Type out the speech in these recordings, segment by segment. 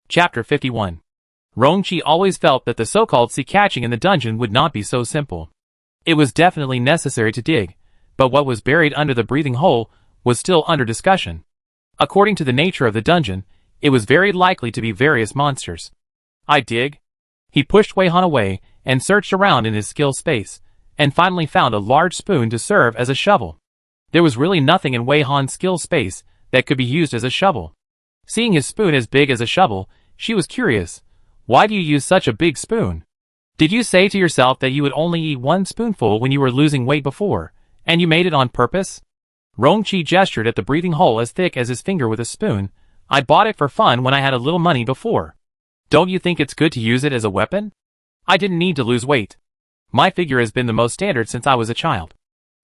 Chapter 51. Rongqi always felt that the so-called sea catching in the dungeon would not be so simple. It was definitely necessary to dig, but what was buried under the breathing hole was still under discussion. According to the nature of the dungeon, it was very likely to be various monsters. I dig. He pushed Wei Han away and searched around in his skill space, and finally found a large spoon to serve as a shovel. There was really nothing in Wei Han's skill space that could be used as a shovel. Seeing his spoon as big as a shovel, she was curious. Why do you use such a big spoon? Did you say to yourself that you would only eat one spoonful when you were losing weight before, and you made it on purpose? Rongqi gestured at the breathing hole as thick as his finger with a spoon. I bought it for fun when I had a little money before. Don't you think it's good to use it as a weapon? I didn't need to lose weight. My figure has been the most standard since I was a child.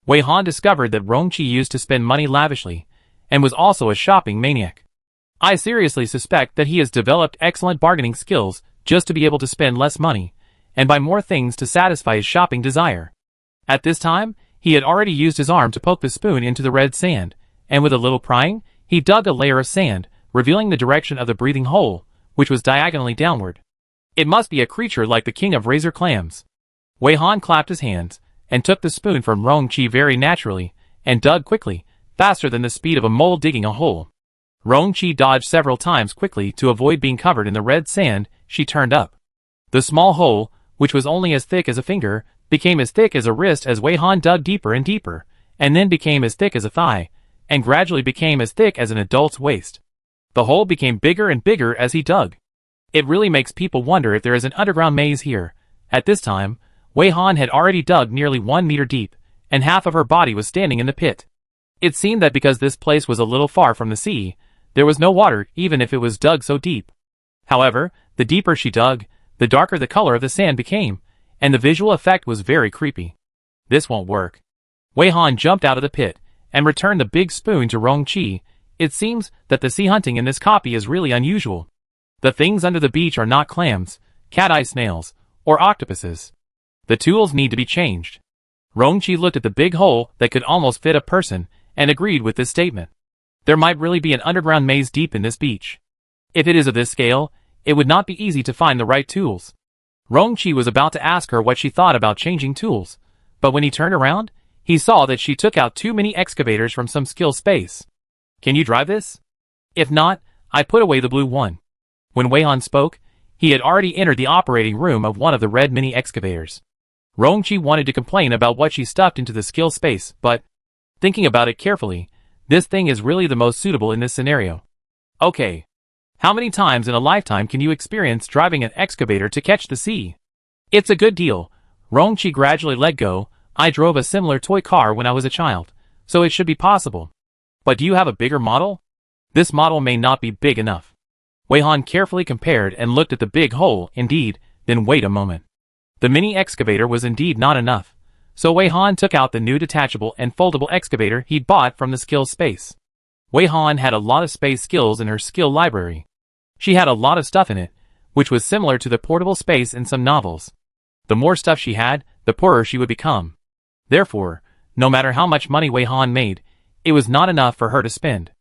Wei Han discovered that Rongqi used to spend money lavishly, and was also a shopping maniac. I seriously suspect that he has developed excellent bargaining skills just to be able to spend less money, and buy more things to satisfy his shopping desire. At this time, he had already used his arm to poke the spoon into the red sand, and with a little prying, he dug a layer of sand, revealing the direction of the breathing hole, which was diagonally downward. It must be a creature like the king of razor clams. Wei Han clapped his hands, and took the spoon from Rongqi very naturally, and dug quickly, faster than the speed of a mole digging a hole. Rongqi dodged several times quickly to avoid being covered in the red sand. She turned up. The small hole, which was only as thick as a finger, became as thick as a wrist as Wei Han dug deeper and deeper, and then became as thick as a thigh, and gradually became as thick as an adult's waist. The hole became bigger and bigger as he dug. It really makes people wonder if there is an underground maze here. At this time, Wei Han had already dug nearly 1 meter deep, and half of her body was standing in the pit. It seemed that because this place was a little far from the sea, there was no water even if it was dug so deep. However, the deeper she dug, the darker the color of the sand became, and the visual effect was very creepy. This won't work. Wei Han jumped out of the pit, and returned the big spoon to Rongqi. It seems that the sea hunting in this copy is really unusual. The things under the beach are not clams, cat-eye snails, or octopuses. The tools need to be changed. Rongqi looked at the big hole that could almost fit a person, and agreed with this statement. There might really be an underground maze deep in this beach. If it is of this scale, it would not be easy to find the right tools. Rongqi was about to ask her what she thought about changing tools, but when he turned around, he saw that she took out 2 mini excavators from some skill space. Can you drive this? If not, I put away the blue one. When Wei Han spoke, he had already entered the operating room of one of the red mini excavators. Rongqi wanted to complain about what she stuffed into the skill space, but, thinking about it carefully, this thing is really the most suitable in this scenario. Okay. How many times in a lifetime can you experience driving an excavator to catch the sea? It's a good deal. Rongqi gradually let go. I drove a similar toy car when I was a child, so it should be possible. But do you have a bigger model? This model may not be big enough. Wei Han carefully compared and looked at the big hole, indeed, then wait a moment. The mini excavator was indeed not enough, so Wei Han took out the new detachable and foldable excavator he'd bought from the skill space. Wei Han had a lot of space skills in her skill library. She had a lot of stuff in it, which was similar to the portable space in some novels. The more stuff she had, the poorer she would become. Therefore, no matter how much money Wei Han made, it was not enough for her to spend.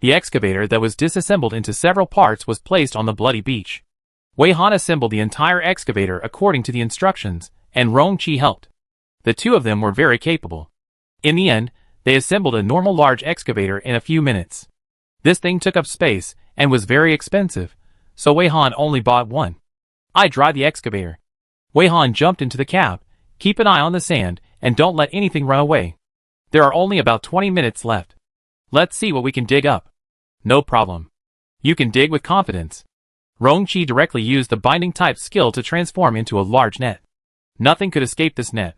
The excavator that was disassembled into several parts was placed on the bloody beach. Wei Han assembled the entire excavator according to the instructions, and Rongqi helped. The two of them were very capable. In the end, they assembled a normal large excavator in a few minutes. This thing took up space, and was very expensive, so Wei Han only bought one. I drive the excavator. Wei Han jumped into the cab. Keep an eye on the sand, and don't let anything run away. There are only about 20 minutes left. Let's see what we can dig up. No problem. You can dig with confidence. Rongqi directly used the binding type skill to transform into a large net. Nothing could escape this net.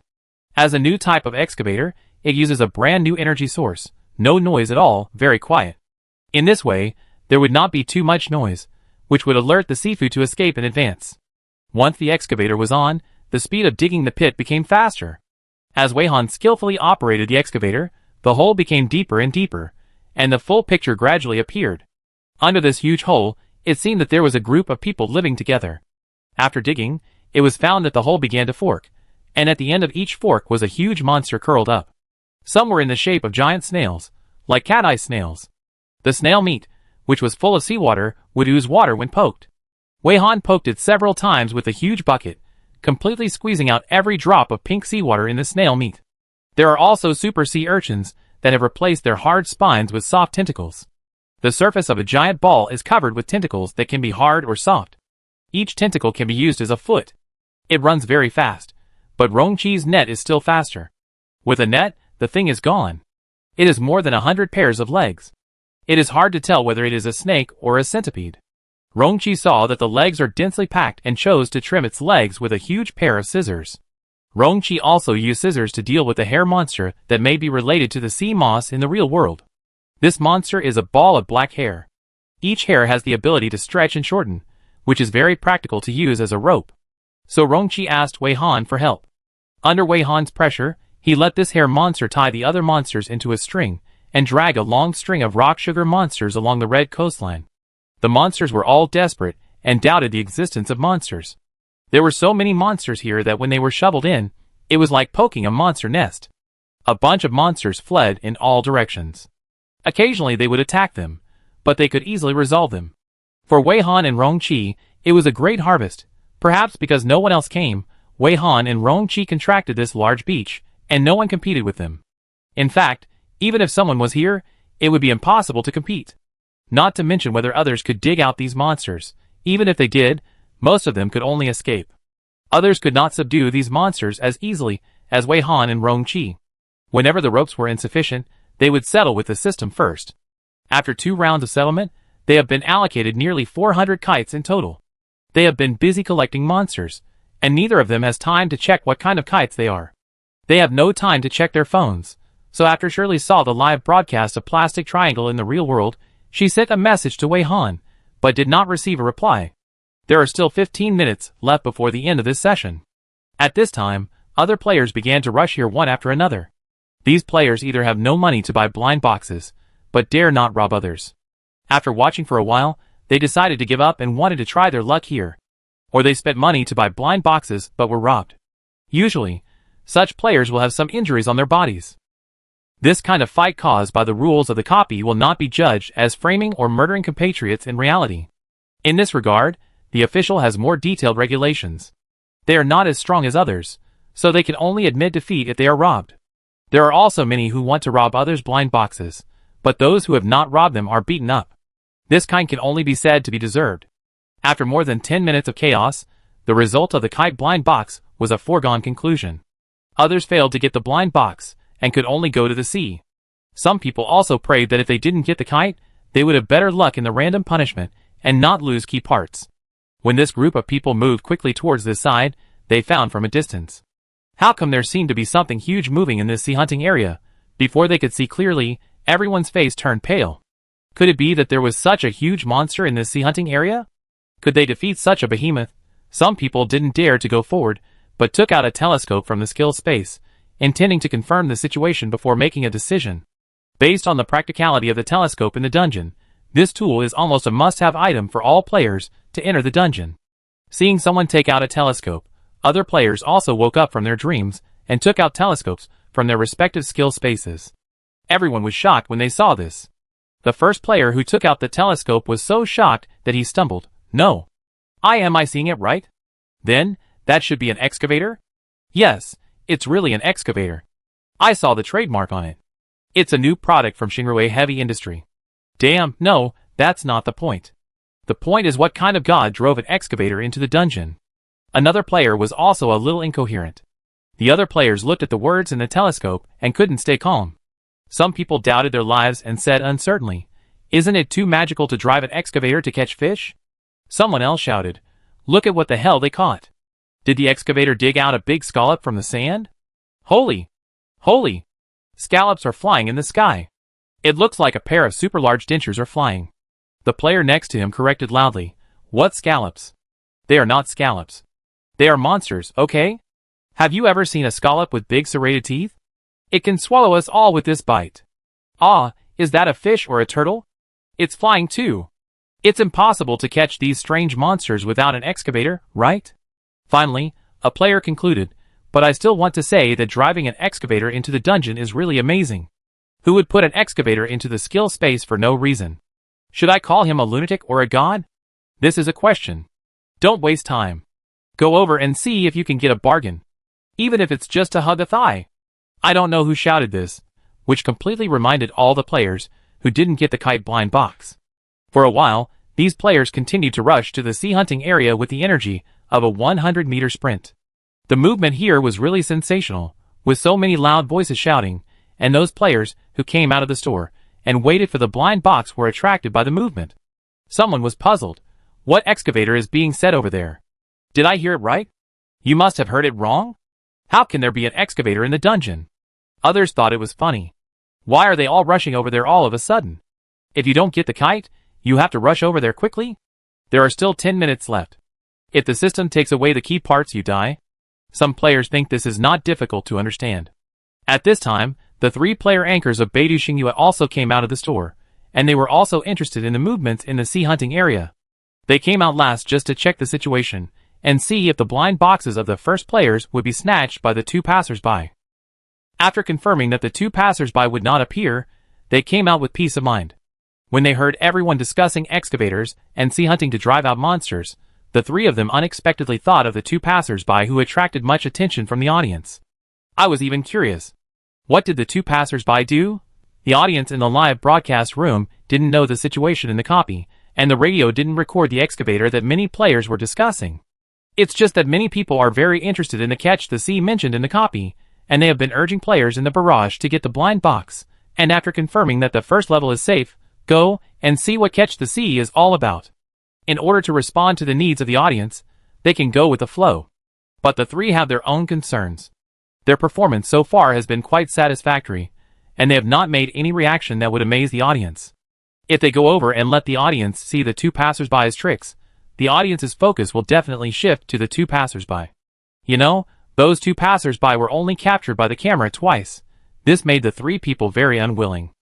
As a new type of excavator, it uses a brand new energy source, no noise at all, very quiet. In this way, there would not be too much noise, which would alert the seafood to escape in advance. Once the excavator was on, the speed of digging the pit became faster. As Wei Han skillfully operated the excavator, the hole became deeper and deeper, and the full picture gradually appeared. Under this huge hole, it seemed that there was a group of people living together. After digging, it was found that the hole began to fork, and at the end of each fork was a huge monster curled up. Some were in the shape of giant snails, like cat-eye snails. The snail meat, which was full of seawater, would ooze water when poked. Wei Han poked it several times with a huge bucket, completely squeezing out every drop of pink seawater in the snail meat. There are also super sea urchins that have replaced their hard spines with soft tentacles. The surface of a giant ball is covered with tentacles that can be hard or soft. Each tentacle can be used as a foot. It runs very fast, but Rongqi's net is still faster. With a net, the thing is gone. It has more than 100 pairs of legs. It is hard to tell whether it is a snake or a centipede. Rongqi saw that the legs are densely packed and chose to trim its legs with a huge pair of scissors. Rongqi also used scissors to deal with the hair monster that may be related to the sea moss in the real world. This monster is a ball of black hair. Each hair has the ability to stretch and shorten, which is very practical to use as a rope. So Rongqi asked Wei Han for help. Under Wei Han's pressure, he let this hair monster tie the other monsters into a string and drag a long string of rock sugar monsters along the red coastline. The monsters were all desperate and doubted the existence of monsters. There were so many monsters here that when they were shoveled in, it was like poking a monster nest. A bunch of monsters fled in all directions. Occasionally they would attack them, but they could easily resolve them. For Wei Han and Rongqi, it was a great harvest. Perhaps because no one else came, Wei Han and Rongqi contracted this large beach, and no one competed with them. In fact, even if someone was here, it would be impossible to compete. Not to mention whether others could dig out these monsters. Even if they did, most of them could only escape. Others could not subdue these monsters as easily as Wei Han and Rongqi. Whenever the ropes were insufficient, they would settle with the system first. After 2 rounds of settlement, they have been allocated nearly 400 kites in total. They have been busy collecting monsters, and neither of them has time to check what kind of kites they are. They have no time to check their phones, so after Shirley saw the live broadcast of Plastic Triangle in the real world, she sent a message to Wei Han, but did not receive a reply. There are still 15 minutes left before the end of this session. At this time, other players began to rush here one after another. These players either have no money to buy blind boxes, but dare not rob others. After watching for a while, they decided to give up and wanted to try their luck here. Or they spent money to buy blind boxes but were robbed. Usually, such players will have some injuries on their bodies. This kind of fight caused by the rules of the copy will not be judged as framing or murdering compatriots in reality. In this regard, the official has more detailed regulations. They are not as strong as others, so they can only admit defeat if they are robbed. There are also many who want to rob others' blind boxes, but those who have not robbed them are beaten up. This kind can only be said to be deserved. After more than 10 minutes of chaos, the result of the kite blind box was a foregone conclusion. Others failed to get the blind box, and could only go to the sea. Some people also prayed that if they didn't get the kite, they would have better luck in the random punishment, and not lose key parts. When this group of people moved quickly towards this side, they found from a distance. How come there seemed to be something huge moving in this sea hunting area? Before they could see clearly, everyone's face turned pale. Could it be that there was such a huge monster in this sea hunting area? Could they defeat such a behemoth? Some people didn't dare to go forward, but took out a telescope from the skill space, intending to confirm the situation before making a decision. Based on the practicality of the telescope in the dungeon, this tool is almost a must-have item for all players to enter the dungeon. Seeing someone take out a telescope, other players also woke up from their dreams and took out telescopes from their respective skill spaces. Everyone was shocked when they saw this. The first player who took out the telescope was so shocked that he stumbled. No. Am I seeing it right? Then, that should be an excavator? Yes, it's really an excavator. I saw the trademark on it. It's a new product from Xingrui Heavy Industry. Damn, no, that's not the point. The point is what kind of god drove an excavator into the dungeon. Another player was also a little incoherent. The other players looked at the words in the telescope and couldn't stay calm. Some people doubted their lives and said uncertainly, "Isn't it too magical to drive an excavator to catch fish?" Someone else shouted, "Look at what the hell they caught. Did the excavator dig out a big scallop from the sand? Holy! Holy! Scallops are flying in the sky. It looks like a pair of super large dentures are flying." The player next to him corrected loudly, "What scallops? They are not scallops. They are monsters, okay? Have you ever seen a scallop with big serrated teeth? It can swallow us all with this bite. Ah, is that a fish or a turtle? It's flying too. It's impossible to catch these strange monsters without an excavator, right?" Finally, a player concluded, "But I still want to say that driving an excavator into the dungeon is really amazing. Who would put an excavator into the skill space for no reason?" Should I call him a lunatic or a god? This is a question. Don't waste time. Go over and see if you can get a bargain. Even if it's just to hug a thigh. I don't know who shouted this, which completely reminded all the players who didn't get the kite blind box. For a while, these players continued to rush to the sea hunting area with the energy of a 100-meter sprint. The movement here was really sensational, with so many loud voices shouting, and those players who came out of the store and waited for the blind box were attracted by the movement. Someone was puzzled. What excavator is being said over there? Did I hear it right? You must have heard it wrong? How can there be an excavator in the dungeon? Others thought it was funny. Why are they all rushing over there all of a sudden? If you don't get the kite, you have to rush over there quickly? There are still 10 minutes left. If the system takes away the key parts, you die. Some players think this is not difficult to understand. At this time, the 3-player anchors of Beidou Xingyue also came out of the store, and they were also interested in the movements in the sea hunting area. They came out last just to check the situation and see if the blind boxes of the first players would be snatched by the 2 passers-by. After confirming that the 2 passers-by would not appear, they came out with peace of mind. When they heard everyone discussing excavators and sea hunting to drive out monsters, the 3 of them unexpectedly thought of the 2 passers-by who attracted much attention from the audience. I was even curious. What did the 2 passers-by do? The audience in the live broadcast room didn't know the situation in the copy, and the radio didn't record the excavator that many players were discussing. It's just that many people are very interested in the catch the sea mentioned in the copy, and they have been urging players in the barrage to get the blind box, and after confirming that the first level is safe, go and see what Catch the Sea is all about. In order to respond to the needs of the audience, they can go with the flow. But the 3 have their own concerns. Their performance so far has been quite satisfactory, and they have not made any reaction that would amaze the audience. If they go over and let the audience see the 2 passers-by's tricks, the audience's focus will definitely shift to the 2 passers-by. You know, those 2 passers-by were only captured by the camera twice. This made the 3 people very unwilling.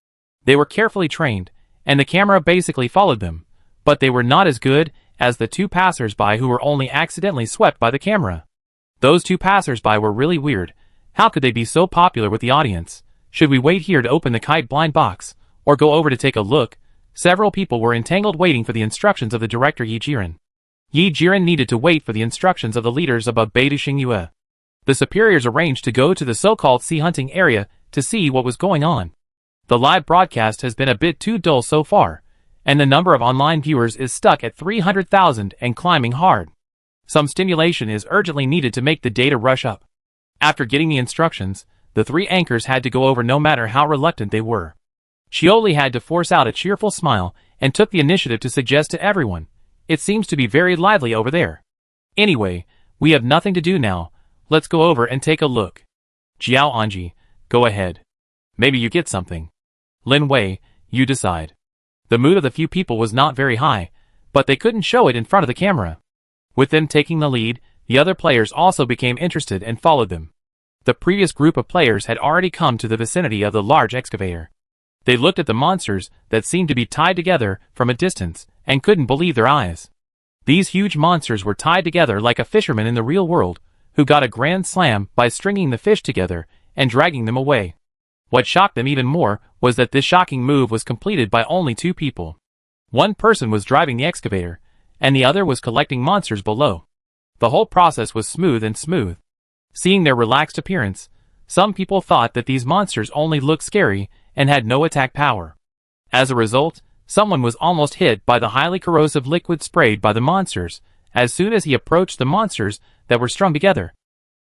They were carefully trained, and the camera basically followed them, but they were not as good as the 2 passers-by who were only accidentally swept by the camera. Those 2 passers-by were really weird. How could they be so popular with the audience? Should we wait here to open the kite blind box, or go over to take a look? Several people were entangled waiting for the instructions of the director Yi Jiren. Yi Jiren needed to wait for the instructions of the leaders above Beidou Xingyue. The superiors arranged to go to the so-called sea hunting area to see what was going on. The live broadcast has been a bit too dull so far, and the number of online viewers is stuck at 300,000 and climbing hard. Some stimulation is urgently needed to make the data rush up. After getting the instructions, the 3 anchors had to go over no matter how reluctant they were. Shioli had to force out a cheerful smile and took the initiative to suggest to everyone, "It seems to be very lively over there. Anyway, we have nothing to do now, let's go over and take a look." Jiao Anji, go ahead. Maybe you get something. Lin Wei, you decide. The mood of the few people was not very high, but they couldn't show it in front of the camera. With them taking the lead, the other players also became interested and followed them. The previous group of players had already come to the vicinity of the large excavator. They looked at the monsters that seemed to be tied together from a distance and couldn't believe their eyes. These huge monsters were tied together like a fisherman in the real world, who got a grand slam by stringing the fish together and dragging them away. What shocked them even more was that this shocking move was completed by only 2 people. One person was driving the excavator, and the other was collecting monsters below. The whole process was smooth and smooth. Seeing their relaxed appearance, some people thought that these monsters only looked scary and had no attack power. As a result, someone was almost hit by the highly corrosive liquid sprayed by the monsters as soon as he approached the monsters that were strung together.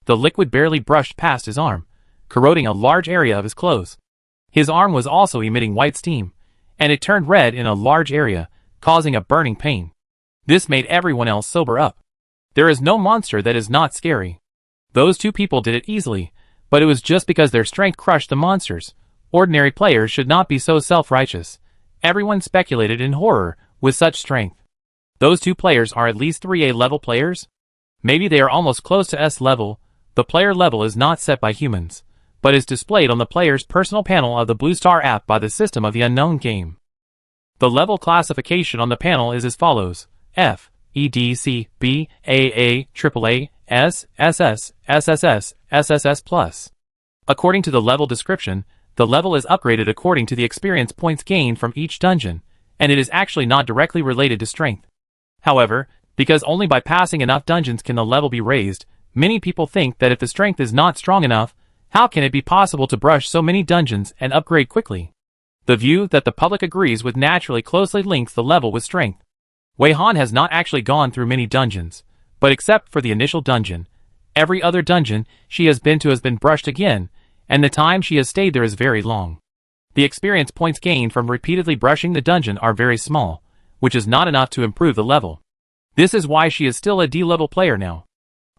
The liquid barely brushed past his arm, corroding a large area of his clothes. His arm was also emitting white steam, and it turned red in a large area, causing a burning pain. This made everyone else sober up. There is no monster that is not scary. Those 2 people did it easily, but it was just because their strength crushed the monsters. Ordinary players should not be so self-righteous. Everyone speculated in horror with such strength. Those 2 players are at least 3A level players? Maybe they are almost close to S level. The player level is not set by humans, but is displayed on the player's personal panel of the Blue Star app by the System of the Unknown game. The level classification on the panel is as follows: F, E, D, C, B, AA, AAA, S, SS, SSS, SSS+. According to the level description, the level is upgraded according to the experience points gained from each dungeon, and it is actually not directly related to strength. However, because only by passing enough dungeons can the level be raised, many people think that if the strength is not strong enough, how can it be possible to brush so many dungeons and upgrade quickly? The view that the public agrees with naturally closely links the level with strength. Wei Han has not actually gone through many dungeons, but except for the initial dungeon, every other dungeon she has been to has been brushed again, and the time she has stayed there is very long. The experience points gained from repeatedly brushing the dungeon are very small, which is not enough to improve the level. This is why she is still a D-level player now.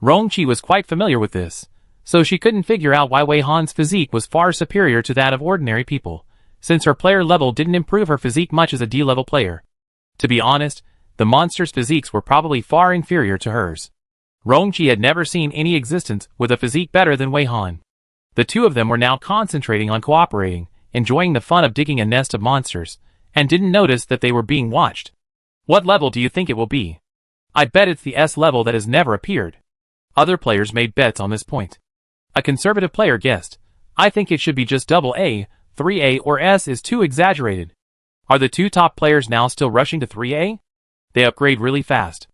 Rongqi was quite familiar with this, so she couldn't figure out why Wei Han's physique was far superior to that of ordinary people, since her player level didn't improve her physique much as a D-level player. To be honest, the monster's physiques were probably far inferior to hers. Rongqi had never seen any existence with a physique better than Wei Han. The two of them were now concentrating on cooperating, enjoying the fun of digging a nest of monsters, and didn't notice that they were being watched. What level do you think it will be? I bet it's the S level that has never appeared. Other players made bets on this point. A conservative player guessed, I think it should be just AA, 3A or S is too exaggerated. Are the two top players now still rushing to 3A? They upgrade really fast.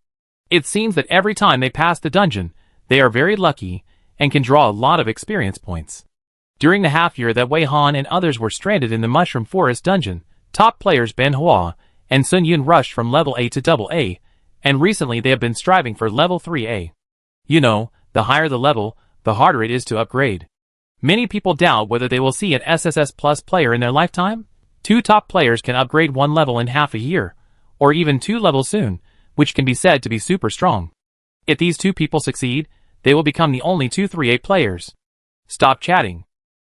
It seems that every time they pass the dungeon, they are very lucky and can draw a lot of experience points. During the half year that Wei Han and others were stranded in the Mushroom Forest dungeon, top players Ben Hua and Sun Yun rushed from level A to AA, and recently they have been striving for level 3A. You know, the higher the level, the harder it is to upgrade. Many people doubt whether they will see an SSS Plus player in their lifetime. Two top players can upgrade one level in half a year, or even 2 levels soon, which can be said to be super strong. If these two people succeed, they will become the only 2 3A players. Stop chatting.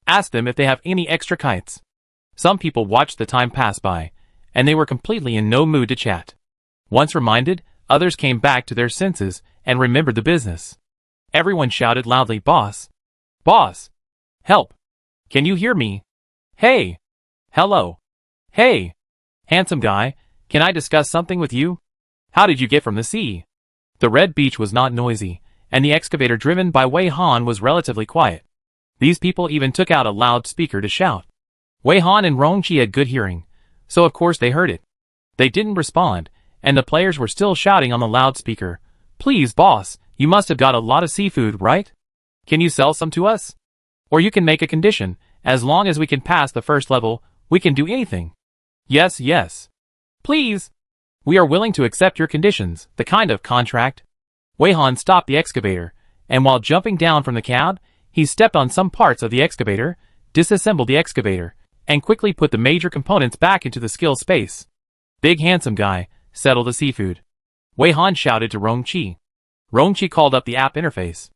Ask them if they have any extra kites. Some people watched the time pass by, and they were completely in no mood to chat. Once reminded, others came back to their senses and remembered the business. Everyone shouted loudly, "Boss! Boss! Help! Can you hear me? Hey! Hello! Hey! Handsome guy, can I discuss something with you? How did you get from the sea?" The red beach was not noisy, and the excavator driven by Wei Han was relatively quiet. These people even took out a loudspeaker to shout. Wei Han and Rongqi had good hearing, so of course they heard it. They didn't respond, and the players were still shouting on the loudspeaker, "Please, boss, you must have got a lot of seafood, right? Can you sell some to us? Or you can make a condition, as long as we can pass the first level, we can do anything." "Yes, yes. Please. We are willing to accept your conditions, the kind of contract." Wei Han stopped the excavator, and while jumping down from the cab, he stepped on some parts of the excavator, disassembled the excavator, and quickly put the major components back into the skill space. "Big handsome guy, settle the seafood." Wei Han shouted to Rongqi. Rongqi called up the app interface.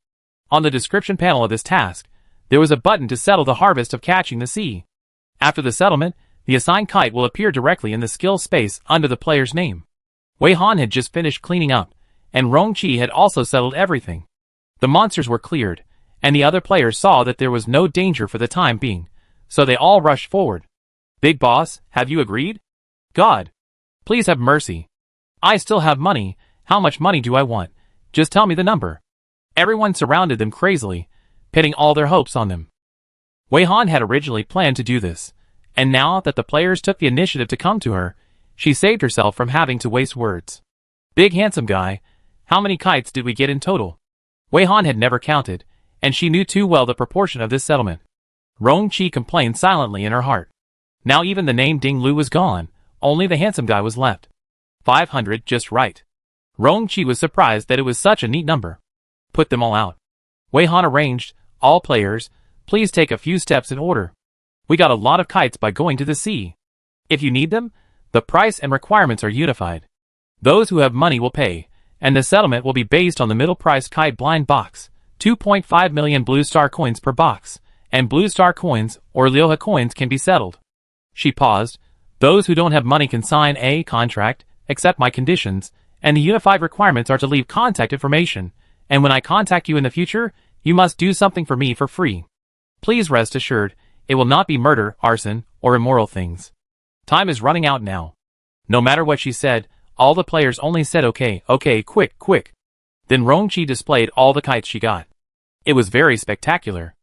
On the description panel of this task, there was a button to settle the harvest of catching the sea. After the settlement, the assigned kite will appear directly in the skill space under the player's name. Wei Han had just finished cleaning up, and Rongqi had also settled everything. The monsters were cleared, and the other players saw that there was no danger for the time being, so they all rushed forward. "Big boss, have you agreed? God, please have mercy. I still have money. How much money do I want? Just tell me the number." Everyone surrounded them crazily, pitting all their hopes on them. Wei Han had originally planned to do this, and now that the players took the initiative to come to her, she saved herself from having to waste words. "Big handsome guy, how many kites did we get in total?" Wei Han had never counted, and she knew too well the proportion of this settlement. Rongqi complained silently in her heart. Now even the name Ding Lu was gone, only the handsome guy was left. 500, just right. Rongqi was surprised that it was such a neat number. Put them all out. Wei Han arranged, "All players, please take a few steps in order. We got a lot of kites by going to the sea. If you need them, the price and requirements are unified. Those who have money will pay, and the settlement will be based on the middle price kite blind box, 2.5 million blue star coins per box, and blue star coins or Lioha coins can be settled." She paused. "Those who don't have money can sign a contract, accept my conditions, and the unified requirements are to leave contact information, and when I contact you in the future, you must do something for me for free. Please rest assured, it will not be murder, arson, or immoral things. Time is running out now." No matter what she said, all the players only said okay, okay, quick, quick. Then Rongqi displayed all the kites she got. It was very spectacular.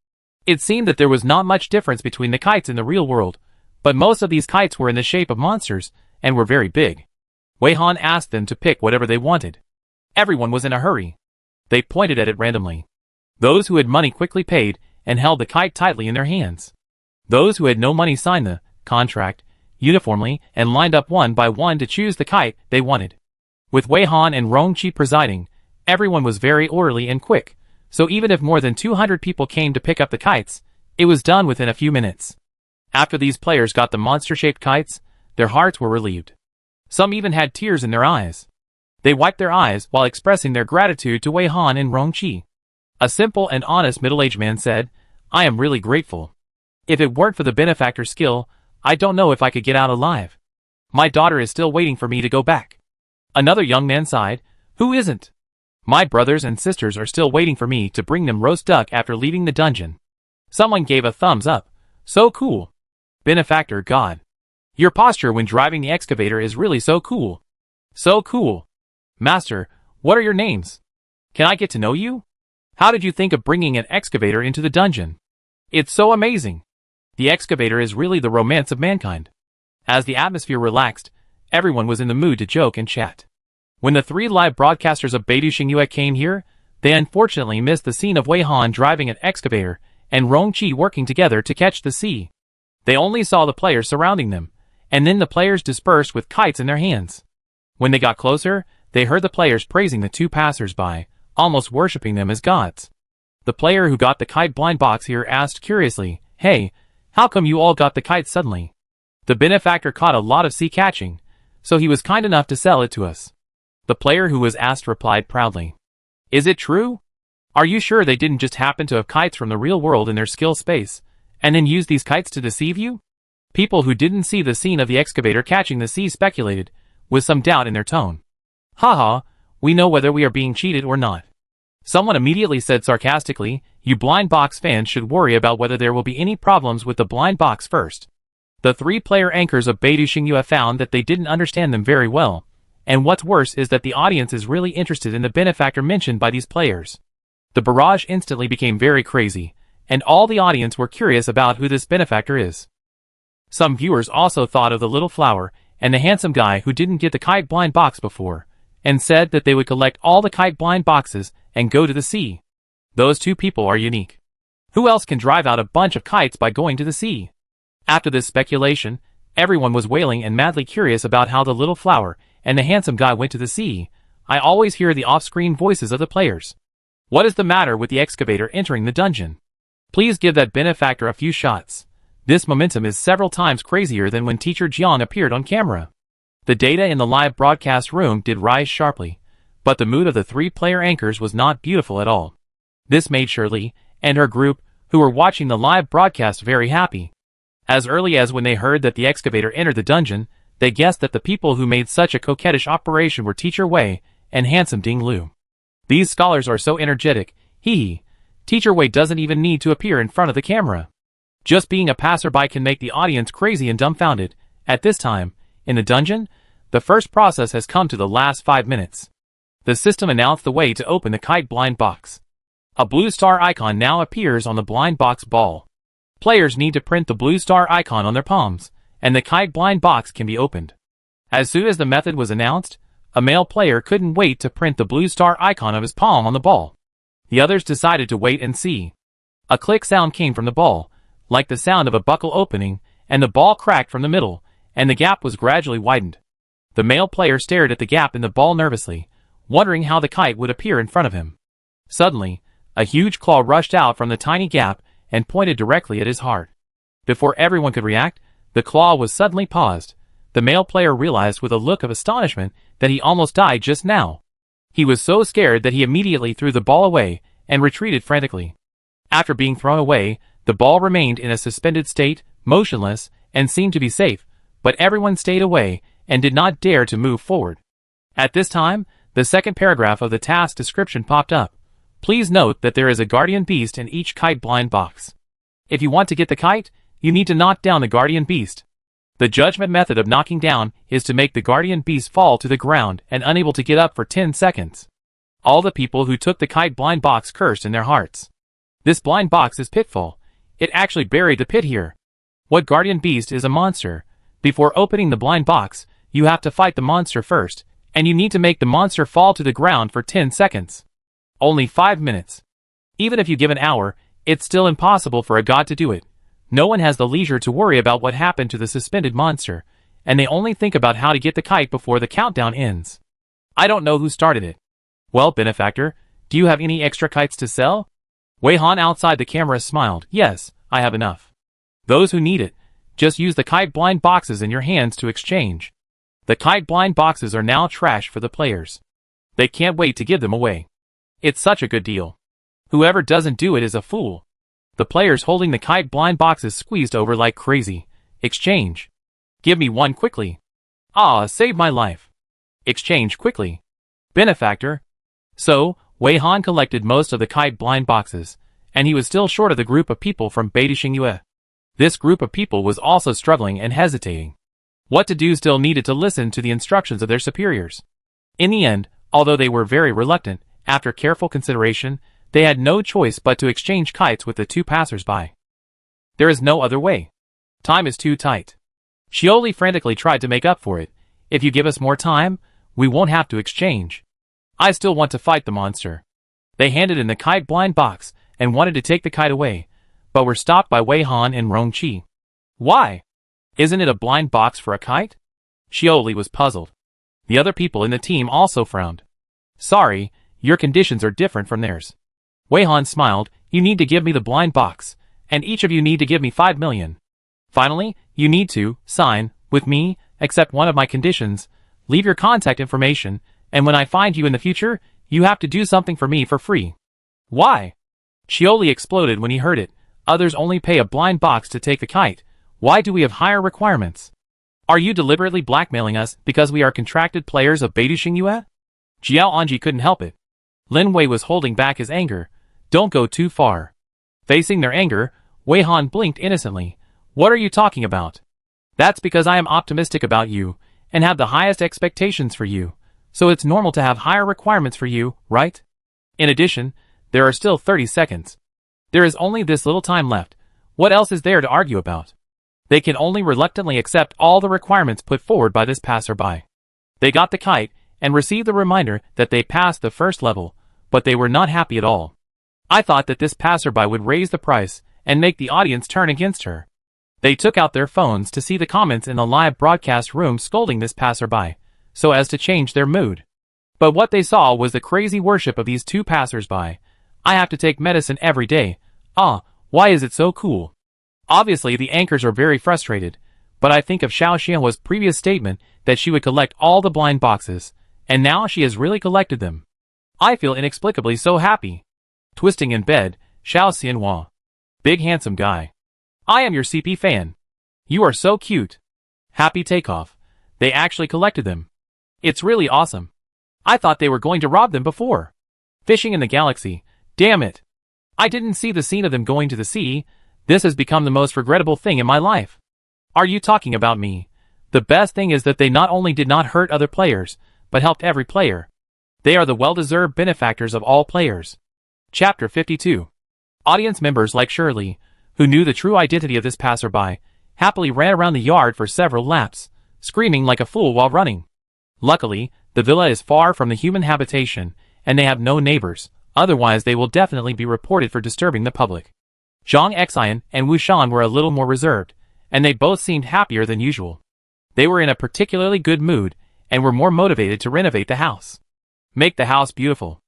It seemed that there was not much difference between the kites in the real world, but most of these kites were in the shape of monsters, and were very big. Wei Han asked them to pick whatever they wanted. Everyone was in a hurry. They pointed at it randomly. Those who had money quickly paid and held the kite tightly in their hands. Those who had no money signed the contract uniformly and lined up one by one to choose the kite they wanted. With Wei Han and Rongqi presiding, everyone was very orderly and quick, so even if more than 200 people came to pick up the kites, it was done within a few minutes. After these players got the monster-shaped kites, their hearts were relieved. Some even had tears in their eyes. They wiped their eyes while expressing their gratitude to Wei Han and Rongqi. A simple and honest middle-aged man said, "I am really grateful. If it weren't for the benefactor's skill, I don't know if I could get out alive. My daughter is still waiting for me to go back." Another young man sighed, "Who isn't? My brothers and sisters are still waiting for me to bring them roast duck after leaving the dungeon." Someone gave a thumbs up. "So cool. Benefactor God. Your posture when driving the excavator is really so cool. So cool. Master, what are your names? Can I get to know you? How did you think of bringing an excavator into the dungeon? It's so amazing. The excavator is really the romance of mankind." As the atmosphere relaxed, everyone was in the mood to joke and chat. When the 3 live broadcasters of Beidou Xingyue came here, they unfortunately missed the scene of Wei Han driving an excavator and Rongqi working together to catch the sea. They only saw the players surrounding them, and then the players dispersed with kites in their hands. When they got closer, they heard the players praising the 2 passers-by, almost worshipping them as gods. The player who got the kite blind box here asked curiously, "Hey, how come you all got the kite suddenly?" The benefactor caught a lot of sea catching, so he was kind enough to sell it to us. The player who was asked replied proudly, "Is it true? Are you sure they didn't just happen to have kites from the real world in their skill space, and then use these kites to deceive you?" People who didn't see the scene of the excavator catching the sea speculated, with some doubt in their tone. "Haha, we know whether we are being cheated or not." Someone immediately said sarcastically, "You blind box fans should worry about whether there will be any problems with the blind box first." The 3-player anchors of Beidou Xingyue found that they didn't understand them very well, and what's worse is that the audience is really interested in the benefactor mentioned by these players. The barrage instantly became very crazy, and all the audience were curious about who this benefactor is. Some viewers also thought of the little flower and the handsome guy who didn't get the kite blind box before, and said that they would collect all the kite blind boxes and go to the sea. Those 2 people are unique. Who else can drive out a bunch of kites by going to the sea? After this speculation, everyone was wailing and madly curious about how the little flower and the handsome guy went to the sea. I always hear the off-screen voices of the players. What is the matter with the excavator entering the dungeon? Please give that benefactor a few shots. This momentum is several times crazier than when Teacher Jiang appeared on camera. The data in the live broadcast room did rise sharply, but the mood of the 3-player anchors was not beautiful at all. This made Shirley and her group, who were watching the live broadcast, very happy. As early as when they heard that the excavator entered the dungeon, they guessed that the people who made such a coquettish operation were Teacher Wei and handsome Ding Lu. These scholars are so energetic, Teacher Wei doesn't even need to appear in front of the camera. Just being a passerby can make the audience crazy and dumbfounded. At this time, in the dungeon, the first process has come to the last 5 minutes. The system announced the way to open the kite blind box. A blue star icon now appears on the blind box ball. Players need to print the blue star icon on their palms, and the kite blind box can be opened. As soon as the method was announced, a male player couldn't wait to print the blue star icon of his palm on the ball. The others decided to wait and see. A click sound came from the ball, like the sound of a buckle opening, and the ball cracked from the middle, and the gap was gradually widened. The male player stared at the gap in the ball nervously, wondering how the kite would appear in front of him. Suddenly, a huge claw rushed out from the tiny gap and pointed directly at his heart. Before everyone could react, the claw was suddenly paused. The male player realized with a look of astonishment that he almost died just now. He was so scared that he immediately threw the ball away and retreated frantically. After being thrown away, the ball remained in a suspended state, motionless, and seemed to be safe, but everyone stayed away and did not dare to move forward. At this time, the second paragraph of the task description popped up. Please note that there is a guardian beast in each kite blind box. If you want to get the kite, you need to knock down the guardian beast. The judgment method of knocking down is to make the guardian beast fall to the ground and unable to get up for 10 seconds. All the people who took the kite blind box cursed in their hearts. This blind box is pitfall. It actually buried the pit here. What guardian beast is a monster? Before opening the blind box, you have to fight the monster first, and you need to make the monster fall to the ground for 10 seconds. Only 5 minutes. Even if you give an hour, it's still impossible for a god to do it. No one has the leisure to worry about what happened to the suspended monster, and they only think about how to get the kite before the countdown ends. I don't know who started it. Well, benefactor, do you have any extra kites to sell? Wei Han outside the camera smiled. Yes, I have enough. Those who need it, just use the kite blind boxes in your hands to exchange. The kite blind boxes are now trash for the players. They can't wait to give them away. It's such a good deal. Whoever doesn't do it is a fool. The players holding the kite blind boxes squeezed over like crazy. Exchange. Give me one quickly. Ah, save my life. Exchange quickly. Benefactor. So, Wei Han collected most of the kite blind boxes, and he was still short of the group of people from Beiti Xingyue. This group of people was also struggling and hesitating. What to do still needed to listen to the instructions of their superiors. In the end, although they were very reluctant, after careful consideration, they had no choice but to exchange kites with the two passers-by. There is no other way. Time is too tight. Shioli frantically tried to make up for it. If you give us more time, we won't have to exchange. I still want to fight the monster. They handed in the kite blind box and wanted to take the kite away, but were stopped by Wei Han and Rong Qi. Why? Isn't it a blind box for a kite? Shioli was puzzled. The other people in the team also frowned. Sorry, your conditions are different from theirs. Wei Han smiled. You need to give me the blind box, and each of you need to give me 5 million. Finally, you need to sign with me, accept one of my conditions, leave your contact information, and when I find you in the future, you have to do something for me for free. Why? Shioli exploded when he heard it. Others only pay a blind box to take the kite. Why do we have higher requirements? Are you deliberately blackmailing us because we are contracted players of Beiti Xingyue? Jiao Anji couldn't help it. Lin Wei was holding back his anger. Don't go too far. Facing their anger, Wei Han blinked innocently. What are you talking about? That's because I am optimistic about you, and have the highest expectations for you, so it's normal to have higher requirements for you, right? In addition, there are still 30 seconds. There is only this little time left. What else is there to argue about? They can only reluctantly accept all the requirements put forward by this passerby. They got the kite, and received the reminder that they passed the first level, but they were not happy at all. I thought that this passerby would raise the price, and make the audience turn against her. They took out their phones to see the comments in the live broadcast room scolding this passerby, so as to change their mood. But what they saw was the crazy worship of these two passersby. I have to take medicine every day. Ah, why is it so cool? Obviously the anchors are very frustrated, but I think of Xiao Xianhua's previous statement that she would collect all the blind boxes, and now she has really collected them. I feel inexplicably so happy. Twisting in bed, Xiao Xianhua. Big handsome guy. I am your CP fan. You are so cute. Happy takeoff. They actually collected them. It's really awesome. I thought they were going to rob them before. Fishing in the galaxy. Damn it. I didn't see the scene of them going to the sea. This has become the most regrettable thing in my life. Are you talking about me? The best thing is that they not only did not hurt other players, but helped every player. They are the well-deserved benefactors of all players. Chapter 52. Audience members like Shirley, who knew the true identity of this passerby, happily ran around the yard for several laps, screaming like a fool while running. Luckily, the villa is far from the human habitation, and they have no neighbors, otherwise they will definitely be reported for disturbing the public. Zhang Xian and Wu Shan were a little more reserved, and they both seemed happier than usual. They were in a particularly good mood, and were more motivated to renovate the house. Make the house beautiful.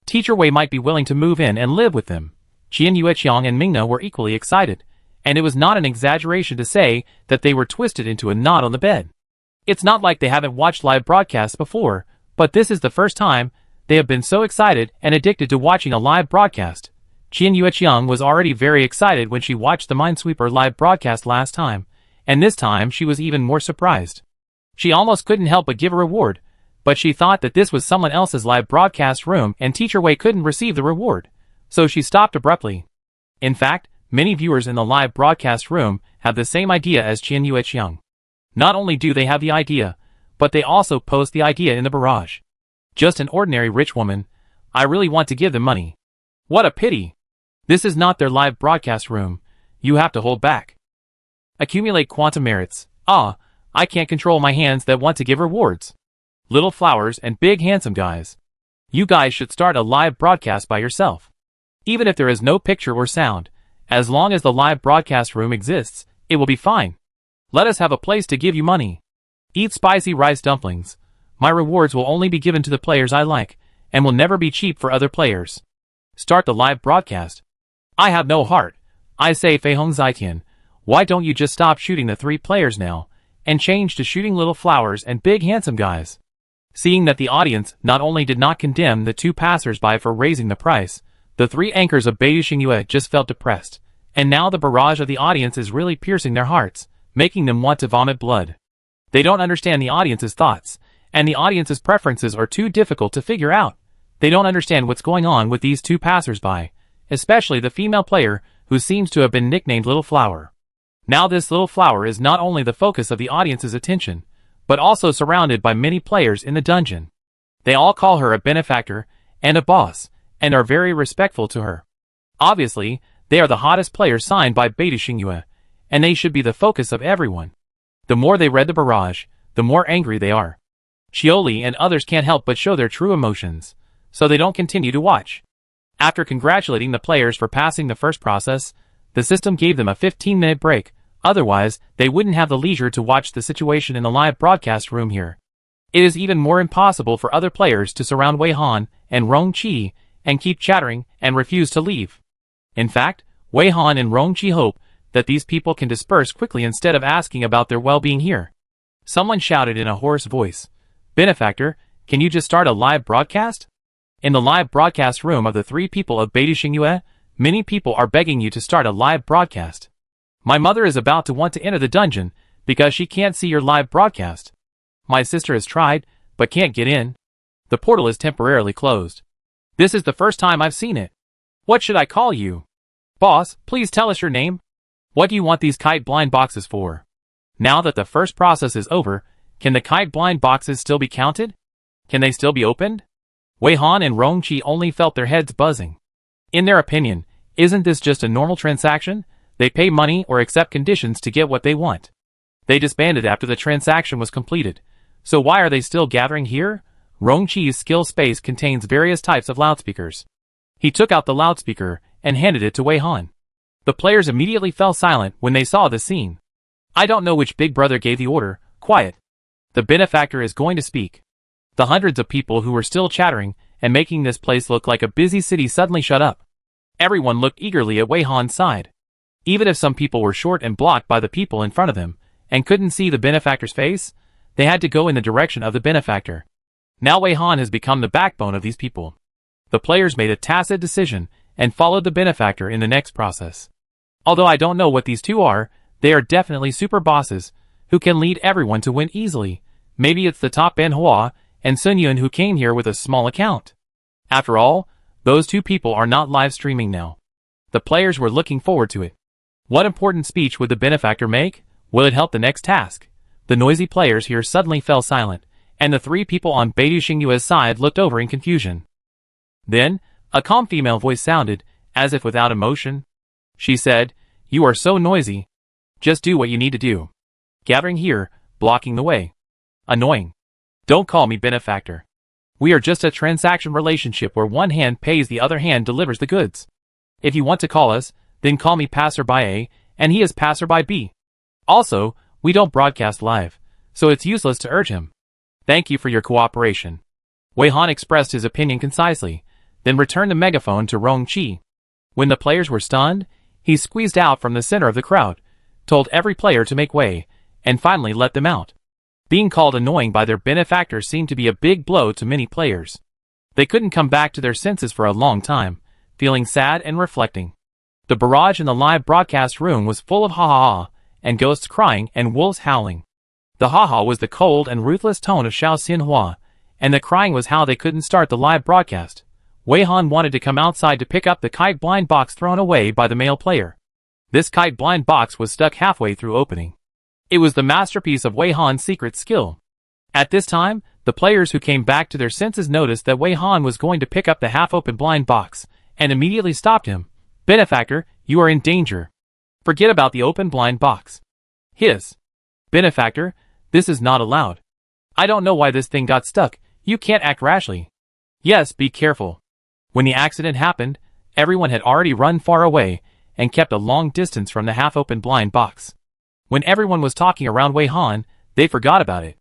Teacher Wei might be willing to move in and live with them. Qian Yueqiang and Mingna were equally excited, and it was not an exaggeration to say that they were twisted into a knot on the bed. It's not like they haven't watched live broadcasts before, but this is the first time they have been so excited and addicted to watching a live broadcast. Qian Yueqiang was already very excited when she watched the Minesweeper live broadcast last time, and this time she was even more surprised. She almost couldn't help but give a reward, but she thought that this was someone else's live broadcast room and Teacher Wei couldn't receive the reward, so she stopped abruptly. In fact, many viewers in the live broadcast room have the same idea as Qian Yueqiang. Not only do they have the idea, but they also post the idea in the barrage. Just an ordinary rich woman. I really want to give them money. What a pity. This is not their live broadcast room. You have to hold back. Accumulate quantum merits. Ah, I can't control my hands that want to give rewards. Little flowers and big handsome guys. You guys should start a live broadcast by yourself. Even if there is no picture or sound, as long as the live broadcast room exists, it will be fine. Let us have a place to give you money. Eat spicy rice dumplings. My rewards will only be given to the players I like, and will never be cheap for other players. Start the live broadcast. I have no heart. I say Fei Hong Zaitian, why don't you just stop shooting the 3 players now, and change to shooting little flowers and big handsome guys? Seeing that the audience not only did not condemn the 2 passers-by for raising the price, the 3 anchors of Beidou Xingyue just felt depressed, and now the barrage of the audience is really piercing their hearts, making them want to vomit blood. They don't understand the audience's thoughts, and the audience's preferences are too difficult to figure out. They don't understand what's going on with these 2 passers-by, especially the female player who seems to have been nicknamed Little Flower. Now this Little Flower is not only the focus of the audience's attention, but also surrounded by many players in the dungeon. They all call her a benefactor and a boss, and are very respectful to her. Obviously, they are the hottest players signed by Beidou Xingyue, and they should be the focus of everyone. The more they read the barrage, the more angry they are. Chioli and others can't help but show their true emotions, so they don't continue to watch. After congratulating the players for passing the first process, the system gave them a 15-minute break, otherwise they wouldn't have the leisure to watch the situation in the live broadcast room here. It is even more impossible for other players to surround Wei Han and Rong Qi and keep chattering and refuse to leave. In fact, Wei Han and Rong Qi hope that these people can disperse quickly instead of asking about their well-being here. Someone shouted in a hoarse voice, "Benefactor, can you just start a live broadcast?" In the live broadcast room of the 3 people of Beidou Xingyue, many people are begging you to start a live broadcast. My mother is about to want to enter the dungeon because she can't see your live broadcast. My sister has tried, but can't get in. The portal is temporarily closed. This is the first time I've seen it. What should I call you? Boss, please tell us your name. What do you want these kite blind boxes for? Now that the first process is over, can the kite blind boxes still be counted? Can they still be opened? Wei Han and Rong Qi only felt their heads buzzing. In their opinion, isn't this just a normal transaction? They pay money or accept conditions to get what they want. They disbanded after the transaction was completed. So why are they still gathering here? Rong Qi's skill space contains various types of loudspeakers. He took out the loudspeaker and handed it to Wei Han. The players immediately fell silent when they saw the scene. I don't know which big brother gave the order, quiet. The benefactor is going to speak. The hundreds of people who were still chattering and making this place look like a busy city suddenly shut up. Everyone looked eagerly at Wei Han's side. Even if some people were short and blocked by the people in front of them, and couldn't see the benefactor's face, they had to go in the direction of the benefactor. Now Wei Han has become the backbone of these people. The players made a tacit decision and followed the benefactor in the next process. Although I don't know what these 2 are, they are definitely super bosses, who can lead everyone to win easily. Maybe it's the top Ben Hua and Sun Yun who came here with a small account. After all, those 2 people are not live streaming now. The players were looking forward to it. What important speech would the benefactor make? Will it help the next task? The noisy players here suddenly fell silent, and the 3 people on Beidou Xingyue's side looked over in confusion. Then, a calm female voice sounded, as if without emotion. She said, "You are so noisy. Just do what you need to do. Gathering here, blocking the way. Annoying. Don't call me benefactor. We are just a transaction relationship where one hand pays, the other hand delivers the goods. If you want to call us, then call me passerby A, and he is passerby B. Also, we don't broadcast live, so it's useless to urge him. Thank you for your cooperation." Wei Han expressed his opinion concisely, then returned the megaphone to Rong Qi. When the players were stunned, he squeezed out from the center of the crowd, told every player to make way, and finally let them out. Being called annoying by their benefactor seemed to be a big blow to many players. They couldn't come back to their senses for a long time, feeling sad and reflecting. The barrage in the live broadcast room was full of ha-ha-ha, and ghosts crying and wolves howling. The ha-ha was the cold and ruthless tone of Xiao Xinhua, and the crying was how they couldn't start the live broadcast. Wei Han wanted to come outside to pick up the kite blind box thrown away by the male player. This kite blind box was stuck halfway through opening. It was the masterpiece of Wei Han's secret skill. At this time, the players who came back to their senses noticed that Wei Han was going to pick up the half-open blind box, and immediately stopped him. "Benefactor, you are in danger. Forget about the open blind box." "Hiss. Benefactor, This is not allowed. I don't know why this thing got stuck. You can't act rashly. Yes, be careful. When the accident happened, everyone had already run far away and kept a long distance from the half-open blind box. When everyone was talking around Wei Han, they forgot about it.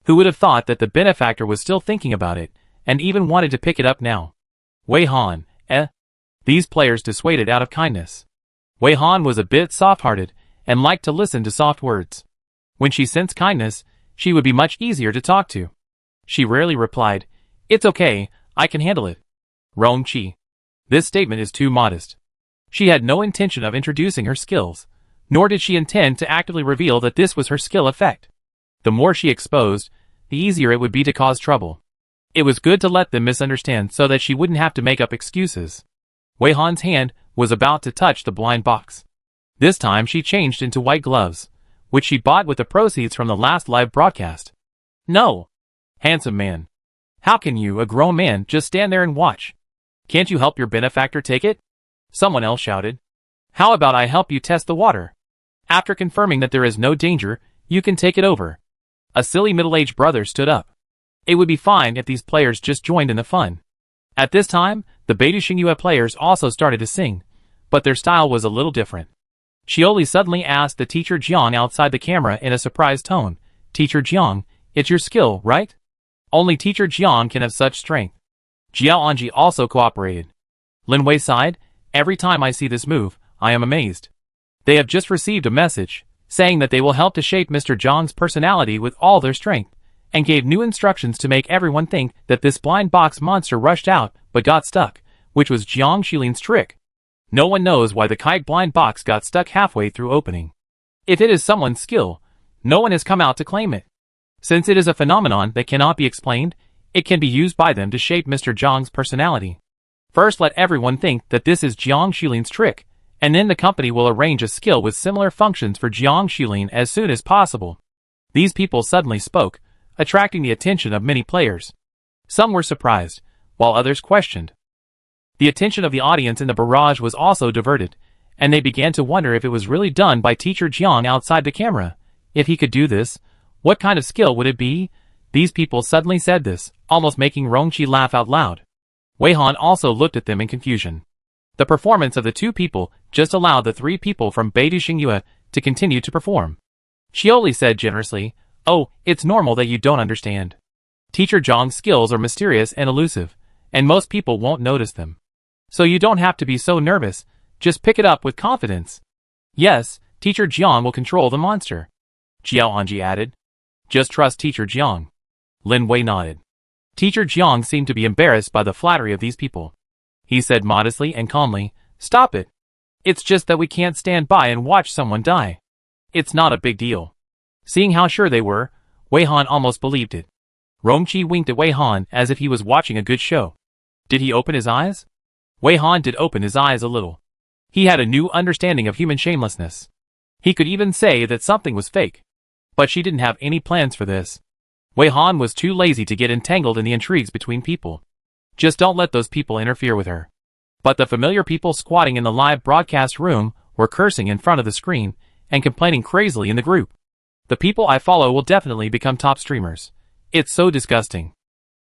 Who would have thought that the benefactor was still thinking about it, and even wanted to pick it up now? Wei Han, eh? These players dissuaded out of kindness. Wei Han was a bit soft-hearted, and liked to listen to soft words. When she sensed kindness, she would be much easier to talk to. She rarely replied, "It's okay, I can handle it." Rong-chi. This statement is too modest. She had no intention of introducing her skills, nor did she intend to actively reveal that this was her skill effect. The more she exposed, the easier it would be to cause trouble. It was good to let them misunderstand so that she wouldn't have to make up excuses. Wei Han's hand was about to touch the blind box. This time she changed into white gloves, which she bought with the proceeds from the last live broadcast. No! Handsome man. How can you, a grown man, just stand there and watch? Can't you help your benefactor take it? Someone else shouted. How about I help you test the water? After confirming that there is no danger, you can take it over. A silly middle-aged brother stood up. It would be fine if these players just joined in the fun. At this time, the Beidou Xinghua players also started to sing, but their style was a little different. Xioli suddenly asked the teacher Jiang outside the camera in a surprised tone, "Teacher Jiang, it's your skill, right? Only Teacher Jiang can have such strength." Jiao Anji also cooperated. Lin Wei sighed, "Every time I see this move, I am amazed. They have just received a message, saying that they will help to shape Mr. Jiang's personality with all their strength, and gave new instructions to make everyone think that this blind box monster rushed out but got stuck, which was Jiang Xilin's trick. No one knows why the kite blind box got stuck halfway through opening. If it is someone's skill, no one has come out to claim it. Since it is a phenomenon that cannot be explained, it can be used by them to shape Mr. Jiang's personality. First let everyone think that this is Jiang Xilin's trick, and then the company will arrange a skill with similar functions for Jiang Xilin as soon as possible." These people suddenly spoke, attracting the attention of many players. Some were surprised, while others questioned. The attention of the audience in the barrage was also diverted, and they began to wonder if it was really done by Teacher Jiang outside the camera. If he could do this, what kind of skill would it be? These people suddenly said this, almost making Rong-chi laugh out loud. Wei Han also looked at them in confusion. The performance of the two people just allowed the three people from Beidou Xinghua to continue to perform. Xioli said generously, "Oh, it's normal that you don't understand. Teacher Jiang's skills are mysterious and elusive, and most people won't notice them. So you don't have to be so nervous, just pick it up with confidence." "Yes, Teacher Jiang will control the monster," Jiao Anji added. "Just trust Teacher Jiang." Lin Wei nodded. Teacher Jiang seemed to be embarrassed by the flattery of these people. He said modestly and calmly, "Stop it. It's just that we can't stand by and watch someone die. It's not a big deal." Seeing how sure they were, Wei Han almost believed it. Rong-chi winked at Wei Han as if he was watching a good show. Did he open his eyes? Wei Han did open his eyes a little. He had a new understanding of human shamelessness. He could even say that something was fake. But she didn't have any plans for this. Wei Han was too lazy to get entangled in the intrigues between people. Just don't let those people interfere with her. But the familiar people squatting in the live broadcast room were cursing in front of the screen and complaining crazily in the group. "The people I follow will definitely become top streamers. It's so disgusting.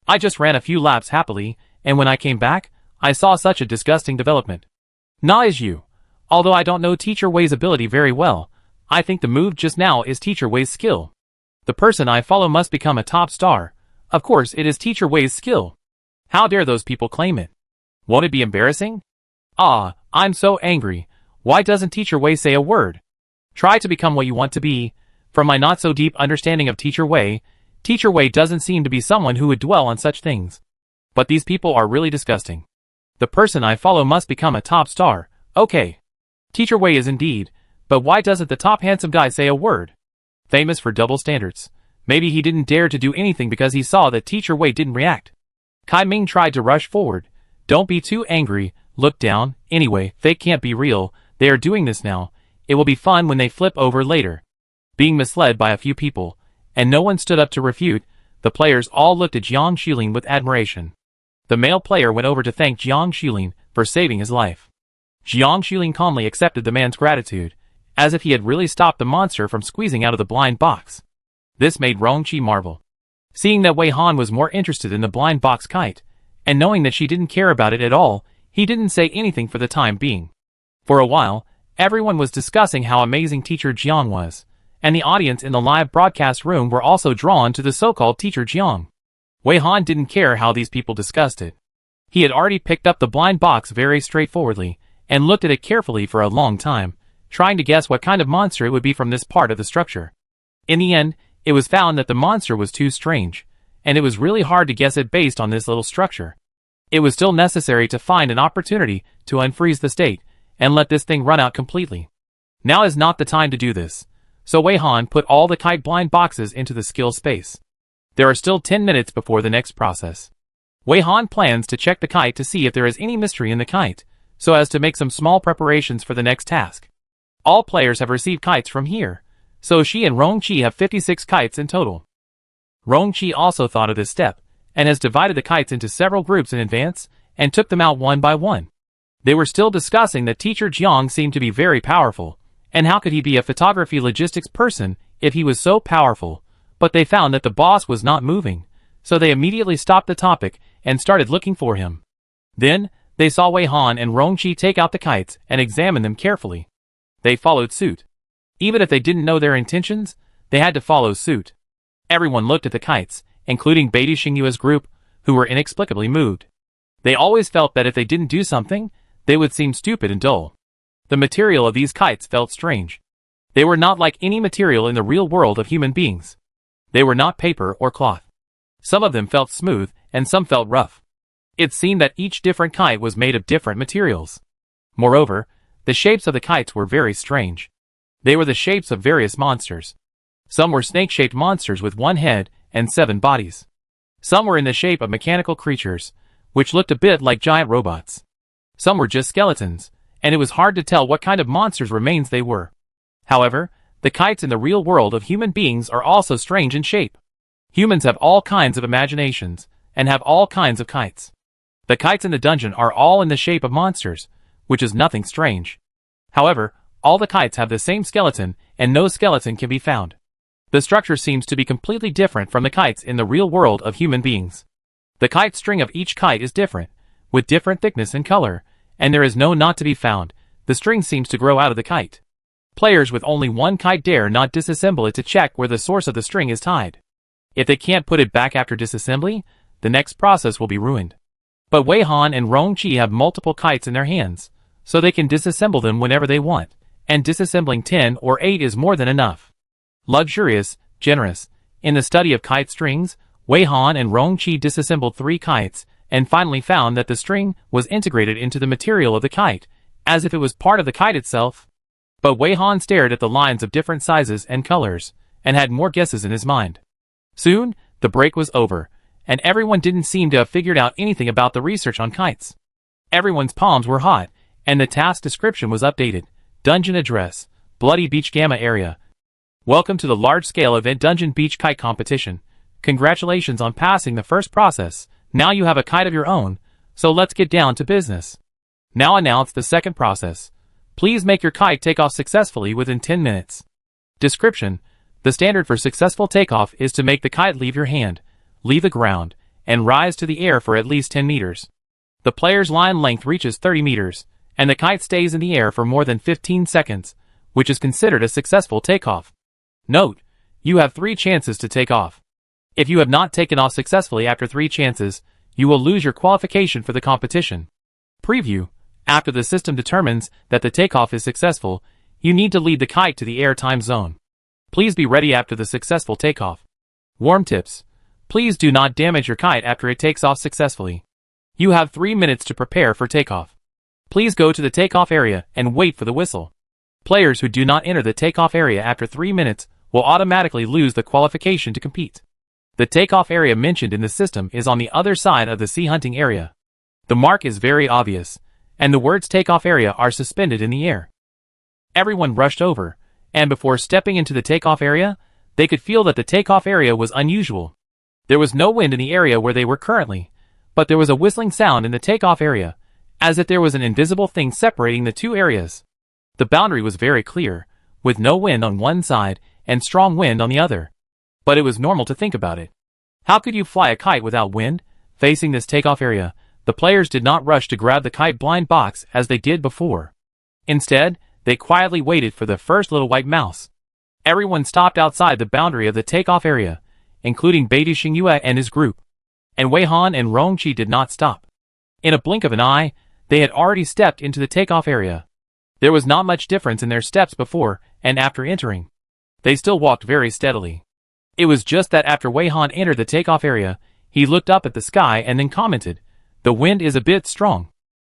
I just ran a few laps happily, and when I came back, I saw such a disgusting development. Na is you. Although I don't know Teacher Wei's ability very well, I think the move just now is Teacher Wei's skill. The person I follow must become a top star. Of course it is Teacher Wei's skill. How dare those people claim it? Won't it be embarrassing? Ah, I'm so angry. Why doesn't Teacher Wei say a word? Try to become what you want to be. From my not-so-deep understanding of Teacher Wei doesn't seem to be someone who would dwell on such things. But these people are really disgusting. The person I follow must become a top star. Okay. Teacher Wei is indeed, but why doesn't the top handsome guy say a word? Famous for double standards. Maybe he didn't dare to do anything because he saw that Teacher Wei didn't react. Kai Ming tried to rush forward. Don't be too angry, look down. Anyway, fake can't be real. They are doing this now. It will be fun when they flip over later. Being misled by a few people, and no one stood up to refute, the players all looked at Jiang Xilin with admiration. The male player went over to thank Jiang Xilin for saving his life. Jiang Xilin calmly accepted the man's gratitude, as if he had really stopped the monster from squeezing out of the blind box. This made Rongqi marvel. Seeing that Wei Han was more interested in the blind box kite, and knowing that she didn't care about it at all, he didn't say anything for the time being. For a while, everyone was discussing how amazing Teacher Jiang was, and the audience in the live broadcast room were also drawn to the so-called Teacher Jiang. Wei Han didn't care how these people discussed it. He had already picked up the blind box very straightforwardly, and looked at it carefully for a long time, trying to guess what kind of monster it would be from this part of the structure. In the end, it was found that the monster was too strange, and it was really hard to guess it based on this little structure. It was still necessary to find an opportunity to unfreeze the state, and let this thing run out completely. Now is not the time to do this, so Wei Han put all the kite blind boxes into the skill space. There are still 10 minutes before the next process. Wei Han plans to check the kite to see if there is any mystery in the kite, so as to make some small preparations for the next task. All players have received kites from here, so she and Rongqi have 56 kites in total. Rongqi also thought of this step, and has divided the kites into several groups in advance, and took them out one by one. They were still discussing that Teacher Jiang seemed to be very powerful, and how could he be a photography logistics person if he was so powerful, but they found that the boss was not moving, so they immediately stopped the topic and started looking for him. Then, they saw Wei Han and Rongqi take out the kites and examine them carefully. They followed suit. Even if they didn't know their intentions, they had to follow suit. Everyone looked at the kites, including Beatty Xingyue's group, who were inexplicably moved. They always felt that if they didn't do something, they would seem stupid and dull. The material of these kites felt strange. They were not like any material in the real world of human beings. They were not paper or cloth. Some of them felt smooth, and some felt rough. It seemed that each different kite was made of different materials. Moreover, the shapes of the kites were very strange. They were the shapes of various monsters. Some were snake-shaped monsters with one head and 7 bodies. Some were in the shape of mechanical creatures, which looked a bit like giant robots. Some were just skeletons, and it was hard to tell what kind of monsters' remains they were. However, the kites in the real world of human beings are also strange in shape. Humans have all kinds of imaginations, and have all kinds of kites. The kites in the dungeon are all in the shape of monsters, which is nothing strange. However, all the kites have the same skeleton, and no skeleton can be found. The structure seems to be completely different from the kites in the real world of human beings. The kite string of each kite is different, with different thickness and color, and there is no knot to be found. The string seems to grow out of the kite. Players with only one kite dare not disassemble it to check where the source of the string is tied. If they can't put it back after disassembly, the next process will be ruined. But Wei Han and Rongqi have multiple kites in their hands, so they can disassemble them whenever they want, and disassembling 10 or 8 is more than enough. Luxurious, generous. In the study of kite strings, Wei Han and Rongqi disassembled 3 kites, and finally found that the string was integrated into the material of the kite, as if it was part of the kite itself. But Wei Han stared at the lines of different sizes and colors, and had more guesses in his mind. Soon, the break was over, and everyone didn't seem to have figured out anything about the research on kites. Everyone's palms were hot, and the task description was updated. Dungeon address, Bloody Beach Gamma area. Welcome to the large-scale event Dungeon Beach Kite Competition. Congratulations on passing the first process. Now you have a kite of your own, so let's get down to business. Now announce the second process. Please make your kite take off successfully within 10 minutes. Description: the standard for successful takeoff is to make the kite leave your hand, leave the ground, and rise to the air for at least 10 meters. The player's line length reaches 30 meters, and the kite stays in the air for more than 15 seconds, which is considered a successful takeoff. Note: you have 3 chances to take off. If you have not taken off successfully after 3 chances, you will lose your qualification for the competition. Preview: after the system determines that the takeoff is successful, you need to lead the kite to the air time zone. Please be ready after the successful takeoff. Warm tips: please do not damage your kite after it takes off successfully. You have 3 minutes to prepare for takeoff. Please go to the takeoff area and wait for the whistle. Players who do not enter the takeoff area after 3 minutes will automatically lose the qualification to compete. The takeoff area mentioned in the system is on the other side of the sea hunting area. The mark is very obvious, and the words takeoff area are suspended in the air. Everyone rushed over, and before stepping into the takeoff area, they could feel that the takeoff area was unusual. There was no wind in the area where they were currently, but there was a whistling sound in the takeoff area, as if there was an invisible thing separating the 2 areas. The boundary was very clear, with no wind on one side and strong wind on the other. But it was normal to think about it. How could you fly a kite without wind? Facing this takeoff area, the players did not rush to grab the kite blind box as they did before. Instead, they quietly waited for the first little white mouse. Everyone stopped outside the boundary of the takeoff area, including Beidou Xingyue and his group. And Wei Han and Rongqi did not stop. In a blink of an eye, they had already stepped into the takeoff area. There was not much difference in their steps before and after entering. They still walked very steadily. It was just that after Wei Han entered the takeoff area, he looked up at the sky and then commented, "The wind is a bit strong."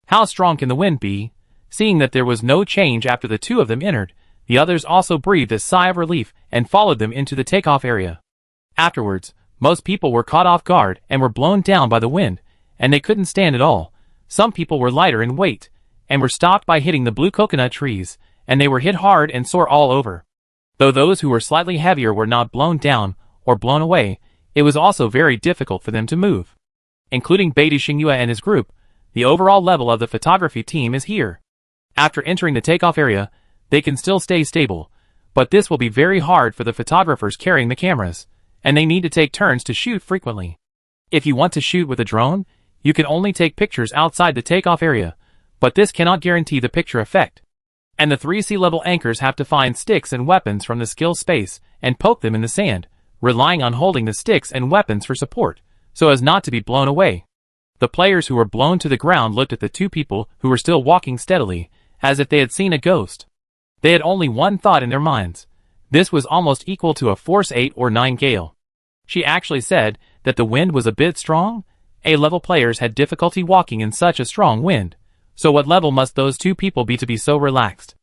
How strong can the wind be? Seeing that there was no change after the two of them entered, the others also breathed a sigh of relief and followed them into the takeoff area. Afterwards, most people were caught off guard and were blown down by the wind, and they couldn't stand it all. Some people were lighter in weight, and were stopped by hitting the blue coconut trees, and they were hit hard and sore all over. Though those who were slightly heavier were not blown down or blown away, it was also very difficult for them to move. Including Beidou Xingyue and his group, the overall level of the photography team is here. After entering the takeoff area, they can still stay stable, but this will be very hard for the photographers carrying the cameras, and they need to take turns to shoot frequently. If you want to shoot with a drone, you can only take pictures outside the takeoff area, but this cannot guarantee the picture effect. And the 3 sea-level anchors have to find sticks and weapons from the skill space and poke them in the sand, relying on holding the sticks and weapons for support, so as not to be blown away. The players who were blown to the ground looked at the two people who were still walking steadily, as if they had seen a ghost. They had only one thought in their minds. This was almost equal to a force 8 or 9 gale. She actually said that the wind was a bit strong. A-level players had difficulty walking in such a strong wind, so what level must those two people be to be so relaxed?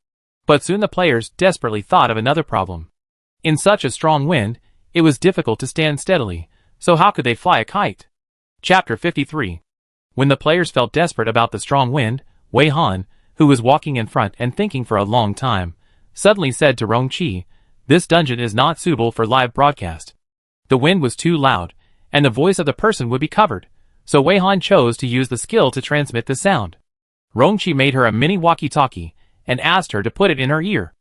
But soon the players desperately thought of another problem. In such a strong wind, it was difficult to stand steadily, so how could they fly a kite? Chapter 53. When the players felt desperate about the strong wind, Wei Han, who was walking in front and thinking for a long time, suddenly said to Rongqi, "This dungeon is not suitable for live broadcast." The wind was too loud, and the voice of the person would be covered, so Wei Han chose to use the skill to transmit the sound. Rongqi made her a mini walkie-talkie and asked her to put it in her ear.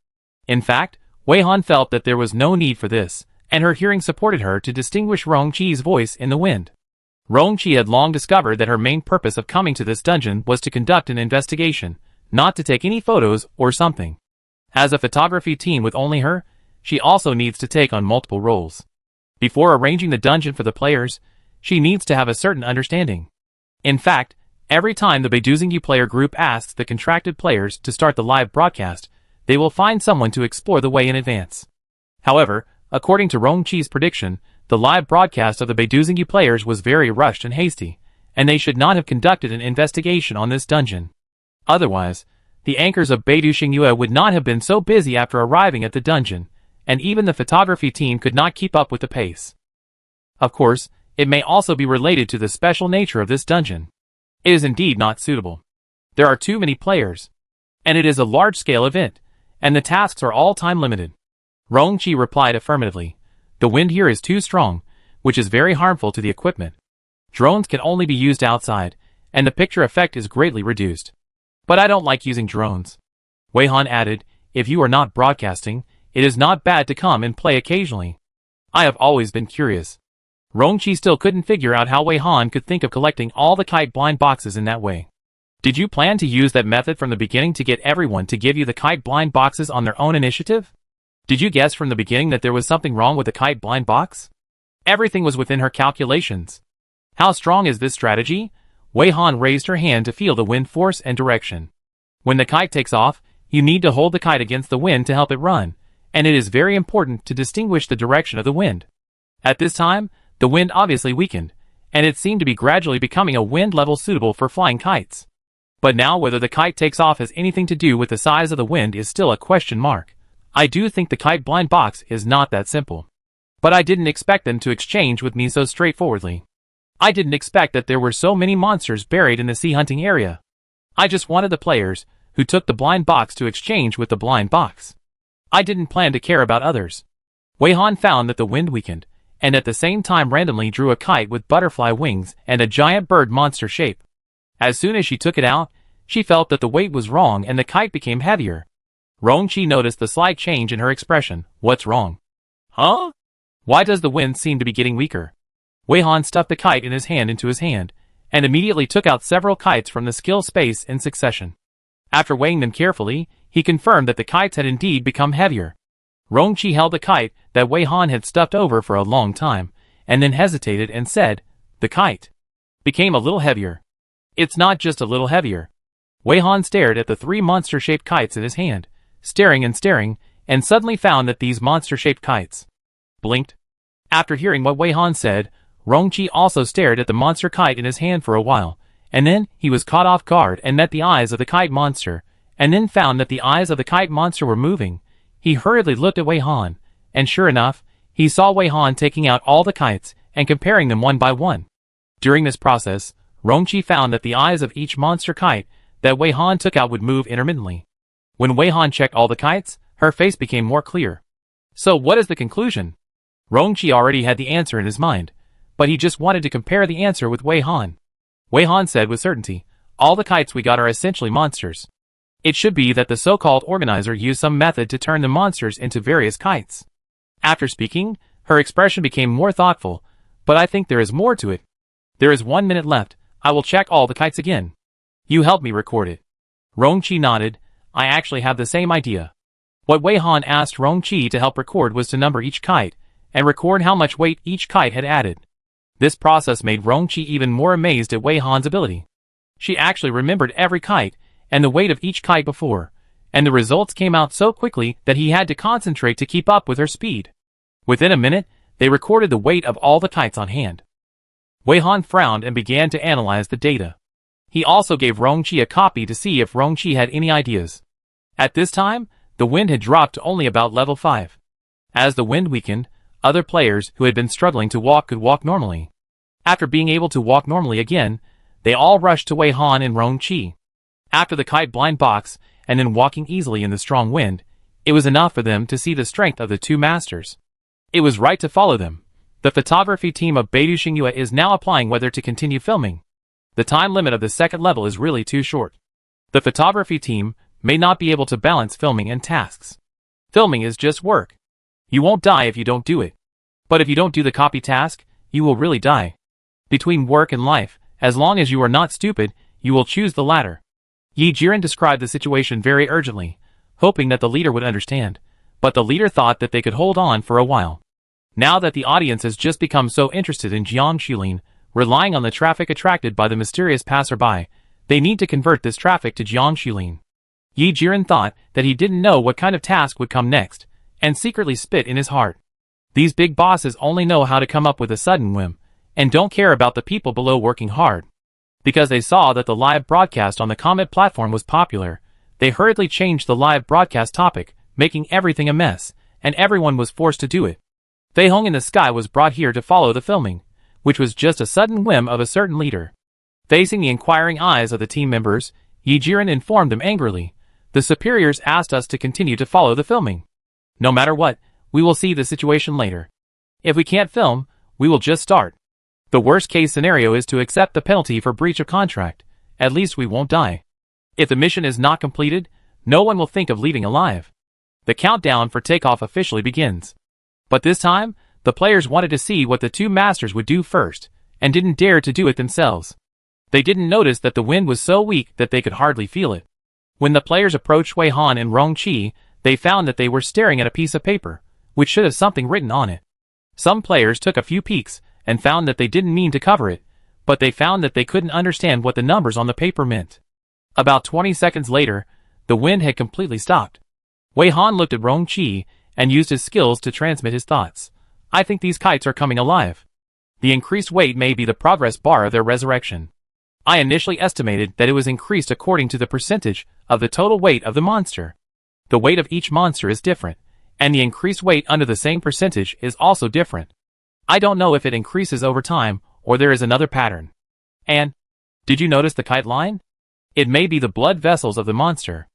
In fact, Wei Han felt that there was no need for this, and her hearing supported her to distinguish Rongqi's voice in the wind. Rongqi had long discovered that her main purpose of coming to this dungeon was to conduct an investigation, not to take any photos or something. As a photography team with only her, she also needs to take on multiple roles. Before arranging the dungeon for the players, she needs to have a certain understanding. In fact, every time the Beidou Xingyue player group asks the contracted players to start the live broadcast, they will find someone to explore the way in advance. However, according to Rongqi's prediction, the live broadcast of the Beidou Xingyue players was very rushed and hasty, and they should not have conducted an investigation on this dungeon. Otherwise, the anchors of Beidou Xingyue would not have been so busy after arriving at the dungeon, and even the photography team could not keep up with the pace. Of course, it may also be related to the special nature of this dungeon. It is indeed not suitable. There are too many players, and it is a large-scale event, and the tasks are all time-limited. Rongqi replied affirmatively. The wind here is too strong, which is very harmful to the equipment. Drones can only be used outside, and the picture effect is greatly reduced. But I don't like using drones. Wei Han added, if you are not broadcasting, it is not bad to come and play occasionally. I have always been curious. Rongqi still couldn't figure out how Wei Han could think of collecting all the kite blind boxes in that way. Did you plan to use that method from the beginning to get everyone to give you the kite blind boxes on their own initiative? Did you guess from the beginning that there was something wrong with the kite blind box? Everything was within her calculations. How strong is this strategy? Wei Han raised her hand to feel the wind force and direction. When the kite takes off, you need to hold the kite against the wind to help it run, and it is very important to distinguish the direction of the wind. At this time, the wind obviously weakened, and it seemed to be gradually becoming a wind level suitable for flying kites. But now whether the kite takes off has anything to do with the size of the wind is still a question mark. I do think the kite blind box is not that simple. But I didn't expect them to exchange with me so straightforwardly. I didn't expect that there were so many monsters buried in the sea hunting area. I just wanted the players, who took the blind box, to exchange with the blind box. I didn't plan to care about others. Wei Han found that the wind weakened, and at the same time randomly drew a kite with butterfly wings and a giant bird monster shape. As soon as she took it out, she felt that the weight was wrong and the kite became heavier. Rongqi noticed the slight change in her expression. What's wrong? Huh? Why does the wind seem to be getting weaker? Wei Han stuffed the kite in his hand into his hand, and immediately took out several kites from the skill space in succession. After weighing them carefully, he confirmed that the kites had indeed become heavier. Rongqi held the kite that Wei Han had stuffed over for a long time, and then hesitated and said, "The kite became a little heavier." "It's not just a little heavier." Wei Han stared at the three monster-shaped kites in his hand, staring, and suddenly found that these monster-shaped kites blinked. After hearing what Wei Han said, Rongqi also stared at the monster kite in his hand for a while, and then he was caught off guard and met the eyes of the kite monster, and then found that the eyes of the kite monster were moving. He hurriedly looked at Wei Han, and sure enough, he saw Wei Han taking out all the kites and comparing them one by one. During this process, Rongqi found that the eyes of each monster kite that Wei Han took out would move intermittently. When Wei Han checked all the kites, her face became more clear. So what is the conclusion? Rongqi already had the answer in his mind, but he just wanted to compare the answer with Wei Han. Wei Han said with certainty, "All the kites we got are essentially monsters." It should be that the so-called organizer used some method to turn the monsters into various kites. After speaking, her expression became more thoughtful, but I think there is more to it. There is 1 minute left. I will check all the kites again. You help me record it. Rongqi nodded. I actually have the same idea. What Wei Han asked Rongqi to help record was to number each kite, and record how much weight each kite had added. This process made Rongqi even more amazed at Wei Han's ability. She actually remembered every kite, and the weight of each kite before, and the results came out so quickly that he had to concentrate to keep up with her speed. Within a minute, they recorded the weight of all the kites on hand. Wei Han frowned and began to analyze the data. He also gave Rongqi a copy to see if Rongqi had any ideas. At this time, the wind had dropped to only about level 5. As the wind weakened, other players who had been struggling to walk could walk normally. After being able to walk normally again, they all rushed to Wei Han and Rongqi. After the kite blind box, and then walking easily in the strong wind, it was enough for them to see the strength of the two masters. It was right to follow them. The photography team of Beidou Xingyue is now applying whether to continue filming. The time limit of the second level is really too short. The photography team may not be able to balance filming and tasks. Filming is just work. You won't die if you don't do it. But if you don't do the copy task, you will really die. Between work and life, as long as you are not stupid, you will choose the latter. Yi Jiren described the situation very urgently, hoping that the leader would understand, but the leader thought that they could hold on for a while. Now that the audience has just become so interested in Jiang Shulin, relying on the traffic attracted by the mysterious passerby, they need to convert this traffic to Jiang Shulin. Yi Jiren thought that he didn't know what kind of task would come next, and secretly spit in his heart. These big bosses only know how to come up with a sudden whim, and don't care about the people below working hard. Because they saw that the live broadcast on the Comet platform was popular, they hurriedly changed the live broadcast topic, making everything a mess, and everyone was forced to do it. Fei Hong in the sky was brought here to follow the filming, which was just a sudden whim of a certain leader. Facing the inquiring eyes of the team members, Yi Jiren informed them angrily, "The superiors asked us to continue to follow the filming. No matter what, we will see the situation later. If we can't film, we will just start. The worst case scenario is to accept the penalty for breach of contract. At least we won't die. If the mission is not completed, no one will think of leaving alive." The countdown for takeoff officially begins. But this time, the players wanted to see what the two masters would do first, and didn't dare to do it themselves. They didn't notice that the wind was so weak that they could hardly feel it. When the players approached Wei Han and Rongqi, they found that they were staring at a piece of paper, which should have something written on it. Some players took a few peeks, and found that they didn't mean to cover it, but they found that they couldn't understand what the numbers on the paper meant. About 20 seconds later, the wind had completely stopped. Wei Han looked at Rongqi, and used his skills to transmit his thoughts. "I think these kites are coming alive. The increased weight may be the progress bar of their resurrection. I initially estimated that it was increased according to the percentage of the total weight of the monster. The weight of each monster is different, and the increased weight under the same percentage is also different. I don't know if it increases over time, or there is another pattern. And, did you notice the kite line? It may be the blood vessels of the monster."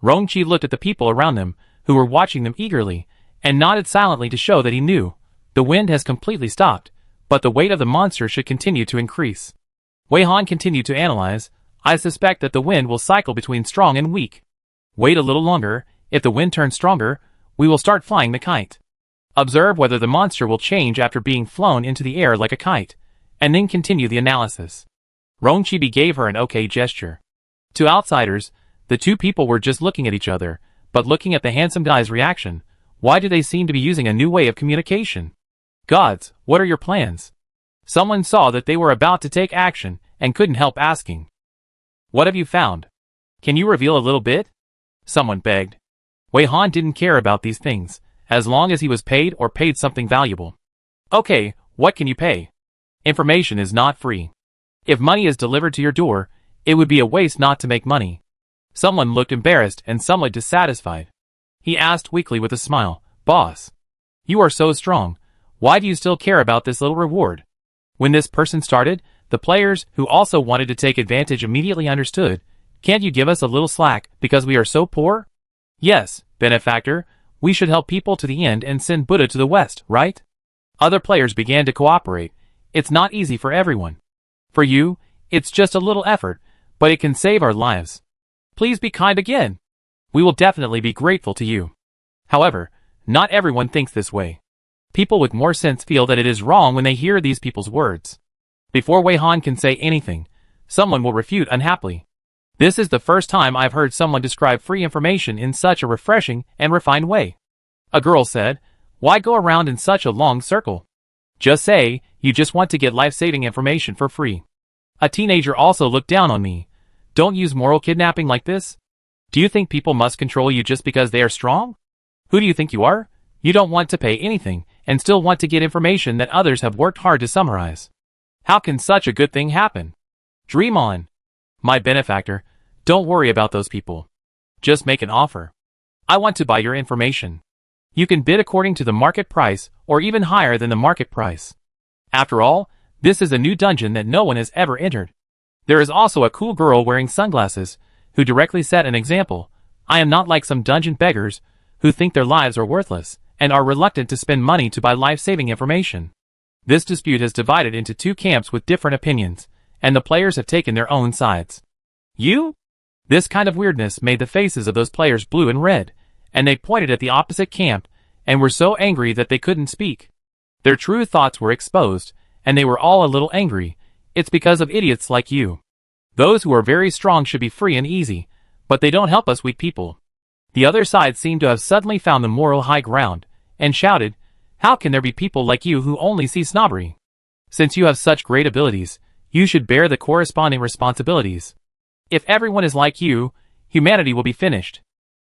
Rongqi looked at the people around them, who were watching them eagerly, and nodded silently to show that he knew. The wind has completely stopped, but the weight of the monster should continue to increase. Wei Han continued to analyze. "I suspect that the wind will cycle between strong and weak. Wait a little longer. If the wind turns stronger, we will start flying the kite." Observe whether the monster will change after being flown into the air like a kite, and then continue the analysis. Rongqi gave her an okay gesture. To outsiders, the two people were just looking at each other, but looking at the handsome guy's reaction, why do they seem to be using a new way of communication? Gods, what are your plans? Someone saw that they were about to take action and couldn't help asking. What have you found? Can you reveal a little bit? Someone begged. Wei Han didn't care about these things, as long as he was paid or paid something valuable. Okay, what can you pay? Information is not free. If money is delivered to your door, it would be a waste not to make money. Someone looked embarrassed and somewhat dissatisfied. He asked weakly with a smile, Boss, you are so strong. Why do you still care about this little reward? When this person started, the players who also wanted to take advantage immediately understood. Can't you give us a little slack because we are so poor? Yes, benefactor, we should help people to the end and send Buddha to the west, right? Other players began to cooperate. It's not easy for everyone. For you, it's just a little effort, but it can save our lives. Please be kind again. We will definitely be grateful to you. However, not everyone thinks this way. People with more sense feel that it is wrong when they hear these people's words. Before Wei Han can say anything, someone will refute unhappily. This is the first time I've heard someone describe free information in such a refreshing and refined way. A girl said, Why go around in such a long circle? Just say, you just want to get life-saving information for free. A teenager also looked down on me. Don't use moral kidnapping like this. Do you think people must control you just because they are strong? Who do you think you are? You don't want to pay anything, and still want to get information that others have worked hard to summarize. How can such a good thing happen? Dream on. My benefactor, don't worry about those people. Just make an offer. I want to buy your information. You can bid according to the market price, or even higher than the market price. After all, this is a new dungeon that no one has ever entered. There is also a cool girl wearing sunglasses, who directly set an example. I am not like some dungeon beggars, who think their lives are worthless, and are reluctant to spend money to buy life-saving information. This dispute has divided into two camps with different opinions, and the players have taken their own sides. You? This kind of weirdness made the faces of those players blue and red, and they pointed at the opposite camp, and were so angry that they couldn't speak. Their true thoughts were exposed, and they were all a little angry. It's because of idiots like you. Those who are very strong should be free and easy, but they don't help us weak people. The other side seemed to have suddenly found the moral high ground, and shouted, How can there be people like you who only see snobbery? Since you have such great abilities, you should bear the corresponding responsibilities. If everyone is like you, humanity will be finished.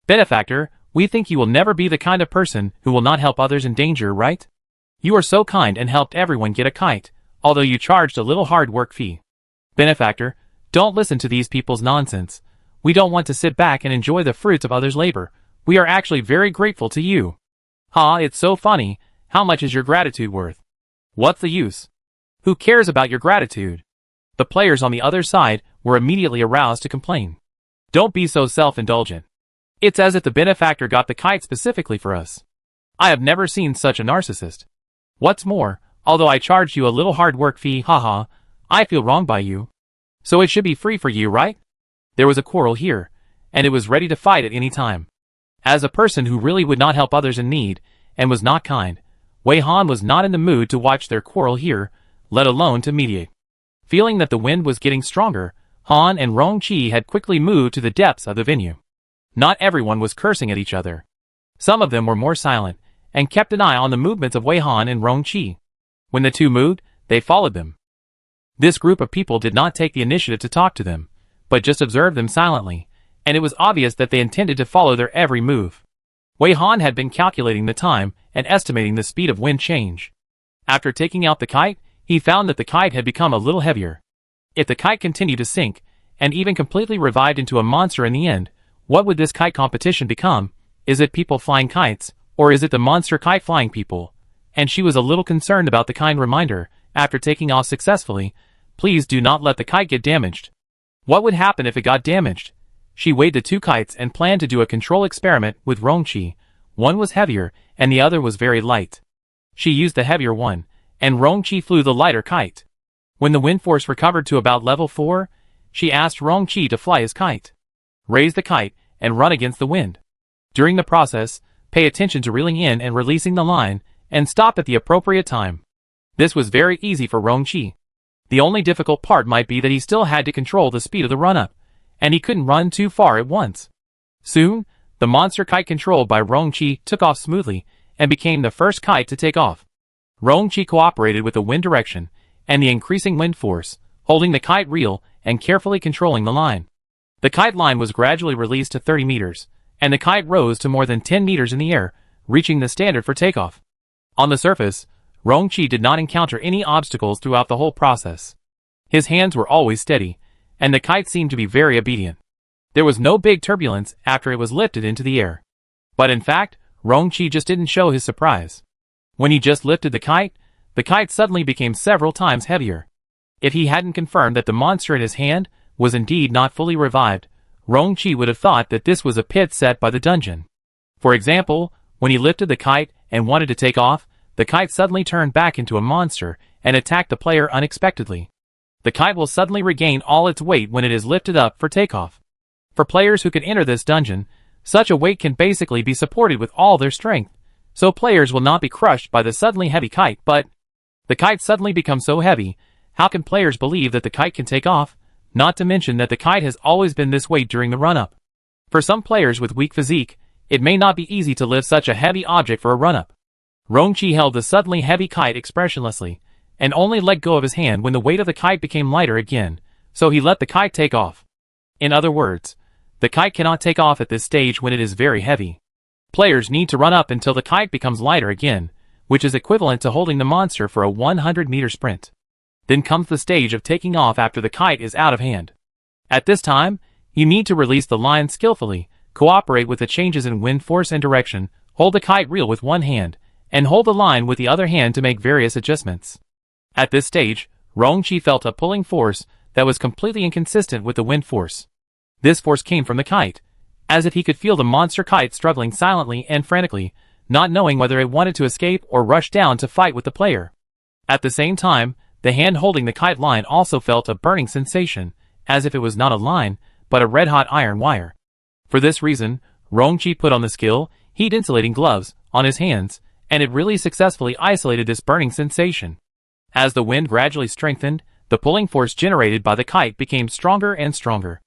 Benefactor, we think you will never be the kind of person who will not help others in danger, right? You are so kind and helped everyone get a kite, although you charged a little hard work fee. Benefactor, don't listen to these people's nonsense. We don't want to sit back and enjoy the fruits of others' labor. We are actually very grateful to you. Ha, it's so funny. How much is your gratitude worth? What's the use? Who cares about your gratitude? The players on the other side were immediately aroused to complain. Don't be so self-indulgent. It's as if the benefactor got the kite specifically for us. I have never seen such a narcissist. What's more, although I charged you a little hard work fee, haha, I feel wronged by you. So it should be free for you, right? There was a quarrel here, and it was ready to fight at any time. As a person who really would not help others in need, and was not kind, Wei Han was not in the mood to watch their quarrel here, let alone to mediate. Feeling that the wind was getting stronger, Han and Rongqi had quickly moved to the depths of the venue. Not everyone was cursing at each other. Some of them were more silent, and kept an eye on the movements of Wei Han and Rongqi. When the two moved, they followed them. This group of people did not take the initiative to talk to them, but just observed them silently, and it was obvious that they intended to follow their every move. Wei Han had been calculating the time and estimating the speed of wind change. After taking out the kite, he found that the kite had become a little heavier. If the kite continued to sink, and even completely revived into a monster in the end, what would this kite competition become? Is it people flying kites, or is it the monster kite flying people? And she was a little concerned about the kind reminder, after taking off successfully, please do not let the kite get damaged. What would happen if it got damaged? She weighed the two kites and planned to do a control experiment with Rongqi. One was heavier, and the other was very light. She used the heavier one, and Rongqi flew the lighter kite. When the wind force recovered to about level 4, she asked Rongqi to fly his kite. Raise the kite, and run against the wind. During the process, pay attention to reeling in and releasing the line, and stopped at the appropriate time. This was very easy for Rongqi. The only difficult part might be that he still had to control the speed of the run-up, and he couldn't run too far at once. Soon, the monster kite controlled by Rongqi took off smoothly and became the first kite to take off. Rongqi cooperated with the wind direction and the increasing wind force, holding the kite reel and carefully controlling the line. The kite line was gradually released to 30 meters, and the kite rose to more than 10 meters in the air, reaching the standard for takeoff. On the surface, Rongqi did not encounter any obstacles throughout the whole process. His hands were always steady, and the kite seemed to be very obedient. There was no big turbulence after it was lifted into the air. But in fact, Rongqi just didn't show his surprise. When he just lifted the kite suddenly became several times heavier. If he hadn't confirmed that the monster in his hand was indeed not fully revived, Rongqi would have thought that this was a pit set by the dungeon. For example, when he lifted the kite and wanted to take off, the kite suddenly turned back into a monster and attacked the player unexpectedly. The kite will suddenly regain all its weight when it is lifted up for takeoff. For players who can enter this dungeon, such a weight can basically be supported with all their strength, so players will not be crushed by the suddenly heavy kite. But the kite suddenly becomes so heavy, how can players believe that the kite can take off? Not to mention that the kite has always been this weight during the run-up. For some players with weak physique, it may not be easy to lift such a heavy object for a run-up. Rongqi held the suddenly heavy kite expressionlessly, and only let go of his hand when the weight of the kite became lighter again, so he let the kite take off. In other words, the kite cannot take off at this stage when it is very heavy. Players need to run up until the kite becomes lighter again, which is equivalent to holding the monster for a 100-meter sprint. Then comes the stage of taking off after the kite is out of hand. At this time, you need to release the line skillfully, cooperate with the changes in wind force and direction, hold the kite reel with one hand, and hold the line with the other hand to make various adjustments. At this stage, Rongqi felt a pulling force that was completely inconsistent with the wind force. This force came from the kite, as if he could feel the monster kite struggling silently and frantically, not knowing whether it wanted to escape or rush down to fight with the player. At the same time, the hand holding the kite line also felt a burning sensation, as if it was not a line, but a red-hot iron wire. For this reason, Rongqi put on the skill, heat insulating gloves, on his hands, and it really successfully isolated this burning sensation. As the wind gradually strengthened, the pulling force generated by the kite became stronger and stronger.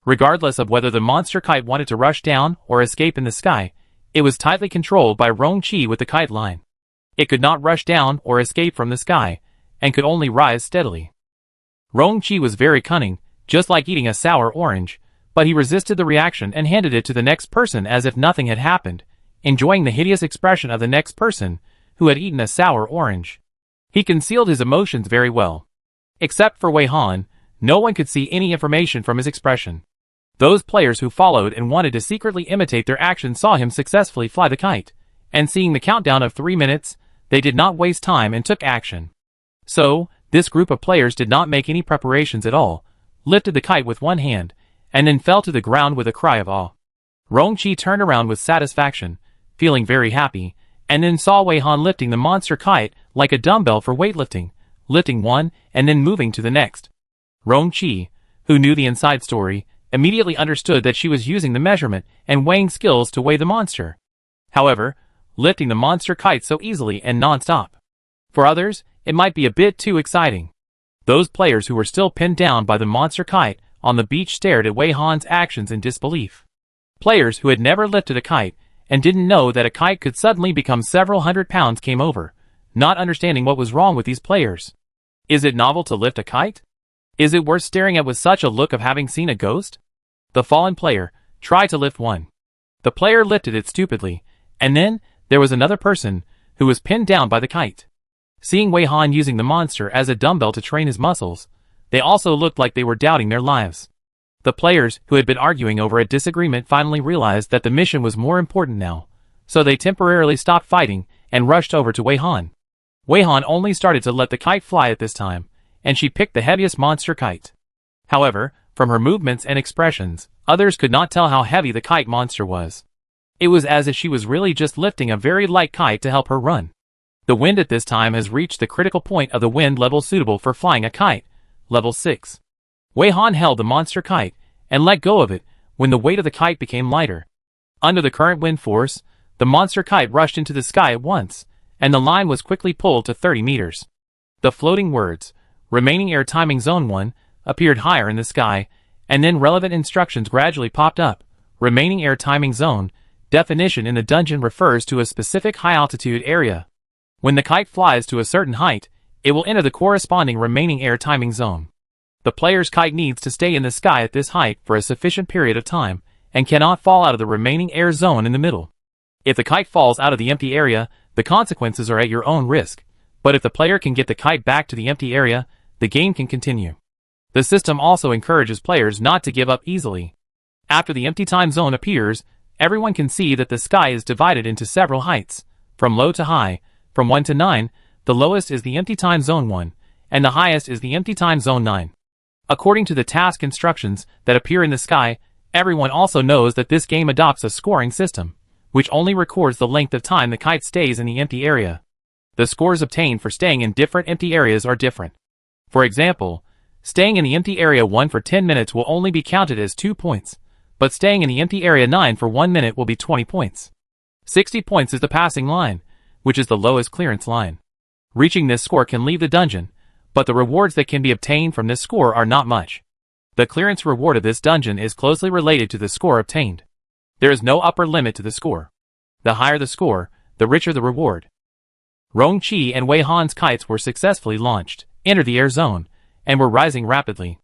Regardless of whether the monster kite wanted to rush down or escape in the sky, it was tightly controlled by Rongqi with the kite line. It could not rush down or escape from the sky, and could only rise steadily. Rongqi was very cunning, just like eating a sour orange, but he resisted the reaction and handed it to the next person as if nothing had happened, enjoying the hideous expression of the next person who had eaten a sour orange. He concealed his emotions very well. Except for Wei Han, no one could see any information from his expression. Those players who followed and wanted to secretly imitate their actions saw him successfully fly the kite, and seeing the countdown of 3 minutes, they did not waste time and took action. So, this group of players did not make any preparations at all, lifted the kite with one hand, and then fell to the ground with a cry of awe. Rongqi turned around with satisfaction, feeling very happy, and then saw Wei Han lifting the monster kite like a dumbbell for weightlifting, lifting one and then moving to the next. Rongqi, who knew the inside story, immediately understood that she was using the measurement and weighing skills to weigh the monster. However, lifting the monster kite so easily and non-stop. For others, it might be a bit too exciting. Those players who were still pinned down by the monster kite on the beach stared at Wei Han's actions in disbelief. Players who had never lifted a kite and didn't know that a kite could suddenly become several hundred pounds came over, not understanding what was wrong with these players. Is it novel to lift a kite? Is it worth staring at with such a look of having seen a ghost? The fallen player tried to lift one. The player lifted it stupidly, and then there was another person who was pinned down by the kite. Seeing Wei Han using the monster as a dumbbell to train his muscles, they also looked like they were doubting their lives. The players who had been arguing over a disagreement finally realized that the mission was more important now, so they temporarily stopped fighting and rushed over to Wei Han. Wei Han only started to let the kite fly at this time, and she picked the heaviest monster kite. However, from her movements and expressions, others could not tell how heavy the kite monster was. It was as if she was really just lifting a very light kite to help her run. The wind at this time has reached the critical point of the wind level suitable for flying a kite, level 6. Wei Han held the monster kite and let go of it when the weight of the kite became lighter. Under the current wind force, the monster kite rushed into the sky at once, and the line was quickly pulled to 30 meters. The floating words, "Remaining air timing zone 1, appeared higher in the sky, and then relevant instructions gradually popped up. Remaining air timing zone, definition in the dungeon refers to a specific high-altitude area. When the kite flies to a certain height, it will enter the corresponding remaining air timing zone. The player's kite needs to stay in the sky at this height for a sufficient period of time, and cannot fall out of the remaining air zone in the middle. If the kite falls out of the empty area, the consequences are at your own risk, but if the player can get the kite back to the empty area, the game can continue. The system also encourages players not to give up easily. After the empty time zone appears, everyone can see that the sky is divided into several heights, from low to high, from 1 to 9, the lowest is the empty time zone 1, and the highest is the empty time zone 9. According to the task instructions that appear in the sky, everyone also knows that this game adopts a scoring system, which only records the length of time the kite stays in the empty area. The scores obtained for staying in different empty areas are different. For example, staying in the empty area 1 for 10 minutes will only be counted as 2 points, but staying in the empty area 9 for 1 minute will be 20 points. 60 points is the passing line, which is the lowest clearance line. Reaching this score can leave the dungeon, but the rewards that can be obtained from this score are not much. The clearance reward of this dungeon is closely related to the score obtained. There is no upper limit to the score. The higher the score, the richer the reward. Rong-Chi and Wei Han's kites were successfully launched, entered the air zone, and were rising rapidly.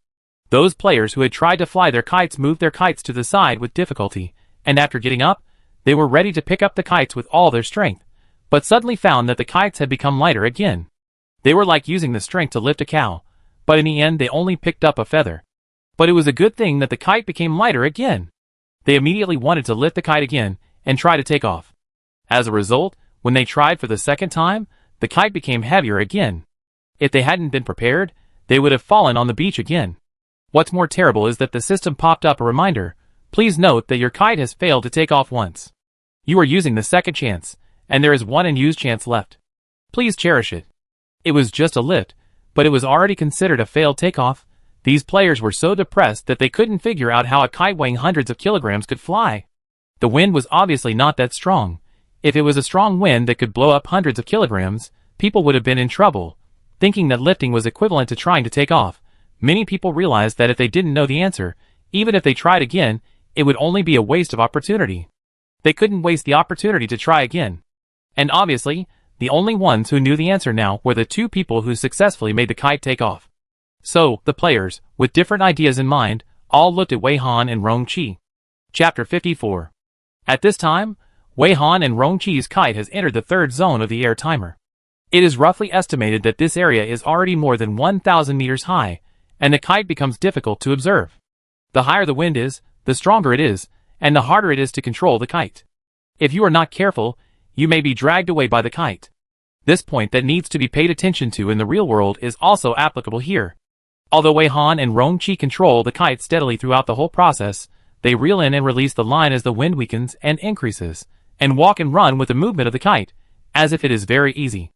Those players who had tried to fly their kites moved their kites to the side with difficulty, and after getting up, they were ready to pick up the kites with all their strength, but suddenly found that the kites had become lighter again. They were like using the strength to lift a cow, but in the end they only picked up a feather. But it was a good thing that the kite became lighter again. They immediately wanted to lift the kite again and try to take off. As a result, when they tried for the second time, the kite became heavier again. If they hadn't been prepared, they would have fallen on the beach again. What's more terrible is that the system popped up a reminder. Please note that your kite has failed to take off once. You are using the second chance, and there is one unused chance left. Please cherish it. It was just a lift, but it was already considered a failed takeoff. These players were so depressed that they couldn't figure out how a kite weighing hundreds of kilograms could fly. The wind was obviously not that strong. If it was a strong wind that could blow up hundreds of kilograms, people would have been in trouble. Thinking that lifting was equivalent to trying to take off, many people realized that if they didn't know the answer, even if they tried again, it would only be a waste of opportunity. They couldn't waste the opportunity to try again. And obviously, the only ones who knew the answer now were the two people who successfully made the kite take off. So, the players, with different ideas in mind, all looked at Wei Han and Rong-Chi. Chapter 54. At this time, Wei Han and Rong-Chi's kite has entered the third zone of the air timer. It is roughly estimated that this area is already more than 1,000 meters high, and the kite becomes difficult to observe. The higher the wind is, the stronger it is, and the harder it is to control the kite. If you are not careful, you may be dragged away by the kite. This point that needs to be paid attention to in the real world is also applicable here. Although Wei Han and Rong-Chi control the kite steadily throughout the whole process, they reel in and release the line as the wind weakens and increases, and walk and run with the movement of the kite, as if it is very easy.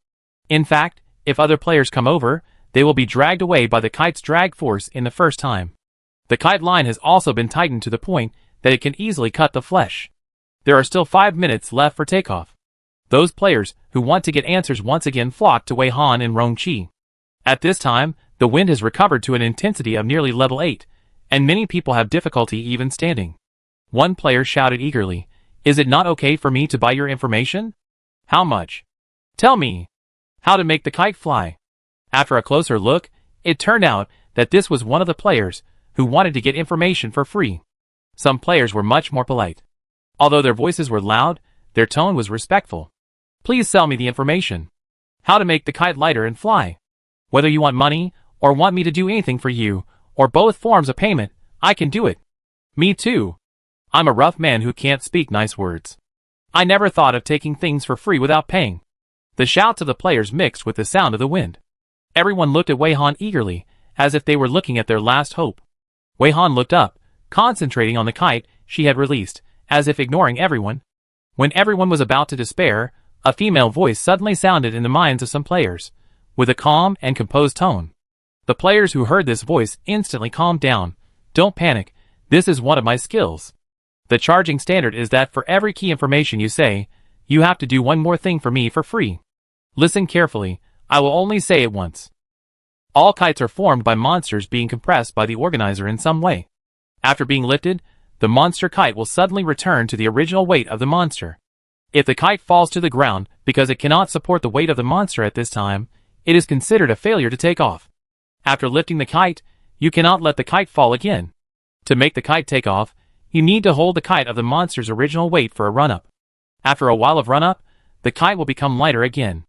In fact, if other players come over, they will be dragged away by the kite's drag force in the first time. The kite line has also been tightened to the point that it can easily cut the flesh. There are still 5 minutes left for takeoff. Those players who want to get answers once again flock to Wei Han and Rong-Chi. At this time, the wind has recovered to an intensity of nearly level 8, and many people have difficulty even standing. One player shouted eagerly, "Is it not okay for me to buy your information?" "How much?" "Tell me." "How to make the kite fly." After a closer look, it turned out that this was one of the players who wanted to get information for free. Some players were much more polite. Although their voices were loud, their tone was respectful. "Please sell me the information. How to make the kite lighter and fly. Whether you want money, or want me to do anything for you, or both forms of payment, I can do it." "Me too. I'm a rough man who can't speak nice words. I never thought of taking things for free without paying." The shouts of the players mixed with the sound of the wind. Everyone looked at Wei Han eagerly, as if they were looking at their last hope. Wei Han looked up, concentrating on the kite she had released, as if ignoring everyone. When everyone was about to despair, a female voice suddenly sounded in the minds of some players, with a calm and composed tone. The players who heard this voice instantly calmed down. "Don't panic, this is one of my skills. The charging standard is that for every key information you say, you have to do one more thing for me for free. Listen carefully, I will only say it once. All kites are formed by monsters being compressed by the organizer in some way. After being lifted, the monster kite will suddenly return to the original weight of the monster. If the kite falls to the ground because it cannot support the weight of the monster at this time, it is considered a failure to take off. After lifting the kite, you cannot let the kite fall again. To make the kite take off, you need to hold the kite of the monster's original weight for a run-up. After a while of run-up, the kite will become lighter again.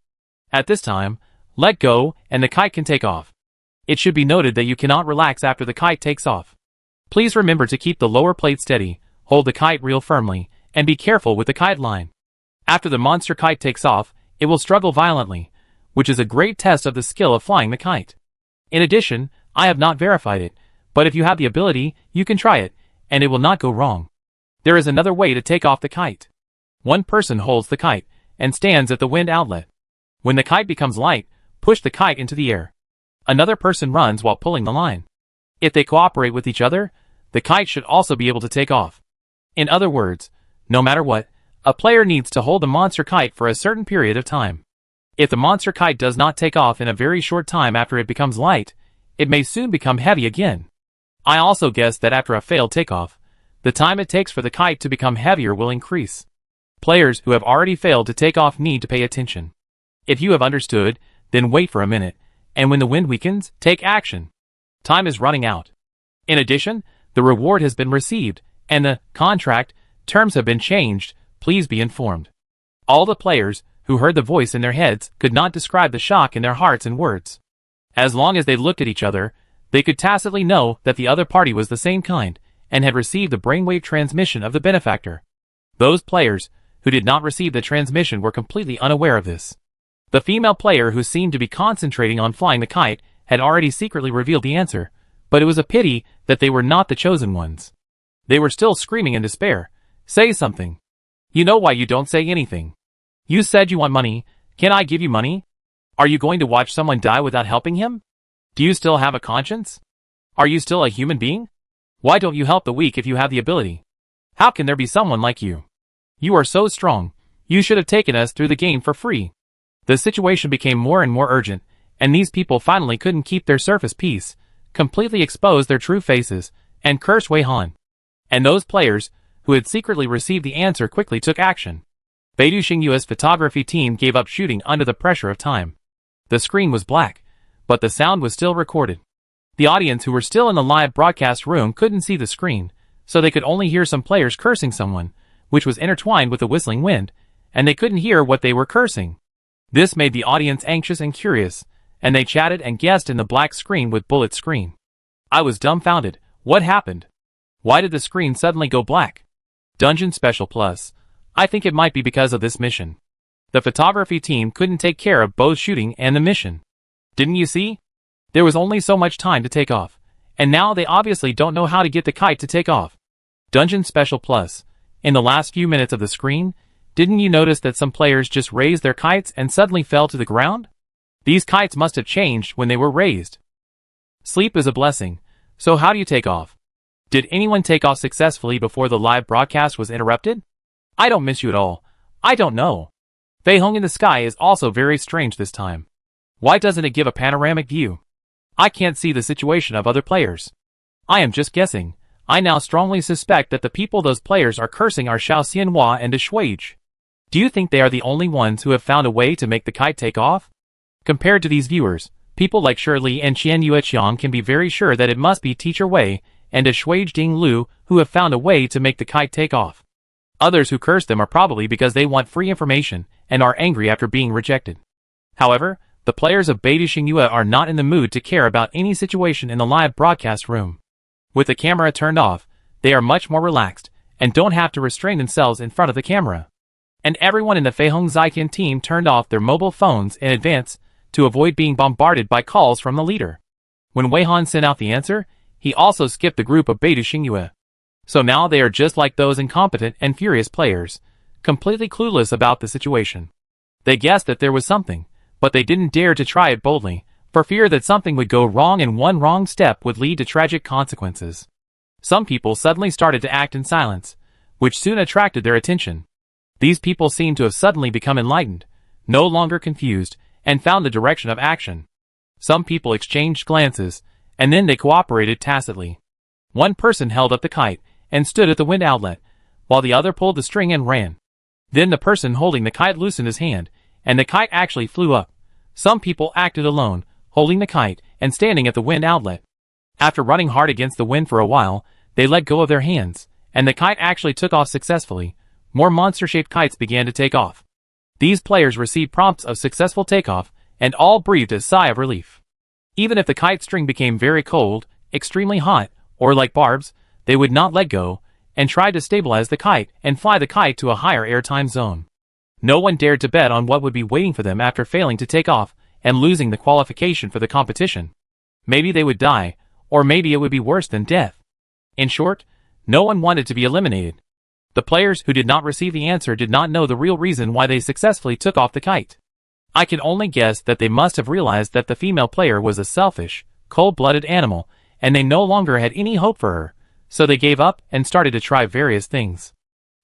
At this time, let go and the kite can take off. It should be noted that you cannot relax after the kite takes off. Please remember to keep the lower plate steady, hold the kite real firmly, and be careful with the kite line. After the monster kite takes off, it will struggle violently, which is a great test of the skill of flying the kite. In addition, I have not verified it, but if you have the ability, you can try it, and it will not go wrong. There is another way to take off the kite. One person holds the kite, and stands at the wind outlet. When the kite becomes light, push the kite into the air. Another person runs while pulling the line. If they cooperate with each other, the kite should also be able to take off. In other words, no matter what, a player needs to hold the monster kite for a certain period of time. If the monster kite does not take off in a very short time after it becomes light, it may soon become heavy again. I also guess that after a failed takeoff, the time it takes for the kite to become heavier will increase. Players who have already failed to take off need to pay attention. If you have understood, then wait for a minute, and when the wind weakens, take action. Time is running out. In addition, the reward has been received, and the contract terms have been changed. Please be informed. All the players who heard the voice in their heads could not describe the shock in their hearts in words. As long as they looked at each other, they could tacitly know that the other party was the same kind, and had received the brainwave transmission of the benefactor. Those players who did not receive the transmission were completely unaware of this. The female player who seemed to be concentrating on flying the kite had already secretly revealed the answer, but it was a pity that they were not the chosen ones. They were still screaming in despair. Say something. You know why you don't say anything. You said you want money. Can I give you money? Are you going to watch someone die without helping him? Do you still have a conscience? Are you still a human being? Why don't you help the weak if you have the ability? How can there be someone like you? You are so strong. You should have taken us through the game for free. The situation became more and more urgent, and these people finally couldn't keep their surface peace, completely exposed their true faces, and cursed Wei Han. And those players who had secretly received the answer quickly took action. Beidou Xingyue's photography team gave up shooting under the pressure of time. The screen was black, but the sound was still recorded. The audience who were still in the live broadcast room couldn't see the screen, so they could only hear some players cursing someone, which was intertwined with the whistling wind, and they couldn't hear what they were cursing. This made the audience anxious and curious, and they chatted and guessed in the black screen with bullet screen. I was dumbfounded. What happened? Why did the screen suddenly go black? Dungeon Special Plus. I think it might be because of this mission. The photography team couldn't take care of both shooting and the mission. Didn't you see? There was only so much time to take off, and now they obviously don't know how to get the kite to take off. Dungeon Special Plus. In the last few minutes of the screen, didn't you notice that some players just raised their kites and suddenly fell to the ground? These kites must have changed when they were raised. Sleep is a blessing, so how do you take off? Did anyone take off successfully before the live broadcast was interrupted? I don't miss you at all. I don't know. Fei Hong in the sky is also very strange this time. Why doesn't it give a panoramic view? I can't see the situation of other players. I am just guessing. I now strongly suspect that the people those players are cursing are Xiao Xianhua and De Shuige. Do you think they are the only ones who have found a way to make the kite take off? Compared to these viewers, people like Shirley and Qian Yueqiang can be very sure that it must be Teacher Wei and De Shuige Ding Lu who have found a way to make the kite take off. Others who curse them are probably because they want free information and are angry after being rejected. However, the players of Beidou Xingyue are not in the mood to care about any situation in the live broadcast room. With the camera turned off, they are much more relaxed and don't have to restrain themselves in front of the camera. And everyone in the Fei Hong Zaiqian team turned off their mobile phones in advance to avoid being bombarded by calls from the leader. When Wei Han sent out the answer, he also skipped the group of Beidou Xingyue. So now they are just like those incompetent and furious players, completely clueless about the situation. They guessed that there was something, but they didn't dare to try it boldly, for fear that something would go wrong and one wrong step would lead to tragic consequences. Some people suddenly started to act in silence, which soon attracted their attention. These people seemed to have suddenly become enlightened, no longer confused, and found the direction of action. Some people exchanged glances, and then they cooperated tacitly. One person held up the kite and stood at the wind outlet, while the other pulled the string and ran. Then the person holding the kite loosened his hand, and the kite actually flew up. Some people acted alone, holding the kite and standing at the wind outlet. After running hard against the wind for a while, they let go of their hands, and the kite actually took off successfully. More monster-shaped kites began to take off. These players received prompts of successful takeoff, and all breathed a sigh of relief. Even if the kite string became very cold, extremely hot, or like barbs, they would not let go, and tried to stabilize the kite and fly the kite to a higher airtime zone. No one dared to bet on what would be waiting for them after failing to take off and losing the qualification for the competition. Maybe they would die, or maybe it would be worse than death. In short, no one wanted to be eliminated. The players who did not receive the answer did not know the real reason why they successfully took off the kite. I can only guess that they must have realized that the female player was a selfish, cold-blooded animal, and they no longer had any hope for her, so they gave up and started to try various things.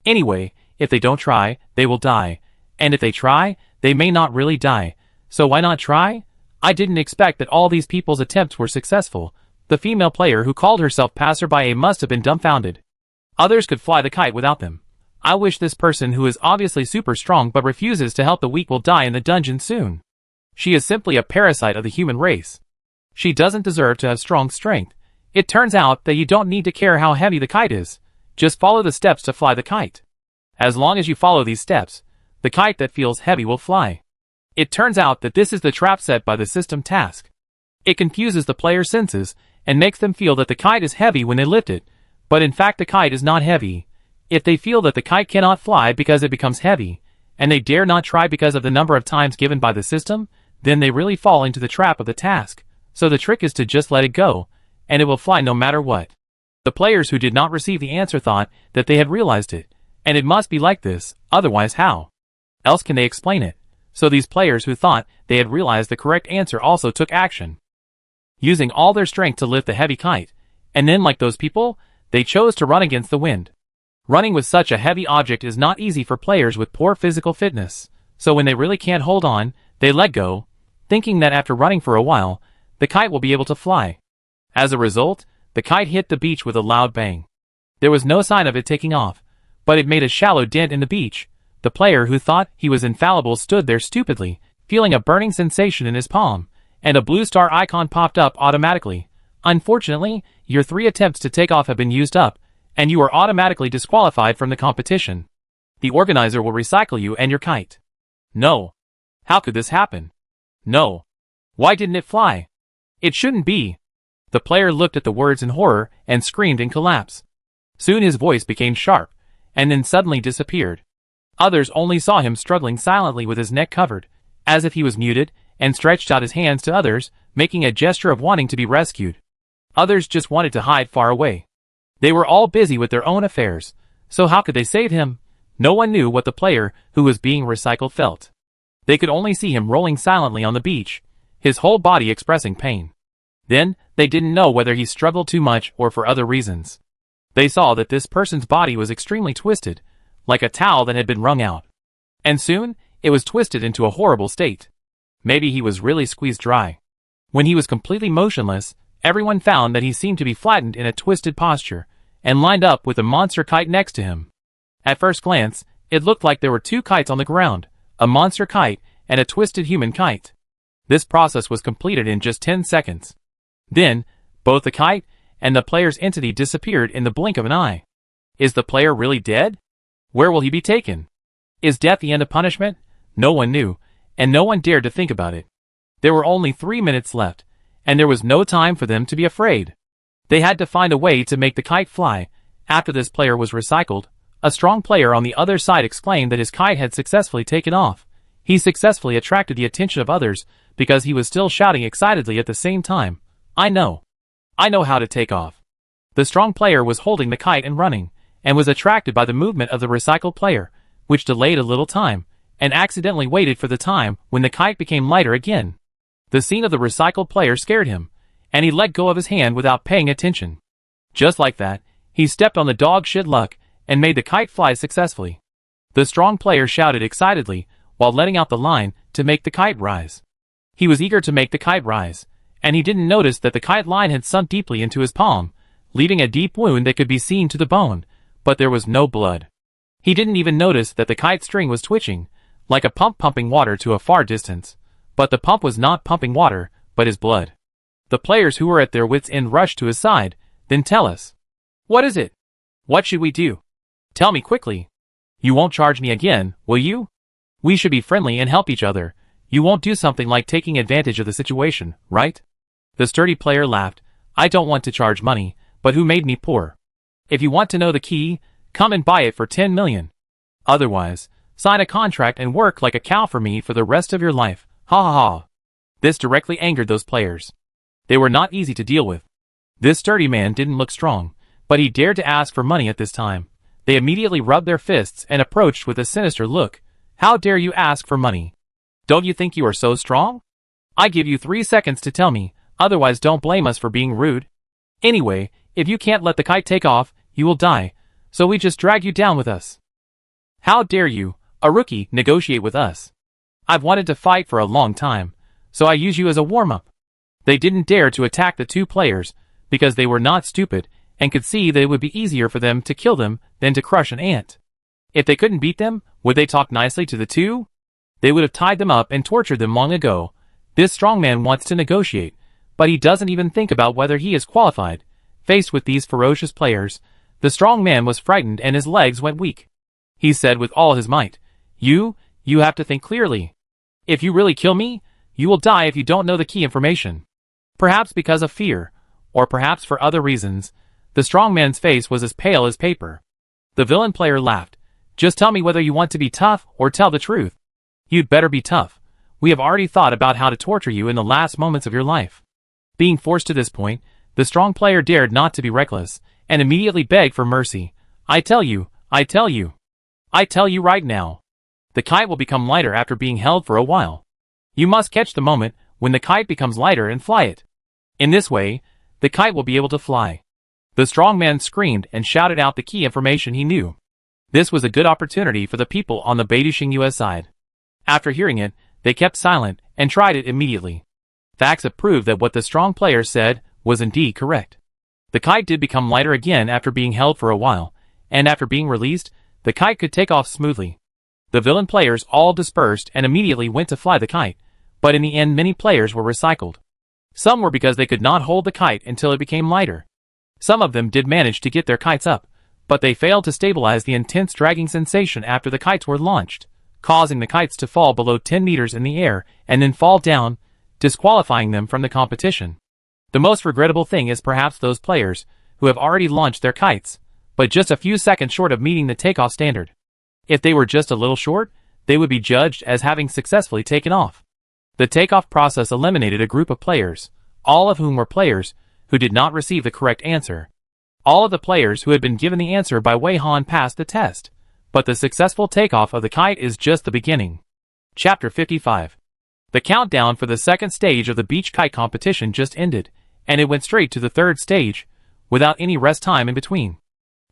Anyway, if they don't try, they will die, and if they try, they may not really die, so why not try? I didn't expect that all these people's attempts were successful. The female player who called herself Passerby A must have been dumbfounded. Others could fly the kite without them. I wish this person who is obviously super strong but refuses to help the weak will die in the dungeon soon. She is simply a parasite of the human race. She doesn't deserve to have strong strength. It turns out that you don't need to care how heavy the kite is. Just follow the steps to fly the kite. As long as you follow these steps, the kite that feels heavy will fly. It turns out that this is the trap set by the system task. It confuses the player's senses and makes them feel that the kite is heavy when they lift it, but in fact the kite is not heavy. If they feel that the kite cannot fly because it becomes heavy, and they dare not try because of the number of times given by the system, then they really fall into the trap of the task. So the trick is to just let it go, and it will fly no matter what. The players who did not receive the answer thought that they had realized it, and it must be like this, otherwise how else can they explain it? So these players who thought they had realized the correct answer also took action, using all their strength to lift the heavy kite, and then like those people, they chose to run against the wind. Running with such a heavy object is not easy for players with poor physical fitness, so when they really can't hold on, they let go, thinking that after running for a while, the kite will be able to fly. As a result, the kite hit the beach with a loud bang. There was no sign of it taking off, but it made a shallow dent in the beach. The player who thought he was infallible stood there stupidly, feeling a burning sensation in his palm, and a blue star icon popped up automatically. Unfortunately, your 3 attempts to take off have been used up, and you are automatically disqualified from the competition. The organizer will recycle you and your kite. No. How could this happen? No. Why didn't it fly? It shouldn't be. The player looked at the words in horror and screamed in collapse. Soon his voice became sharp, and then suddenly disappeared. Others only saw him struggling silently with his neck covered, as if he was muted, and stretched out his hands to others, making a gesture of wanting to be rescued. Others just wanted to hide far away. They were all busy with their own affairs, so how could they save him? No one knew what the player who was being recycled felt. They could only see him rolling silently on the beach, his whole body expressing pain. Then, they didn't know whether he struggled too much or for other reasons. They saw that this person's body was extremely twisted, like a towel that had been wrung out. And soon, it was twisted into a horrible state. Maybe he was really squeezed dry. When he was completely motionless, everyone found that he seemed to be flattened in a twisted posture, and lined up with a monster kite next to him. At first glance, it looked like there were 2 kites on the ground, a monster kite and a twisted human kite. This process was completed in just 10 seconds. Then, both the kite and the player's entity disappeared in the blink of an eye. Is the player really dead? Where will he be taken? Is death the end of punishment? No one knew, and no one dared to think about it. There were only 3 minutes left, and there was no time for them to be afraid. They had to find a way to make the kite fly. After this player was recycled, a strong player on the other side exclaimed that his kite had successfully taken off. He successfully attracted the attention of others because he was still shouting excitedly at the same time, I know how to take off." The strong player was holding the kite and running, and was attracted by the movement of the recycled player, which delayed a little time, and accidentally waited for the time when the kite became lighter again. The scene of the recycled player scared him, and he let go of his hand without paying attention. Just like that, he stepped on the dog shit luck, and made the kite fly successfully. The strong player shouted excitedly, while letting out the line to make the kite rise. He was eager to make the kite rise, and he didn't notice that the kite line had sunk deeply into his palm, leaving a deep wound that could be seen to the bone, but there was no blood. He didn't even notice that the kite string was twitching, like a pump pumping water to a far distance, but the pump was not pumping water, but his blood. The players who were at their wits' end rushed to his side. Then tell us. What is it? What should we do? Tell me quickly. You won't charge me again, will you? We should be friendly and help each other. You won't do something like taking advantage of the situation, right? The sturdy player laughed. I don't want to charge money, but who made me poor? If you want to know the key, come and buy it for 10 million. Otherwise, sign a contract and work like a cow for me for the rest of your life. Ha ha ha. This directly angered those players. They were not easy to deal with. This sturdy man didn't look strong, but he dared to ask for money at this time. They immediately rubbed their fists and approached with a sinister look. How dare you ask for money? Don't you think you are so strong? I give you 3 seconds to tell me, otherwise don't blame us for being rude. Anyway, if you can't let the kite take off, you will die, so we just drag you down with us. How dare you, a rookie, negotiate with us? I've wanted to fight for a long time, so I use you as a warm-up. They didn't dare to attack the two players, because they were not stupid, and could see that it would be easier for them to kill them than to crush an ant. If they couldn't beat them, would they talk nicely to the two? They would have tied them up and tortured them long ago. This strong man wants to negotiate, but he doesn't even think about whether he is qualified. Faced with these ferocious players, the strong man was frightened and his legs went weak. He said with all his might, You have to think clearly. If you really kill me, you will die if you don't know the key information. Perhaps because of fear, or perhaps for other reasons, the strong man's face was as pale as paper. The villain player laughed. Just tell me whether you want to be tough or tell the truth. You'd better be tough. We have already thought about how to torture you in the last moments of your life. Being forced to this point, the strong player dared not to be reckless, and immediately begged for mercy. I tell you right now. The kite will become lighter after being held for a while. You must catch the moment when the kite becomes lighter and fly it. In this way, the kite will be able to fly. The strong man screamed and shouted out the key information he knew. This was a good opportunity for the people on the Beijing US side. After hearing it, they kept silent and tried it immediately. Facts have proved that what the strong player said was indeed correct. The kite did become lighter again after being held for a while, and after being released, the kite could take off smoothly. The villain players all dispersed and immediately went to fly the kite, but in the end many players were recycled. Some were because they could not hold the kite until it became lighter. Some of them did manage to get their kites up, but they failed to stabilize the intense dragging sensation after the kites were launched, causing the kites to fall below 10 meters in the air and then fall down, disqualifying them from the competition. The most regrettable thing is perhaps those players who have already launched their kites, but just a few seconds short of meeting the takeoff standard. If they were just a little short, they would be judged as having successfully taken off. The takeoff process eliminated a group of players, all of whom were players who did not receive the correct answer. All of the players who had been given the answer by Wei Han passed the test, but the successful takeoff of the kite is just the beginning. Chapter 55. The countdown for the second stage of the beach kite competition just ended, and it went straight to the third stage, without any rest time in between.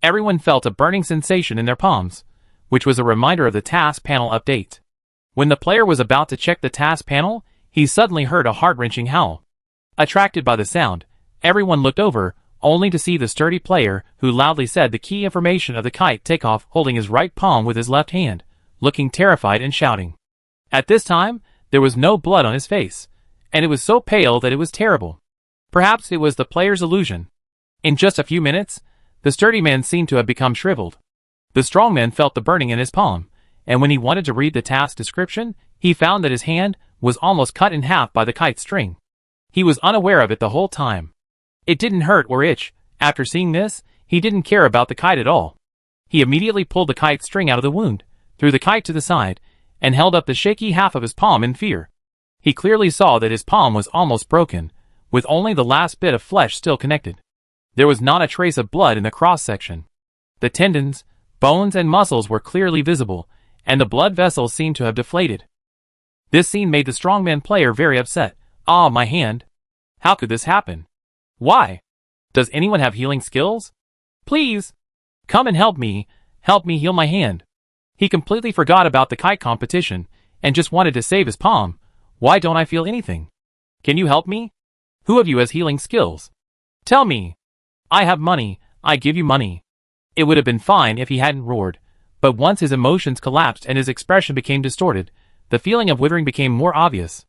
Everyone felt a burning sensation in their palms, which was a reminder of the task panel update. When the player was about to check the task panel, he suddenly heard a heart-wrenching howl. Attracted by the sound, everyone looked over, only to see the sturdy player who loudly said the key information of the kite takeoff holding his right palm with his left hand, looking terrified and shouting. At this time, there was no blood on his face, and it was so pale that it was terrible. Perhaps it was the player's illusion. In just a few minutes, the sturdy man seemed to have become shriveled. The strong man felt the burning in his palm, and when he wanted to read the task description, he found that his hand was almost cut in half by the kite string. He was unaware of it the whole time. It didn't hurt or itch. After seeing this, he didn't care about the kite at all. He immediately pulled the kite string out of the wound, threw the kite to the side, and held up the shaky half of his palm in fear. He clearly saw that his palm was almost broken, with only the last bit of flesh still connected. There was not a trace of blood in the cross-section. The tendons, bones, and muscles were clearly visible, and the blood vessels seemed to have deflated. This scene made the strongman player very upset. Ah, my hand! How could this happen? Why? Does anyone have healing skills? Please! Come and help me heal my hand. He completely forgot about the kite competition, and just wanted to save his palm. Why don't I feel anything? Can you help me? Who of you has healing skills? Tell me. I have money, I give you money. It would have been fine if he hadn't roared, but once his emotions collapsed and his expression became distorted, the feeling of withering became more obvious.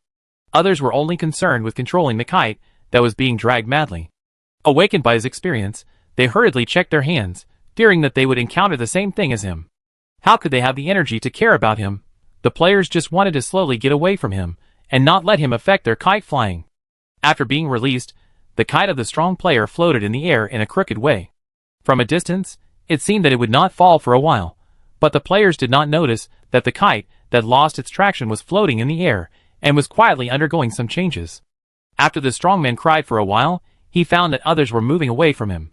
Others were only concerned with controlling the kite that was being dragged madly. Awakened by his experience, they hurriedly checked their hands, fearing that they would encounter the same thing as him. How could they have the energy to care about him? The players just wanted to slowly get away from him, and not let him affect their kite flying. After being released, the kite of the strong player floated in the air in a crooked way. From a distance, it seemed that it would not fall for a while, but the players did not notice that the kite that lost its traction was floating in the air and was quietly undergoing some changes. After the strong man cried for a while, he found that others were moving away from him.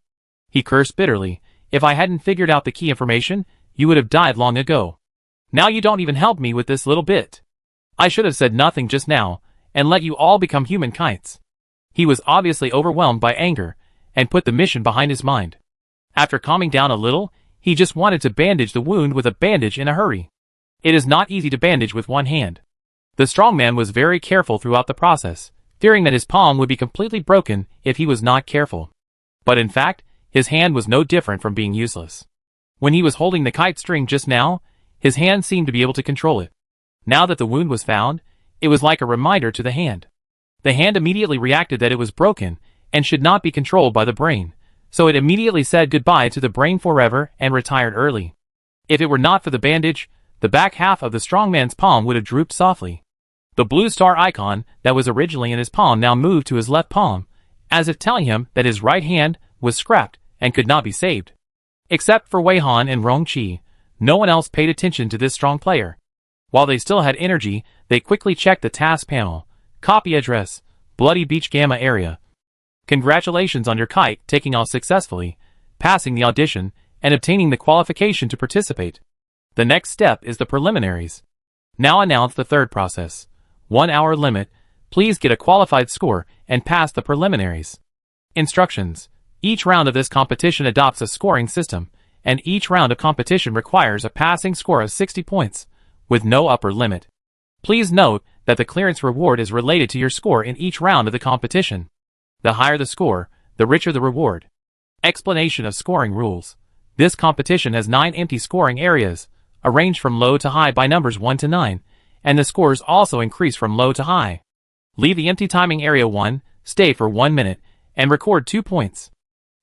He cursed bitterly. If I hadn't figured out the key information, you would have died long ago. Now you don't even help me with this little bit. I should have said nothing just now, and let you all become human kites. He was obviously overwhelmed by anger, and put the mission behind his mind. After calming down a little, he just wanted to bandage the wound with a bandage in a hurry. It is not easy to bandage with one hand. The strong man was very careful throughout the process, fearing that his palm would be completely broken if he was not careful. But in fact, his hand was no different from being useless. When he was holding the kite string just now, his hand seemed to be able to control it. Now that the wound was found, it was like a reminder to the hand. The hand immediately reacted that it was broken and should not be controlled by the brain, so it immediately said goodbye to the brain forever and retired early. If it were not for the bandage, the back half of the strong man's palm would have drooped softly. The blue star icon that was originally in his palm now moved to his left palm, as if telling him that his right hand was scrapped and could not be saved. Except for Wei Han and Rong Qi, no one else paid attention to this strong player. While they still had energy, they quickly checked the task panel. Copy address, Bloody Beach Gamma area. Congratulations on your kite taking off successfully, passing the audition, and obtaining the qualification to participate. The next step is the preliminaries. Now announce the third process. 1 hour limit. Please get a qualified score and pass the preliminaries. Instructions. Each round of this competition adopts a scoring system, and each round of competition requires a passing score of 60 points, with no upper limit. Please note that the clearance reward is related to your score in each round of the competition. The higher the score, the richer the reward. Explanation of scoring rules. This competition has 9 empty scoring areas, arranged from low to high by numbers 1 to 9, and the scores also increase from low to high. Leave the empty timing area 1, stay for 1 minute, and record 2 points.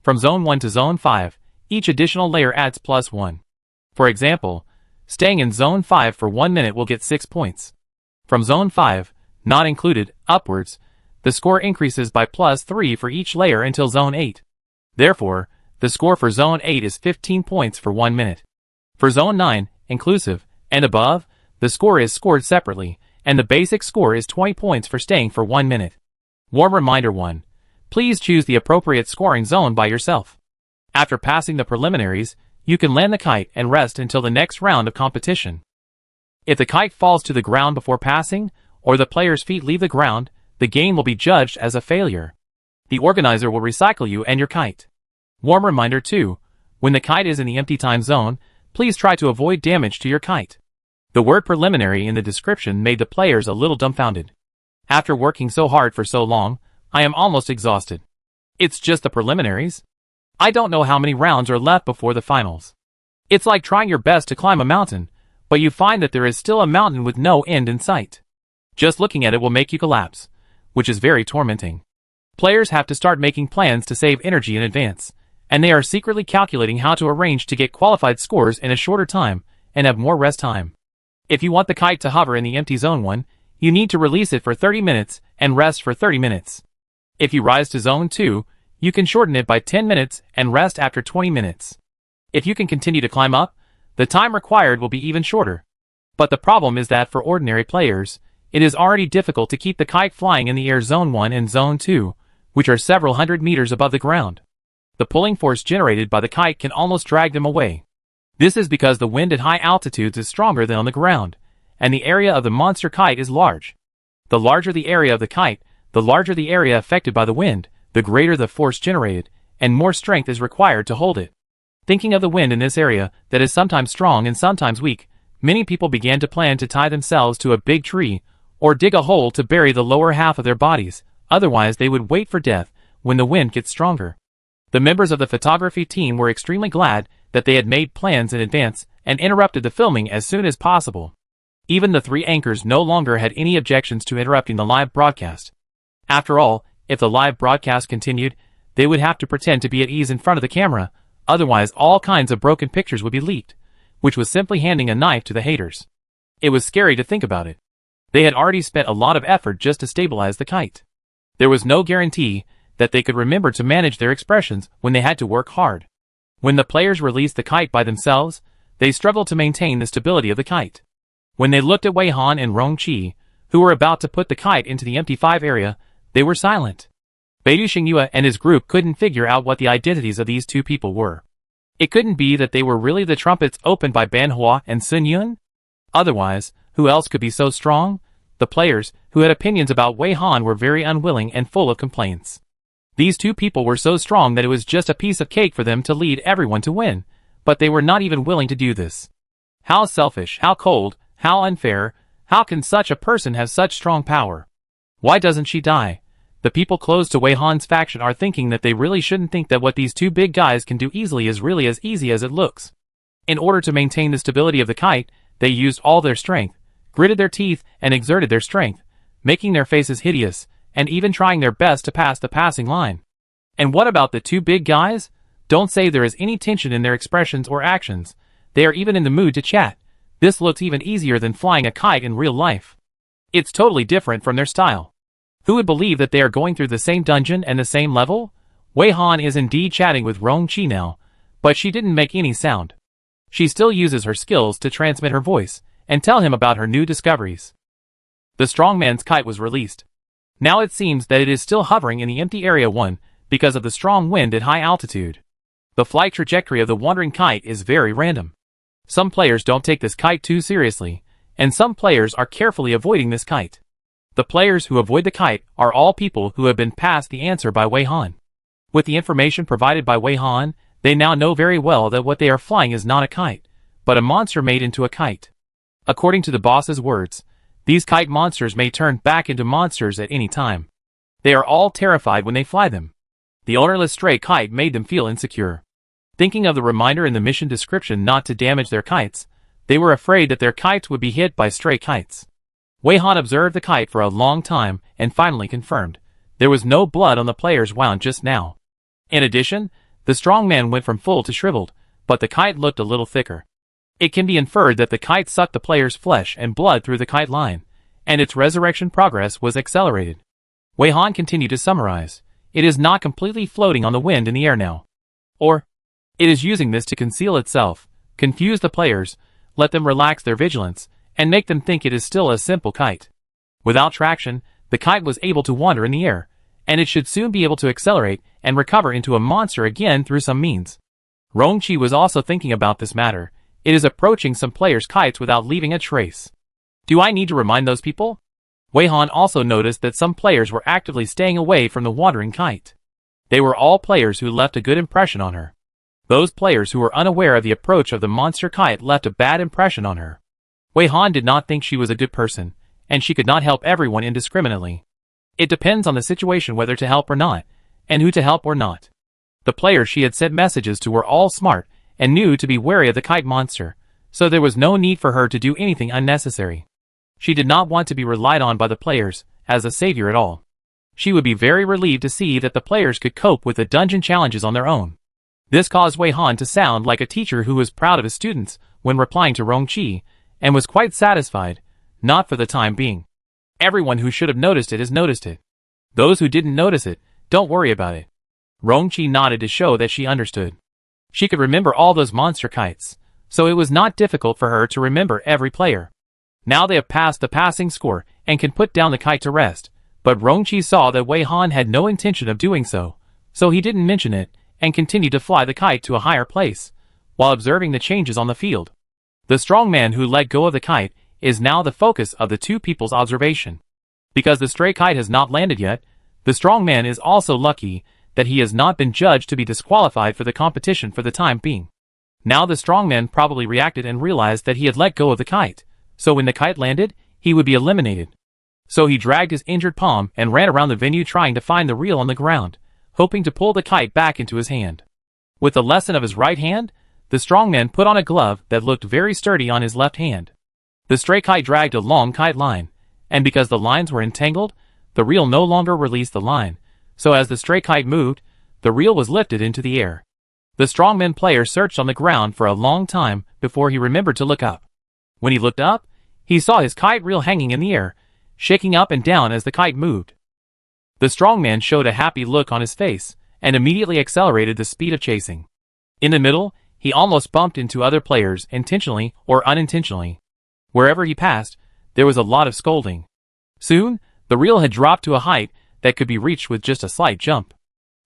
From Zone 1 to Zone 5, each additional layer adds +1. For example, staying in Zone 5 for 1 minute will get 6 points. From Zone 5, not included, upwards, the score increases by +3 for each layer until Zone 8. Therefore, the score for Zone 8 is 15 points for 1 minute. For Zone 9, inclusive, and above, the score is scored separately, and the basic score is 20 points for staying for 1 minute. Warm reminder 1. Please choose the appropriate scoring zone by yourself. After passing the preliminaries, you can land the kite and rest until the next round of competition. If the kite falls to the ground before passing, or the player's feet leave the ground, the game will be judged as a failure. The organizer will recycle you and your kite. Warm reminder 2. When the kite is in the empty time zone, please try to avoid damage to your kite. The word preliminary in the description made the players a little dumbfounded. After working so hard for so long, I am almost exhausted. It's just the preliminaries? I don't know how many rounds are left before the finals. It's like trying your best to climb a mountain, but you find that there is still a mountain with no end in sight. Just looking at it will make you collapse, which is very tormenting. Players have to start making plans to save energy in advance, and they are secretly calculating how to arrange to get qualified scores in a shorter time and have more rest time. If you want the kite to hover in the empty Zone 1, you need to release it for 30 minutes and rest for 30 minutes. If you rise to Zone 2, you can shorten it by 10 minutes and rest after 20 minutes. If you can continue to climb up, the time required will be even shorter. But the problem is that for ordinary players, it is already difficult to keep the kite flying in the air Zone 1 and Zone 2, which are several hundred meters above the ground. The pulling force generated by the kite can almost drag them away. This is because the wind at high altitudes is stronger than on the ground, and the area of the monster kite is large. The larger the area of the kite, the larger the area affected by the wind, the greater the force generated, and more strength is required to hold it. Thinking of the wind in this area that is sometimes strong and sometimes weak, Many people began to plan to tie themselves to a big tree, or dig a hole to bury the lower half of their bodies, otherwise they would wait for death when the wind gets stronger. The members of the photography team were extremely glad that they had made plans in advance and interrupted the filming as soon as possible. Even the 3 anchors no longer had any objections to interrupting the live broadcast. After all, if the live broadcast continued, they would have to pretend to be at ease in front of the camera, otherwise all kinds of broken pictures would be leaked, which was simply handing a knife to the haters. It was scary to think about it. They had already spent a lot of effort just to stabilize the kite. There was no guarantee that they could remember to manage their expressions when they had to work hard. When the players released the kite by themselves, they struggled to maintain the stability of the kite. When they looked at Wei Han and Rong Qi, who were about to put the kite into the empty 5 area, they were silent. Beidou Xingyue and his group couldn't figure out what the identities of these 2 people were. It couldn't be that they were really the trumpets opened by Ban Hua and Sun Yun? Otherwise, who else could be so strong? The players, who had opinions about Wei Han, were very unwilling and full of complaints. These 2 people were so strong that it was just a piece of cake for them to lead everyone to win, but they were not even willing to do this. How selfish, how cold, how unfair, how can such a person have such strong power? Why doesn't she die? The people close to Wei Han's faction are thinking that they really shouldn't think that what these 2 big guys can do easily is really as easy as it looks. In order to maintain the stability of the kite, they used all their strength, gritted their teeth and exerted their strength, making their faces hideous, and even trying their best to pass the passing line. And what about the 2 big guys? Don't say there is any tension in their expressions or actions. They are even in the mood to chat. This looks even easier than flying a kite in real life. It's totally different from their style. Who would believe that they are going through the same dungeon and the same level? Wei Han is indeed chatting with Rong Qi now, but she didn't make any sound. She still uses her skills to transmit her voice and tell him about her new discoveries. The strongman's kite was released. Now it seems that it is still hovering in the empty area 1 because of the strong wind at high altitude. The flight trajectory of the wandering kite is very random. Some players don't take this kite too seriously, and some players are carefully avoiding this kite. The players who avoid the kite are all people who have been passed the answer by Wei Han. With the information provided by Wei Han, they now know very well that what they are flying is not a kite, but a monster made into a kite. According to the boss's words, these kite monsters may turn back into monsters at any time. They are all terrified when they fly them. The ownerless stray kite made them feel insecure. Thinking of the reminder in the mission description not to damage their kites, they were afraid that their kites would be hit by stray kites. Wei Han observed the kite for a long time and finally confirmed. There was no blood on the player's wound just now. In addition, the strong man went from full to shriveled, but the kite looked a little thicker. It can be inferred that the kite sucked the player's flesh and blood through the kite line, and its resurrection progress was accelerated. Wei Han continued to summarize. It is not completely floating on the wind in the air now. Or, it is using this to conceal itself, confuse the players, let them relax their vigilance, and make them think it is still a simple kite. Without traction, the kite was able to wander in the air, and it should soon be able to accelerate and recover into a monster again through some means. Rong Qi was also thinking about this matter. It is approaching some players' kites without leaving a trace. Do I need to remind those people? Wei Han also noticed that some players were actively staying away from the wandering kite. They were all players who left a good impression on her. Those players who were unaware of the approach of the monster kite left a bad impression on her. Wei Han did not think she was a good person, and she could not help everyone indiscriminately. It depends on the situation whether to help or not, and who to help or not. The players she had sent messages to were all smart, and knew to be wary of the kite monster, so there was no need for her to do anything unnecessary. She did not want to be relied on by the players as a savior at all. She would be very relieved to see that the players could cope with the dungeon challenges on their own. This caused Wei Han to sound like a teacher who was proud of his students when replying to Rong Qi, and was quite satisfied, not for the time being. Everyone who should have noticed it has noticed it. Those who didn't notice it, don't worry about it. Rong Qi nodded to show that she understood. She could remember all those monster kites, so it was not difficult for her to remember every player. Now they have passed the passing score and can put down the kite to rest, but Rong Qi saw that Wei Han had no intention of doing so, so he didn't mention it, and continued to fly the kite to a higher place, while observing the changes on the field. The strong man who let go of the kite is now the focus of the 2 people's observation. Because the stray kite has not landed yet, the strong man is also lucky that he has not been judged to be disqualified for the competition for the time being. Now the strongman probably reacted and realized that he had let go of the kite, so when the kite landed, he would be eliminated. So he dragged his injured palm and ran around the venue trying to find the reel on the ground, hoping to pull the kite back into his hand. With the lesson of his right hand, the strongman put on a glove that looked very sturdy on his left hand. The stray kite dragged a long kite line, and because the lines were entangled, the reel no longer released the line, so as the stray kite moved, the reel was lifted into the air. The strongman player searched on the ground for a long time before he remembered to look up. When he looked up, he saw his kite reel hanging in the air, shaking up and down as the kite moved. The strongman showed a happy look on his face, and immediately accelerated the speed of chasing. In the middle, he almost bumped into other players intentionally or unintentionally. Wherever he passed, there was a lot of scolding. Soon, the reel had dropped to a height that could be reached with just a slight jump.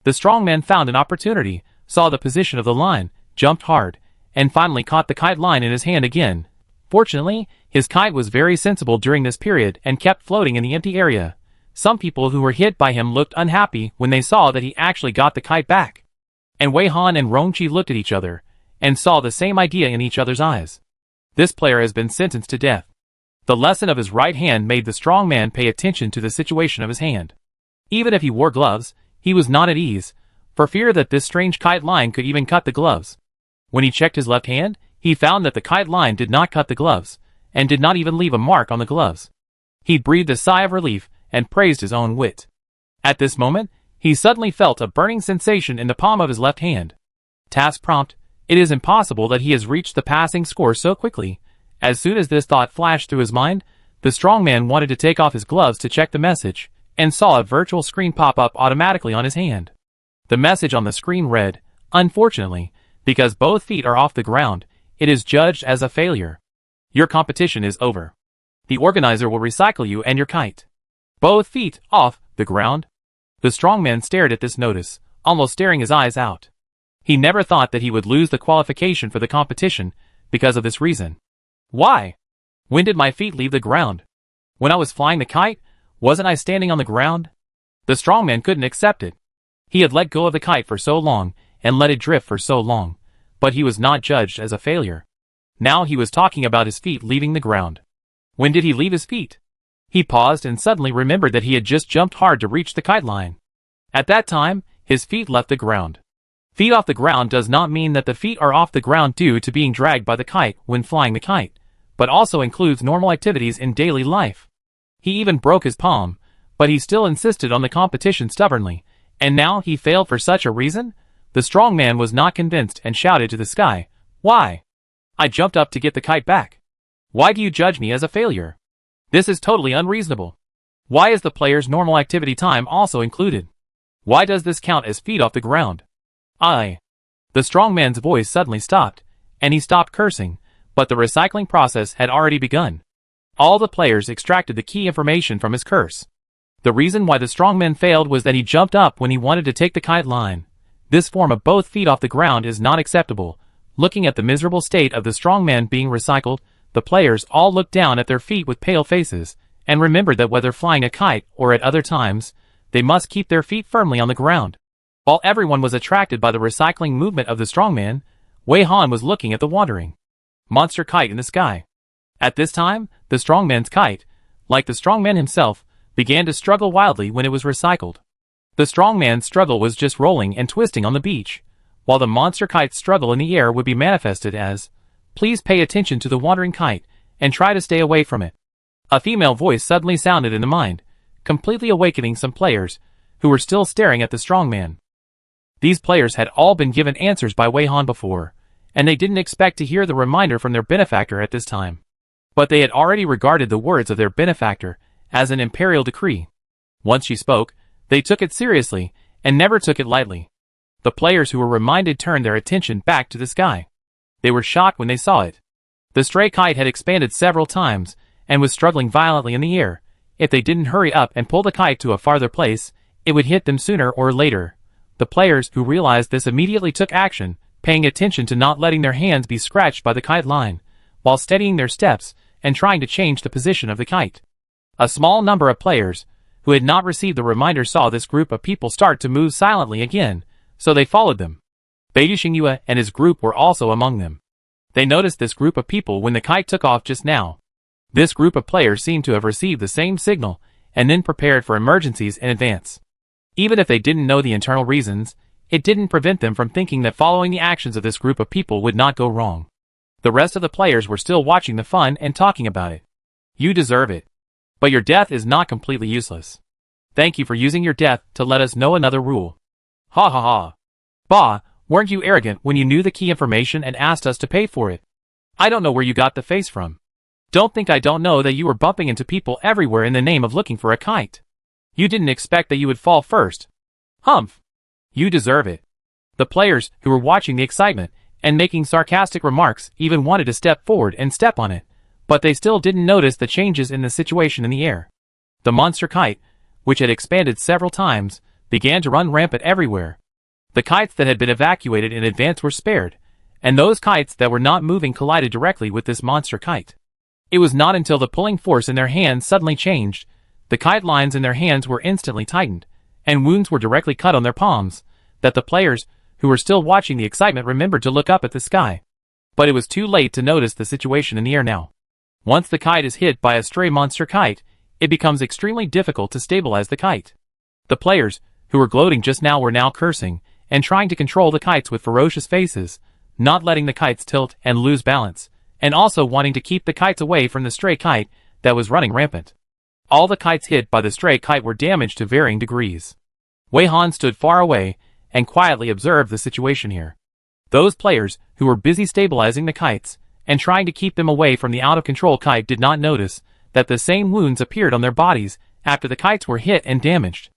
The strongman found an opportunity, saw the position of the line, jumped hard, and finally caught the kite line in his hand again. Fortunately, his kite was very sensible during this period and kept floating in the empty area. Some people who were hit by him looked unhappy when they saw that he actually got the kite back. And Wei Han and Rongqi looked at each other, and saw the same idea in each other's eyes. This player has been sentenced to death. The lesson of his right hand made the strong man pay attention to the situation of his hand. Even if he wore gloves, he was not at ease, for fear that this strange kite line could even cut the gloves. When he checked his left hand, he found that the kite line did not cut the gloves, and did not even leave a mark on the gloves. He breathed a sigh of relief, and praised his own wit. At this moment, he suddenly felt a burning sensation in the palm of his left hand. Task prompt: it is impossible that he has reached the passing score so quickly. As soon as this thought flashed through his mind, the strongman wanted to take off his gloves to check the message, and saw a virtual screen pop up automatically on his hand. The message on the screen read, "Unfortunately, because both feet are off the ground, it is judged as a failure. Your competition is over. The organizer will recycle you and your kite. Both feet off the ground." The strongman stared at this notice, almost staring his eyes out. He never thought that he would lose the qualification for the competition because of this reason. Why? When did my feet leave the ground? When I was flying the kite, wasn't I standing on the ground? The strongman couldn't accept it. He had let go of the kite for so long, and let it drift for so long, but he was not judged as a failure. Now he was talking about his feet leaving the ground. When did he leave his feet? He paused and suddenly remembered that he had just jumped hard to reach the kite line. At that time, his feet left the ground. Feet off the ground does not mean that the feet are off the ground due to being dragged by the kite when flying the kite, but also includes normal activities in daily life. He even broke his palm, but he still insisted on the competition stubbornly, and now he failed for such a reason? The strong man was not convinced and shouted to the sky, "Why? I jumped up to get the kite back. Why do you judge me as a failure? This is totally unreasonable. Why is the player's normal activity time also included? Why does this count as feet off the ground? The strong man's voice suddenly stopped, and he stopped cursing, but the recycling process had already begun. All the players extracted the key information from his curse. The reason why the strongman failed was that he jumped up when he wanted to take the kite line. This form of both feet off the ground is not acceptable. Looking at the miserable state of the strongman being recycled, the players all looked down at their feet with pale faces, and remembered that whether flying a kite or at other times, they must keep their feet firmly on the ground. While everyone was attracted by the recycling movement of the strongman, Wei Han was looking at the wandering monster kite in the sky. At this time, the strongman's kite, like the strongman himself, began to struggle wildly when it was recycled. The strongman's struggle was just rolling and twisting on the beach, while the monster kite's struggle in the air would be manifested as, "Please pay attention to the wandering kite, and try to stay away from it." A female voice suddenly sounded in the mind, completely awakening some players, who were still staring at the strongman. These players had all been given answers by Wei Han before, and they didn't expect to hear the reminder from their benefactor at this time. But they had already regarded the words of their benefactor as an imperial decree. Once she spoke, they took it seriously, and never took it lightly. The players who were reminded turned their attention back to the sky. They were shocked when they saw it. The stray kite had expanded several times, and was struggling violently in the air. If they didn't hurry up and pull the kite to a farther place, it would hit them sooner or later. The players who realized this immediately took action, paying attention to not letting their hands be scratched by the kite line, while steadying their steps and trying to change the position of the kite. A small number of players, who had not received the reminder, saw this group of people start to move silently again, so they followed them. Beidou Xingyue and his group were also among them. They noticed this group of people when the kite took off just now. This group of players seemed to have received the same signal and then prepared for emergencies in advance. Even if they didn't know the internal reasons, it didn't prevent them from thinking that following the actions of this group of people would not go wrong. The rest of the players were still watching the fun and talking about it. You deserve it. But your death is not completely useless. Thank you for using your death to let us know another rule. Ha ha ha. Bah, weren't you arrogant when you knew the key information and asked us to pay for it? I don't know where you got the face from. Don't think I don't know that you were bumping into people everywhere in the name of looking for a kite. You didn't expect that you would fall first. Humph. You deserve it. The players, who were watching the excitement and making sarcastic remarks, even wanted to step forward and step on it, but they still didn't notice the changes in the situation in the air. The monster kite, which had expanded several times, began to run rampant everywhere. The kites that had been evacuated in advance were spared, and those kites that were not moving collided directly with this monster kite. It was not until the pulling force in their hands suddenly changed, the kite lines in their hands were instantly tightened, and wounds were directly cut on their palms, that the players, who were still watching the excitement, remembered to look up at the sky. But it was too late to notice the situation in the air now. Once the kite is hit by a stray monster kite, it becomes extremely difficult to stabilize the kite. The players, who were gloating just now, were now cursing and trying to control the kites with ferocious faces, not letting the kites tilt and lose balance, and also wanting to keep the kites away from the stray kite that was running rampant. All the kites hit by the stray kite were damaged to varying degrees. Wei Han stood far away and quietly observed the situation here. Those players, who were busy stabilizing the kites and trying to keep them away from the out-of-control kite, did not notice that the same wounds appeared on their bodies after the kites were hit and damaged.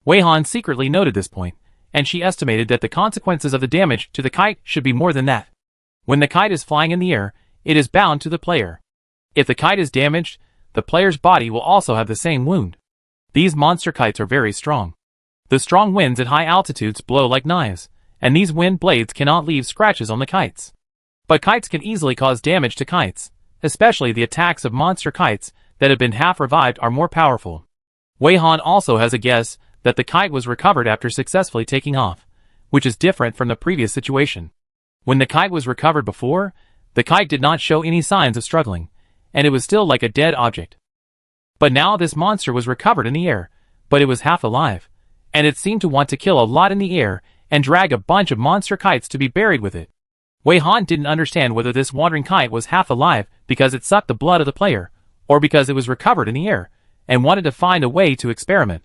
Wei Han secretly noted this point, and she estimated that the consequences of the damage to the kite should be more than that. When the kite is flying in the air, it is bound to the player. If the kite is damaged, the player's body will also have the same wound. These monster kites are very strong. The strong winds at high altitudes blow like knives, and these wind blades cannot leave scratches on the kites. But kites can easily cause damage to kites, especially the attacks of monster kites that have been half revived are more powerful. Wei Han also has a guess that the kite was recovered after successfully taking off, which is different from the previous situation. When the kite was recovered before, the kite did not show any signs of struggling, and it was still like a dead object. But now this monster was recovered in the air, but it was half alive, and it seemed to want to kill a lot in the air and drag a bunch of monster kites to be buried with it. Wei Han didn't understand whether this wandering kite was half alive because it sucked the blood of the player, or because it was recovered in the air, and wanted to find a way to experiment.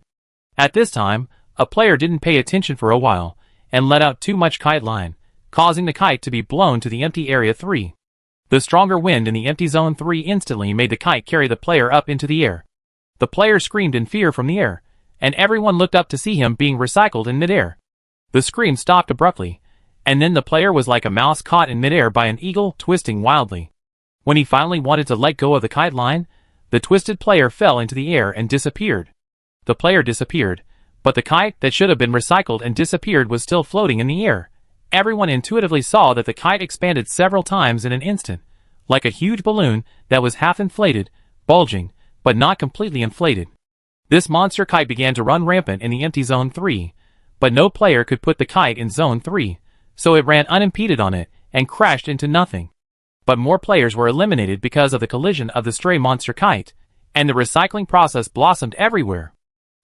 At this time, a player didn't pay attention for a while, and let out too much kite line, causing the kite to be blown to the empty area 3. The stronger wind in the empty zone 3 instantly made the kite carry the player up into the air. The player screamed in fear from the air, and everyone looked up to see him being recycled in midair. The scream stopped abruptly, and then the player was like a mouse caught in midair by an eagle, twisting wildly. When he finally wanted to let go of the kite line, the twisted player fell into the air and disappeared. The player disappeared, but the kite that should have been recycled and disappeared was still floating in the air. Everyone intuitively saw that the kite expanded several times in an instant, like a huge balloon that was half inflated, bulging, but not completely inflated. This monster kite began to run rampant in the empty zone 3, but no player could put the kite in zone 3, so it ran unimpeded on it and crashed into nothing. But more players were eliminated because of the collision of the stray monster kite, and the recycling process blossomed everywhere.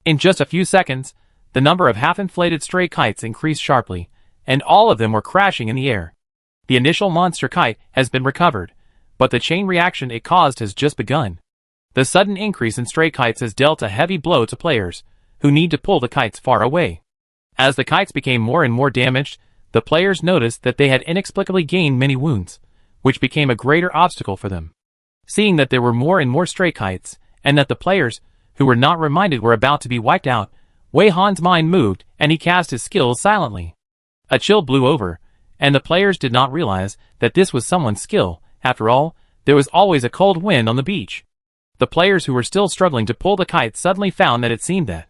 In just a few seconds, the number of half-inflated stray kites increased sharply, and all of them were crashing in the air. The initial monster kite has been recovered, but the chain reaction it caused has just begun. The sudden increase in stray kites has dealt a heavy blow to players, who need to pull the kites far away. As the kites became more and more damaged, the players noticed that they had inexplicably gained many wounds, which became a greater obstacle for them. Seeing that there were more and more stray kites, and that the players, who were not reminded, were about to be wiped out, Wei Han's mind moved and he cast his skills silently. A chill blew over, and the players did not realize that this was someone's skill. After all, there was always a cold wind on the beach. The players who were still struggling to pull the kites suddenly found that it seemed that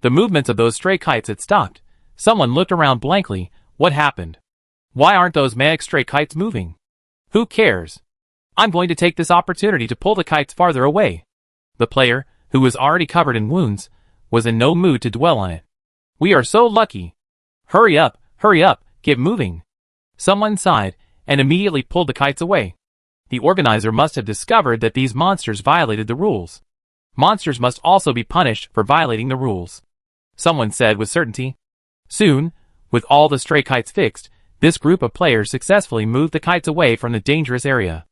the movements of those stray kites had stopped. Someone looked around blankly. What happened? Why aren't those magic stray kites moving? Who cares? I'm going to take this opportunity to pull the kites farther away. The player, who was already covered in wounds, was in no mood to dwell on it. We are so lucky. Hurry up, get moving. Someone sighed and immediately pulled the kites away. The organizer must have discovered that these monsters violated the rules. Monsters must also be punished for violating the rules, someone said with certainty. Soon, with all the stray kites fixed, this group of players successfully moved the kites away from the dangerous area.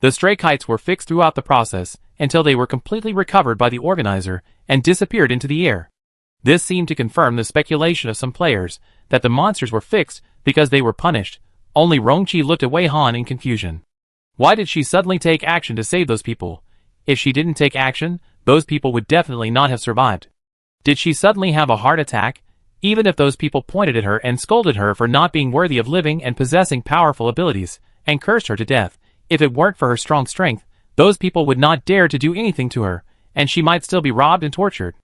The stray kites were fixed throughout the process until they were completely recovered by the organizer and disappeared into the air. This seemed to confirm the speculation of some players that the monsters were fixed because they were punished. Only Rongqi looked at Wei Han in confusion. Why did she suddenly take action to save those people? If she didn't take action, those people would definitely not have survived. Did she suddenly have a heart attack? Even if those people pointed at her and scolded her for not being worthy of living and possessing powerful abilities, and cursed her to death, if it weren't for her strong strength, those people would not dare to do anything to her, and she might still be robbed and tortured.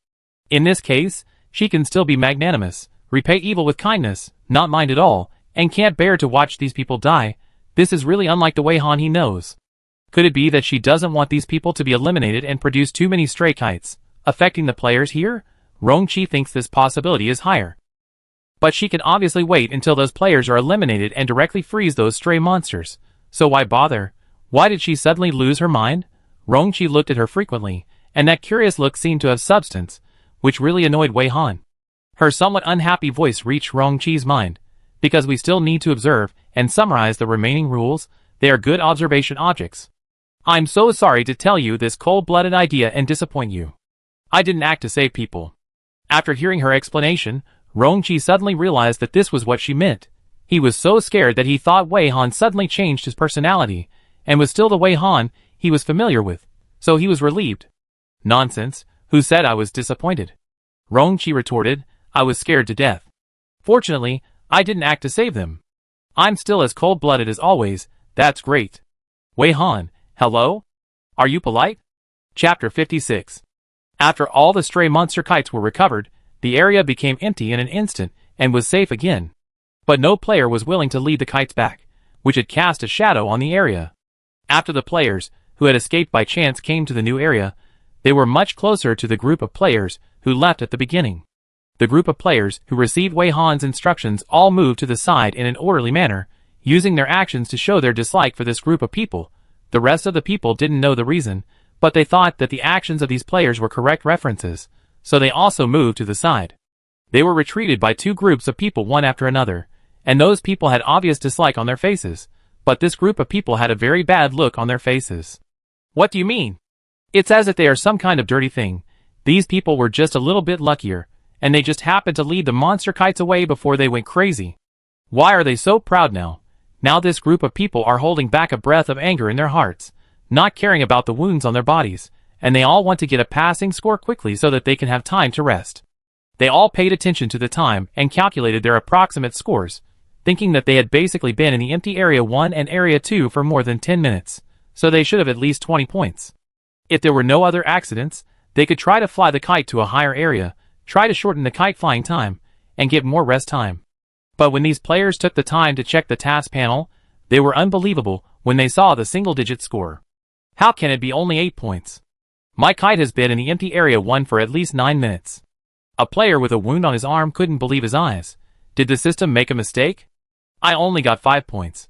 In this case, she can still be magnanimous, repay evil with kindness, not mind at all, and can't bear to watch these people die. This is really unlike the Wei Han he knows. Could it be that she doesn't want these people to be eliminated and produce too many stray kites, affecting the players here? Rongqi thinks this possibility is higher. But she can obviously wait until those players are eliminated and directly freeze those stray monsters. So why bother? Why did she suddenly lose her mind? Rongqi looked at her frequently, and that curious look seemed to have substance, which really annoyed Wei Han. Her somewhat unhappy voice reached Rongqi's mind. Because we still need to observe and summarize the remaining rules, they are good observation objects. I'm so sorry to tell you this cold-blooded idea and disappoint you. I didn't act to save people. After hearing her explanation, Rongqi suddenly realized that this was what she meant. He was so scared that he thought Wei Han suddenly changed his personality, and was still the Wei Han he was familiar with, so he was relieved. Nonsense, who said I was disappointed? Rongqi retorted, I was scared to death. Fortunately, I didn't act to save them. I'm still as cold-blooded as always, that's great. Wei Han, hello? Are you polite? Chapter 56. After all the stray monster kites were recovered, the area became empty in an instant and was safe again. But no player was willing to lead the kites back, which had cast a shadow on the area. After the players, who had escaped by chance, came to the new area, they were much closer to the group of players who left at the beginning. The group of players who received Wei Han's instructions all moved to the side in an orderly manner, using their actions to show their dislike for this group of people. The rest of the people didn't know the reason, but they thought that the actions of these players were correct references, so they also moved to the side. They were retreated by two groups of people one after another, and those people had obvious dislike on their faces, but this group of people had a very bad look on their faces. What do you mean? It's as if they are some kind of dirty thing. These people were just a little bit luckier, and they just happened to lead the monster kites away before they went crazy. Why are they so proud now? Now this group of people are holding back a breath of anger in their hearts, not caring about the wounds on their bodies, and they all want to get a passing score quickly so that they can have time to rest. They all paid attention to the time and calculated their approximate scores, thinking that they had basically been in the empty Area 1 and Area 2 for more than 10 minutes, so they should have at least 20 points. If there were no other accidents, they could try to fly the kite to a higher area, try to shorten the kite flying time, and get more rest time. But when these players took the time to check the task panel, they were unbelievable when they saw the single-digit score. How can it be only 8 points? My kite has been in the empty Area 1 for at least 9 minutes. A player with a wound on his arm couldn't believe his eyes. Did the system make a mistake? I only got 5 points.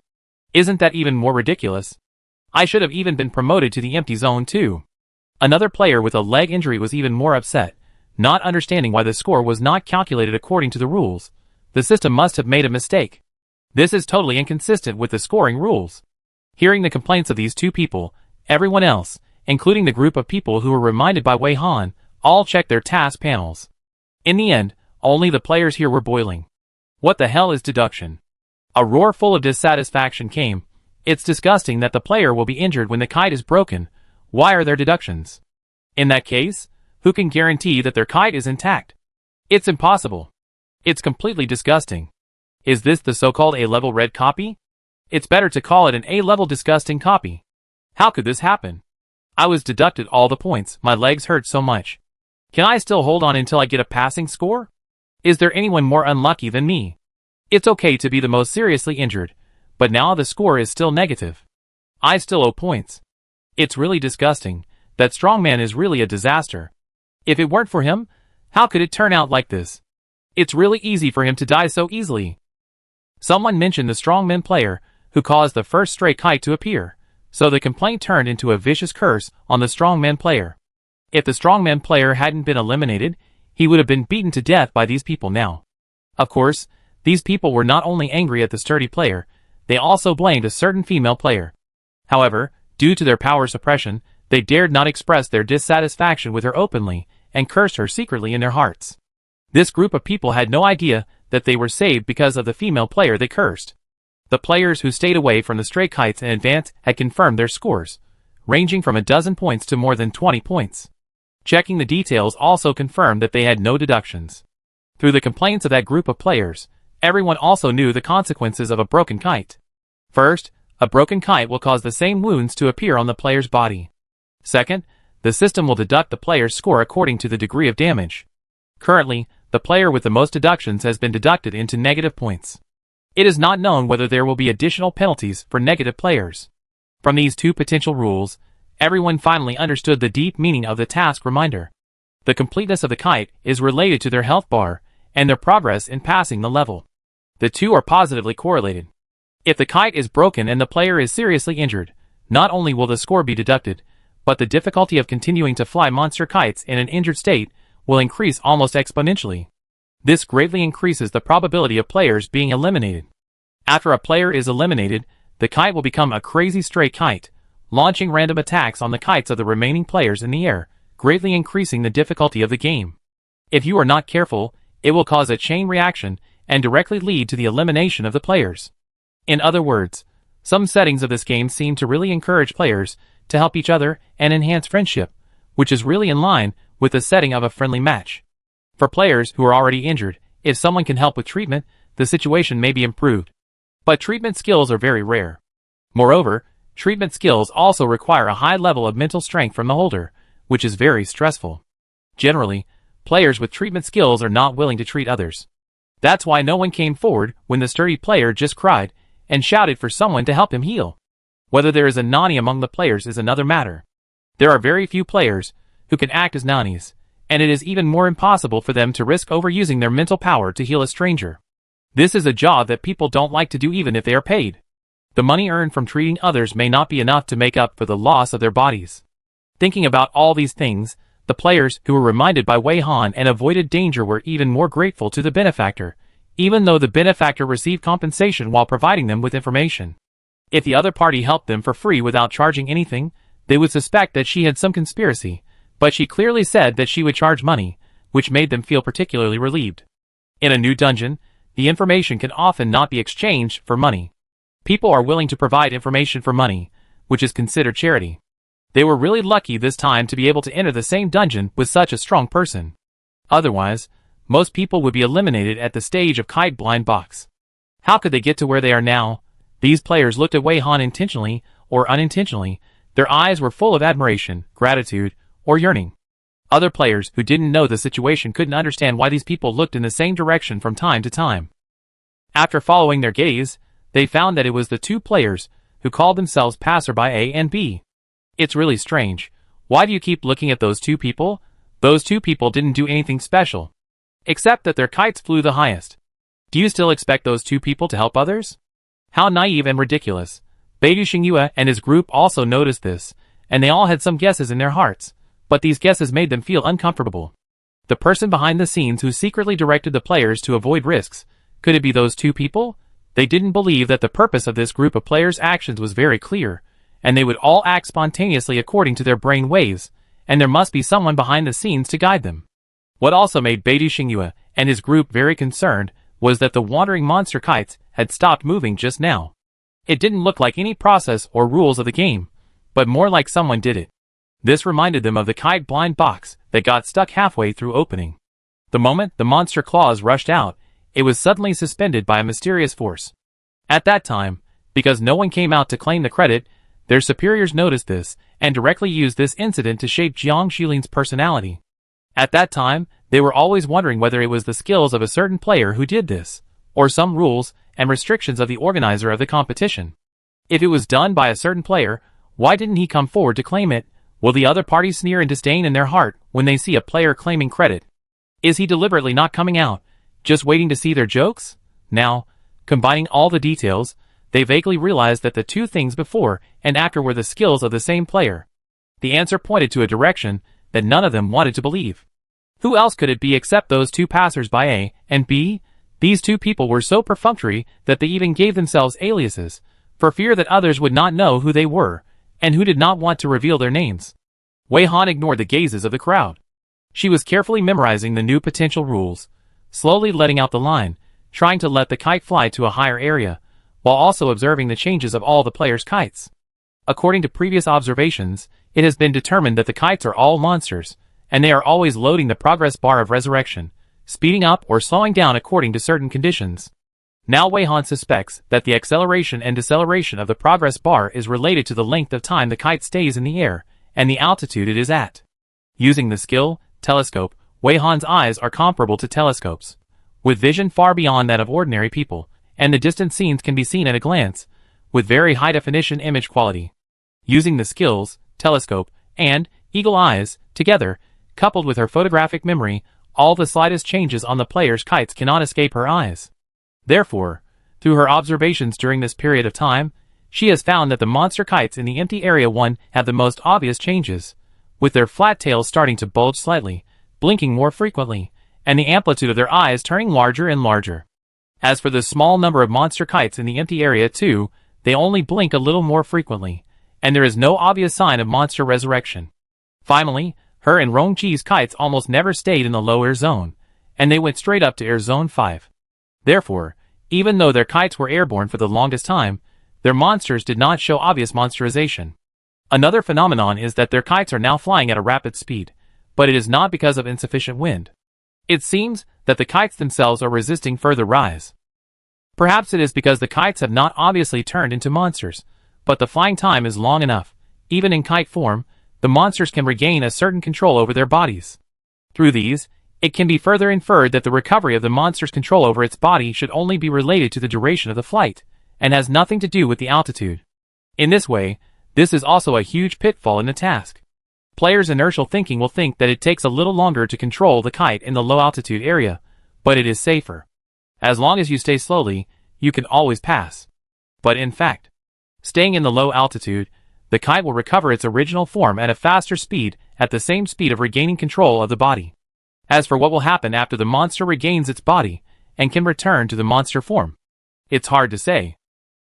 Isn't that even more ridiculous? I should have even been promoted to the empty zone too. Another player with a leg injury was even more upset, not understanding why the score was not calculated according to the rules. The system must have made a mistake. This is totally inconsistent with the scoring rules. Hearing the complaints of these two people, everyone else, including the group of people who were reminded by Wei Han, all checked their task panels. In the end, only the players here were boiling. What the hell is deduction? A roar full of dissatisfaction came. It's disgusting that the player will be injured when the kite is broken. Why are there deductions? In that case, who can guarantee that their kite is intact? It's impossible. It's completely disgusting. Is this the so-called A-level red copy? It's better to call it an A-level disgusting copy. How could this happen? I was deducted all the points, my legs hurt so much. Can I still hold on until I get a passing score? Is there anyone more unlucky than me? It's okay to be the most seriously injured, but now the score is still negative. I still owe points. It's really disgusting. That strongman is really a disaster. If it weren't for him, how could it turn out like this? It's really easy for him to die so easily. Someone mentioned the strongman player who caused the first stray kite to appear, so the complaint turned into a vicious curse on the strongman player. If the strongman player hadn't been eliminated, he would have been beaten to death by these people now. Of course, these people were not only angry at the sturdy player, they also blamed a certain female player. However, due to their power suppression, they dared not express their dissatisfaction with her openly, and cursed her secretly in their hearts. This group of people had no idea that they were saved because of the female player they cursed. The players who stayed away from the stray kites in advance had confirmed their scores, ranging from a dozen points to more than 20 points. Checking the details also confirmed that they had no deductions. Through the complaints of that group of players, everyone also knew the consequences of a broken kite. First, a broken kite will cause the same wounds to appear on the player's body. Second, the system will deduct the player's score according to the degree of damage. Currently, the player with the most deductions has been deducted into negative points. It is not known whether there will be additional penalties for negative players. From these two potential rules, everyone finally understood the deep meaning of the task reminder. The completeness of the kite is related to their health bar and their progress in passing the level. The two are positively correlated. If the kite is broken and the player is seriously injured, not only will the score be deducted, but the difficulty of continuing to fly monster kites in an injured state will increase almost exponentially. This greatly increases the probability of players being eliminated. After a player is eliminated, the kite will become a crazy stray kite, launching random attacks on the kites of the remaining players in the air, greatly increasing the difficulty of the game. If you are not careful, it will cause a chain reaction and directly lead to the elimination of the players. In other words, some settings of this game seem to really encourage players to help each other and enhance friendship, which is really in line with the setting of a friendly match. For players who are already injured, if someone can help with treatment, the situation may be improved. But treatment skills are very rare. Moreover, treatment skills also require a high level of mental strength from the holder, which is very stressful. Generally, players with treatment skills are not willing to treat others. That's why no one came forward when the sturdy player just cried and shouted for someone to help him heal. Whether there is a nani among the players is another matter. There are very few players who can act as nanis, and it is even more impossible for them to risk overusing their mental power to heal a stranger. This is a job that people don't like to do even if they are paid. The money earned from treating others may not be enough to make up for the loss of their bodies. Thinking about all these things, the players who were reminded by Wei Han and avoided danger were even more grateful to the benefactor, even though the benefactor received compensation while providing them with information. If the other party helped them for free without charging anything, they would suspect that she had some conspiracy, but she clearly said that she would charge money, which made them feel particularly relieved. In a new dungeon, the information can often not be exchanged for money. People are willing to provide information for money, which is considered charity. They were really lucky this time to be able to enter the same dungeon with such a strong person. Otherwise, most people would be eliminated at the stage of Kite Blind Box. How could they get to where they are now? These players looked at Wei Han intentionally or unintentionally. Their eyes were full of admiration, gratitude, or yearning. Other players who didn't know the situation couldn't understand why these people looked in the same direction from time to time. After following their gaze, they found that it was the two players who called themselves Passerby A and B. It's really strange. Why do you keep looking at those two people? Those two people didn't do anything special, except that their kites flew the highest. Do you still expect those two people to help others? How naive and ridiculous. Beidou Xingyue and his group also noticed this, and they all had some guesses in their hearts, but these guesses made them feel uncomfortable. The person behind the scenes who secretly directed the players to avoid risks, could it be those two people? They didn't believe that the purpose of this group of players' actions was very clear, and they would all act spontaneously according to their brain waves, and there must be someone behind the scenes to guide them. What also made Beidou Xingyue and his group very concerned was that the wandering monster kites had stopped moving just now. It didn't look like any process or rules of the game, but more like someone did it. This reminded them of the kite blind box that got stuck halfway through opening. The moment the monster claws rushed out, it was suddenly suspended by a mysterious force. At that time, because no one came out to claim the credit, their superiors noticed this and directly used this incident to shape Jiang Xulin's personality. At that time, they were always wondering whether it was the skills of a certain player who did this, or some rules and restrictions of the organizer of the competition. If it was done by a certain player, why didn't he come forward to claim it? Will the other party sneer and disdain in their heart when they see a player claiming credit? Is he deliberately not coming out, just waiting to see their jokes? Now, Combining all the details, they vaguely realized that the two things before and after were the skills of the same player. The answer pointed to a direction that none of them wanted to believe. Who else could it be except those two passers-by A and B? These two people were so perfunctory that they even gave themselves aliases, for fear that others would not know who they were, and who did not want to reveal their names. Wei Han ignored the gazes of the crowd. She was carefully memorizing the new potential rules, slowly letting out the line, trying to let the kite fly to a higher area, while also observing the changes of all the players' kites. According to previous observations, it has been determined that the kites are all monsters, and they are always loading the progress bar of resurrection, speeding up or slowing down according to certain conditions. Now Wei Han suspects that the acceleration and deceleration of the progress bar is related to the length of time the kite stays in the air, and the altitude it is at. Using the skill, telescope, Wei Han's eyes are comparable to telescopes, with vision far beyond that of ordinary people, and the distant scenes can be seen at a glance, with very high-definition image quality. Using the skills, telescope, and eagle eyes, together, coupled with her photographic memory, all the slightest changes on the player's kites cannot escape her eyes. Therefore, through her observations during this period of time, she has found that the monster kites in the empty area 1 have the most obvious changes, with their flat tails starting to bulge slightly, blinking more frequently, and the amplitude of their eyes turning larger and larger. As for the small number of monster kites in the empty area 2, they only blink a little more frequently, and there is no obvious sign of monster resurrection. Finally, her and Rongqi's kites almost never stayed in the low air zone, and they went straight up to air zone 5. Therefore, even though their kites were airborne for the longest time, their monsters did not show obvious monsterization. Another phenomenon is that their kites are now flying at a rapid speed, but it is not because of insufficient wind. It seems that the kites themselves are resisting further rise. Perhaps it is because the kites have not obviously turned into monsters, but the flying time is long enough. Even in kite form, the monsters can regain a certain control over their bodies. Through these, it can be further inferred that the recovery of the monster's control over its body should only be related to the duration of the flight, and has nothing to do with the altitude. In this way, this is also a huge pitfall in the task. Players' inertial thinking will think that it takes a little longer to control the kite in the low-altitude area, but it is safer. As long as you stay slowly, you can always pass. But in fact, staying in the low altitude, the kite will recover its original form at a faster speed, at the same speed of regaining control of the body. As for what will happen after the monster regains its body, and can return to the monster form, it's hard to say.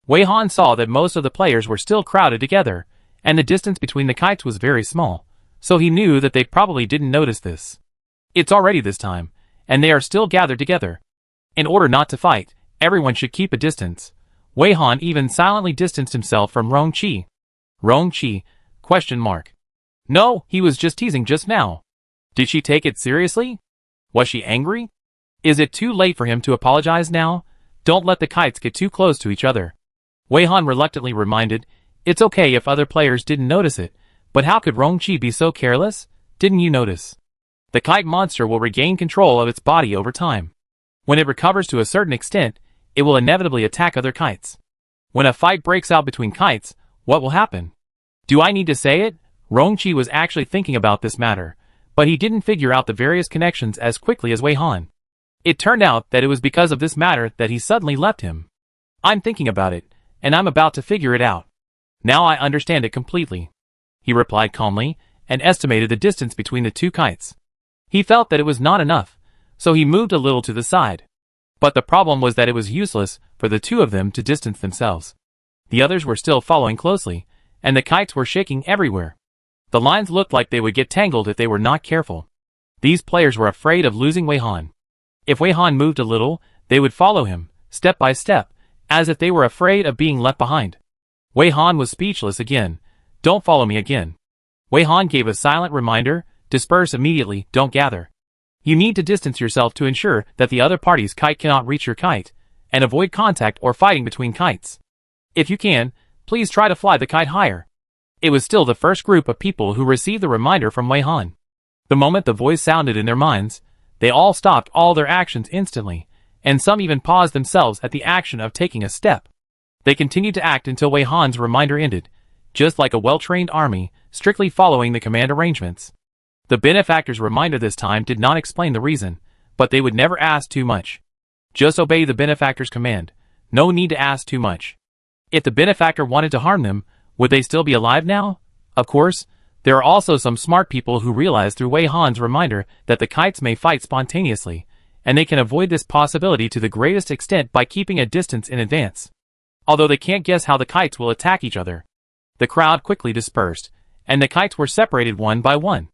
Wei Han saw that most of the players were still crowded together, and the distance between the kites was very small, so he knew that they probably didn't notice this. It's already this time, and they are still gathered together. In order not to fight, everyone should keep a distance. Wei Han even silently distanced himself from Rongqi. Rongqi? ? No, he was just teasing just now. Did she take it seriously? Was she angry? Is it too late for him to apologize now? Don't let the kites get too close to each other. Wei Han reluctantly reminded, it's okay if other players didn't notice it, but how could Rongqi be so careless? Didn't you notice? The kite monster will regain control of its body over time. When it recovers to a certain extent, it will inevitably attack other kites. When a fight breaks out between kites, what will happen? Do I need to say it? Rongqi was actually thinking about this matter, but he didn't figure out the various connections as quickly as Wei Han. It turned out that it was because of this matter that he suddenly left him. I'm thinking about it, and I'm about to figure it out. Now I understand it completely. He replied calmly, and estimated the distance between the two kites. He felt that it was not enough, so he moved a little to the side. But the problem was that it was useless for the two of them to distance themselves. The others were still following closely, and the kites were shaking everywhere. The lines looked like they would get tangled if they were not careful. These players were afraid of losing Wei Han. If Wei Han moved a little, they would follow him, step by step, as if they were afraid of being left behind. Wei Han was speechless again. Don't follow me again. Wei Han gave a silent reminder, disperse immediately, don't gather. You need to distance yourself to ensure that the other party's kite cannot reach your kite, and avoid contact or fighting between kites. If you can, please try to fly the kite higher. It was still the first group of people who received the reminder from Wei Han. The moment the voice sounded in their minds, they all stopped all their actions instantly, and some even paused themselves at the action of taking a step. They continued to act until Wei Han's reminder ended, just like a well-trained army, strictly following the command arrangements. The benefactor's reminder this time did not explain the reason, but they would never ask too much. Just obey the benefactor's command. No need to ask too much. If the benefactor wanted to harm them, would they still be alive now? Of course, there are also some smart people who realize through Wei Han's reminder that the kites may fight spontaneously, and they can avoid this possibility to the greatest extent by keeping a distance in advance. Although they can't guess how the kites will attack each other. The crowd quickly dispersed, and the kites were separated one by one.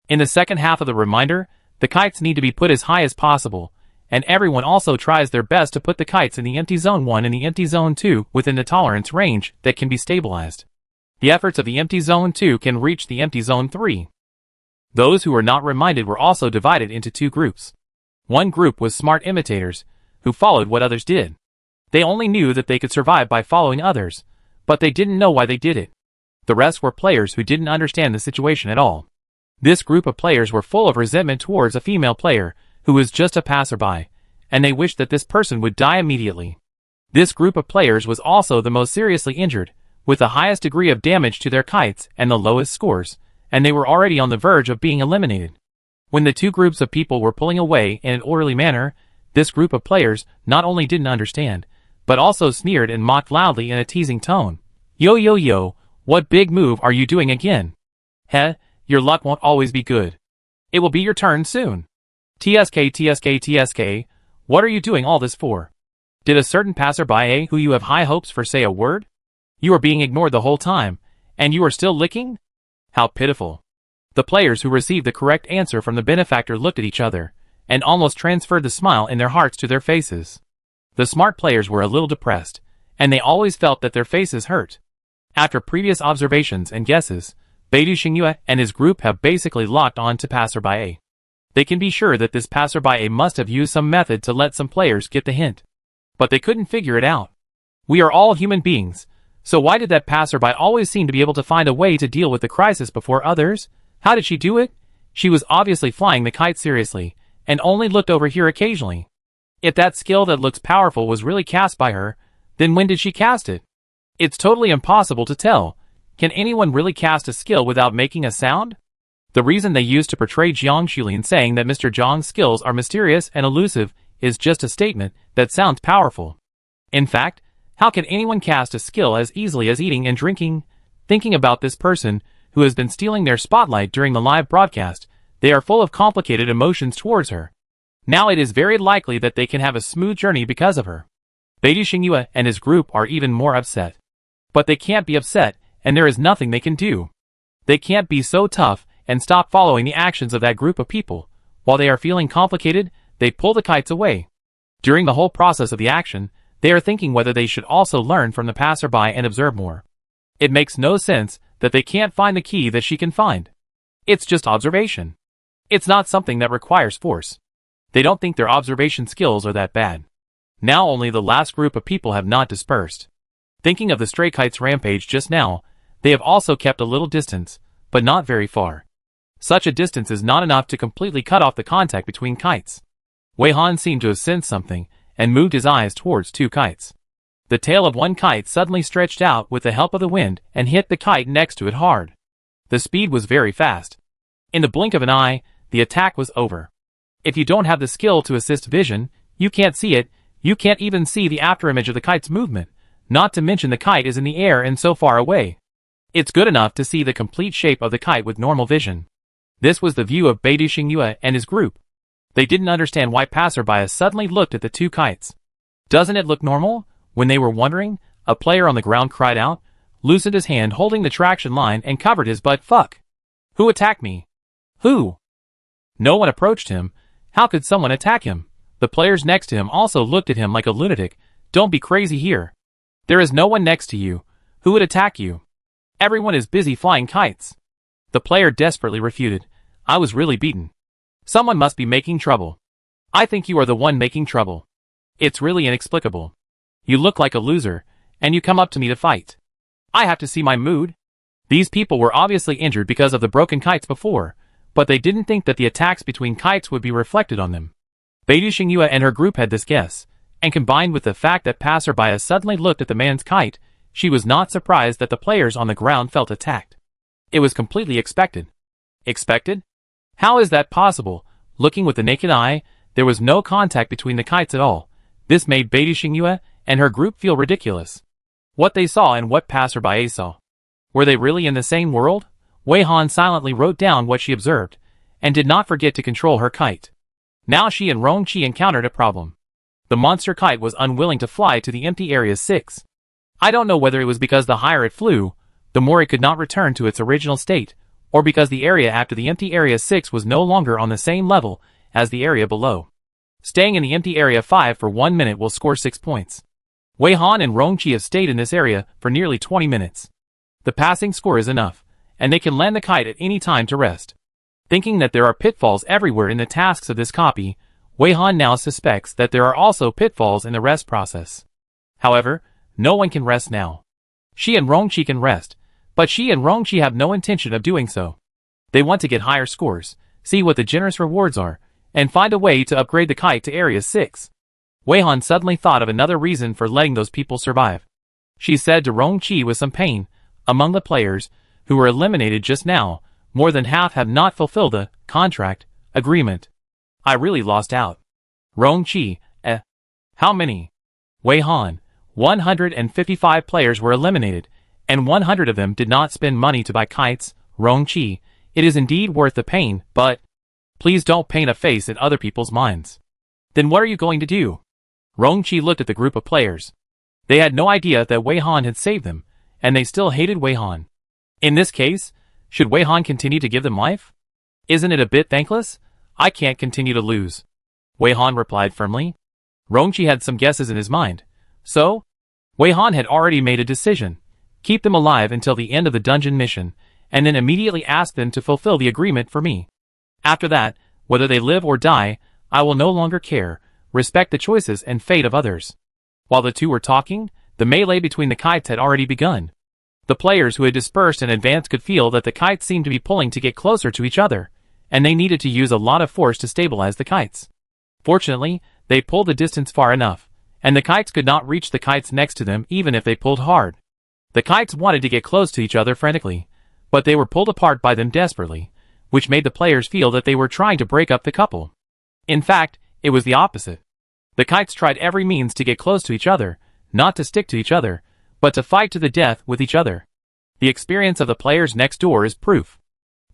In the second half of the reminder, the kites need to be put as high as possible, and everyone also tries their best to put the kites in the empty zone 1 and the empty zone 2 within the tolerance range that can be stabilized. The efforts of the empty zone 2 can reach the empty zone 3. Those who were not reminded were also divided into two groups. One group was smart imitators, who followed what others did. They only knew that they could survive by following others, but they didn't know why they did it. The rest were players who didn't understand the situation at all. This group of players were full of resentment towards a female player, who was just a passerby, and they wished that this person would die immediately. This group of players was also the most seriously injured, with the highest degree of damage to their kites and the lowest scores, and they were already on the verge of being eliminated. When the two groups of people were pulling away in an orderly manner, this group of players not only didn't understand, but also sneered and mocked loudly in a teasing tone. Yo yo yo, what big move are you doing again? Heh, your luck won't always be good. It will be your turn soon. TSK TSK TSK, what are you doing all this for? Did a certain passerby who you have high hopes for say a word? You are being ignored the whole time, and you are still licking? How pitiful. The players who received the correct answer from the benefactor looked at each other, and almost transferred the smile in their hearts to their faces. The smart players were a little depressed, and they always felt that their faces hurt. After previous observations and guesses, Beidou Xingyue and his group have basically locked on to passerby A. They can be sure that this passerby A must have used some method to let some players get the hint. But they couldn't figure it out. We are all human beings, so why did that passerby always seem to be able to find a way to deal with the crisis before others? How did she do it? She was obviously flying the kite seriously, and only looked over here occasionally. If that skill that looks powerful was really cast by her, then when did she cast it? It's totally impossible to tell. Can anyone really cast a skill without making a sound? The reason they used to portray Jiang Shulin saying that Mr. Zhang's skills are mysterious and elusive is just a statement that sounds powerful. In fact, how can anyone cast a skill as easily as eating and drinking? Thinking about this person, who has been stealing their spotlight during the live broadcast, they are full of complicated emotions towards her. Now it is very likely that they can have a smooth journey because of her. Beidou Xingyue and his group are even more upset. But they can't be upset, and there is nothing they can do. They can't be so tough and stop following the actions of that group of people. While they are feeling complicated, they pull the kites away. During the whole process of the action, they are thinking whether they should also learn from the passerby and observe more. It makes no sense that they can't find the key that she can find. It's just observation. It's not something that requires force. They don't think their observation skills are that bad. Now only the last group of people have not dispersed. Thinking of the stray kites rampage just now, they have also kept a little distance, but not very far. Such a distance is not enough to completely cut off the contact between kites. Wei Han seemed to have sensed something, and moved his eyes towards two kites. The tail of one kite suddenly stretched out with the help of the wind and hit the kite next to it hard. The speed was very fast. In the blink of an eye, the attack was over. If you don't have the skill to assist vision, you can't see it, you can't even see the afterimage of the kite's movement, not to mention the kite is in the air and so far away. It's good enough to see the complete shape of the kite with normal vision. This was the view of Beidou Xingyue and his group. They didn't understand why passerby suddenly looked at the two kites. Doesn't it look normal? When they were wondering, a player on the ground cried out, loosened his hand holding the traction line and covered his butt. Fuck! Who attacked me? Who? No one approached him. How could someone attack him? The players next to him also looked at him like a lunatic. Don't be crazy here. There is no one next to you. Who would attack you? Everyone is busy flying kites. The player desperately refuted. I was really beaten. Someone must be making trouble. I think you are the one making trouble. It's really inexplicable. You look like a loser, and you come up to me to fight. I have to see my mood. These people were obviously injured because of the broken kites before, but they didn't think that the attacks between kites would be reflected on them. Beidou Xingyue and her group had this guess, and combined with the fact that passerby suddenly looked at the man's kite, she was not surprised that the players on the ground felt attacked. It was completely expected. Expected? How is that possible? Looking with the naked eye, there was no contact between the kites at all. This made Beidou Xingyue and her group feel ridiculous. What they saw and what passerby saw. Were they really in the same world? Wei Han silently wrote down what she observed, and did not forget to control her kite. Now she and Rongqi encountered a problem. The monster kite was unwilling to fly to the empty Area 6. I don't know whether it was because the higher it flew, the more it could not return to its original state, or because the area after the empty Area 6 was no longer on the same level as the area below. Staying in the empty Area 5 for 1 minute will score 6 points. Wei Han and Rongqi have stayed in this area for nearly 20 minutes. The passing score is enough, and they can land the kite at any time to rest. Thinking that there are pitfalls everywhere in the tasks of this copy, Wei Han now suspects that there are also pitfalls in the rest process. However, no one can rest now. She and Rongqi can rest, but she and Rongqi have no intention of doing so. They want to get higher scores, see what the generous rewards are, and find a way to upgrade the kite to Area 6. Wei Han suddenly thought of another reason for letting those people survive. She said to Rongqi with some pain, among the players who were eliminated just now, more than half have not fulfilled the contract agreement. I really lost out. Rongqi, how many? Wei Han, 155 players were eliminated, and 100 of them did not spend money to buy kites. Rongqi, it is indeed worth the pain, but please don't paint a face in other people's minds. Then what are you going to do? Rongqi looked at the group of players. They had no idea that Wei Han had saved them, and they still hated Wei Han. In this case, should Wei Han continue to give them life? Isn't it a bit thankless? I can't continue to lose. Wei Han replied firmly. Rongqi had some guesses in his mind. So? Wei Han had already made a decision. Keep them alive until the end of the dungeon mission, and then immediately ask them to fulfill the agreement for me. After that, whether they live or die, I will no longer care, respect the choices and fate of others. While the two were talking, the melee between the kites had already begun. The players who had dispersed in advance could feel that the kites seemed to be pulling to get closer to each other, and they needed to use a lot of force to stabilize the kites. Fortunately, they pulled the distance far enough, and the kites could not reach the kites next to them even if they pulled hard. The kites wanted to get close to each other frantically, but they were pulled apart by them desperately, which made the players feel that they were trying to break up the couple. In fact, it was the opposite. The kites tried every means to get close to each other, not to stick to each other, but to fight to the death with each other. The experience of the players next door is proof.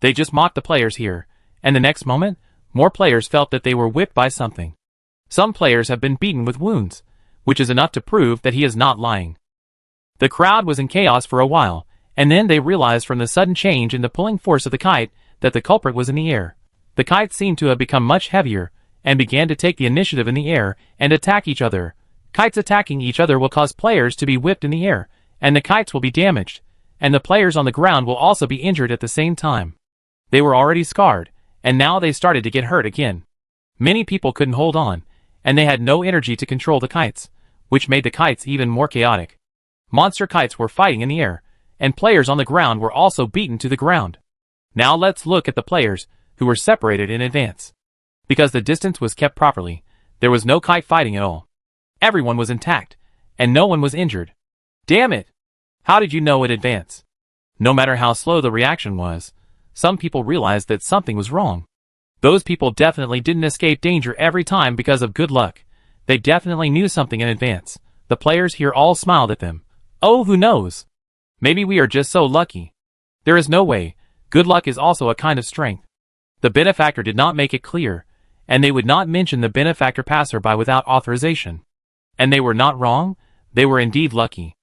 They just mocked the players here, and the next moment, more players felt that they were whipped by something. Some players have been beaten with wounds, which is enough to prove that he is not lying. The crowd was in chaos for a while, and then they realized from the sudden change in the pulling force of the kite that the culprit was in the air. The kite seemed to have become much heavier, and began to take the initiative in the air and attack each other. Kites attacking each other will cause players to be whipped in the air, and the kites will be damaged, and the players on the ground will also be injured at the same time. They were already scarred, and now they started to get hurt again. Many people couldn't hold on, and they had no energy to control the kites, which made the kites even more chaotic. Monster kites were fighting in the air, and players on the ground were also beaten to the ground. Now let's look at the players who were separated in advance. Because the distance was kept properly, there was no kite fighting at all. Everyone was intact, and no one was injured. Damn it! How did you know in advance? No matter how slow the reaction was, some people realized that something was wrong. Those people definitely didn't escape danger every time because of good luck. They definitely knew something in advance. The players here all smiled at them. Oh, who knows? Maybe we are just so lucky. There is no way. Good luck is also a kind of strength. The benefactor did not make it clear, and they would not mention the benefactor passerby without authorization. And they were not wrong, they were indeed lucky.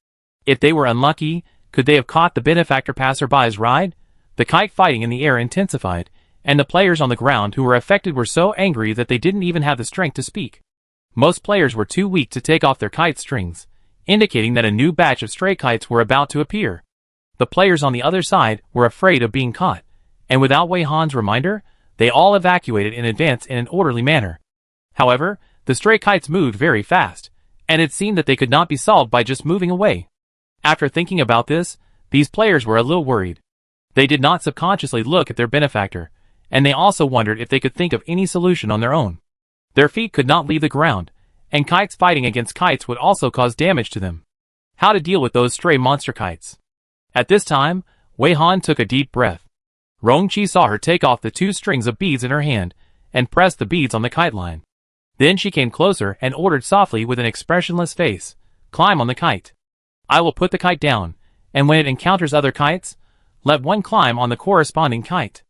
If they were unlucky, could they have caught the benefactor passerby's ride? The kite fighting in the air intensified, and the players on the ground who were affected were so angry that they didn't even have the strength to speak. Most players were too weak to take off their kite strings, indicating that a new batch of stray kites were about to appear. The players on the other side were afraid of being caught, and without Wei Han's reminder, they all evacuated in advance in an orderly manner. However, the stray kites moved very fast, and it seemed that they could not be solved by just moving away. After thinking about this, these players were a little worried. They did not subconsciously look at their benefactor, and they also wondered if they could think of any solution on their own. Their feet could not leave the ground, and kites fighting against kites would also cause damage to them. How to deal with those stray monster kites? At this time, Wei Han took a deep breath. Rongqi saw her take off the 2 strings of beads in her hand, and press the beads on the kite line. Then she came closer and ordered softly with an expressionless face, Climb on the kite. I will put the kite down, and when it encounters other kites, let one climb on the corresponding kite.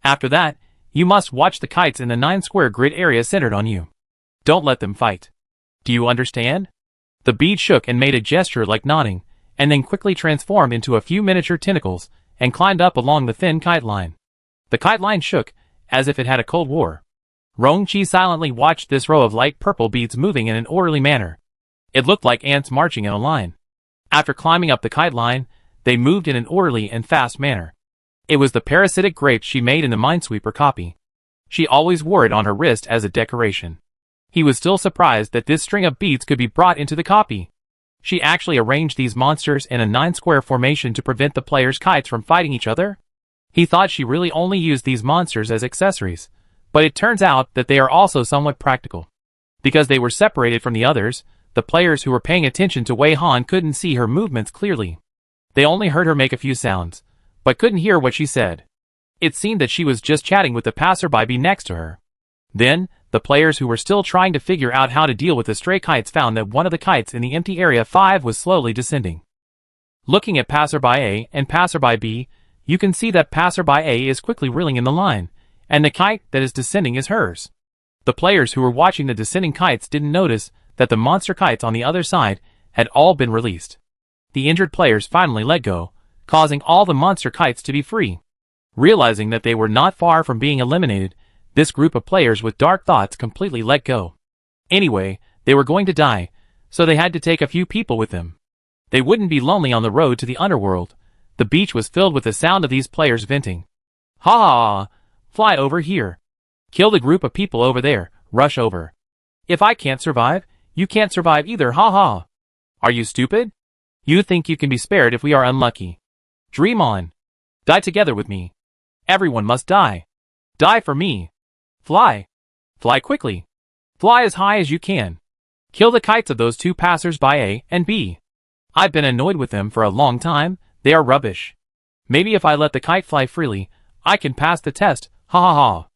After that, you must watch the kites in the 9 square grid area centered on you. Don't let them fight. Do you understand? The bead shook and made a gesture like nodding, and then quickly transformed into a few miniature tentacles and climbed up along the thin kite line. The kite line shook, as if it had a cold war. Rongqi silently watched this row of light purple beads moving in an orderly manner. It looked like ants marching in a line. After climbing up the kite line, they moved in an orderly and fast manner. It was the parasitic grape she made in the Minesweeper copy. She always wore it on her wrist as a decoration. He was still surprised that this string of beads could be brought into the copy. She actually arranged these monsters in a 9 square formation to prevent the players' kites from fighting each other. He thought she really only used these monsters as accessories, but it turns out that they are also somewhat practical. Because they were separated from the others, the players who were paying attention to Wei Han couldn't see her movements clearly. They only heard her make a few sounds, but couldn't hear what she said. It seemed that she was just chatting with the passerby next to her. Then, the players who were still trying to figure out how to deal with the stray kites found that one of the kites in the empty area 5 was slowly descending. Looking at passerby A and passerby B, you can see that passerby A is quickly reeling in the line, and the kite that is descending is hers. The players who were watching the descending kites didn't notice that the monster kites on the other side had all been released. The injured players finally let go, causing all the monster kites to be free. Realizing that they were not far from being eliminated, this group of players with dark thoughts completely let go. Anyway, they were going to die, so they had to take a few people with them. They wouldn't be lonely on the road to the underworld. The beach was filled with the sound of these players venting. Ha ha ha! Fly over here. Kill the group of people over there, rush over. If I can't survive, you can't survive either, ha ha! Are you stupid? You think you can be spared if we are unlucky. Dream on. Die together with me. Everyone must die. Die for me. Fly. Fly quickly. Fly as high as you can. Kill the kites of those two passers-by A and B. I've been annoyed with them for a long time, they are rubbish. Maybe if I let the kite fly freely, I can pass the test, ha ha ha.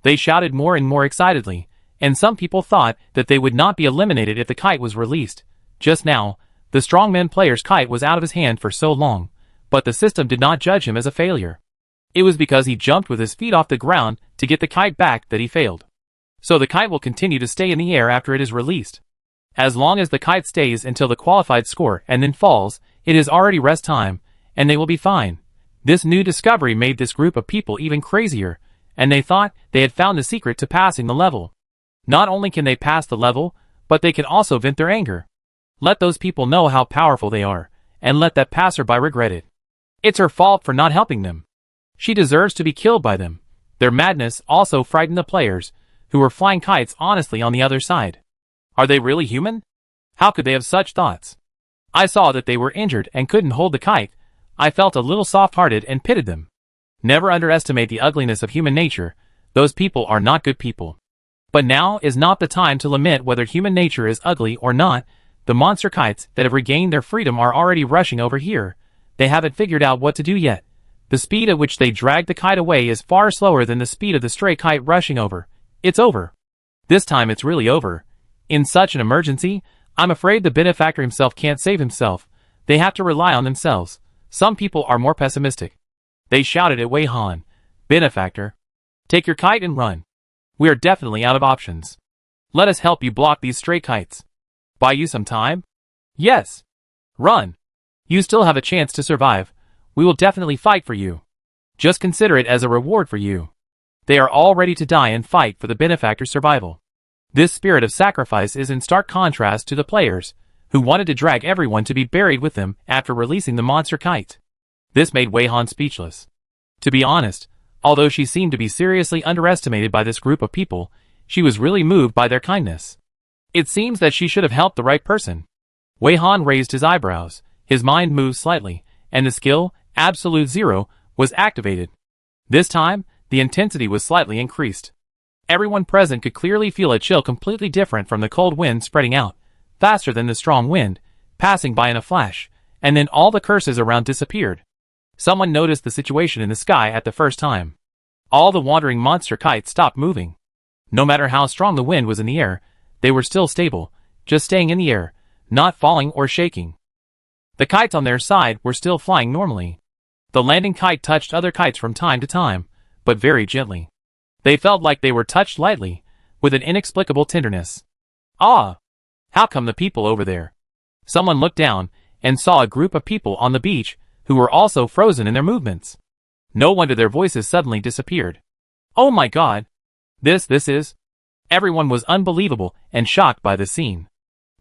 They shouted more and more excitedly, and some people thought that they would not be eliminated if the kite was released. Just now, the strongman player's kite was out of his hand for so long, but the system did not judge him as a failure. It was because he jumped with his feet off the ground to get the kite back that he failed. So the kite will continue to stay in the air after it is released. As long as the kite stays until the qualified score and then falls, it is already rest time, and they will be fine. This new discovery made this group of people even crazier, and they thought they had found the secret to passing the level. Not only can they pass the level, but they can also vent their anger. Let those people know how powerful they are, and let that passerby regret it. It's her fault for not helping them. She deserves to be killed by them. Their madness also frightened the players, who were flying kites honestly on the other side. Are they really human? How could they have such thoughts? I saw that they were injured and couldn't hold the kite. I felt a little soft-hearted and pitied them. Never underestimate the ugliness of human nature. Those people are not good people. But now is not the time to lament whether human nature is ugly or not. The monster kites that have regained their freedom are already rushing over here. They haven't figured out what to do yet. The speed at which they drag the kite away is far slower than the speed of the stray kite rushing over. It's over. This time it's really over. In such an emergency, I'm afraid the benefactor himself can't save himself. They have to rely on themselves. Some people are more pessimistic. They shouted at Wei Han. Benefactor. Take your kite and run. We are definitely out of options. Let us help you block these stray kites. Buy you some time? Yes. Run. You still have a chance to survive. We will definitely fight for you. Just consider it as a reward for you. They are all ready to die and fight for the benefactor's survival. This spirit of sacrifice is in stark contrast to the players, who wanted to drag everyone to be buried with them after releasing the monster kite. This made Wei Han speechless. To be honest, although she seemed to be seriously underestimated by this group of people, she was really moved by their kindness. It seems that she should have helped the right person. Wei Han raised his eyebrows, his mind moved slightly, and the skill, Absolute Zero, was activated. This time, the intensity was slightly increased. Everyone present could clearly feel a chill completely different from the cold wind spreading out, faster than the strong wind, passing by in a flash, and then all the curses around disappeared. Someone noticed the situation in the sky at the first time. All the wandering monster kites stopped moving. No matter how strong the wind was in the air, they were still stable, just staying in the air. not falling or shaking. The kites on their side were still flying normally. The landing kite touched other kites from time to time, but very gently. They felt like they were touched lightly, with an inexplicable tenderness. Ah! How come the people over there? Someone looked down and saw a group of people on the beach who were also frozen in their movements. No wonder their voices suddenly disappeared. Oh my God! This is... Everyone was unbelievable and shocked by the scene.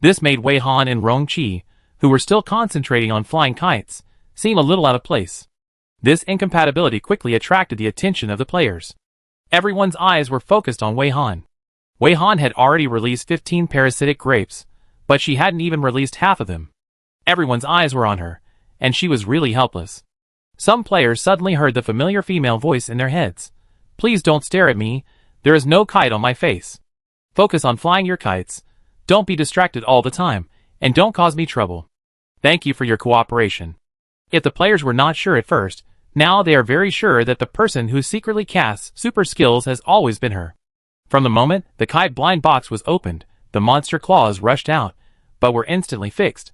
This made Wei Han and Rong Qi, who were still concentrating on flying kites, seem a little out of place. This incompatibility quickly attracted the attention of the players. Everyone's eyes were focused on Wei Han. Wei Han had already released 15 parasitic grapes, but she hadn't even released half of them. Everyone's eyes were on her, and she was really helpless. Some players suddenly heard the familiar female voice in their heads. Please don't stare at me, there is no kite on my face. Focus on flying your kites, don't be distracted all the time, and don't cause me trouble. Thank you for your cooperation. If the players were not sure at first, now they are very sure that the person who secretly casts super skills has always been her. From the moment the kite blind box was opened, the monster claws rushed out, but were instantly fixed.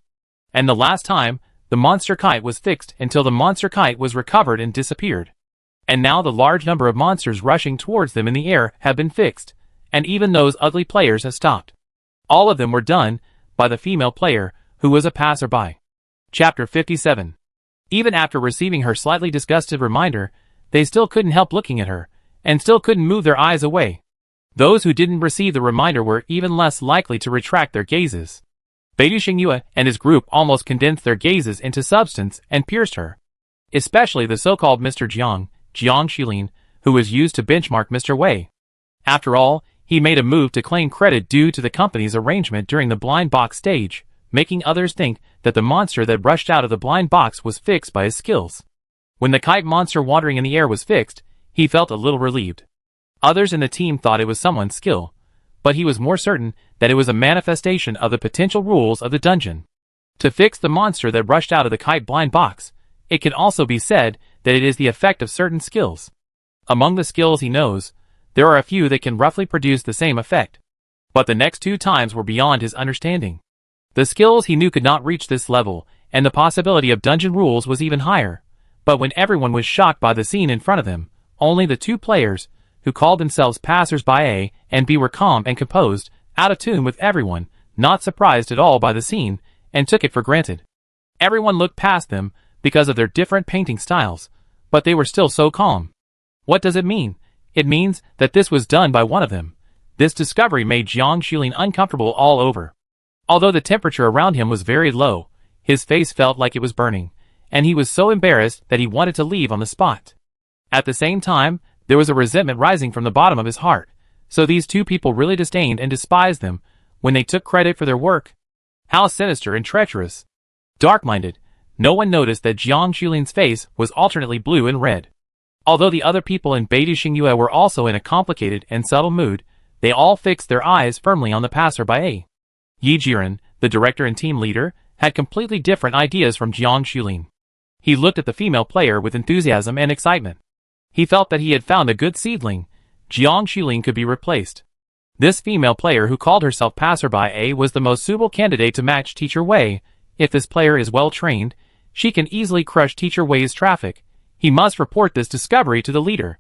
And the last time, the monster kite was fixed until the monster kite was recovered and disappeared. And now the large number of monsters rushing towards them in the air have been fixed, and even those ugly players have stopped. All of them were done by the female player, who was a passerby. Chapter 57. Even after receiving her slightly disgusted reminder, they still couldn't help looking at her, and still couldn't move their eyes away. Those who didn't receive the reminder were even less likely to retract their gazes. Beidou Xingyue and his group almost condensed their gazes into substance and pierced her. Especially the so-called Mr. Jiang Xilin, who was used to benchmark Mr. Wei. After all, he made a move to claim credit due to the company's arrangement during the blind box stage, making others think that the monster that rushed out of the blind box was fixed by his skills. When the kite monster wandering in the air was fixed, he felt a little relieved. Others in the team thought it was someone's skill, but he was more certain that it was a manifestation of the potential rules of the dungeon. To fix the monster that rushed out of the kite blind box, it can also be said that it is the effect of certain skills. Among the skills he knows, there are a few that can roughly produce the same effect. But the next two times were beyond his understanding. The skills he knew could not reach this level, and the possibility of dungeon rules was even higher. But when everyone was shocked by the scene in front of them, only the two players, who called themselves passers-by A and B, were calm and composed, out of tune with everyone, not surprised at all by the scene, and took it for granted. Everyone looked past them because of their different painting styles, but they were still so calm. What does it mean? It means that this was done by one of them. This discovery made Jiang Xilin uncomfortable all over. Although the temperature around him was very low, his face felt like it was burning, and he was so embarrassed that he wanted to leave on the spot. At the same time, there was a resentment rising from the bottom of his heart. So these two people really disdained and despised them when they took credit for their work. How sinister and treacherous. Dark-minded, no one noticed that Jiang Xilin's face was alternately blue and red. Although the other people in Beidou Xingyue were also in a complicated and subtle mood, they all fixed their eyes firmly on the passerby. Yi Jiren, the director and team leader, had completely different ideas from Jiang Xilin. He looked at the female player with enthusiasm and excitement. He felt that he had found a good seedling. Jiang Xilin could be replaced. This female player who called herself Passerby A was the most suitable candidate to match Teacher Wei. If this player is well trained, she can easily crush Teacher Wei's traffic. He must report this discovery to the leader.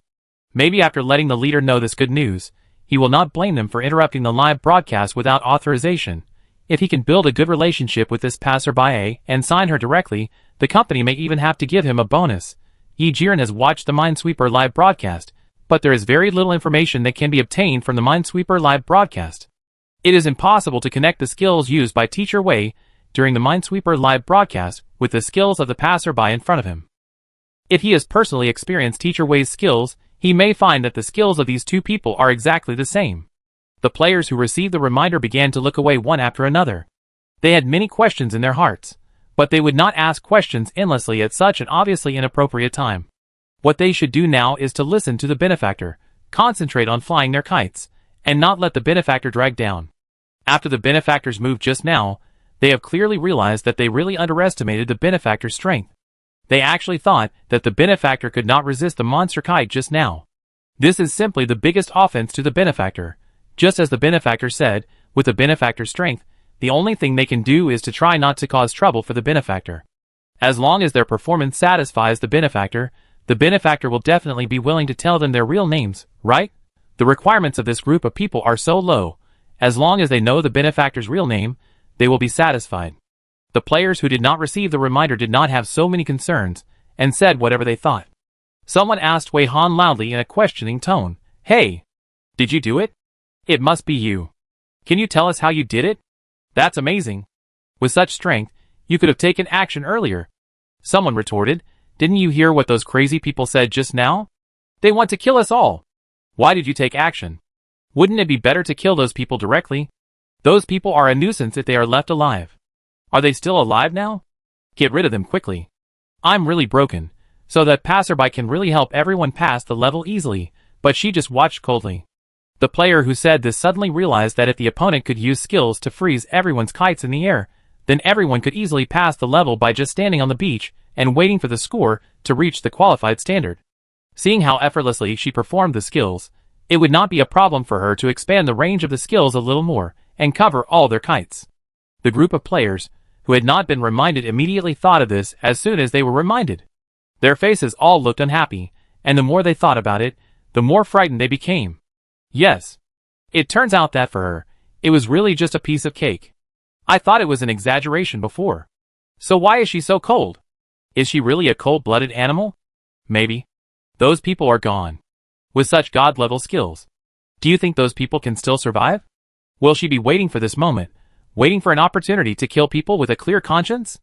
Maybe after letting the leader know this good news, he will not blame them for interrupting the live broadcast without authorization. If he can build a good relationship with this Passerby A and sign her directly, the company may even have to give him a bonus. Yi Jiren has watched the Minesweeper live broadcast, but there is very little information that can be obtained from the Minesweeper live broadcast. It is impossible to connect the skills used by Teacher Wei during the Minesweeper live broadcast with the skills of the passerby in front of him. If he has personally experienced Teacher Wei's skills, he may find that the skills of these two people are exactly the same. The players who received the reminder began to look away one after another. They had many questions in their hearts, but they would not ask questions endlessly at such an obviously inappropriate time. What they should do now is to listen to the benefactor, concentrate on flying their kites, and not let the benefactor drag down. After the benefactor's move just now, they have clearly realized that they really underestimated the benefactor's strength. They actually thought that the benefactor could not resist the monster kite just now. This is simply the biggest offense to the benefactor. Just as the benefactor said, with the benefactor's strength, the only thing they can do is to try not to cause trouble for the benefactor. As long as their performance satisfies the benefactor will definitely be willing to tell them their real names, right? The requirements of this group of people are so low. As long as they know the benefactor's real name, they will be satisfied. The players who did not receive the reminder did not have so many concerns, and said whatever they thought. Someone asked Wei Han loudly in a questioning tone, "Hey, did you do it? It must be you. Can you tell us how you did it? That's amazing. With such strength, you could have taken action earlier." Someone retorted, "Didn't you hear what those crazy people said just now? They want to kill us all. Why did you take action? Wouldn't it be better to kill those people directly? Those people are a nuisance if they are left alive. Are they still alive now? Get rid of them quickly. I'm really broken, so that passerby can really help everyone pass the level easily," but she just watched coldly. The player who said this suddenly realized that if the opponent could use skills to freeze everyone's kites in the air, then everyone could easily pass the level by just standing on the beach and waiting for the score to reach the qualified standard. Seeing how effortlessly she performed the skills, it would not be a problem for her to expand the range of the skills a little more and cover all their kites. The group of players who had not been reminded immediately thought of this as soon as they were reminded. Their faces all looked unhappy, and the more they thought about it, the more frightened they became. Yes. It turns out that for her, it was really just a piece of cake. I thought it was an exaggeration before. So why is she so cold? Is she really a cold-blooded animal? Maybe. Those people are gone. With such god-level skills. Do you think those people can still survive? Will she be waiting for this moment, waiting for an opportunity to kill people with a clear conscience?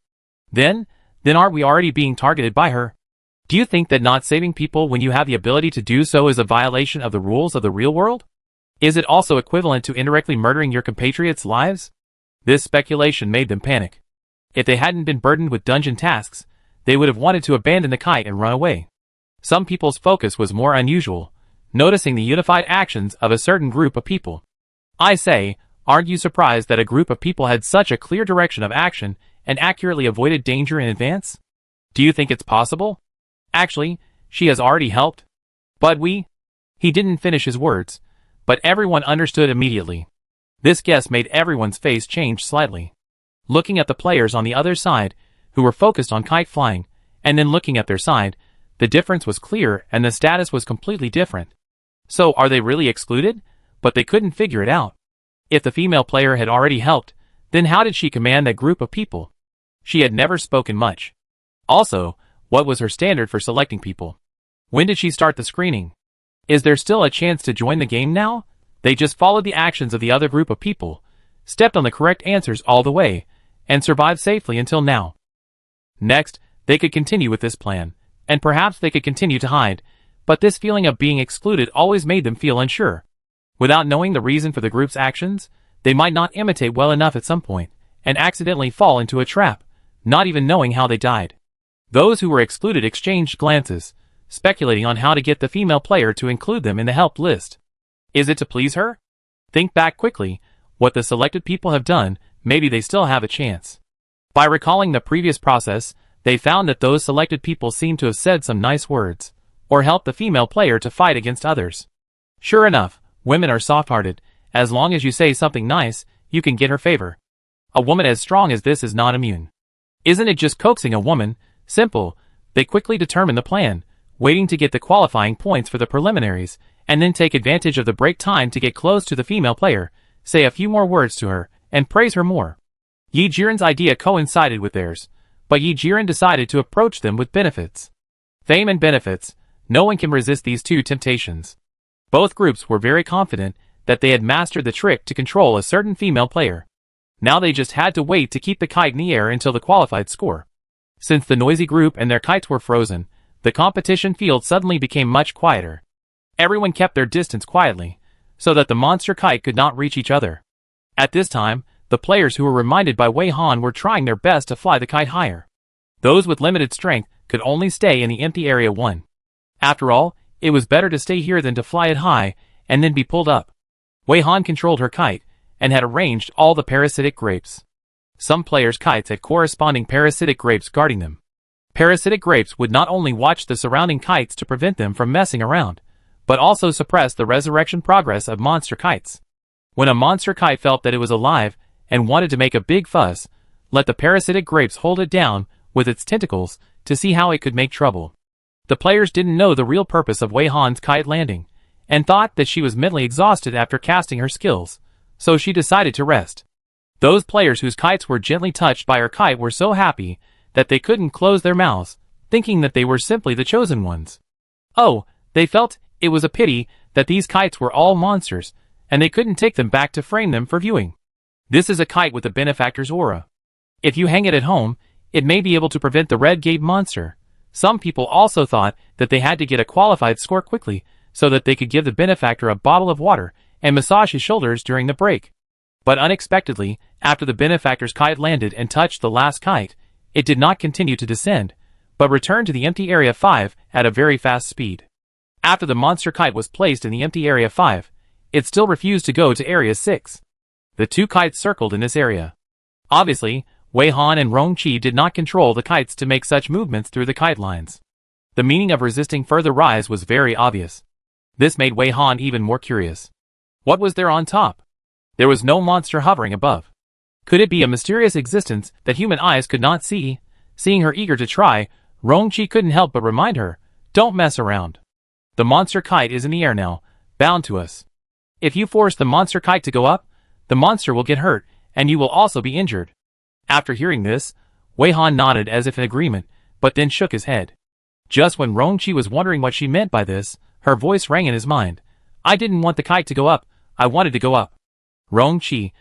Then aren't we already being targeted by her? Do you think that not saving people when you have the ability to do so is a violation of the rules of the real world? Is it also equivalent to indirectly murdering your compatriots' lives? This speculation made them panic. If they hadn't been burdened with dungeon tasks, they would have wanted to abandon the kite and run away. Some people's focus was more unusual, noticing the unified actions of a certain group of people. I say, aren't you surprised that a group of people had such a clear direction of action and accurately avoided danger in advance? Do you think it's possible? Actually, she has already helped. But He didn't finish his words, but everyone understood immediately. This guess made everyone's face change slightly. Looking at the players on the other side, who were focused on kite flying, and then looking at their side, the difference was clear and the status was completely different. So are they really excluded? But they couldn't figure it out. If the female player had already helped, then how did she command that group of people? She had never spoken much. Also, what was her standard for selecting people? When did she start the screening? Is there still a chance to join the game now? They just followed the actions of the other group of people, stepped on the correct answers all the way, and survived safely until now. Next, they could continue with this plan, and perhaps they could continue to hide, but this feeling of being excluded always made them feel unsure. Without knowing the reason for the group's actions, they might not imitate well enough at some point, and accidentally fall into a trap, not even knowing how they died. Those who were excluded exchanged glances, speculating on how to get the female player to include them in the help list. Is it to please her? Think back quickly, what the selected people have done, maybe they still have a chance. By recalling the previous process, they found that those selected people seemed to have said some nice words, or helped the female player to fight against others. Sure enough, women are soft-hearted. As long as you say something nice, you can get her favor. A woman as strong as this is not immune. Isn't it just coaxing a woman? Simple. They quickly determine the plan, waiting to get the qualifying points for the preliminaries, and then take advantage of the break time to get close to the female player, say a few more words to her, and praise her more. Yi Jiren's idea coincided with theirs, but Yi Jiren decided to approach them with benefits. Fame and benefits, no one can resist these two temptations. Both groups were very confident that they had mastered the trick to control a certain female player. Now they just had to wait to keep the kite in the air until the qualified score. Since the noisy group and their kites were frozen, the competition field suddenly became much quieter. Everyone kept their distance quietly, so that the monster kite could not reach each other. At this time, the players who were reminded by Wei Han were trying their best to fly the kite higher. Those with limited strength could only stay in the empty area 1. After all, it was better to stay here than to fly it high and then be pulled up. Wei Han controlled her kite and had arranged all the parasitic grapes. Some players' kites had corresponding parasitic grapes guarding them. Parasitic grapes would not only watch the surrounding kites to prevent them from messing around, but also suppress the resurrection progress of monster kites. When a monster kite felt that it was alive and wanted to make a big fuss, let the parasitic grapes hold it down with its tentacles to see how it could make trouble. The players didn't know the real purpose of Wei Han's kite landing, and thought that she was mentally exhausted after casting her skills, so she decided to rest. Those players whose kites were gently touched by her kite were so happy that they couldn't close their mouths, thinking that they were simply the chosen ones. Oh, they felt it was a pity that these kites were all monsters, and they couldn't take them back to frame them for viewing. This is a kite with the benefactor's aura. If you hang it at home, it may be able to prevent the red gate monster. Some people also thought that they had to get a qualified score quickly, so that they could give the benefactor a bottle of water and massage his shoulders during the break. But unexpectedly, after the benefactor's kite landed and touched the last kite, it did not continue to descend, but returned to the empty Area 5 at a very fast speed. After the monster kite was placed in the empty Area 5, it still refused to go to Area 6. The two kites circled in this area. Obviously, Wei Han and Rongqi did not control the kites to make such movements through the kite lines. The meaning of resisting further rise was very obvious. This made Wei Han even more curious. What was there on top? There was no monster hovering above. Could it be a mysterious existence that human eyes could not see? Seeing her eager to try, Rongqi couldn't help but remind her, "Don't mess around. The monster kite is in the air now, bound to us. If you force the monster kite to go up, the monster will get hurt, and you will also be injured." After hearing this, Wei Han nodded as if in agreement, but then shook his head. Just when Rongqi was wondering what she meant by this, her voice rang in his mind. "I didn't want the kite to go up, I wanted to go up." Rongqi? ?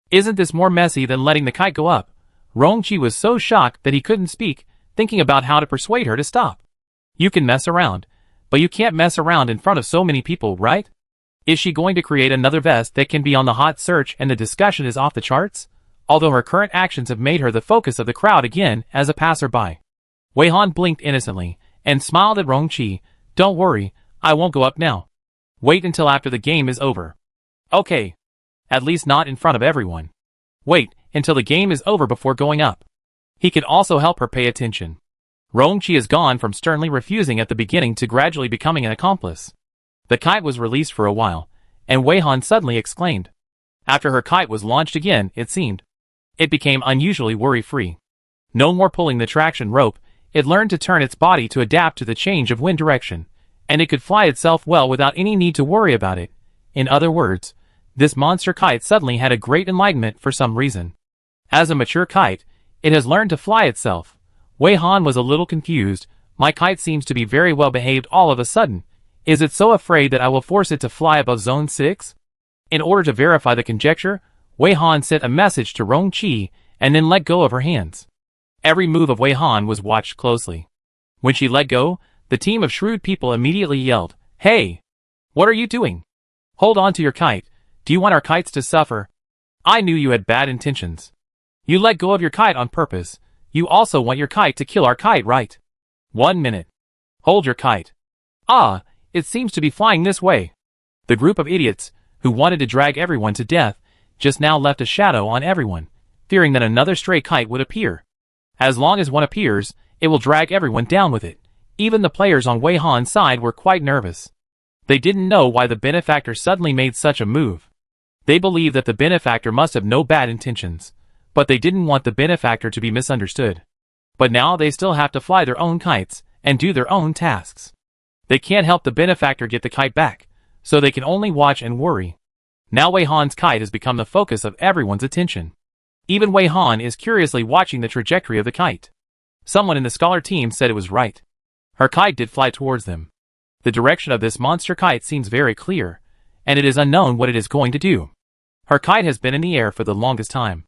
Isn't this more messy than letting the kite go up? Rongqi was so shocked that he couldn't speak, thinking about how to persuade her to stop. You can mess around, but you can't mess around in front of so many people, right? Is she going to create another vest that can be on the hot search and the discussion is off the charts? Although her current actions have made her the focus of the crowd again as a passerby. Wei Han blinked innocently and smiled at Rongqi. "Don't worry, I won't go up now. Wait until after the game is over." "Okay. At least not in front of everyone. Wait until the game is over before going up." He could also help her pay attention. Rongqi has gone from sternly refusing at the beginning to gradually becoming an accomplice. The kite was released for a while, and Wei Han suddenly exclaimed. After her kite was launched again, it seemed. It became unusually worry-free. No more pulling the traction rope, it learned to turn its body to adapt to the change of wind direction, and it could fly itself well without any need to worry about it. In other words, this monster kite suddenly had a great enlightenment for some reason. As a mature kite, it has learned to fly itself. Wei Han was a little confused. My kite seems to be very well behaved all of a sudden. Is it so afraid that I will force it to fly above Zone 6? In order to verify the conjecture, Wei Han sent a message to Rongqi and then let go of her hands. Every move of Wei Han was watched closely. When she let go, the team of shrewd people immediately yelled, "Hey! What are you doing? Hold on to your kite. Do you want our kites to suffer? I knew you had bad intentions. You let go of your kite on purpose. You also want your kite to kill our kite, right? 1 minute. Hold your kite. Ah, it seems to be flying this way." The group of idiots, who wanted to drag everyone to death, just now left a shadow on everyone, fearing that another stray kite would appear. As long as one appears, it will drag everyone down with it. Even the players on Wei Han's side were quite nervous. They didn't know why the benefactor suddenly made such a move. They believed that the benefactor must have no bad intentions, but they didn't want the benefactor to be misunderstood. But now they still have to fly their own kites and do their own tasks. They can't help the benefactor get the kite back, so they can only watch and worry. Now Wei Han's kite has become the focus of everyone's attention. Even Wei Han is curiously watching the trajectory of the kite. Someone in the scholar team said it was right. Her kite did fly towards them. The direction of this monster kite seems very clear, and it is unknown what it is going to do. Her kite has been in the air for the longest time.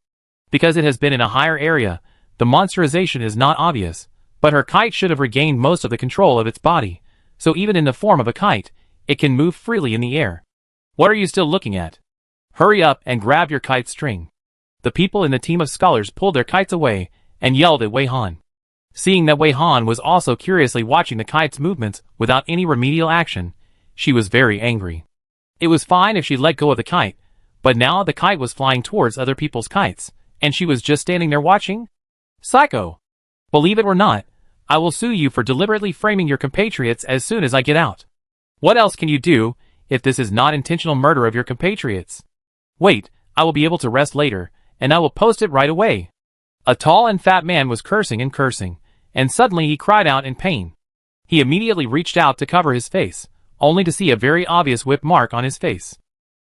Because it has been in a higher area, the monsterization is not obvious, but her kite should have regained most of the control of its body, so even in the form of a kite, it can move freely in the air. What are you still looking at? Hurry up and grab your kite string. The people in the team of scholars pulled their kites away and yelled at Wei Han. Seeing that Wei Han was also curiously watching the kite's movements without any remedial action, she was very angry. It was fine if she let go of the kite, but now the kite was flying towards other people's kites, and she was just standing there watching? Psycho! Believe it or not, I will sue you for deliberately framing your compatriots as soon as I get out. What else can you do if this is not intentional murder of your compatriots? Wait, I will be able to rest later, and I will post it right away. A tall and fat man was cursing, and suddenly he cried out in pain. He immediately reached out to cover his face, only to see a very obvious whip mark on his face.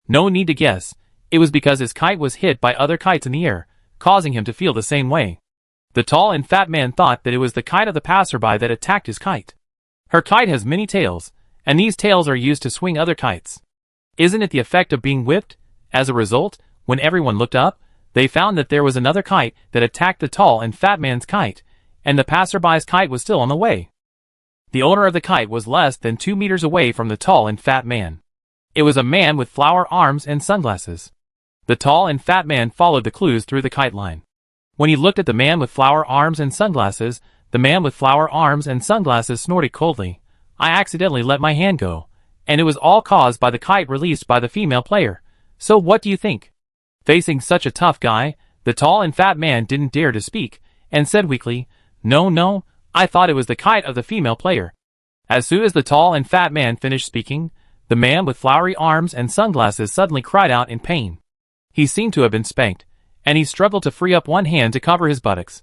No need to guess, it was because his kite was hit by other kites in the air, causing him to feel the same way. The tall and fat man thought that it was the kite of the passerby that attacked his kite. Her kite has many tails, and these tails are used to swing other kites. Isn't it the effect of being whipped? As a result, when everyone looked up, they found that there was another kite that attacked the tall and fat man's kite, and the passerby's kite was still on the way. The owner of the kite was less than 2 meters away from the tall and fat man. It was a man with flower arms and sunglasses. The tall and fat man followed the clues through the kite line. When he looked at the man with flower arms and sunglasses, the man with flower arms and sunglasses snorted coldly. I accidentally let my hand go, and it was all caused by the kite released by the female player. So what do you think? Facing such a tough guy, the tall and fat man didn't dare to speak, and said weakly, No, I thought it was the kite of the female player. As soon as the tall and fat man finished speaking, the man with flowery arms and sunglasses suddenly cried out in pain. He seemed to have been spanked, and he struggled to free up one hand to cover his buttocks.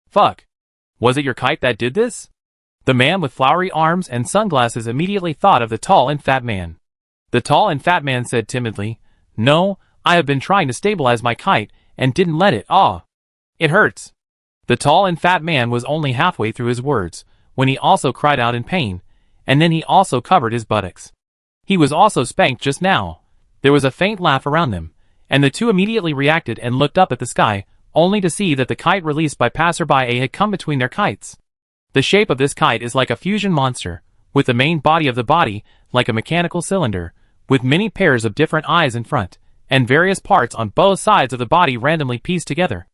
Fuck. Was it your kite that did this? The man with flowery arms and sunglasses immediately thought of the tall and fat man. The tall and fat man said timidly, No, I have been trying to stabilize my kite, and didn't let it. It hurts. The tall and fat man was only halfway through his words, when he also cried out in pain, and then he also covered his buttocks. He was also spanked just now. There was a faint laugh around them, and the two immediately reacted and looked up at the sky, only to see that the kite released by passerby A had come between their kites. The shape of this kite is like a fusion monster, with the main body of the body like a mechanical cylinder, with many pairs of different eyes in front, and various parts on both sides of the body randomly pieced together.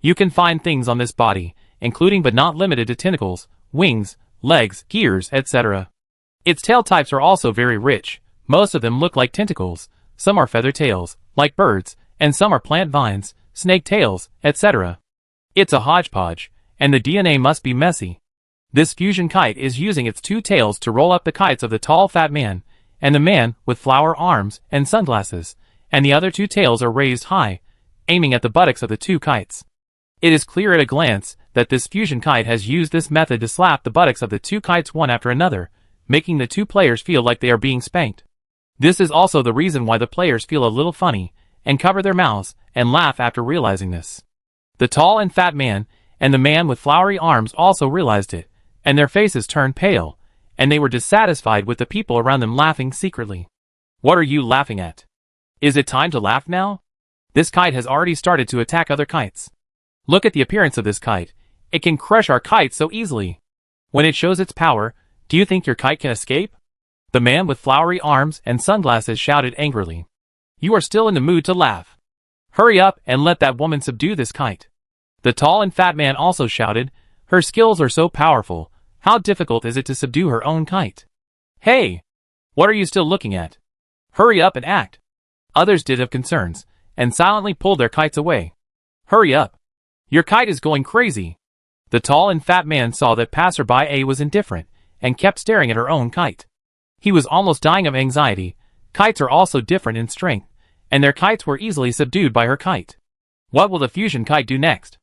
You can find things on this body, including but not limited to tentacles, wings, legs, gears, etc. Its tail types are also very rich. Most of them look like tentacles, some are feather tails, like birds, and some are plant vines, snake tails, etc. It's a hodgepodge, and the DNA must be messy. This fusion kite is using its two tails to roll up the kites of the tall fat man, and the man with flower arms and sunglasses, and the other two tails are raised high, aiming at the buttocks of the two kites. It is clear at a glance that this fusion kite has used this method to slap the buttocks of the two kites one after another, making the two players feel like they are being spanked. This is also the reason why the players feel a little funny, and cover their mouths, and laugh after realizing this. The tall and fat man, and the man with flowery arms also realized it, and their faces turned pale, and they were dissatisfied with the people around them laughing secretly. What are you laughing at? Is it time to laugh now? This kite has already started to attack other kites. Look at the appearance of this kite. It can crush our kite so easily. When it shows its power, do you think your kite can escape? The man with flowery arms and sunglasses shouted angrily. You are still in the mood to laugh. Hurry up and let that woman subdue this kite. The tall and fat man also shouted, Her skills are so powerful. How difficult is it to subdue her own kite? Hey! What are you still looking at? Hurry up and act. Others did have concerns, and silently pulled their kites away. Hurry up. Your kite is going crazy. The tall and fat man saw that passerby A was indifferent, and kept staring at her own kite. He was almost dying of anxiety. Kites are also different in strength, and their kites were easily subdued by her kite. What will the fusion kite do next?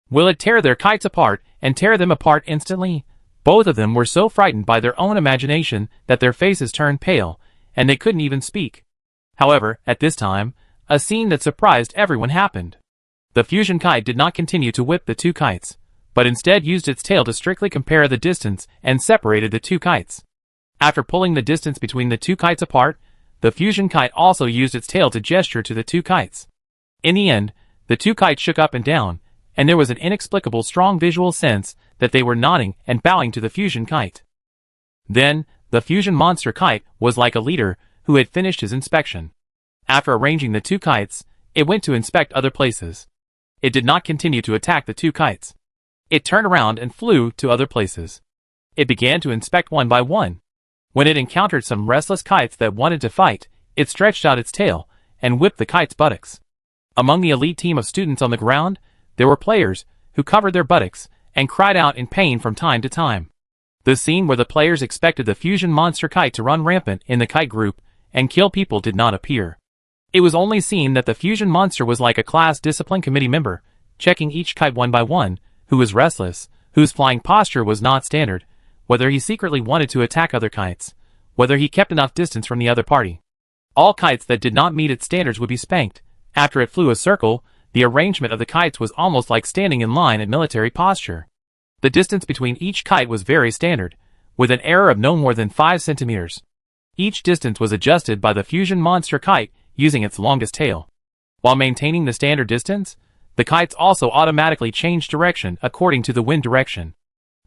Will it tear their kites apart, and tear them apart instantly? Both of them were so frightened by their own imagination that their faces turned pale, and they couldn't even speak. However, at this time, a scene that surprised everyone happened. The fusion kite did not continue to whip the two kites, but instead used its tail to strictly compare the distance and separated the two kites. After pulling the distance between the two kites apart, the fusion kite also used its tail to gesture to the two kites. In the end, the two kites shook up and down, and there was an inexplicable strong visual sense that they were nodding and bowing to the fusion kite. Then, the fusion monster kite was like a leader who had finished his inspection. After arranging the two kites, it went to inspect other places. It did not continue to attack the two kites. It turned around and flew to other places. It began to inspect one by one. When it encountered some restless kites that wanted to fight, it stretched out its tail and whipped the kites' buttocks. Among the elite team of students on the ground, there were players who covered their buttocks and cried out in pain from time to time. The scene where the players expected the fusion monster kite to run rampant in the kite group and kill people did not appear. It was only seen that the fusion monster was like a class discipline committee member, checking each kite one by one, who was restless, whose flying posture was not standard, whether he secretly wanted to attack other kites, whether he kept enough distance from the other party. All kites that did not meet its standards would be spanked. After it flew a circle, the arrangement of the kites was almost like standing in line at military posture. The distance between each kite was very standard, with an error of no more than 5 centimeters. Each distance was adjusted by the fusion monster kite using its longest tail. While maintaining the standard distance, the kites also automatically changed direction according to the wind direction.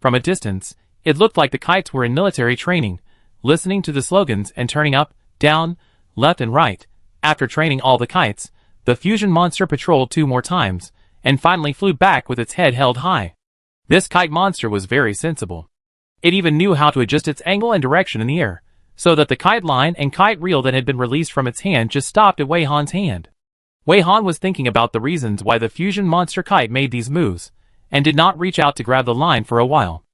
From a distance, it looked like the kites were in military training, listening to the slogans and turning up, down, left and right. After training all the kites, the fusion monster patrolled 2 more times, and finally flew back with its head held high. This kite monster was very sensible. It even knew how to adjust its angle and direction in the air, so that the kite line and kite reel that had been released from its hand just stopped at Wei Han's hand. Wei Han was thinking about the reasons why the fusion monster kite made these moves, and did not reach out to grab the line for a while.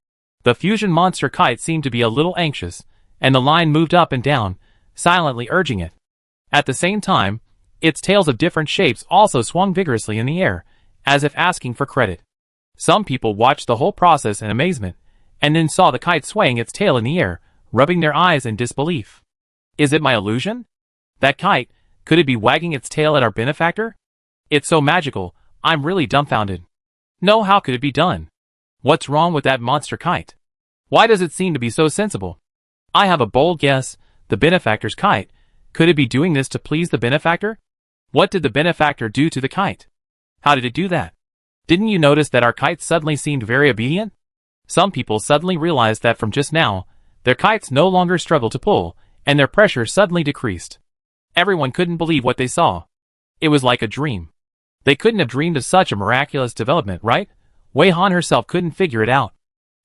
The fusion monster kite seemed to be a little anxious, and the line moved up and down, silently urging it. At the same time, its tails of different shapes also swung vigorously in the air, as if asking for credit. Some people watched the whole process in amazement, and then saw the kite swaying its tail in the air, rubbing their eyes in disbelief. Is it my illusion? That kite, could it be wagging its tail at our benefactor? It's so magical, I'm really dumbfounded. No, how could it be done? What's wrong with that monster kite? Why does it seem to be so sensible? I have a bold guess, the benefactor's kite. Could it be doing this to please the benefactor? What did the benefactor do to the kite? How did it do that? Didn't you notice that our kite suddenly seemed very obedient? Some people suddenly realized that from just now, their kites no longer struggled to pull, and their pressure suddenly decreased. Everyone couldn't believe what they saw. It was like a dream. They couldn't have dreamed of such a miraculous development, right? Wei Han herself couldn't figure it out.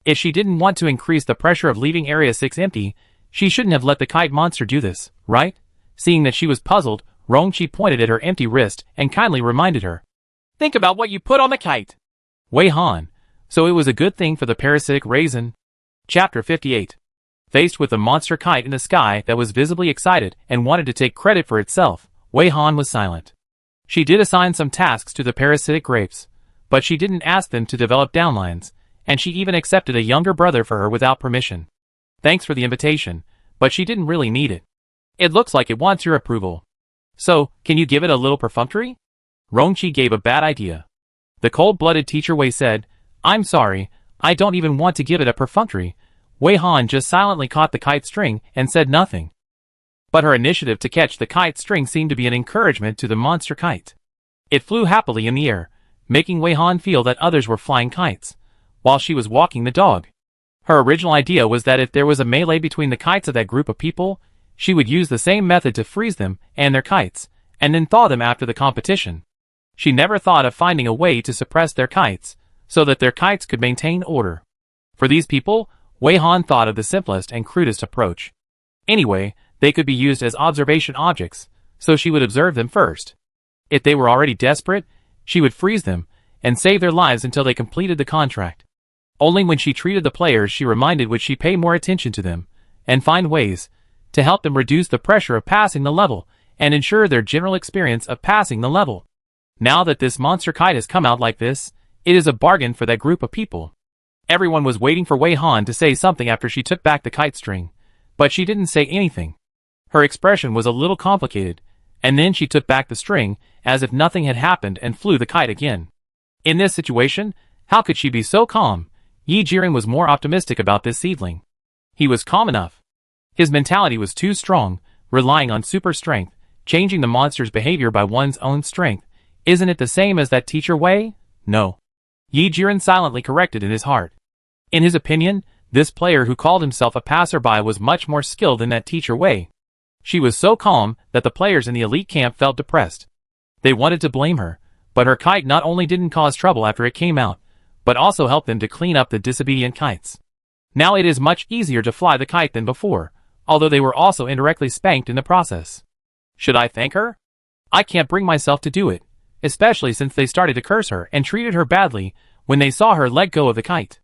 If she didn't want to increase the pressure of leaving Area 6 empty, she shouldn't have let the kite monster do this, right? Seeing that she was puzzled, Rongqi pointed at her empty wrist and kindly reminded her. Think about what you put on the kite. Wei Han. So it was a good thing for the parasitic raisin. Chapter 58. Faced with a monster kite in the sky that was visibly excited and wanted to take credit for itself, Wei Han was silent. She did assign some tasks to the parasitic grapes, but she didn't ask them to develop downlines, and she even accepted a younger brother for her without permission. Thanks for the invitation, but she didn't really need it. It looks like it wants your approval. So, can you give it a little perfunctory? Rongqi gave a bad idea. The cold-blooded teacher Wei said, I'm sorry, I don't even want to give it a perfunctory. Wei Han just silently caught the kite string and said nothing. But her initiative to catch the kite string seemed to be an encouragement to the monster kite. It flew happily in the air, making Wei Han feel that others were flying kites, while she was walking the dog. Her original idea was that if there was a melee between the kites of that group of people, she would use the same method to freeze them and their kites, and then thaw them after the competition. She never thought of finding a way to suppress their kites, so that their kites could maintain order. For these people, Wei Han thought of the simplest and crudest approach. Anyway, they could be used as observation objects, so she would observe them first. If they were already desperate, she would freeze them, and save their lives until they completed the contract. Only when she treated the players she reminded would she pay more attention to them, and find ways to help them reduce the pressure of passing the level, and ensure their general experience of passing the level. Now that this monster kite has come out like this, it is a bargain for that group of people. Everyone was waiting for Wei Han to say something after she took back the kite string, but she didn't say anything. Her expression was a little complicated, and then she took back the string, as if nothing had happened, and flew the kite again. In this situation, how could she be so calm? Yi Jiren was more optimistic about this seedling. He was calm enough. His mentality was too strong, relying on super strength, changing the monster's behavior by one's own strength. Isn't it the same as that teacher Wei? No. Yi Jiren silently corrected in his heart. In his opinion, this player who called himself a passerby was much more skilled than that teacher Wei. She was so calm that the players in the elite camp felt depressed. They wanted to blame her, but her kite not only didn't cause trouble after it came out, but also helped them to clean up the disobedient kites. Now it is much easier to fly the kite than before, although they were also indirectly spanked in the process. Should I thank her? I can't bring myself to do it, especially since they started to curse her and treated her badly when they saw her let go of the kite.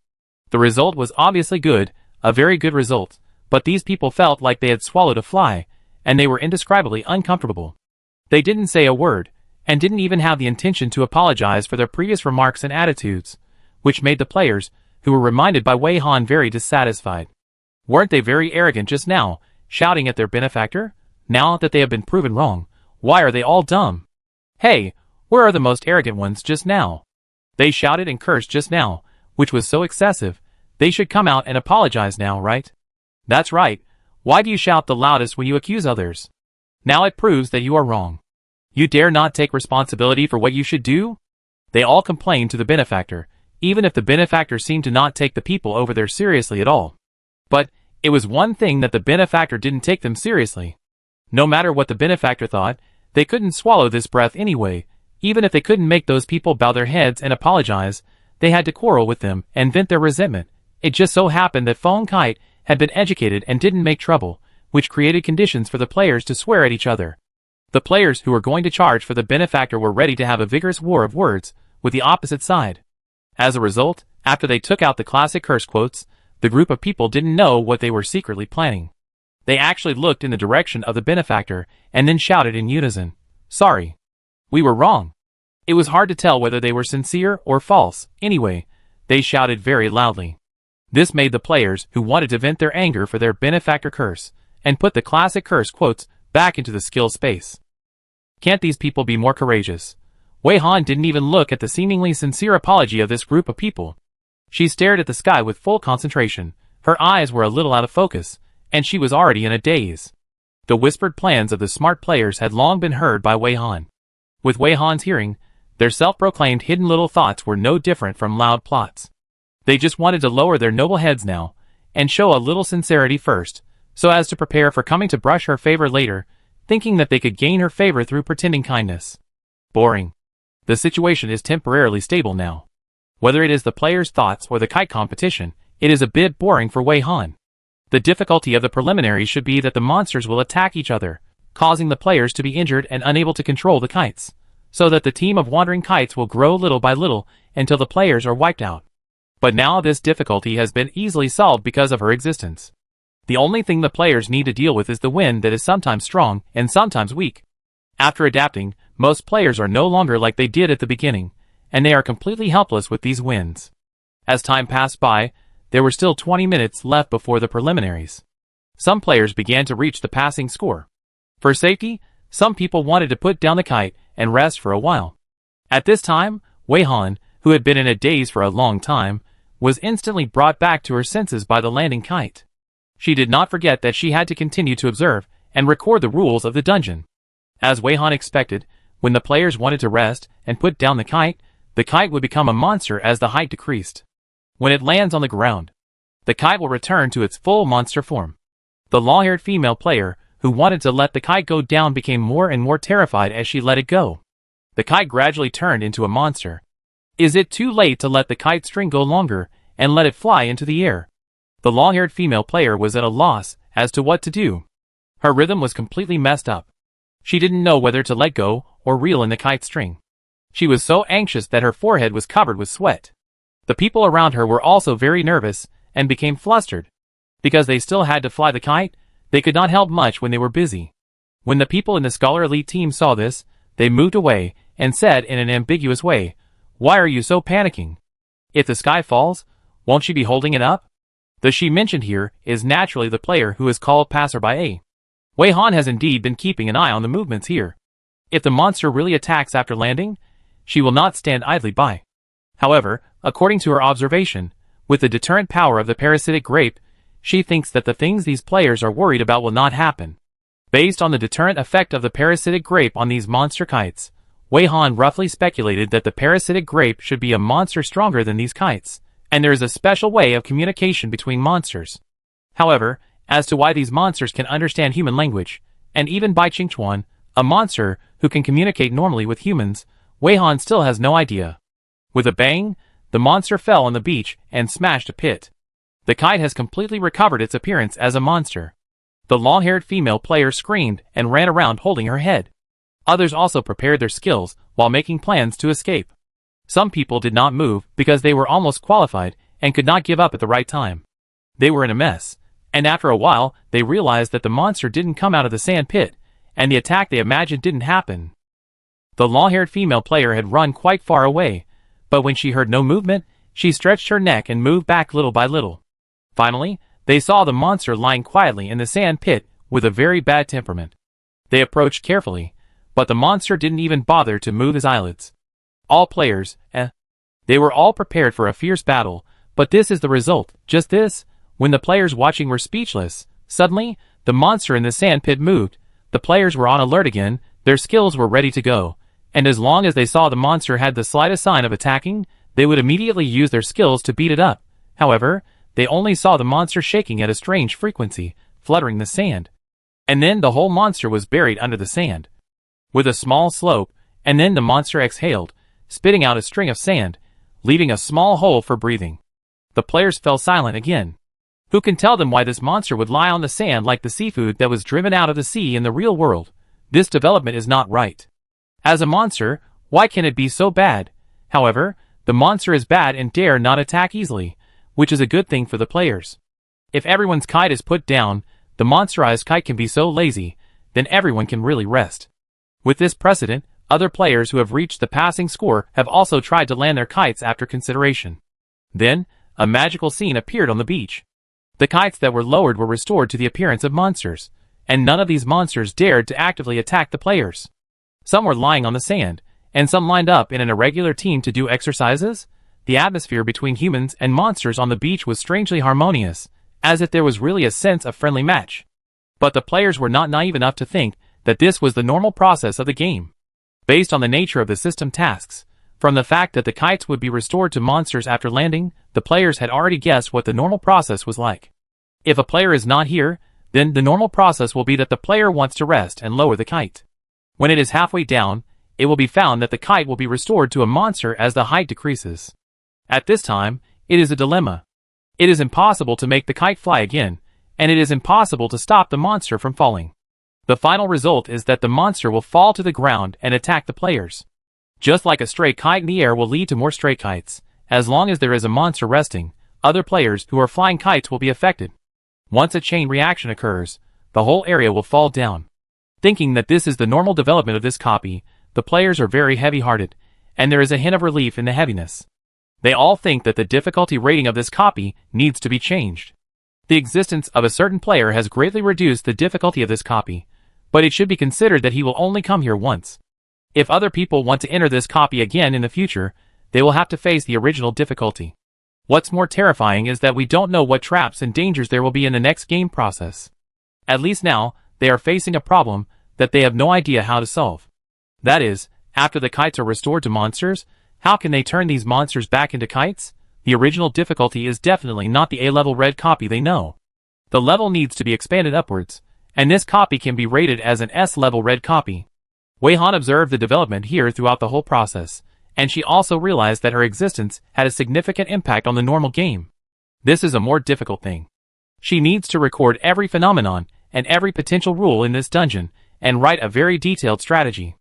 The result was obviously good, a very good result, but these people felt like they had swallowed a fly, and they were indescribably uncomfortable. They didn't say a word, and didn't even have the intention to apologize for their previous remarks and attitudes, which made the players, who were reminded by Wei Han, very dissatisfied. Weren't they very arrogant just now, shouting at their benefactor? Now that they have been proven wrong, why are they all dumb? Hey, where are the most arrogant ones just now? They shouted and cursed just now, which was so excessive. They should come out and apologize now, right? That's right. Why do you shout the loudest when you accuse others? Now it proves that you are wrong. You dare not take responsibility for what you should do? They all complained to the benefactor, even if the benefactor seemed to not take the people over there seriously at all. But it was one thing that the benefactor didn't take them seriously. No matter what the benefactor thought, they couldn't swallow this breath anyway. Even if they couldn't make those people bow their heads and apologize, they had to quarrel with them and vent their resentment. It just so happened that Feng Kite had been educated and didn't make trouble, which created conditions for the players to swear at each other. The players who were going to charge for the benefactor were ready to have a vigorous war of words with the opposite side. As a result, after they took out the classic curse quotes, the group of people didn't know what they were secretly planning. They actually looked in the direction of the benefactor and then shouted in unison, "Sorry. We were wrong." It was hard to tell whether they were sincere or false. Anyway, they shouted very loudly. This made the players who wanted to vent their anger for their benefactor curse and put the classic curse quotes back into the skill space. Can't these people be more courageous? Wei Han didn't even look at the seemingly sincere apology of this group of people. She stared at the sky with full concentration. Her eyes were a little out of focus, and she was already in a daze. The whispered plans of the smart players had long been heard by Wei Han. With Wei Han's hearing, their self-proclaimed hidden little thoughts were no different from loud plots. They just wanted to lower their noble heads now, and show a little sincerity first, so as to prepare for coming to brush her favor later, thinking that they could gain her favor through pretending kindness. Boring. The situation is temporarily stable now. Whether it is the players' thoughts or the kite competition, it is a bit boring for Wei Han. The difficulty of the preliminaries should be that the monsters will attack each other, causing the players to be injured and unable to control the kites, so that the team of wandering kites will grow little by little until the players are wiped out. But now this difficulty has been easily solved because of her existence. The only thing the players need to deal with is the wind that is sometimes strong and sometimes weak. After adapting, most players are no longer like they did at the beginning, and they are completely helpless with these winds. As time passed by, there were still 20 minutes left before the preliminaries. Some players began to reach the passing score. For safety, some people wanted to put down the kite and rest for a while. At this time, Wei Han, who had been in a daze for a long time, was instantly brought back to her senses by the landing kite. She did not forget that she had to continue to observe and record the rules of the dungeon. As Wei Han expected, when the players wanted to rest and put down the kite would become a monster as the height decreased. When it lands on the ground, the kite will return to its full monster form. The long-haired female player, who wanted to let the kite go down, became more and more terrified as she let it go. The kite gradually turned into a monster. Is it too late to let the kite string go longer and let it fly into the air? The long-haired female player was at a loss as to what to do. Her rhythm was completely messed up. She didn't know whether to let go or reel in the kite string. She was so anxious that her forehead was covered with sweat. The people around her were also very nervous and became flustered. Because they still had to fly the kite, they could not help much when they were busy. When the people in the Scholar Elite team saw this, they moved away and said in an ambiguous way, "Why are you so panicking? If the sky falls, won't she be holding it up?" The she mentioned here is naturally the player who is called Passerby A. Wei Han has indeed been keeping an eye on the movements here. If the monster really attacks after landing, she will not stand idly by. However, according to her observation, with the deterrent power of the parasitic grape, she thinks that the things these players are worried about will not happen. Based on the deterrent effect of the parasitic grape on these monster kites, Wei Han roughly speculated that the parasitic grape should be a monster stronger than these kites, and there is a special way of communication between monsters. However, as to why these monsters can understand human language, and even Bai Qingchuan, a monster who can communicate normally with humans, Wei Han still has no idea. With a bang, the monster fell on the beach and smashed a pit. The kite has completely recovered its appearance as a monster. The long-haired female player screamed and ran around holding her head. Others also prepared their skills while making plans to escape. Some people did not move because they were almost qualified and could not give up at the right time. They were in a mess, and after a while they realized that the monster didn't come out of the sand pit, and the attack they imagined didn't happen. The long-haired female player had run quite far away, but when she heard no movement, she stretched her neck and moved back little by little. Finally, they saw the monster lying quietly in the sand pit with a very bad temperament. They approached carefully, but the monster didn't even bother to move his eyelids. All players, they were all prepared for a fierce battle, but this is the result, just this. When the players watching were speechless, suddenly, the monster in the sand pit moved. The players were on alert again, their skills were ready to go, and as long as they saw the monster had the slightest sign of attacking, they would immediately use their skills to beat it up. However, they only saw the monster shaking at a strange frequency, fluttering the sand. And then the whole monster was buried under the sand. With a small slope, and then the monster exhaled, spitting out a string of sand, leaving a small hole for breathing. The players fell silent again. Who can tell them why this monster would lie on the sand like the seafood that was driven out of the sea in the real world? This development is not right. As a monster, why can it be so bad? However, the monster is bad and dare not attack easily, which is a good thing for the players. If everyone's kite is put down, the monsterized kite can be so lazy, then everyone can really rest. With this precedent, other players who have reached the passing score have also tried to land their kites after consideration. Then, a magical scene appeared on the beach. The kites that were lowered were restored to the appearance of monsters, and none of these monsters dared to actively attack the players. Some were lying on the sand, and some lined up in an irregular team to do exercises. The atmosphere between humans and monsters on the beach was strangely harmonious, as if there was really a sense of friendly match. But the players were not naive enough to think that this was the normal process of the game. Based on the nature of the system tasks, from the fact that the kites would be restored to monsters after landing, the players had already guessed what the normal process was like. If a player is not here, then the normal process will be that the player wants to rest and lower the kite. When it is halfway down, it will be found that the kite will be restored to a monster as the height decreases. At this time, it is a dilemma. It is impossible to make the kite fly again, and it is impossible to stop the monster from falling. The final result is that the monster will fall to the ground and attack the players. Just like a stray kite in the air will lead to more stray kites, as long as there is a monster resting, other players who are flying kites will be affected. Once a chain reaction occurs, the whole area will fall down. Thinking that this is the normal development of this copy, the players are very heavy-hearted, and there is a hint of relief in the heaviness. They all think that the difficulty rating of this copy needs to be changed. The existence of a certain player has greatly reduced the difficulty of this copy, but it should be considered that he will only come here once. If other people want to enter this copy again in the future, they will have to face the original difficulty. What's more terrifying is that we don't know what traps and dangers there will be in the next game process. At least now, they are facing a problem that they have no idea how to solve. That is, after the kites are restored to monsters, how can they turn these monsters back into kites? The original difficulty is definitely not the A-level red copy they know. The level needs to be expanded upwards, and this copy can be rated as an S-level red copy. Wei Han observed the development here throughout the whole process, and she also realized that her existence had a significant impact on the normal game. This is a more difficult thing. She needs to record every phenomenon and every potential rule in this dungeon, and write a very detailed strategy.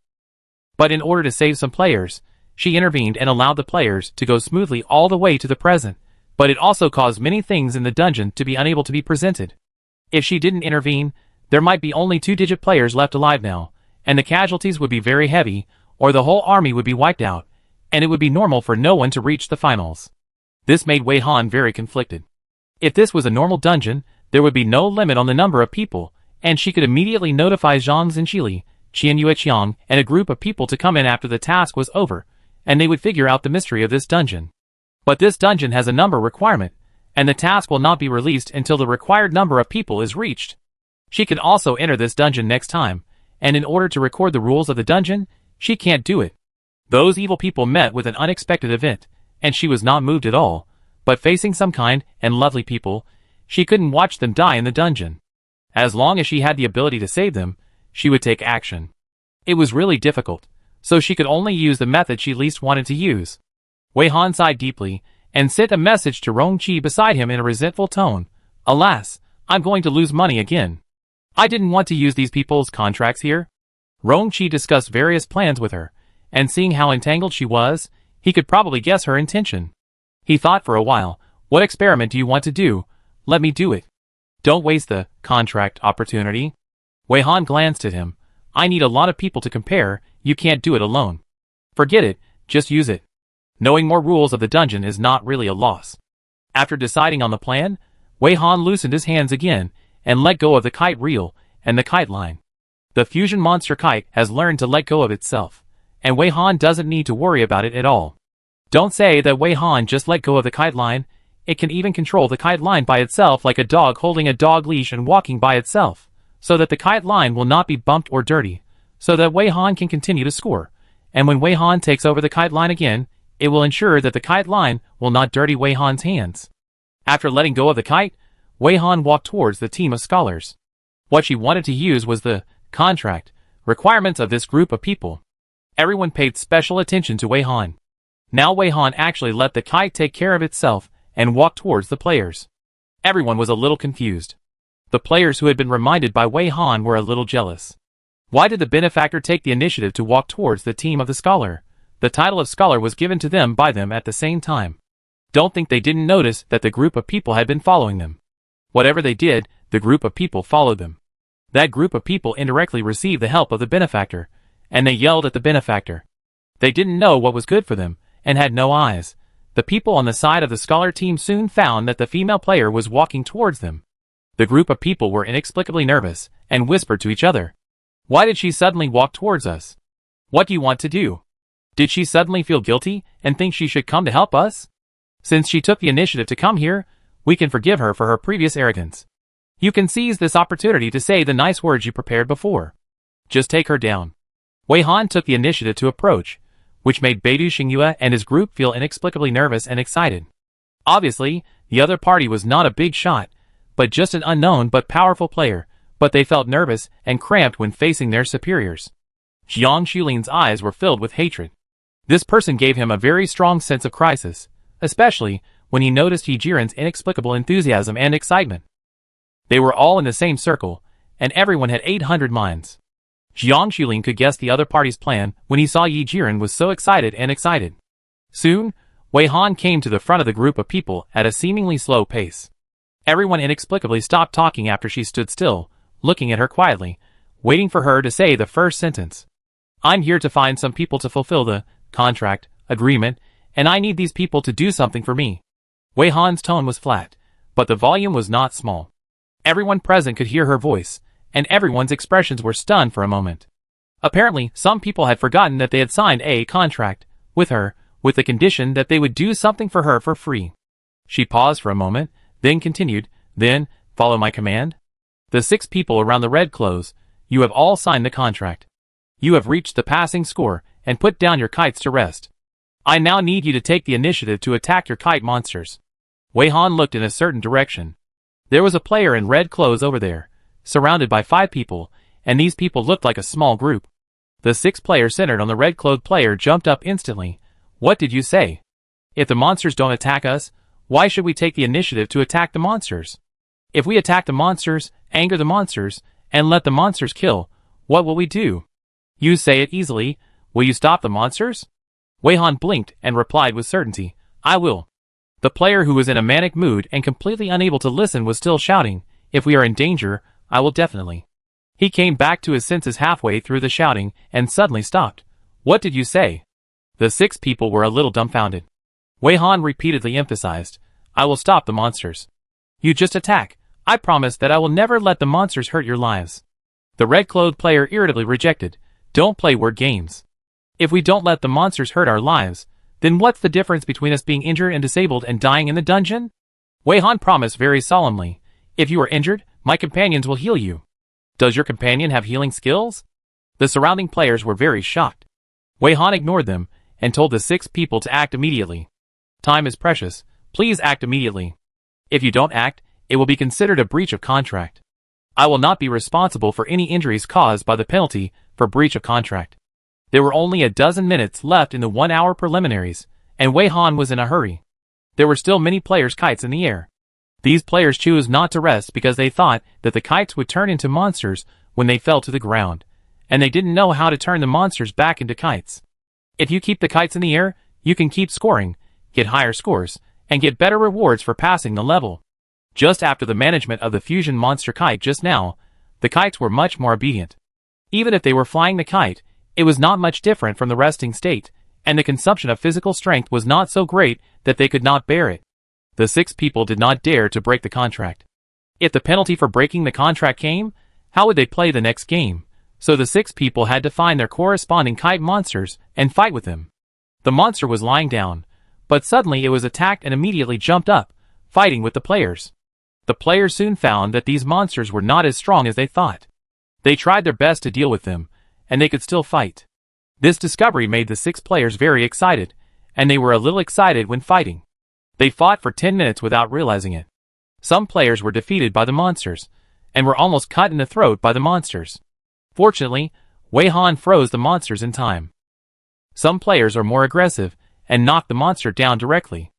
But in order to save some players, she intervened and allowed the players to go smoothly all the way to the present, but it also caused many things in the dungeon to be unable to be presented. If she didn't intervene, there might be only 2-digit players left alive now, and the casualties would be very heavy, or the whole army would be wiped out, and it would be normal for no one to reach the finals. This made Wei Han very conflicted. If this was a normal dungeon, there would be no limit on the number of people, and she could immediately notify Zhang Zhenxili, Qian Yueqiang, and a group of people to come in after the task was over, and they would figure out the mystery of this dungeon. But this dungeon has a number requirement, and the task will not be released until the required number of people is reached. She can also enter this dungeon next time, and in order to record the rules of the dungeon, she can't do it. Those evil people met with an unexpected event, and she was not moved at all, but facing some kind and lovely people, she couldn't watch them die in the dungeon. As long as she had the ability to save them, she would take action. It was really difficult, so she could only use the method she least wanted to use. Wei Han sighed deeply, and sent a message to Rongqi beside him in a resentful tone. Alas, I'm going to lose money again. I didn't want to use these people's contracts here. Rongqi discussed various plans with her, and seeing how entangled she was, he could probably guess her intention. He thought for a while, what experiment do you want to do? Let me do it. Don't waste the contract opportunity. Wei Han glanced at him, I need a lot of people to compare, you can't do it alone. Forget it, just use it. Knowing more rules of the dungeon is not really a loss. After deciding on the plan, Wei Han loosened his hands again, and let go of the kite reel and the kite line. The fusion monster kite has learned to let go of itself, and Wei Han doesn't need to worry about it at all. Don't say that Wei Han just let go of the kite line, it can even control the kite line by itself like a dog holding a dog leash and walking by itself, so that the kite line will not be bumped or dirty, so that Wei Han can continue to score, and when Wei Han takes over the kite line again, it will ensure that the kite line will not dirty Wei Han's hands. After letting go of the kite, Wei Han walked towards the team of scholars. What she wanted to use was the contract requirements of this group of people. Everyone paid special attention to Wei Han. Now Wei Han actually let the kite take care of itself and walked towards the players. Everyone was a little confused. The players who had been reminded by Wei Han were a little jealous. Why did the benefactor take the initiative to walk towards the team of the scholar? The title of scholar was given to them by them at the same time. Don't think they didn't notice that the group of people had been following them. Whatever they did, the group of people followed them. That group of people indirectly received the help of the benefactor, and they yelled at the benefactor. They didn't know what was good for them, and had no eyes. The people on the side of the scholar team soon found that the female player was walking towards them. The group of people were inexplicably nervous, and whispered to each other. Why did she suddenly walk towards us? What do you want to do? Did she suddenly feel guilty, and think she should come to help us? Since she took the initiative to come here, we can forgive her for her previous arrogance. You can seize this opportunity to say the nice words you prepared before. Just take her down. Wei Han took the initiative to approach, which made Beidou Xingyue and his group feel inexplicably nervous and excited. Obviously, the other party was not a big shot, but just an unknown but powerful player, but they felt nervous and cramped when facing their superiors. Jiang Xulin's eyes were filled with hatred. This person gave him a very strong sense of crisis, especially when he noticed He Jiren's inexplicable enthusiasm and excitement. They were all in the same circle, and everyone had 800 minds. Jiang Xulin could guess the other party's plan when he saw Yi Jiren was so excited and excited. Soon, Wei Han came to the front of the group of people at a seemingly slow pace. Everyone inexplicably stopped talking after she stood still, looking at her quietly, waiting for her to say the first sentence. I'm here to find some people to fulfill the contract agreement, and I need these people to do something for me. Wei Han's tone was flat, but the volume was not small. Everyone present could hear her voice, and everyone's expressions were stunned for a moment. Apparently, some people had forgotten that they had signed a contract with her, with the condition that they would do something for her for free. She paused for a moment, then continued, then, follow my command? The 6 people around the red clothes, you have all signed the contract. You have reached the passing score, and put down your kites to rest. I now need you to take the initiative to attack your kite monsters. Wei Han looked in a certain direction. There was a player in red clothes over there, surrounded by 5 people, and these people looked like a small group. The 6th player centered on the red-clothed player jumped up instantly. What did you say? If the monsters don't attack us, why should we take the initiative to attack the monsters? If we attack the monsters, anger the monsters, and let the monsters kill, what will we do? You say it easily. Will you stop the monsters? Wei Han blinked and replied with certainty, I will. The player who was in a manic mood and completely unable to listen was still shouting, if we are in danger, I will definitely. He came back to his senses halfway through the shouting and suddenly stopped. What did you say? The 6 people were a little dumbfounded. Wei Han repeatedly emphasized, I will stop the monsters. You just attack. I promise that I will never let the monsters hurt your lives. The red-clothed player irritably rejected, don't play word games. If we don't let the monsters hurt our lives, then what's the difference between us being injured and disabled and dying in the dungeon? Wei Han promised very solemnly, if you are injured, my companions will heal you. Does your companion have healing skills? The surrounding players were very shocked. Wei Han ignored them, and told the 6 people to act immediately. Time is precious, please act immediately. If you don't act, it will be considered a breach of contract. I will not be responsible for any injuries caused by the penalty for breach of contract. There were only a dozen minutes left in the 1-hour preliminaries, and Wei Han was in a hurry. There were still many players' kites in the air. These players chose not to rest because they thought that the kites would turn into monsters when they fell to the ground, and they didn't know how to turn the monsters back into kites. If you keep the kites in the air, you can keep scoring, get higher scores, and get better rewards for passing the level. Just after the management of the fusion monster kite just now, the kites were much more obedient. Even if they were flying the kite, it was not much different from the resting state, and the consumption of physical strength was not so great that they could not bear it. The 6 people did not dare to break the contract. If the penalty for breaking the contract came, how would they play the next game? So the 6 people had to find their corresponding kite monsters and fight with them. The monster was lying down, but suddenly it was attacked and immediately jumped up, fighting with the players. The players soon found that these monsters were not as strong as they thought. They tried their best to deal with them, and they could still fight. This discovery made the 6 players very excited, and they were a little excited when fighting. They fought for 10 minutes without realizing it. Some players were defeated by the monsters, and were almost cut in the throat by the monsters. Fortunately, Wei Han froze the monsters in time. Some players are more aggressive, and knock the monster down directly.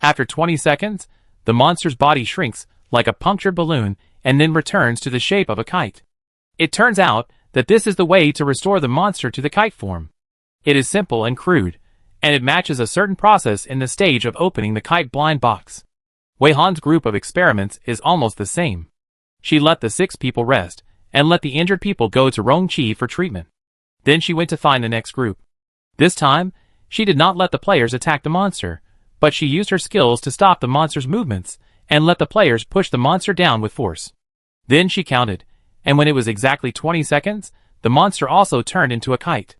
After 20 seconds, the monster's body shrinks like a punctured balloon and then returns to the shape of a kite. It turns out that this is the way to restore the monster to the kite form. It is simple and crude, and it matches a certain process in the stage of opening the kite blind box. Wei Han's group of experiments is almost the same. She let the 6 people rest, and let the injured people go to Rongqi for treatment. Then she went to find the next group. This time, she did not let the players attack the monster, but she used her skills to stop the monster's movements, and let the players push the monster down with force. Then she counted, and when it was exactly 20 seconds, the monster also turned into a kite.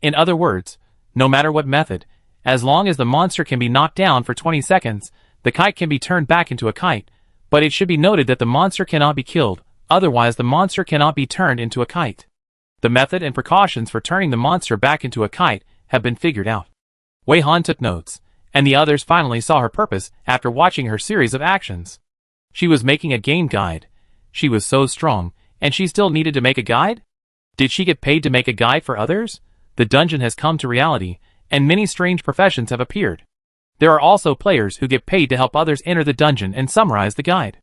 In other words, no matter what method, as long as the monster can be knocked down for 20 seconds, the kite can be turned back into a kite, but it should be noted that the monster cannot be killed, otherwise the monster cannot be turned into a kite. The method and precautions for turning the monster back into a kite have been figured out. Wei Han took notes, and the others finally saw her purpose after watching her series of actions. She was making a game guide. She was so strong, and she still needed to make a guide? Did she get paid to make a guide for others? The dungeon has come to reality, and many strange professions have appeared. There are also players who get paid to help others enter the dungeon and summarize the guide.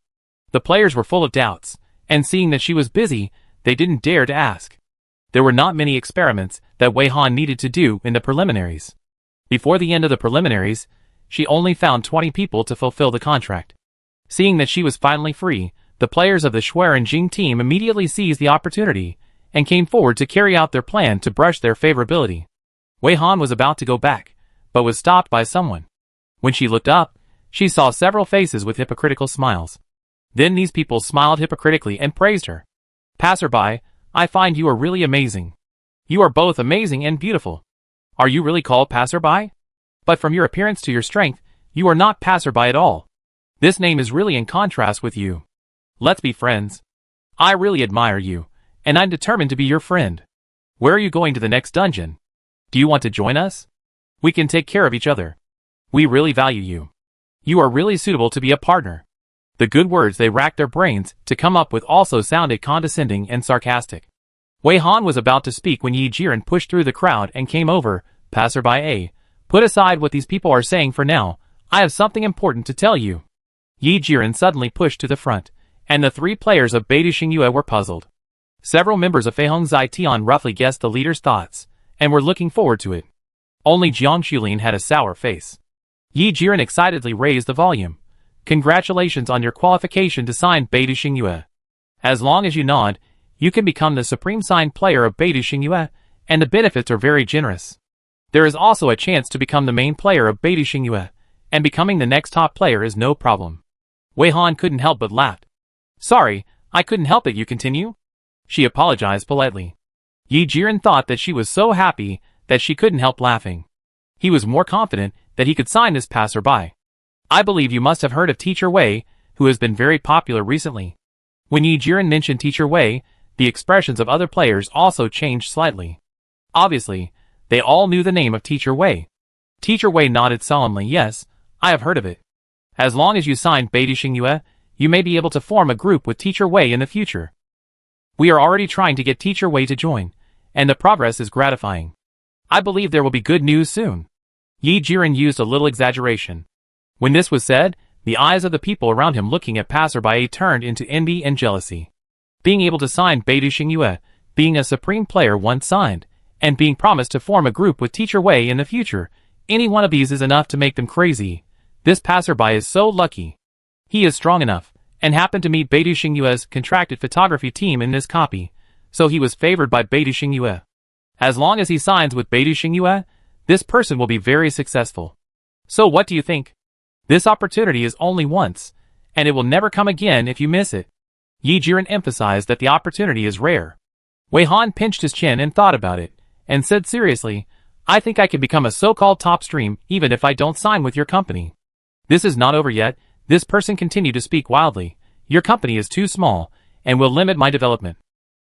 The players were full of doubts, and seeing that she was busy, they didn't dare to ask. There were not many experiments that Wei Han needed to do in the preliminaries. Before the end of the preliminaries, she only found 20 people to fulfill the contract. Seeing that she was finally free, the players of the Shuer and Jing team immediately seized the opportunity, and came forward to carry out their plan to brush their favorability. Wei Han was about to go back, but was stopped by someone. When she looked up, she saw several faces with hypocritical smiles. Then these people smiled hypocritically and praised her. "Passerby, I find you are really amazing. You are both amazing and beautiful. Are you really called Passerby? But from your appearance to your strength, you are not Passerby at all. This name is really in contrast with you. Let's be friends. I really admire you, and I'm determined to be your friend. Where are you going to the next dungeon? Do you want to join us? We can take care of each other. We really value you. You are really suitable to be a partner." The good words they racked their brains to come up with also sounded condescending and sarcastic. Wei Han was about to speak when Yi Jiren pushed through the crowd and came over. "Passerby, put aside what these people are saying for now. I have something important to tell you." Yi Jiren suddenly pushed to the front, and the 3 players of Beidou Xingyue were puzzled. Several members of Feihong Zai roughly guessed the leader's thoughts, and were looking forward to it. Only Jiang Xulin had a sour face. Yi Jiren excitedly raised the volume. "Congratulations on your qualification to sign Beidou Xingyue. As long as you nod, you can become the supreme signed player of Beidou Xingyue, and the benefits are very generous. There is also a chance to become the main player of Beidou Xingyue, and becoming the next top player is no problem." Wei Han couldn't help but laugh. "Sorry, I couldn't help it, you continue?" She apologized politely. Yi Jiren thought that she was so happy that she couldn't help laughing. He was more confident that he could sign this passerby. "I believe you must have heard of Teacher Wei, who has been very popular recently." When Yi Jiren mentioned Teacher Wei, the expressions of other players also changed slightly. Obviously, they all knew the name of Teacher Wei. Teacher Wei nodded solemnly. "Yes, I have heard of it. As long as you sign Beidou Xingyue, you may be able to form a group with Teacher Wei in the future. We are already trying to get Teacher Wei to join, and the progress is gratifying. I believe there will be good news soon." Yi Jiren used a little exaggeration. When this was said, the eyes of the people around him looking at Passerby turned into envy and jealousy. Being able to sign Beidou Xingyue, being a supreme player once signed, and being promised to form a group with Teacher Wei in the future, any one of these is enough to make them crazy. This passerby is so lucky. He is strong enough, and happened to meet Beidou Xingyue's contracted photography team in this copy, So he was favored by Beidou Xingyue. As long as he signs with Beidou Xingyue, this person will be very successful. So what do you think? This opportunity is only once, and it will never come again if you miss it. Yi Jiren emphasized that the opportunity is rare. Wei Han pinched his chin and thought about it, and said seriously, I think I can become a so-called top stream even if I don't sign with your company. This is not over yet. This person continued to speak wildly. Your company is too small, and will limit my development.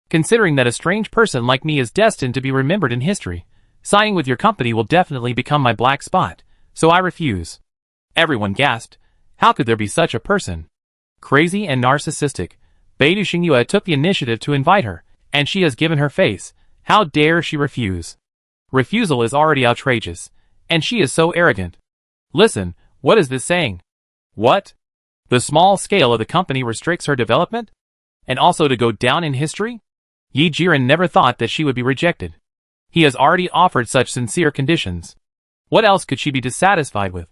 Considering that a strange person like me is destined to be remembered in history, signing with your company will definitely become my black spot, so I refuse. Everyone gasped. How could there be such a person? Crazy and narcissistic. Beidou Xingyue took the initiative to invite her, and she has given her face. How dare she refuse? Refusal is already outrageous, and she is so arrogant. Listen, what is this saying? What? The small scale of the company restricts her development? And also to go down in history? Yi Jiren never thought that she would be rejected. He has already offered such sincere conditions. What else could she be dissatisfied with?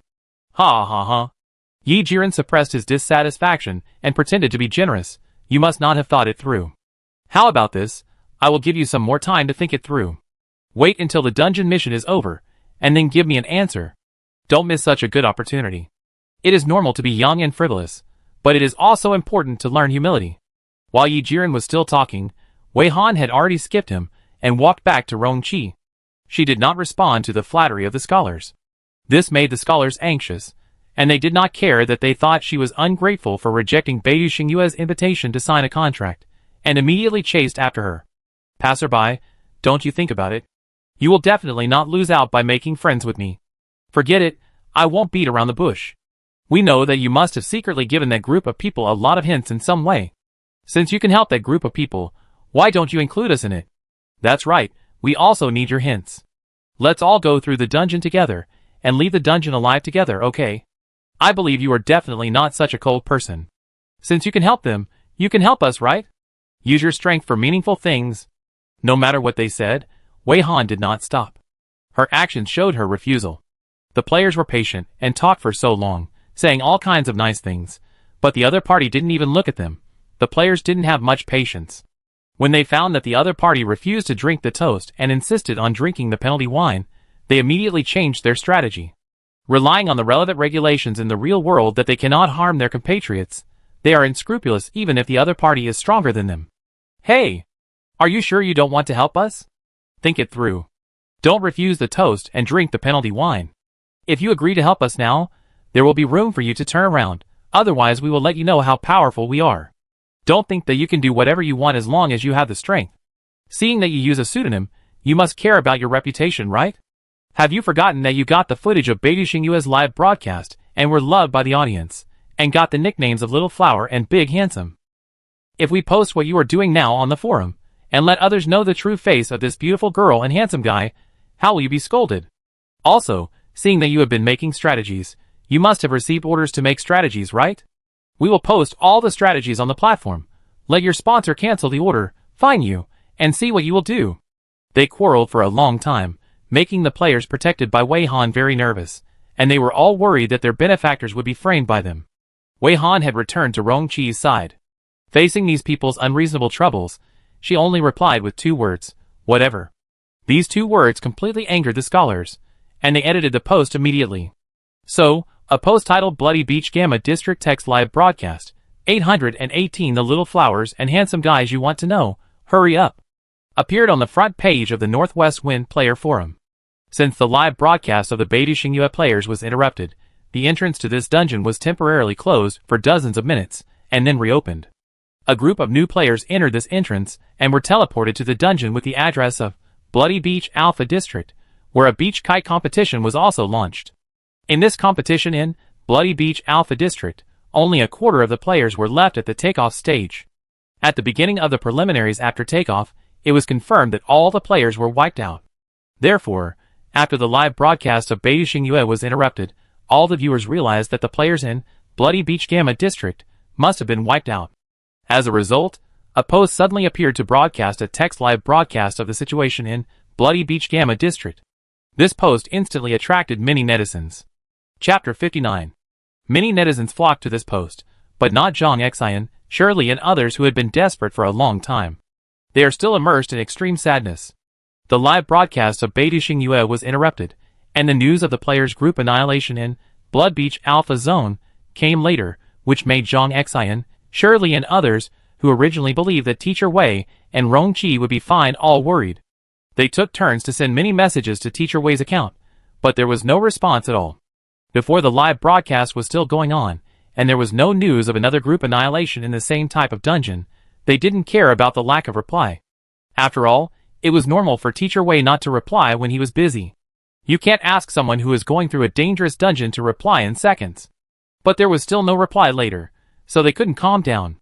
Ha ha ha. Yi Jiren suppressed his dissatisfaction and pretended to be generous. You must not have thought it through. How about this? I will give you some more time to think it through. Wait until the dungeon mission is over, and then give me an answer. Don't miss such a good opportunity. It is normal to be young and frivolous, but it is also important to learn humility. While Yi Jiren was still talking, Wei Han had already skipped him and walked back to Rong Qi. She did not respond to the flattery of the scholars. This made the scholars anxious, and they did not care that they thought she was ungrateful for rejecting Beidou Xingyue's invitation to sign a contract, and immediately chased after her. Passerby, don't you think about it. You will definitely not lose out by making friends with me. Forget it, I won't beat around the bush. We know that you must have secretly given that group of people a lot of hints in some way. Since you can help that group of people, why don't you include us in it? That's right, we also need your hints. Let's all go through the dungeon together, and leave the dungeon alive together, okay? I believe you are definitely not such a cold person. Since you can help them, you can help us, right? Use your strength for meaningful things. No matter what they said, Wei Han did not stop. Her actions showed her refusal. The players were patient and talked for so long, saying all kinds of nice things, but the other party didn't even look at them. The players didn't have much patience. When they found that the other party refused to drink the toast and insisted on drinking the penalty wine, they immediately changed their strategy. Relying on the relevant regulations in the real world that they cannot harm their compatriots, they are unscrupulous even if the other party is stronger than them. Hey! Are you sure you don't want to help us? Think it through. Don't refuse the toast and drink the penalty wine. If you agree to help us now, there will be room for you to turn around, otherwise we will let you know how powerful we are. Don't think that you can do whatever you want as long as you have the strength. Seeing that you use a pseudonym, you must care about your reputation, right? Have you forgotten that you got the footage of Beidou Xingyue's live broadcast and were loved by the audience, and got the nicknames of Little Flower and Big Handsome? If we post what you are doing now on the forum, and let others know the true face of this beautiful girl and handsome guy, how will you be scolded? Also, seeing that you have been making strategies, you must have received orders to make strategies, right? We will post all the strategies on the platform. Let your sponsor cancel the order, fine you, and see what you will do. They quarreled for a long time, making the players protected by Wei Han very nervous, and they were all worried that their benefactors would be framed by them. Wei Han had returned to Rong Qi's side. Facing these people's unreasonable troubles, she only replied with 2 words, whatever. These 2 words completely angered the scholars, and they edited the post immediately. So, a post titled Bloody Beach Gamma District Text Live Broadcast, 818 The Little Flowers and Handsome Guys You Want to Know, Hurry Up, appeared on the front page of the Northwest Wind Player Forum. Since the live broadcast of the Beidou Xingyue players was interrupted, the entrance to this dungeon was temporarily closed for dozens of minutes, and then reopened. A group of new players entered this entrance and were teleported to the dungeon with the address of Bloody Beach Alpha District, where a beach kite competition was also launched. In this competition in Bloody Beach Alpha District, only a quarter of the players were left at the takeoff stage. At the beginning of the preliminaries after takeoff, it was confirmed that all the players were wiped out. Therefore, after the live broadcast of Beidou Xingyue was interrupted, all the viewers realized that the players in Bloody Beach Gamma District must have been wiped out. As a result, a post suddenly appeared to broadcast a text live broadcast of the situation in Bloody Beach Gamma District. This post instantly attracted many netizens. Chapter 59. Many netizens flocked to this post, but not Zhang Xian, Shirley and others who had been desperate for a long time. They are still immersed in extreme sadness. The live broadcast of Beidou Xingyue was interrupted, and the news of the players' group annihilation in Blood Beach Alpha Zone came later, which made Zhang Xian, Shirley and others, who originally believed that Teacher Wei and Rong Qi would be fine, all worried. They took turns to send many messages to Teacher Wei's account, but there was no response at all. Before the live broadcast was still going on, and there was no news of another group annihilation in the same type of dungeon, they didn't care about the lack of reply. After all, it was normal for Teacher Wei not to reply when he was busy. You can't ask someone who is going through a dangerous dungeon to reply in seconds. But there was still no reply later, so they couldn't calm down.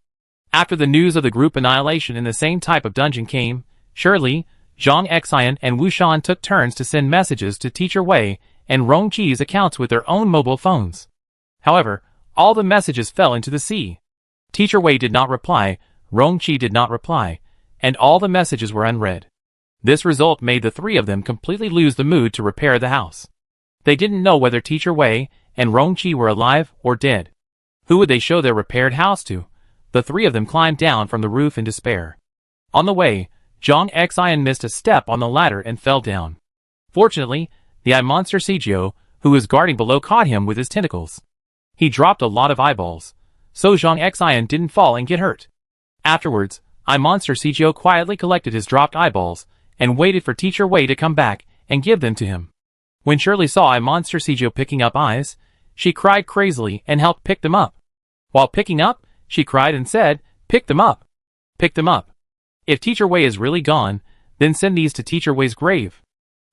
After the news of the group annihilation in the same type of dungeon came, Shirley, Zhang Xian and Wu Shan took turns to send messages to Teacher Wei and Rong Qi's accounts with their own mobile phones. However, all the messages fell into the sea. Teacher Wei did not reply, Rong Qi did not reply, and all the messages were unread. This result made the three of them completely lose the mood to repair the house. They didn't know whether Teacher Wei and Rong Qi were alive or dead. Who would they show their repaired house to? The three of them climbed down from the roof in despair. On the way, Zhang Xian missed a step on the ladder and fell down. Fortunately, the eye monster Sijio, who was guarding below, caught him with his tentacles. He dropped a lot of eyeballs, so Zhang Xian didn't fall and get hurt. Afterwards, eye monster Sijio quietly collected his dropped eyeballs and waited for Teacher Wei to come back and give them to him. When Shirley saw eye monster Sijio picking up eyes, she cried crazily and helped pick them up. While picking up, she cried and said, "Pick them up! Pick them up! If Teacher Wei is really gone, then send these to Teacher Wei's grave.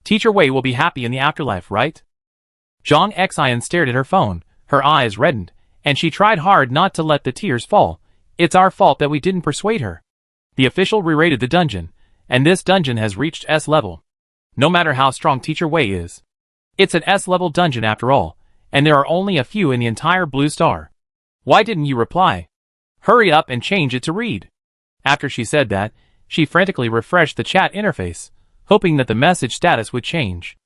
Teacher Wei will be happy in the afterlife, right?" Zhang Xian stared at her phone, her eyes reddened, and she tried hard not to let the tears fall. It's our fault that we didn't persuade her. The official re-rated the dungeon, and this dungeon has reached S level. No matter how strong Teacher Wei is. It's an S level dungeon after all, and there are only a few in the entire Blue Star. Why didn't you reply? Hurry up and change it to read. After she said that, she frantically refreshed the chat interface, hoping that the message status would change.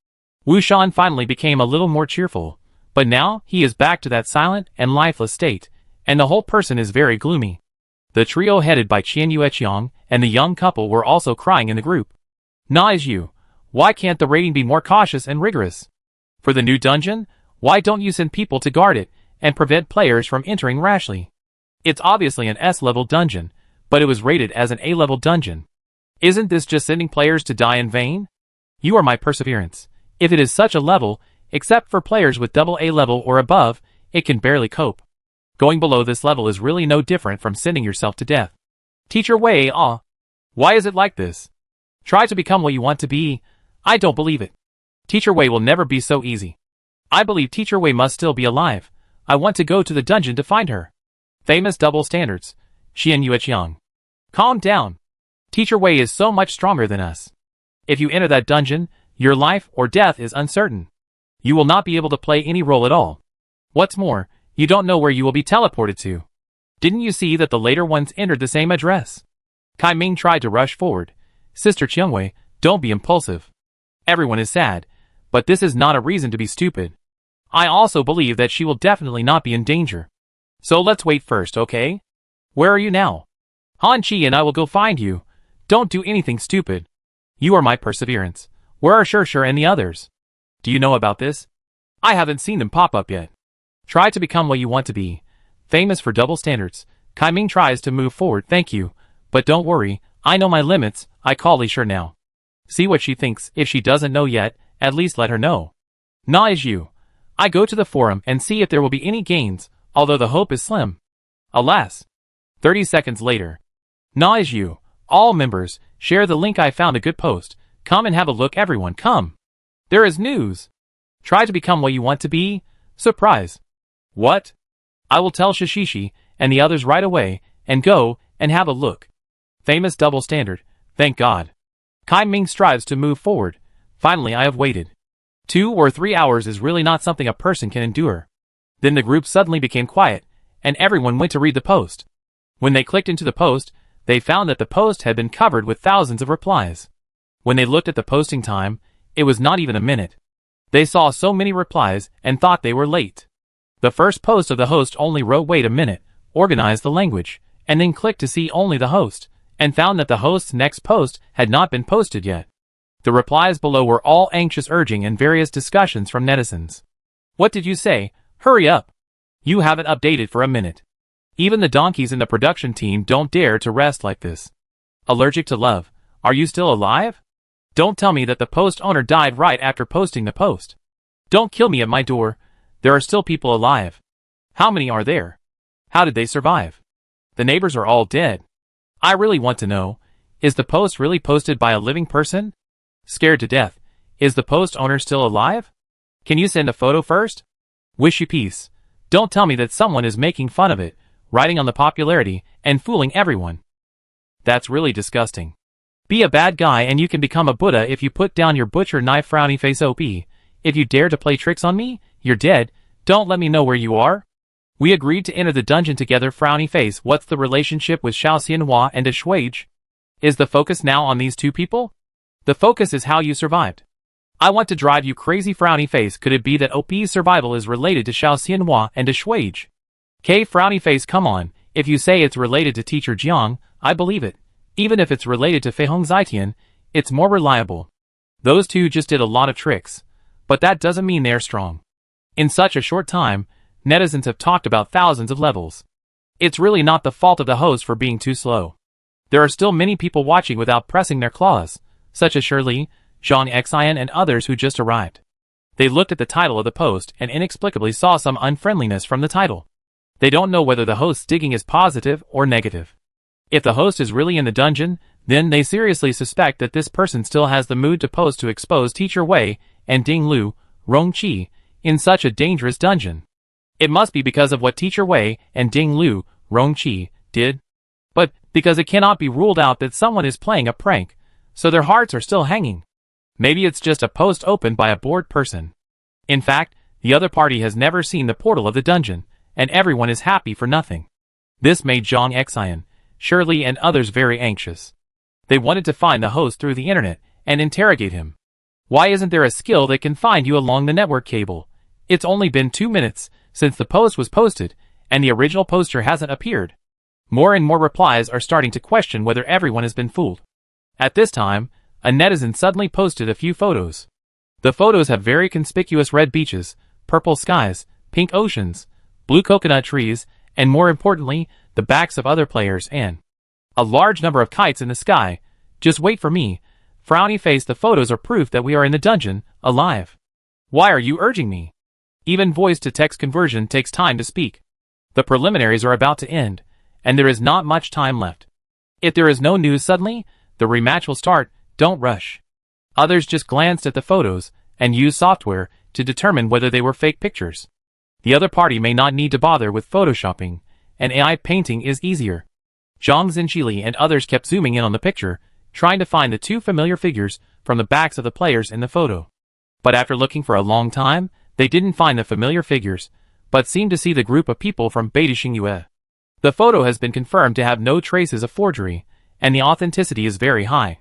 Wu Shan finally became a little more cheerful, but now he is back to that silent and lifeless state, and the whole person is very gloomy. The trio headed by Qian Yueqiang and the young couple were also crying in the group. Na is you. Why can't the rating be more cautious and rigorous? For the new dungeon, why don't you send people to guard it and prevent players from entering rashly? It's obviously an S-level dungeon, but it was rated as an A-level dungeon. Isn't this just sending players to die in vain? You are my perseverance. If it is such a level, except for players with double A level or above, it can barely cope. Going below this level is really no different from sending yourself to death. Teacher Wei, why is it like this? Try to become what you want to be. I don't believe it. Teacher Wei will never be so easy. I believe Teacher Wei must still be alive. I want to go to the dungeon to find her. Famous double standards. Qian Yueqiang. Calm down. Teacher Wei is so much stronger than us. If you enter that dungeon, your life or death is uncertain. You will not be able to play any role at all. What's more, you don't know where you will be teleported to. Didn't you see that the later ones entered the same address? Kai Ming tried to rush forward. Sister Qiangwei, don't be impulsive. Everyone is sad, but this is not a reason to be stupid. I also believe that she will definitely not be in danger. So let's wait first, okay? Where are you now? Han Chi and I will go find you. Don't do anything stupid. You are my perseverance. Where are Shir and the others? Do you know about this? I haven't seen them pop up yet. Try to become what you want to be. Famous for double standards. Kai Ming tries to move forward, thank you. But don't worry, I know my limits. I call Li Shi now. See what she thinks. If she doesn't know yet, at least let her know. Na is you. I go to the forum and see if there will be any gains, although the hope is slim. Alas. 30 seconds later. Na is you. All members, share the link. I found a good post. Come and have a look, everyone, come. There is news. Try to become what you want to be. Surprise. What? I will tell Shishishi and the others right away, and go and have a look. Famous double standard. Thank God. Kai Ming strives to move forward. Finally, I have waited. 2 or 3 hours is really not something a person can endure. Then the group suddenly became quiet, and everyone went to read the post. When they clicked into the post, they found that the post had been covered with thousands of replies. When they looked at the posting time, it was not even a minute. They saw so many replies and thought they were late. The first post of the host only wrote "wait a minute, organize the language," and then clicked to see only the host. and found that the host's next post had not been posted yet. The replies below were all anxious urging and various discussions from netizens. What did you say? Hurry up! You haven't updated for a minute. Even the donkeys in the production team don't dare to rest like this. Allergic to love, are you still alive? Don't tell me that the post owner died right after posting the post. Don't kill me at my door. There are still people alive. How many are there? How did they survive? The neighbors are all dead. I really want to know, is the post really posted by a living person? Scared to death, is the post owner still alive? Can you send a photo first? Wish you peace. Don't tell me that someone is making fun of it, riding on the popularity, and fooling everyone. That's really disgusting. Be a bad guy and you can become a Buddha if you put down your butcher knife frowny face OP. If you dare to play tricks on me, you're dead. Don't let me know where you are. We agreed to enter the dungeon together frowny face. What's the relationship with Xiao Xianhua and Shuage? Is the focus now on these two people? The focus is how you survived. I want to drive you crazy frowny face. Could it be that OP's survival is related to Xiao Xianhua and Shuage? K frowny face, come on, if you say it's related to Teacher Jiang, I believe it. Even if it's related to Feihong Zitian, it's more reliable. Those two just did a lot of tricks. But that doesn't mean they're strong. In such a short time, netizens have talked about thousands of levels. It's really not the fault of the host for being too slow. There are still many people watching without pressing their claws, such as Shirley, Zhang Xian and others who just arrived. They looked at the title of the post and inexplicably saw some unfriendliness from the title. They don't know whether the host's digging is positive or negative. If the host is really in the dungeon, then they seriously suspect that this person still has the mood to post to expose Teacher Wei and Ding Lu, Rongqi, in such a dangerous dungeon. It must be because of what Teacher Wei and Ding Lu, Rongqi, did. But because it cannot be ruled out that someone is playing a prank, so their hearts are still hanging. Maybe it's just a post opened by a bored person. In fact, the other party has never seen the portal of the dungeon, and everyone is happy for nothing. This made Zhang Xian, Shirley and others very anxious. They wanted to find the host through the internet and interrogate him. Why isn't there a skill that can find you along the network cable? It's only been 2 minutes since the post was posted, and the original poster hasn't appeared. More and more replies are starting to question whether everyone has been fooled. At this time, a netizen suddenly posted a few photos. The photos have very conspicuous red beaches, purple skies, pink oceans, blue coconut trees, and more importantly, the backs of other players and a large number of kites in the sky. Just wait for me. Frowny face, the photos are proof that we are in the dungeon, alive. Why are you urging me? Even voice-to-text conversion takes time to speak. The preliminaries are about to end, and there is not much time left. If there is no news suddenly, the rematch will start. Don't rush. Others just glanced at the photos and used software to determine whether they were fake pictures. The other party may not need to bother with photoshopping, and AI painting is easier. Zhang Xinqili and others kept zooming in on the picture, trying to find the two familiar figures from the backs of the players in the photo. But after looking for a long time, they didn't find the familiar figures, but seemed to see the group of people from Beijing Yue. The photo has been confirmed to have no traces of forgery, and the authenticity is very high.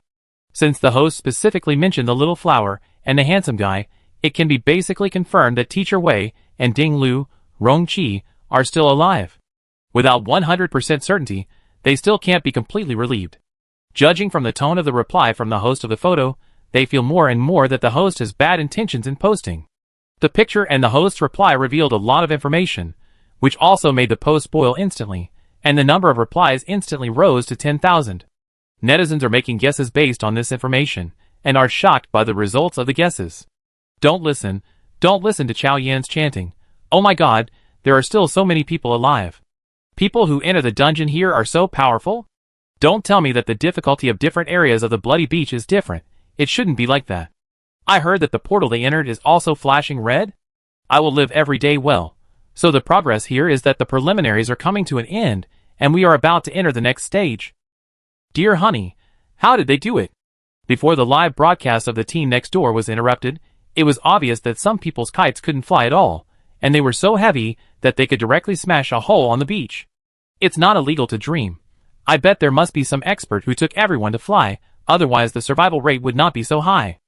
Since the host specifically mentioned the little flower and the handsome guy, it can be basically confirmed that Teacher Wei and Ding Lu, Rongqi, are still alive. Without 100% certainty, they still can't be completely relieved. Judging from the tone of the reply from the host of the photo, they feel more and more that the host has bad intentions in posting. The picture and the host's reply revealed a lot of information, which also made the post boil instantly, and the number of replies instantly rose to 10,000. Netizens are making guesses based on this information, and are shocked by the results of the guesses. Don't listen to Chao Yan's chanting. Oh my god, there are still so many people alive. People who enter the dungeon here are so powerful? Don't tell me that the difficulty of different areas of the bloody beach is different. It shouldn't be like that. I heard that the portal they entered is also flashing red? I will live every day well. So the progress here is that the preliminaries are coming to an end, and we are about to enter the next stage. Dear honey, how did they do it? Before the live broadcast of the team next door was interrupted, it was obvious that some people's kites couldn't fly at all, and they were so heavy that they could directly smash a hole on the beach. It's not illegal to dream. I bet there must be some expert who took everyone to fly, otherwise the survival rate would not be so high.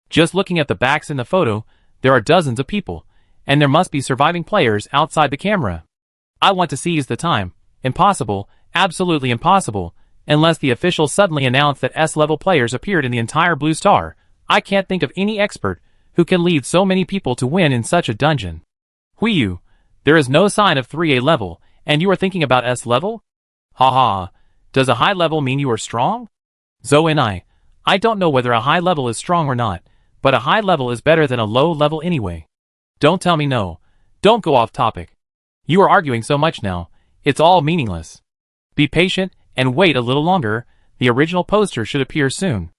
Just looking at the backs in the photo, there are dozens of people, and there must be surviving players outside the camera. I want to seize the time. Impossible, absolutely impossible. unless the official suddenly announced that S-level players appeared in the entire Blue Star. I can't think of any expert who can lead so many people to win in such a dungeon. Whew, there is no sign of 3A level, and you are thinking about S level? Haha, does a high level mean you are strong? Zoe and I don't know whether a high level is strong or not, but a high level is better than a low level anyway. Don't tell me no. Don't go off topic. You are arguing so much now, it's all meaningless. Be patient and wait a little longer, the original poster should appear soon.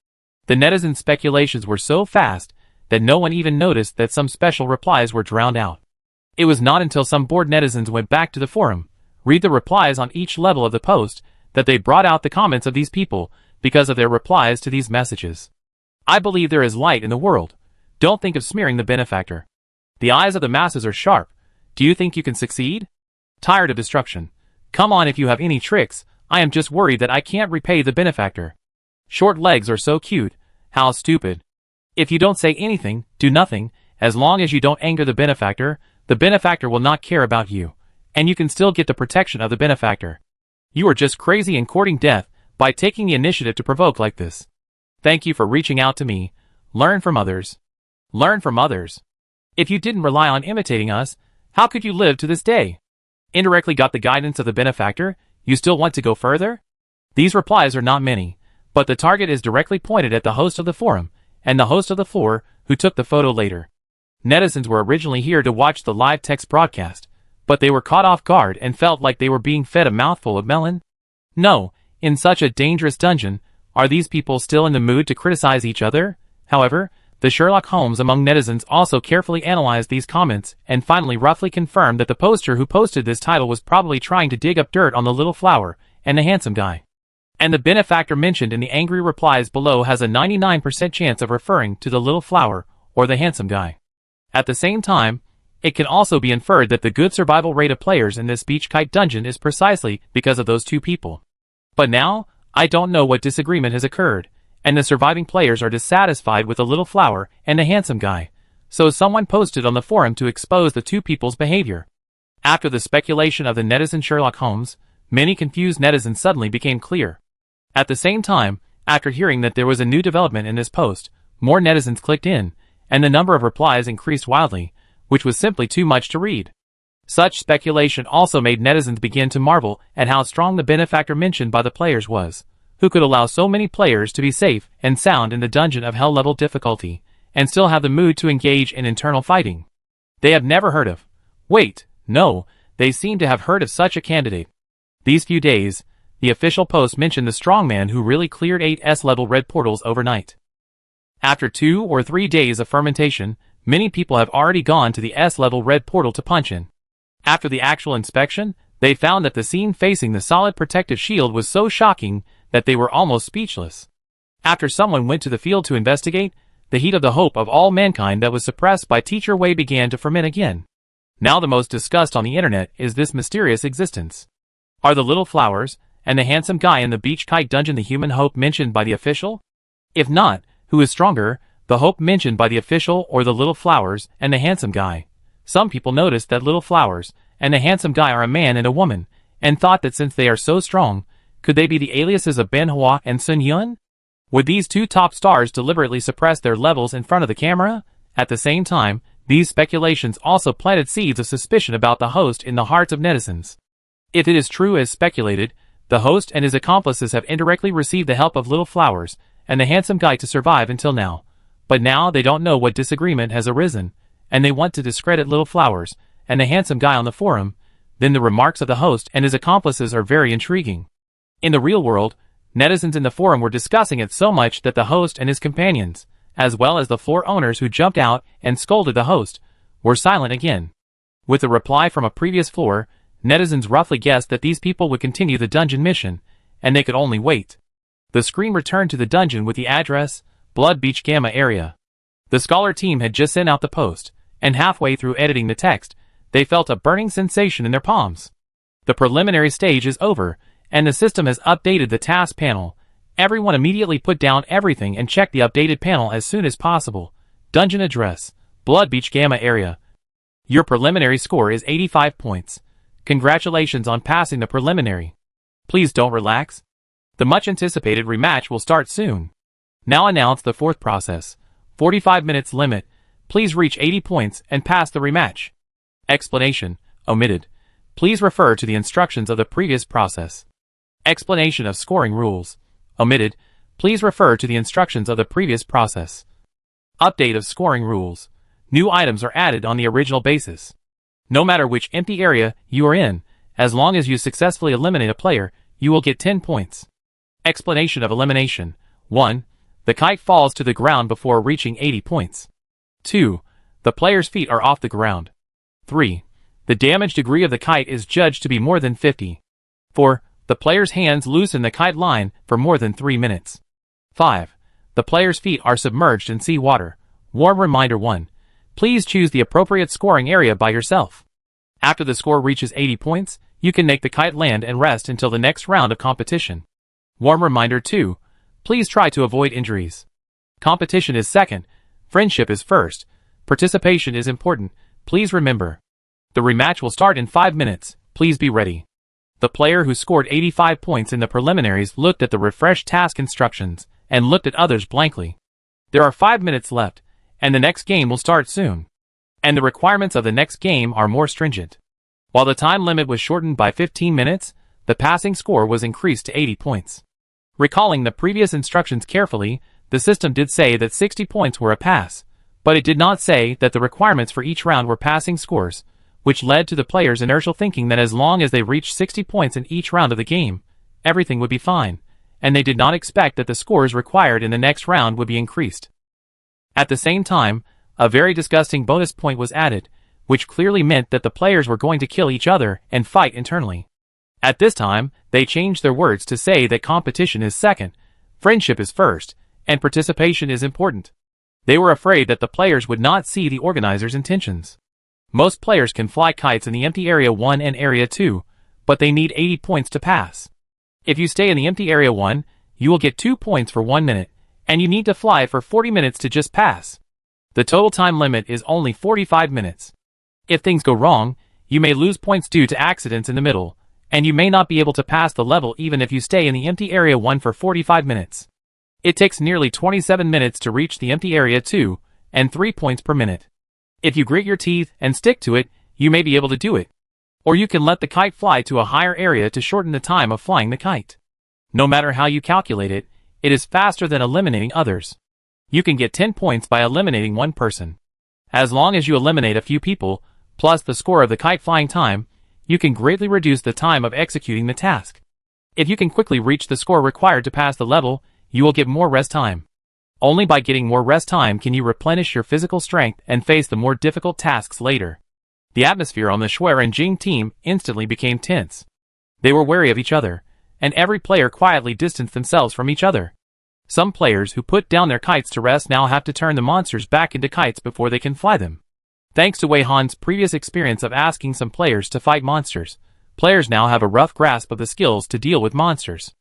The netizen speculations were so fast that no one even noticed that some special replies were drowned out. It was not until some bored netizens went back to the forum, read the replies on each level of the post, that they brought out the comments of these people because of their replies to these messages. I believe there is light in the world. Don't think of smearing the benefactor. The eyes of the masses are sharp. Do you think you can succeed? Tired of destruction. Come on, if you have any tricks. I am just worried that I can't repay the benefactor. Short legs are so cute. How stupid. If you don't say anything, do nothing, as long as you don't anger the benefactor will not care about you, and you can still get the protection of the benefactor. You are just crazy and courting death by taking the initiative to provoke like this. Thank you for reaching out to me. Learn from others. Learn from others. If you didn't rely on imitating us, how could you live to this day? Indirectly got the guidance of the benefactor, you still want to go further? These replies are not many, but the target is directly pointed at the host of the forum, and the host of the floor, who took the photo later. Netizens were originally here to watch the live text broadcast, but they were caught off guard and felt like they were being fed a mouthful of melon. No, in such a dangerous dungeon, are these people still in the mood to criticize each other? However, the Sherlock Holmes among netizens also carefully analyzed these comments and finally roughly confirmed that the poster who posted this title was probably trying to dig up dirt on the little flower and the handsome guy. And the benefactor mentioned in the angry replies below has a 99% chance of referring to the little flower or the handsome guy. At the same time, it can also be inferred that the good survival rate of players in this beach kite dungeon is precisely because of those two people. But now, I don't know what disagreement has occurred, and the surviving players are dissatisfied with the little flower and the handsome guy, so someone posted on the forum to expose the two people's behavior. After the speculation of the netizen Sherlock Holmes, many confused netizens suddenly became clear. At the same time, after hearing that there was a new development in this post, more netizens clicked in, and the number of replies increased wildly, which was simply too much to read. Such speculation also made netizens begin to marvel at how strong the benefactor mentioned by the players was, who could allow so many players to be safe and sound in the dungeon of hell level difficulty, and still have the mood to engage in internal fighting. They have never heard of. Wait, no, they seem to have heard of such a candidate. These few days, the official post mentioned the strongman who really cleared 8 S-level red portals overnight. After 2 or 3 days of fermentation, many people have already gone to the S-level red portal to punch in. After the actual inspection, they found that the scene facing the solid protective shield was so shocking that they were almost speechless. After someone went to the field to investigate, the heat of the hope of all mankind that was suppressed by Teacher Wei began to ferment again. Now the most discussed on the internet is this mysterious existence. Are the little flowers and the handsome guy in the beach kite dungeon the human hope mentioned by the official? If not, who is stronger, the hope mentioned by the official or the little flowers and the handsome guy? Some people noticed that little flowers and the handsome guy are a man and a woman, and thought that since they are so strong, could they be the aliases of Ben Hua and Sun Yun? Would these two top stars deliberately suppress their levels in front of the camera? At the same time, these speculations also planted seeds of suspicion about the host in the hearts of netizens. If it is true as speculated, the host and his accomplices have indirectly received the help of little flowers and the handsome guy to survive until now. But now they don't know what disagreement has arisen, and they want to discredit little flowers and the handsome guy on the forum. Then the remarks of the host and his accomplices are very intriguing. In the real world, netizens in the forum were discussing it so much that the host and his companions, as well as the floor owners who jumped out and scolded the host, were silent again. With a reply from a previous floor, netizens roughly guessed that these people would continue the dungeon mission, and they could only wait. The screen returned to the dungeon with the address, Blood Beach Gamma area. The scholar team had just sent out the post, and halfway through editing the text, they felt a burning sensation in their palms. The preliminary stage is over, and the system has updated the task panel. Everyone immediately put down everything and checked the updated panel as soon as possible. Dungeon address, Blood Beach Gamma area. Your preliminary score is 85 points. Congratulations on passing the preliminary. Please don't relax. The much-anticipated rematch will start soon. Now announce the fourth process. 45 minutes limit. Please reach 80 points and pass the rematch. Explanation omitted. Please refer to the instructions of the previous process. Explanation of scoring rules omitted. Please refer to the instructions of the previous process. Update of scoring rules. New items are added on the original basis. No matter which empty area you are in, as long as you successfully eliminate a player, you will get 10 points. Explanation of elimination. 1. The kite falls to the ground before reaching 80 points. 2. The player's feet are off the ground. 3. The damage degree of the kite is judged to be more than 50. 4. The player's hands loosen the kite line for more than 3 minutes. 5. The player's feet are submerged in sea water. Warm reminder 1. Please choose the appropriate scoring area by yourself. After the score reaches 80 points, you can make the kite land and rest until the next round of competition. Warm reminder 2. Please try to avoid injuries. Competition is second. Friendship is first. Participation is important. Please remember. The rematch will start in 5 minutes. Please be ready. The player who scored 85 points in the preliminaries looked at the refreshed task instructions and looked at others blankly. There are 5 minutes left, and the next game will start soon. And the requirements of the next game are more stringent. While the time limit was shortened by 15 minutes, the passing score was increased to 80 points. Recalling the previous instructions carefully, the system did say that 60 points were a pass, but it did not say that the requirements for each round were passing scores, which led to the players' inertial thinking that as long as they reached 60 points in each round of the game, everything would be fine, and they did not expect that the scores required in the next round would be increased. At the same time, a very disgusting bonus point was added, which clearly meant that the players were going to kill each other and fight internally. At this time, they changed their words to say that competition is second, friendship is first, and participation is important. They were afraid that the players would not see the organizers' intentions. Most players can fly kites in the empty area 1 and area 2, but they need 80 points to pass. If you stay in the empty area 1, you will get 2 points for 1 minute, and you need to fly for 40 minutes to just pass. The total time limit is only 45 minutes. If things go wrong, you may lose points due to accidents in the middle, and you may not be able to pass the level even if you stay in the empty area 1 for 45 minutes. It takes nearly 27 minutes to reach the empty area 2, and 3 points per minute. If you grit your teeth and stick to it, you may be able to do it. Or you can let the kite fly to a higher area to shorten the time of flying the kite. No matter how you calculate it, it is faster than eliminating others. You can get 10 points by eliminating one person. As long as you eliminate a few people, plus the score of the kite flying time, you can greatly reduce the time of executing the task. If you can quickly reach the score required to pass the level, you will get more rest time. Only by getting more rest time can you replenish your physical strength and face the more difficult tasks later. The atmosphere on the Shuai and Jing team instantly became tense. They were wary of each other, and every player quietly distanced themselves from each other. Some players who put down their kites to rest now have to turn the monsters back into kites before they can fly them. Thanks to Wei Han's previous experience of asking some players to fight monsters, players now have a rough grasp of the skills to deal with monsters.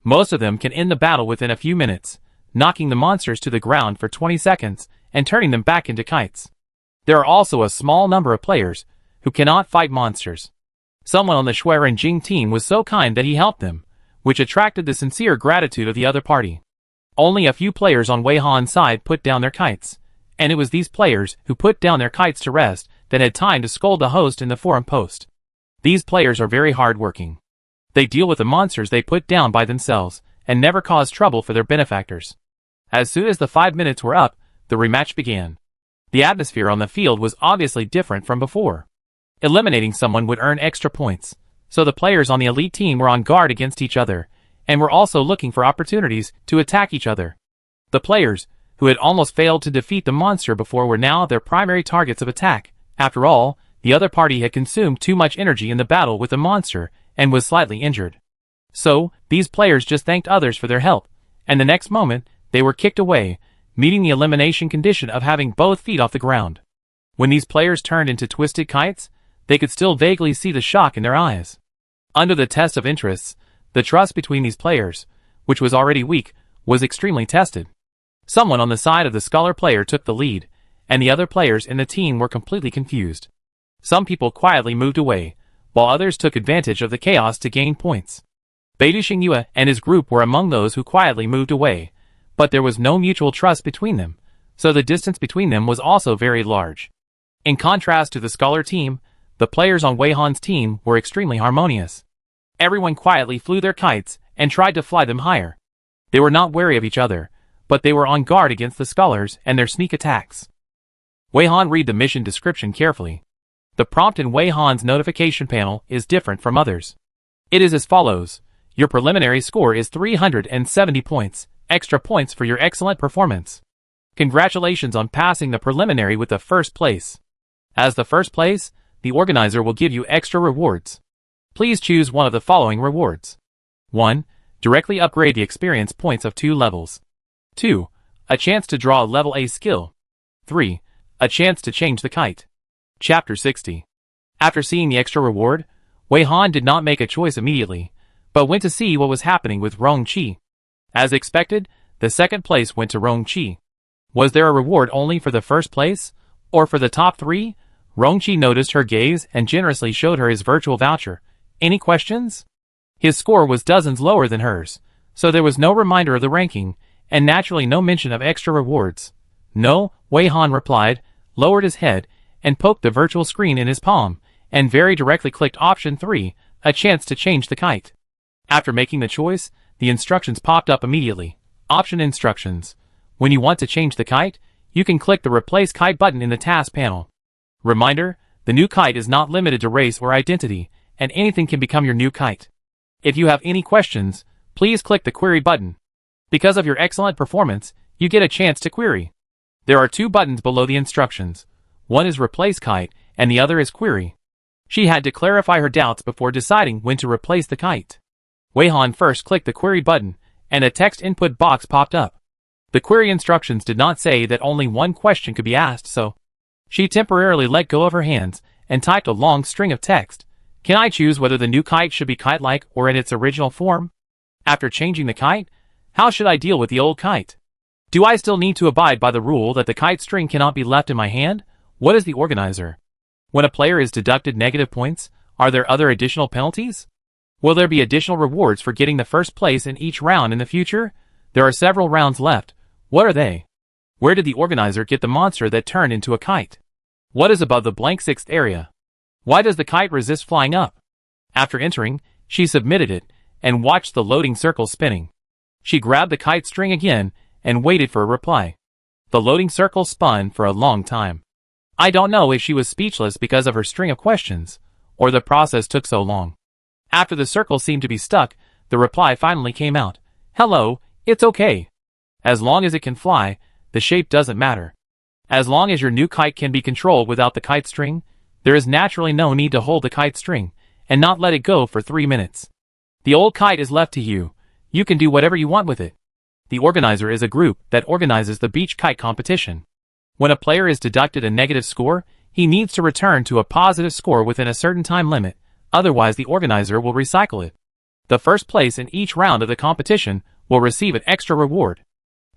Most of them can end the battle within a few minutes, knocking the monsters to the ground for 20 seconds and turning them back into kites. There are also a small number of players who cannot fight monsters. Someone on the Shuai and Jing team was so kind that he helped them, which attracted the sincere gratitude of the other party. Only a few players on Wei Han's side put down their kites, and it was these players who put down their kites to rest that had time to scold the host in the forum post. These players are very hard-working. They deal with the monsters they put down by themselves, and never cause trouble for their benefactors. As soon as the 5 minutes were up, the rematch began. The atmosphere on the field was obviously different from before. Eliminating someone would earn extra points, so the players on the elite team were on guard against each other, and were also looking for opportunities to attack each other. The players, who had almost failed to defeat the monster before, were now their primary targets of attack. After all, the other party had consumed too much energy in the battle with the monster, and was slightly injured. So, these players just thanked others for their help, and the next moment, they were kicked away, meeting the elimination condition of having both feet off the ground. When these players turned into twisted kites, they could still vaguely see the shock in their eyes. Under the test of interests, the trust between these players, which was already weak, was extremely tested. Someone on the side of the scholar player took the lead, and the other players in the team were completely confused. Some people quietly moved away, while others took advantage of the chaos to gain points. Beidou Xingyue and his group were among those who quietly moved away, but there was no mutual trust between them, so the distance between them was also very large. In contrast to the scholar team, the players on Wei Han's team were extremely harmonious. Everyone quietly flew their kites and tried to fly them higher. They were not wary of each other, but they were on guard against the scholars and their sneak attacks. Wei Han read the mission description carefully. The prompt in Wei Han's notification panel is different from others. It is as follows: your preliminary score is 370 points, extra points for your excellent performance. Congratulations on passing the preliminary with the first place. As the first place, the organizer will give you extra rewards. Please choose one of the following rewards. 1. Directly upgrade the experience points of 2 levels. 2. A chance to draw a level A skill. 3. A chance to change the kite. Chapter 60. After seeing the extra reward, Wei Han did not make a choice immediately, but went to see what was happening with Rong Qi. As expected, the second place went to Rong Qi. Was there a reward only for the first place, or for the top 3? Rong Qi noticed her gaze and generously showed her his virtual voucher. Any questions? His score was dozens lower than hers, so there was no reminder of the ranking, and naturally no mention of extra rewards. No, Wei Han replied, lowered his head, and poked the virtual screen in his palm, and very directly clicked option 3, a chance to change the kite. After making the choice, the instructions popped up immediately. Option instructions. When you want to change the kite, you can click the Replace Kite button in the task panel. Reminder, the new kite is not limited to race or identity, and anything can become your new kite. If you have any questions, please click the Query button. Because of your excellent performance, you get a chance to query. There are 2 buttons below the instructions. One is Replace Kite, and the other is Query. She had to clarify her doubts before deciding when to replace the kite. Wei Han first clicked the Query button, and a text input box popped up. The query instructions did not say that only one question could be asked, so she temporarily let go of her hands and typed a long string of text. Can I choose whether the new kite should be kite-like or in its original form? After changing the kite, how should I deal with the old kite? Do I still need to abide by the rule that the kite string cannot be left in my hand? What is the organizer? When a player is deducted negative points, are there other additional penalties? Will there be additional rewards for getting the first place in each round in the future? There are several rounds left. What are they? Where did the organizer get the monster that turned into a kite? What is above the blank 6th area? Why does the kite resist flying up? After entering, she submitted it and watched the loading circle spinning. She grabbed the kite string again and waited for a reply. The loading circle spun for a long time. I don't know if she was speechless because of her string of questions, or the process took so long. After the circle seemed to be stuck, the reply finally came out. Hello, it's okay. As long as it can fly, the shape doesn't matter. As long as your new kite can be controlled without the kite string, there is naturally no need to hold the kite string and not let it go for 3 minutes. The old kite is left to you. You can do whatever you want with it. The organizer is a group that organizes the beach kite competition. When a player is deducted a negative score, he needs to return to a positive score within a certain time limit, otherwise the organizer will recycle it. The first place in each round of the competition will receive an extra reward.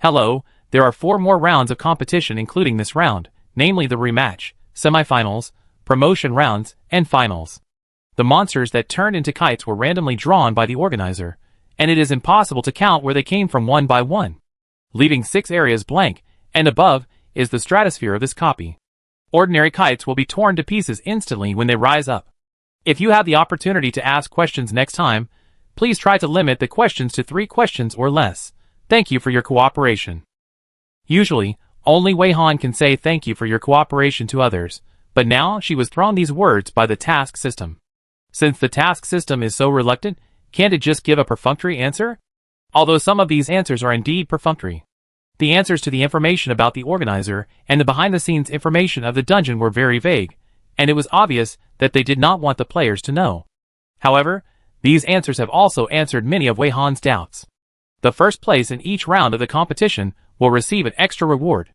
Hello, there are 4 more rounds of competition including this round, namely the rematch, semifinals, promotion rounds, and finals. The monsters that turned into kites were randomly drawn by the organizer, and it is impossible to count where they came from one by one, leaving 6 areas blank, and above is the stratosphere of this copy. Ordinary kites will be torn to pieces instantly when they rise up. If you have the opportunity to ask questions next time, please try to limit the questions to 3 questions or less. Thank you for your cooperation. Usually, only Wei Han can say thank you for your cooperation to others, but now she was thrown these words by the task system. Since the task system is so reluctant, can't it just give a perfunctory answer? Although some of these answers are indeed perfunctory. The answers to the information about the organizer and the behind-the-scenes information of the dungeon were very vague, and it was obvious that they did not want the players to know. However, these answers have also answered many of Wei Han's doubts. The first place in each round of the competition will receive an extra reward.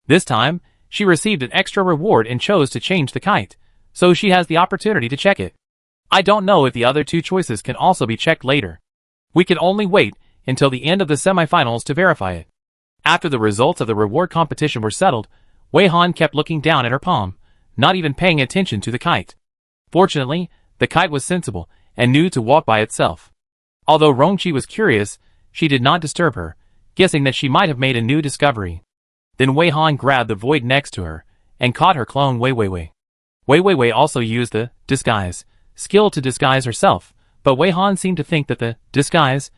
This time, she received an extra reward and chose to change the kite, so she has the opportunity to check it. I don't know if the other 2 choices can also be checked later. We can only wait until the end of the semifinals to verify it. After the results of the reward competition were settled, Wei Han kept looking down at her palm, not even paying attention to the kite. Fortunately, the kite was sensible and knew to walk by itself. Although Rongqi was curious, she did not disturb her, guessing that she might have made a new discovery. Then Wei Han grabbed the void next to her, and caught her clone Wei Weiwei. Wei Weiwei also used the disguise skill to disguise herself, but Wei Han seemed to think that the disguise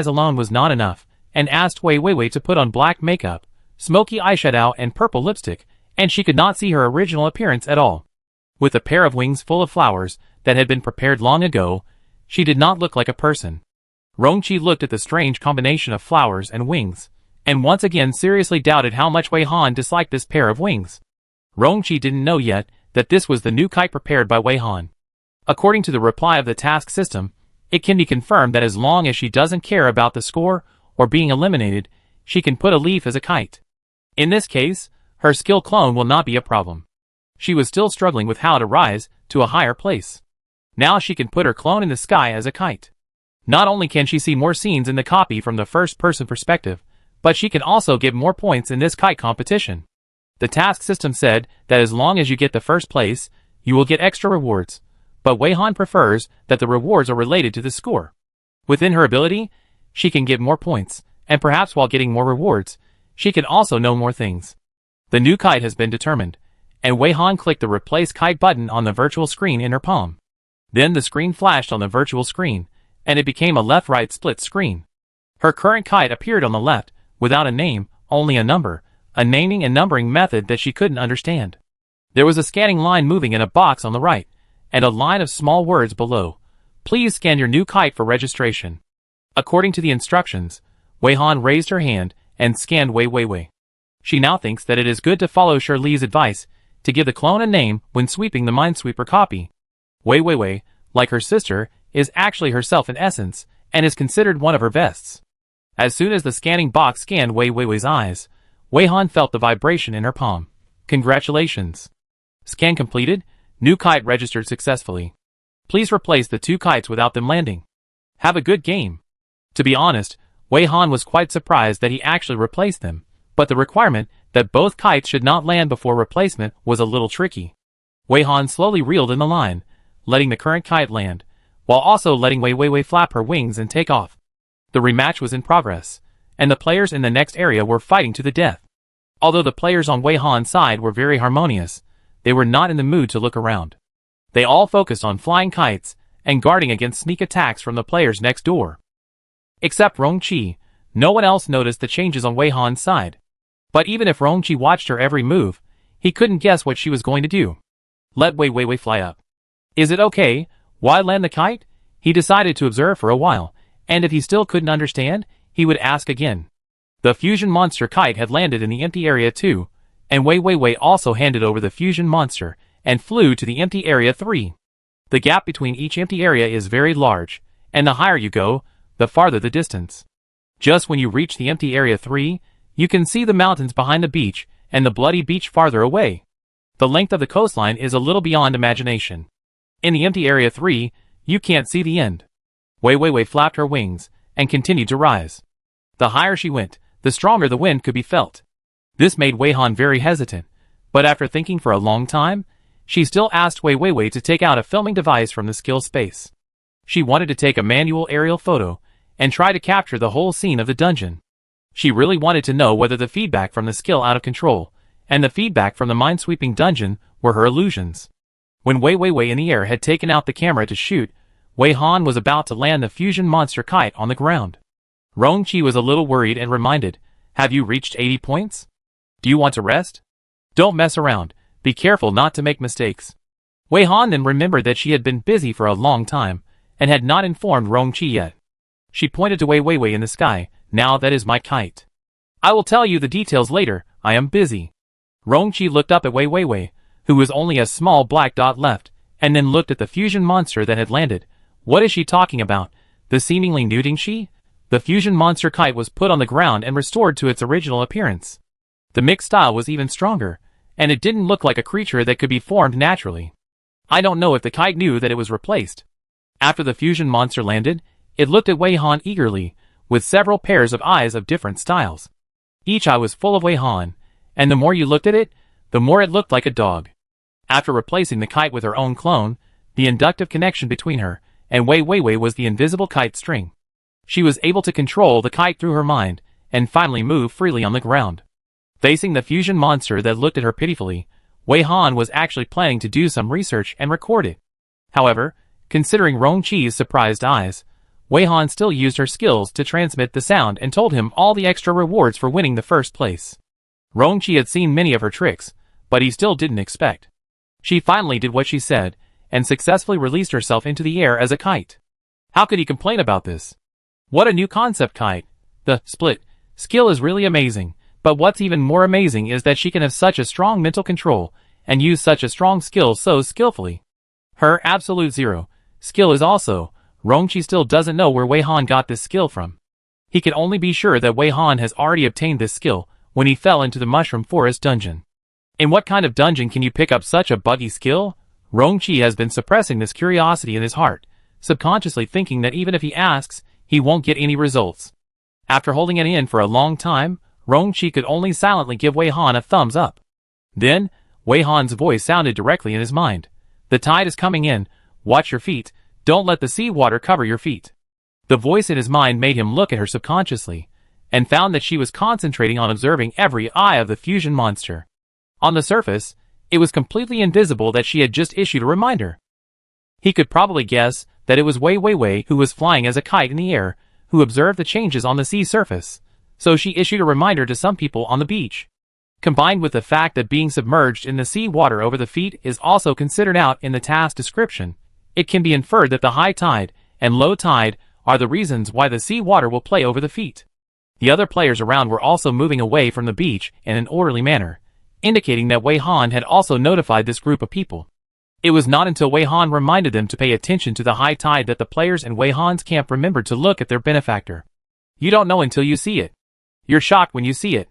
alone was not enough, and asked Wei Weiwei to put on black makeup, smoky eyeshadow and purple lipstick, and she could not see her original appearance at all. With a pair of wings full of flowers that had been prepared long ago, she did not look like a person. Rongqi looked at the strange combination of flowers and wings, and once again seriously doubted how much Wei Han disliked this pair of wings. Rongqi didn't know yet that this was the new kite prepared by Wei Han. According to the reply of the task system, it can be confirmed that as long as she doesn't care about the score or being eliminated, she can put a leaf as a kite. In this case, her skill clone will not be a problem. She was still struggling with how to rise to a higher place. Now she can put her clone in the sky as a kite. Not only can she see more scenes in the copy from the first-person perspective, but she can also get more points in this kite competition. The task system said that as long as you get the first place, you will get extra rewards, but Wei Han prefers that the rewards are related to the score. Within her ability, she can get more points, and perhaps while getting more rewards, she can also know more things. The new kite has been determined, and Wei Han clicked the Replace Kite button on the virtual screen in her palm. Then the screen flashed on the virtual screen, and it became a left-right split screen. Her current kite appeared on the left, without a name, only a number, a naming and numbering method that she couldn't understand. There was a scanning line moving in a box on the right, and a line of small words below. Please scan your new kite for registration. According to the instructions, Wei Han raised her hand and scanned Wei Weiwei. She now thinks that it is good to follow Shirley's advice to give the clone a name when sweeping the Minesweeper copy. Wei Weiwei, like her sister, is actually herself in essence, and is considered one of her vests. As soon as the scanning box scanned Wei Weiwei's eyes, Wei Han felt the vibration in her palm. Congratulations. Scan completed, new kite registered successfully. Please replace the two kites without them landing. Have a good game. To be honest, Wei Han was quite surprised that he actually replaced them, but the requirement that both kites should not land before replacement was a little tricky. Wei Han slowly reeled in the line, letting the current kite land, while also letting Wei Weiwei flap her wings and take off. The rematch was in progress, and the players in the next area were fighting to the death. Although the players on Wei Han's side were very harmonious, they were not in the mood to look around. They all focused on flying kites and guarding against sneak attacks from the players next door. Except Rongqi, no one else noticed the changes on Wei Han's side. But even if Rongqi watched her every move, he couldn't guess what she was going to do. Let Wei Weiwei fly up. Is it okay? Why land the kite? He decided to observe for a while, and if he still couldn't understand, he would ask again. The fusion monster kite had landed in the empty area too, and Wei Weiwei also handed over the fusion monster and flew to the empty area 3. The gap between each empty area is very large, and the higher you go, the farther the distance. Just when you reach the empty area 3, you can see the mountains behind the beach and the bloody beach farther away. The length of the coastline is a little beyond imagination. In the empty area 3, you can't see the end. Wei Weiwei flapped her wings and continued to rise. The higher she went, the stronger the wind could be felt. This made Wei Han very hesitant, but after thinking for a long time, she still asked Wei Weiwei to take out a filming device from the skill space. She wanted to take a manual aerial photo and try to capture the whole scene of the dungeon. She really wanted to know whether the feedback from the skill out of control and the feedback from the minesweeping dungeon were her illusions. When Wei Weiwei in the air had taken out the camera to shoot, Wei Han was about to land the fusion monster kite on the ground. Rongqi was a little worried and reminded, "Have you reached 80 points? Do you want to rest? Don't mess around. Be careful not to make mistakes." Wei Han then remembered that she had been busy for a long time and had not informed Rongqi yet. She pointed to Wei Weiwei in the sky. "Now that is my kite. I will tell you the details later. I am busy." Rongqi looked up at Wei Weiwei, who was only a small black dot left, and then looked at the fusion monster that had landed. What is she talking about? The seemingly new Dingxi? The fusion monster kite was put on the ground and restored to its original appearance. The mixed style was even stronger, and it didn't look like a creature that could be formed naturally. I don't know if the kite knew that it was replaced. After the fusion monster landed, it looked at Wei Han eagerly, with several pairs of eyes of different styles. Each eye was full of Wei Han, and the more you looked at it, the more it looked like a dog. After replacing the kite with her own clone, the inductive connection between her and Wei Weiwei was the invisible kite string. She was able to control the kite through her mind, and finally move freely on the ground. Facing the fusion monster that looked at her pitifully, Wei Han was actually planning to do some research and record it. However, considering Rongqi's surprised eyes, Wei Han still used her skills to transmit the sound and told him all the extra rewards for winning the first place. Rongqi had seen many of her tricks, but he still didn't expect. She finally did what she said, and successfully released herself into the air as a kite. How could he complain about this? What a new concept kite! The split skill is really amazing, but what's even more amazing is that she can have such a strong mental control, and use such a strong skill so skillfully. Her absolute zero skill is also, Rongqi still doesn't know where Wei Han got this skill from. He can only be sure that Wei Han has already obtained this skill when he fell into the Mushroom Forest dungeon. In what kind of dungeon can you pick up such a buggy skill? Rongqi has been suppressing this curiosity in his heart, subconsciously thinking that even if he asks, he won't get any results. After holding it in for a long time, Rongqi could only silently give Wei Han a thumbs up. Then, Wei Han's voice sounded directly in his mind. The tide is coming in, watch your feet, don't let the seawater cover your feet. The voice in his mind made him look at her subconsciously, and found that she was concentrating on observing every eye of the fusion monster. On the surface, it was completely invisible that she had just issued a reminder. He could probably guess that it was Wei Wei who was flying as a kite in the air, who observed the changes on the sea surface, so she issued a reminder to some people on the beach. Combined with the fact that being submerged in the sea water over the feet is also considered out in the task description, it can be inferred that the high tide and low tide are the reasons why the sea water will play over the feet. The other players around were also moving away from the beach in an orderly manner, indicating that Wei Han had also notified this group of people. It was not until Wei Han reminded them to pay attention to the high tide that the players in Wei Han's camp remembered to look at their benefactor. You don't know until you see it. You're shocked when you see it.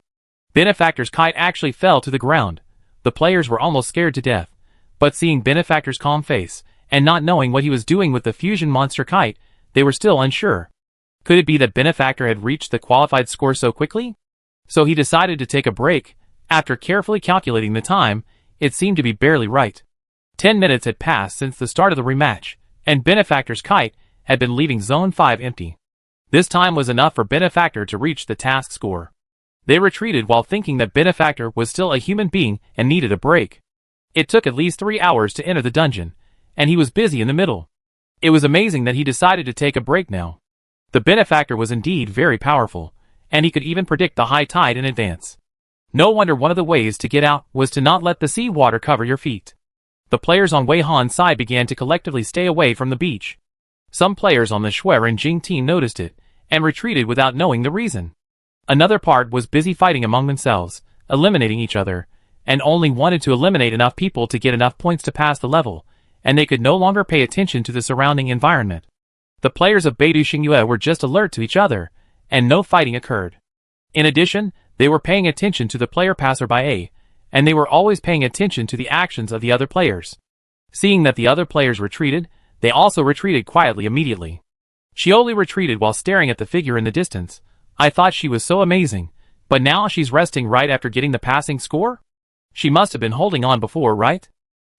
Benefactor's kite actually fell to the ground. The players were almost scared to death, but seeing Benefactor's calm face, and not knowing what he was doing with the fusion monster kite, they were still unsure. Could it be that Benefactor had reached the qualified score so quickly? So he decided to take a break. After carefully calculating the time, it seemed to be barely right. 10 minutes had passed since the start of the rematch, and Benefactor's kite had been leaving Zone 5 empty. This time was enough for Benefactor to reach the task score. They retreated while thinking that Benefactor was still a human being and needed a break. It took at least 3 hours to enter the dungeon, and he was busy in the middle. It was amazing that he decided to take a break now. The Benefactor was indeed very powerful, and he could even predict the high tide in advance. No wonder one of the ways to get out was to not let the sea water cover your feet. The players on Wei Han's side began to collectively stay away from the beach. Some players on the Shuai and Jing team noticed it, and retreated without knowing the reason. Another part was busy fighting among themselves, eliminating each other, and only wanted to eliminate enough people to get enough points to pass the level, and they could no longer pay attention to the surrounding environment. The players of Beidou Xingyue were just alert to each other, and no fighting occurred. In addition, they were paying attention to the player passerby, and they were always paying attention to the actions of the other players. Seeing that the other players retreated, they also retreated quietly immediately. She only retreated while staring at the figure in the distance. I thought she was so amazing, but now she's resting right after getting the passing score? She must have been holding on before, right?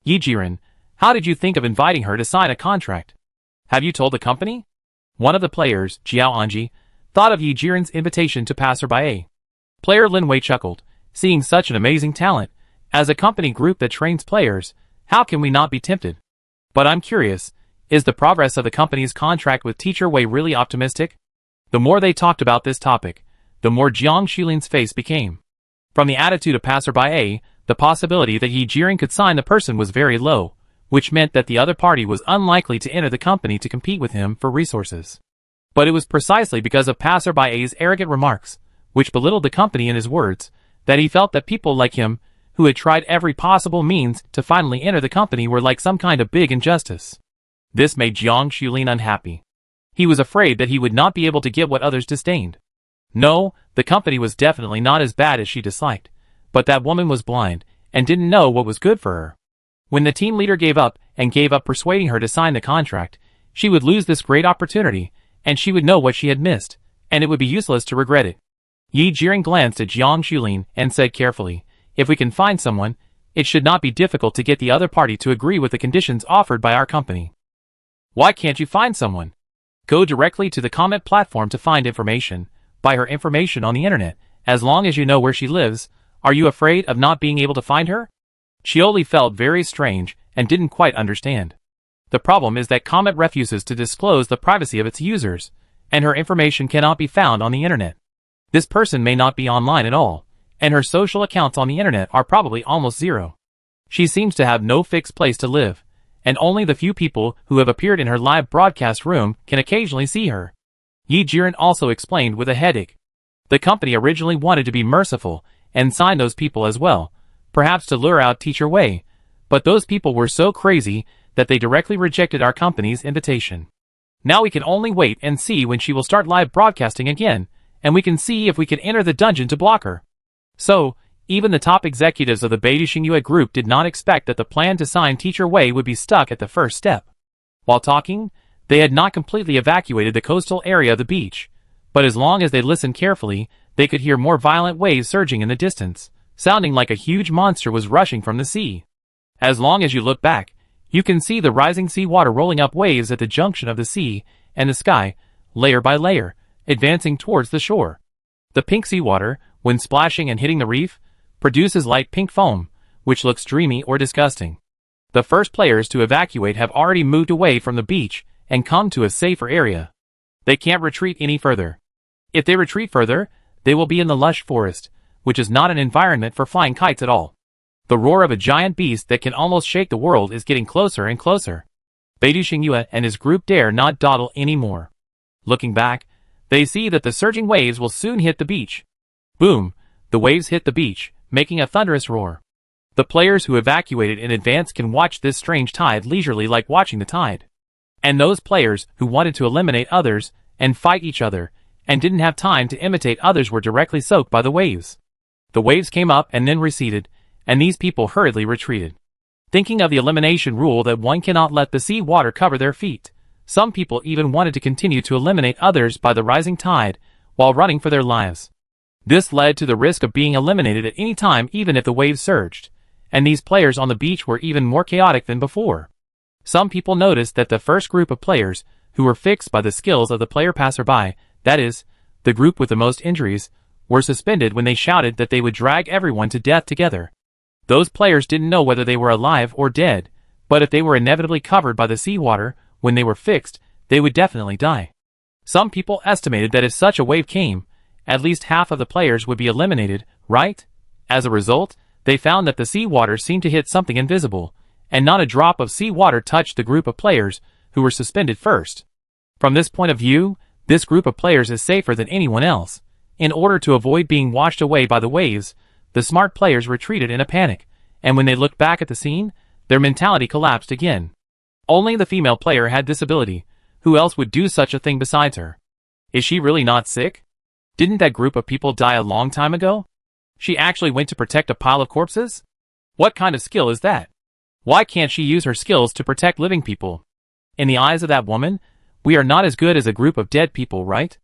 Yi Jiren, how did you think of inviting her to sign a contract? Have you told the company? One of the players, Jiao Anji, thought of Yi Jiren's invitation to passerby. Player Lin Wei chuckled, seeing such an amazing talent. As a company group that trains players, how can we not be tempted? But I'm curious, is the progress of the company's contract with Teacher Wei really optimistic? The more they talked about this topic, the more Jiang Xulin's face became. From the attitude of passerby, the possibility that Yi Jiren could sign the person was very low, which meant that the other party was unlikely to enter the company to compete with him for resources. But it was precisely because of passerby's arrogant remarks, which belittled the company in his words, that he felt that people like him, who had tried every possible means to finally enter the company, were like some kind of big injustice. This made Jiang Xulin unhappy. He was afraid that he would not be able to get what others disdained. No, the company was definitely not as bad as she disliked, but that woman was blind, and didn't know what was good for her. When the team leader gave up persuading her to sign the contract, she would lose this great opportunity, and she would know what she had missed, and it would be useless to regret it. Yi Jiren glanced at Jiang Xulin and said carefully, if we can find someone, it should not be difficult to get the other party to agree with the conditions offered by our company. Why can't you find someone? Go directly to the comment platform to find information. Buy her information on the internet, as long as you know where she lives. Are you afraid of not being able to find her? Chioli felt very strange and didn't quite understand. The problem is that Comet refuses to disclose the privacy of its users, and her information cannot be found on the internet. This person may not be online at all, and her social accounts on the internet are probably almost zero. She seems to have no fixed place to live, and only the few people who have appeared in her live broadcast room can occasionally see her. Yi Jiren also explained with a headache. The company originally wanted to be merciful and sign those people as well, perhaps to lure out Teacher Wei, but those people were so crazy that they directly rejected our company's invitation. Now we can only wait and see when she will start live broadcasting again, and we can see if we can enter the dungeon to block her. So, even the top executives of the Beidou Xingyue group did not expect that the plan to sign Teacher Wei would be stuck at the first step. While talking, they had not completely evacuated the coastal area of the beach, but as long as they listened carefully, they could hear more violent waves surging in the distance, sounding like a huge monster was rushing from the sea. As long as you look back, you can see the rising sea water rolling up waves at the junction of the sea and the sky, layer by layer, advancing towards the shore. The pink seawater, when splashing and hitting the reef, produces light pink foam, which looks dreamy or disgusting. The first players to evacuate have already moved away from the beach and come to a safer area. They can't retreat any further. If they retreat further, they will be in the lush forest, which is not an environment for flying kites at all. The roar of a giant beast that can almost shake the world is getting closer and closer. Beidou Xingyue and his group dare not dawdle anymore. Looking back, they see that the surging waves will soon hit the beach. Boom! The waves hit the beach, making a thunderous roar. The players who evacuated in advance can watch this strange tide leisurely like watching the tide. And those players who wanted to eliminate others and fight each other and didn't have time to imitate others were directly soaked by the waves. The waves came up and then receded, and these people hurriedly retreated. Thinking of the elimination rule that one cannot let the sea water cover their feet, some people even wanted to continue to eliminate others by the rising tide while running for their lives. This led to the risk of being eliminated at any time even if the waves surged, and these players on the beach were even more chaotic than before. Some people noticed that the first group of players, who were fixed by the skills of the player passerby, that is, the group with the most injuries, were suspended when they shouted that they would drag everyone to death together. Those players didn't know whether they were alive or dead, but if they were inevitably covered by the seawater when they were fixed, they would definitely die. Some people estimated that if such a wave came, at least half of the players would be eliminated, right? As a result, they found that the seawater seemed to hit something invisible, and not a drop of seawater touched the group of players who were suspended first. From this point of view, this group of players is safer than anyone else. In order to avoid being washed away by the waves, the smart players retreated in a panic, and when they looked back at the scene, their mentality collapsed again. Only the female player had this ability. Who else would do such a thing besides her? Is she really not sick? Didn't that group of people die a long time ago? She actually went to protect a pile of corpses? What kind of skill is that? Why can't she use her skills to protect living people? In the eyes of that woman, we are not as good as a group of dead people, right?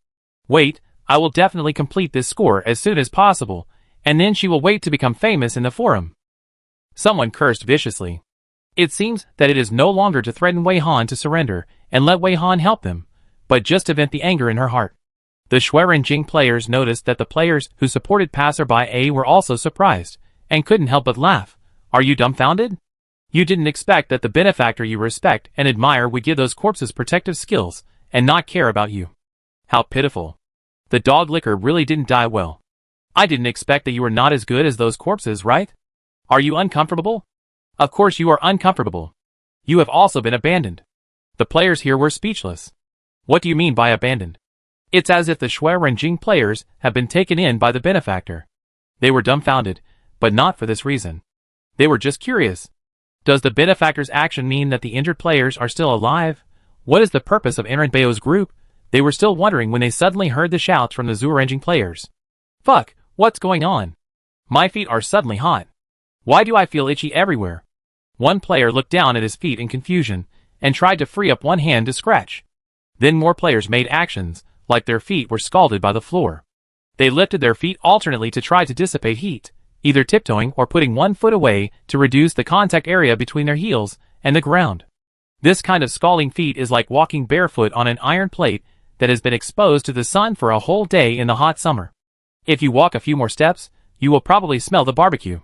Wait, I will definitely complete this score as soon as possible, and then she will wait to become famous in the forum. Someone cursed viciously. It seems that it is no longer to threaten Wei Han to surrender and let Wei Han help them, but just to vent the anger in her heart. The Xuerenjing players noticed that the players who supported Passerby A were also surprised, and couldn't help but laugh. Are you dumbfounded? You didn't expect that the benefactor you respect and admire would give those corpses protective skills, and not care about you. How pitiful. The dog licker really didn't die well. I didn't expect that you were not as good as those corpses, right? Are you uncomfortable? Of course you are uncomfortable. You have also been abandoned. The players here were speechless. What do you mean by abandoned? It's as if the Xuerenjing players have been taken in by the benefactor. They were dumbfounded, but not for this reason. They were just curious. Does the benefactor's action mean that the injured players are still alive? What is the purpose of entering Bao's group? They were still wondering when they suddenly heard the shouts from the Xuerenjing players. Fuck, what's going on? My feet are suddenly hot. Why do I feel itchy everywhere? One player looked down at his feet in confusion, and tried to free up one hand to scratch. Then more players made actions, like their feet were scalded by the floor. They lifted their feet alternately to try to dissipate heat, either tiptoeing or putting one foot away to reduce the contact area between their heels and the ground. This kind of scalding feet is like walking barefoot on an iron plate that has been exposed to the sun for a whole day in the hot summer. If you walk a few more steps, you will probably smell the barbecue.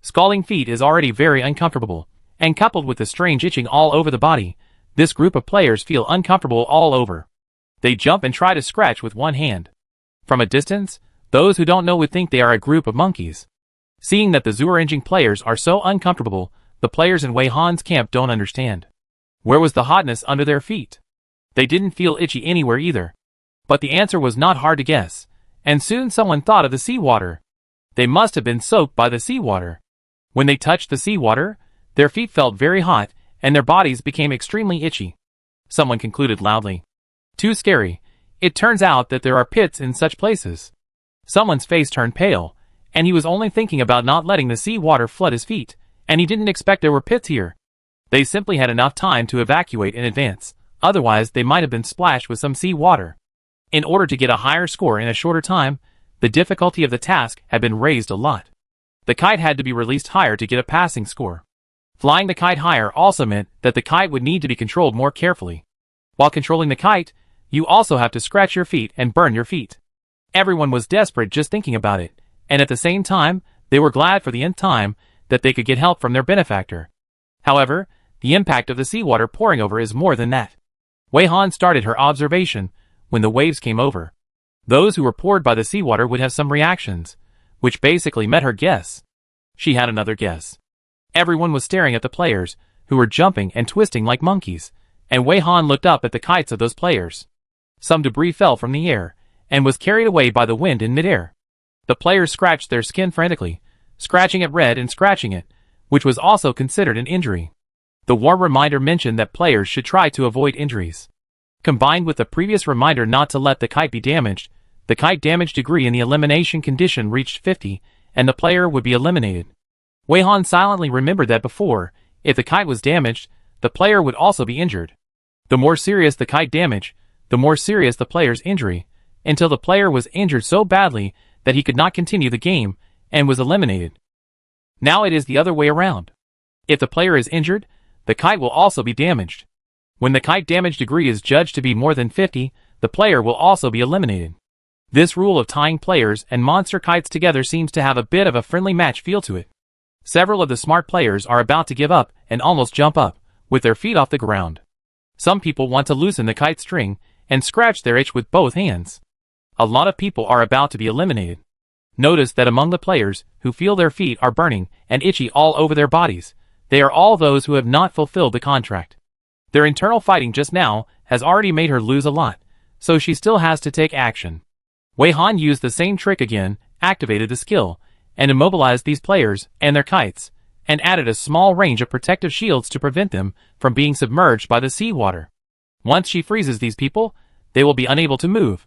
Scalding feet is already very uncomfortable, and coupled with the strange itching all over the body, this group of players feel uncomfortable all over. They jump and try to scratch with one hand. From a distance, those who don't know would think they are a group of monkeys. Seeing that the Zhuorenjing players are so uncomfortable, the players in Wei Han's camp don't understand. Where was the hotness under their feet? They didn't feel itchy anywhere either. But the answer was not hard to guess, and soon someone thought of the seawater. They must have been soaked by the seawater. When they touched the seawater, their feet felt very hot, and their bodies became extremely itchy. Someone concluded loudly. Too scary. It turns out that there are pits in such places. Someone's face turned pale, and he was only thinking about not letting the seawater flood his feet, and he didn't expect there were pits here. They simply had enough time to evacuate in advance, otherwise they might have been splashed with some seawater. In order to get a higher score in a shorter time, the difficulty of the task had been raised a lot. The kite had to be released higher to get a passing score. Flying the kite higher also meant that the kite would need to be controlled more carefully. While controlling the kite, you also have to scratch your feet and burn your feet. Everyone was desperate just thinking about it, and at the same time, they were glad for the nth time that they could get help from their benefactor. However, the impact of the seawater pouring over is more than that. Wei Han started her observation when the waves came over. Those who were poured by the seawater would have some reactions, which basically met her guess. She had another guess. Everyone was staring at the players, who were jumping and twisting like monkeys, and Wei Han looked up at the kites of those players. Some debris fell from the air, and was carried away by the wind in midair. The players scratched their skin frantically, scratching it red and scratching it, which was also considered an injury. The warm reminder mentioned that players should try to avoid injuries. Combined with the previous reminder not to let the kite be damaged, the kite damage degree in the elimination condition reached 50, and the player would be eliminated. Wei Han silently remembered that before, if the kite was damaged, the player would also be injured. The more serious the kite damage, the more serious the player's injury, until the player was injured so badly that he could not continue the game, and was eliminated. Now it is the other way around. If the player is injured, the kite will also be damaged. When the kite damage degree is judged to be more than 50, the player will also be eliminated. This rule of tying players and monster kites together seems to have a bit of a friendly match feel to it. Several of the smart players are about to give up and almost jump up, with their feet off the ground. Some people want to loosen the kite string and scratch their itch with both hands. A lot of people are about to be eliminated. Notice that among the players who feel their feet are burning and itchy all over their bodies, they are all those who have not fulfilled the contract. Their internal fighting just now has already made her lose a lot, so she still has to take action. Wei Han used the same trick again, activated the skill, and immobilized these players and their kites, and added a small range of protective shields to prevent them from being submerged by the seawater. Once she freezes these people, they will be unable to move.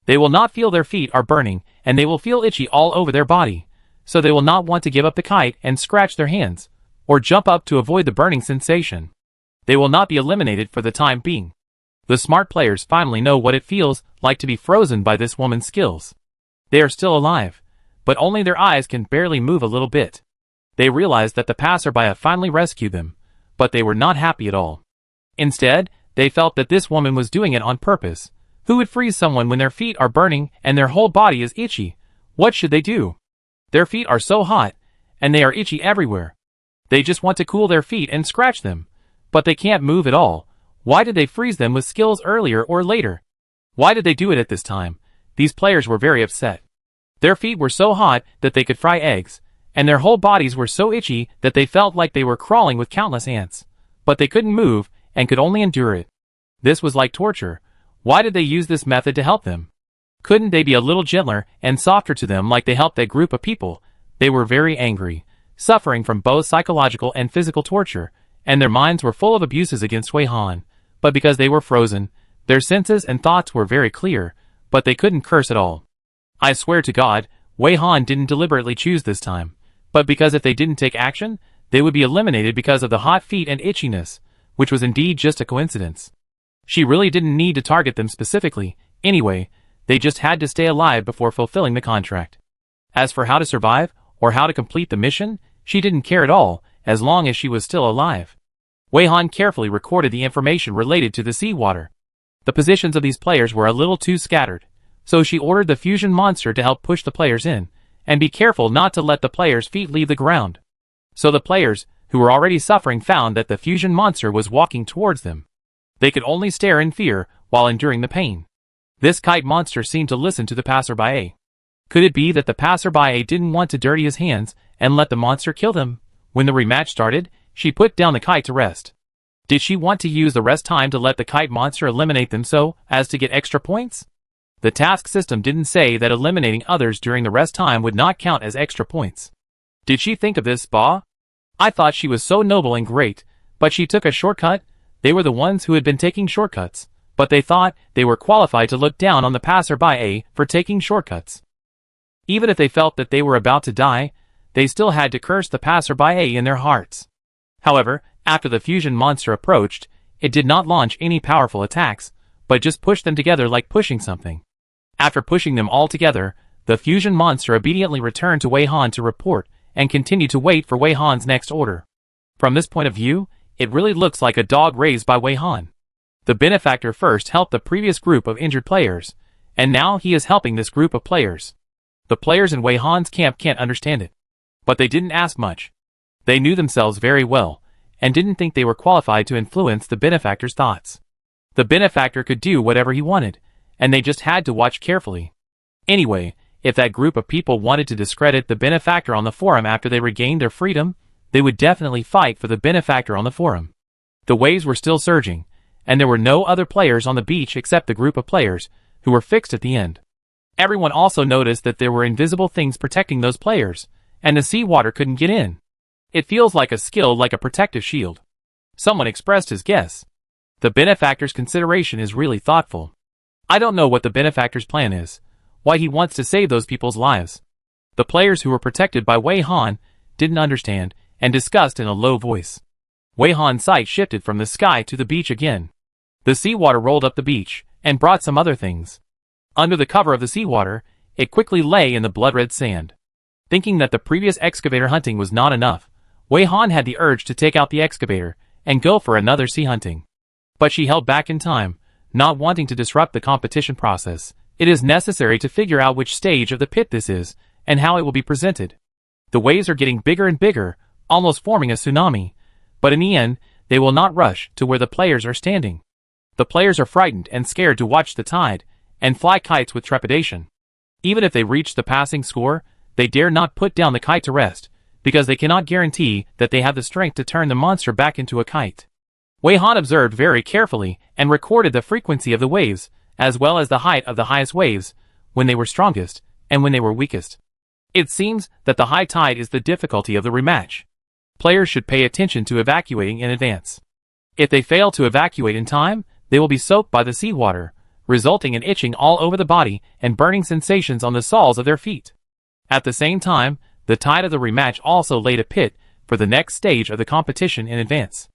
They will not feel their feet are burning, and they will feel itchy all over their body, so they will not want to give up the kite and scratch their hands, or jump up to avoid the burning sensation. They will not be eliminated for the time being. The smart players finally know what it feels like to be frozen by this woman's skills. They are still alive, but only their eyes can barely move a little bit. They realize that the passerby finally rescued them, but they were not happy at all. Instead, they felt that this woman was doing it on purpose. Who would freeze someone when their feet are burning and their whole body is itchy? What should they do? Their feet are so hot, and they are itchy everywhere. They just want to cool their feet and scratch them, but they can't move at all. Why did they freeze them with skills earlier or later? Why did they do it at this time? These players were very upset. Their feet were so hot that they could fry eggs, and their whole bodies were so itchy that they felt like they were crawling with countless ants. But they couldn't move, and could only endure it. This was like torture. Why did they use this method to help them? Couldn't they be a little gentler and softer to them like they helped that group of people? They were very angry, suffering from both psychological and physical torture, and their minds were full of abuses against Wei Han. But because they were frozen, their senses and thoughts were very clear, but they couldn't curse at all. I swear to God, Wei Han didn't deliberately choose this time, but because if they didn't take action, they would be eliminated because of the hot feet and itchiness, which was indeed just a coincidence. She really didn't need to target them specifically. Anyway, they just had to stay alive before fulfilling the contract. As for how to survive, or how to complete the mission, she didn't care at all, as long as she was still alive. Wei Han carefully recorded the information related to the seawater. The positions of these players were a little too scattered, so she ordered the fusion monster to help push the players in, and be careful not to let the players' feet leave the ground. So the players, who were already suffering, found that the fusion monster was walking towards them. They could only stare in fear while enduring the pain. This kite monster seemed to listen to the passerby. Could it be that the passerby didn't want to dirty his hands and let the monster kill them? When the rematch started, she put down the kite to rest. Did she want to use the rest time to let the kite monster eliminate them so as to get extra points? The task system didn't say that eliminating others during the rest time would not count as extra points. Did she think of this, Ba? I thought she was so noble and great, but she took a shortcut. They were the ones who had been taking shortcuts, but they thought they were qualified to look down on the passerby for taking shortcuts. Even if they felt that they were about to die, they still had to curse the passerby in their hearts. However, after the fusion monster approached, it did not launch any powerful attacks, but just pushed them together like pushing something. After pushing them all together, the fusion monster obediently returned to Wei Han to report and continued to wait for Wei Han's next order. From this point of view, it really looks like a dog raised by Wei Han. The benefactor first helped the previous group of injured players, and now he is helping this group of players. The players in Wei Han's camp can't understand it, but they didn't ask much. They knew themselves very well, and didn't think they were qualified to influence the benefactor's thoughts. The benefactor could do whatever he wanted, and they just had to watch carefully. Anyway, if that group of people wanted to discredit the benefactor on the forum after they regained their freedom, they would definitely fight for the benefactor on the forum. The waves were still surging, and there were no other players on the beach except the group of players, who were fixed at the end. Everyone also noticed that there were invisible things protecting those players, and the seawater couldn't get in. It feels like a skill, like a protective shield. Someone expressed his guess. The benefactor's consideration is really thoughtful. I don't know what the benefactor's plan is, why he wants to save those people's lives. The players who were protected by Wei Han didn't understand and discussed in a low voice. Wei Han's sight shifted from the sky to the beach again. The seawater rolled up the beach and brought some other things. Under the cover of the seawater, it quickly lay in the blood-red sand. Thinking that the previous excavator hunting was not enough, Wei Han had the urge to take out the excavator and go for another sea hunting. But she held back in time, not wanting to disrupt the competition process. It is necessary to figure out which stage of the pit this is, and how it will be presented. The waves are getting bigger and bigger, almost forming a tsunami, but in the end, they will not rush to where the players are standing. The players are frightened and scared to watch the tide, and fly kites with trepidation. Even if they reach the passing score, they dare not put down the kite to rest, because they cannot guarantee that they have the strength to turn the monster back into a kite. Wei Han observed very carefully and recorded the frequency of the waves, as well as the height of the highest waves, when they were strongest, and when they were weakest. It seems that the high tide is the difficulty of the rematch. Players should pay attention to evacuating in advance. If they fail to evacuate in time, they will be soaked by the seawater, resulting in itching all over the body and burning sensations on the soles of their feet. At the same time, the tide of the rematch also laid a pit for the next stage of the competition in advance.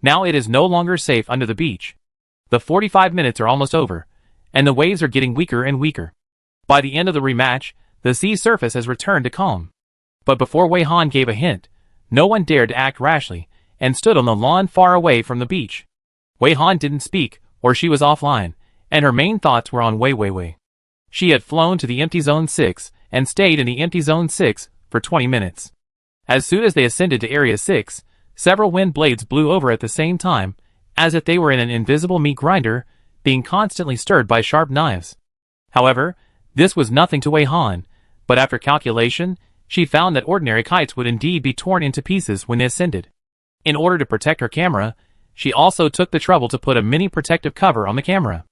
Now it is no longer safe under the beach. The 45 minutes are almost over, and the waves are getting weaker and weaker. By the end of the rematch, the sea surface has returned to calm. But before Wei Han gave a hint, no one dared to act rashly, and stood on the lawn far away from the beach. Wei Han didn't speak, or she was offline, and her main thoughts were on Wei Wei. She had flown to the empty Zone 6, and stayed in the empty Zone 6 for 20 minutes. As soon as they ascended to Area 6, several wind blades blew over at the same time, as if they were in an invisible meat grinder, being constantly stirred by sharp knives. However, this was nothing to Wei Han, but after calculation, she found that ordinary kites would indeed be torn into pieces when they ascended. In order to protect her camera, she also took the trouble to put a mini protective cover on the camera.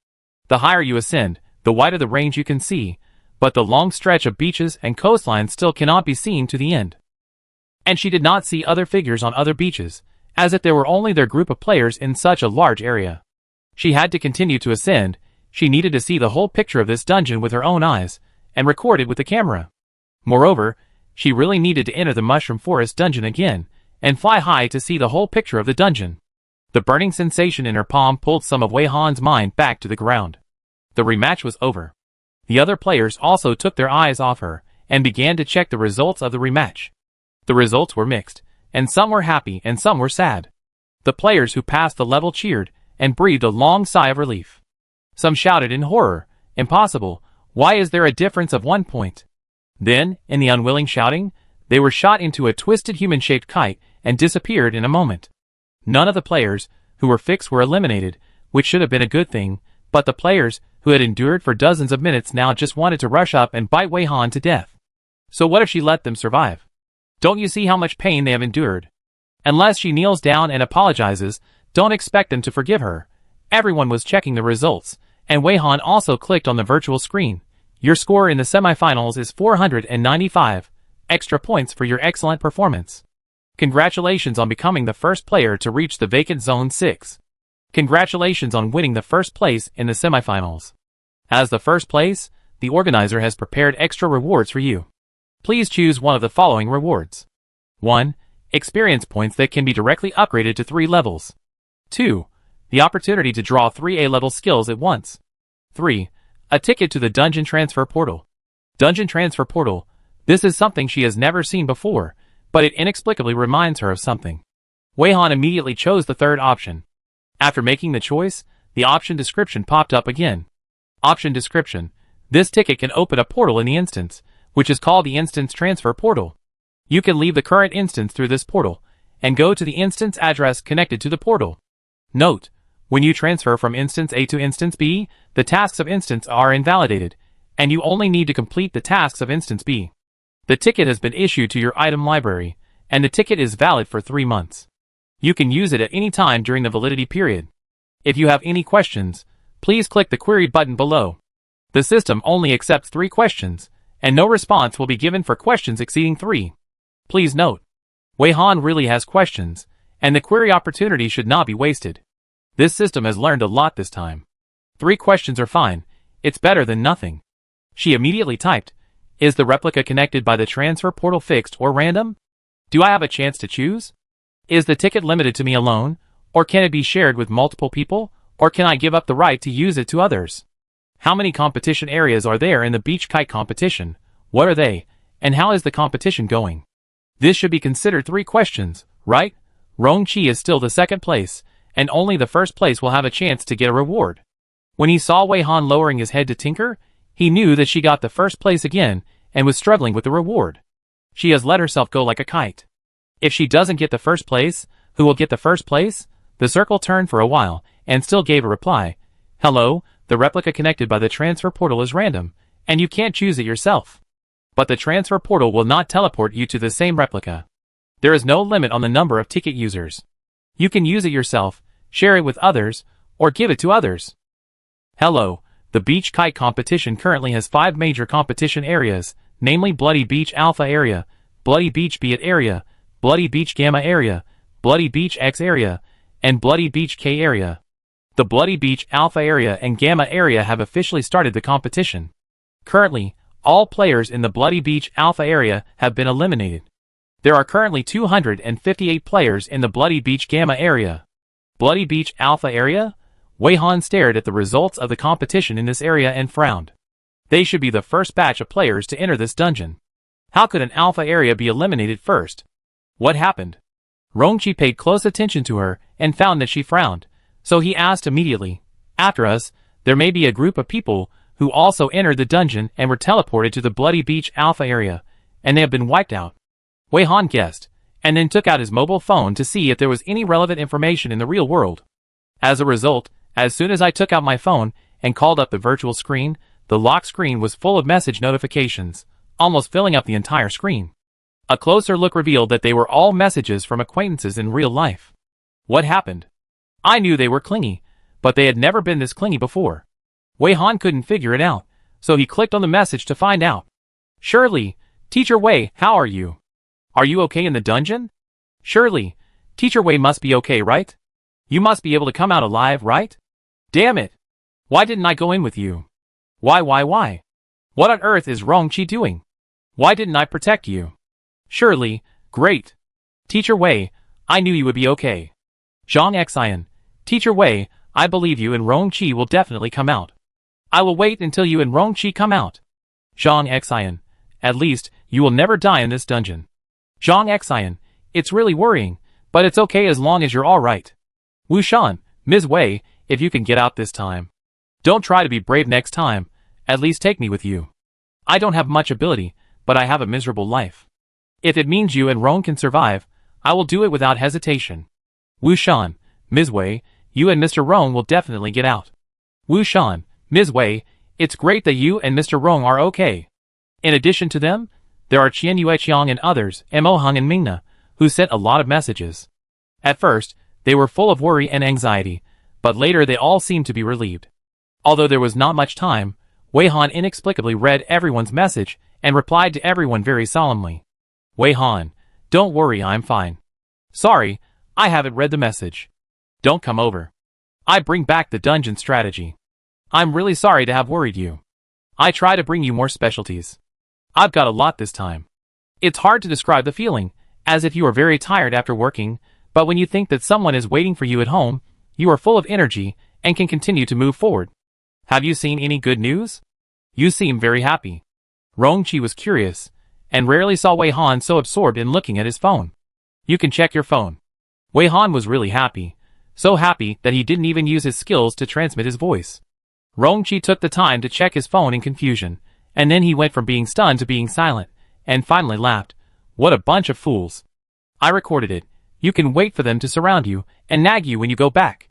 The higher you ascend, the wider the range you can see, but the long stretch of beaches and coastlines still cannot be seen to the end. And she did not see other figures on other beaches, as if there were only their group of players in such a large area. She had to continue to ascend. She needed to see the whole picture of this dungeon with her own eyes, and record it with the camera. Moreover, she really needed to enter the Mushroom Forest dungeon again, and fly high to see the whole picture of the dungeon. The burning sensation in her palm pulled some of Wei Han's mind back to the ground. The rematch was over. The other players also took their eyes off her, and began to check the results of the rematch. The results were mixed, and some were happy and some were sad. The players who passed the level cheered and breathed a long sigh of relief. Some shouted in horror, "Impossible! Why is there a difference of 1 point?" Then, in the unwilling shouting, they were shot into a twisted human-shaped kite and disappeared in a moment. None of the players who were fixed were eliminated, which should have been a good thing, but the players who had endured for dozens of minutes now just wanted to rush up and bite Wei Han to death. So what if she let them survive? Don't you see how much pain they have endured? Unless she kneels down and apologizes, don't expect them to forgive her. Everyone was checking the results, and Wei Han also clicked on the virtual screen. Your score in the semifinals is 495. Extra points for your excellent performance. Congratulations on becoming the first player to reach the vacant Zone 6. Congratulations on winning the first place in the semifinals. As the first place, the organizer has prepared extra rewards for you. Please choose one of the following rewards. 1. Experience points that can be directly upgraded to 3 levels. 2. The opportunity to draw 3 A-level skills at once. 3. A ticket to the Dungeon Transfer Portal. Dungeon Transfer Portal. This is something she has never seen before, but it inexplicably reminds her of something. Wei Han immediately chose the third option. After making the choice, the option description popped up again. Option description. This ticket can open a portal in the instance, which is called the Instance Transfer Portal. You can leave the current instance through this portal, and go to the instance address connected to the portal. Note: when you transfer from Instance A to Instance B, the tasks of Instance A are invalidated, and you only need to complete the tasks of Instance B. The ticket has been issued to your item library, and the ticket is valid for 3 months. You can use it at any time during the validity period. If you have any questions, please click the query button below. The system only accepts 3 questions, and no response will be given for questions exceeding 3. Please note, Wei Han really has questions, and the query opportunity should not be wasted. This system has learned a lot this time. 3 questions are fine, it's better than nothing. She immediately typed, "Is the replica connected by the transfer portal fixed or random? Do I have a chance to choose? Is the ticket limited to me alone, or can it be shared with multiple people, or can I give up the right to use it to others? How many competition areas are there in the beach kite competition? What are they, and how is the competition going?" This should be considered 3 questions, right? Rongqi is still the second place, and only the first place will have a chance to get a reward. When he saw Wei Han lowering his head to tinker, he knew that she got the first place again, and was struggling with the reward. She has let herself go like a kite. If she doesn't get the first place, who will get the first place? The circle turned for a while, and still gave a reply. "Hello, the replica connected by the transfer portal is random, and you can't choose it yourself. But the transfer portal will not teleport you to the same replica. There is no limit on the number of ticket users. You can use it yourself, share it with others, or give it to others." Hello, the beach kite competition currently has 5 major competition areas, namely Bloody Beach Alpha Area, Bloody Beach Beta Area, Bloody Beach Gamma Area, Bloody Beach X Area, and Bloody Beach K Area. The Bloody Beach Alpha Area and Gamma Area have officially started the competition. Currently, all players in the Bloody Beach Alpha Area have been eliminated. There are currently 258 players in the Bloody Beach Gamma Area. Bloody Beach Alpha Area? Wei Han stared at the results of the competition in this area and frowned. They should be the first batch of players to enter this dungeon. How could an Alpha Area be eliminated first? What happened? Rongqi paid close attention to her and found that she frowned, so he asked immediately, "After us, there may be a group of people who also entered the dungeon and were teleported to the Bloody Beach Alpha Area, and they have been wiped out." Wei Han guessed, and then took out his mobile phone to see if there was any relevant information in the real world. As a result, as soon as I took out my phone and called up the virtual screen, the lock screen was full of message notifications, almost filling up the entire screen. A closer look revealed that they were all messages from acquaintances in real life. What happened? I knew they were clingy, but they had never been this clingy before. Wei Han couldn't figure it out, so he clicked on the message to find out. "Surely, Teacher Wei, how are you? Are you okay in the dungeon? Surely, Teacher Wei must be okay, right? You must be able to come out alive, right? Damn it! Why didn't I go in with you? Why? What on earth is Rongqi doing? Why didn't I protect you? Surely, great. Teacher Wei, I knew you would be okay. Zhang Xian, Teacher Wei, I believe you and Rongqi will definitely come out. I will wait until you and Rongqi come out. Zhang Xian, at least, you will never die in this dungeon. Zhang Xian, it's really worrying. But it's okay as long as you're alright. Wu Shan, Ms. Wei, if you can get out this time. Don't try to be brave next time, at least take me with you. I don't have much ability, but I have a miserable life. If it means you and Rong can survive, I will do it without hesitation. Wu Shan, Ms. Wei, you and Mr. Rong will definitely get out. Wu Shan, Ms. Wei, it's great that you and Mr. Rong are okay. In addition to them, there are Qian Yueqiang and others, Mo Hung and Mingna, who sent a lot of messages. At first, they were full of worry and anxiety, but later they all seemed to be relieved. Although there was not much time, Wei Han inexplicably read everyone's message and replied to everyone very solemnly. Wei Han, don't worry, I'm fine. Sorry, I haven't read the message. Don't come over. I bring back the dungeon strategy. I'm really sorry to have worried you. I try to bring you more specialties. I've got a lot this time. It's hard to describe the feeling, as if you are very tired after working, but when you think that someone is waiting for you at home, you are full of energy and can continue to move forward. Have you seen any good news? You seem very happy. Rongqi was curious, and rarely saw Wei Han so absorbed in looking at his phone. You can check your phone. Wei Han was really happy, so happy that he didn't even use his skills to transmit his voice. Rongqi took the time to check his phone in confusion, and then he went from being stunned to being silent, and finally laughed. What a bunch of fools. I recorded it. You can wait for them to surround you and nag you when you go back.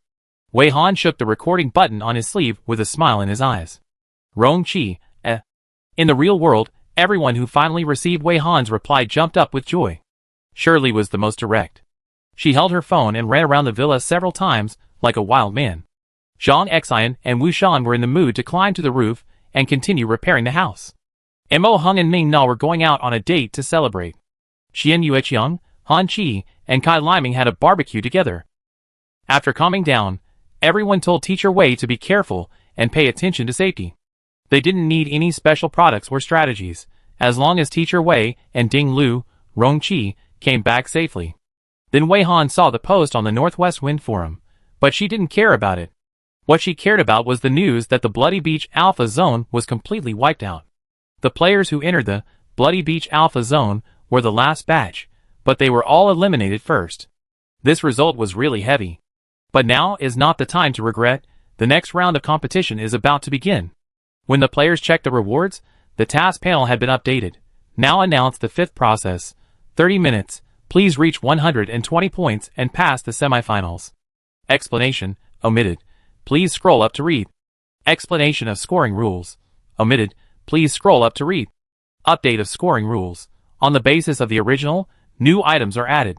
Wei Han shook the recording button on his sleeve with a smile in his eyes. Rongqi, In the real world, everyone who finally received Wei Han's reply jumped up with joy. Shirley was the most direct. She held her phone and ran around the villa several times, like a wild man. Zhang Xian and Wu Shan were in the mood to climb to the roof and continue repairing the house. Mo Hung and Ming Na were going out on a date to celebrate. Qian Yueqiang, Han Qi, and Kai Liming had a barbecue together. After calming down, everyone told Teacher Wei to be careful and pay attention to safety. They didn't need any special products or strategies, as long as Teacher Wei and Ding Lu, Rongqi, came back safely. Then Wei Han saw the post on the Northwest Wind Forum, but she didn't care about it. What she cared about was the news that the Bloody Beach Alpha Zone was completely wiped out. The players who entered the Bloody Beach Alpha Zone were the last batch, but they were all eliminated first. This result was really heavy. But now is not the time to regret. The next round of competition is about to begin. When the players checked the rewards, the task panel had been updated. Now announced the fifth process. 30 minutes, please reach 120 points and pass the semifinals. Explanation, omitted. Please scroll up to read. Explanation of scoring rules. Omitted. Please scroll up to read. Update of scoring rules. On the basis of the original, new items are added.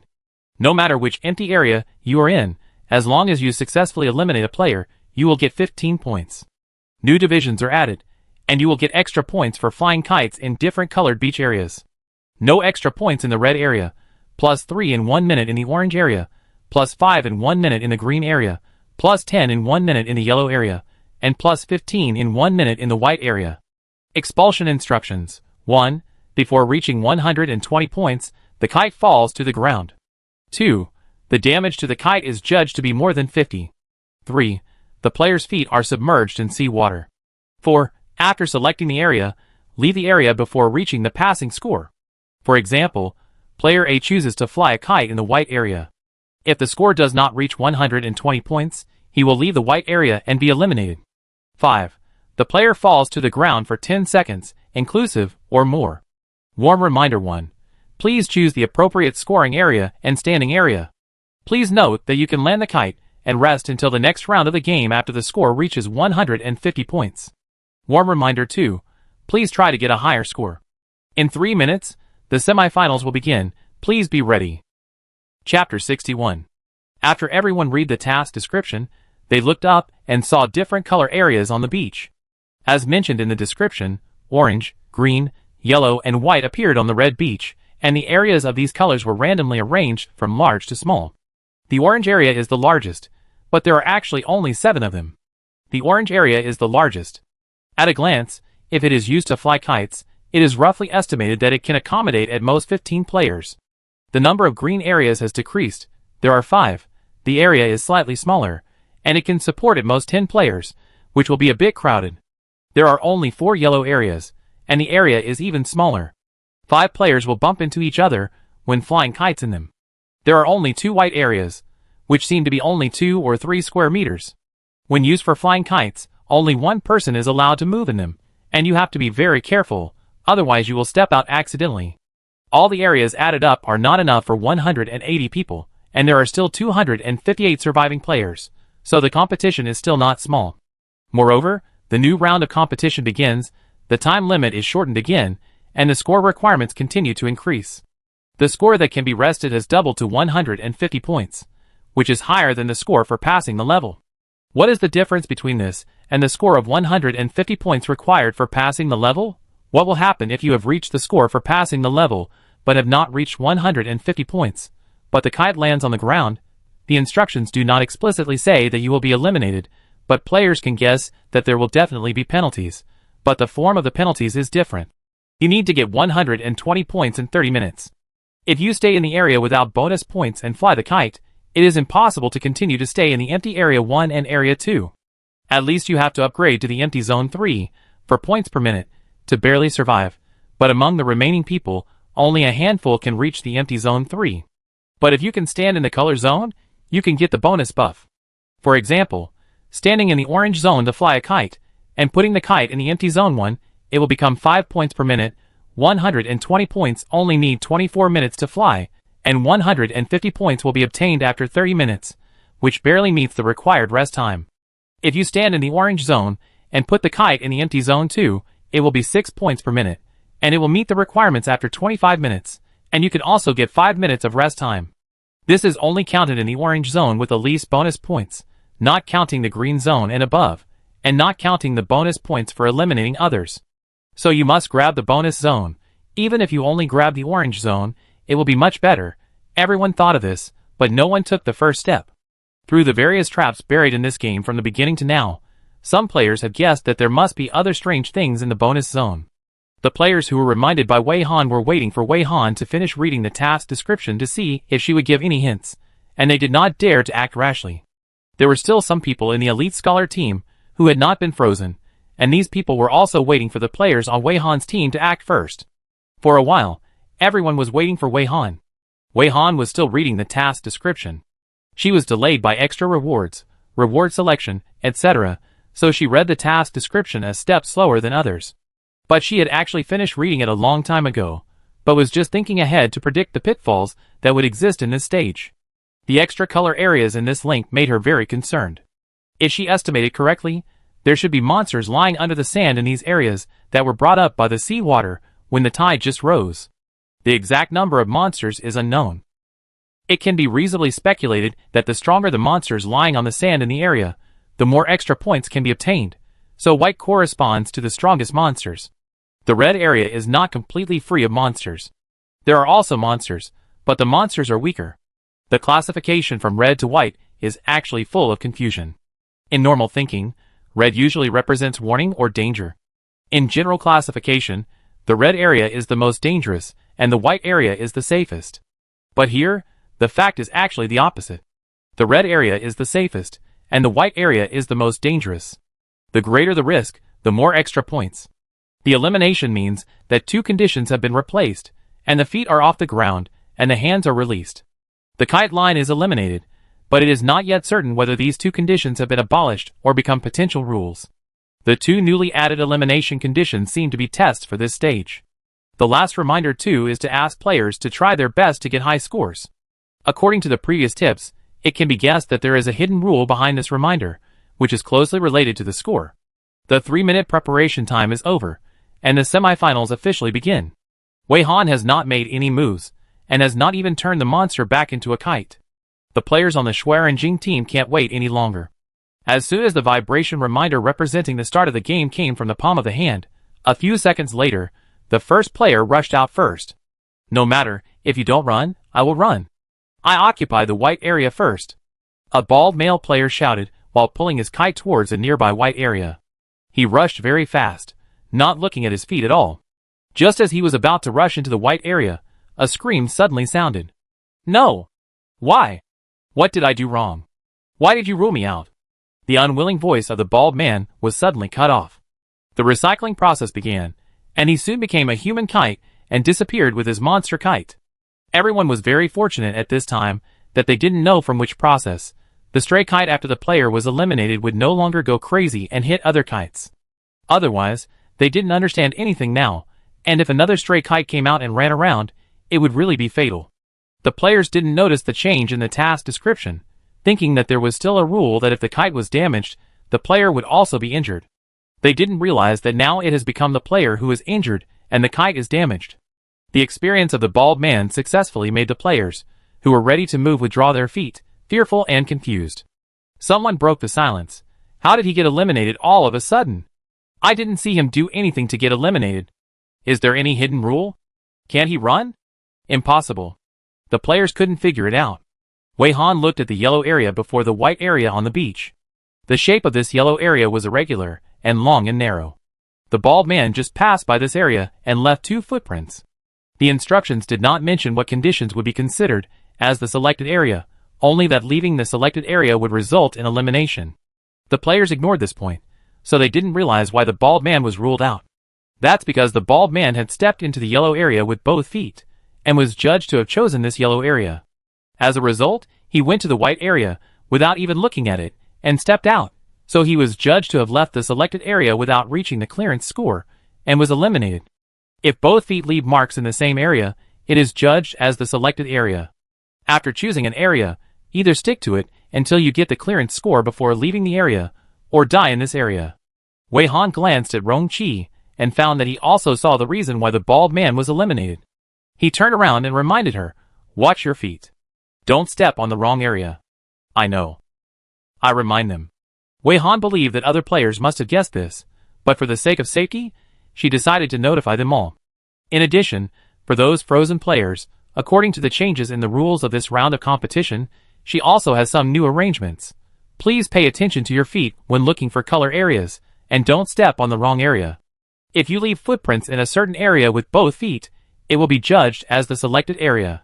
No matter which empty area you are in, as long as you successfully eliminate a player, you will get 15 points. New divisions are added, and you will get extra points for flying kites in different colored beach areas. No extra points in the red area, +3 in 1 minute in the orange area, +5 in 1 minute in the green area, +10 in 1 minute in the yellow area, and +15 in 1 minute in the white area. Expulsion instructions. 1. Before reaching 120 points, the kite falls to the ground. 2. The damage to the kite is judged to be more than 50. 3. The player's feet are submerged in sea water. 4. After selecting the area, leave the area before reaching the passing score. For example, player A chooses to fly a kite in the white area. If the score does not reach 120 points, he will leave the white area and be eliminated. 5. The player falls to the ground for 10 seconds, inclusive, or more. Warm reminder 1. Please choose the appropriate scoring area and standing area. Please note that you can land the kite and rest until the next round of the game after the score reaches 150 points. Warm reminder 2. Please try to get a higher score. In 3 minutes, the semifinals will begin. Please be ready. Chapter 61. After everyone read the task description, they looked up and saw different color areas on the beach. As mentioned in the description, orange, green, yellow, and white appeared on the red beach, and the areas of these colors were randomly arranged from large to small. The orange area is the largest, but there are actually only 7 of them. The orange area is the largest. At a glance, if it is used to fly kites, it is roughly estimated that it can accommodate at most 15 players. The number of green areas has decreased. There are 5. The area is slightly smaller, and it can support at most 10 players, which will be a bit crowded. There are only 4 yellow areas, and the area is even smaller. 5 players will bump into each other when flying kites in them. There are only 2 white areas, which seem to be only 2 or 3 square meters. When used for flying kites, only one person is allowed to move in them, and you have to be very careful, otherwise you will step out accidentally. All the areas added up are not enough for 180 people, and there are still 258 surviving players, so the competition is still not small. Moreover, the new round of competition begins, the time limit is shortened again, and the score requirements continue to increase. The score that can be rested has doubled to 150 points, which is higher than the score for passing the level. What is the difference between this and the score of 150 points required for passing the level? What will happen if you have reached the score for passing the level, but have not reached 150 points, but the kite lands on the ground? The instructions do not explicitly say that you will be eliminated, but players can guess that there will definitely be penalties, but the form of the penalties is different. You need to get 120 points in 30 minutes. If you stay in the area without bonus points and fly the kite, it is impossible to continue to stay in the empty Area 1 and Area 2. At least you have to upgrade to the empty Zone 3, for points per minute, to barely survive, but among the remaining people, only a handful can reach the empty Zone 3. But if you can stand in the color zone, you can get the bonus buff. For example, standing in the orange zone to fly a kite, and putting the kite in the empty Zone 1, it will become 5 points per minute. 120 points only need 24 minutes to fly, and 150 points will be obtained after 30 minutes, which barely meets the required rest time. If you stand in the orange zone, and put the kite in the empty Zone 2, it will be 6 points per minute, and it will meet the requirements after 25 minutes, and you can also get 5 minutes of rest time. This is only counted in the orange zone with the least bonus points, not counting the green zone and above, and not counting the bonus points for eliminating others. So you must grab the bonus zone. Even if you only grab the orange zone, it will be much better. Everyone thought of this, but no one took the first step. Through the various traps buried in this game from the beginning to now, some players have guessed that there must be other strange things in the bonus zone. The players who were reminded by Wei Han were waiting for Wei Han to finish reading the task description to see if she would give any hints, and they did not dare to act rashly. There were still some people in the elite scholar team who had not been frozen, and these people were also waiting for the players on Wei Han's team to act first. For a while, everyone was waiting for Wei Han. Wei Han was still reading the task description. She was delayed by extra rewards, reward selection, etc., so she read the task description a step slower than others. But she had actually finished reading it a long time ago, but was just thinking ahead to predict the pitfalls that would exist in this stage. The extra color areas in this link made her very concerned. If she estimated correctly, there should be monsters lying under the sand in these areas that were brought up by the seawater when the tide just rose. The exact number of monsters is unknown. It can be reasonably speculated that the stronger the monsters lying on the sand in the area, the more extra points can be obtained, so white corresponds to the strongest monsters. The red area is not completely free of monsters. There are also monsters, but the monsters are weaker. The classification from red to white is actually full of confusion. In normal thinking, red usually represents warning or danger. In general classification, the red area is the most dangerous, and the white area is the safest. But here, the fact is actually the opposite. The red area is the safest, and the white area is the most dangerous. The greater the risk, the more extra points. The elimination means that 2 conditions have been replaced, and the feet are off the ground, and the hands are released. The kite line is eliminated, but it is not yet certain whether these 2 conditions have been abolished or become potential rules. The 2 newly added elimination conditions seem to be tests for this stage. The last reminder too is to ask players to try their best to get high scores. According to the previous tips, it can be guessed that there is a hidden rule behind this reminder, which is closely related to the score. The 3-minute preparation time is over, and the semifinals officially begin. Wei Han has not made any moves, and has not even turned the monster back into a kite. The players on the Shuai and Jing team can't wait any longer. As soon as the vibration reminder representing the start of the game came from the palm of the hand, a few seconds later, the first player rushed out first. No matter, if you don't run, I will run. I occupy the white area first. A bald male player shouted while pulling his kite towards a nearby white area. He rushed very fast, not looking at his feet at all. Just as he was about to rush into the white area, a scream suddenly sounded. No! Why? What did I do wrong? Why did you rule me out? The unwilling voice of the bald man was suddenly cut off. The recycling process began, and he soon became a human kite and disappeared with his monster kite. Everyone was very fortunate at this time that they didn't know from which process the stray kite after the player was eliminated would no longer go crazy and hit other kites. Otherwise, they didn't understand anything now, and if another stray kite came out and ran around, it would really be fatal. The players didn't notice the change in the task description, thinking that there was still a rule that if the kite was damaged, the player would also be injured. They didn't realize that now it has become the player who is injured and the kite is damaged. The experience of the bald man successfully made the players, who were ready to move, withdraw their feet, fearful and confused. Someone broke the silence. How did he get eliminated all of a sudden? I didn't see him do anything to get eliminated. Is there any hidden rule? Can't he run? Impossible. The players couldn't figure it out. Wei Han looked at the yellow area before the white area on the beach. The shape of this yellow area was irregular, and long and narrow. The bald man just passed by this area and left 2 footprints. The instructions did not mention what conditions would be considered as the selected area, only that leaving the selected area would result in elimination. The players ignored this point, so they didn't realize why the bald man was ruled out. That's because the bald man had stepped into the yellow area with both feet, and was judged to have chosen this yellow area. As a result, he went to the white area without even looking at it, and stepped out, so he was judged to have left the selected area without reaching the clearance score, and was eliminated. If both feet leave marks in the same area, it is judged as the selected area. After choosing an area, either stick to it until you get the clearance score before leaving the area, or die in this area. Wei Han glanced at Rong Qi, and found that he also saw the reason why the bald man was eliminated. He turned around and reminded her, "Watch your feet. Don't step on the wrong area." "I know. I remind them." Wei Han believed that other players must have guessed this, but for the sake of safety, she decided to notify them all. In addition, for those frozen players, according to the changes in the rules of this round of competition, she also has some new arrangements. Please pay attention to your feet when looking for color areas, and don't step on the wrong area. If you leave footprints in a certain area with both feet, it will be judged as the selected area.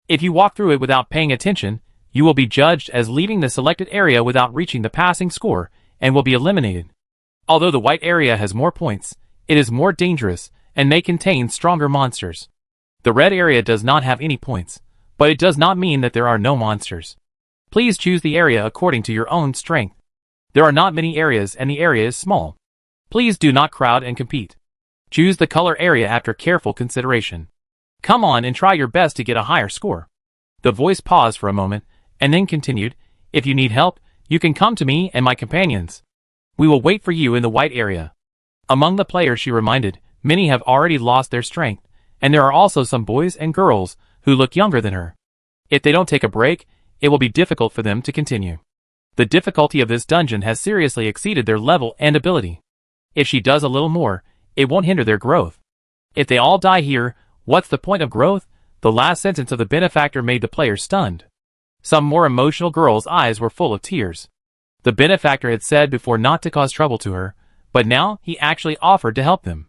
If you walk through it without paying attention, you will be judged as leaving the selected area without reaching the passing score, and will be eliminated. Although the white area has more points, it is more dangerous, and may contain stronger monsters. The red area does not have any points, but it does not mean that there are no monsters. Please choose the area according to your own strength. There are not many areas and the area is small. Please do not crowd and compete. Choose the color area after careful consideration. Come on and try your best to get a higher score. The voice paused for a moment, and then continued, "If you need help, you can come to me and my companions. We will wait for you in the white area." Among the players, she reminded, many have already lost their strength, and there are also some boys and girls who look younger than her. If they don't take a break, it will be difficult for them to continue. The difficulty of this dungeon has seriously exceeded their level and ability. If she does a little more, it won't hinder their growth. If they all die here, what's the point of growth? The last sentence of the benefactor made the players stunned. Some more emotional girls' eyes were full of tears. The benefactor had said before not to cause trouble to her, but now he actually offered to help them.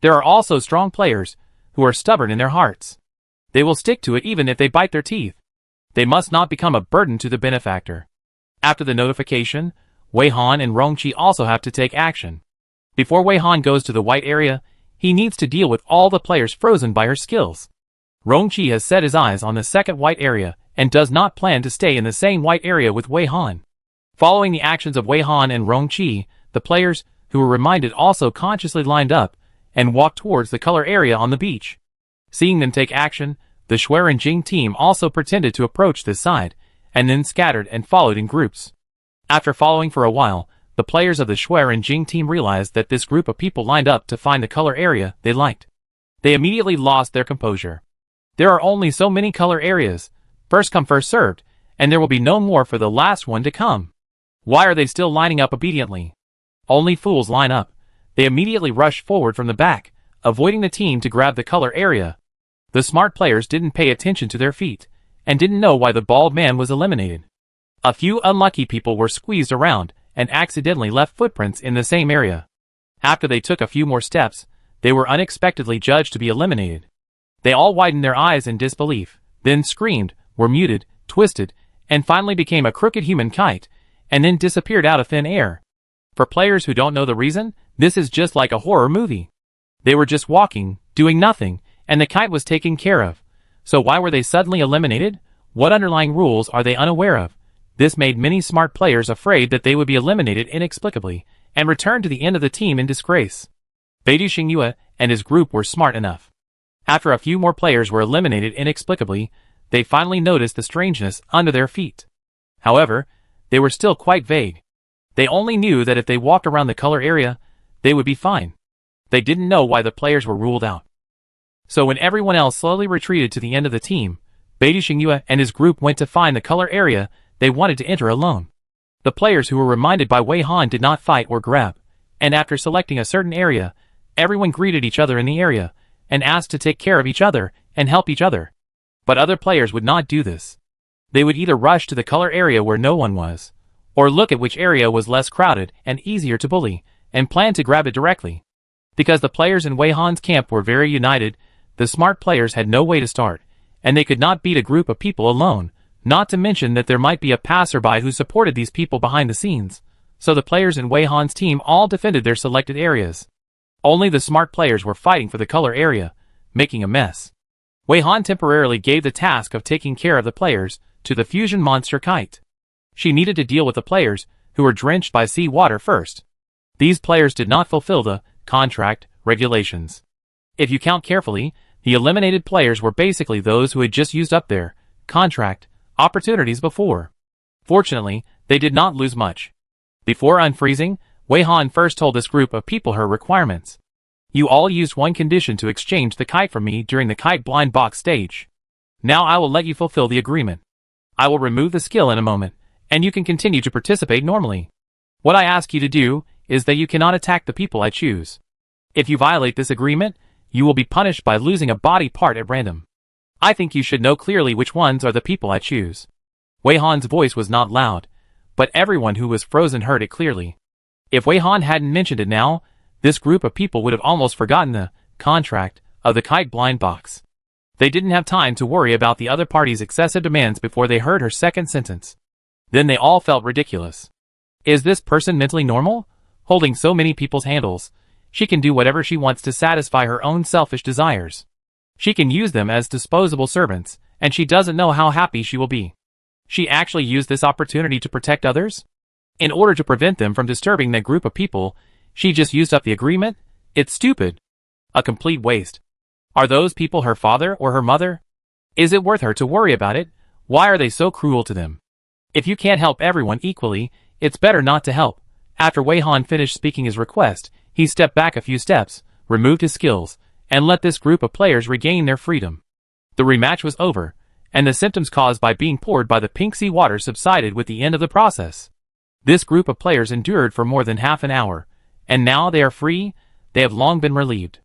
There are also strong players who are stubborn in their hearts. They will stick to it even if they bite their teeth. They must not become a burden to the benefactor. After the notification, Wei Han and Rong Qi also have to take action. Before Wei Han goes to the white area, he needs to deal with all the players frozen by her skills. Rong Qi has set his eyes on the second white area and does not plan to stay in the same white area with Wei Han. Following the actions of Wei Han and Rong Qi, the players, who were reminded, also consciously lined up and walked towards the color area on the beach. Seeing them take action, the Shuai and Jing team also pretended to approach this side, and then scattered and followed in groups. After following for a while, the players of the Shuai and Jing team realized that this group of people lined up to find the color area they liked. They immediately lost their composure. There are only so many color areas, first come first served, and there will be no more for the last one to come. Why are they still lining up obediently? Only fools line up. They immediately rush forward from the back, avoiding the team to grab the color area. The smart players didn't pay attention to their feet, and didn't know why the bald man was eliminated. A few unlucky people were squeezed around, and accidentally left footprints in the same area. After they took a few more steps, they were unexpectedly judged to be eliminated. They all widened their eyes in disbelief, then screamed, were muted, twisted, and finally became a crooked human kite, and then disappeared out of thin air. For players who don't know the reason, this is just like a horror movie. They were just walking, doing nothing, and the kite was taken care of. So why were they suddenly eliminated? What underlying rules are they unaware of? This made many smart players afraid that they would be eliminated inexplicably and return to the end of the team in disgrace. Beidou Xingyue and his group were smart enough. After a few more players were eliminated inexplicably, they finally noticed the strangeness under their feet. However, they were still quite vague. They only knew that if they walked around the color area, they would be fine. They didn't know why the players were ruled out. So when everyone else slowly retreated to the end of the team, Beidou Xingyue and his group went to find the color area they wanted to enter alone. The players who were reminded by Wei Han did not fight or grab, and after selecting a certain area, everyone greeted each other in the area, and asked to take care of each other and help each other. But other players would not do this. They would either rush to the color area where no one was, or look at which area was less crowded and easier to bully, and plan to grab it directly. Because the players in Wei Han's camp were very united, the smart players had no way to start, and they could not beat a group of people alone, not to mention that there might be a passerby who supported these people behind the scenes. So the players in Wei Han's team all defended their selected areas. Only the smart players were fighting for the color area, making a mess. Wei Han temporarily gave the task of taking care of the players to the fusion monster Kite. She needed to deal with the players who were drenched by sea water first. These players did not fulfill the contract regulations. If you count carefully, the eliminated players were basically those who had just used up their contract opportunities before. Fortunately, they did not lose much. Before unfreezing, Wei Han first told this group of people her requirements. You all used one condition to exchange the kite from me during the kite blind box stage. Now I will let you fulfill the agreement. I will remove the skill in a moment, and you can continue to participate normally. What I ask you to do is that you cannot attack the people I choose. If you violate this agreement, you will be punished by losing a body part at random. I think you should know clearly which ones are the people I choose. Wei Han's voice was not loud, but everyone who was frozen heard it clearly. If Wei Han hadn't mentioned it now, this group of people would have almost forgotten the contract of the kite blind box. They didn't have time to worry about the other party's excessive demands before they heard her second sentence. Then they all felt ridiculous. Is this person mentally normal? Holding so many people's handles, she can do whatever she wants to satisfy her own selfish desires. She can use them as disposable servants, and she doesn't know how happy she will be. She actually used this opportunity to protect others? In order to prevent them from disturbing that group of people, she just used up the agreement? It's stupid. A complete waste. Are those people her father or her mother? Is it worth her to worry about it? Why are they so cruel to them? If you can't help everyone equally, it's better not to help. After Wei Han finished speaking his request, he stepped back a few steps, removed his skills, and let this group of players regain their freedom. The rematch was over, and the symptoms caused by being poured by the pink sea water subsided with the end of the process. This group of players endured for more than half an hour, and now they are free. They have long been relieved.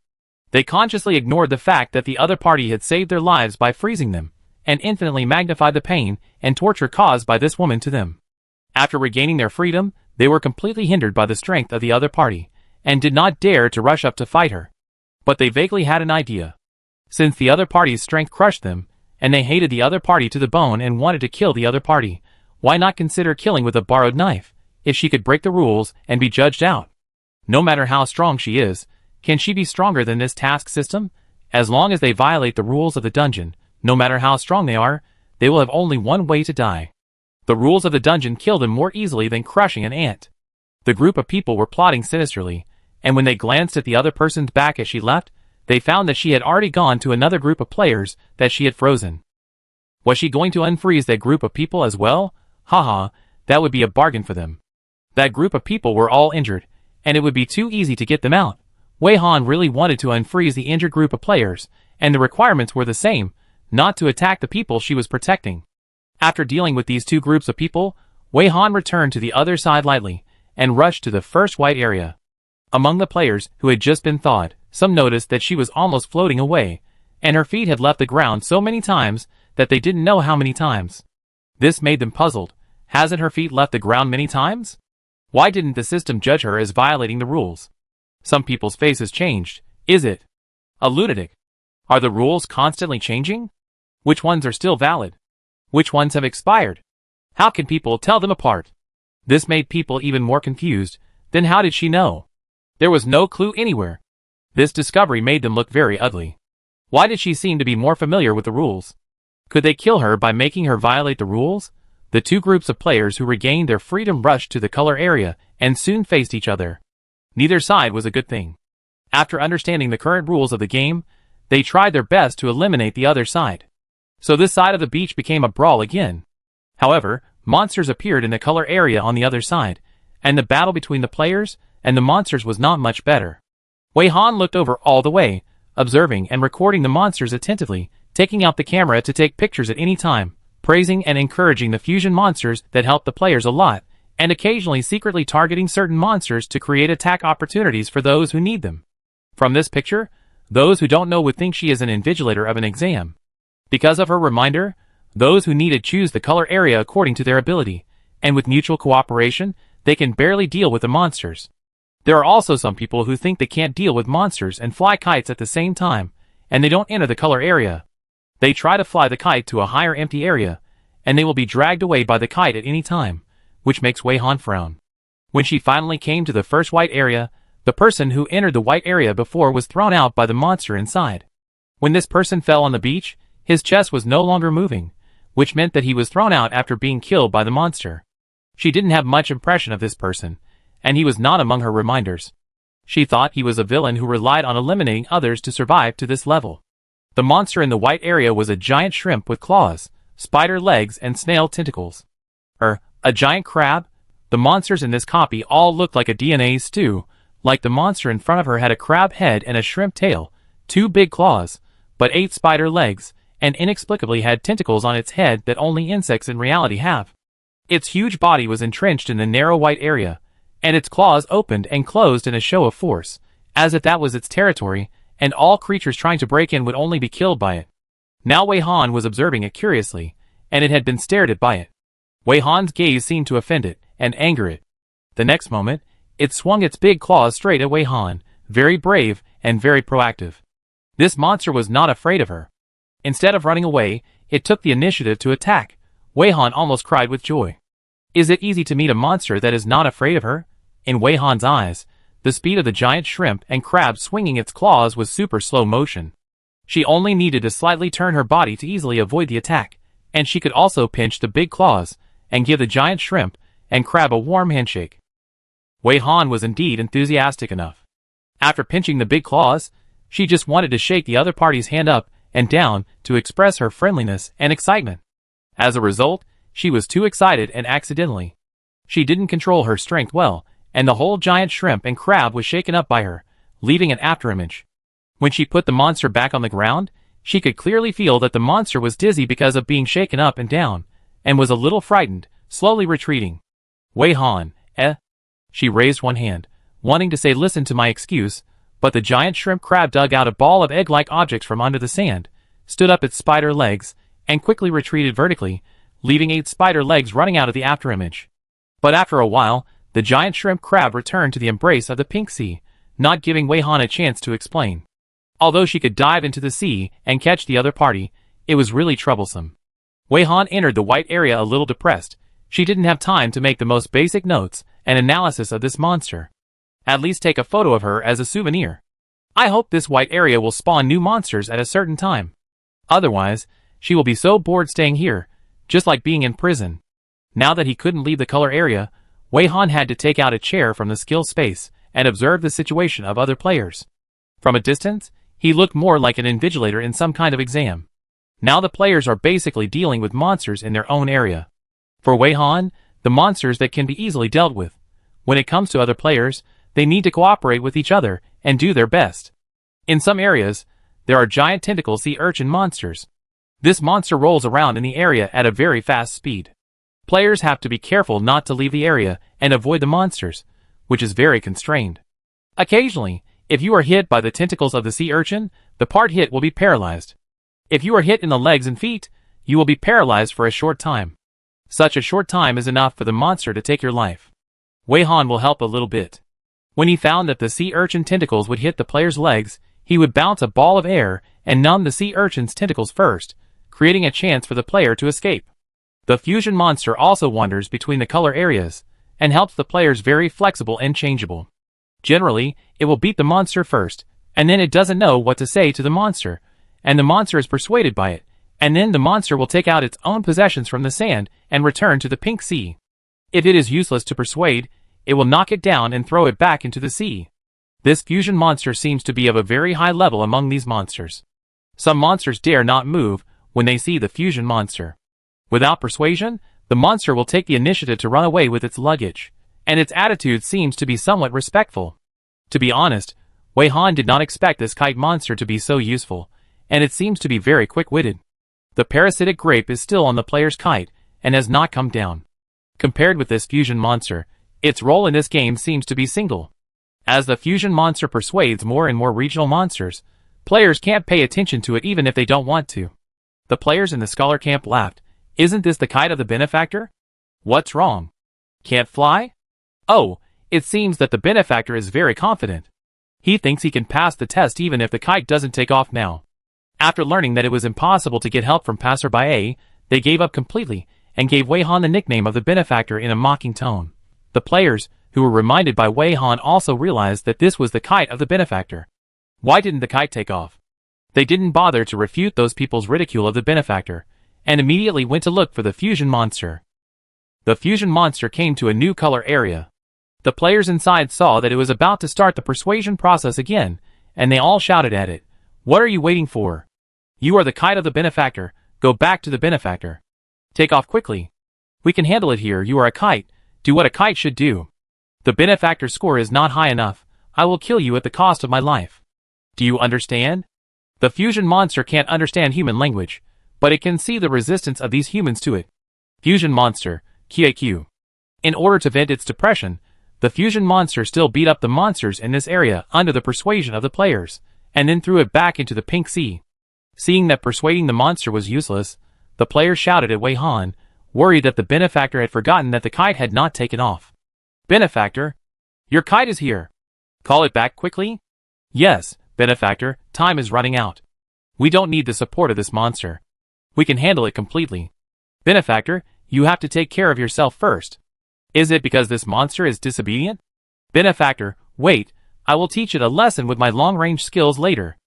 They consciously ignored the fact that the other party had saved their lives by freezing them, and infinitely magnified the pain and torture caused by this woman to them. After regaining their freedom, they were completely hindered by the strength of the other party, and did not dare to rush up to fight her. But they vaguely had an idea. Since the other party's strength crushed them, and they hated the other party to the bone and wanted to kill the other party, why not consider killing with a borrowed knife, if she could break the rules and be judged out? No matter how strong she is, can she be stronger than this task system? As long as they violate the rules of the dungeon, no matter how strong they are, they will have only one way to die. The rules of the dungeon kill them more easily than crushing an ant. The group of people were plotting sinisterly, and when they glanced at the other person's back as she left, they found that she had already gone to another group of players that she had frozen. Was she going to unfreeze that group of people as well? Haha, that would be a bargain for them. That group of people were all injured, and it would be too easy to get them out. Wei Han really wanted to unfreeze the injured group of players, and the requirements were the same, not to attack the people she was protecting. After dealing with these two groups of people, Wei Han returned to the other side lightly, and rushed to the first white area. Among the players who had just been thawed, some noticed that she was almost floating away, and her feet had left the ground so many times that they didn't know how many times. This made them puzzled. Hasn't her feet left the ground many times? Why didn't the system judge her as violating the rules? Some people's faces changed. Is it a lunatic? Are the rules constantly changing? Which ones are still valid? Which ones have expired? How can people tell them apart? This made people even more confused. Then how did she know? There was no clue anywhere. This discovery made them look very ugly. Why did she seem to be more familiar with the rules? Could they kill her by making her violate the rules? The two groups of players who regained their freedom rushed to the color area and soon faced each other. Neither side was a good thing. After understanding the current rules of the game, they tried their best to eliminate the other side. So this side of the beach became a brawl again. However, monsters appeared in the color area on the other side, and the battle between the players and the monsters was not much better. Wei Han looked over all the way, observing and recording the monsters attentively, taking out the camera to take pictures at any time, praising and encouraging the fusion monsters that helped the players a lot, and occasionally secretly targeting certain monsters to create attack opportunities for those who need them. From this picture, those who don't know would think she is an invigilator of an exam. Because of her reminder, those who need it choose the color area according to their ability, and with mutual cooperation, they can barely deal with the monsters. There are also some people who think they can't deal with monsters and fly kites at the same time, and they don't enter the color area. They try to fly the kite to a higher empty area, and they will be dragged away by the kite at any time, which makes Wei Han frown. When she finally came to the first white area, the person who entered the white area before was thrown out by the monster inside. When this person fell on the beach, his chest was no longer moving, which meant that he was thrown out after being killed by the monster. She didn't have much impression of this person, and he was not among her reminders. She thought he was a villain who relied on eliminating others to survive to this level. The monster in the white area was a giant shrimp with claws, spider legs, and snail tentacles. A giant crab? The monsters in this copy all looked like a DNA stew, like the monster in front of her had a crab head and a shrimp tail, 2 big claws, but 8 spider legs, and inexplicably had tentacles on its head that only insects in reality have. Its huge body was entrenched in the narrow white area, and its claws opened and closed in a show of force, as if that was its territory, and all creatures trying to break in would only be killed by it. Now Wei Han was observing it curiously, and it had been stared at by it. Wei Han's gaze seemed to offend it, and anger it. The next moment, it swung its big claws straight at Wei Han, very brave and very proactive. This monster was not afraid of her. Instead of running away, it took the initiative to attack. Wei Han almost cried with joy. Is it easy to meet a monster that is not afraid of her? In Wei Han's eyes, the speed of the giant shrimp and crab swinging its claws was super slow motion. She only needed to slightly turn her body to easily avoid the attack, and she could also pinch the big claws and give the giant shrimp and crab a warm handshake. Wei Han was indeed enthusiastic enough. After pinching the big claws, she just wanted to shake the other party's hand up and down to express her friendliness and excitement. As a result, she was too excited and accidentally. She didn't control her strength well, and the whole giant shrimp and crab was shaken up by her, leaving an afterimage. When she put the monster back on the ground, she could clearly feel that the monster was dizzy because of being shaken up and down, and was a little frightened, slowly retreating. Wei Han, She raised one hand, wanting to say listen to my excuse, but the giant shrimp crab dug out a ball of egg-like objects from under the sand, stood up its spider legs, and quickly retreated vertically, leaving 8 spider legs running out of the afterimage. But after a while, the giant shrimp crab returned to the embrace of the pink sea, not giving Wei Han a chance to explain. Although she could dive into the sea and catch the other party, it was really troublesome. Wei Han entered the white area a little depressed. She didn't have time to make the most basic notes and analysis of this monster. At least take a photo of her as a souvenir. I hope this white area will spawn new monsters at a certain time. Otherwise, she will be so bored staying here, just like being in prison. Now that he couldn't leave the color area, Wei Han had to take out a chair from the skill space and observe the situation of other players. From a distance, he looked more like an invigilator in some kind of exam. Now the players are basically dealing with monsters in their own area. For Wei Han, the monsters that can be easily dealt with. When it comes to other players, they need to cooperate with each other and do their best. In some areas, there are giant tentacle sea urchin monsters. This monster rolls around in the area at a very fast speed. Players have to be careful not to leave the area and avoid the monsters, which is very constrained. Occasionally, if you are hit by the tentacles of the sea urchin, the part hit will be paralyzed. If you are hit in the legs and feet, you will be paralyzed for a short time. Such a short time is enough for the monster to take your life. Wei Han will help a little bit. When he found that the sea urchin tentacles would hit the player's legs, he would bounce a ball of air and numb the sea urchin's tentacles first, creating a chance for the player to escape. The fusion monster also wanders between the color areas, and helps the players very flexible and changeable. Generally, it will beat the monster first, and then it doesn't know what to say to the monster, and the monster is persuaded by it, and then the monster will take out its own possessions from the sand and return to the pink sea. If it is useless to persuade, it will knock it down and throw it back into the sea. This fusion monster seems to be of a very high level among these monsters. Some monsters dare not move when they see the fusion monster. Without persuasion, the monster will take the initiative to run away with its luggage, and its attitude seems to be somewhat respectful. To be honest, Wei Han did not expect this kite monster to be so useful, and it seems to be very quick-witted. The parasitic grape is still on the player's kite and has not come down. Compared with this fusion monster, its role in this game seems to be single. As the fusion monster persuades more and more regional monsters, players can't pay attention to it even if they don't want to. The players in the scholar camp laughed. Isn't this the kite of the benefactor? What's wrong? Can't fly? Oh, it seems that the benefactor is very confident. He thinks he can pass the test even if the kite doesn't take off now. After learning that it was impossible to get help from passerby, they gave up completely and gave Wei Han the nickname of the benefactor in a mocking tone. The players, who were reminded by Wei Han, also realized that this was the kite of the benefactor. Why didn't the kite take off? They didn't bother to refute those people's ridicule of the benefactor, and immediately went to look for the fusion monster. The fusion monster came to a new color area. The players inside saw that it was about to start the persuasion process again, and they all shouted at it, "What are you waiting for? You are the kite of the benefactor, go back to the benefactor. Take off quickly. We can handle it here, you are a kite, do what a kite should do. The benefactor's score is not high enough, I will kill you at the cost of my life. Do you understand?" The fusion monster can't understand human language, but it can see the resistance of these humans to it. Fusion monster, QAQ. In order to vent its depression, the fusion monster still beat up the monsters in this area under the persuasion of the players, and then threw it back into the pink sea. Seeing that persuading the monster was useless, the players shouted at Wei Han, worried that the benefactor had forgotten that the kite had not taken off. "Benefactor, your kite is here. Call it back quickly." "Yes, benefactor, time is running out. We don't need the support of this monster. We can handle it completely. Benefactor, you have to take care of yourself first. Is it because this monster is disobedient?" "Benefactor, wait, I will teach it a lesson with my long-range skills later."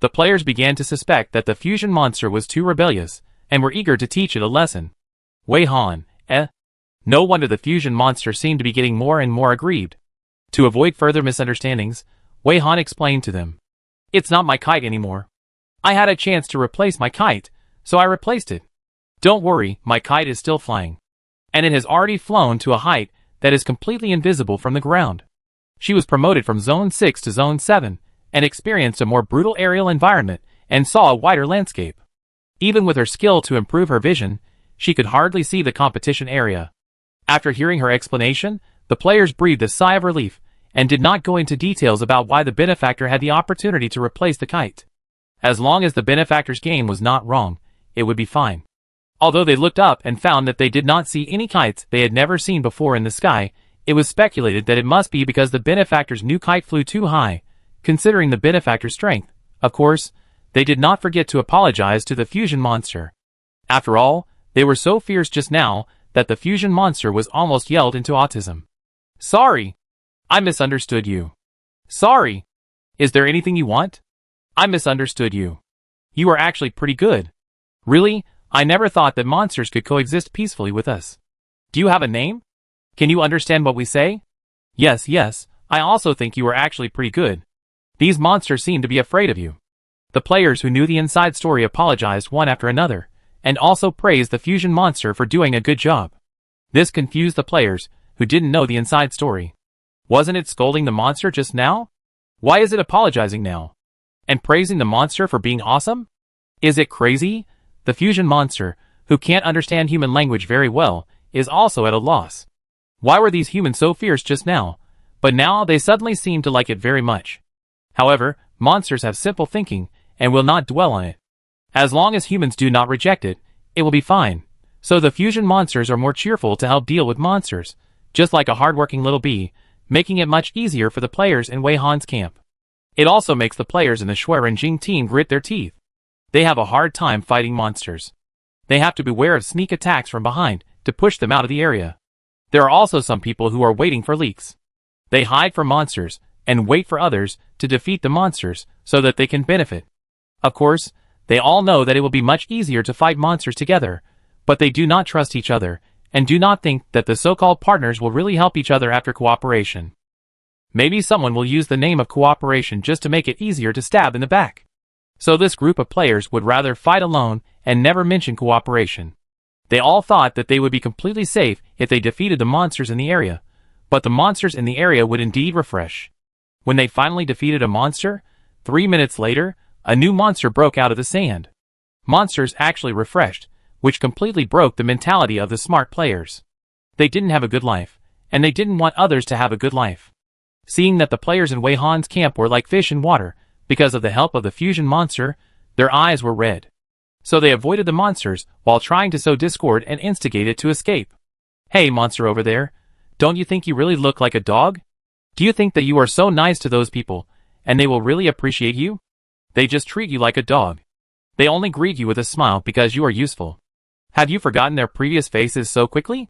The players began to suspect that the fusion monster was too rebellious, and were eager to teach it a lesson. Wei Han, No wonder the fusion monster seemed to be getting more and more aggrieved. To avoid further misunderstandings, Wei Han explained to them, "It's not my kite anymore. I had a chance to replace my kite, so I replaced it. Don't worry, my kite is still flying. And it has already flown to a height that is completely invisible from the ground." She was promoted from Zone 6 to Zone 7, and experienced a more brutal aerial environment, and saw a wider landscape. Even with her skill to improve her vision, she could hardly see the competition area. After hearing her explanation, the players breathed a sigh of relief, and did not go into details about why the benefactor had the opportunity to replace the kite. As long as the benefactor's game was not wrong, it would be fine. Although they looked up and found that they did not see any kites they had never seen before in the sky, it was speculated that it must be because the benefactor's new kite flew too high, considering the benefactor's strength. Of course, they did not forget to apologize to the fusion monster. After all, they were so fierce just now that the fusion monster was almost yelled into autism. "Sorry. I misunderstood you. Sorry. Is there anything you want? I misunderstood you. You are actually pretty good. Really, I never thought that monsters could coexist peacefully with us. Do you have a name? Can you understand what we say?" Yes, I also think you are actually pretty good. These monsters seem to be afraid of you." The players who knew the inside story apologized one after another, and also praised the fusion monster for doing a good job. This confused the players, who didn't know the inside story. Wasn't it scolding the monster just now? Why is it apologizing now? And praising the monster for being awesome? Is it crazy? The fusion monster, who can't understand human language very well, is also at a loss. Why were these humans so fierce just now, but now they suddenly seem to like it very much? However, monsters have simple thinking, and will not dwell on it. As long as humans do not reject it, it will be fine. So the fusion monsters are more cheerful to help deal with monsters, just like a hardworking little bee, making it much easier for the players in Wei Han's camp. It also makes the players in the Shuirenjing team grit their teeth. They have a hard time fighting monsters. They have to beware of sneak attacks from behind to push them out of the area. There are also some people who are waiting for leaks. They hide from monsters and wait for others to defeat the monsters so that they can benefit. Of course, They all know that it will be much easier to fight monsters together, but they do not trust each other, and do not think that the so-called partners will really help each other after cooperation. Maybe someone will use the name of cooperation just to make it easier to stab in the back. So this group of players would rather fight alone and never mention cooperation. They all thought that they would be completely safe if they defeated the monsters in the area, but the monsters in the area would indeed refresh. When they finally defeated a monster, 3 minutes later, a new monster broke out of the sand. Monsters actually refreshed, which completely broke the mentality of the smart players. They didn't have a good life, and they didn't want others to have a good life. Seeing that the players in Wei Han's camp were like fish in water, because of the help of the fusion monster, their eyes were red. So they avoided the monsters while trying to sow discord and instigate it to escape. Hey monster over there, don't you think you really look like a dog? Do you think that you are so nice to those people, and they will really appreciate you? They just treat you like a dog. They only greet you with a smile because you are useful. Have you forgotten their previous faces so quickly?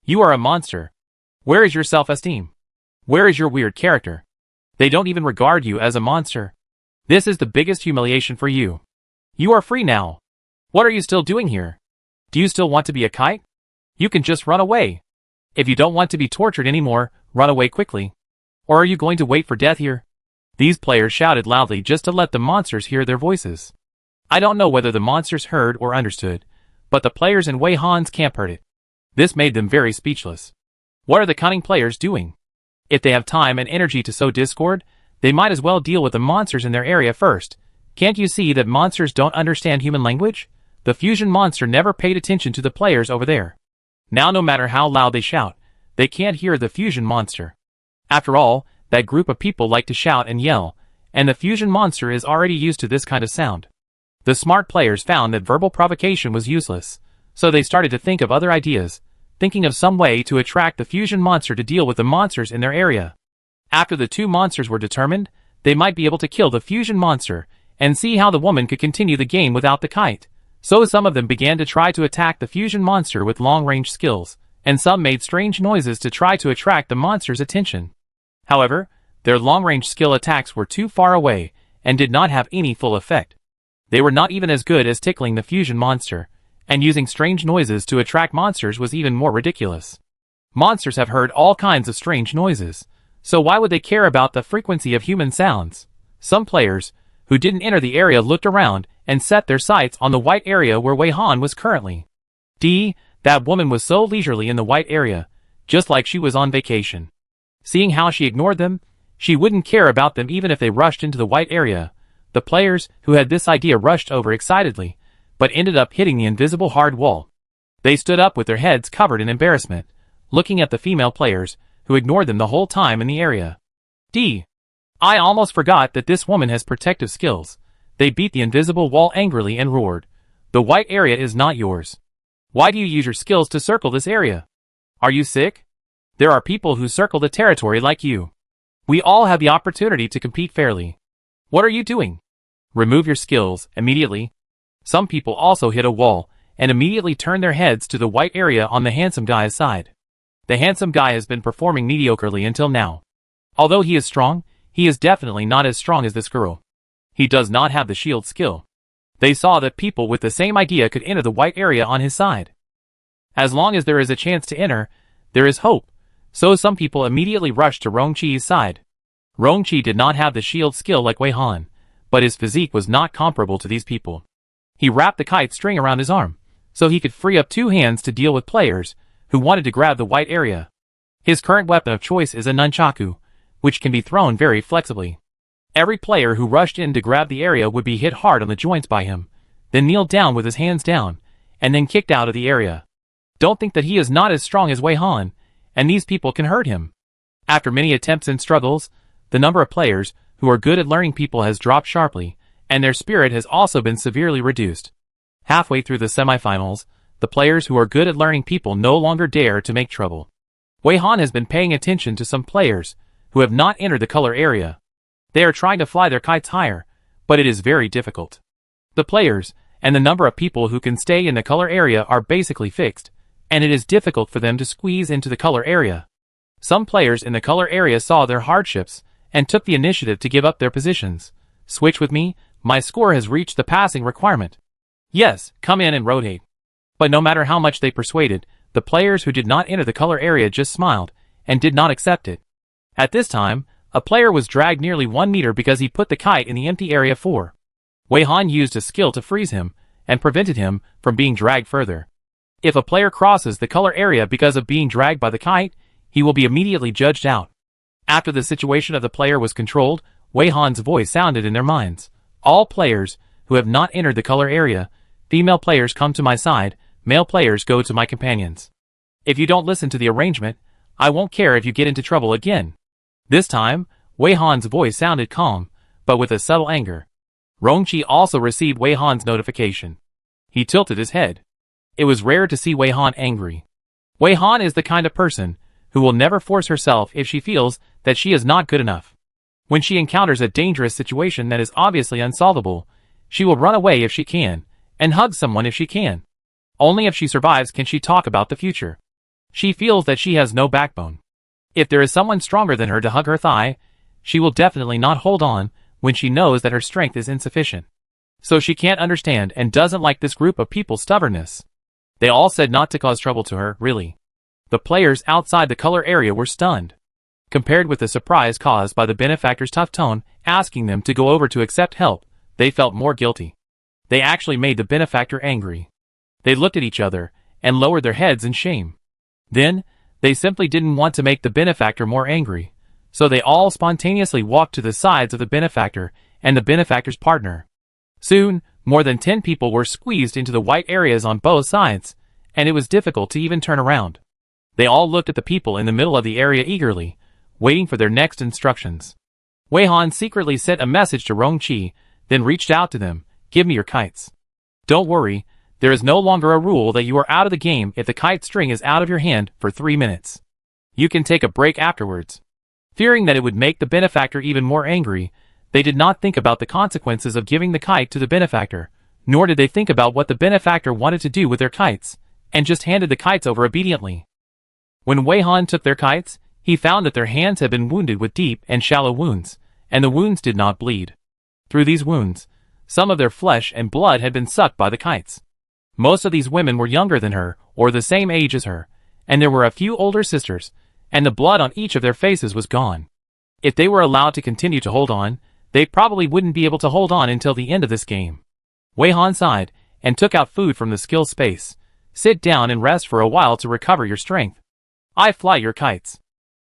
You are a monster. Where is your self-esteem? Where is your weird character? They don't even regard you as a monster. This is the biggest humiliation for you. You are free now. What are you still doing here? Do you still want to be a kite? You can just run away. If you don't want to be tortured anymore, run away quickly. Or are you going to wait for death here? These players shouted loudly just to let the monsters hear their voices. I don't know whether the monsters heard or understood, but the players in Wei Han's camp heard it. This made them very speechless. What are the cunning players doing? If they have time and energy to sow discord, they might as well deal with the monsters in their area first. Can't you see that monsters don't understand human language? The fusion monster never paid attention to the players over there. Now no matter how loud they shout, they can't hear the fusion monster. After all, that group of people like to shout and yell, and the fusion monster is already used to this kind of sound. The smart players found that verbal provocation was useless, so they started to think of other ideas, thinking of some way to attract the fusion monster to deal with the monsters in their area. After the two monsters were determined, they might be able to kill the fusion monster, and see how the woman could continue the game without the kite. So some of them began to try to attack the fusion monster with long-range skills, and some made strange noises to try to attract the monster's attention. However, their long-range skill attacks were too far away, and did not have any full effect. They were not even as good as tickling the fusion monster, and using strange noises to attract monsters was even more ridiculous. Monsters have heard all kinds of strange noises, so why would they care about the frequency of human sounds? Some players, who didn't enter the area, looked around and set their sights on the white area where Wei Han was currently. That woman was so leisurely in the white area, just like she was on vacation. Seeing how she ignored them, she wouldn't care about them even if they rushed into the white area. The players who had this idea rushed over excitedly, but ended up hitting the invisible hard wall. They stood up with their heads covered in embarrassment, looking at the female players, who ignored them the whole time in the area. I almost forgot that this woman has protective skills. They beat the invisible wall angrily and roared. The white area is not yours. Why do you use your skills to circle this area? Are you sick? There are people who circle the territory like you. We all have the opportunity to compete fairly. What are you doing? Remove your skills immediately. Some people also hit a wall and immediately turn their heads to the white area on the handsome guy's side. The handsome guy has been performing mediocrely until now. Although he is strong, he is definitely not as strong as this girl. He does not have the shield skill. They saw that people with the same idea could enter the white area on his side. As long as there is a chance to enter, there is hope, so some people immediately rushed to Rongqi's side. Rongqi did not have the shield skill like Wei Han, but his physique was not comparable to these people. He wrapped the kite string around his arm, so he could free up 2 hands to deal with players who wanted to grab the white area. His current weapon of choice is a nunchaku, which can be thrown very flexibly. Every player who rushed in to grab the area would be hit hard on the joints by him, then kneeled down with his hands down, and then kicked out of the area. Don't think that he is not as strong as Wei Han, and these people can hurt him. After many attempts and struggles, the number of players who are good at learning people has dropped sharply, and their spirit has also been severely reduced. Halfway through the semifinals, the players who are good at learning people no longer dare to make trouble. Wei Han has been paying attention to some players who have not entered the color area. They are trying to fly their kites higher, but it is very difficult. The players and the number of people who can stay in the color area are basically fixed, and it is difficult for them to squeeze into the color area. Some players in the color area saw their hardships and took the initiative to give up their positions. Switch with me, my score has reached the passing requirement. Yes, come in and rotate. But no matter how much they persuaded, the players who did not enter the color area just smiled, and did not accept it. At this time, a player was dragged nearly 1 meter because he put the kite in the empty area 4. Wei Han used a skill to freeze him, and prevented him from being dragged further. If a player crosses the color area because of being dragged by the kite, he will be immediately judged out. After the situation of the player was controlled, Wei Han's voice sounded in their minds. All players who have not entered the color area, female players come to my side, male players go to my companions. If you don't listen to the arrangement, I won't care if you get into trouble again. This time, Wei Han's voice sounded calm, but with a subtle anger. Rongqi also received Wei Han's notification. He tilted his head. It was rare to see Wei Han angry. Wei Han is the kind of person who will never force herself if she feels that she is not good enough. When she encounters a dangerous situation that is obviously unsolvable, she will run away if she can, and hug someone if she can. Only if she survives can she talk about the future. She feels that she has no backbone. If there is someone stronger than her to hug her thigh, she will definitely not hold on when she knows that her strength is insufficient. So she can't understand and doesn't like this group of people's stubbornness. They all said not to cause trouble to her, really. The players outside the color area were stunned. Compared with the surprise caused by the benefactor's tough tone, asking them to go over to accept help, they felt more guilty. They actually made the benefactor angry. They looked at each other, and lowered their heads in shame. Then, they simply didn't want to make the benefactor more angry, so they all spontaneously walked to the sides of the benefactor and the benefactor's partner. Soon, more than 10 people were squeezed into the white areas on both sides, and it was difficult to even turn around. They all looked at the people in the middle of the area eagerly, waiting for their next instructions. Wei Han secretly sent a message to Rongqi, then reached out to them, "Give me your kites. Don't worry, there is no longer a rule that you are out of the game if the kite string is out of your hand for 3 minutes. You can take a break afterwards." Fearing that it would make the benefactor even more angry, they did not think about the consequences of giving the kite to the benefactor, nor did they think about what the benefactor wanted to do with their kites, and just handed the kites over obediently. When Wei Han took their kites, he found that their hands had been wounded with deep and shallow wounds, and the wounds did not bleed. Through these wounds, some of their flesh and blood had been sucked by the kites. Most of these women were younger than her, or the same age as her, and there were a few older sisters, and the blood on each of their faces was gone. If they were allowed to continue to hold on, they probably wouldn't be able to hold on until the end of this game. Wei Han sighed, and took out food from the skill space. "Sit down and rest for a while to recover your strength. I fly your kites."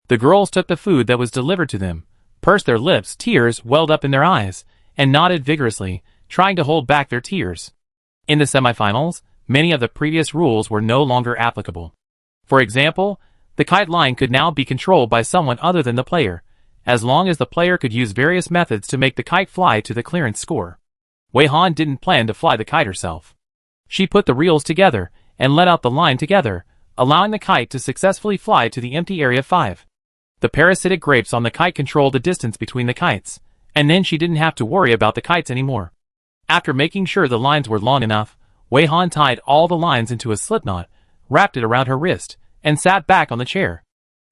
The girls took the food that was delivered to them, pursed their lips, tears welled up in their eyes, and nodded vigorously, trying to hold back their tears. In the semifinals, many of the previous rules were no longer applicable. For example, the kite line could now be controlled by someone other than the player, as long as the player could use various methods to make the kite fly to the clearance score. Wei Han didn't plan to fly the kite herself. She put the reels together, and let out the line together, allowing the kite to successfully fly to the empty area 5. The parasitic grapes on the kite controlled the distance between the kites, and then she didn't have to worry about the kites anymore. After making sure the lines were long enough, Wei Han tied all the lines into a slipknot, wrapped it around her wrist, and sat back on the chair.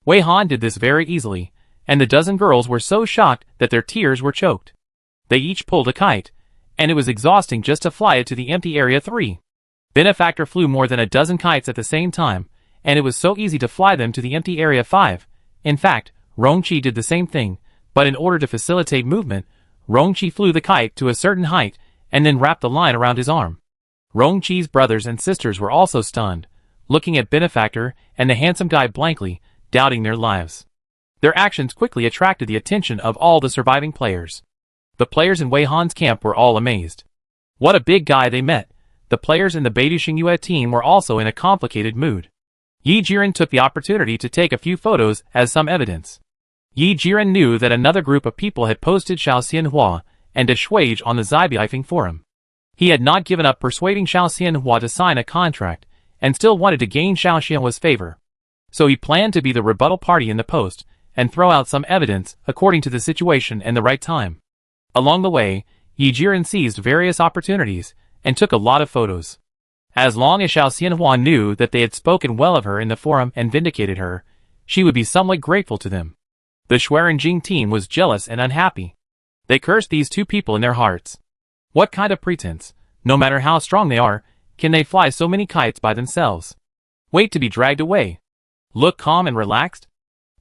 Wei Han did this very easily, and the dozen girls were so shocked that their tears were choked. They each pulled a kite, and it was exhausting just to fly it to the empty area 3. Benefactor flew more than a dozen kites at the same time, and it was so easy to fly them to the empty area 5. In fact, Rongqi did the same thing, but in order to facilitate movement, Rongqi flew the kite to a certain height, and then wrapped the line around his arm. Rongqi's brothers and sisters were also stunned, looking at Benefactor and the handsome guy blankly, doubting their lives. Their actions quickly attracted the attention of all the surviving players. The players in Wei Han's camp were all amazed. What a big guy they met. The players in the Beidou Xingyue team were also in a complicated mood. Yi Jiren took the opportunity to take a few photos as some evidence. Yi Jiren knew that another group of people had posted Xiao Xianhua and a Shuage on the Zaibeifing forum. He had not given up persuading Xiao Xianhua to sign a contract, and still wanted to gain Xiao Xianhua's favor. So he planned to be the rebuttal party in the post, and throw out some evidence according to the situation and the right time. Along the way, Yi Jiren seized various opportunities, and took a lot of photos. As long as Xiao Xianhua knew that they had spoken well of her in the forum and vindicated her, she would be somewhat grateful to them. The Xuerenjing team was jealous and unhappy. They cursed these two people in their hearts. What kind of pretense, no matter how strong they are, can they fly so many kites by themselves? Wait to be dragged away. Look calm and relaxed?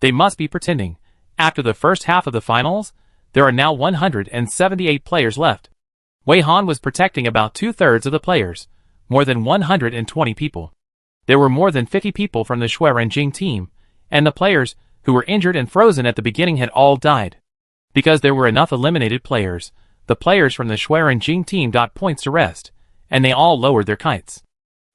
They must be pretending. After the first half of the finals, there are now 178 players left. Wei Han was protecting about 2/3 of the players, more than 120 people. There were more than 50 people from the Shui Renjing team, and the players who were injured and frozen at the beginning had all died. Because there were enough eliminated players, the players from the Shui Renjing team got points to rest, and they all lowered their kites.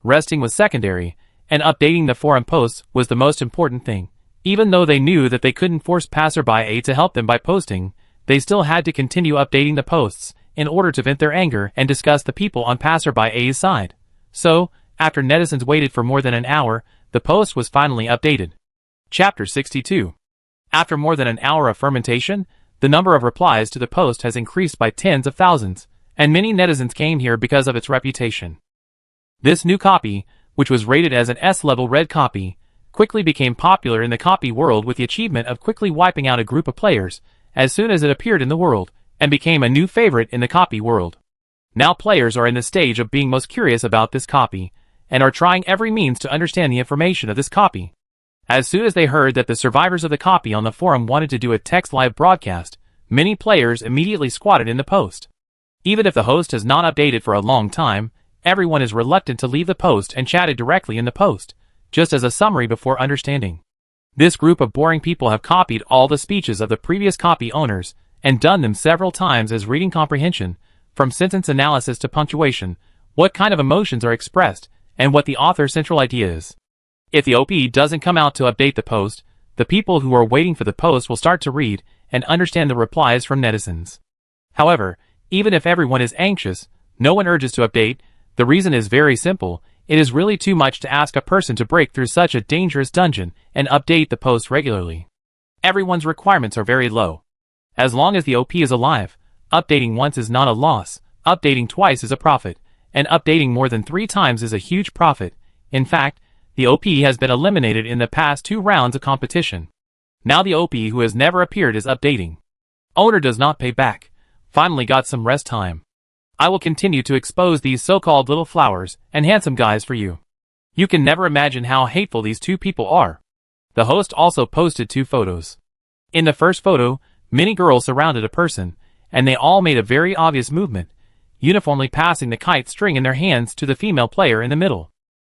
Resting was secondary, and updating the forum posts was the most important thing. Even though they knew that they couldn't force passerby to help them by posting, they still had to continue updating the posts in order to vent their anger and discuss the people on passerby A's side. So, after netizens waited for more than an hour, the post was finally updated. Chapter 62. After more than an hour of fermentation, the number of replies to the post has increased by tens of thousands, and many netizens came here because of its reputation. This new copy, which was rated as an S-level red copy, quickly became popular in the copy world with the achievement of quickly wiping out a group of players as soon as it appeared in the world, and became a new favorite in the copy world. Now players are in the stage of being most curious about this copy, and are trying every means to understand the information of this copy. As soon as they heard that the survivors of the copy on the forum wanted to do a text live broadcast, many players immediately squatted in the post. Even if the host has not updated for a long time, everyone is reluctant to leave the post and chatted directly in the post, just as a summary before understanding. This group of boring people have copied all the speeches of the previous copy owners, and done them several times as reading comprehension, from sentence analysis to punctuation, what kind of emotions are expressed, and what the author's central idea is. If the OP doesn't come out to update the post, the people who are waiting for the post will start to read and understand the replies from netizens. However, even if everyone is anxious, no one urges to update. The reason is very simple. It is really too much to ask a person to break through such a dangerous dungeon and update the post regularly. Everyone's requirements are very low. As long as the OP is alive, updating once is not a loss, updating twice is a profit, and updating more than 3 times is a huge profit. In fact, the OP has been eliminated in the past 2 rounds of competition. Now the OP who has never appeared is updating. Owner does not pay back. Finally got some rest time. I will continue to expose these so-called little flowers and handsome guys for you. You can never imagine how hateful these 2 people are. The host also posted 2 photos. In the first photo, many girls surrounded a person, and they all made a very obvious movement, uniformly passing the kite string in their hands to the female player in the middle.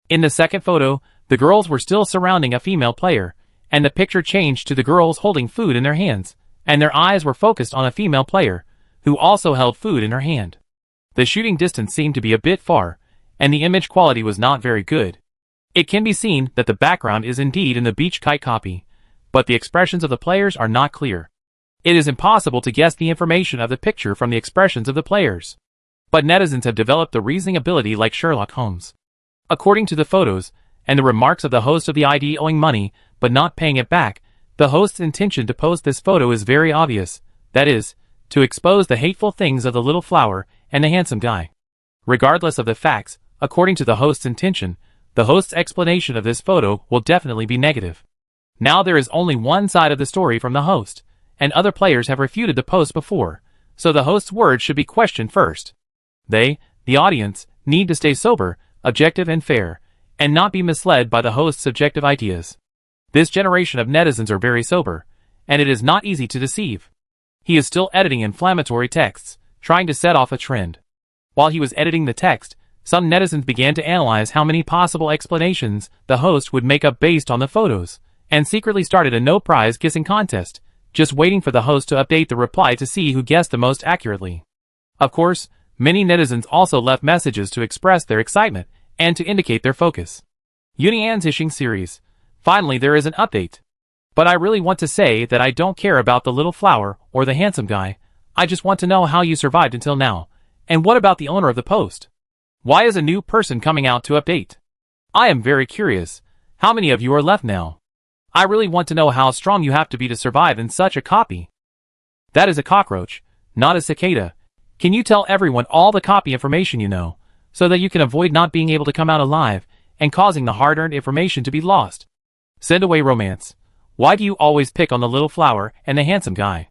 In the second photo, the girls were still surrounding a female player, and the picture changed to the girls holding food in their hands, and their eyes were focused on a female player, who also held food in her hand. The shooting distance seemed to be a bit far, and the image quality was not very good. It can be seen that the background is indeed in the beach kite copy, but the expressions of the players are not clear. It is impossible to guess the information of the picture from the expressions of the players. But netizens have developed the reasoning ability like Sherlock Holmes. According to the photos, and the remarks of the host of the ID owing money, but not paying it back, the host's intention to post this photo is very obvious, that is, to expose the hateful things of the little flower and the handsome guy. Regardless of the facts, according to the host's intention, the host's explanation of this photo will definitely be negative. Now there is only one side of the story from the host, and other players have refuted the post before, so the host's words should be questioned first. They, the audience, need to stay sober, objective and fair, and not be misled by the host's subjective ideas. This generation of netizens are very sober, and it is not easy to deceive. He is still editing inflammatory texts, trying to set off a trend. While he was editing the text, some netizens began to analyze how many possible explanations the host would make up based on the photos, and secretly started a no-prize kissing contest, just waiting for the host to update the reply to see who guessed the most accurately. Of course, many netizens also left messages to express their excitement and to indicate their focus. Unian's Ishing series. Finally there is an update. But I really want to say that I don't care about the little flower or the handsome guy. I just want to know how you survived until now. And what about the owner of the post? Why is a new person coming out to update? I am very curious. How many of you are left now? I really want to know how strong you have to be to survive in such a copy. That is a cockroach, not a cicada. Can you tell everyone all the copy information you know, so that you can avoid not being able to come out alive and causing the hard-earned information to be lost? Send away romance. Why do you always pick on the little flower and the handsome guy?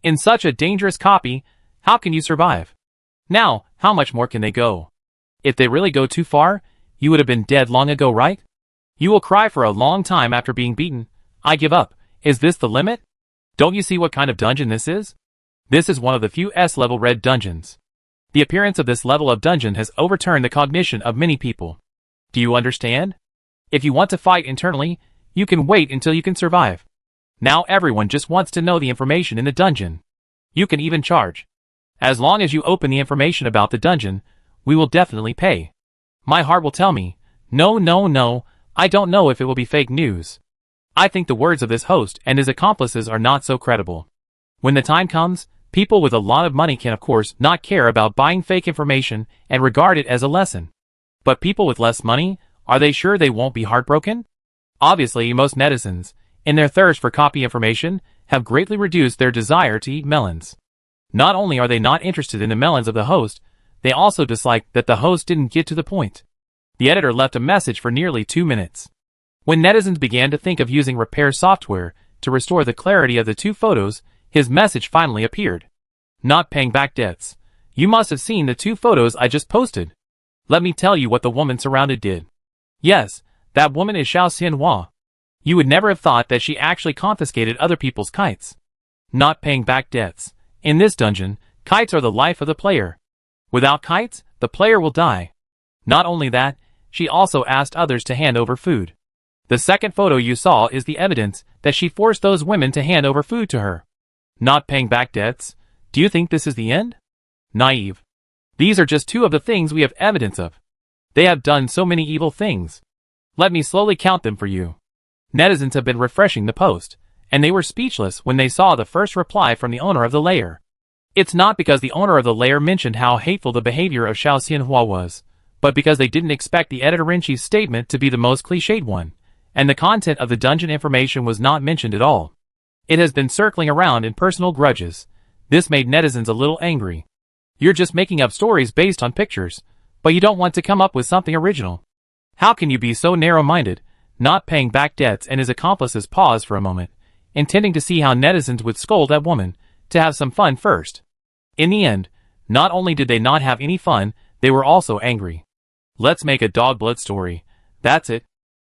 In such a dangerous copy, how can you survive? Now, How much more can they go? If they really go too far, you would have been dead long ago, right? You will cry for a long time after being beaten. I give up. Is this the limit? Don't you see what kind of dungeon this is? This is one of the few S-level red dungeons. The appearance of this level of dungeon has overturned the cognition of many people. Do you understand? If you want to fight internally, you can wait until you can survive. Now everyone just wants to know the information in the dungeon. You can even charge. As long as you open the information about the dungeon, we will definitely pay. My heart will tell me, no, no, no, I don't know if it will be fake news. I think the words of this host and his accomplices are not so credible. When the time comes, people with a lot of money can of course not care about buying fake information and regard it as a lesson. But people with less money, are they sure they won't be heartbroken? Obviously, most netizens, in their thirst for copy information, have greatly reduced their desire to eat melons. Not only are they not interested in the melons of the host, they also dislike that the host didn't get to the point. The editor left a message for nearly 2 minutes. When netizens began to think of using repair software to restore the clarity of the 2 photos, his message finally appeared. Not paying back debts. You must have seen the 2 photos I just posted. Let me tell you what the woman surrounded did. Yes, that woman is Xiao Xianhua. You would never have thought that she actually confiscated other people's kites. Not paying back debts. In this dungeon, kites are the life of the player. Without kites, the player will die. Not only that, she also asked others to hand over food. The second photo you saw is the evidence that she forced those women to hand over food to her. Not paying back debts. Do you think this is the end? Naive. These are just 2 of the things we have evidence of. They have done so many evil things. Let me slowly count them for you. Netizens have been refreshing the post, and they were speechless when they saw the first reply from the owner of the lair. It's not because the owner of the lair mentioned how hateful the behavior of Xiao Xianhua was, but because they didn't expect the editor-in-chief's statement to be the most cliched one, and the content of the dungeon information was not mentioned at all. It has been circling around in personal grudges. This made netizens a little angry. You're just making up stories based on pictures, but you don't want to come up with something original. How can you be so narrow-minded? Not paying back debts and his accomplices paused for a moment, intending to see how netizens would scold that woman, to have some fun first. In the end, not only did they not have any fun, they were also angry. Let's make a dog blood story. That's it.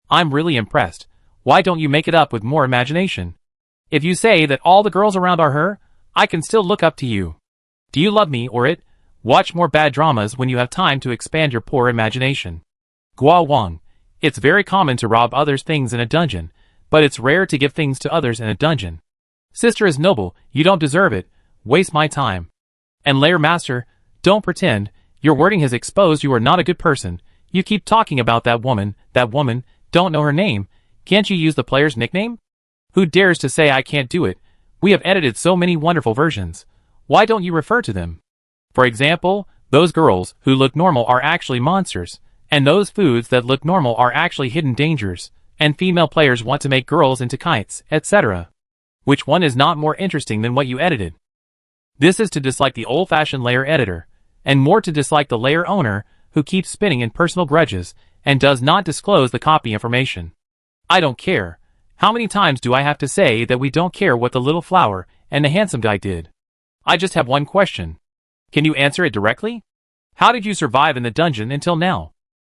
I'm really impressed. Why don't you make it up with more imagination? If you say that all the girls around are her, I can still look up to you. Do you love me or it? Watch more bad dramas when you have time to expand your poor imagination. Gua Wang. It's very common to rob others' things in a dungeon, but it's rare to give things to others in a dungeon. Sister is noble, you don't deserve it. Waste my time. And Lair Master, don't pretend. Your wording has exposed you are not a good person. You keep talking about that woman, don't know her name. Can't you use the player's nickname? Who dares to say I can't do it? We have edited so many wonderful versions. Why don't you refer to them? For example, those girls who look normal are actually monsters, and those foods that look normal are actually hidden dangers, and female players want to make girls into kites, etc. Which one is not more interesting than what you edited? This is to dislike the old-fashioned layer editor, and more to dislike the layer owner, who keeps spinning in personal grudges, and does not disclose the copy information. I don't care. How many times do I have to say that we don't care what the little flower and the handsome guy did? I just have one question. Can you answer it directly? How did you survive in the dungeon until now?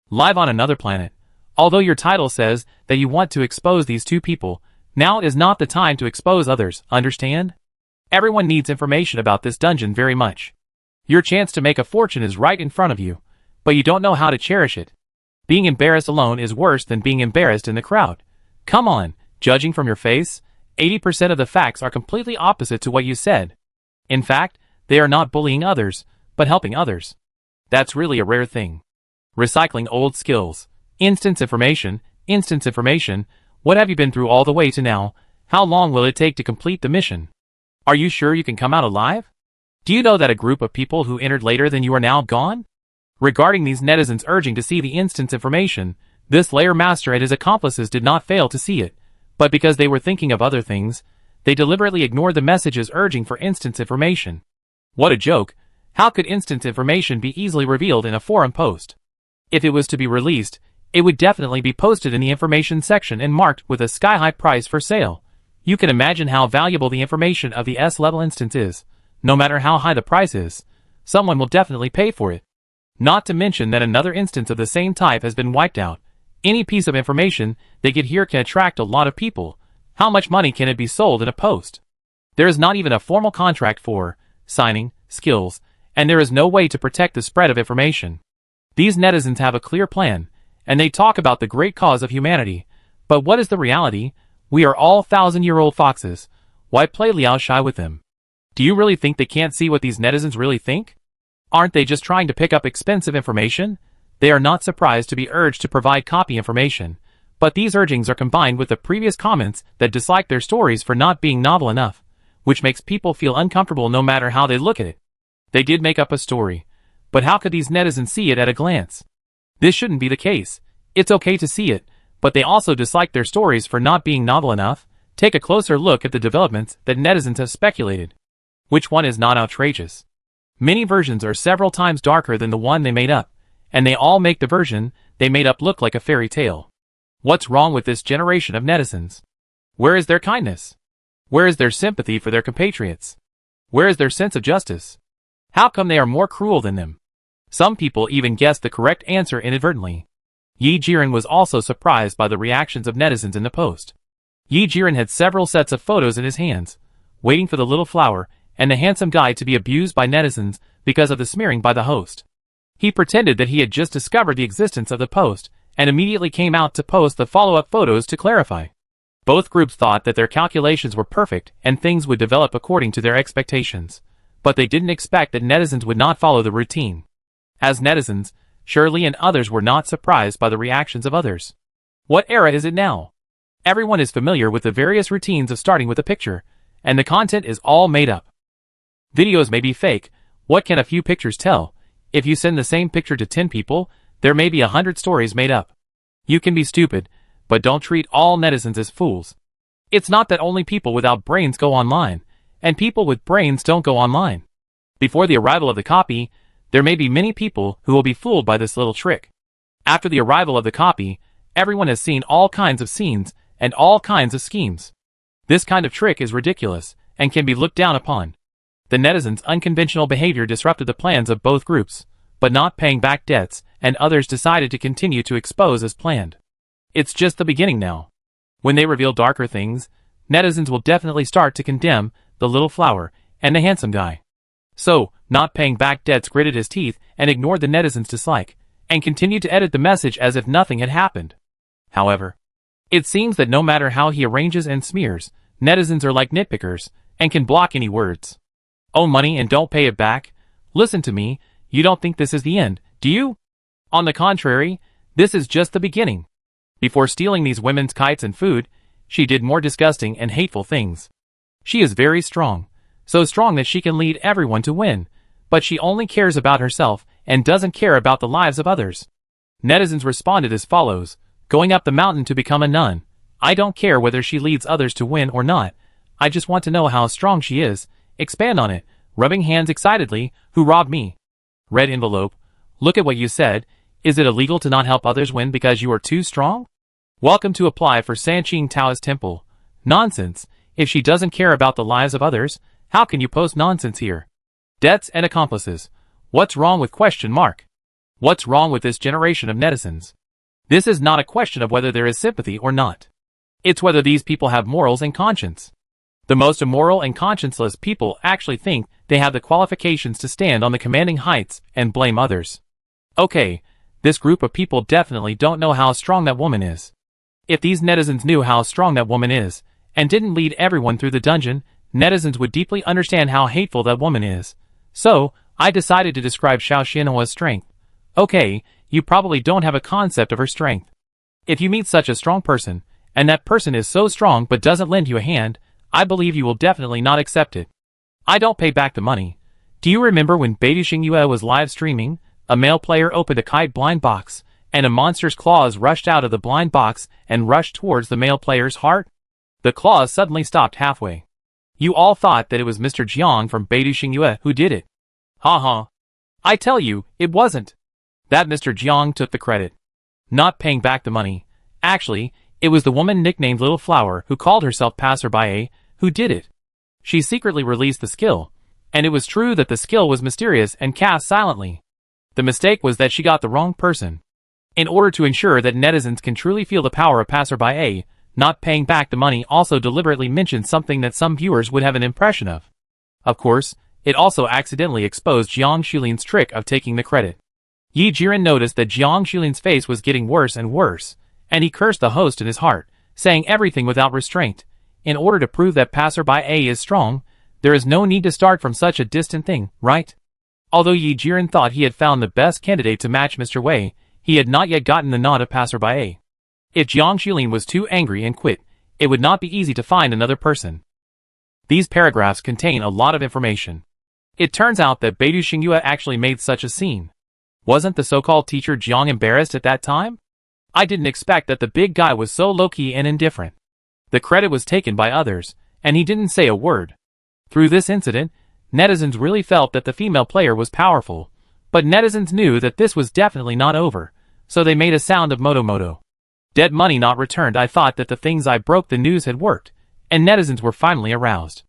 Live on another planet. Although your title says that you want to expose these 2 people, now is not the time to expose others, understand? Everyone needs information about this dungeon very much. Your chance to make a fortune is right in front of you, but you don't know how to cherish it. Being embarrassed alone is worse than being embarrassed in the crowd. Come on, judging from your face, 80% of the facts are completely opposite to what you said. In fact, they are not bullying others, but helping others. That's really a rare thing. Recycling old skills. Instance information. What have you been through all the way to now? How long will it take to complete the mission? Are you sure you can come out alive? Do you know that a group of people who entered later than you are now gone? Regarding these netizens urging to see the instance information, this layer master and his accomplices did not fail to see it, but because they were thinking of other things, they deliberately ignored the messages urging for instance information. What a joke! How could instance information be easily revealed in a forum post? If it was to be released, it would definitely be posted in the information section and marked with a sky-high price for sale. You can imagine how valuable the information of the S-level instance is, no matter how high the price is. someone will definitely pay for it. Not to mention that another instance of the same type has been wiped out. Any piece of information they get here can attract a lot of people. How much money can it be sold in a post? There is not even a formal contract for signing skills, and there is no way to protect the spread of information. These netizens have a clear plan, and they talk about the great cause of humanity. But what is the reality? We are all thousand-year-old foxes. Why play Liao Shai with them? Do you really think they can't see what these netizens really think? Aren't they just trying to pick up expensive information? They are not surprised to be urged to provide copy information, but these urgings are combined with the previous comments that dislike their stories for not being novel enough, which makes people feel uncomfortable no matter how they look at it. They did make up a story, but how could these netizens see it at a glance? This shouldn't be the case. It's okay to see it, but they also dislike their stories for not being novel enough. Take a closer look at the developments that netizens have speculated. Which one is not outrageous? Many versions are several times darker than the one they made up, and they all make the version they made up look like a fairy tale. What's wrong with this generation of netizens? Where is their kindness? Where is their sympathy for their compatriots? Where is their sense of justice? How come they are more cruel than them? Some people even guessed the correct answer inadvertently. Yi Jiren was also surprised by the reactions of netizens in the post. Yi Jiren had several sets of photos in his hands, waiting for the little flower and the handsome guy to be abused by netizens because of the smearing by the host. He pretended that he had just discovered the existence of the post and immediately came out to post the follow-up photos to clarify. Both groups thought that their calculations were perfect and things would develop according to their expectations, but they didn't expect that netizens would not follow the routine. As netizens, Shirley and others were not surprised by the reactions of others. What era is it now? Everyone is familiar with the various routines of starting with a picture, and the content is all made up. Videos may be fake. What can a few pictures tell? If you send the same picture to 10 people, there may be 100 stories made up. You can be stupid, but don't treat all netizens as fools. It's not that only people without brains go online, and people with brains don't go online. Before the arrival of the copy, there may be many people who will be fooled by this little trick. After the arrival of the copy, everyone has seen all kinds of scenes and all kinds of schemes. This kind of trick is ridiculous and can be looked down upon. The netizens' unconventional behavior disrupted the plans of both groups, but not paying back debts, and others decided to continue to expose as planned. It's just the beginning now. When they reveal darker things, netizens will definitely start to condemn the little flower and the handsome guy. So, not paying back debts gritted his teeth and ignored the netizens' dislike, and continued to edit the message as if nothing had happened. However, it seems that no matter how he arranges and smears, netizens are like nitpickers, and can block any words. Owe money and don't pay it back? Listen to me, you don't think this is the end, do you? On the contrary, this is just the beginning. Before stealing these women's kites and food, she did more disgusting and hateful things. She is very strong, so strong that she can lead everyone to win, but she only cares about herself and doesn't care about the lives of others. Netizens responded as follows: going up the mountain to become a nun. I don't care whether she leads others to win or not. I just want to know how strong she is. Expand on it. Rubbing hands excitedly. Who robbed me? Red envelope. Look at what you said. Is it illegal to not help others win because you are too strong? Welcome to apply for Sanqing Taoist Temple. Nonsense. If she doesn't care about the lives of others, how can you post nonsense here? Debts and accomplices. What's wrong with question mark? What's wrong with this generation of netizens? This is not a question of whether there is sympathy or not. It's whether these people have morals and conscience. The most immoral and conscienceless people actually think they have the qualifications to stand on the commanding heights and blame others. Okay, this group of people definitely don't know how strong that woman is. If these netizens knew how strong that woman is, and didn't lead everyone through the dungeon, netizens would deeply understand how hateful that woman is. So, I decided to describe Xiao Xianhua's strength. Okay, you probably don't have a concept of her strength. If you meet such a strong person, and that person is so strong but doesn't lend you a hand, I believe you will definitely not accept it. I don't pay back the money. Do you remember when Beijing Yue was live streaming? A male player opened a kite blind box, and a monster's claws rushed out of the blind box and rushed towards the male player's heart? The claws suddenly stopped halfway. You all thought that it was Mr. Jiang from Beijing Yue who did it. Ha. I tell you, it wasn't. That Mr. Jiang took the credit. Not paying back the money. Actually, it was the woman nicknamed Little Flower who called herself Passerby who did it. She secretly released the skill, And it was true that the skill was mysterious and cast silently. The mistake was that she got the wrong person. In order to ensure that netizens can truly feel the power of passerby A, not paying back the money also deliberately mentioned something that some viewers would have an impression of. Of course, it also accidentally exposed Jiang Shulin's trick of taking the credit. Yi Jiren noticed that Jiang Shulin's face was getting worse and worse, and he cursed the host in his heart, saying everything without restraint. In order to prove that passerby A is strong, there is no need to start from such a distant thing, right? Although Yi Jiren thought he had found the best candidate to match Mr. Wei, he had not yet gotten the nod of passerby A. If Jiang Shulin was too angry and quit, it would not be easy to find another person. These paragraphs contain a lot of information. It turns out that Beidou Xingyue actually made such a scene. Wasn't the so-called teacher Jiang embarrassed at that time? I didn't expect that the big guy was so low-key and indifferent. The credit was taken by others, and he didn't say a word. Through this incident, netizens really felt that the female player was powerful, but netizens knew that this was definitely not over, so they made a sound of moto-moto. Dead money not returned. I thought that the things I broke the news had worked, and netizens were finally aroused.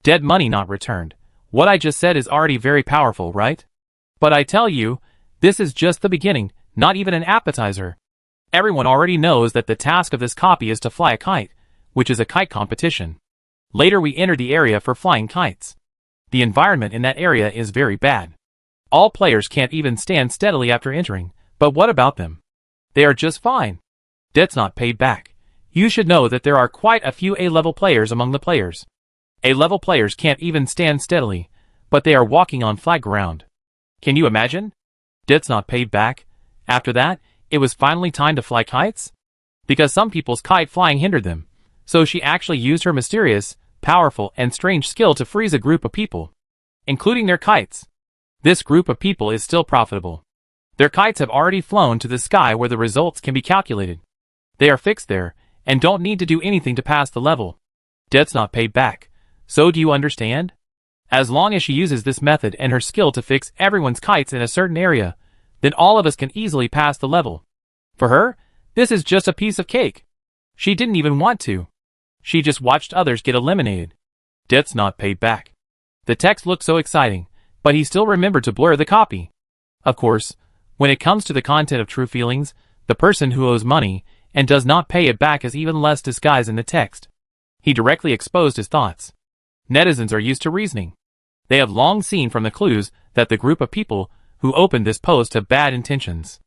Dead money not returned. What I just said is already very powerful, right? But I tell you, this is just the beginning, not even an appetizer. Everyone already knows that the task of this copy is to fly a kite, which is a kite competition. Later we enter the area for flying kites. The environment in that area is very bad. All players can't even stand steadily after entering, but what about them? They are just fine. Debts not paid back. You should know that there are quite a few A-level players among the players. A-level players can't even stand steadily, but they are walking on flat ground. Can you imagine? Debts not paid back. After that, it was finally time to fly kites? Because some people's kite flying hindered them, so she actually used her mysterious, powerful, and strange skill to freeze a group of people, including their kites. This group of people is still profitable. Their kites have already flown to the sky where the results can be calculated. They are fixed there, and don't need to do anything to pass the level. Debts not paid back. So do you understand? As long as she uses this method and her skill to fix everyone's kites in a certain area, then all of us can easily pass the level. For her, this is just a piece of cake. She didn't even want to. She just watched others get eliminated. Debts not paid back. The text looked so exciting, but he still remembered to blur the copy. Of course, when it comes to the content of true feelings, the person who owes money and does not pay it back is even less disguised in the text. He directly exposed his thoughts. Netizens are used to reasoning. They have long seen from the clues that the group of people who opened this post have bad intentions.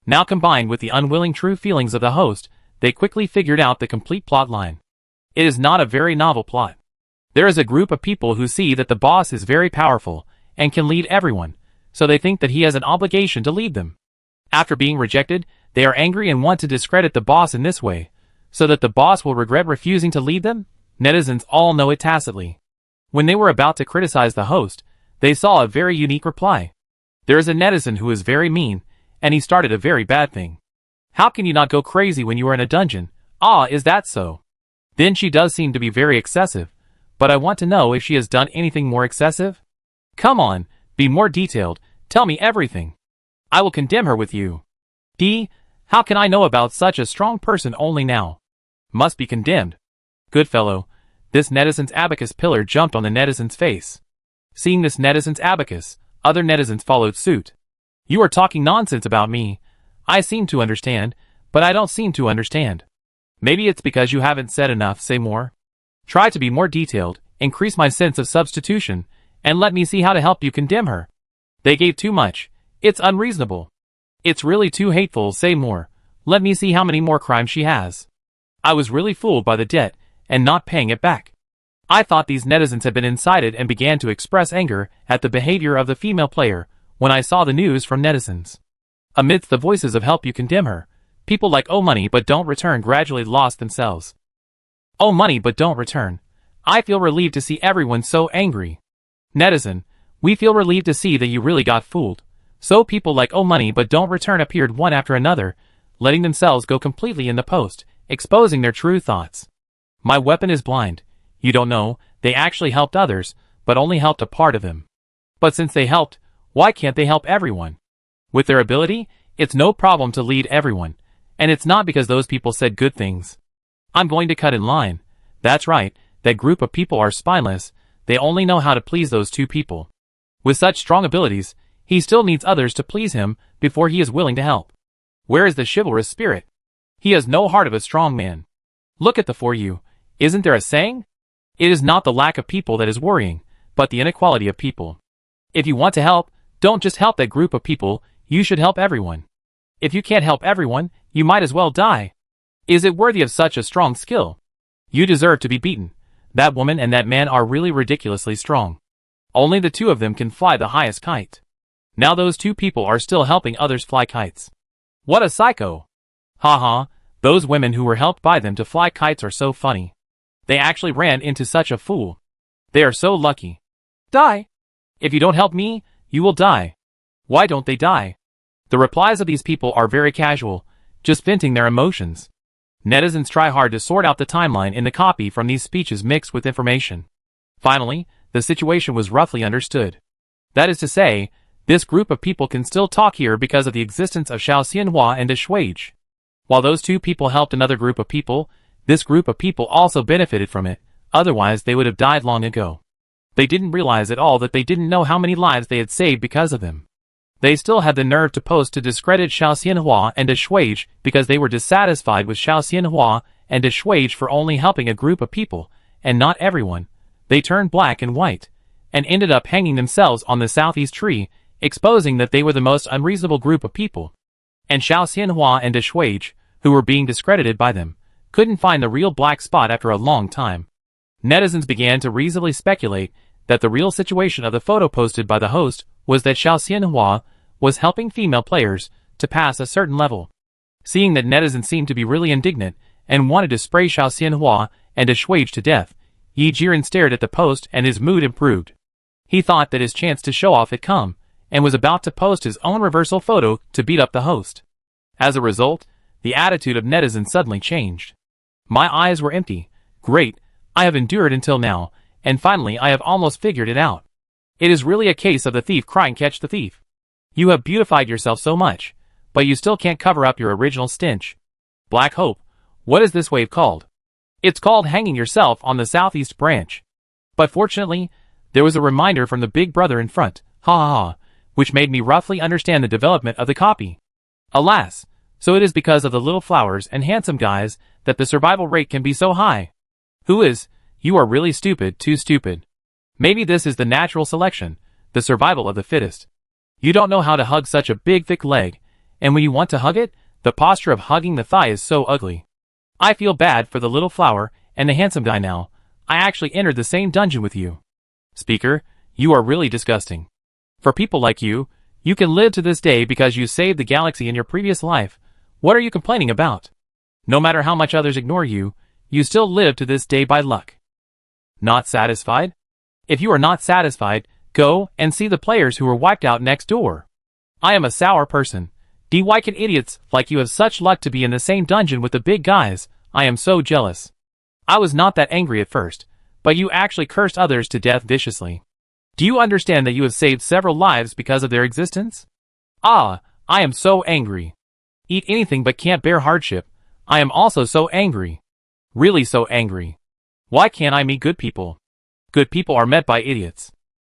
Now combined with the unwilling true feelings of the host, they quickly figured out the complete plot line. It is not a very novel plot. There is a group of people who see that the boss is very powerful and can lead everyone, so they think that he has an obligation to lead them. After being rejected, they are angry and want to discredit the boss in this way, so that the boss will regret refusing to lead them. Netizens all know it tacitly. When they were about to criticize the host, they saw a very unique reply. There is a netizen who is very mean, and he started a very bad thing. How can you not go crazy when you are in a dungeon? Ah, is that so? Then she does seem to be very excessive, but I want to know if she has done anything more excessive? Come on, be more detailed, tell me everything. I will condemn her with you. How can I know about such a strong person only now? Must be condemned. Good fellow, this netizen's abacus pillar jumped on the netizen's face. Seeing this netizen's abacus, other netizens followed suit. You are talking nonsense about me. I seem to understand, but I don't seem to understand. Maybe it's because you haven't said enough. Say more. Try to be more detailed, increase my sense of substitution, and let me see how to help you condemn her. They gave too much. It's unreasonable. It's really too hateful. Say more. Let me see how many more crimes she has. I was really fooled by the debt, and not paying it back. I thought these netizens had been incited and began to express anger at the behavior of the female player when I saw the news from netizens. Amidst the voices of help you condemn her, people like "Oh money but don't return" gradually lost themselves. Oh money but don't return. I feel relieved to see everyone so angry. Netizen, we feel relieved to see that you really got fooled. So people like "Oh money but don't return" appeared one after another, letting themselves go completely in the post, exposing their true thoughts. My weapon is blind. You don't know, they actually helped others, but only helped a part of them. But since they helped, why can't they help everyone? With their ability, it's no problem to lead everyone, and it's not because those people said good things. I'm going to cut in line. That's right, that group of people are spineless, they only know how to please those two people. With such strong abilities, he still needs others to please him before he is willing to help. Where is the chivalrous spirit? He has no heart of a strong man. Look at the for you. Isn't there a saying? It is not the lack of people that is worrying, but the inequality of people. If you want to help, don't just help that group of people, you should help everyone. If you can't help everyone, you might as well die. Is it worthy of such a strong skill? You deserve to be beaten. That woman and that man are really ridiculously strong. Only the two of them can fly the highest kite. Now those two people are still helping others fly kites. What a psycho! Haha, those women who were helped by them to fly kites are so funny. They actually ran into such a fool. They are so lucky. Die! If you don't help me, you will die. Why don't they die? The replies of these people are very casual, just venting their emotions. Netizens try hard to sort out the timeline in the copy from these speeches mixed with information. Finally, the situation was roughly understood. That is to say, this group of people can still talk here because of the existence of Xiao Xianhua and de Shuige. While those two people helped another group of people, this group of people also benefited from it, otherwise they would have died long ago. They didn't realize at all that they didn't know how many lives they had saved because of them. They still had the nerve to post to discredit Xiao Xianhua and de Shuige because they were dissatisfied with Xiao Xianhua and de Shuige for only helping a group of people, and not everyone. They turned black and white, and ended up hanging themselves on the southeast tree, exposing that they were the most unreasonable group of people. And Xiao Xianhua and de Shuige, who were being discredited by them, couldn't find the real black spot after a long time. Netizens began to reasonably speculate that the real situation of the photo posted by the host was that Xiao Xianhua was helping female players to pass a certain level. Seeing that netizens seemed to be really indignant and wanted to spray Xiao Xianhua and de Shuige to death, Yi Jiren stared at the post and his mood improved. He thought that his chance to show off had come, and was about to post his own reversal photo to beat up the host. As a result, the attitude of netizens suddenly changed. My eyes were empty. Great, I have endured until now, and finally I have almost figured it out. It is really a case of the thief crying catch the thief. You have beautified yourself so much, but you still can't cover up your original stench. Black Hope, what is this wave called? It's called hanging yourself on the southeast branch. But fortunately, there was a reminder from the big brother in front, ha ha ha, which made me roughly understand the development of the copy. Alas, so it is because of the little flowers and handsome guys that the survival rate can be so high. Who is? You are really stupid, too stupid. Maybe this is the natural selection, the survival of the fittest. You don't know how to hug such a big thick leg, and when you want to hug it, the posture of hugging the thigh is so ugly. I feel bad for the little flower and the handsome guy now. I actually entered the same dungeon with you. Speaker, you are really disgusting. For people like you, you can live to this day because you saved the galaxy in your previous life. What are you complaining about? No matter how much others ignore you, you still live to this day by luck. Not satisfied? If you are not satisfied, go and see the players who were wiped out next door. I am a sour person. D-Wyken idiots like you have such luck to be in the same dungeon with the big guys. I am so jealous. I was not that angry at first, but you actually cursed others to death viciously. Do you understand that you have saved several lives because of their existence? Ah, I am so angry. Eat anything but can't bear hardship. I am also so angry. Really so angry. Why can't I meet good people? Good people are met by idiots.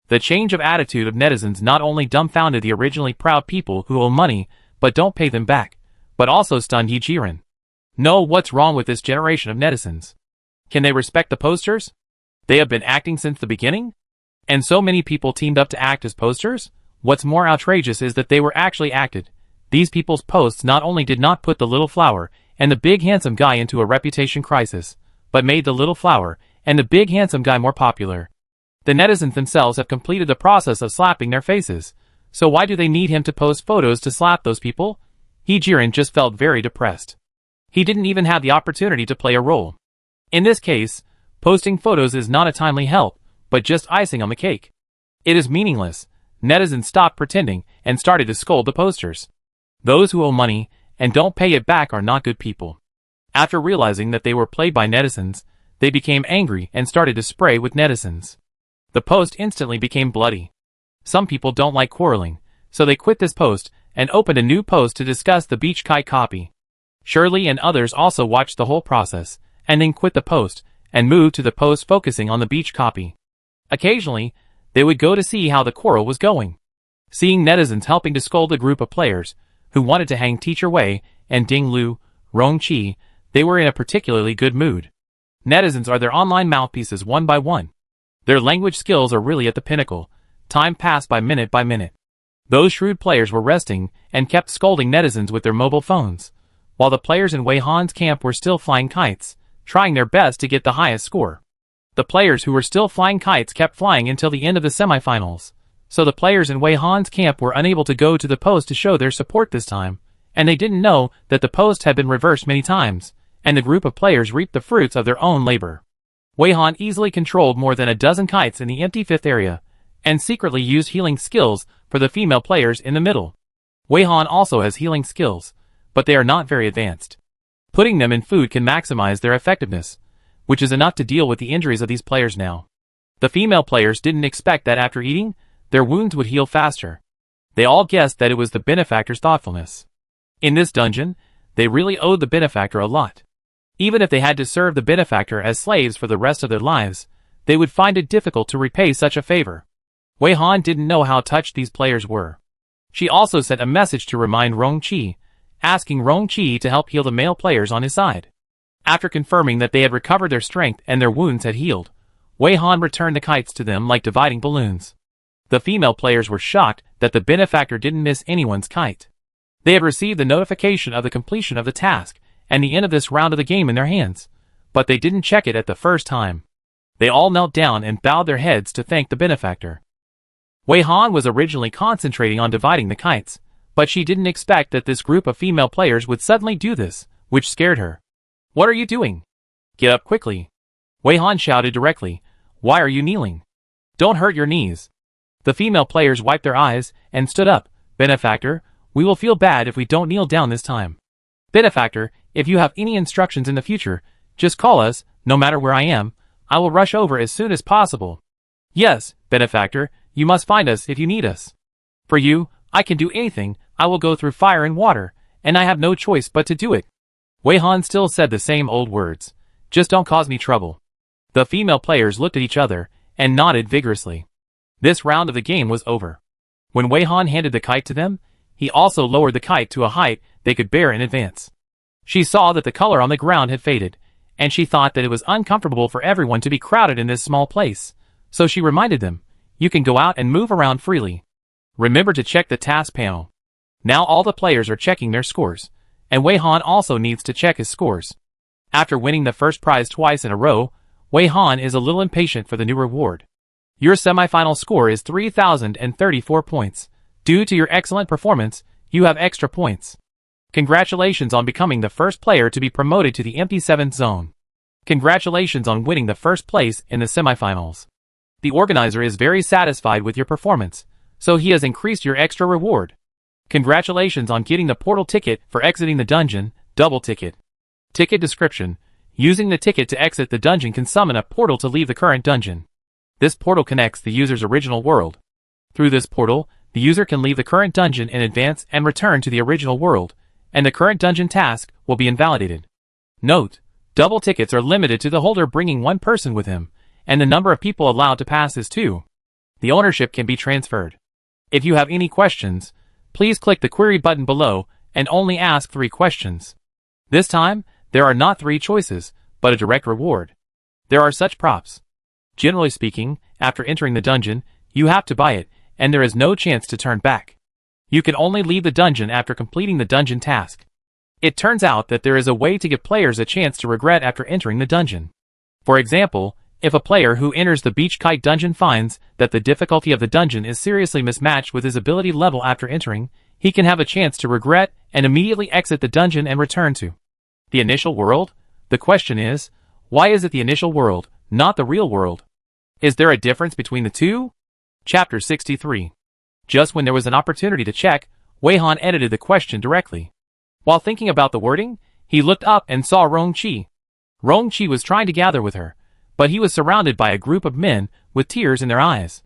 The change of attitude of netizens not only dumbfounded the originally proud people who owe money but don't pay them back, but also stunned Yi Jiren. No, what's wrong with this generation of netizens? Can they respect the posters? They have been acting since the beginning? And so many people teamed up to act as posters? What's more outrageous is that they were actually acted. These people's posts not only did not put the little flower and the big handsome guy into a reputation crisis, but made the little flower and the big handsome guy more popular. The netizens themselves have completed the process of slapping their faces, so why do they need him to post photos to slap those people? Yi Jiren just felt very depressed. He didn't even have the opportunity to play a role. In this case, posting photos is not a timely help, but just icing on the cake. It is meaningless. Netizens stopped pretending and started to scold the posters. Those who owe money and don't pay it back are not good people. After realizing that they were played by netizens, they became angry and started to spray with netizens. The post instantly became bloody. Some people don't like quarreling, so they quit this post and opened a new post to discuss the beach kite copy. Shirley and others also watched the whole process, and then quit the post, and moved to the post focusing on the beach copy. Occasionally, they would go to see how the quarrel was going. Seeing netizens helping to scold a group of players who wanted to hang Teacher Wei and Ding Lu, Rong Qi, they were in a particularly good mood. Netizens are their online mouthpieces one by one. Their language skills are really at the pinnacle. Time passed by minute by minute. Those shrewd players were resting and kept scolding netizens with their mobile phones, while the players in Wei Han's camp were still flying kites, trying their best to get the highest score. The players who were still flying kites kept flying until the end of the semifinals, so the players in Wei Han's camp were unable to go to the post to show their support this time, and they didn't know that the post had been reversed many times, and the group of players reaped the fruits of their own labor. Wei Han easily controlled more than a dozen kites in the empty fifth area, and secretly used healing skills for the female players in the middle. Wei Han also has healing skills, but they are not very advanced. Putting them in food can maximize their effectiveness, which is enough to deal with the injuries of these players now. The female players didn't expect that after eating, their wounds would heal faster. They all guessed that it was the benefactor's thoughtfulness. In this dungeon, they really owed the benefactor a lot. Even if they had to serve the benefactor as slaves for the rest of their lives, they would find it difficult to repay such a favor. Wei Han didn't know how touched these players were. She also sent a message to remind Rong Qi, asking Rong Qi to help heal the male players on his side. After confirming that they had recovered their strength and their wounds had healed, Wei Han returned the kites to them like dividing balloons. The female players were shocked that the benefactor didn't miss anyone's kite. They had received the notification of the completion of the task and the end of this round of the game in their hands, but they didn't check it at the first time. They all knelt down and bowed their heads to thank the benefactor. Wei Han was originally concentrating on dividing the kites, but she didn't expect that this group of female players would suddenly do this, which scared her. "What are you doing? Get up quickly!" Wei Han shouted directly. "Why are you kneeling? Don't hurt your knees." The female players wiped their eyes and stood up. "Benefactor, we will feel bad if we don't kneel down this time. Benefactor, if you have any instructions in the future, just call us, no matter where I am. I will rush over as soon as possible." "Yes, benefactor, you must find us if you need us. For you, I can do anything. I will go through fire and water, and I have no choice but to do it." Wei Han still said the same old words. "Just don't cause me trouble." The female players looked at each other and nodded vigorously. This round of the game was over. When Wei Han handed the kite to them, he also lowered the kite to a height they could bear in advance. She saw that the color on the ground had faded, and she thought that it was uncomfortable for everyone to be crowded in this small place, so she reminded them, "You can go out and move around freely. Remember to check the task panel." Now all the players are checking their scores, and Wei Han also needs to check his scores. After winning the first prize twice in a row, Wei Han is a little impatient for the new reward. Your semifinal score is 3,034 points. Due to your excellent performance, you have extra points. Congratulations on becoming the first player to be promoted to the empty 7th zone. Congratulations on winning the first place in the semifinals. The organizer is very satisfied with your performance, so he has increased your extra reward. Congratulations on getting the portal ticket for exiting the dungeon, double ticket. Ticket description. Using the ticket to exit the dungeon can summon a portal to leave the current dungeon. This portal connects the user's original world. Through this portal, the user can leave the current dungeon in advance and return to the original world, and the current dungeon task will be invalidated. Note: double tickets are limited to the holder bringing one person with him, and the number of people allowed to pass is 2. The ownership can be transferred. If you have any questions, please click the query button below and only ask 3 questions. This time, there are not 3 choices, but a direct reward. There are such props. Generally speaking, after entering the dungeon, you have to buy it, and there is no chance to turn back. You can only leave the dungeon after completing the dungeon task. It turns out that there is a way to give players a chance to regret after entering the dungeon. For example, if a player who enters the beach kite dungeon finds that the difficulty of the dungeon is seriously mismatched with his ability level after entering, he can have a chance to regret and immediately exit the dungeon and return to the initial world. The question is, why is it the initial world, not the real world? Is there a difference between the two? Chapter 63. Just when there was an opportunity to check, Wei Han edited the question directly. While thinking about the wording, he looked up and saw Rong Qi. Rong Qi was trying to gather with her, but he was surrounded by a group of men with tears in their eyes.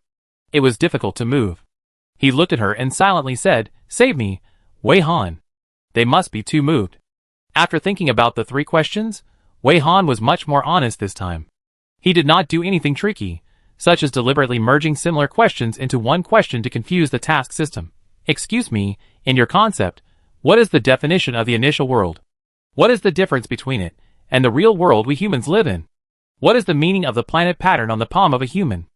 It was difficult to move. He looked at her and silently said, "Save me, Wei Han." They must be too moved. After thinking about the 3 questions, Wei Han was much more honest this time. He did not do anything tricky, such as deliberately merging similar questions into one question to confuse the task system. Excuse me, in your concept, what is the definition of the initial world? What is the difference between it and the real world we humans live in? What is the meaning of the planet pattern on the palm of a human?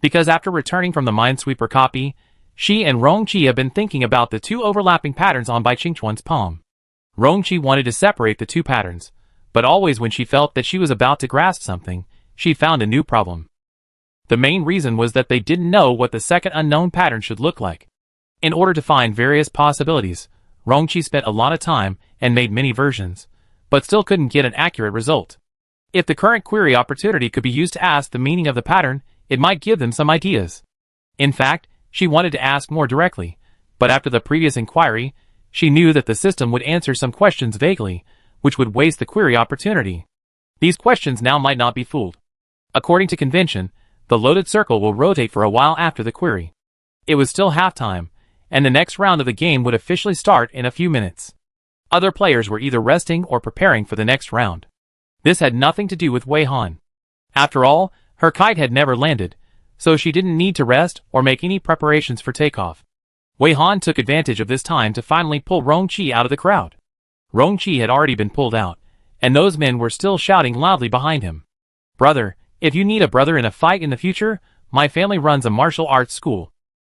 Because after returning from the Minesweeper copy, she and Rongqi have been thinking about the two overlapping patterns on Bai Qingchuan's palm. Rongqi wanted to separate the two patterns, but always when she felt that she was about to grasp something, she found a new problem. The main reason was that they didn't know what the second unknown pattern should look like. In order to find various possibilities, Rongqi spent a lot of time and made many versions, but still couldn't get an accurate result. If the current query opportunity could be used to ask the meaning of the pattern, it might give them some ideas. In fact, she wanted to ask more directly, but after the previous inquiry, she knew that the system would answer some questions vaguely, which would waste the query opportunity. These questions now might not be fooled. According to convention, the loaded circle will rotate for a while after the query. It was still halftime, and the next round of the game would officially start in a few minutes. Other players were either resting or preparing for the next round. This had nothing to do with Wei Han. After all, her kite had never landed, so she didn't need to rest or make any preparations for takeoff. Wei Han took advantage of this time to finally pull Rongqi out of the crowd. Rongqi had already been pulled out, and those men were still shouting loudly behind him. Brother, if you need a brother in a fight in the future, my family runs a martial arts school.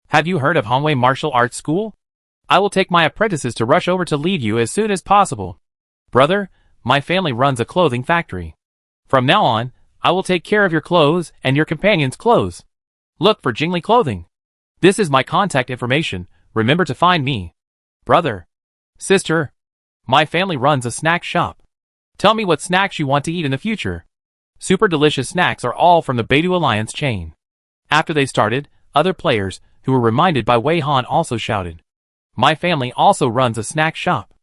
Have you heard of Hongwei Martial Arts School? I will take my apprentices to rush over to lead you as soon as possible. Brother, my family runs a clothing factory. From now on, I will take care of your clothes and your companions' clothes. Look for Jingli Clothing. This is my contact information. Remember to find me. Brother. Sister. My family runs a snack shop. Tell me what snacks you want to eat in the future. Super delicious snacks are all from the Beidou Alliance chain. After they started, other players, who were reminded by Wei Han, also shouted. My family also runs a snack shop.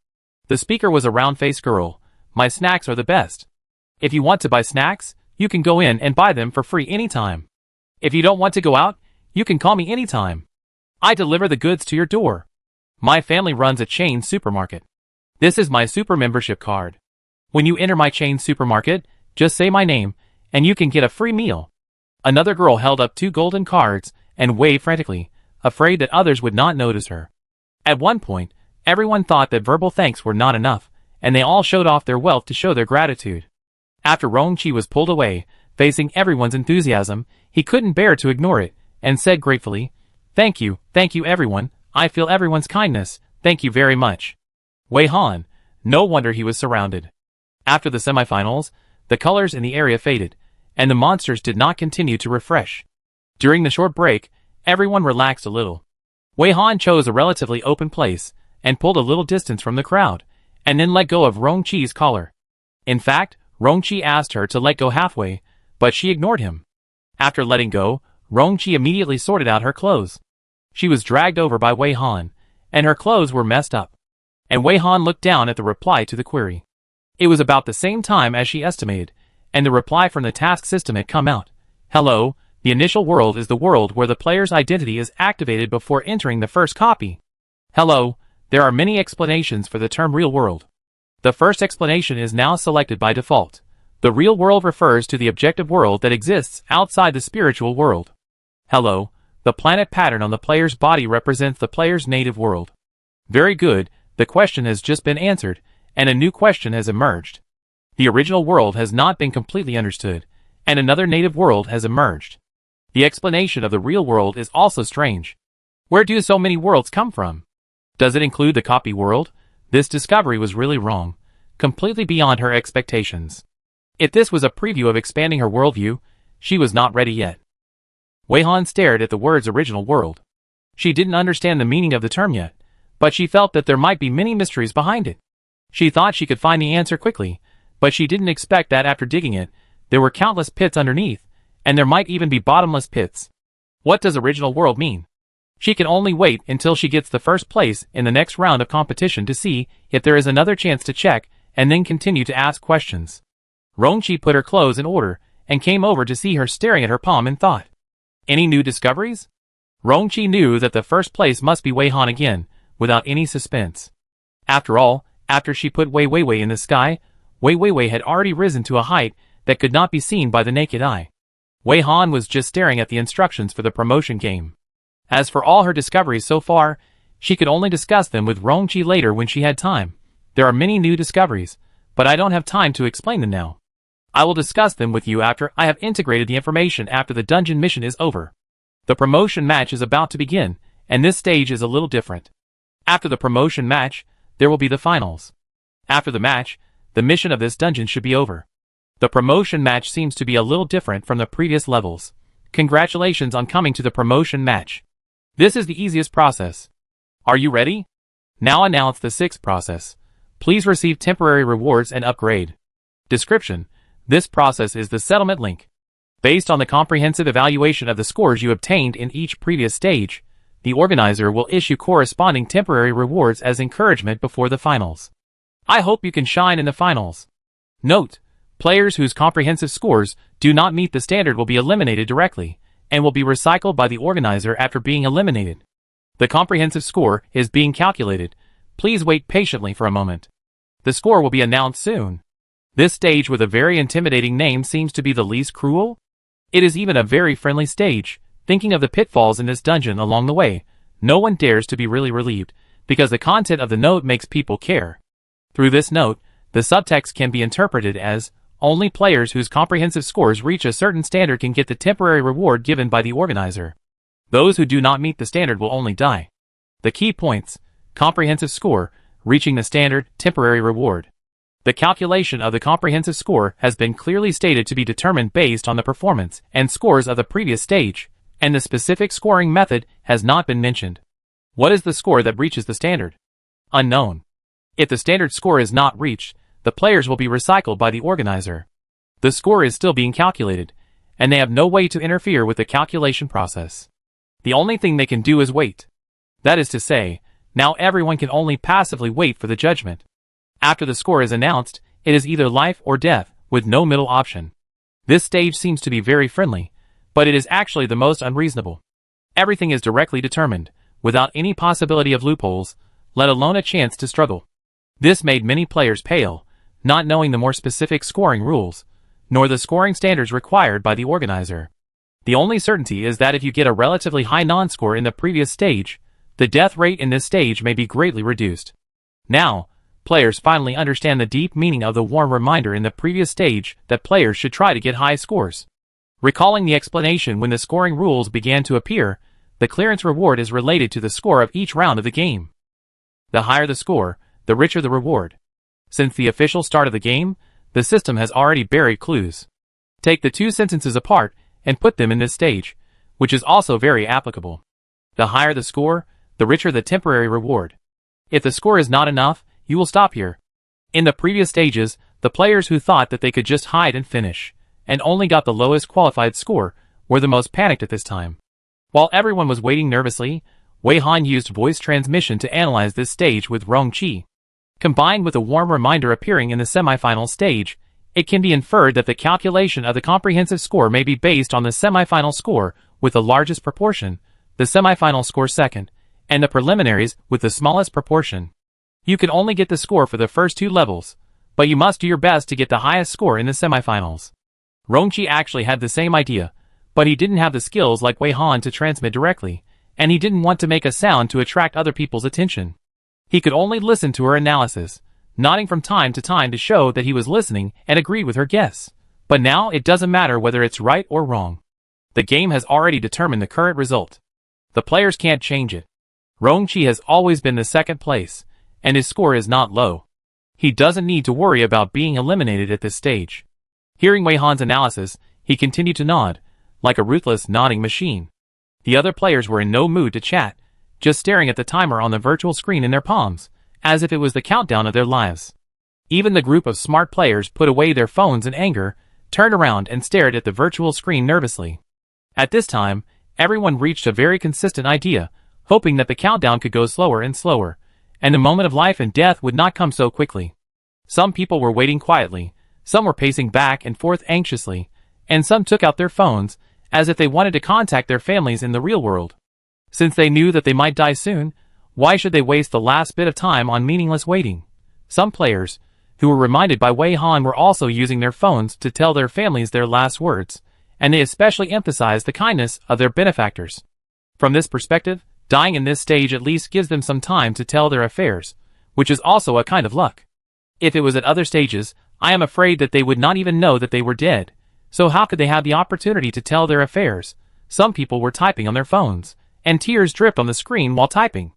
The speaker was a round-faced girl. My snacks are the best. If you want to buy snacks, you can go in and buy them for free anytime. If you don't want to go out, you can call me anytime. I deliver the goods to your door. My family runs a chain supermarket. This is my super membership card. When you enter my chain supermarket, just say my name, and you can get a free meal. Another girl held up 2 golden cards and waved frantically, afraid that others would not notice her. At one point, everyone thought that verbal thanks were not enough, and they all showed off their wealth to show their gratitude. After Rongqi was pulled away, facing everyone's enthusiasm, he couldn't bear to ignore it, and said gratefully, thank you everyone, I feel everyone's kindness, thank you very much. Wei Han, no wonder he was surrounded. After the semifinals, the colors in the area faded, and the monsters did not continue to refresh. During the short break, everyone relaxed a little. Wei Han chose a relatively open place, and pulled a little distance from the crowd, and then let go of Rongqi's collar. In fact, Rongqi asked her to let go halfway, but she ignored him. After letting go, Rongqi immediately sorted out her clothes. She was dragged over by Wei Han, and her clothes were messed up. And Wei Han looked down at the reply to the query. It was about the same time as she estimated, and the reply from the task system had come out. Hello, the initial world is the world where the player's identity is activated before entering the first copy. Hello, there are many explanations for the term real world. The first explanation is now selected by default. The real world refers to the objective world that exists outside the spiritual world. Hello, the planet pattern on the player's body represents the player's native world. Very good, the question has just been answered, and a new question has emerged. The original world has not been completely understood, and another native world has emerged. The explanation of the real world is also strange. Where do so many worlds come from? Does it include the copy world? This discovery was really wrong, completely beyond her expectations. If this was a preview of expanding her worldview, she was not ready yet. Wei Han stared at the words original world. She didn't understand the meaning of the term yet, but she felt that there might be many mysteries behind it. She thought she could find the answer quickly, but she didn't expect that after digging it, there were countless pits underneath, and there might even be bottomless pits. What does original world mean? She can only wait until she gets the first place in the next round of competition to see if there is another chance to check, and then continue to ask questions. Rongqi put her clothes in order, and came over to see her staring at her palm in thought. Any new discoveries? Rongqi knew that the first place must be Wei Han again, without any suspense. After all, after she put Wei Weiwei in the sky, Wei Weiwei had already risen to a height that could not be seen by the naked eye. Wei Han was just staring at the instructions for the promotion game. As for all her discoveries so far, she could only discuss them with Rongqi later when she had time. There are many new discoveries, but I don't have time to explain them now. I will discuss them with you after I have integrated the information after the dungeon mission is over. The promotion match is about to begin, and this stage is a little different. After the promotion match, there will be the finals. After the match, the mission of this dungeon should be over. The promotion match seems to be a little different from the previous levels. Congratulations on coming to the promotion match. This is the easiest process. Are you ready? Now announce the 6th process. Please receive temporary rewards and upgrade. Description: this process is the settlement link. Based on the comprehensive evaluation of the scores you obtained in each previous stage, the organizer will issue corresponding temporary rewards as encouragement before the finals. I hope you can shine in the finals. Note: players whose comprehensive scores do not meet the standard will be eliminated directly, and will be recycled by the organizer after being eliminated. The comprehensive score is being calculated. Please wait patiently for a moment. The score will be announced soon. This stage with a very intimidating name seems to be the least cruel. It is even a very friendly stage. Thinking of the pitfalls in this dungeon along the way, no one dares to be really relieved, because the content of the note makes people care. Through this note, the subtext can be interpreted as, only players whose comprehensive scores reach a certain standard can get the temporary reward given by the organizer. Those who do not meet the standard will only die. The key points: comprehensive score, reaching the standard, temporary reward. The calculation of the comprehensive score has been clearly stated to be determined based on the performance and scores of the previous stage, and the specific scoring method has not been mentioned. What is the score that reaches the standard? Unknown. If the standard score is not reached, the players will be recycled by the organizer. The score is still being calculated, and they have no way to interfere with the calculation process. The only thing they can do is wait. That is to say, now everyone can only passively wait for the judgment. After the score is announced, it is either life or death, with no middle option. This stage seems to be very friendly, but it is actually the most unreasonable. Everything is directly determined, without any possibility of loopholes, let alone a chance to struggle. This made many players pale, not knowing the more specific scoring rules, nor the scoring standards required by the organizer. The only certainty is that if you get a relatively high non-score in the previous stage, the death rate in this stage may be greatly reduced. Now, players finally understand the deep meaning of the warm reminder in the previous stage that players should try to get high scores. Recalling the explanation when the scoring rules began to appear, the clearance reward is related to the score of each round of the game. The higher the score, the richer the reward. Since the official start of the game, the system has already buried clues. Take the two sentences apart and put them in this stage, which is also very applicable. The higher the score, the richer the temporary reward. If the score is not enough, you will stop here. In the previous stages, the players who thought that they could just hide and finish, and only got the lowest qualified score, were the most panicked at this time. While everyone was waiting nervously, Wei Han used voice transmission to analyze this stage with Rongqi. Combined with a warm reminder appearing in the semifinal stage, it can be inferred that the calculation of the comprehensive score may be based on the semifinal score with the largest proportion, the semifinal score second, and the preliminaries with the smallest proportion. You can only get the score for the first two levels, but you must do your best to get the highest score in the semifinals. Rongqi actually had the same idea, but he didn't have the skills like Wei Han to transmit directly, and he didn't want to make a sound to attract other people's attention. He could only listen to her analysis, nodding from time to time to show that he was listening and agreed with her guess. But now it doesn't matter whether it's right or wrong. The game has already determined the current result. The players can't change it. Rongqi has always been the second place, and his score is not low. He doesn't need to worry about being eliminated at this stage. Hearing Wei Han's analysis, he continued to nod, like a ruthless nodding machine. The other players were in no mood to chat, just staring at the timer on the virtual screen in their palms, as if it was the countdown of their lives. Even the group of smart players put away their phones in anger, turned around and stared at the virtual screen nervously. At this time, everyone reached a very consistent idea, hoping that the countdown could go slower and slower, and the moment of life and death would not come so quickly. Some people were waiting quietly, some were pacing back and forth anxiously, and some took out their phones, as if they wanted to contact their families in the real world. Since they knew that they might die soon, why should they waste the last bit of time on meaningless waiting? Some players, who were reminded by Wei Han, were also using their phones to tell their families their last words, and they especially emphasize the kindness of their benefactors. From this perspective, dying in this stage at least gives them some time to tell their affairs, which is also a kind of luck. If it was at other stages, I am afraid that they would not even know that they were dead. So how could they have the opportunity to tell their affairs? Some people were typing on their phones, and tears dripped on the screen while typing.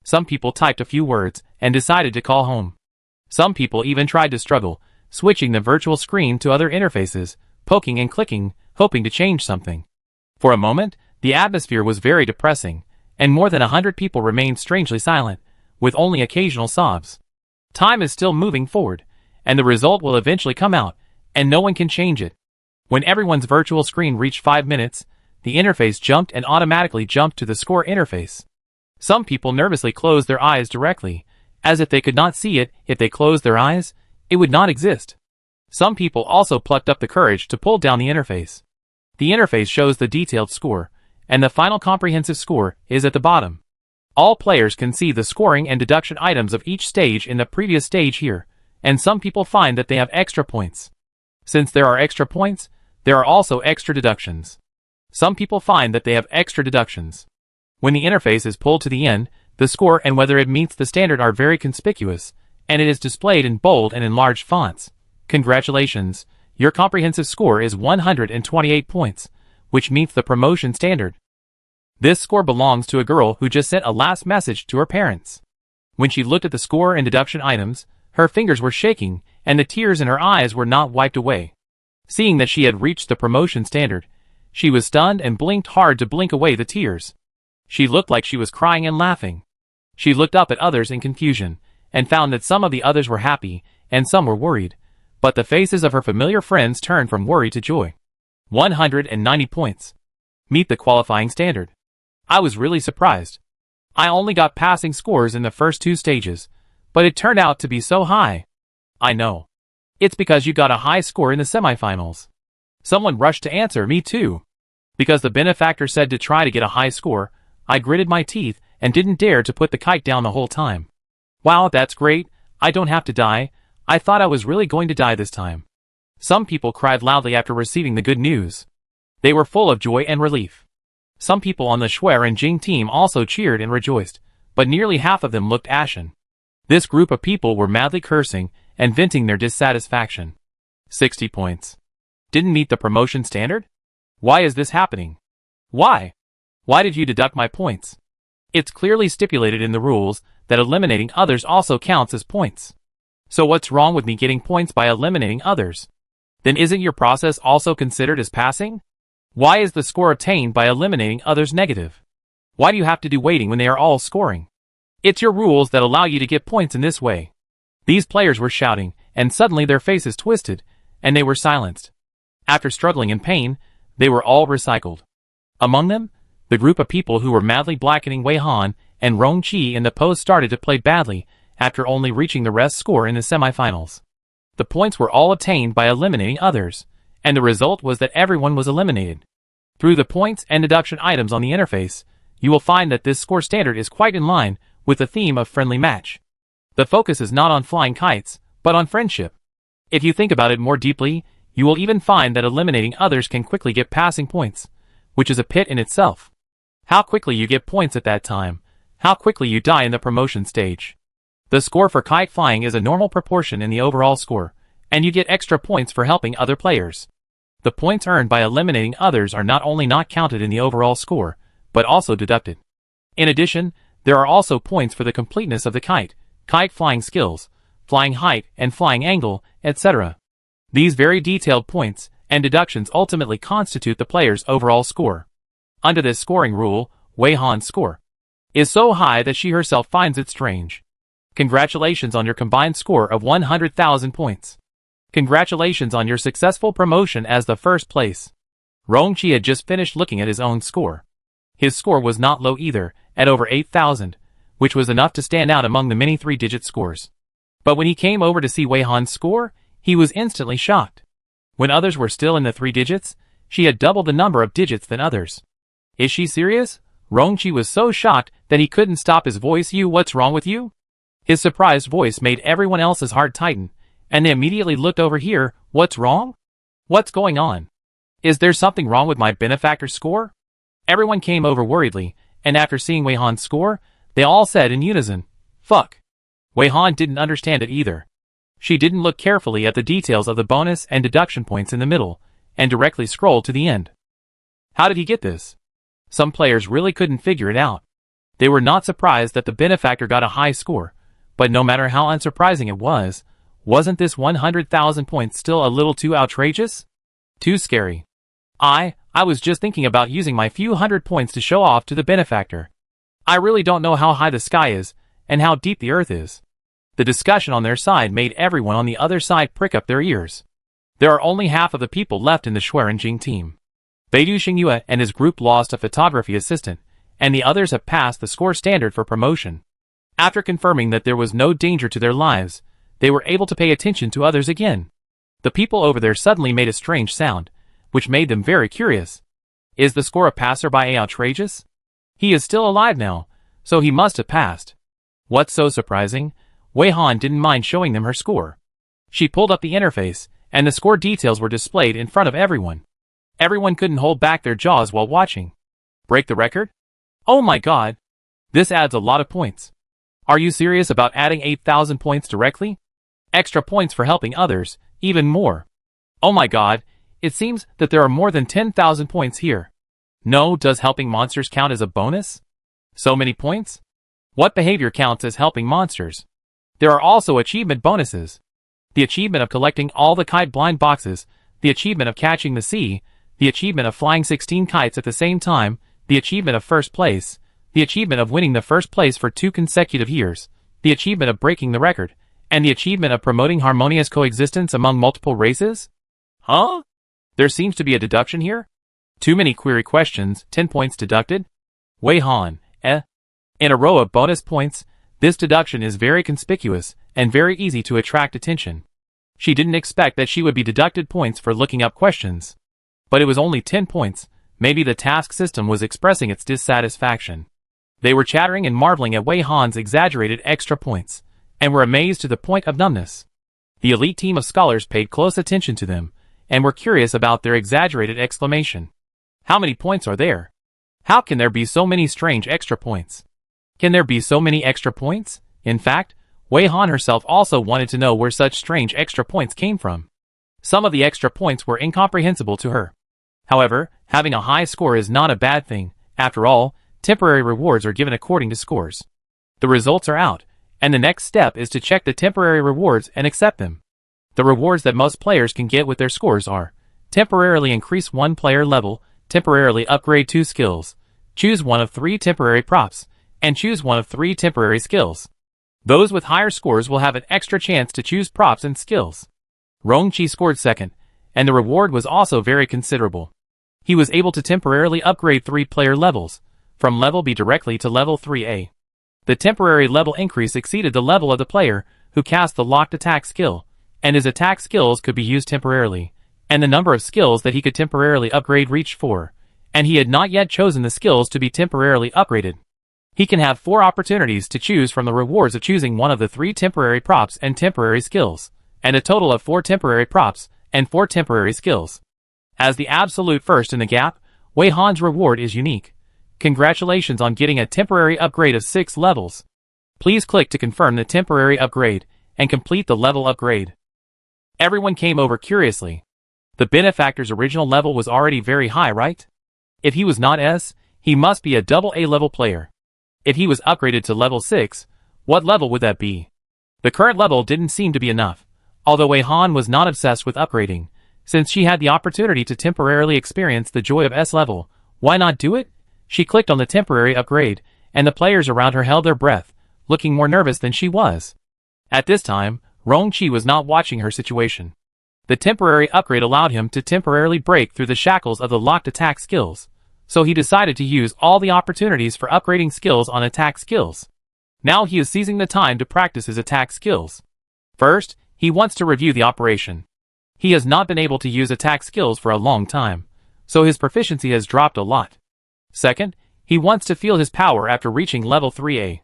Some people typed a few words and decided to call home. Some people even tried to struggle, switching the virtual screen to other interfaces, poking and clicking, hoping to change something. For a moment, the atmosphere was very depressing, and more than 100 people remained strangely silent, with only occasional sobs. Time is still moving forward, and the result will eventually come out, and no one can change it. When everyone's virtual screen reached 5 minutes, the interface jumped and automatically jumped to the score interface. Some people nervously closed their eyes directly, as if they could not see it. If they closed their eyes, it would not exist. Some people also plucked up the courage to pull down the interface. The interface shows the detailed score, and the final comprehensive score is at the bottom. All players can see the scoring and deduction items of each stage in the previous stage here, and some people find that they have extra points. Since there are extra points, there are also extra deductions. Some people find that they have extra deductions. When the interface is pulled to the end, the score and whether it meets the standard are very conspicuous, and it is displayed in bold and enlarged fonts. Congratulations, your comprehensive score is 128 points, which meets the promotion standard. This score belongs to a girl who just sent a last message to her parents. When she looked at the score and deduction items, her fingers were shaking, and the tears in her eyes were not wiped away. Seeing that she had reached the promotion standard, she was stunned and blinked hard to blink away the tears. She looked like she was crying and laughing. She looked up at others in confusion, and found that some of the others were happy, and some were worried, but the faces of her familiar friends turned from worry to joy. 190 points. Meet the qualifying standard. I was really surprised. I only got passing scores in the first 2 stages, but it turned out to be so high. I know. It's because you got a high score in the semifinals. Someone rushed to answer me too. Because the benefactor said to try to get a high score, I gritted my teeth and didn't dare to put the kite down the whole time. Wow, that's great. I don't have to die. I thought I was really going to die this time. Some people cried loudly after receiving the good news. They were full of joy and relief. Some people on the Shuer and Jing team also cheered and rejoiced, but nearly half of them looked ashen. This group of people were madly cursing and venting their dissatisfaction. 60 points. Didn't meet the promotion standard? Why is this happening? Why? Why did you deduct my points? It's clearly stipulated in the rules that eliminating others also counts as points. So what's wrong with me getting points by eliminating others? Then isn't your process also considered as passing? Why is the score obtained by eliminating others negative? Why do you have to do waiting when they are all scoring? It's your rules that allow you to get points in this way. These players were shouting, and suddenly their faces twisted, and they were silenced. After struggling in pain, they were all recycled. Among them, the group of people who were madly blackening Wei Han and Rong Qi in the post started to play badly after only reaching the rest score in the semifinals. The points were all obtained by eliminating others, and the result was that everyone was eliminated. Through the points and deduction items on the interface, you will find that this score standard is quite in line with the theme of friendly match. The focus is not on flying kites, but on friendship. If you think about it more deeply, you will even find that eliminating others can quickly get passing points, which is a pit in itself. How quickly you get points at that time, how quickly you die in the promotion stage. The score for kite flying is a normal proportion in the overall score, and you get extra points for helping other players. The points earned by eliminating others are not only not counted in the overall score, but also deducted. In addition, there are also points for the completeness of the kite flying skills, flying height and flying angle, etc. These very detailed points and deductions ultimately constitute the player's overall score. Under this scoring rule, Wei Han's score is so high that she herself finds it strange. Congratulations on your combined score of 100,000 points. Congratulations on your successful promotion as the first place. Rong Qi had just finished looking at his own score. His score was not low either, at over 8,000, which was enough to stand out among the many 3-digit scores. But when he came over to see Wei Han's score, he was instantly shocked. When others were still in the 3 digits, she had double the number of digits than others. Is she serious? Rong Qi was so shocked that he couldn't stop his voice. What's wrong with you? His surprised voice made everyone else's heart tighten, and they immediately looked over here. What's wrong? What's going on? Is there something wrong with my benefactor's score? Everyone came over worriedly, and after seeing Wei Han's score, they all said in unison, fuck. Wei Han didn't understand it either. She didn't look carefully at the details of the bonus and deduction points in the middle, and directly scrolled to the end. How did he get this? Some players really couldn't figure it out. They were not surprised that the benefactor got a high score, but no matter how unsurprising it was, wasn't this 100,000 points still a little too outrageous? Too scary. I was just thinking about using my few hundred points to show off to the benefactor. I really don't know how high the sky is, and how deep the earth is. The discussion on their side made everyone on the other side prick up their ears. There are only half of the people left in the Xuerenjing team. Beidou Xingyue and his group lost a photography assistant, and the others have passed the score standard for promotion. After confirming that there was no danger to their lives, they were able to pay attention to others again. The people over there suddenly made a strange sound, which made them very curious. Is the score of passerby outrageous? He is still alive now, so he must have passed. What's so surprising? Wei Han didn't mind showing them her score. She pulled up the interface, and the score details were displayed in front of everyone. Everyone couldn't hold back their jaws while watching. Break the record? Oh my god! This adds a lot of points. Are you serious about adding 8,000 points directly? Extra points for helping others, even more. Oh my god, it seems that there are more than 10,000 points here. No, does helping monsters count as a bonus? So many points? What behavior counts as helping monsters? There are also achievement bonuses. The achievement of collecting all the kite blind boxes, the achievement of catching the sea, the achievement of flying 16 kites at the same time, the achievement of first place, the achievement of winning the first place for 2 consecutive years, the achievement of breaking the record, and the achievement of promoting harmonious coexistence among multiple races? Huh? There seems to be a deduction here? Too many query questions, 10 points deducted? Wei Han, In a row of bonus points, this deduction is very conspicuous and very easy to attract attention. She didn't expect that she would be deducted points for looking up questions. But it was only 10 points, maybe the task system was expressing its dissatisfaction. They were chattering and marveling at Wei Han's exaggerated extra points, and were amazed to the point of numbness. The elite team of scholars paid close attention to them, and were curious about their exaggerated exclamation. How many points are there? How can there be so many strange extra points? Can there be so many extra points? In fact, Wei Han herself also wanted to know where such strange extra points came from. Some of the extra points were incomprehensible to her. However, having a high score is not a bad thing. After all, temporary rewards are given according to scores. The results are out, and the next step is to check the temporary rewards and accept them. The rewards that most players can get with their scores are: temporarily increase 1 player level, temporarily upgrade 2 skills, choose one of 3 temporary props, and choose one of 3 temporary skills. Those with higher scores will have an extra chance to choose props and skills. Rongqi scored second, and the reward was also very considerable. He was able to temporarily upgrade 3 player levels, from level B directly to level 3A. The temporary level increase exceeded the level of the player who cast the locked attack skill, and his attack skills could be used temporarily, and the number of skills that he could temporarily upgrade reached 4, and he had not yet chosen the skills to be temporarily upgraded. He can have 4 opportunities to choose from the rewards of choosing one of the 3 temporary props and temporary skills, and a total of 4 temporary props and 4 temporary skills. As the absolute first in the gap, Wei Han's reward is unique. Congratulations on getting a temporary upgrade of 6 levels. Please click to confirm the temporary upgrade, and complete the level upgrade. Everyone came over curiously. The benefactor's original level was already very high, right? If he was not S, he must be a double A level player. If he was upgraded to level 6, what level would that be? The current level didn't seem to be enough, although Wei Han was not obsessed with upgrading. Since she had the opportunity to temporarily experience the joy of S level, why not do it? She clicked on the temporary upgrade, and the players around her held their breath, looking more nervous than she was. At this time, Rongqi was not watching her situation. The temporary upgrade allowed him to temporarily break through the shackles of the locked attack skills, so he decided to use all the opportunities for upgrading skills on attack skills. Now he is seizing the time to practice his attack skills. First, he wants to review the operation. He has not been able to use attack skills for a long time, so his proficiency has dropped a lot. Second, he wants to feel his power after reaching level 3A.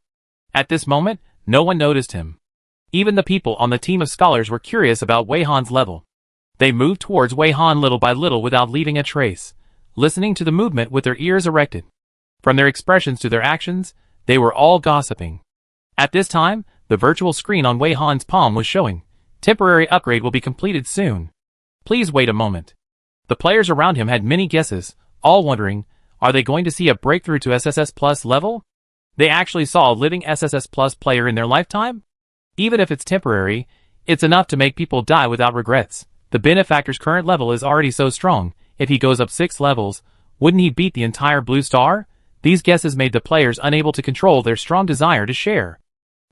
At this moment, no one noticed him. Even the people on the team of scholars were curious about Wei Han's level. They moved towards Wei Han little by little without leaving a trace, listening to the movement with their ears erected. From their expressions to their actions, they were all gossiping. At this time, the virtual screen on Wei Han's palm was showing, "Temporary upgrade will be completed soon. Please wait a moment." The players around him had many guesses, all wondering, are they going to see a breakthrough to SSS Plus level? They actually saw a living SSS Plus player in their lifetime? Even if it's temporary, it's enough to make people die without regrets. The benefactor's current level is already so strong, if he goes up 6 levels, wouldn't he beat the entire Blue Star? These guesses made the players unable to control their strong desire to share.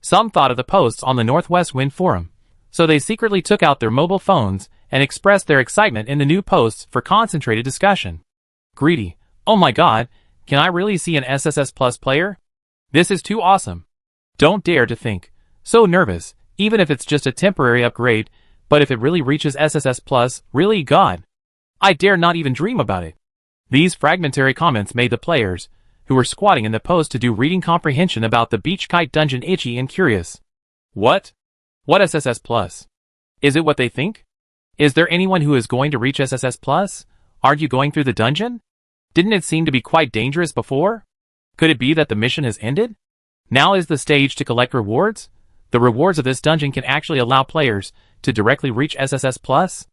Some thought of the posts on the Northwest Wind Forum, so they secretly took out their mobile phones and expressed their excitement in the new posts for concentrated discussion. Greedy, "Oh my god, can I really see an SSS Plus player? This is too awesome. Don't dare to think. So nervous, even if it's just a temporary upgrade, but if it really reaches SSS Plus, really god. I dare not even dream about it." These fragmentary comments made the players, who were squatting in the post to do reading comprehension about the Beach Kite dungeon, itchy and curious. What? What SSS Plus? Is it what they think? Is there anyone who is going to reach SSS Plus? Aren't you going through the dungeon? Didn't it seem to be quite dangerous before? Could it be that the mission has ended? Now is the stage to collect rewards? The rewards of this dungeon can actually allow players to directly reach SSS Plus?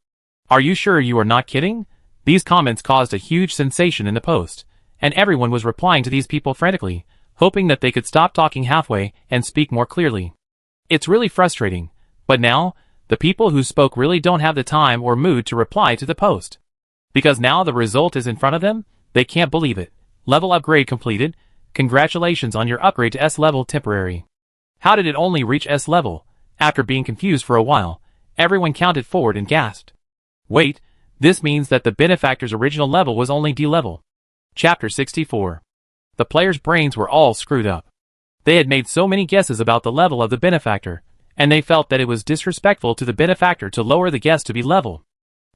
Are you sure you are not kidding? These comments caused a huge sensation in the post, and everyone was replying to these people frantically, hoping that they could stop talking halfway and speak more clearly. It's really frustrating, but now, the people who spoke really don't have the time or mood to reply to the post. Because now the result is in front of them, they can't believe it. Level upgrade completed. Congratulations on your upgrade to S level temporary. How did it only reach S level? After being confused for a while, everyone counted forward and gasped. Wait, this means that the benefactor's original level was only D level. Chapter 64. The players' brains were all screwed up. They had made so many guesses about the level of the benefactor, and they felt that it was disrespectful to the benefactor to lower the guess to B level.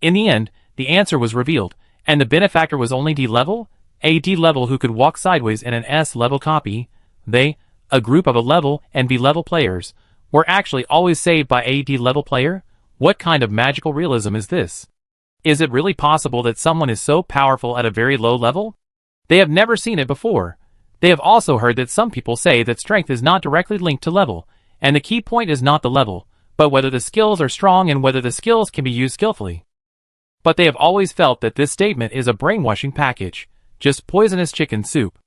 In the end, the answer was revealed, and the benefactor was only D level? A D level who could walk sideways in an S level copy. They, a group of A level and B level players, were actually always saved by a D level player? What kind of magical realism is this? Is it really possible that someone is so powerful at a very low level? They have never seen it before. They have also heard that some people say that strength is not directly linked to level, and the key point is not the level, but whether the skills are strong and whether the skills can be used skillfully. But they have always felt that this statement is a brainwashing package, just poisonous chicken soup.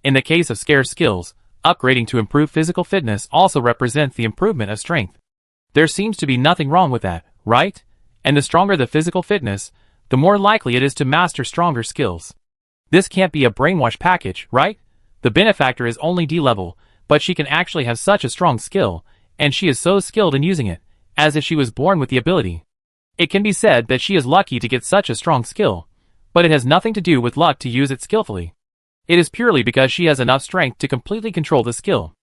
In the case of scarce skills, upgrading to improve physical fitness also represents the improvement of strength. There seems to be nothing wrong with that, right? And the stronger the physical fitness, the more likely it is to master stronger skills. This can't be a brainwash package, right? The benefactor is only D level, but she can actually have such a strong skill, and she is so skilled in using it, as if she was born with the ability. It can be said that she is lucky to get such a strong skill, but it has nothing to do with luck to use it skillfully. It is purely because she has enough strength to completely control the skill.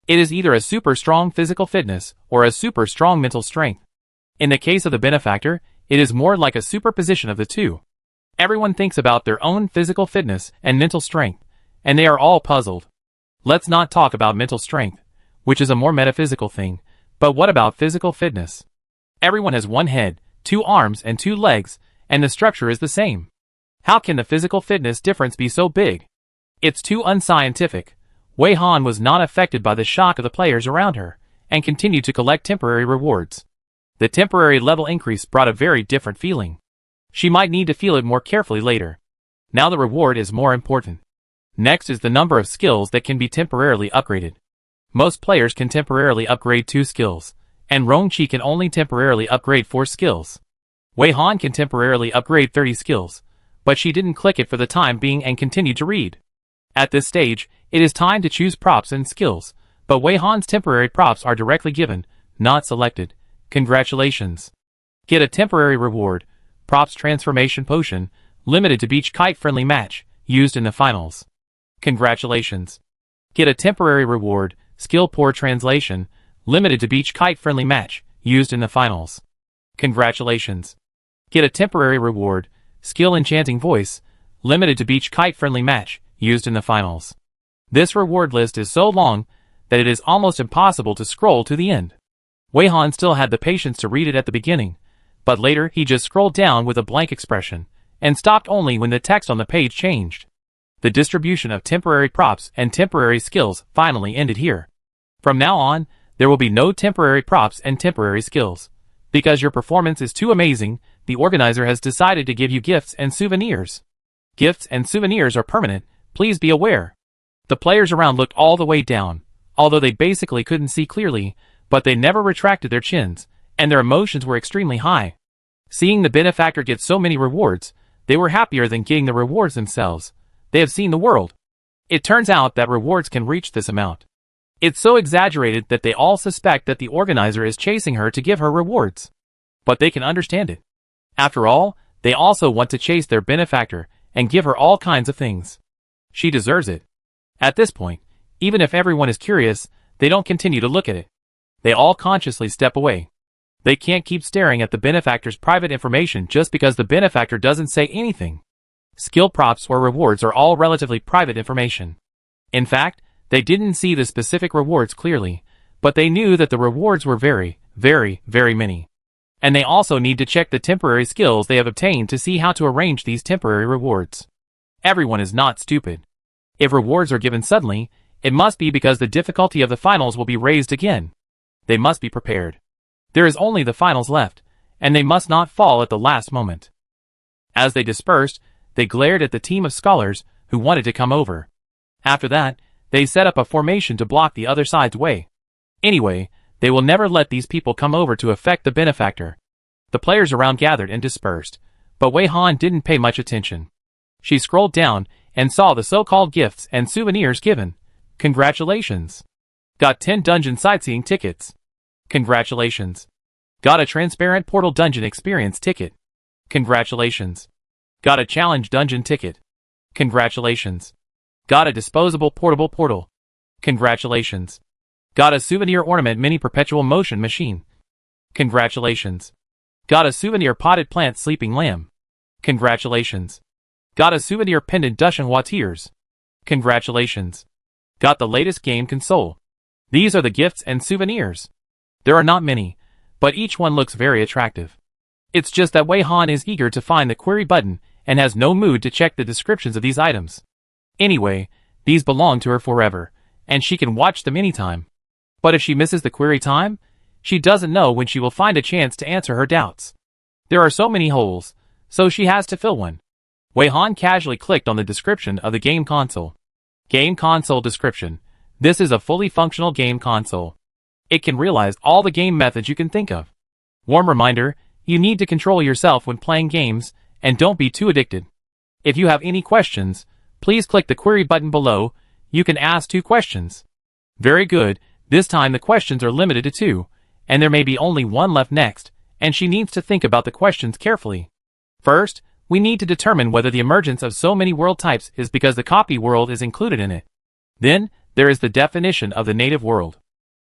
It is either a super strong physical fitness or a super strong mental strength. In the case of the benefactor, it is more like a superposition of the two. Everyone thinks about their own physical fitness and mental strength, and they are all puzzled. Let's not talk about mental strength, which is a more metaphysical thing, but what about physical fitness? Everyone has one head, 2 arms and 2 legs, and the structure is the same. How can the physical fitness difference be so big? It's too unscientific. Wei Han was not affected by the shock of the players around her, and continued to collect temporary rewards. The temporary level increase brought a very different feeling. She might need to feel it more carefully later. Now the reward is more important. Next is the number of skills that can be temporarily upgraded. Most players can temporarily upgrade 2 skills, and Rongqi can only temporarily upgrade 4 skills. Wei Han can temporarily upgrade 30 skills, but she didn't click it for the time being and continued to read. At this stage, it is time to choose props and skills, but Wei Han's temporary props are directly given, not selected. Congratulations. Get a temporary reward, Props Transformation Potion, limited to Beach Kite friendly match, used in the finals. Congratulations. Get a temporary reward, Skill Poor Translation, limited to Beach Kite friendly match, used in the finals. Congratulations. Get a temporary reward, Skill Enchanting Voice, limited to Beach Kite friendly match, used in the finals. This reward list is so long that it is almost impossible to scroll to the end. Wei Han still had the patience to read it at the beginning, But later he just scrolled down with a blank expression, and stopped only when the text on the page changed. The distribution of temporary props and temporary skills finally ended here. From now on, there will be no temporary props and temporary skills. Because your performance is too amazing, the organizer has decided to give you gifts and souvenirs. Gifts and souvenirs are permanent, please be aware. The players around looked all the way down, although they basically couldn't see clearly, but they never retracted their chins, and their emotions were extremely high. Seeing the benefactor get so many rewards, they were happier than getting the rewards themselves. They have seen the world. It turns out that rewards can reach this amount. It's so exaggerated that they all suspect that the organizer is chasing her to give her rewards. But they can understand it. After all, they also want to chase their benefactor and give her all kinds of things. She deserves it. At this point, even if everyone is curious, they don't continue to look at it. They all consciously step away. They can't keep staring at the benefactor's private information just because the benefactor doesn't say anything. Skill props or rewards are all relatively private information. In fact, they didn't see the specific rewards clearly, but they knew that the rewards were very, very, very many. And they also need to check the temporary skills they have obtained to see how to arrange these temporary rewards. Everyone is not stupid. If rewards are given suddenly, it must be because the difficulty of the finals will be raised again. They must be prepared. There is only the finals left, and they must not fall at the last moment. As they dispersed, they glared at the team of scholars who wanted to come over. After that, they set up a formation to block the other side's way. Anyway, they will never let these people come over to affect the benefactor. The players around gathered and dispersed, but Wei Han didn't pay much attention. She scrolled down and saw the so-called gifts and souvenirs given. Congratulations. Got 10 dungeon sightseeing tickets. Congratulations. Got a transparent portal dungeon experience ticket. Congratulations. Got a challenge dungeon ticket. Congratulations. Got a disposable portable portal. Congratulations. Got a souvenir ornament mini perpetual motion machine. Congratulations. Got a souvenir potted plant sleeping lamb. Congratulations. Got a souvenir pendant Dushan Watiers. Congratulations. Got the latest game console. These are the gifts and souvenirs. There are not many, but each one looks very attractive. It's just that Wei Han is eager to find the query button and has no mood to check the descriptions of these items. Anyway, these belong to her forever, and she can watch them anytime. But if she misses the query time, she doesn't know when she will find a chance to answer her doubts. There are so many holes, so she has to fill one. Wei Han casually clicked on the description of the game console. Game console description. This is a fully functional game console. It can realize all the game methods you can think of. Warm reminder, you need to control yourself when playing games, and don't be too addicted. If you have any questions, please click the query button below. You can ask 2 questions. Very good, this time the questions are limited to 2, and there may be only 1 left next, and she needs to think about the questions carefully. First, we need to determine whether the emergence of so many world types is because the copy world is included in it. Then, there is the definition of the native world.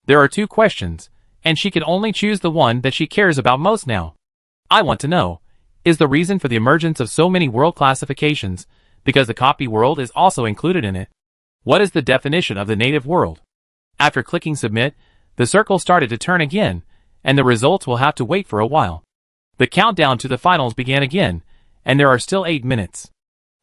There are 2 questions, and she can only choose the one that she cares about most now. I want to know, is the reason for the emergence of so many world classifications because the copy world is also included in it? What is the definition of the native world? After clicking submit, the circle started to turn again, and the results will have to wait for a while. The countdown to the finals began again, and there are still 8 minutes.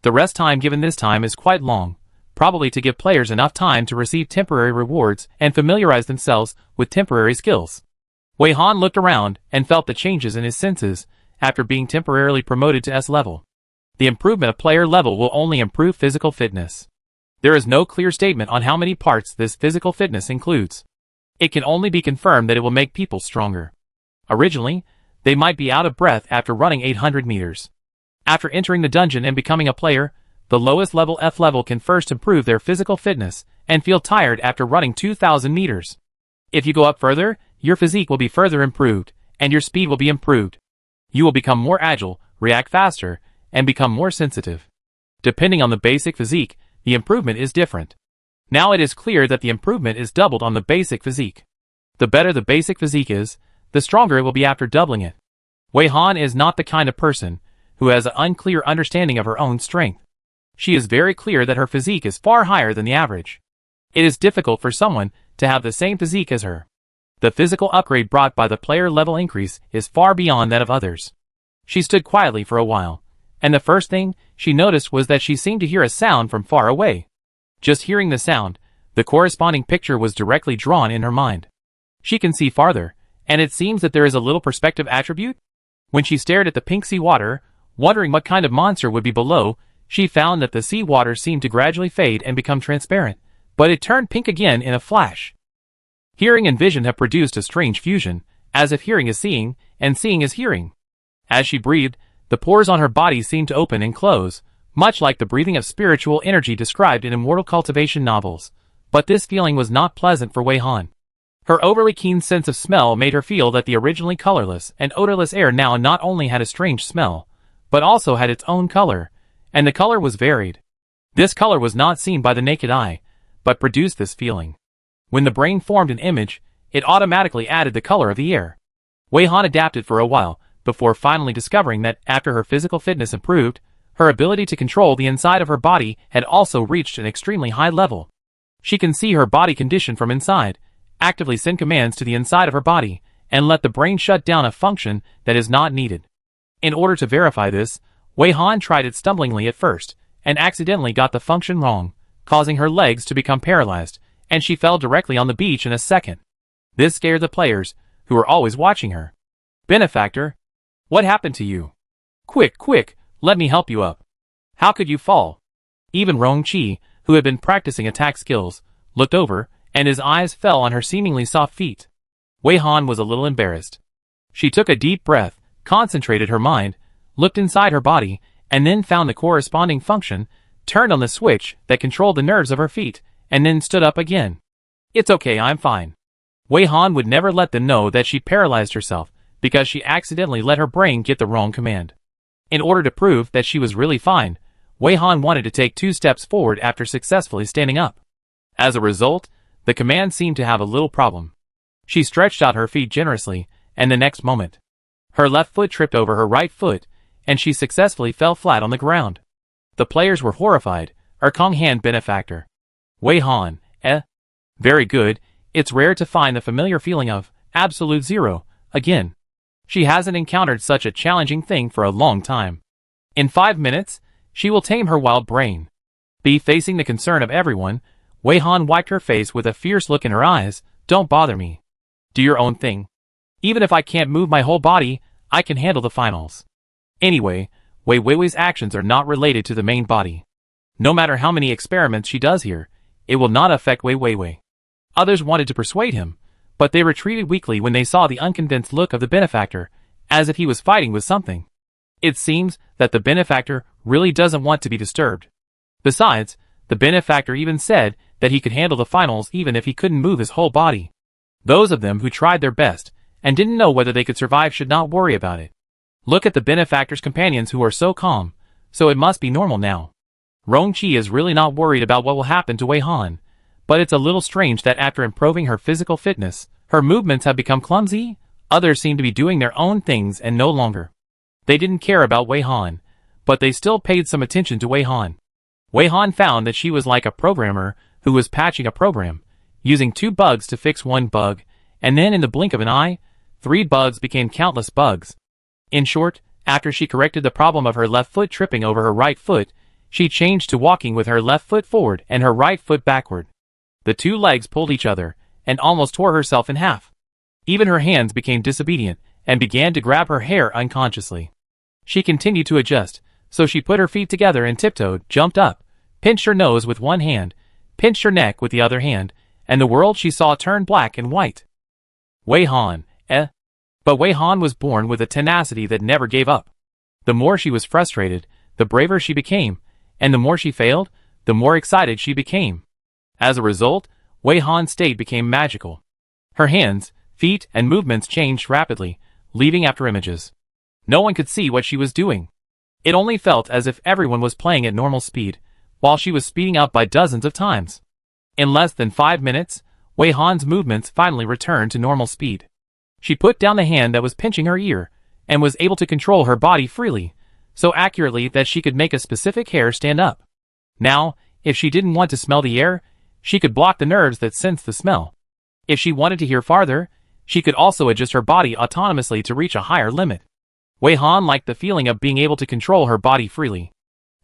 The rest time given this time is quite long, probably to give players enough time to receive temporary rewards and familiarize themselves with temporary skills. Wei Han looked around and felt the changes in his senses after being temporarily promoted to S level. The improvement of player level will only improve physical fitness. There is no clear statement on how many parts this physical fitness includes. It can only be confirmed that it will make people stronger. Originally, they might be out of breath after running 800 meters. After entering the dungeon and becoming a player, the lowest level F level can first improve their physical fitness and feel tired after running 2,000 meters. If you go up further, your physique will be further improved, and your speed will be improved. You will become more agile, react faster, and become more sensitive. Depending on the basic physique, the improvement is different. Now it is clear that the improvement is doubled on the basic physique. The better the basic physique is, the stronger it will be after doubling it. Wei Han is not the kind of person who has an unclear understanding of her own strength. She is very clear that her physique is far higher than the average. It is difficult for someone to have the same physique as her. The physical upgrade brought by the player level increase is far beyond that of others. She stood quietly for a while, and the first thing she noticed was that she seemed to hear a sound from far away. Just hearing the sound, the corresponding picture was directly drawn in her mind. She can see farther, and it seems that there is a little perspective attribute. When she stared at the pink sea water, wondering what kind of monster would be below, she found that the sea water seemed to gradually fade and become transparent, but it turned pink again in a flash. Hearing and vision have produced a strange fusion, as if hearing is seeing, and seeing is hearing. As she breathed, the pores on her body seemed to open and close, much like the breathing of spiritual energy described in immortal cultivation novels. But this feeling was not pleasant for Wei Han. Her overly keen sense of smell made her feel that the originally colorless and odorless air now not only had a strange smell, but also had its own color, and the color was varied. This color was not seen by the naked eye, but produced this feeling. When the brain formed an image, it automatically added the color of the air. Wei Han adapted for a while, before finally discovering that after her physical fitness improved, her ability to control the inside of her body had also reached an extremely high level. She can see her body condition from inside, actively send commands to the inside of her body, and let the brain shut down a function that is not needed. In order to verify this, Wei Han tried it stumblingly at first, and accidentally got the function wrong, causing her legs to become paralyzed, and she fell directly on the beach in a second. This scared the players, who were always watching her. "Benefactor, what happened to you? Quick, quick, let me help you up. How could you fall?" Even Rong-Chi, who had been practicing attack skills, looked over, and his eyes fell on her seemingly soft feet. Wei Han was a little embarrassed. She took a deep breath, concentrated her mind, looked inside her body, and then found the corresponding function, turned on the switch that controlled the nerves of her feet, and then stood up again. "It's okay, I'm fine." Wei Han would never let them know that she paralyzed herself, because she accidentally let her brain get the wrong command. In order to prove that she was really fine, Wei Han wanted to take 2 steps forward after successfully standing up. As a result, the command seemed to have a little problem. She stretched out her feet generously, and the next moment, her left foot tripped over her right foot, and she successfully fell flat on the ground. The players were horrified. Kong Han benefactor. Wei Han, very good. It's rare to find the familiar feeling of absolute zero again. She hasn't encountered such a challenging thing for a long time. In 5 minutes, she will tame her wild brain. Facing the concern of everyone, Wei Han wiped her face with a fierce look in her eyes. "Don't bother me. Do your own thing. Even if I can't move my whole body, I can handle the finals." Anyway, Wei Weiwei's actions are not related to the main body. No matter how many experiments she does here, it will not affect Wei Weiwei. Others wanted to persuade him, but they retreated weakly when they saw the unconvinced look of the benefactor, as if he was fighting with something. It seems that the benefactor really doesn't want to be disturbed. Besides, the benefactor even said that he could handle the finals even if he couldn't move his whole body. Those of them who tried their best and didn't know whether they could survive should not worry about it. Look at the benefactor's companions who are so calm, so it must be normal now. Rong-Chi is really not worried about what will happen to Wei Han, but it's a little strange that after improving her physical fitness, her movements have become clumsy. Others seem to be doing their own things and no longer. They didn't care about Wei Han, but they still paid some attention to Wei Han. Wei Han found that she was like a programmer who was patching a program, using 2 bugs to fix 1 bug, and then in the blink of an eye, 3 bugs became countless bugs. In short, after she corrected the problem of her left foot tripping over her right foot, she changed to walking with her left foot forward and her right foot backward. The 2 legs pulled each other, and almost tore herself in half. Even her hands became disobedient, and began to grab her hair unconsciously. She continued to adjust, so she put her feet together and tiptoed, jumped up, pinched her nose with one hand, pinched her neck with the other hand, and the world she saw turned black and white. Wei Han, But Wei Han was born with a tenacity that never gave up. The more she was frustrated, the braver she became, and the more she failed, the more excited she became. As a result, Wei Han's state became magical. Her hands, feet, and movements changed rapidly, leaving after images. No one could see what she was doing. It only felt as if everyone was playing at normal speed, while she was speeding up by dozens of times. In less than 5 minutes, Wei Han's movements finally returned to normal speed. She put down the hand that was pinching her ear, and was able to control her body freely, so accurately that she could make a specific hair stand up. Now, if she didn't want to smell the air, she could block the nerves that sense the smell. If she wanted to hear farther, She could also adjust her body autonomously to reach a higher limit. Wei Han liked the feeling of being able to control her body freely.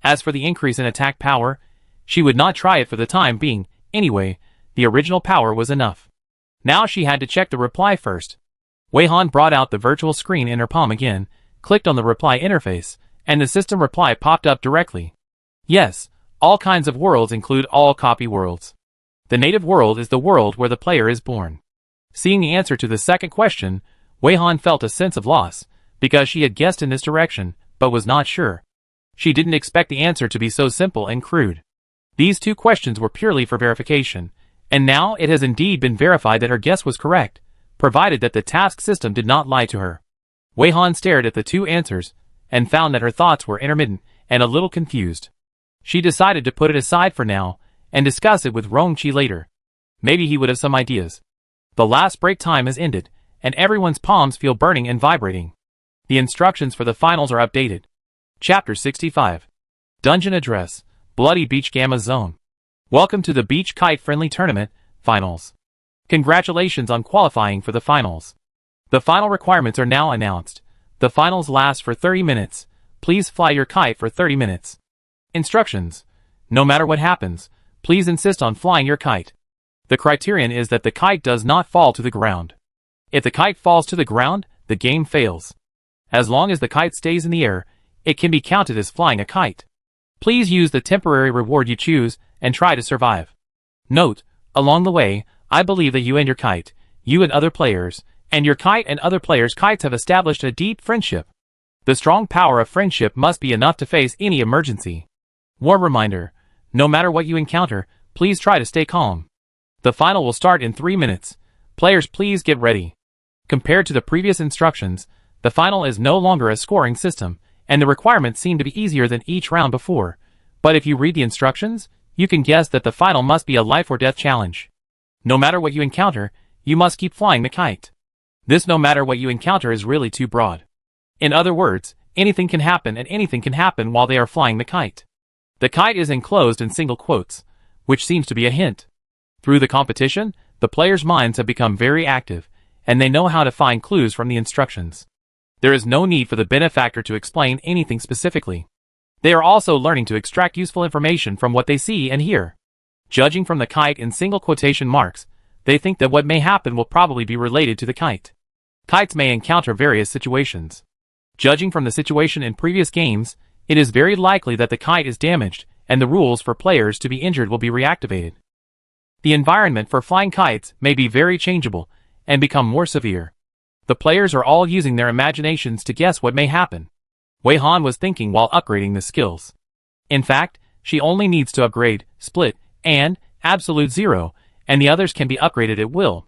As for the increase in attack power, she would not try it for the time being. Anyway, the original power was enough. Now she had to check the reply first. Wei Han brought out the virtual screen in her palm again, clicked on the reply interface, and the system reply popped up directly. Yes, all kinds of worlds include all copy worlds. The native world is the world where the player is born. Seeing the answer to the second question, Wei Han felt a sense of loss, because she had guessed in this direction, but was not sure. She didn't expect the answer to be so simple and crude. These two questions were purely for verification, and now it has indeed been verified that her guess was correct, provided that the task system did not lie to her. Wei Han stared at the two answers, and found that her thoughts were intermittent and a little confused. She decided to put it aside for now, and discuss it with Rongqi later. Maybe he would have some ideas. The last break time has ended, and everyone's palms feel burning and vibrating. The instructions for the finals are updated. Chapter 65. Dungeon Address, Bloody Beach Gamma Zone. Welcome to the Beach Kite Friendly Tournament, Finals. Congratulations on qualifying for the finals. The final requirements are now announced. The finals last for 30 minutes. Please fly your kite for 30 minutes. Instructions. No matter what happens, please insist on flying your kite. The criterion is that the kite does not fall to the ground. If the kite falls to the ground, the game fails. As long as the kite stays in the air, it can be counted as flying a kite. Please use the temporary reward you choose and try to survive. Note, along the way, I believe that you and your kite, you and other players, and your kite and other players' kites have established a deep friendship. The strong power of friendship must be enough to face any emergency. Warm reminder, no matter what you encounter, please try to stay calm. The final will start in 3 minutes. Players, please get ready. Compared to the previous instructions, the final is no longer a scoring system, and the requirements seem to be easier than each round before. But if you read the instructions, you can guess that the final must be a life or death challenge. No matter what you encounter, you must keep flying the kite. This no matter what you encounter is really too broad. In other words, anything can happen and anything can happen while they are flying the kite. The kite is enclosed in single quotes, which seems to be a hint. Through the competition, the players' minds have become very active, and they know how to find clues from the instructions. There is no need for the benefactor to explain anything specifically. They are also learning to extract useful information from what they see and hear. Judging from the kite in single quotation marks, they think that what may happen will probably be related to the kite. Kites may encounter various situations. Judging from the situation in previous games, it is very likely that the kite is damaged, and the rules for players to be injured will be reactivated. The environment for flying kites may be very changeable, and become more severe. The players are all using their imaginations to guess what may happen. Wei Han was thinking while upgrading the skills. In fact, she only needs to upgrade Split and Absolute Zero, and the others can be upgraded at will.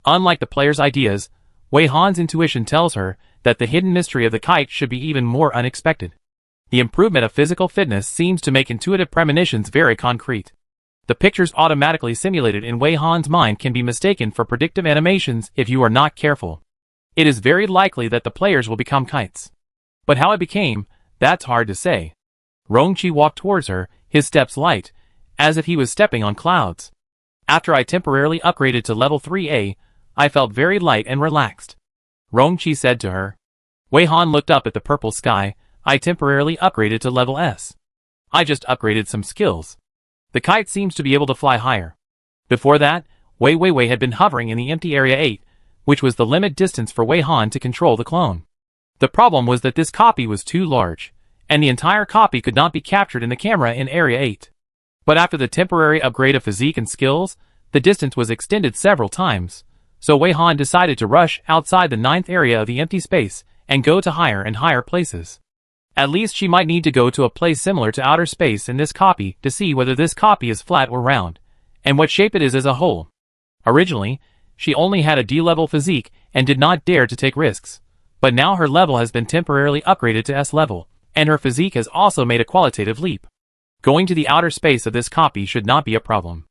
Unlike the player's ideas, Wei Han's intuition tells her that the hidden mystery of the kite should be even more unexpected. The improvement of physical fitness seems to make intuitive premonitions very concrete. The pictures automatically simulated in Wei Han's mind can be mistaken for predictive animations if you are not careful. It is very likely that the players will become kites. But how it became, that's hard to say. Rongqi walked towards her, his steps light, as if he was stepping on clouds. After I temporarily upgraded to level 3A, I felt very light and relaxed. Rongqi said to her. Wei Han looked up at the purple sky. I temporarily upgraded to level S. I just upgraded some skills. The kite seems to be able to fly higher. Before that, Wei Wei had been hovering in the empty Area 8, which was the limit distance for Wei Han to control the clone. The problem was that this copy was too large, and the entire copy could not be captured in the camera in Area 8. But after the temporary upgrade of physique and skills, the distance was extended several times, so Wei Han decided to rush outside the 9th area of the empty space and go to higher and higher places. At least she might need to go to a place similar to outer space in this copy to see whether this copy is flat or round, and what shape it is as a whole. Originally, she only had a D-level physique and did not dare to take risks, but now her level has been temporarily upgraded to S level, and her physique has also made a qualitative leap. Going to the outer space of this copy should not be a problem.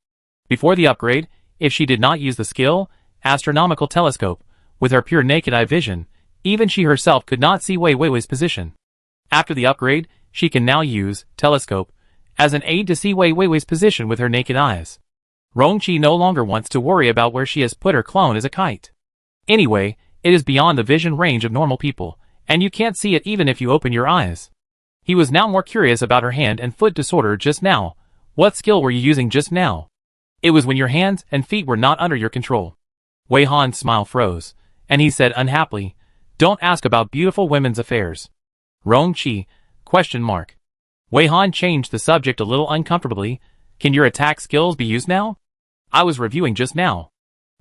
Before the upgrade, if she did not use the skill, Astronomical Telescope, with her pure naked eye vision, even she herself could not see Wei Wei's position. After the upgrade, she can now use Telescope as an aid to see Wei Wei's position with her naked eyes. Rongqi no longer wants to worry about where she has put her clone as a kite. Anyway, it is beyond the vision range of normal people, and you can't see it even if you open your eyes. He was now more curious about her hand and foot disorder just now. What skill were you using just now? It was when your hands and feet were not under your control. Wei Han's smile froze, and he said unhappily, "Don't ask about beautiful women's affairs." Rong-chi? Wei Han changed the subject a little uncomfortably. Can your attack skills be used now? I was reviewing just now.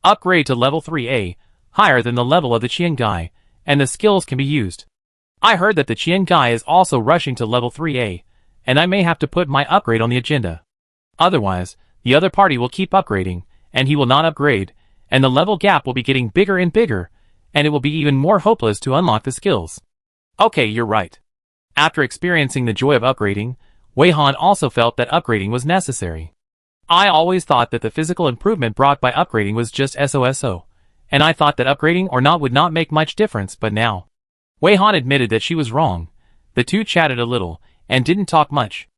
Upgrade to level 3A, higher than the level of the Qian guy, and the skills can be used. I heard that the Qian guy is also rushing to level 3A, and I may have to put my upgrade on the agenda. Otherwise, the other party will keep upgrading, and he will not upgrade, and the level gap will be getting bigger and bigger, and it will be even more hopeless to unlock the skills. Okay, you're right. After experiencing the joy of upgrading, Wei Han also felt that upgrading was necessary. I always thought that the physical improvement brought by upgrading was just SOSO, and I thought that upgrading or not would not make much difference, but now. Wei Han admitted that she was wrong. The two chatted a little, and didn't talk much.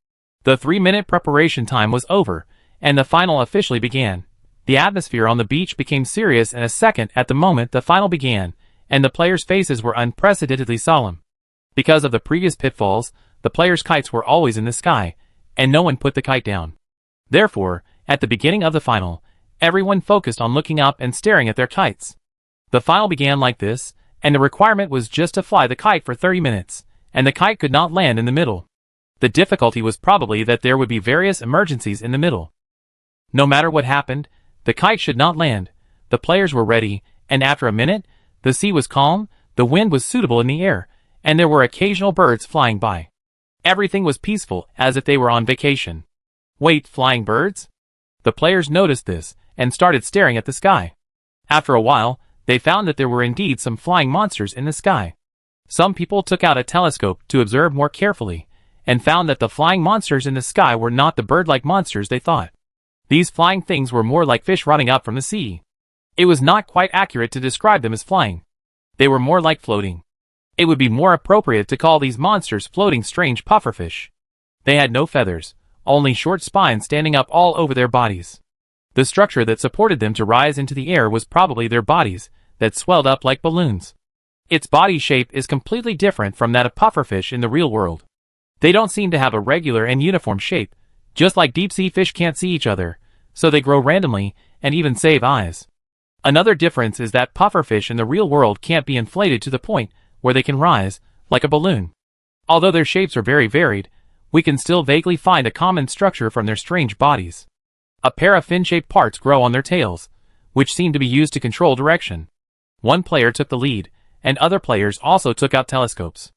The 3-minute preparation time was over, and the final officially began. The atmosphere on the beach became serious in a second at the moment the final began, and the players' faces were unprecedentedly solemn. Because of the previous pitfalls, the players' kites were always in the sky, and no one put the kite down. Therefore, at the beginning of the final, everyone focused on looking up and staring at their kites. The final began like this, and the requirement was just to fly the kite for 30 minutes, and the kite could not land in the middle. The difficulty was probably that there would be various emergencies in the middle. No matter what happened, the kite should not land. The players were ready, and after a minute, the sea was calm, the wind was suitable in the air, and there were occasional birds flying by. Everything was peaceful, as if they were on vacation. Wait, flying birds? The players noticed this, and started staring at the sky. After a while, they found that there were indeed some flying monsters in the sky. Some people took out a telescope to observe more carefully, and found that the flying monsters in the sky were not the bird-like monsters they thought. These flying things were more like fish rotting up from the sea. It was not quite accurate to describe them as flying. They were more like floating. It would be more appropriate to call these monsters floating strange pufferfish. They had no feathers, only short spines standing up all over their bodies. The structure that supported them to rise into the air was probably their bodies, that swelled up like balloons. Its body shape is completely different from that of pufferfish in the real world. They don't seem to have a regular and uniform shape, just like deep-sea fish can't see each other, so they grow randomly and even save eyes. Another difference is that pufferfish in the real world can't be inflated to the point where they can rise, like a balloon. Although their shapes are very varied, we can still vaguely find a common structure from their strange bodies. A pair of fin-shaped parts grow on their tails, which seem to be used to control direction. One player took the lead, and other players also took out telescopes.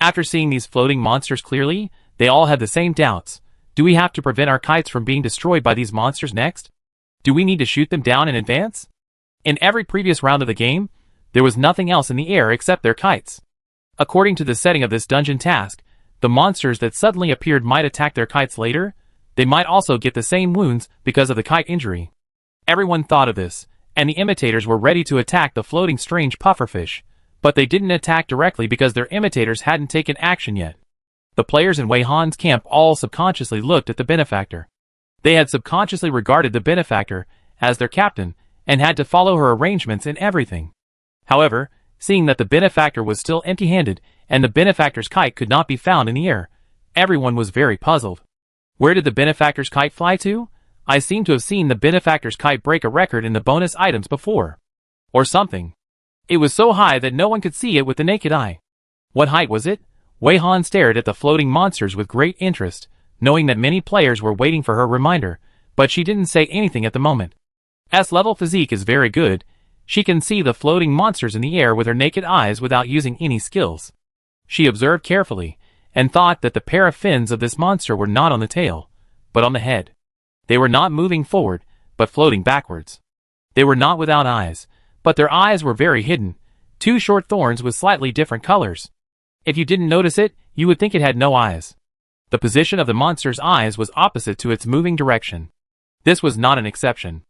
After seeing these floating monsters clearly, they all had the same doubts. Do we have to prevent our kites from being destroyed by these monsters next? Do we need to shoot them down in advance? In every previous round of the game, there was nothing else in the air except their kites. According to the setting of this dungeon task, the monsters that suddenly appeared might attack their kites later. They might also get the same wounds because of the kite injury. Everyone thought of this, and the imitators were ready to attack the floating strange pufferfish, but they didn't attack directly because their imitators hadn't taken action yet. The players in Wei Han's camp all subconsciously looked at the benefactor. They had subconsciously regarded the benefactor as their captain, and had to follow her arrangements in everything. However, seeing that the benefactor was still empty-handed, and the benefactor's kite could not be found in the air, everyone was very puzzled. Where did the benefactor's kite fly to? I seem to have seen the benefactor's kite break a record in the bonus items before. Or something. It was so high that no one could see it with the naked eye. What height was it? Wei Han stared at the floating monsters with great interest, knowing that many players were waiting for her reminder, but she didn't say anything at the moment. S-level physique is very good. She can see the floating monsters in the air with her naked eyes without using any skills. She observed carefully, and thought that the pair of fins of this monster were not on the tail, but on the head. They were not moving forward, but floating backwards. They were not without eyes, but their eyes were very hidden, 2 short thorns with slightly different colors. If you didn't notice it, you would think it had no eyes. The position of the monster's eyes was opposite to its moving direction. This was not an exception.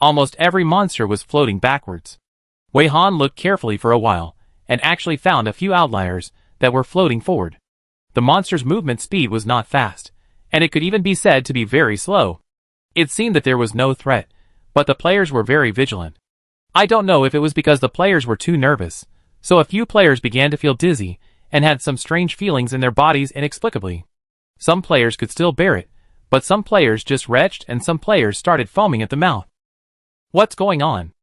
Almost every monster was floating backwards. Wei Han looked carefully for a while, and actually found a few outliers that were floating forward. The monster's movement speed was not fast, and it could even be said to be very slow. It seemed that there was no threat, but the players were very vigilant. I don't know if it was because the players were too nervous, so a few players began to feel dizzy and had some strange feelings in their bodies inexplicably. Some players could still bear it, but some players just retched and some players started foaming at the mouth. What's going on?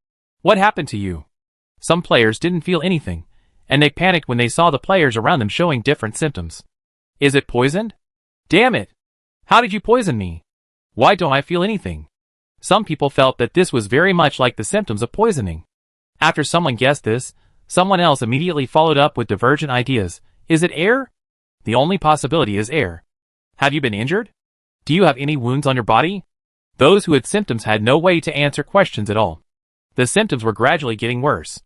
What happened to you? Some players didn't feel anything, and they panicked when they saw the players around them showing different symptoms. Is it poisoned? Damn it! How did you poison me? Why don't I feel anything? Some people felt that this was very much like the symptoms of poisoning. After someone guessed this, someone else immediately followed up with divergent ideas. Is it air? The only possibility is air. Have you been injured? Do you have any wounds on your body? Those who had symptoms had no way to answer questions at all. The symptoms were gradually getting worse.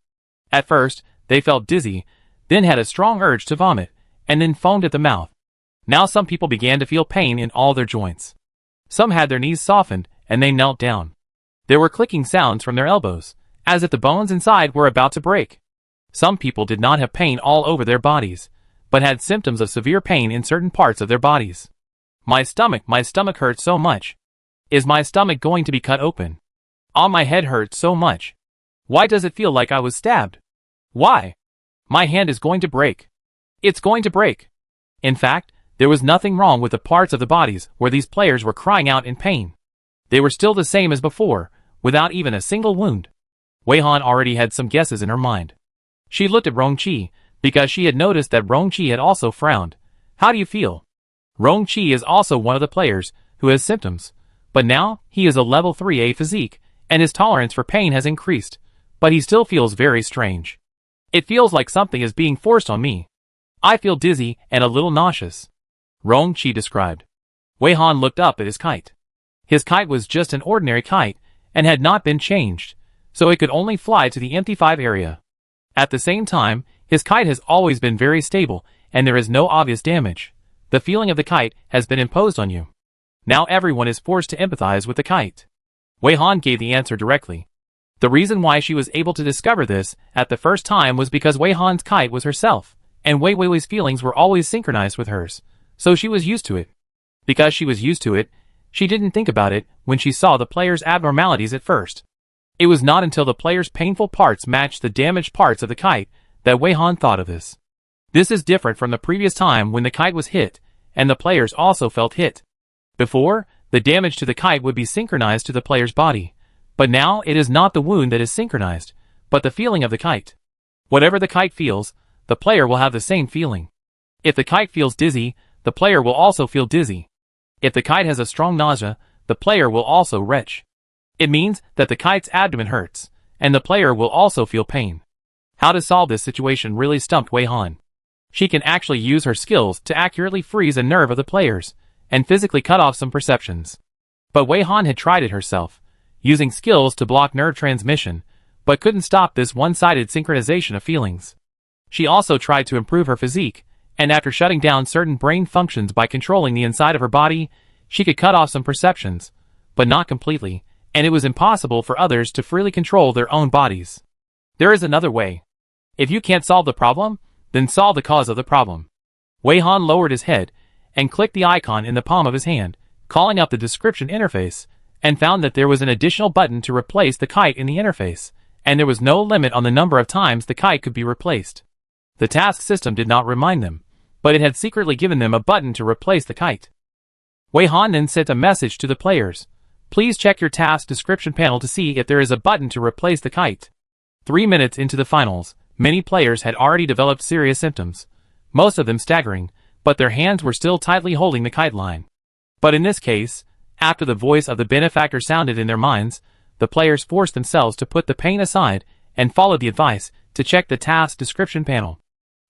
At first, they felt dizzy, then had a strong urge to vomit, and then foamed at the mouth. Now some people began to feel pain in all their joints. Some had their knees softened, and they knelt down. There were clicking sounds from their elbows, as if the bones inside were about to break. Some people did not have pain all over their bodies, but had symptoms of severe pain in certain parts of their bodies. My stomach hurts so much. Is my stomach going to be cut open? My head hurts so much. Why does it feel like I was stabbed? Why? My hand is going to break. It's going to break. In fact, there was nothing wrong with the parts of the bodies where these players were crying out in pain. They were still the same as before, without even a single wound. Wei Han already had some guesses in her mind. She looked at Rongqi, because she had noticed that Rongqi had also frowned. How do you feel? Rongqi is also one of the players who has symptoms, but now he is a level 3A physique, and his tolerance for pain has increased, but he still feels very strange. It feels like something is being forced on me. I feel dizzy and a little nauseous. Rongqi described. Wei Han looked up at his kite. His kite was just an ordinary kite, and had not been changed, so it could only fly to the empty 5 area. At the same time, his kite has always been very stable, and there is no obvious damage. The feeling of the kite has been imposed on you. Now everyone is forced to empathize with the kite. Wei Han gave the answer directly. The reason why she was able to discover this at the first time was because Wei Han's kite was herself, and Wei Wei's feelings were always synchronized with hers, so she was used to it. Because she was used to it, she didn't think about it when she saw the player's abnormalities at first. It was not until the player's painful parts matched the damaged parts of the kite that Wei Han thought of this. This is different from the previous time when the kite was hit, and the players also felt hit. Before, the damage to the kite would be synchronized to the player's body, but now it is not the wound that is synchronized, but the feeling of the kite. Whatever the kite feels, the player will have the same feeling. If the kite feels dizzy, the player will also feel dizzy. If the kite has a strong nausea, the player will also retch. It means that the kite's abdomen hurts, and the player will also feel pain. How to solve this situation really stumped Wei Han. She can actually use her skills to accurately freeze a nerve of the players, and physically cut off some perceptions. But Wei Han had tried it herself, using skills to block nerve transmission, but couldn't stop this one-sided synchronization of feelings. She also tried to improve her physique, and after shutting down certain brain functions by controlling the inside of her body, she could cut off some perceptions, but not completely, and it was impossible for others to freely control their own bodies. There is another way. If you can't solve the problem, then solve the cause of the problem. Wei Han lowered his head, and clicked the icon in the palm of his hand, calling up the description interface, and found that there was an additional button to replace the kite in the interface, and there was no limit on the number of times the kite could be replaced. The task system did not remind them, but it had secretly given them a button to replace the kite. Wei Han then sent a message to the players. Please check your task description panel to see if there is a button to replace the kite. 3 minutes into the finals, many players had already developed serious symptoms, most of them staggering, but their hands were still tightly holding the kite line. But in this case, after the voice of the benefactor sounded in their minds, the players forced themselves to put the pain aside and followed the advice to check the task description panel.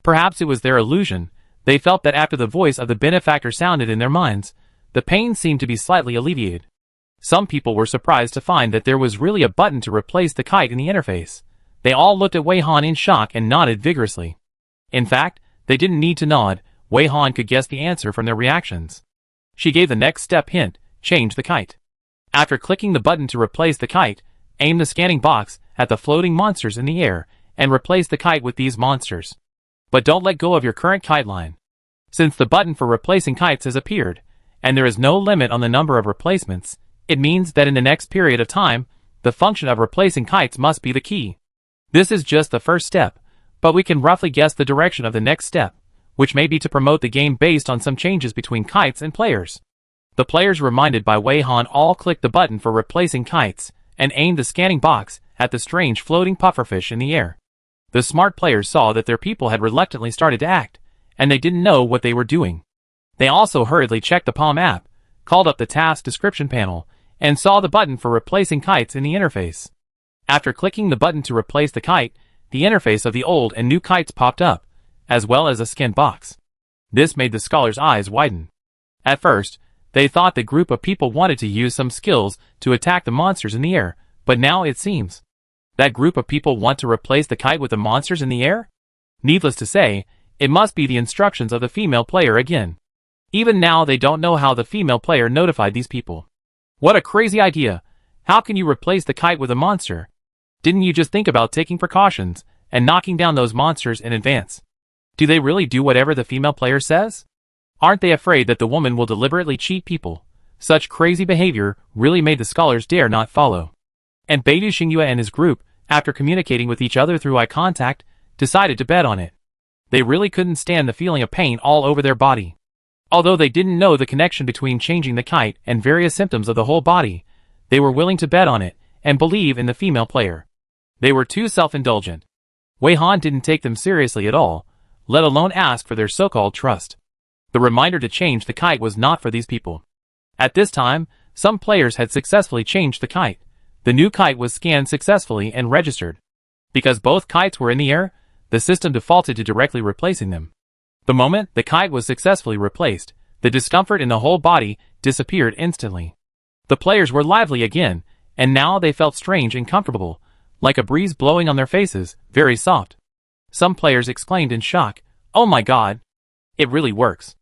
Perhaps it was their illusion. They felt that after the voice of the benefactor sounded in their minds, the pain seemed to be slightly alleviated. Some people were surprised to find that there was really a button to replace the kite in the interface. They all looked at Wei Han in shock and nodded vigorously. In fact, they didn't need to nod. Wei Han could guess the answer from their reactions. She gave the next step hint, change the kite. After clicking the button to replace the kite, aim the scanning box at the floating monsters in the air, and replace the kite with these monsters. But don't let go of your current kite line. Since the button for replacing kites has appeared, and there is no limit on the number of replacements, it means that in the next period of time, the function of replacing kites must be the key. This is just the first step, but we can roughly guess the direction of the next step, which may be to promote the game based on some changes between kites and players. The players reminded by Wei Han all clicked the button for replacing kites, and aimed the scanning box at the strange floating pufferfish in the air. The smart players saw that their people had reluctantly started to act, and they didn't know what they were doing. They also hurriedly checked the Palm app, called up the task description panel, and saw the button for replacing kites in the interface. After clicking the button to replace the kite, the interface of the old and new kites popped up, as well as a scan box. This made the scholars' eyes widen. At first, they thought the group of people wanted to use some skills to attack the monsters in the air, but now it seems that group of people want to replace the kite with the monsters in the air? Needless to say, it must be the instructions of the female player again. Even now they don't know how the female player notified these people. What a crazy idea! How can you replace the kite with a monster? Didn't you just think about taking precautions and knocking down those monsters in advance? Do they really do whatever the female player says? Aren't they afraid that the woman will deliberately cheat people? Such crazy behavior really made the scholars dare not follow. And Beidou Xingyue and his group, after communicating with each other through eye contact, decided to bet on it. They really couldn't stand the feeling of pain all over their body. Although they didn't know the connection between changing the kite and various symptoms of the whole body, they were willing to bet on it and believe in the female player. They were too self-indulgent. Wei Han didn't take them seriously at all, let alone ask for their so-called trust. The reminder to change the kite was not for these people. At this time, some players had successfully changed the kite. The new kite was scanned successfully and registered. Because both kites were in the air, the system defaulted to directly replacing them. The moment the kite was successfully replaced, the discomfort in the whole body disappeared instantly. The players were lively again, and now they felt strange and comfortable, like a breeze blowing on their faces, very soft. Some players exclaimed in shock, "Oh my god! It really works.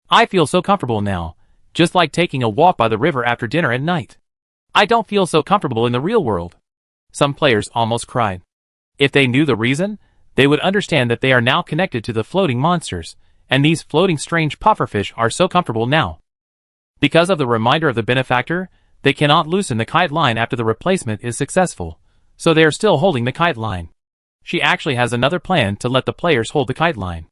I feel so comfortable now, just like taking a walk by the river after dinner at night. I don't feel so comfortable in the real world." Some players almost cried. If they knew the reason, they would understand that they are now connected to the floating monsters, and these floating strange pufferfish are so comfortable now. Because of the reminder of the benefactor, they cannot loosen the kite line after the replacement is successful, so they are still holding the kite line. She actually has another plan to let the players hold the kite line.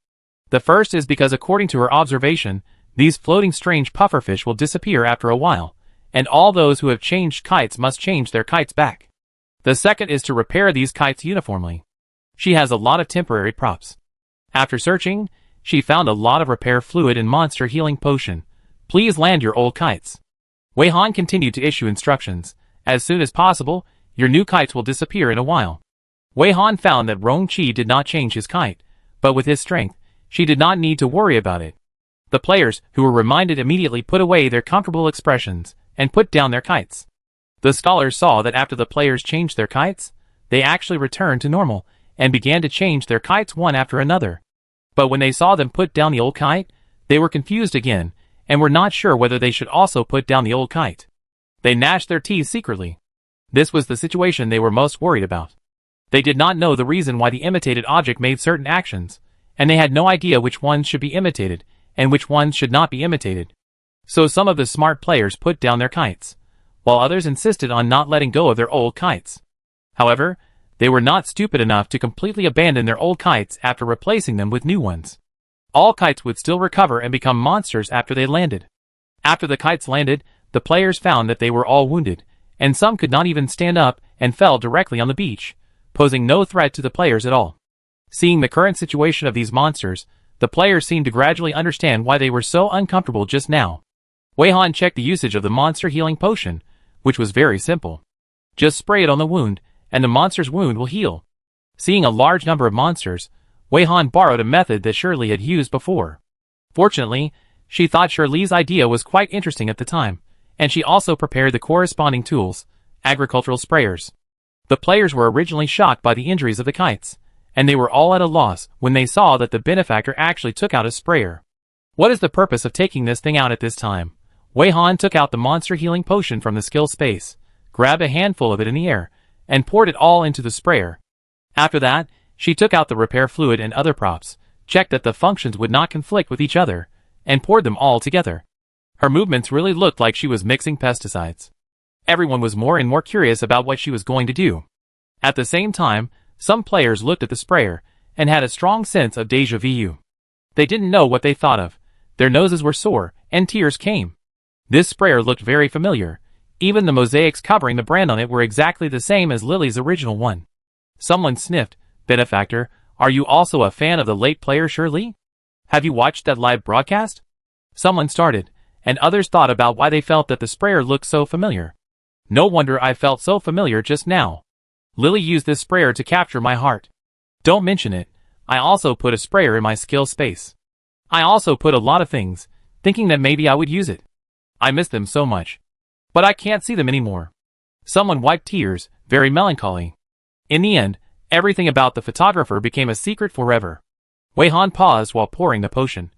The first is because according to her observation, these floating strange pufferfish will disappear after a while, and all those who have changed kites must change their kites back. The second is to repair these kites uniformly. She has a lot of temporary props. After searching, she found a lot of repair fluid and monster healing potion. Please land your old kites. Wei Han continued to issue instructions. As soon as possible, your new kites will disappear in a while. Wei Han found that Rong Qi did not change his kite, but with his strength, she did not need to worry about it. The players, who were reminded immediately, put away their comfortable expressions and put down their kites. The scholars saw that after the players changed their kites, they actually returned to normal and began to change their kites one after another. But when they saw them put down the old kite, they were confused again and were not sure whether they should also put down the old kite. They gnashed their teeth secretly. This was the situation they were most worried about. They did not know the reason why the imitated object made certain actions, and they had no idea which ones should be imitated and which ones should not be imitated. So some of the smart players put down their kites, while others insisted on not letting go of their old kites. However, they were not stupid enough to completely abandon their old kites after replacing them with new ones. All kites would still recover and become monsters after they landed. After the kites landed, the players found that they were all wounded, and some could not even stand up and fell directly on the beach, posing no threat to the players at all. Seeing the current situation of these monsters, the players seemed to gradually understand why they were so uncomfortable just now. Wei Han checked the usage of the monster healing potion, which was very simple. Just spray it on the wound, and the monster's wound will heal. Seeing a large number of monsters, Wei Han borrowed a method that Shirley had used before. Fortunately, she thought Shirley's idea was quite interesting at the time, and she also prepared the corresponding tools, agricultural sprayers. The players were originally shocked by the injuries of the kites, and they were all at a loss when they saw that the benefactor actually took out a sprayer. What is the purpose of taking this thing out at this time? Wei Han took out the monster healing potion from the skill space, grabbed a handful of it in the air, and poured it all into the sprayer. After that, she took out the repair fluid and other props, checked that the functions would not conflict with each other, and poured them all together. Her movements really looked like she was mixing pesticides. Everyone was more and more curious about what she was going to do. At the same time, some players looked at the sprayer and had a strong sense of déjà vu. They didn't know what they thought of. Their noses were sore, and tears came. This sprayer looked very familiar. Even the mosaics covering the brand on it were exactly the same as Lily's original one. Someone sniffed, "Benefactor, are you also a fan of the late player Shirley? Have you watched that live broadcast?" Someone started, and others thought about why they felt that the sprayer looked so familiar. No wonder I felt so familiar just now. Lily used this sprayer to capture my heart. Don't mention it. I also put a sprayer in my skill space. I also put a lot of things, thinking that maybe I would use it. I miss them so much. But I can't see them anymore. Someone wiped tears, very melancholy. In the end, everything about the photographer became a secret forever. Wei Han paused while pouring the potion.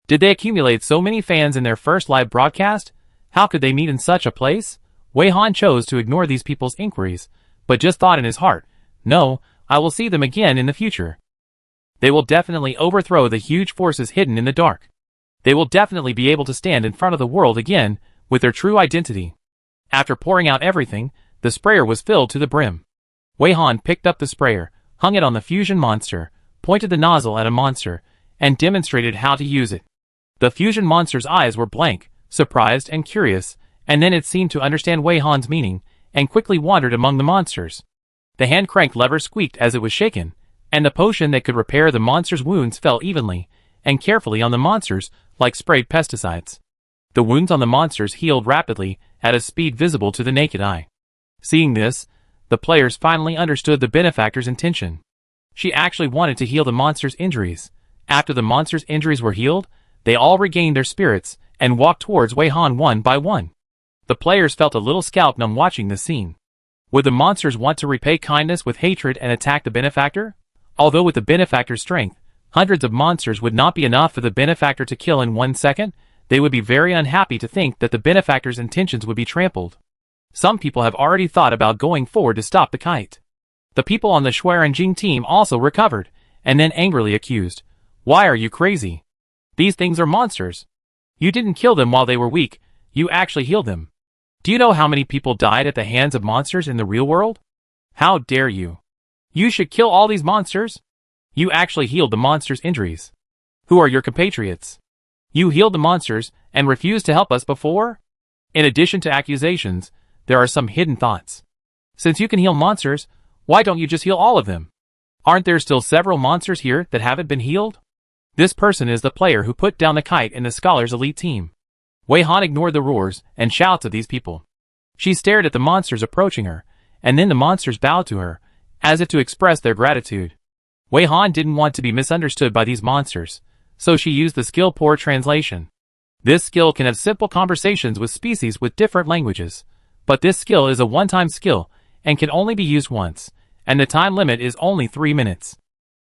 Did they accumulate so many fans in their first live broadcast? How could they meet in such a place? Wei Han chose to ignore these people's inquiries, but just thought in his heart, "No, I will see them again in the future. They will definitely overthrow the huge forces hidden in the dark. They will definitely be able to stand in front of the world again, with their true identity." After pouring out everything, the sprayer was filled to the brim. Wei Han picked up the sprayer, hung it on the fusion monster, pointed the nozzle at a monster, and demonstrated how to use it. The fusion monster's eyes were blank, surprised and curious, and then it seemed to understand Wei Han's meaning, and quickly wandered among the monsters. The hand crank lever squeaked as it was shaken, and the potion that could repair the monster's wounds fell evenly and carefully on the monsters, like sprayed pesticides. The wounds on the monsters healed rapidly, at a speed visible to the naked eye. Seeing this, the players finally understood the benefactor's intention. She actually wanted to heal the monster's injuries. After the monster's injuries were healed, they all regained their spirits and walked towards Wei Han one by one. The players felt a little scalp numb watching this scene. Would the monsters want to repay kindness with hatred and attack the benefactor? Although with the benefactor's strength, hundreds of monsters would not be enough for the benefactor to kill in 1 second, they would be very unhappy to think that the benefactor's intentions would be trampled. Some people have already thought about going forward to stop the kite. The people on the Xueranjing team also recovered, and then angrily accused, "Why are you crazy? These things are monsters. You didn't kill them while they were weak, you actually healed them. Do you know how many people died at the hands of monsters in the real world? How dare you? You should kill all these monsters. You actually healed the monsters' injuries. Who are your compatriots? You healed the monsters and refused to help us before?" In addition to accusations, there are some hidden thoughts. Since you can heal monsters, why don't you just heal all of them? Aren't there still several monsters here that haven't been healed? This person is the player who put down the kite in the Scholars Elite team. Wei Han ignored the roars and shouts of these people. She stared at the monsters approaching her, and then the monsters bowed to her, as if to express their gratitude. Wei Han didn't want to be misunderstood by these monsters, so she used the skill Poor Translation. This skill can have simple conversations with species with different languages, but this skill is a one-time skill and can only be used once, and the time limit is only 3 minutes.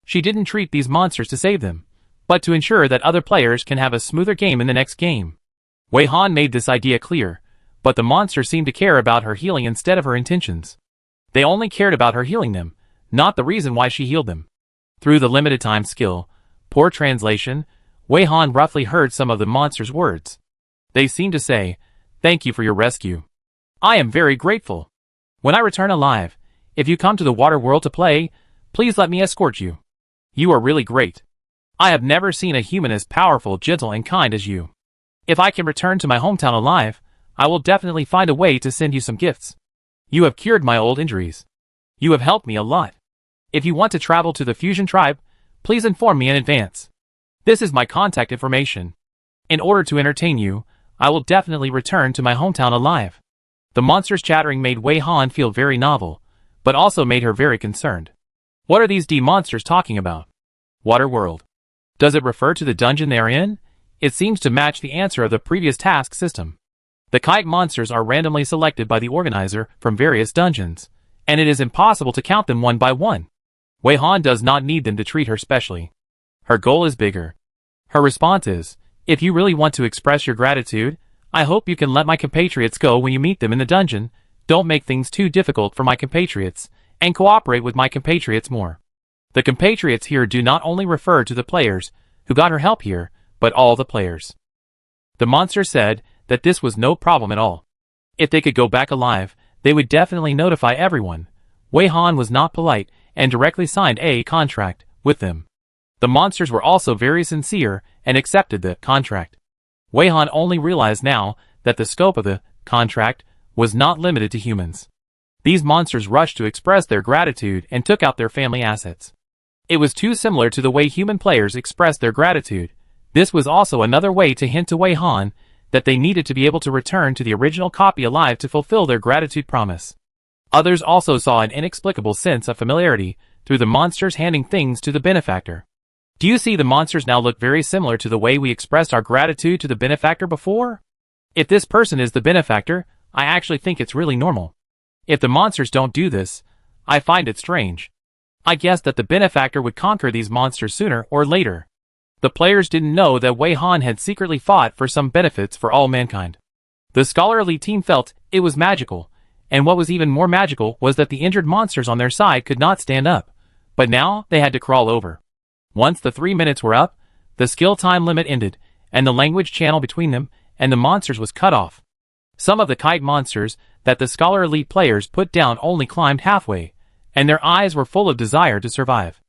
She didn't treat these monsters to save them, but to ensure that other players can have a smoother game in the next game. Wei Han made this idea clear, but the monsters seemed to care about her healing instead of her intentions. They only cared about her healing them, not the reason why she healed them. Through the limited time skill, Poor Translation, Wei Han roughly heard some of the monsters' words. They seemed to say, "Thank you for your rescue. I am very grateful. When I return alive, if you come to the water world to play, please let me escort you. You are really great. I have never seen a human as powerful, gentle, and kind as you. If I can return to my hometown alive, I will definitely find a way to send you some gifts. You have cured my old injuries. You have helped me a lot. If you want to travel to the Fusion Tribe, please inform me in advance. This is my contact information. In order to entertain you, I will definitely return to my hometown alive." The monsters chattering made Wei Han feel very novel, but also made her very concerned. What are these monsters talking about? Water world. Does it refer to the dungeon they're in? It seems to match the answer of the previous task system. The kite monsters are randomly selected by the organizer from various dungeons, and it is impossible to count them one by one. Wei Han does not need them to treat her specially. Her goal is bigger. Her response is, "If you really want to express your gratitude, I hope you can let my compatriots go when you meet them in the dungeon. Don't make things too difficult for my compatriots, and cooperate with my compatriots more." The compatriots here do not only refer to the players who got her help here, but all the players. The monster said that this was no problem at all. If they could go back alive, they would definitely notify everyone. Wei Han was not polite and directly signed a contract with them. The monsters were also very sincere and accepted the contract. Wei Han only realized now that the scope of the contract was not limited to humans. These monsters rushed to express their gratitude and took out their family assets. It was too similar to the way human players expressed their gratitude. This was also another way to hint to Wei Han that they needed to be able to return to the original copy alive to fulfill their gratitude promise. Others also saw an inexplicable sense of familiarity through the monsters handing things to the benefactor. Do you see the monsters now look very similar to the way we expressed our gratitude to the benefactor before? If this person is the benefactor, I actually think it's really normal. If the monsters don't do this, I find it strange. I guess that the benefactor would conquer these monsters sooner or later. The players didn't know that Wei Han had secretly fought for some benefits for all mankind. The scholarly team felt it was magical, and what was even more magical was that the injured monsters on their side could not stand up, but now they had to crawl over. Once the 3 minutes were up, the skill time limit ended, and the language channel between them and the monsters was cut off. Some of the kite monsters that the Scholar Elite players put down only climbed halfway, and their eyes were full of desire to survive.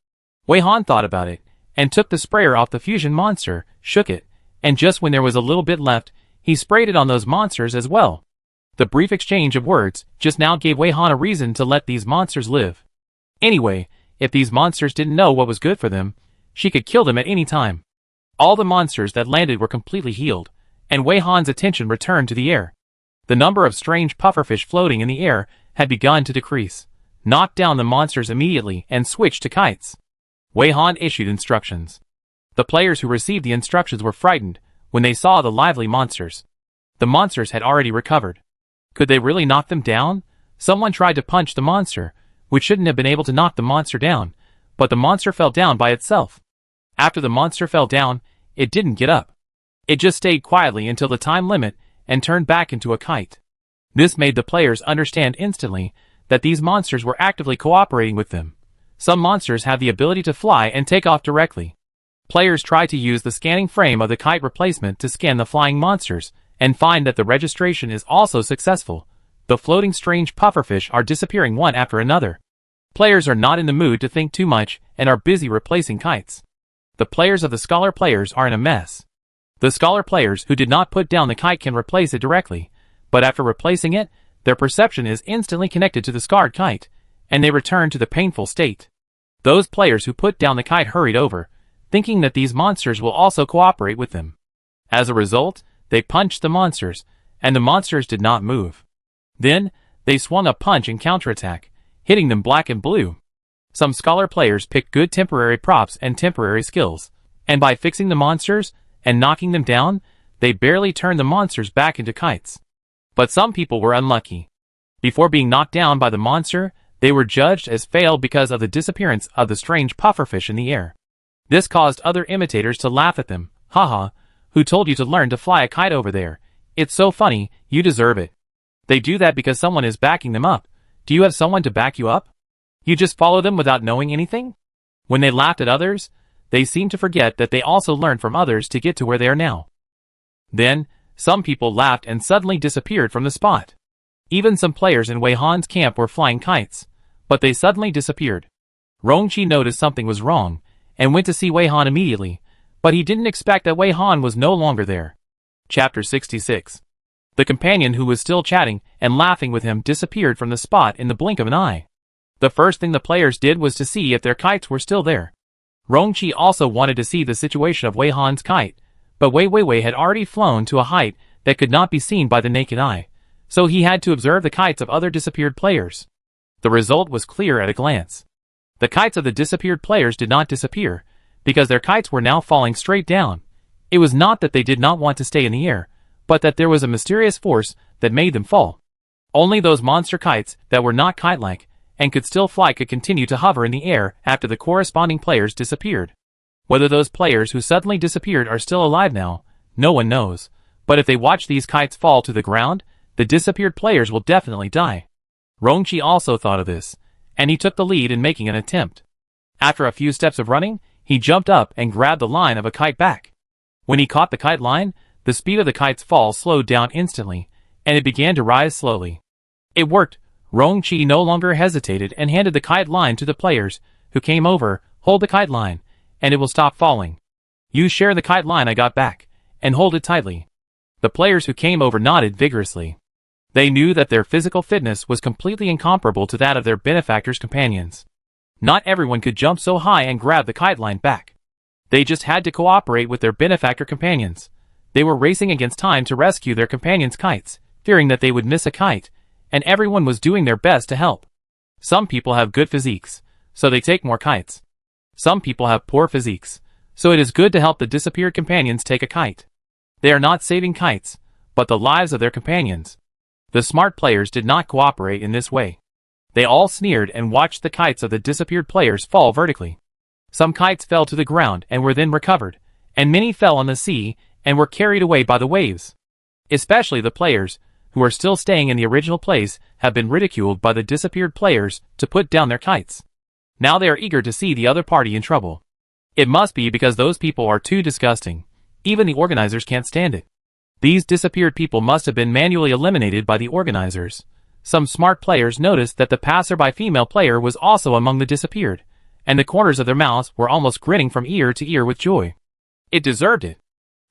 Wei Han thought about it, and took the sprayer off the fusion monster, shook it, and just when there was a little bit left, he sprayed it on those monsters as well. The brief exchange of words just now gave Wei Han a reason to let these monsters live. Anyway, if these monsters didn't know what was good for them, she could kill them at any time. All the monsters that landed were completely healed, and Wei Han's attention returned to the air. The number of strange pufferfish floating in the air had begun to decrease. Knocked down the monsters immediately and switched to kites. Wei Han issued instructions. The players who received the instructions were frightened when they saw the lively monsters. The monsters had already recovered. Could they really knock them down? Someone tried to punch the monster, which shouldn't have been able to knock the monster down, but the monster fell down by itself. After the monster fell down, it didn't get up. It just stayed quietly until the time limit and turned back into a kite. This made the players understand instantly that these monsters were actively cooperating with them. Some monsters have the ability to fly and take off directly. Players try to use the scanning frame of the kite replacement to scan the flying monsters, and find that the registration is also successful. The floating strange pufferfish are disappearing one after another. Players are not in the mood to think too much and are busy replacing kites. The players of the Scholar players are in a mess. The Scholar players who did not put down the kite can replace it directly, but after replacing it, their perception is instantly connected to the scarred kite, and they return to the painful state. Those players who put down the kite hurried over, thinking that these monsters will also cooperate with them. As a result, they punched the monsters, and the monsters did not move. Then, they swung a punch and counterattack, hitting them black and blue. Some Scholar players picked good temporary props and temporary skills, and by fixing the monsters and knocking them down, they barely turned the monsters back into kites. But some people were unlucky. Before being knocked down by the monster, they were judged as failed because of the disappearance of the strange pufferfish in the air. This caused other imitators to laugh at them. Haha, who told you to learn to fly a kite over there? It's so funny, you deserve it. They do that because someone is backing them up. Do you have someone to back you up? You just follow them without knowing anything? When they laughed at others, they seemed to forget that they also learned from others to get to where they are now. Then, some people laughed and suddenly disappeared from the spot. Even some players in Wei Han's camp were flying kites, but they suddenly disappeared. Rongqi noticed something was wrong, and went to see Wei Han immediately, but he didn't expect that Wei Han was no longer there. Chapter 66. The companion who was still chatting and laughing with him disappeared from the spot in the blink of an eye. The first thing the players did was to see if their kites were still there. Rongqi also wanted to see the situation of Wei Han's kite, but Wei had already flown to a height that could not be seen by the naked eye, so he had to observe the kites of other disappeared players. The result was clear at a glance. The kites of the disappeared players did not disappear, because their kites were now falling straight down. It was not that they did not want to stay in the air, but that there was a mysterious force that made them fall. Only those monster kites that were not kite-like and could still fly could continue to hover in the air after the corresponding players disappeared. Whether those players who suddenly disappeared are still alive now, no one knows, but if they watch these kites fall to the ground, the disappeared players will definitely die. Rongqi also thought of this, and he took the lead in making an attempt. After a few steps of running, he jumped up and grabbed the line of a kite back. When he caught the kite line, the speed of the kite's fall slowed down instantly, and it began to rise slowly. It worked. Rong-chi no longer hesitated and handed the kite line to the players, who came over. Hold the kite line, and it will stop falling. You share the kite line I got back, and hold it tightly. The players who came over nodded vigorously. They knew that their physical fitness was completely incomparable to that of their benefactor's companions. Not everyone could jump so high and grab the kite line back. They just had to cooperate with their benefactor companions. They were racing against time to rescue their companions' kites, fearing that they would miss a kite, and everyone was doing their best to help. Some people have good physiques, so they take more kites. Some people have poor physiques, so it is good to help the disappeared companions take a kite. They are not saving kites, but the lives of their companions. The smart players did not cooperate in this way. They all sneered and watched the kites of the disappeared players fall vertically. Some kites fell to the ground and were then recovered, and many fell on the sea and were carried away by the waves. Especially the players, who are still staying in the original place, have been ridiculed by the disappeared players to put down their kites. Now they are eager to see the other party in trouble. It must be because those people are too disgusting. Even the organizers can't stand it. These disappeared people must have been manually eliminated by the organizers. Some smart players noticed that the passerby female player was also among the disappeared, and the corners of their mouths were almost grinning from ear to ear with joy. It deserved it.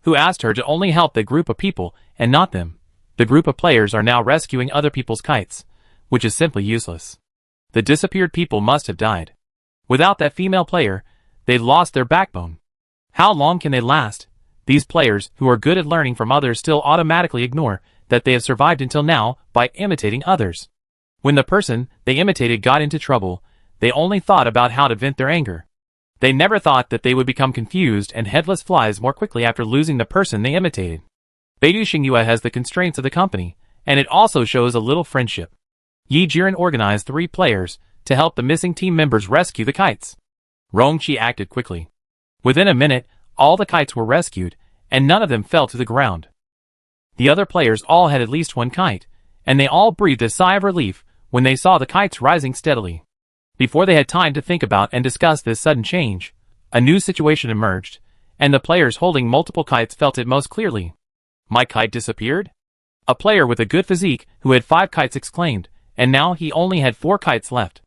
Who asked her to only help the group of people and not them? The group of players are now rescuing other people's kites, which is simply useless. The disappeared people must have died. Without that female player, they lost their backbone. How long can they last? These players, who are good at learning from others, still automatically ignore that they have survived until now by imitating others. When the person they imitated got into trouble, they only thought about how to vent their anger. They never thought that they would become confused and headless flies more quickly after losing the person they imitated. Beidou Xinghua has the constraints of the company, and it also shows a little friendship. Yi Jiren organized 3 players to help the missing team members rescue the kites. Rong-chi acted quickly. Within a minute, all the kites were rescued, and none of them fell to the ground. The other players all had at least one kite, and they all breathed a sigh of relief when they saw the kites rising steadily. Before they had time to think about and discuss this sudden change, a new situation emerged, and the players holding multiple kites felt it most clearly. My kite disappeared? A player with a good physique who had 5 kites exclaimed, and now he only had 4 kites left.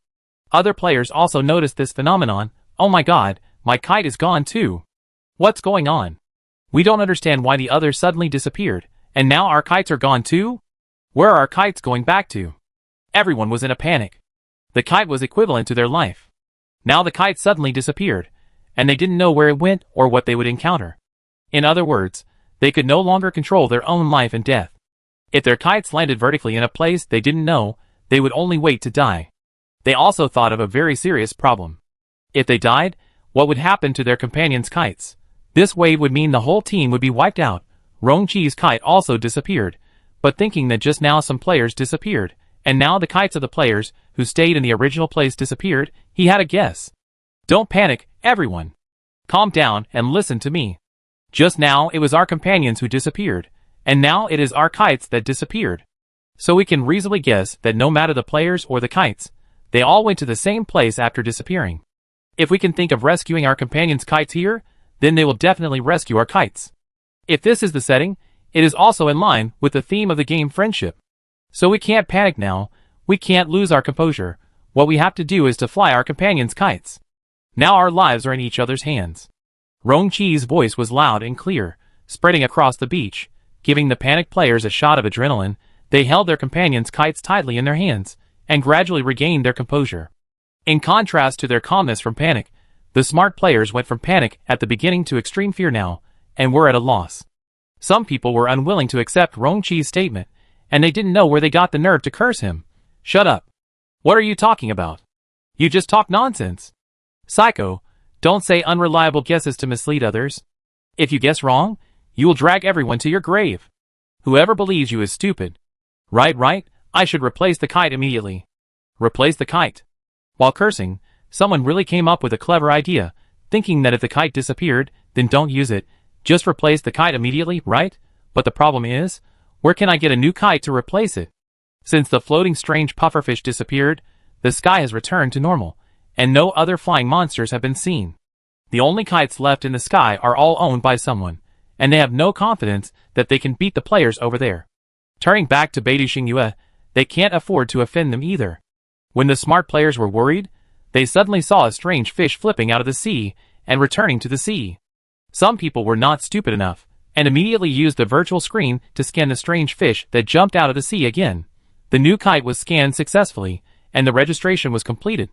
Other players also noticed this phenomenon. Oh my god, my kite is gone too. What's going on? We don't understand why the others suddenly disappeared, and now our kites are gone too? Where are our kites going back to? Everyone was in a panic. The kite was equivalent to their life. Now the kite suddenly disappeared, and they didn't know where it went or what they would encounter. In other words, they could no longer control their own life and death. If their kites landed vertically in a place they didn't know, they would only wait to die. They also thought of a very serious problem. If they died, what would happen to their companions' kites? This wave would mean the whole team would be wiped out. Rong-chi's kite also disappeared, but thinking that just now some players disappeared, and now the kites of the players who stayed in the original place disappeared, he had a guess. Don't panic, everyone. Calm down and listen to me. Just now it was our companions who disappeared, and now it is our kites that disappeared. So we can reasonably guess that no matter the players or the kites, they all went to the same place after disappearing. If we can think of rescuing our companions' kites here, then they will definitely rescue our kites. If this is the setting, it is also in line with the theme of the game friendship. So we can't panic now, we can't lose our composure. What we have to do is to fly our companions' kites. Now our lives are in each other's hands. Rong-chi's voice was loud and clear, spreading across the beach, giving the panicked players a shot of adrenaline. They held their companions' kites tightly in their hands, and gradually regained their composure. In contrast to their calmness from panic, the smart players went from panic at the beginning to extreme fear now, and were at a loss. Some people were unwilling to accept Rong-chi's statement, and they didn't know where they got the nerve to curse him. Shut up. What are you talking about? You just talk nonsense. Psycho, don't say unreliable guesses to mislead others. If you guess wrong, you will drag everyone to your grave. Whoever believes you is stupid. Right, I should replace the kite immediately. Replace the kite. While cursing, someone really came up with a clever idea, thinking that if the kite disappeared, then don't use it, just replace the kite immediately, right? But the problem is, where can I get a new kite to replace it? Since the floating strange pufferfish disappeared, the sky has returned to normal, and no other flying monsters have been seen. The only kites left in the sky are all owned by someone, and they have no confidence that they can beat the players over there. Turning back to Beidou Xingyue, they can't afford to offend them either. When the smart players were worried, they suddenly saw a strange fish flipping out of the sea and returning to the sea. Some people were not stupid enough and immediately used the virtual screen to scan the strange fish that jumped out of the sea again. The new kite was scanned successfully, and the registration was completed.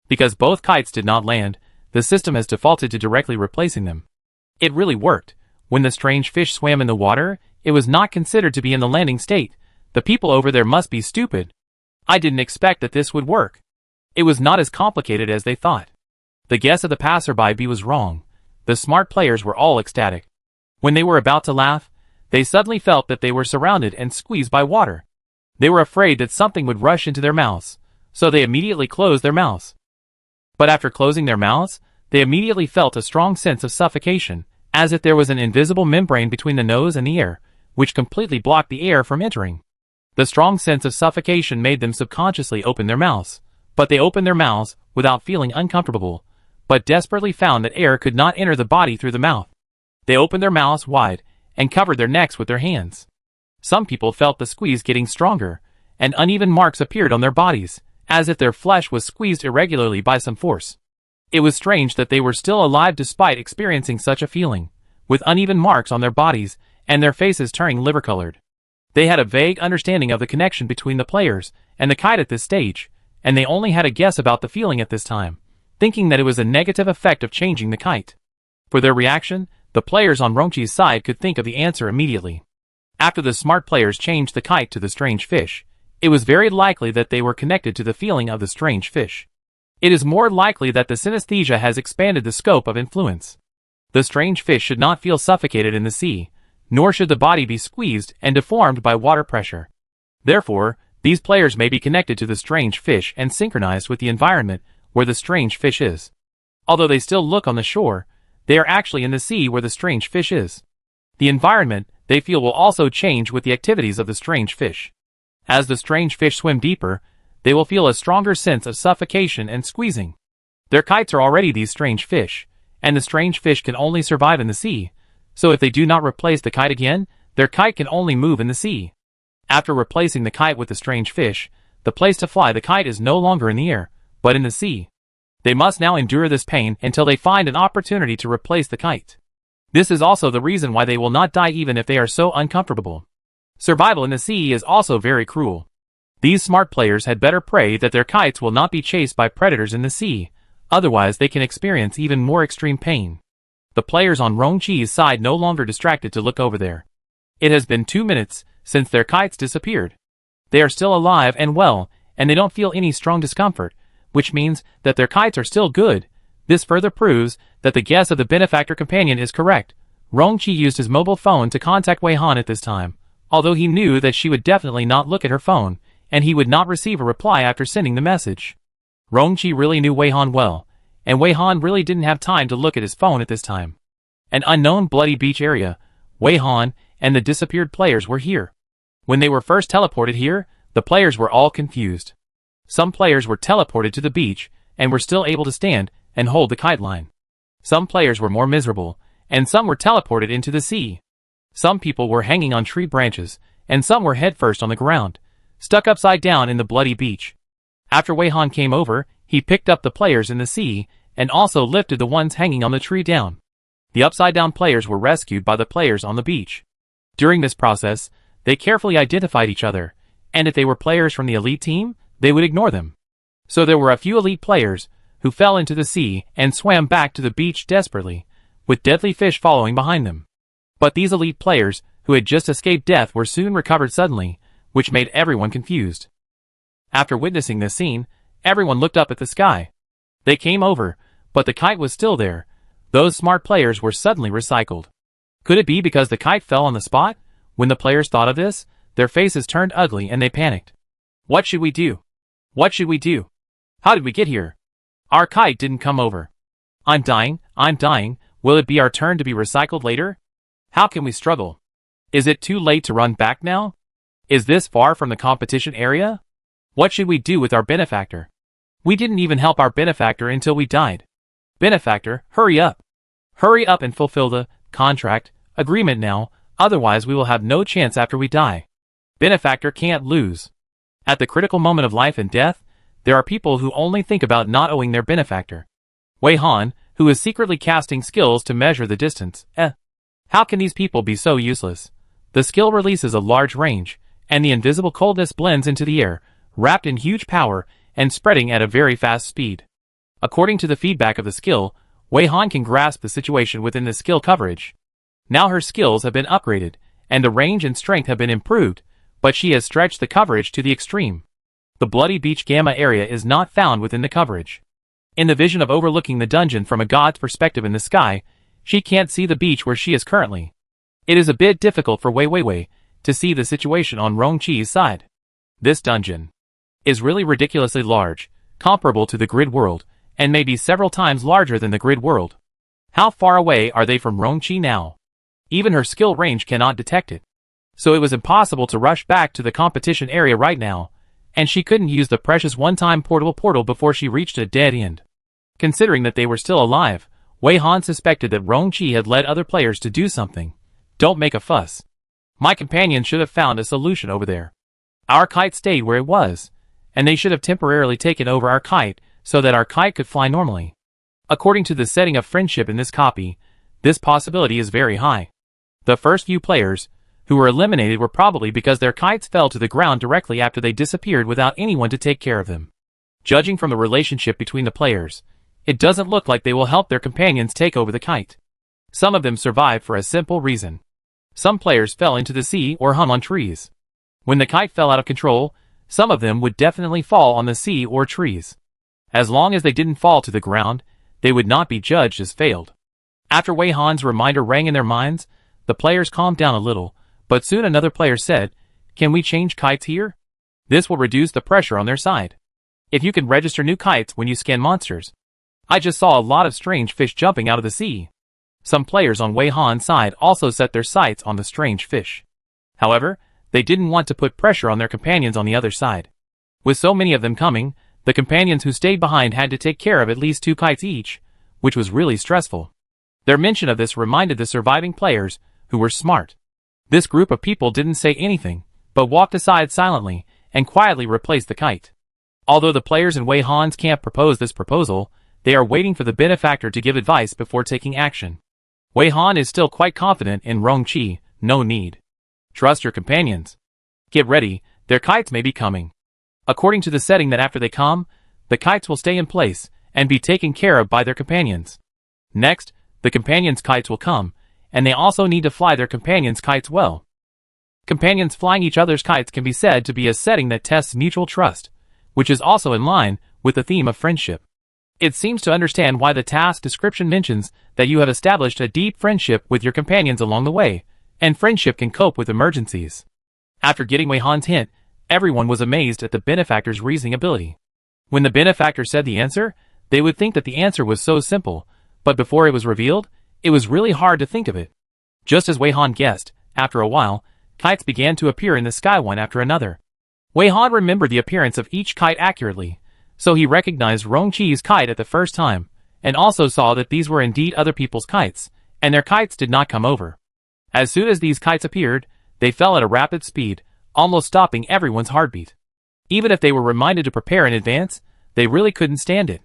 Because both kites did not land, the system has defaulted to directly replacing them. It really worked. When the strange fish swam in the water, it was not considered to be in the landing state. The people over there must be stupid. I didn't expect that this would work. It was not as complicated as they thought. The guess of the passerby was wrong. The smart players were all ecstatic. When they were about to laugh, they suddenly felt that they were surrounded and squeezed by water. They were afraid that something would rush into their mouths, so they immediately closed their mouths. But after closing their mouths, they immediately felt a strong sense of suffocation, as if there was an invisible membrane between the nose and the ear, which completely blocked the air from entering. The strong sense of suffocation made them subconsciously open their mouths, but they opened their mouths without feeling uncomfortable, but desperately found that air could not enter the body through the mouth. They opened their mouths wide and covered their necks with their hands. Some people felt the squeeze getting stronger, and uneven marks appeared on their bodies, as if their flesh was squeezed irregularly by some force. It was strange that they were still alive despite experiencing such a feeling, with uneven marks on their bodies and their faces turning liver-colored. They had a vague understanding of the connection between the players and the kite at this stage, and they only had a guess about the feeling at this time, thinking that it was a negative effect of changing the kite. For their reaction, the players on Rongqi's side could think of the answer immediately. After the smart players changed the kite to the strange fish, it was very likely that they were connected to the feeling of the strange fish. It is more likely that the synesthesia has expanded the scope of influence. The strange fish should not feel suffocated in the sea, nor should the body be squeezed and deformed by water pressure. Therefore, these players may be connected to the strange fish and synchronized with the environment where the strange fish is. Although they still look on the shore, they are actually in the sea where the strange fish is. The environment, they feel, will also change with the activities of the strange fish. As the strange fish swim deeper, they will feel a stronger sense of suffocation and squeezing. Their kites are already these strange fish, and the strange fish can only survive in the sea, so if they do not replace the kite again, their kite can only move in the sea. After replacing the kite with the strange fish, the place to fly the kite is no longer in the air, but in the sea. They must now endure this pain until they find an opportunity to replace the kite. This is also the reason why they will not die even if they are so uncomfortable. Survival in the sea is also very cruel. These smart players had better pray that their kites will not be chased by predators in the sea, otherwise they can experience even more extreme pain. The players on Rongqi's side no longer distracted to look over there. It has been 2 minutes since their kites disappeared. They are still alive and well, and they don't feel any strong discomfort, which means that their kites are still good. This further proves that the guess of the benefactor companion is correct. Rongqi used his mobile phone to contact Wei Han at this time, although he knew that she would definitely not look at her phone, and he would not receive a reply after sending the message. Rongqi really knew Wei Han well, and Wei Han really didn't have time to look at his phone at this time. An unknown bloody beach area, Wei Han and the disappeared players were here. When they were first teleported here, the players were all confused. Some players were teleported to the beach and were still able to stand and hold the kite line. Some players were more miserable, and some were teleported into the sea. Some people were hanging on tree branches, and some were headfirst on the ground, stuck upside down in the bloody beach. After Wei Han came over, he picked up the players in the sea, and also lifted the ones hanging on the tree down. The upside-down players were rescued by the players on the beach. During this process, they carefully identified each other, and if they were players from the elite team, they would ignore them. So there were a few elite players who fell into the sea and swam back to the beach desperately, with deadly fish following behind them. But these elite players, who had just escaped death, were soon recovered suddenly, which made everyone confused. After witnessing this scene, everyone looked up at the sky. They came over, but the kite was still there. Those smart players were suddenly recycled. Could it be because the kite fell on the spot? When the players thought of this, their faces turned ugly and they panicked. What should we do? What should we do? How did we get here? Our kite didn't come over. I'm dying. Will it be our turn to be recycled later? How can we struggle? Is it too late to run back now? Is this far from the competition area? What should we do with our benefactor? We didn't even help our benefactor until we died. Benefactor, hurry up. Hurry up and fulfill the contract agreement now, otherwise we will have no chance after we die. Benefactor can't lose. At the critical moment of life and death, there are people who only think about not owing their benefactor. Wei Han, who is secretly casting skills to measure the distance. How can these people be so useless? The skill releases a large range, and the invisible coldness blends into the air, wrapped in huge power and spreading at a very fast speed. According to the feedback of the skill, Wei Han can grasp the situation within the skill coverage. Now her skills have been upgraded, and the range and strength have been improved, but she has stretched the coverage to the extreme. The Bloody Beach Gamma area is not found within the coverage. In the vision of overlooking the dungeon from a god's perspective in the sky, she can't see the beach where she is currently. It is a bit difficult for Wei to see the situation on Rongqi's side. This dungeon is really ridiculously large, comparable to the grid world, and maybe several times larger than the grid world. How far away are they from Rongqi now? Even her skill range cannot detect it. So it was impossible to rush back to the competition area right now, and she couldn't use the precious one-time portal before she reached a dead end. Considering that they were still alive, Wei Han suspected that Rongqi had led other players to do something. Don't make a fuss. My companions should have found a solution over there. Our kite stayed where it was, and they should have temporarily taken over our kite so that our kite could fly normally. According to the setting of friendship in this copy, this possibility is very high. The first few players who were eliminated were probably because their kites fell to the ground directly after they disappeared without anyone to take care of them. Judging from the relationship between the players, it doesn't look like they will help their companions take over the kite. Some of them survived for a simple reason. Some players fell into the sea or hung on trees. When the kite fell out of control, some of them would definitely fall on the sea or trees. As long as they didn't fall to the ground, they would not be judged as failed. After Wei Han's reminder rang in their minds, the players calmed down a little, but soon another player said, "Can we change kites here? This will reduce the pressure on their side. If you can register new kites when you scan monsters." I just saw a lot of strange fish jumping out of the sea. Some players on Wei Han's side also set their sights on the strange fish. However, they didn't want to put pressure on their companions on the other side. With so many of them coming, the companions who stayed behind had to take care of at least 2 kites each, which was really stressful. Their mention of this reminded the surviving players, who were smart. This group of people didn't say anything, but walked aside silently, and quietly replaced the kite. Although the players in Wei Han's camp proposed this proposal, they are waiting for the benefactor to give advice before taking action. Wei Han is still quite confident in Rongqi, no need. Trust your companions. Get ready, their kites may be coming. According to the setting that after they come, the kites will stay in place, and be taken care of by their companions. Next, the companions' kites will come, and they also need to fly their companions' kites well. Companions flying each other's kites can be said to be a setting that tests mutual trust, which is also in line with the theme of friendship. It seems to understand why the task description mentions that you have established a deep friendship with your companions along the way, and friendship can cope with emergencies. After getting Wei Han's hint, everyone was amazed at the benefactor's reasoning ability. When the benefactor said the answer, they would think that the answer was so simple, but before it was revealed, it was really hard to think of it. Just as Wei Han guessed, after a while, kites began to appear in the sky one after another. Wei Han remembered the appearance of each kite accurately, so he recognized Rongqi's kite at the first time, and also saw that these were indeed other people's kites, and their kites did not come over. As soon as these kites appeared, they fell at a rapid speed, almost stopping everyone's heartbeat. Even if they were reminded to prepare in advance, they really couldn't stand it.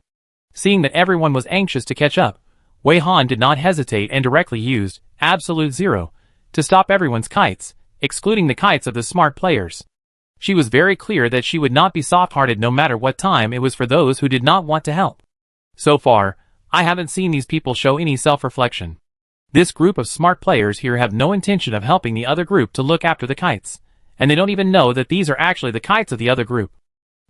Seeing that everyone was anxious to catch up, Wei Han did not hesitate and directly used absolute zero to stop everyone's kites, excluding the kites of the smart players. She was very clear that she would not be soft-hearted no matter what time it was for those who did not want to help. So far, I haven't seen these people show any self-reflection. This group of smart players here have no intention of helping the other group to look after the kites, and they don't even know that these are actually the kites of the other group.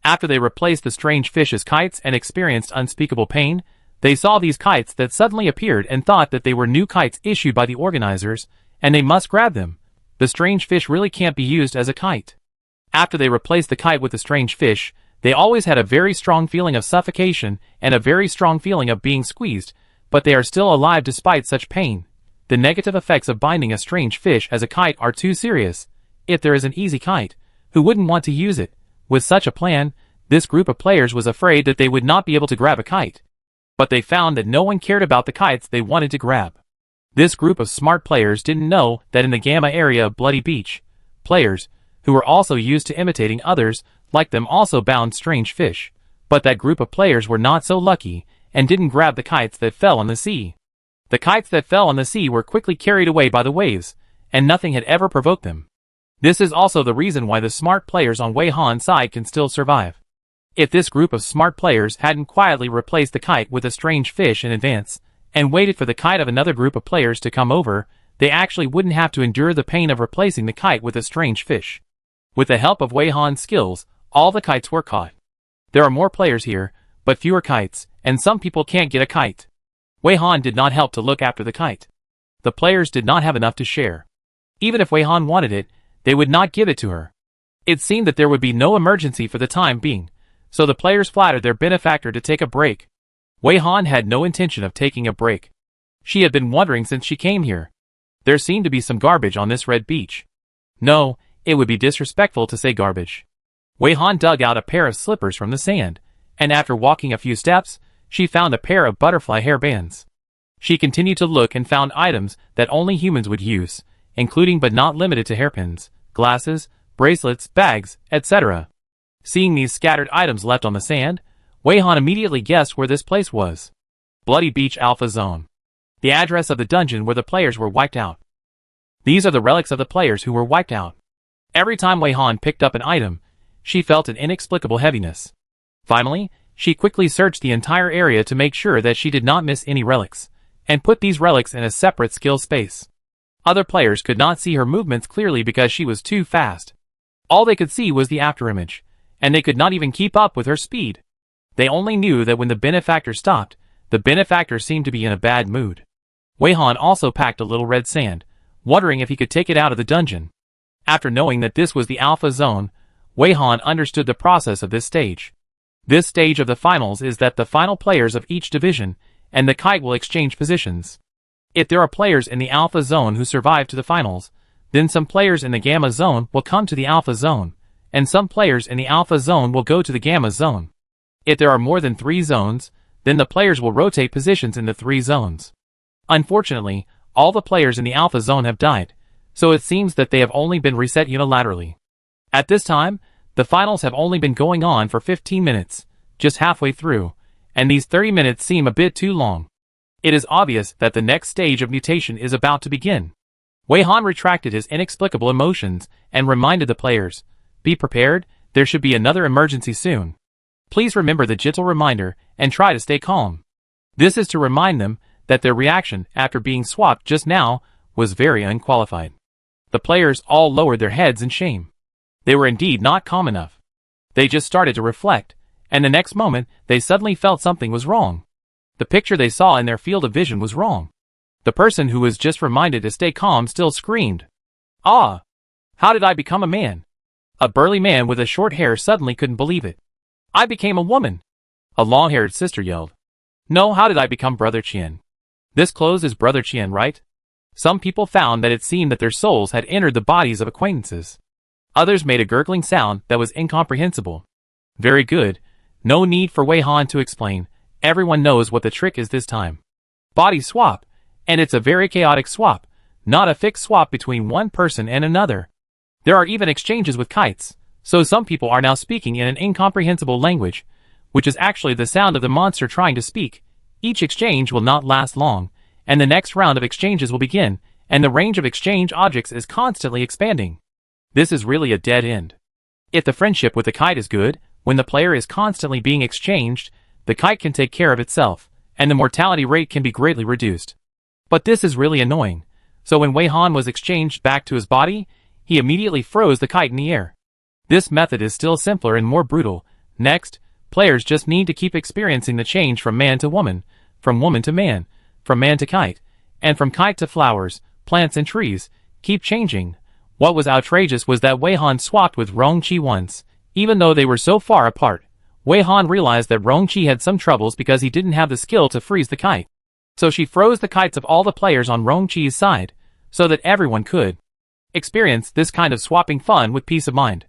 After they replaced the strange fish as kites and experienced unspeakable pain, they saw these kites that suddenly appeared and thought that they were new kites issued by the organizers, and they must grab them. The strange fish really can't be used as a kite. After they replaced the kite with the strange fish, they always had a very strong feeling of suffocation and a very strong feeling of being squeezed, but they are still alive despite such pain. The negative effects of binding a strange fish as a kite are too serious. If there is an easy kite, who wouldn't want to use it? With such a plan, this group of players was afraid that they would not be able to grab a kite. But they found that no one cared about the kites they wanted to grab. This group of smart players didn't know that in the Gamma area of Bloody Beach, players who were also used to imitating others, like them also bound strange fish. But that group of players were not so lucky, and didn't grab the kites that fell on the sea. The kites that fell on the sea were quickly carried away by the waves, and nothing had ever provoked them. This is also the reason why the smart players on Wei Han's side can still survive. If this group of smart players hadn't quietly replaced the kite with a strange fish in advance, and waited for the kite of another group of players to come over, they actually wouldn't have to endure the pain of replacing the kite with a strange fish. With the help of Wei Han's skills, all the kites were caught. There are more players here, but fewer kites, and some people can't get a kite. Wei Han did not help to look after the kite. The players did not have enough to share. Even if Wei Han wanted it, they would not give it to her. It seemed that there would be no emergency for the time being, so the players flattered their benefactor to take a break. Wei Han had no intention of taking a break. She had been wondering since she came here. There seemed to be some garbage on this red beach. No, it would be disrespectful to say garbage. Wei Han dug out a pair of slippers from the sand, and after walking a few steps, she found a pair of butterfly hair bands. She continued to look and found items that only humans would use, including but not limited to hairpins, glasses, bracelets, bags, etc. Seeing these scattered items left on the sand, Wei Han immediately guessed where this place was. Bloody Beach Alpha Zone. The address of the dungeon where the players were wiped out. These are the relics of the players who were wiped out. Every time Wei Han picked up an item, she felt an inexplicable heaviness. Finally, she quickly searched the entire area to make sure that she did not miss any relics, and put these relics in a separate skill space. Other players could not see her movements clearly because she was too fast. All they could see was the afterimage, and they could not even keep up with her speed. They only knew that when the benefactor stopped, the benefactor seemed to be in a bad mood. Wei Han also packed a little red sand, wondering if he could take it out of the dungeon. After knowing that this was the Alpha Zone, Wei Han understood the process of this stage. This stage of the finals is that the final players of each division and the kite will exchange positions. If there are players in the Alpha Zone who survive to the finals, then some players in the Gamma Zone will come to the Alpha Zone, and some players in the Alpha Zone will go to the Gamma Zone. If there are more than 3 zones, then the players will rotate positions in the 3 zones. Unfortunately, all the players in the Alpha Zone have died, so it seems that they have only been reset unilaterally. At this time, the finals have only been going on for 15 minutes, just halfway through, and these 30 minutes seem a bit too long. It is obvious that the next stage of mutation is about to begin. Wei Han retracted his inexplicable emotions and reminded the players, "Be prepared, there should be another emergency soon. Please remember the gentle reminder and try to stay calm." This is to remind them that their reaction after being swapped just now was very unqualified. The players all lowered their heads in shame. They were indeed not calm enough. They just started to reflect, and the next moment they suddenly felt something was wrong. The picture they saw in their field of vision was wrong. The person who was just reminded to stay calm still screamed, "Ah! How did I become a man?" A burly man with a short hair suddenly couldn't believe it. "I became a woman!" A long-haired sister yelled. "No, how did I become Brother Qian? This clothes is Brother Qian, right?" Some people found that it seemed that their souls had entered the bodies of acquaintances. Others made a gurgling sound that was incomprehensible. Very good. No need for Wei Han to explain. Everyone knows what the trick is this time. Body swap. And it's a very chaotic swap, not a fixed swap between one person and another. There are even exchanges with kites, so some people are now speaking in an incomprehensible language, which is actually the sound of the monster trying to speak. Each exchange will not last long, and the next round of exchanges will begin, and the range of exchange objects is constantly expanding. This is really a dead end. If the friendship with the kite is good, when the player is constantly being exchanged, the kite can take care of itself, and the mortality rate can be greatly reduced. But this is really annoying, so when Wei Han was exchanged back to his body, he immediately froze the kite in the air. This method is still simpler and more brutal. Next, players just need to keep experiencing the change from man to woman, from woman to man, from man to kite, and from kite to flowers, plants and trees. Keep changing. What was outrageous was that Wei Han swapped with Rongqi once. Even though they were so far apart, Wei Han realized that Rongqi had some troubles because he didn't have the skill to freeze the kite. So she froze the kites of all the players on Rongqi's side, so that everyone could experience this kind of swapping fun with peace of mind.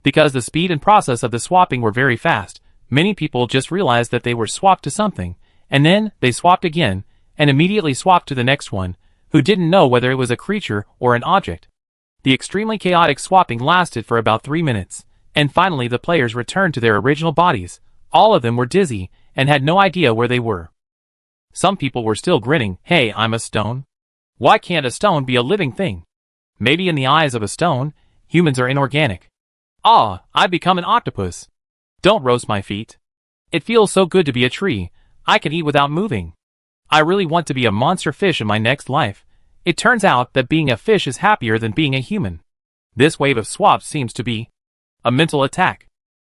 Because the speed and process of the swapping were very fast, many people just realized that they were swapped to something, and then they swapped again, and immediately swapped to the next one, who didn't know whether it was a creature or an object. The extremely chaotic swapping lasted for about 3 minutes, and finally the players returned to their original bodies. All of them were dizzy, and had no idea where they were. Some people were still grinning. Hey, I'm a stone. Why can't a stone be a living thing? Maybe in the eyes of a stone, humans are inorganic. Ah, I've become an octopus. Don't roast my feet. It feels so good to be a tree. I can eat without moving. I really want to be a monster fish in my next life. It turns out that being a fish is happier than being a human. This wave of swaps seems to be a mental attack.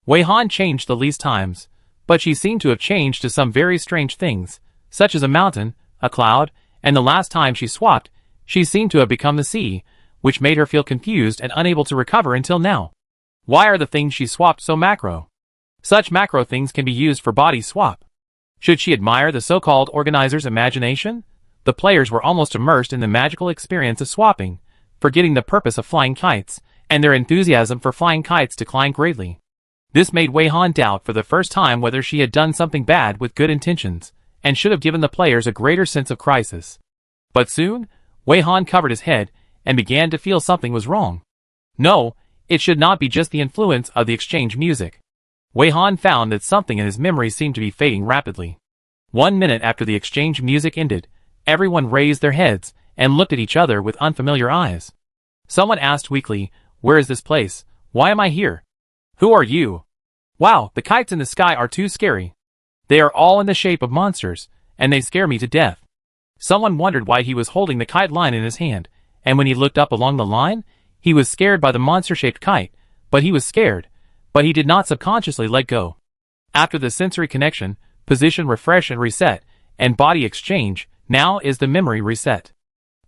Wei Han changed the least times, but she seemed to have changed to some very strange things, such as a mountain, a cloud, and the last time she swapped, she seemed to have become the sea, which made her feel confused and unable to recover until now. Why are the things she swapped so macro? Such macro things can be used for body swap. Should she admire the so-called organizer's imagination? The players were almost immersed in the magical experience of swapping, forgetting the purpose of flying kites, and their enthusiasm for flying kites declined greatly. This made Wei Han doubt for the first time whether she had done something bad with good intentions, and should have given the players a greater sense of crisis. But soon, Wei Han covered his head, and began to feel something was wrong. No, it should not be just the influence of the exchange music. Wei Han found that something in his memory seemed to be fading rapidly. 1 minute after the exchange music ended, everyone raised their heads and looked at each other with unfamiliar eyes. Someone asked weakly, "Where is this place? Why am I here? Who are you? Wow, the kites in the sky are too scary. They are all in the shape of monsters, and they scare me to death." Someone wondered why he was holding the kite line in his hand, and when he looked up along the line, he was scared by the monster-shaped kite, but he was scared, but he did not subconsciously let go. After the sensory connection, position refresh and reset, and body exchange, now is the memory reset.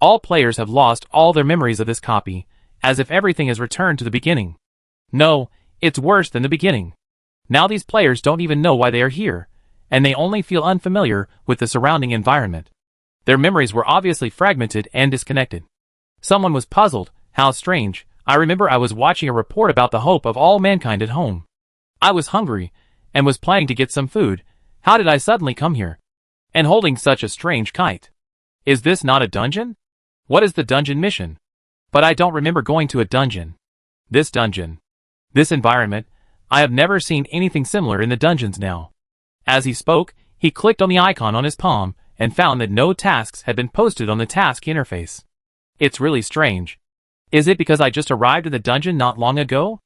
All players have lost all their memories of this copy, as if everything is returned to the beginning. No, it's worse than the beginning. Now these players don't even know why they are here, and they only feel unfamiliar with the surrounding environment. Their memories were obviously fragmented and disconnected. Someone was puzzled. How strange. I remember I was watching a report about the hope of all mankind at home. I was hungry, and was planning to get some food. How did I suddenly come here? And holding such a strange kite. Is this not a dungeon? What is the dungeon mission? But I don't remember going to a dungeon. This dungeon. This environment. I have never seen anything similar in the dungeons now. As he spoke, he clicked on the icon on his palm, and found that no tasks had been posted on the task interface. It's really strange. Is it because I just arrived in the dungeon not long ago?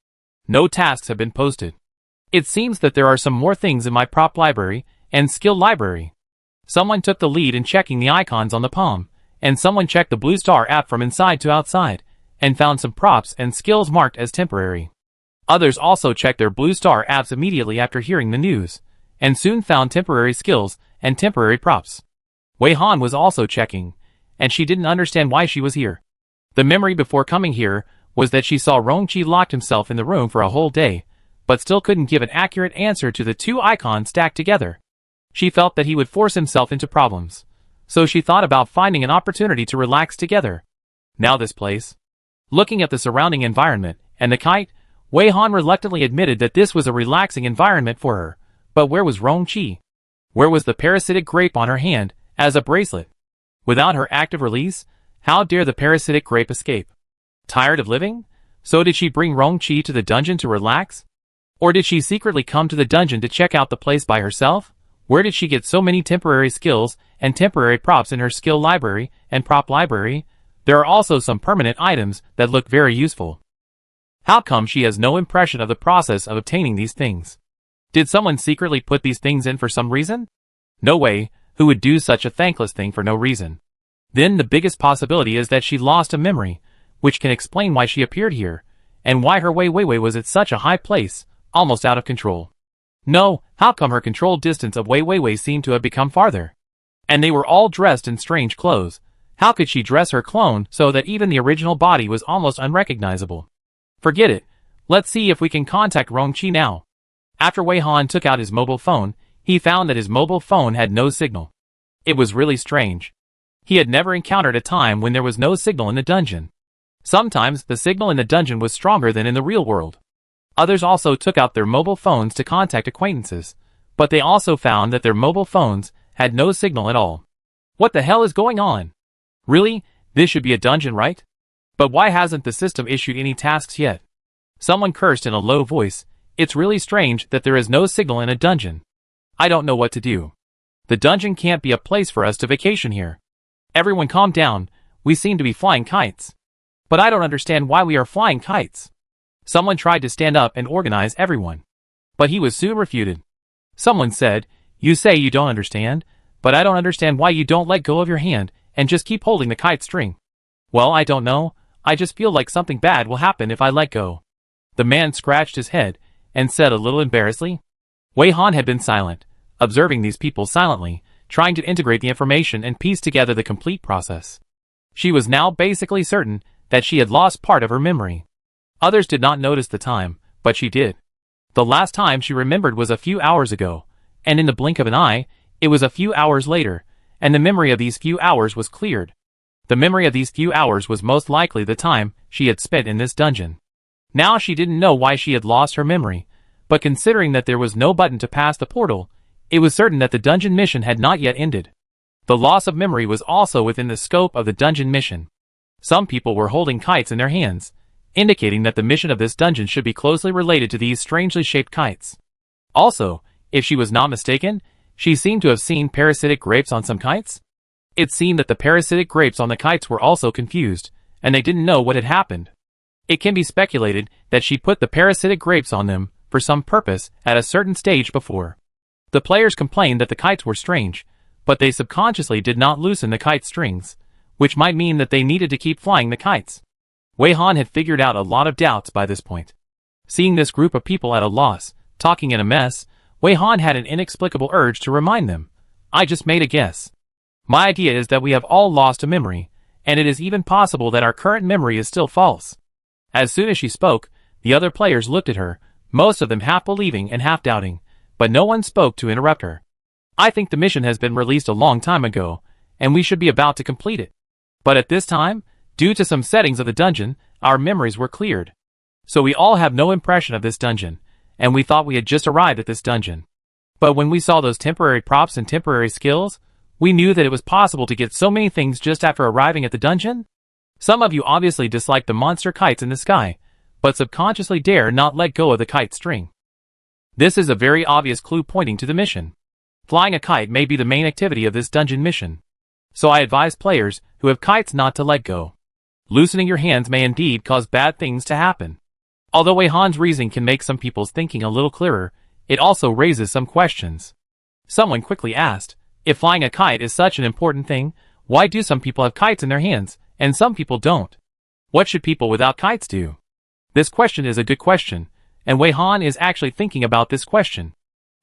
No tasks have been posted. It seems that there are some more things in my prop library and skill library. Someone took the lead in checking the icons on the palm, and someone checked the Blue Star app from inside to outside, and found some props and skills marked as temporary. Others also checked their Blue Star apps immediately after hearing the news, and soon found temporary skills and temporary props. Wei Han was also checking, and she didn't understand why she was here. The memory before coming here was that she saw Rongqi locked himself in the room for a whole day, but still couldn't give an accurate answer to the two icons stacked together. She felt that he would force himself into problems, so she thought about finding an opportunity to relax together. Now this place. Looking at the surrounding environment and the kite, Wei Han reluctantly admitted that this was a relaxing environment for her, but where was Rongqi? Where was the parasitic grape on her hand, as a bracelet? Without her active release, how dare the parasitic grape escape? Tired of living? So did she bring Rongqi to the dungeon to relax? Or did she secretly come to the dungeon to check out the place by herself? Where did she get so many temporary skills and temporary props in her skill library and prop library? There are also some permanent items that look very useful. How come she has no impression of the process of obtaining these things? Did someone secretly put these things in for some reason? No way. Who would do such a thankless thing for no reason? Then the biggest possibility is that she lost a memory, which can explain why she appeared here, and why her Wei was at such a high place, almost out of control. No, how come her controlled distance of Wei seemed to have become farther? And they were all dressed in strange clothes. How could she dress her clone so that even the original body was almost unrecognizable? Forget it. Let's see if we can contact Rongqi now. After Wei Han took out his mobile phone, he found that his mobile phone had no signal. It was really strange. He had never encountered a time when there was no signal in the dungeon. Sometimes the signal in the dungeon was stronger than in the real world. Others also took out their mobile phones to contact acquaintances, but they also found that their mobile phones had no signal at all. What the hell is going on? Really? This should be a dungeon, right? But why hasn't the system issued any tasks yet? Someone cursed in a low voice. It's really strange that there is no signal in a dungeon. I don't know what to do. The dungeon can't be a place for us to vacation here. Everyone calm down, we seem to be flying kites. But I don't understand why we are flying kites. Someone tried to stand up and organize everyone. But he was soon refuted. Someone said, you say you don't understand, but I don't understand why you don't let go of your hand and just keep holding the kite string. Well, I don't know, I just feel like something bad will happen if I let go. The man scratched his head and said a little embarrassedly. Wei Han had been silent, observing these people silently, trying to integrate the information and piece together the complete process. She was now basically certain that she had lost part of her memory. Others did not notice the time, but she did. The last time she remembered was a few hours ago, and in the blink of an eye, it was a few hours later, and the memory of these few hours was cleared. The memory of these few hours was most likely the time she had spent in this dungeon. Now she didn't know why she had lost her memory, but considering that there was no button to pass the portal, it was certain that the dungeon mission had not yet ended. The loss of memory was also within the scope of the dungeon mission. Some people were holding kites in their hands, indicating that the mission of this dungeon should be closely related to these strangely shaped kites. Also, if she was not mistaken, she seemed to have seen parasitic grapes on some kites. It seemed that the parasitic grapes on the kites were also confused, and they didn't know what had happened. It can be speculated that she put the parasitic grapes on them for some purpose at a certain stage before. The players complained that the kites were strange, but they subconsciously did not loosen the kite strings, which might mean that they needed to keep flying the kites. Wei Han had figured out a lot of doubts by this point. Seeing this group of people at a loss, talking in a mess, Wei Han had an inexplicable urge to remind them. I just made a guess. My idea is that we have all lost a memory, and it is even possible that our current memory is still false. As soon as she spoke, the other players looked at her, most of them half believing and half doubting, but no one spoke to interrupt her. I think the mission has been released a long time ago, and we should be about to complete it. But at this time, due to some settings of the dungeon, our memories were cleared. So we all have no impression of this dungeon, and we thought we had just arrived at this dungeon. But when we saw those temporary props and temporary skills, we knew that it was possible to get so many things just after arriving at the dungeon. Some of you obviously dislike the monster kites in the sky, but subconsciously dare not let go of the kite string. This is a very obvious clue pointing to the mission. Flying a kite may be the main activity of this dungeon mission. So I advise players who have kites not to let go. Loosening your hands may indeed cause bad things to happen. Although Wei Han's reasoning can make some people's thinking a little clearer, it also raises some questions. Someone quickly asked, if flying a kite is such an important thing, why do some people have kites in their hands, and some people don't? What should people without kites do? This question is a good question, and Wei Han is actually thinking about this question.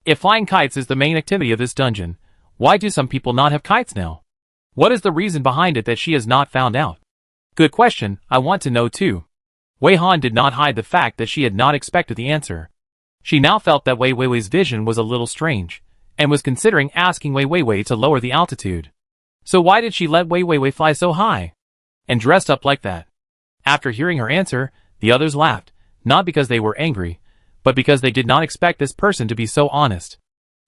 If flying kites is the main activity of this dungeon, why do some people not have kites now? What is the reason behind it that she has not found out? Good question, I want to know too. Wei Han did not hide the fact that she had not expected the answer. She now felt that Wei Wei's vision was a little strange, and was considering asking Wei Wei to lower the altitude. So why did she let Wei Wei fly so high? And dressed up like that? After hearing her answer, the others laughed, not because they were angry, but because they did not expect this person to be so honest.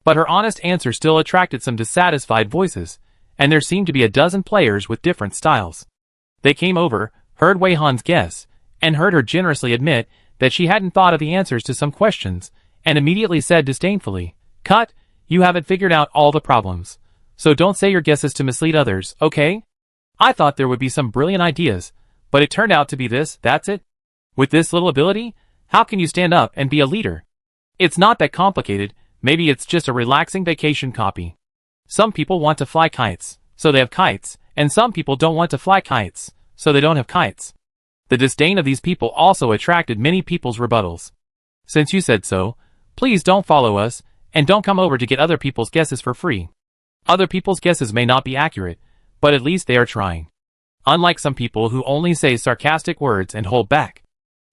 But her honest answer still attracted some dissatisfied voices, and there seemed to be a dozen players with different styles. They came over, heard Wei Han's guess, and heard her generously admit that she hadn't thought of the answers to some questions, and immediately said disdainfully, "Cut, you haven't figured out all the problems. So don't say your guesses to mislead others, okay? I thought there would be some brilliant ideas, but it turned out to be this, that's it? With this little ability, how can you stand up and be a leader? It's not that complicated, maybe it's just a relaxing vacation copy. Some people want to fly kites, so they have kites, and some people don't want to fly kites, so they don't have kites." The disdain of these people also attracted many people's rebuttals. Since you said so, please don't follow us, and don't come over to get other people's guesses for free. Other people's guesses may not be accurate, but at least they are trying. Unlike some people who only say sarcastic words and hold back.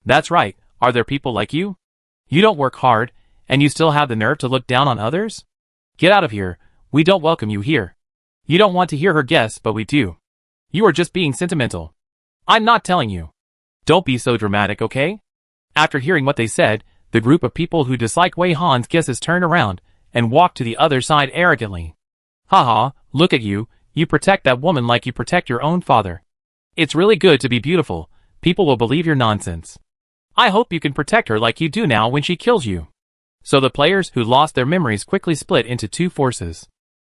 That's right, are there people like you? You don't work hard, and you still have the nerve to look down on others? Get out of here, we don't welcome you here. You don't want to hear her guess, but we do. You are just being sentimental. I'm not telling you. Don't be so dramatic, okay? After hearing what they said, the group of people who dislike Wei Han's guesses turned around and walked to the other side arrogantly. Haha, look at you, you protect that woman like you protect your own father. It's really good to be beautiful, People will believe your nonsense. I hope you can protect her like you do now when she kills you. So the players who lost their memories quickly split into two forces.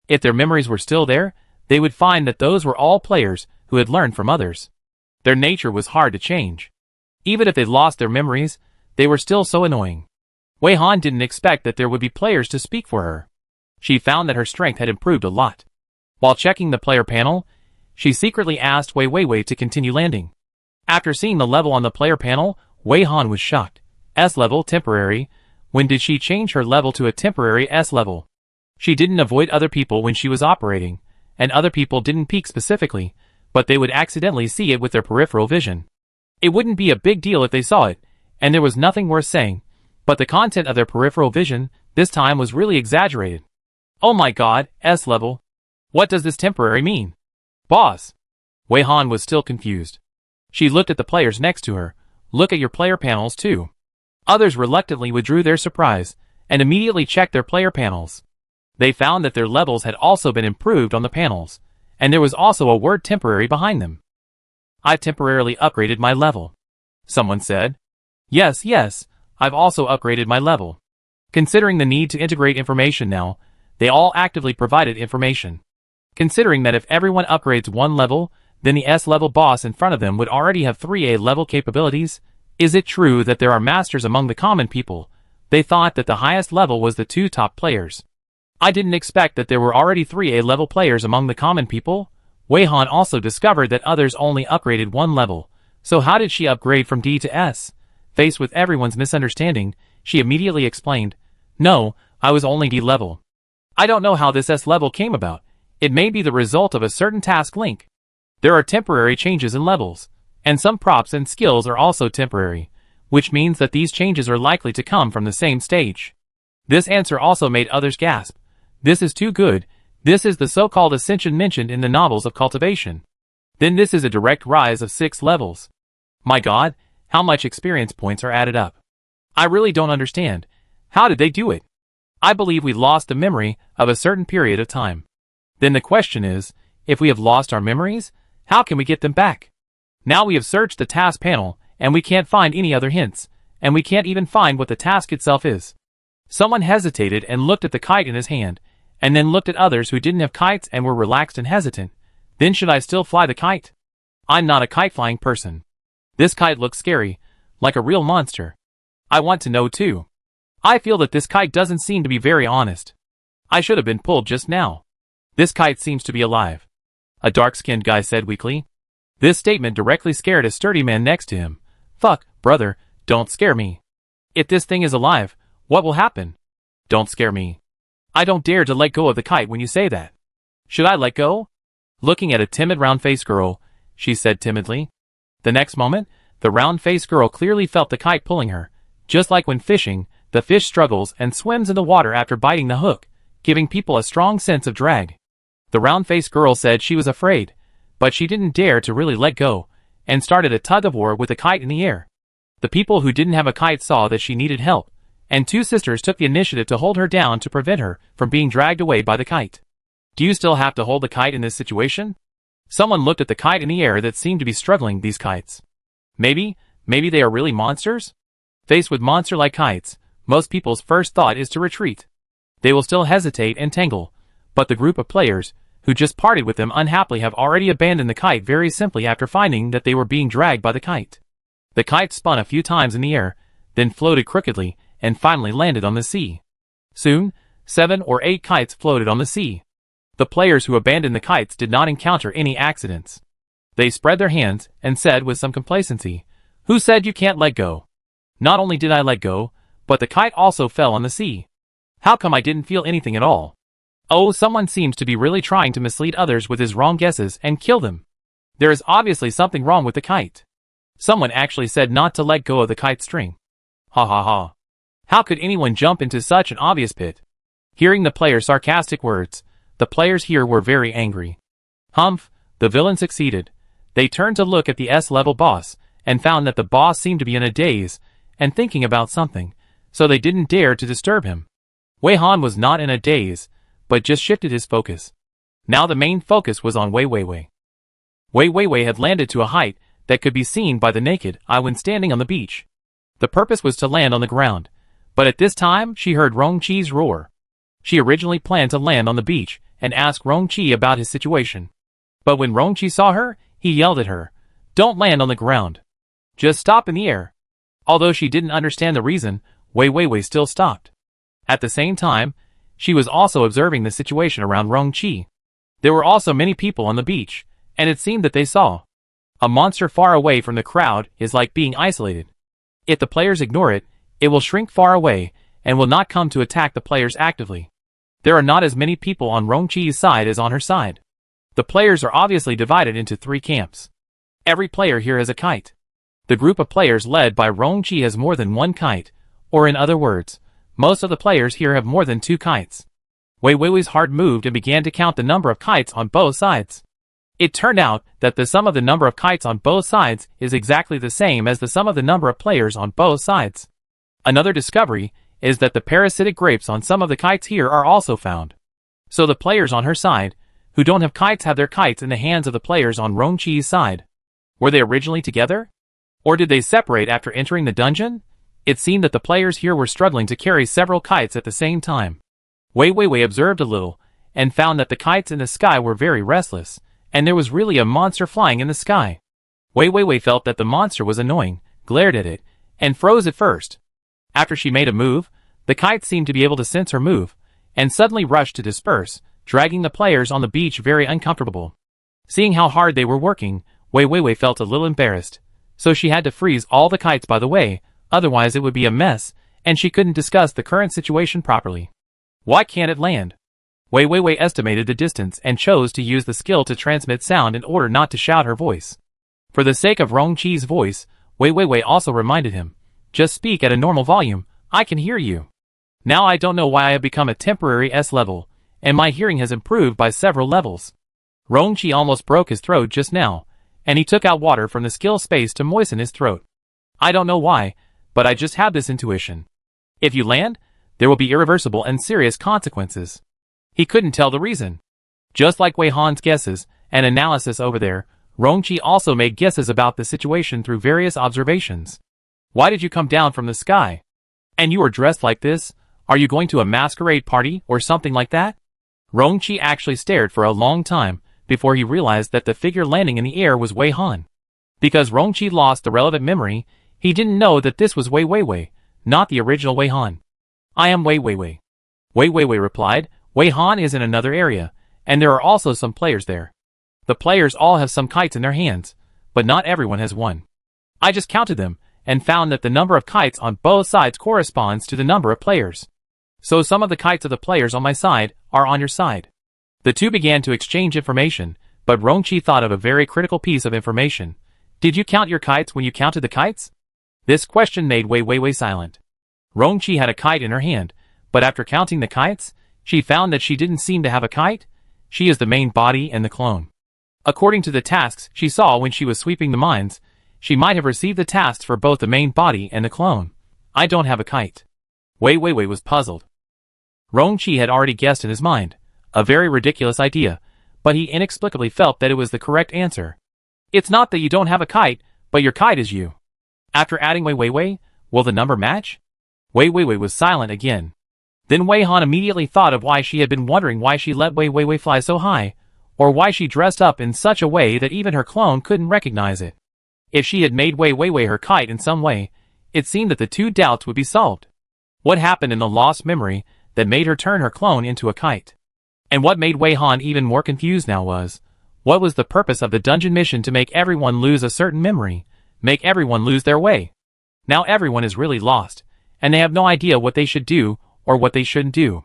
If their memories were still there, they would find that those were all players who had learned from others. Their nature was hard to change. Even if they lost their memories, they were still so annoying. Wei Han didn't expect that there would be players to speak for her. She found that her strength had improved a lot. While checking the player panel, she secretly asked Wei Wei to continue landing. After seeing the level on the player panel, Wei Han was shocked. S level, temporary. When did she change her level to a temporary S level? She didn't avoid other people when she was operating, and other people didn't peek specifically, but they would accidentally see it with their peripheral vision. It wouldn't be a big deal if they saw it, and there was nothing worth saying, but the content of their peripheral vision this time was really exaggerated. Oh my god, S level. What does this temporary mean? Boss. Wei Han was still confused. She looked at the players next to her. Look at your player panels too. Others reluctantly withdrew their surprise, and immediately checked their player panels. They found that their levels had also been improved on the panels, and there was also a word temporary behind them. I've temporarily upgraded my level. Someone said. Yes, I've also upgraded my level. Considering the need to integrate information now, they all actively provided information. Considering that if everyone upgrades one level, then the S-level boss in front of them would already have 3A level capabilities, is it true that there are masters among the common people? They thought that the highest level was the two top players. I didn't expect that there were already 3A level players among the common people. Wei Han also discovered that others only upgraded one level, so how did she upgrade from D to S? Faced with everyone's misunderstanding, she immediately explained, No, I was only D level. I don't know how this S level came about. It may be the result of a certain task link. There are temporary changes in levels, and some props and skills are also temporary, which means that these changes are likely to come from the same stage. This answer also made others gasp. This is too good. This is the so-called ascension mentioned in the novels of cultivation. Then this is a direct rise of 6 levels. My god, how much experience points are added up? I really don't understand. How did they do it? I believe we lost the memory of a certain period of time. Then the question is, if we have lost our memories, how can we get them back? Now we have searched the task panel, and we can't find any other hints, and we can't even find what the task itself is. Someone hesitated and looked at the kite in his hand, and then looked at others who didn't have kites and were relaxed and hesitant. Then should I still fly the kite? I'm not a kite-flying person. This kite looks scary, like a real monster. I want to know too. I feel that this kite doesn't seem to be very honest. I should have been pulled just now. This kite seems to be alive. A dark-skinned guy said weakly. This statement directly scared a sturdy man next to him. Fuck, brother, don't scare me. If this thing is alive, what will happen? Don't scare me. I don't dare to let go of the kite when you say that. Should I let go? Looking at a timid round-faced girl, she said timidly. The next moment, the round-faced girl clearly felt the kite pulling her. Just like when fishing, the fish struggles and swims in the water after biting the hook, giving people a strong sense of drag. The round-faced girl said she was afraid, but she didn't dare to really let go, and started a tug-of-war with the kite in the air. The people who didn't have a kite saw that she needed help, and two sisters took the initiative to hold her down to prevent her from being dragged away by the kite. Do you still have to hold the kite in this situation? Someone looked at the kite in the air that seemed to be struggling these kites. Maybe they are really monsters? Faced with monster-like kites, most people's first thought is to retreat. They will still hesitate and tangle, but the group of players who just parted with them unhappily have already abandoned the kite very simply after finding that they were being dragged by the kite. The kite spun a few times in the air, then floated crookedly, and finally landed on the sea. Soon, 7 or 8 kites floated on the sea. The players who abandoned the kites did not encounter any accidents. They spread their hands and said with some complacency, Who said you can't let go? Not only did I let go, but the kite also fell on the sea. How come I didn't feel anything at all? Oh, someone seems to be really trying to mislead others with his wrong guesses and kill them. There is obviously something wrong with the kite. Someone actually said not to let go of the kite string. Ha ha ha. How could anyone jump into such an obvious pit? Hearing the player's sarcastic words, the players here were very angry. Humph, the villain succeeded. They turned to look at the S-level boss, and found that the boss seemed to be in a daze, and thinking about something, so they didn't dare to disturb him. Wei Han was not in a daze, but just shifted his focus. Now the main focus was on Wei Wei. Wei Wei had landed to a height that could be seen by the naked eye when standing on the beach. The purpose was to land on the ground, but at this time she heard Rong-chi's roar. She originally planned to land on the beach and ask Rong-chi about his situation. But when Rong-chi saw her, he yelled at her, "Don't land on the ground. Just stop in the air." Although she didn't understand the reason, Wei Weiwei still stopped. At the same time, she was also observing the situation around Rong-chi. There were also many people on the beach, and it seemed that they saw. A monster far away from the crowd is like being isolated. If the players ignore it, it will shrink far away and will not come to attack the players actively. There are not as many people on Rong-chi's side as on her side. The players are obviously divided into 3 camps. Every player here has a kite. The group of players led by Rong-chi has more than 1 kite, or in other words, most of the players here have more than 2 kites. Wei Weiwei's heart moved and began to count the number of kites on both sides. It turned out that the sum of the number of kites on both sides is exactly the same as the sum of the number of players on both sides. Another discovery is that the parasitic grapes on some of the kites here are also found. So the players on her side, who don't have kites, have their kites in the hands of the players on Rong-chi's side. Were they originally together? Or did they separate after entering the dungeon? It seemed that the players here were struggling to carry several kites at the same time. Wei Weiwei observed a little, and found that the kites in the sky were very restless, and there was really a monster flying in the sky. Wei Weiwei felt that the monster was annoying, glared at it, and froze at first. After she made a move, the kites seemed to be able to sense her move, and suddenly rushed to disperse, dragging the players on the beach very uncomfortable. Seeing how hard they were working, Wei Weiwei felt a little embarrassed, so she had to freeze all the kites by the way, otherwise it would be a mess, and she couldn't discuss the current situation properly. Why can't it land? Wei Weiwei estimated the distance and chose to use the skill to transmit sound in order not to shout her voice. For the sake of Rong-chi's voice, Wei Weiwei also reminded him, "Just speak at a normal volume, I can hear you." Now I don't know why I have become a temporary S level, and my hearing has improved by several levels. Rong-chi almost broke his throat just now, and he took out water from the skill space to moisten his throat. I don't know why, but I just have this intuition. If you land, there will be irreversible and serious consequences. He couldn't tell the reason. Just like Wei Han's guesses and analysis over there, Rong-chi also made guesses about the situation through various observations. Why did you come down from the sky? And you are dressed like this? Are you going to a masquerade party or something like that? Rong-chi actually stared for a long time before he realized that the figure landing in the air was Wei Han. Because Rong-chi lost the relevant memory, he didn't know that this was Wei Weiwei, not the original Wei Han. "I am Wei Weiwei." Wei Weiwei replied, "Wei Han is in another area, and there are also some players there. The players all have some kites in their hands, but not everyone has one. I just counted them, and found that the number of kites on both sides corresponds to the number of players. So some of the kites of the players on my side are on your side." The two began to exchange information, but Rong-chi thought of a very critical piece of information. "Did you count your kites when you counted the kites?" This question made Wei Weiwei silent. Rong-chi had a kite in her hand, but after counting the kites, she found that she didn't seem to have a kite. She is the main body and the clone. According to the tasks she saw when she was sweeping the mines, she might have received the tasks for both the main body and the clone. "I don't have a kite." Wei Weiwei was puzzled. Rong-chi had already guessed in his mind. A very ridiculous idea, but he inexplicably felt that it was the correct answer. "It's not that you don't have a kite, but your kite is you." After adding Wei Weiwei, will the number match? Wei Weiwei was silent again. Then Wei Han immediately thought of why she had been wondering why she let Wei Weiwei fly so high, or why she dressed up in such a way that even her clone couldn't recognize it. If she had made Wei Weiwei her kite in some way, it seemed that the two doubts would be solved. What happened in the lost memory that made her turn her clone into a kite? And what made Wei Han even more confused now was, what was the purpose of the dungeon mission to make everyone lose a certain memory, make everyone lose their way? Now everyone is really lost, and they have no idea what they should do or what they shouldn't do.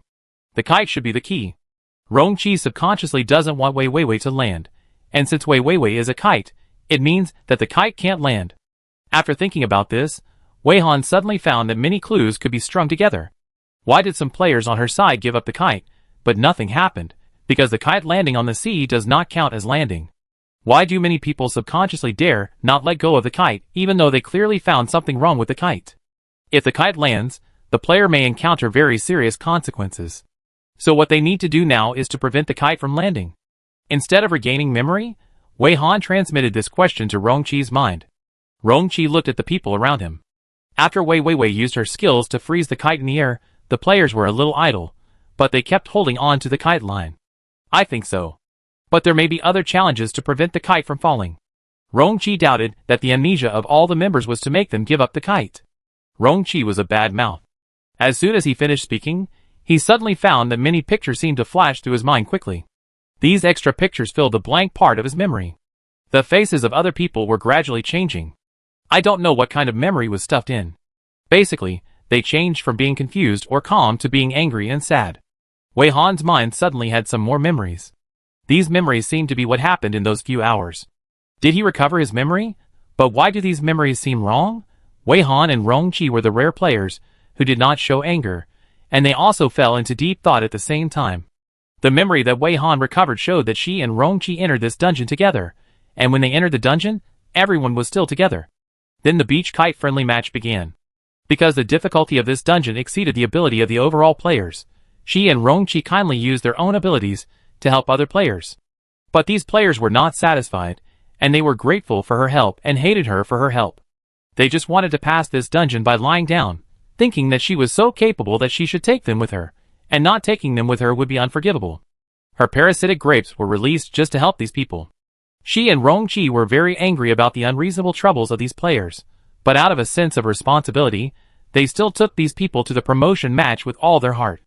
The kite should be the key. Rong-chi subconsciously doesn't want Wei Weiwei to land, and since Wei Weiwei is a kite, it means that the kite can't land. After thinking about this, Wei Han suddenly found that many clues could be strung together. Why did some players on her side give up the kite, but nothing happened? Because the kite landing on the sea does not count as landing. Why do many people subconsciously dare not let go of the kite even though they clearly found something wrong with the kite? If the kite lands, the player may encounter very serious consequences. So what they need to do now is to prevent the kite from landing. Instead of regaining memory, Wei Han transmitted this question to Rongqi's mind. Rongqi looked at the people around him. After Wei Weiwei used her skills to freeze the kite in the air, the players were a little idle, but they kept holding on to the kite line. I think so. But there may be other challenges to prevent the kite from falling. Rongqi doubted that the amnesia of all the members was to make them give up the kite. Rongqi was a bad mouth. As soon as he finished speaking, he suddenly found that many pictures seemed to flash through his mind quickly. These extra pictures filled the blank part of his memory. The faces of other people were gradually changing. I don't know what kind of memory was stuffed in. Basically, they changed from being confused or calm to being angry and sad. Wei Han's mind suddenly had some more memories. These memories seemed to be what happened in those few hours. Did he recover his memory? But why do these memories seem wrong? Wei Han and Rongqi were the rare players who did not show anger, and they also fell into deep thought at the same time. The memory that Wei Han recovered showed that she and Rongqi entered this dungeon together, and when they entered the dungeon, everyone was still together. Then the beach kite friendly match began. Because the difficulty of this dungeon exceeded the ability of the overall players, she and Rongqi kindly used their own abilities to help other players. But these players were not satisfied, and they were grateful for her help and hated her for her help. They just wanted to pass this dungeon by lying down, thinking that she was so capable that she should take them with her, and not taking them with her would be unforgivable. Her parasitic grapes were released just to help these people. She and Rongqi were very angry about the unreasonable troubles of these players, but out of a sense of responsibility, they still took these people to the promotion match with all their heart.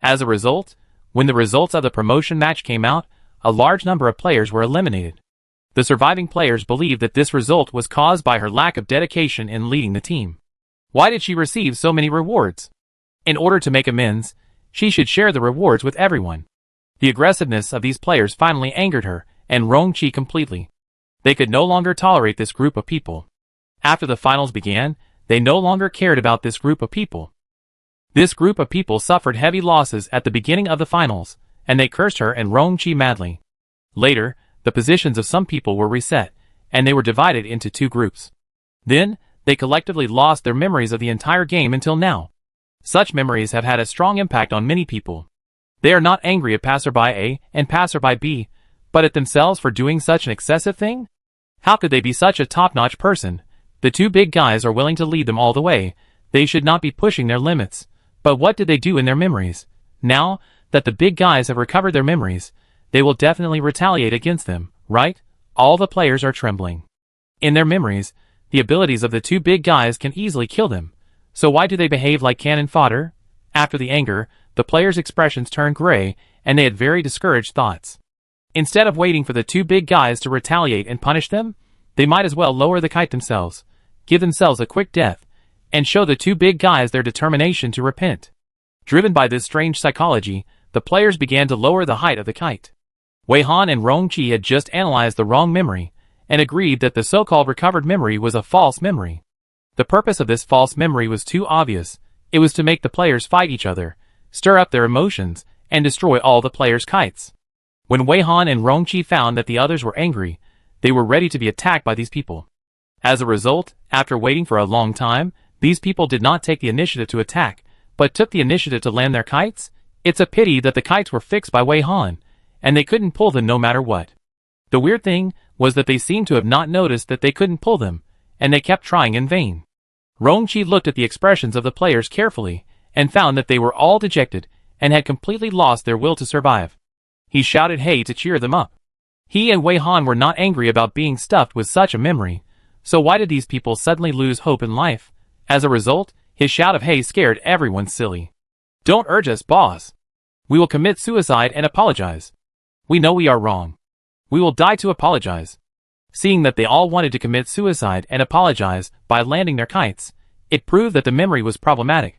As a result, when the results of the promotion match came out, a large number of players were eliminated. The surviving players believed that this result was caused by her lack of dedication in leading the team. Why did she receive so many rewards? In order to make amends, she should share the rewards with everyone. The aggressiveness of these players finally angered her, and Rongqi completely. They could no longer tolerate this group of people. After the finals began, they no longer cared about this group of people. This group of people suffered heavy losses at the beginning of the finals, and they cursed her and Rongqi madly. Later, the positions of some people were reset, and they were divided into two groups. Then, they collectively lost their memories of the entire game until now. Such memories have had a strong impact on many people. They are not angry at passerby A and passerby B, but at themselves for doing such an excessive thing? How could they be such a top-notch person? The two big guys are willing to lead them all the way. They should not be pushing their limits. But what did they do in their memories? Now that the big guys have recovered their memories, they will definitely retaliate against them, right? All the players are trembling. In their memories, the abilities of the two big guys can easily kill them. So why do they behave like cannon fodder? After the anger, the players' expressions turned gray, and they had very discouraged thoughts. Instead of waiting for the two big guys to retaliate and punish them, they might as well lower the kite themselves, give themselves a quick death, and show the two big guys their determination to repent. Driven by this strange psychology, the players began to lower the height of the kite. Wei Han and Rongqi had just analyzed the wrong memory, and agreed that the so-called recovered memory was a false memory. The purpose of this false memory was too obvious. It was to make the players fight each other, stir up their emotions, and destroy all the players' kites. When Wei Han and Rongqi found that the others were angry, they were ready to be attacked by these people. As a result, after waiting for a long time, these people did not take the initiative to attack, but took the initiative to land their kites. It's a pity that the kites were fixed by Wei Han, and they couldn't pull them no matter what. The weird thing was that they seemed to have not noticed that they couldn't pull them, and they kept trying in vain. Rongqi looked at the expressions of the players carefully, and found that they were all dejected, and had completely lost their will to survive. He shouted hey to cheer them up. He and Wei Han were not angry about being stuffed with such a memory, so why did these people suddenly lose hope in life? As a result, his shout of hey scared everyone silly. Don't urge us, boss. We will commit suicide and apologize. We know we are wrong. We will die to apologize. Seeing that they all wanted to commit suicide and apologize by landing their kites, it proved that the memory was problematic.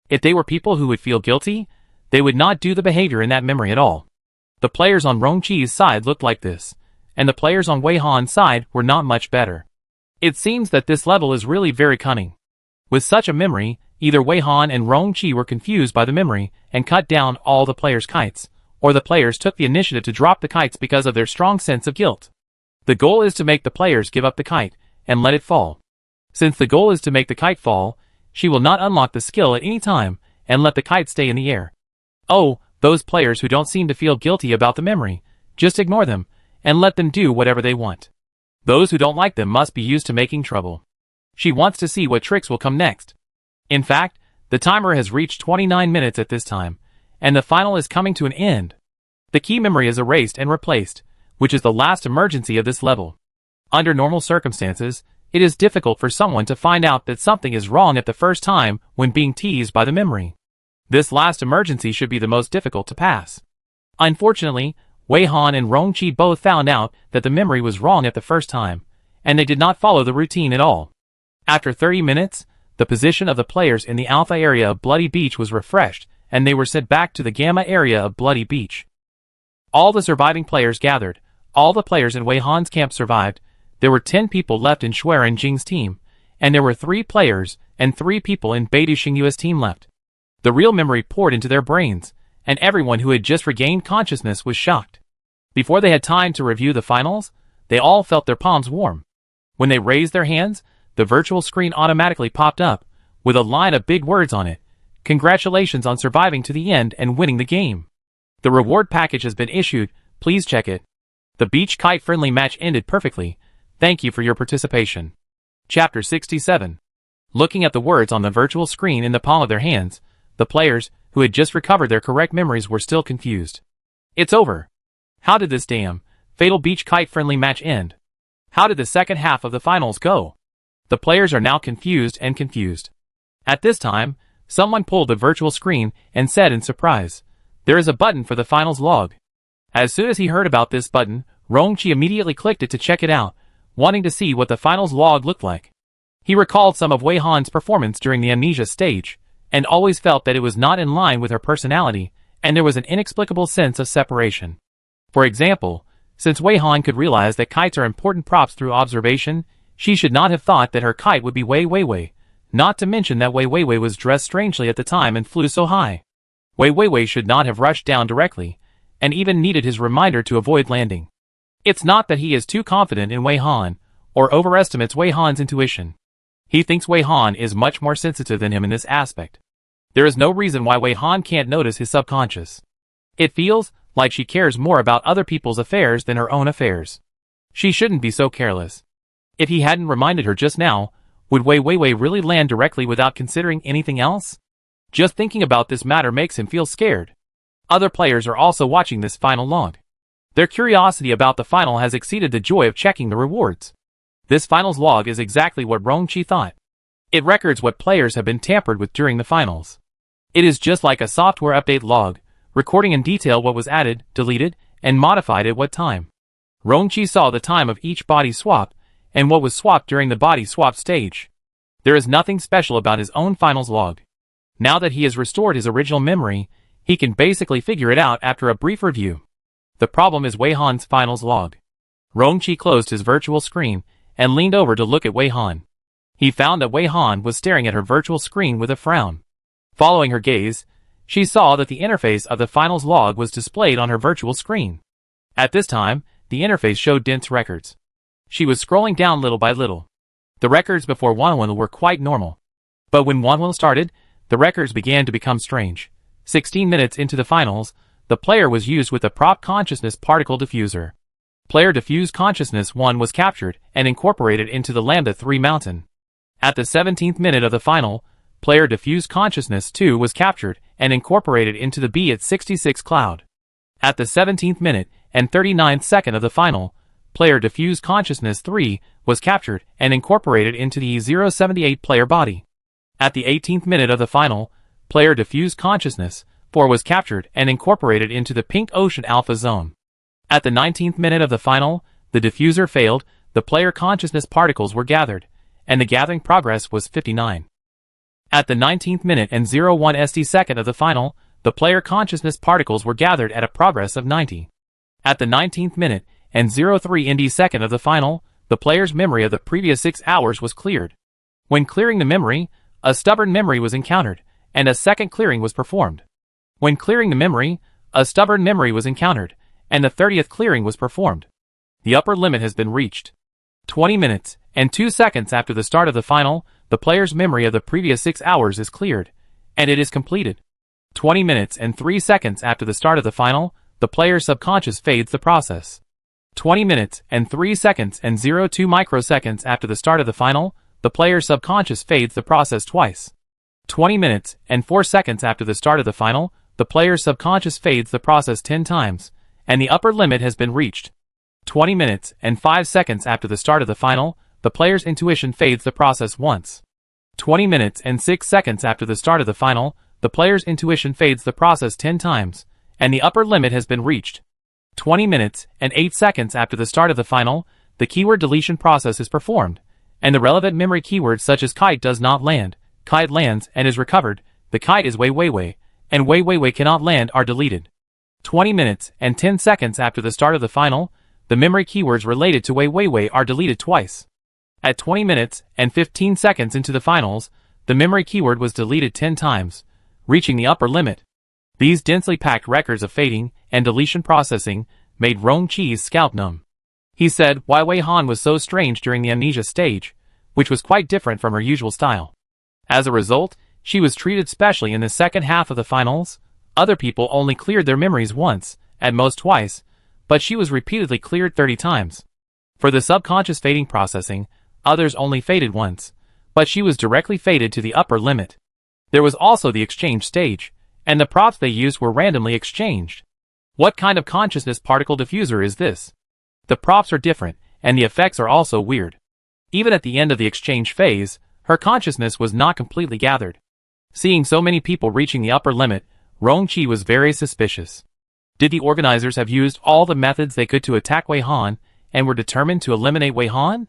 If they were people who would feel guilty, they would not do the behavior in that memory at all. The players on Rongqi's side looked like this, and the players on Wei Han's side were not much better. It seems that this level is really very cunning. With such a memory, either Wei Han and Rongqi were confused by the memory and cut down all the players' kites, or the players took the initiative to drop the kites because of their strong sense of guilt. The goal is to make the players give up the kite and let it fall. Since the goal is to make the kite fall, she will not unlock the skill at any time and let the kite stay in the air. Oh, those players who don't seem to feel guilty about the memory, just ignore them, and let them do whatever they want. Those who don't like them must be used to making trouble. She wants to see what tricks will come next. In fact, the timer has reached 29 minutes at this time, and the final is coming to an end. The key memory is erased and replaced, which is the last emergency of this level. Under normal circumstances, it is difficult for someone to find out that something is wrong at the first time when being teased by the memory. This last emergency should be the most difficult to pass. Unfortunately, Wei Han and Rongqi both found out that the memory was wrong at the first time, and they did not follow the routine at all. After 30 minutes, the position of the players in the Alpha area of Bloody Beach was refreshed, and they were sent back to the Gamma area of Bloody Beach. All the surviving players gathered. All the players in Wei Han's camp survived. There were 10 people left in Shuai and Jing's team, and there were 3 players and 3 people in Beidou Xingyue's team left. The real memory poured into their brains, and everyone who had just regained consciousness was shocked. Before they had time to review the finals, they all felt their palms warm. When they raised their hands, the virtual screen automatically popped up, with a line of big words on it. Congratulations on surviving to the end and winning the game. The reward package has been issued, please check it. The beach kite friendly match ended perfectly. Thank you for your participation. Chapter 67. Looking at the words on the virtual screen in the palm of their hands, the players, who had just recovered their correct memories, were still confused. It's over. How did this damn fatal beach kite friendly match end? How did the second half of the finals go? The players are now confused and confused. At this time, someone pulled the virtual screen and said in surprise, "There is a button for the finals log." As soon as he heard about this button, Rongqi immediately clicked it to check it out, wanting to see what the finals log looked like. He recalled some of Wei Han's performance during the amnesia stage, and always felt that it was not in line with her personality, and there was an inexplicable sense of separation. For example, since Wei Han could realize that kites are important props through observation, she should not have thought that her kite would be Wei Weiwei, not to mention that Wei Weiwei was dressed strangely at the time and flew so high. Wei Weiwei should not have rushed down directly, and even needed his reminder to avoid landing. It's not that he is too confident in Wei Han, or overestimates Wei Han's intuition. He thinks Wei Han is much more sensitive than him in this aspect. There is no reason why Wei Han can't notice his subconscious. It feels like she cares more about other people's affairs than her own affairs. She shouldn't be so careless. If he hadn't reminded her just now, would Wei Weiwei really land directly without considering anything else? Just thinking about this matter makes him feel scared. Other players are also watching this final log. Their curiosity about the final has exceeded the joy of checking the rewards. This finals log is exactly what Rongqi thought. It records what players have been tampered with during the finals. It is just like a software update log, recording in detail what was added, deleted, and modified at what time. Rongqi saw the time of each body swap, and what was swapped during the body swap stage. There is nothing special about his own finals log. Now that he has restored his original memory, he can basically figure it out after a brief review. The problem is Wei Han's finals log. Rongqi closed his virtual screen and leaned over to look at Wei Han. He found that Wei Han was staring at her virtual screen with a frown. Following her gaze, she saw that the interface of the finals log was displayed on her virtual screen. At this time, the interface showed dense records. She was scrolling down little by little. The records before Wanwan were quite normal. But when Wanwan started, the records began to become strange. 16 minutes into the finals, the player was used with the prop consciousness particle diffuser. Player diffuse consciousness 1 was captured and incorporated into the Lambda 3 mountain. At the 17th minute of the final, player diffuse consciousness 2 was captured and incorporated into the B at 66 cloud. At the 17th minute and 39th second of the final, player diffuse consciousness 3 was captured and incorporated into the E078 player body. At the 18th minute of the final, player diffuse consciousness 4 was captured and incorporated into the Pink Ocean Alpha Zone. At the 19th minute of the final, the diffuser failed, the player consciousness particles were gathered, and the gathering progress was 59. At the 19th minute and 01 SD second of the final, the player consciousness particles were gathered at a progress of 90. At the 19th minute and 03 ND second of the final, the player's memory of the previous 6 hours was cleared. When clearing the memory, a stubborn memory was encountered, and a second clearing was performed. When clearing the memory, a stubborn memory was encountered, and the 30th clearing was performed. The upper limit has been reached. 20 minutes and 2 seconds after the start of the final, the player's memory of the previous 6 hours is cleared, and it is completed. 20 minutes and 3 seconds after the start of the final, the player's subconscious fades the process. 20 minutes and 3 seconds and 02 microseconds after the start of the final, the player's subconscious fades the process twice. 20 minutes and 4 seconds after the start of the final, the player's subconscious fades the process 10 times, and the upper limit has been reached. 20 minutes and 5 seconds after the start of the final, the player's intuition fades the process once. 20 minutes and 6 seconds after the start of the final, the player's intuition fades the process 10 times, and the upper limit has been reached. 20 minutes and 8 seconds after the start of the final, the keyword deletion process is performed, and the relevant memory keywords such as kite does not land, kite lands and is recovered, the kite is way, and way cannot land are deleted. 20 minutes and 10 seconds after the start of the final, the memory keywords related to way are deleted twice. At 20 minutes and 15 seconds into the finals, the memory keyword was deleted 10 times, reaching the upper limit. These densely packed records of fading and deletion processing made Rong Qi's scalp numb. He said why Wei Han was so strange during the amnesia stage, which was quite different from her usual style. As a result, she was treated specially in the second half of the finals. Other people only cleared their memories once, at most twice, but she was repeatedly cleared 30 times. For the subconscious fading processing, others only faded once, but she was directly faded to the upper limit. There was also the exchange stage, and the props they used were randomly exchanged. What kind of consciousness particle diffuser is this? The props are different, and the effects are also weird. Even at the end of the exchange phase, her consciousness was not completely gathered. Seeing so many people reaching the upper limit, Rong Qi was very suspicious. Did the organizers have used all the methods they could to attack Wei Han, and were determined to eliminate Wei Han?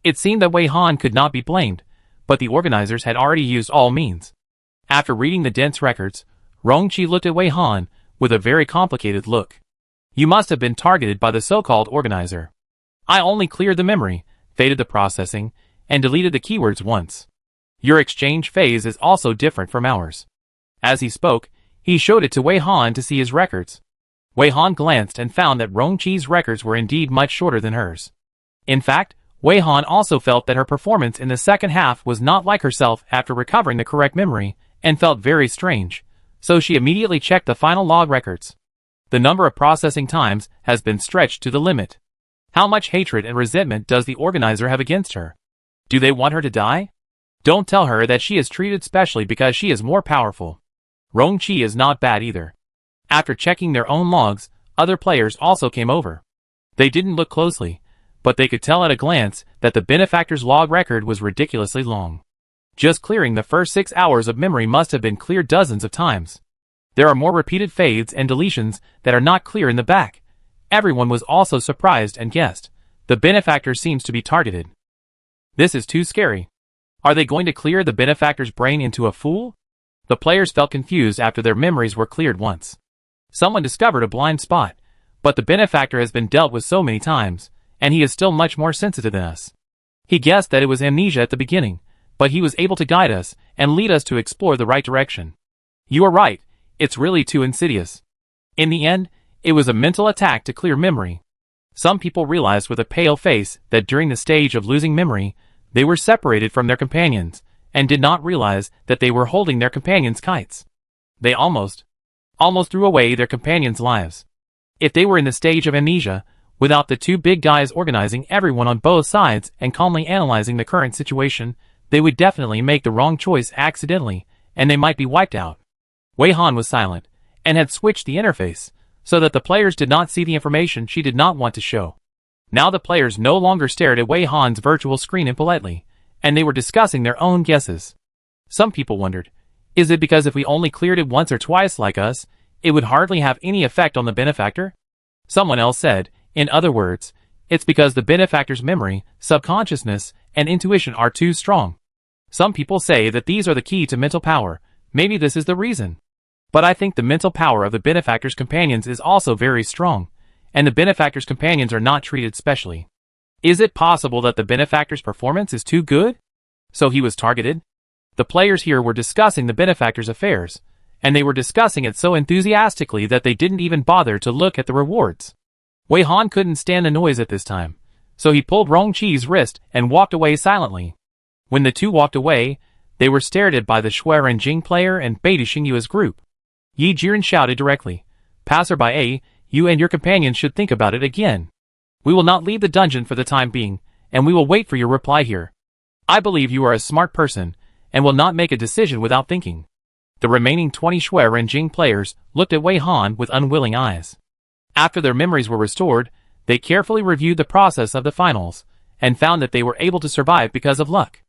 It seemed that Wei Han could not be blamed, but the organizers had already used all means. After reading the dense records, Rong Qi looked at Wei Han with a very complicated look. You must have been targeted by the so-called organizer. I only cleared the memory, faded the processing, and deleted the keywords once. Your exchange phase is also different from ours. As he spoke, he showed it to Wei Han to see his records. Wei Han glanced and found that Rong Qi's records were indeed much shorter than hers. In fact, Wei Han also felt that her performance in the second half was not like herself after recovering the correct memory, and felt very strange, so she immediately checked the final log records. The number of processing times has been stretched to the limit. How much hatred and resentment does the organizer have against her? Do they want her to die? Don't tell her that she is treated specially because she is more powerful. Rong Qi is not bad either. After checking their own logs, other players also came over. They didn't look closely, but they could tell at a glance that the benefactor's log record was ridiculously long. Just clearing the first 6 hours of memory must have been cleared dozens of times. There are more repeated fades and deletions that are not clear in the back. Everyone was also surprised and guessed. The benefactor seems to be targeted. This is too scary. Are they going to clear the benefactor's brain into a fool? The players felt confused after their memories were cleared once. Someone discovered a blind spot, but the benefactor has been dealt with so many times, and he is still much more sensitive than us. He guessed that it was amnesia at the beginning, but he was able to guide us and lead us to explore the right direction. You are right, it's really too insidious. In the end, it was a mental attack to clear memory. Some people realized with a pale face that during the stage of losing memory, they were separated from their companions, and did not realize that they were holding their companions' kites. They almost threw away their companions' lives. If they were in the stage of amnesia, without the two big guys organizing everyone on both sides and calmly analyzing the current situation, they would definitely make the wrong choice accidentally, and they might be wiped out. Wei Han was silent, and had switched the interface, so that the players did not see the information she did not want to show. Now the players no longer stared at Wei Han's virtual screen impolitely, and they were discussing their own guesses. Some people wondered, is it because if we only cleared it once or twice like us, it would hardly have any effect on the benefactor? Someone else said, in other words, it's because the benefactor's memory, subconsciousness, and intuition are too strong. Some people say that these are the key to mental power. Maybe this is the reason. But I think the mental power of the benefactor's companions is also very strong, and the benefactor's companions are not treated specially. Is it possible that the benefactor's performance is too good? So he was targeted? The players here were discussing the benefactor's affairs, and they were discussing it so enthusiastically that they didn't even bother to look at the rewards. Wei Han couldn't stand the noise at this time, so he pulled Rong Qi's wrist and walked away silently. When the two walked away, they were stared at by the Shui Renjing player and Beidou Xingyue's group. Yi Jiren shouted directly, "Passerby, you and your companions should think about it again. We will not leave the dungeon for the time being, and we will wait for your reply here. I believe you are a smart person, and will not make a decision without thinking. The remaining 20 Shui and Jing players looked at Wei Han with unwilling eyes. After their memories were restored, they carefully reviewed the process of the finals, and found that they were able to survive because of luck.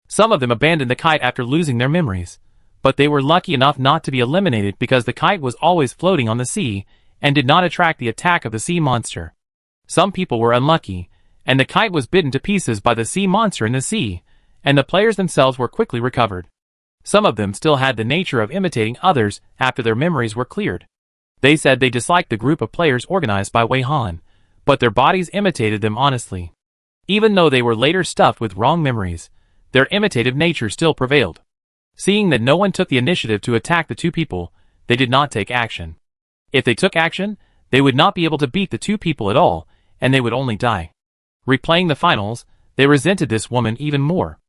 Some of them abandoned the kite after losing their memories, but they were lucky enough not to be eliminated because the kite was always floating on the sea, and did not attract the attack of the sea monster. Some people were unlucky, and the kite was bitten to pieces by the sea monster in the sea, and the players themselves were quickly recovered. Some of them still had the nature of imitating others after their memories were cleared. They said they disliked the group of players organized by Wei Han, but their bodies imitated them honestly. Even though they were later stuffed with wrong memories, their imitative nature still prevailed. Seeing that no one took the initiative to attack the two people, they did not take action. If they took action, they would not be able to beat the two people at all, and they would only die. Replaying the finals, they resented this woman even more.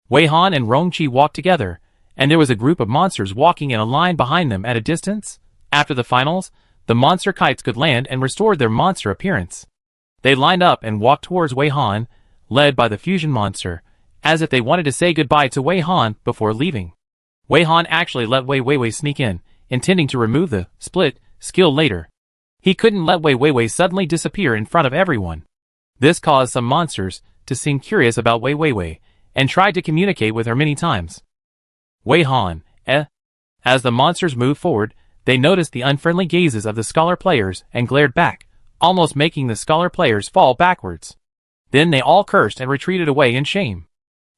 Wei Han and Rongqi walked together, and there was a group of monsters walking in a line behind them at a distance. After the finals, the monster kites could land and restored their monster appearance. They lined up and walked towards Wei Han, led by the fusion monster, as if they wanted to say goodbye to Wei Han before leaving. Wei Han actually let Wei Weiwei sneak in, intending to remove the split skill later. He couldn't let Wei Weiwei suddenly disappear in front of everyone. This caused some monsters to seem curious about Wei Weiwei, and tried to communicate with her many times. Wei Han, As the monsters moved forward, they noticed the unfriendly gazes of the scholar players and glared back, almost making the scholar players fall backwards. Then they all cursed and retreated away in shame.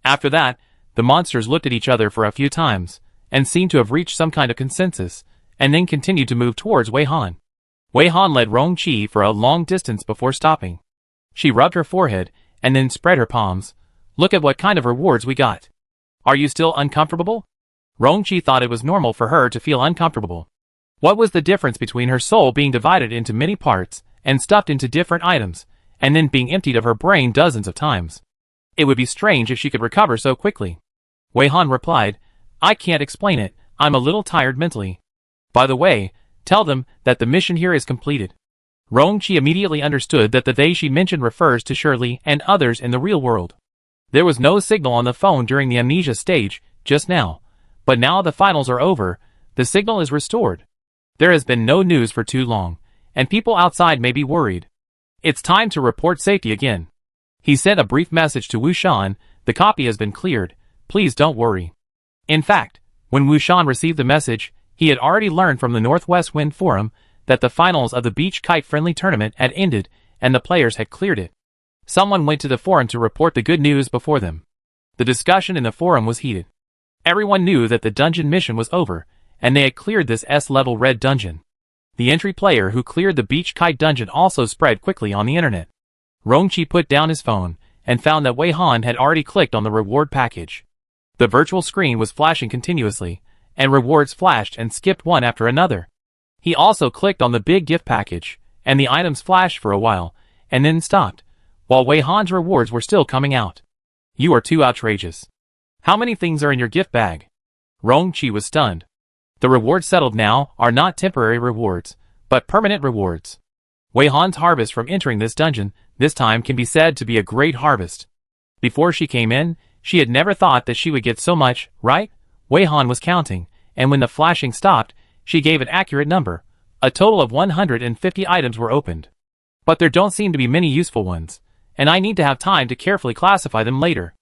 After that, the monsters looked at each other for a few times, and seemed to have reached some kind of consensus, and then continued to move towards Wei Han. Wei Han led Rongqi for a long distance before stopping. She rubbed her forehead, and then spread her palms. Look at what kind of rewards we got. Are you still uncomfortable? Rongqi thought it was normal for her to feel uncomfortable. What was the difference between her soul being divided into many parts, and stuffed into different items, and then being emptied of her brain dozens of times? It would be strange if she could recover so quickly. Wei Han replied, I can't explain it, I'm a little tired mentally. By the way, tell them that the mission here is completed. Rongqi immediately understood that the they she mentioned refers to Shirley and others in the real world. There was no signal on the phone during the amnesia stage, just now, but now the finals are over, the signal is restored. There has been no news for too long, and people outside may be worried. It's time to report safety again. He sent a brief message to Wu Shan, the copy has been cleared, please don't worry. In fact, when Wu Shan received the message, he had already learned from the Northwest Wind Forum that the finals of the Beach Kite Friendly Tournament had ended and the players had cleared it. Someone went to the forum to report the good news before them. The discussion in the forum was heated. Everyone knew that the dungeon mission was over, and they had cleared this S-level red dungeon. The entry player who cleared the Beach Kite dungeon also spread quickly on the internet. Rongqi put down his phone, and found that Wei Han had already clicked on the reward package. The virtual screen was flashing continuously, and rewards flashed and skipped one after another. He also clicked on the big gift package, and the items flashed for a while, and then stopped, while Wei Han's rewards were still coming out. You are too outrageous. How many things are in your gift bag? Rongqi was stunned. The rewards settled now are not temporary rewards, but permanent rewards. Wei Han's harvest from entering this dungeon this time can be said to be a great harvest. Before she came in, she had never thought that she would get so much, right? Wei Han was counting, and when the flashing stopped, she gave an accurate number. A total of 150 items were opened. But there don't seem to be many useful ones, and I need to have time to carefully classify them later.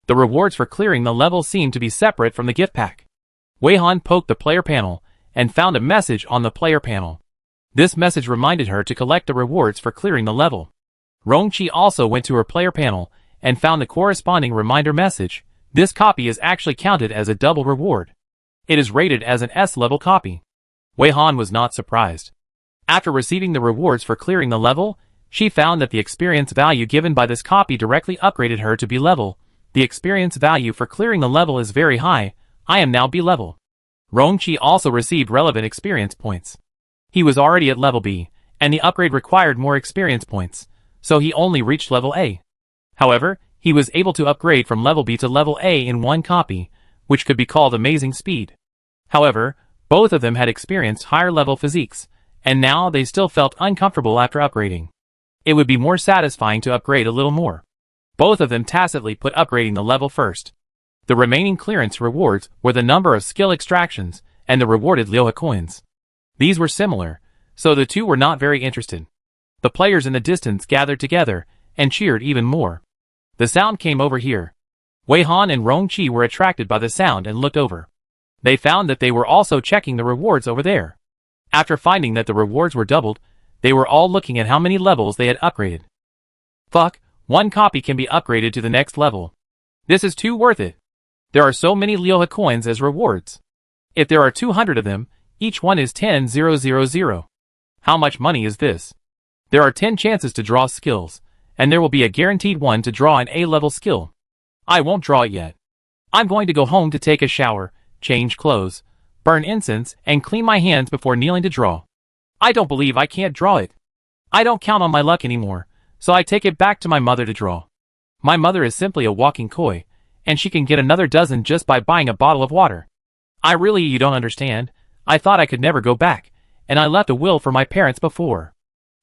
The rewards for clearing the level seem to be separate from the gift pack. Wei Han poked the player panel, and found a message on the player panel. This message reminded her to collect the rewards for clearing the level. Rongqi also went to her player panel, and found the corresponding reminder message. This copy is actually counted as a double reward. It is rated as an S-level copy. Wei Han was not surprised. After receiving the rewards for clearing the level, she found that the experience value given by this copy directly upgraded her to B level. The experience value for clearing the level is very high. I am now B level. Rongqi also received relevant experience points. He was already at level B, and the upgrade required more experience points, so he only reached level A. However, he was able to upgrade from level B to level A in one copy, which could be called amazing speed. However, both of them had experienced higher level physiques, and now they still felt uncomfortable after upgrading. It would be more satisfying to upgrade a little more. Both of them tacitly put upgrading the level first. The remaining clearance rewards were the number of skill extractions and the rewarded Lyoha coins. These were similar, so the two were not very interested. The players in the distance gathered together and cheered even more. The sound came over here. Wei Han and Rong Qi were attracted by the sound and looked over. They found that they were also checking the rewards over there. After finding that the rewards were doubled, they were all looking at how many levels they had upgraded. Fuck, one copy can be upgraded to the next level. This is too worth it. There are so many Lyoha coins as rewards. If there are 200 of them, each one is 10,000. How much money is this? There are 10 chances to draw skills, and there will be a guaranteed one to draw an A-level skill. I won't draw it yet. I'm going to go home to take a shower, change clothes, burn incense, and clean my hands before kneeling to draw. I don't believe I can't draw it. I don't count on my luck anymore, so I take it back to my mother to draw. My mother is simply a walking koi, and she can get another dozen just by buying a bottle of water. You don't understand. I thought I could never go back, and I left a will for my parents before.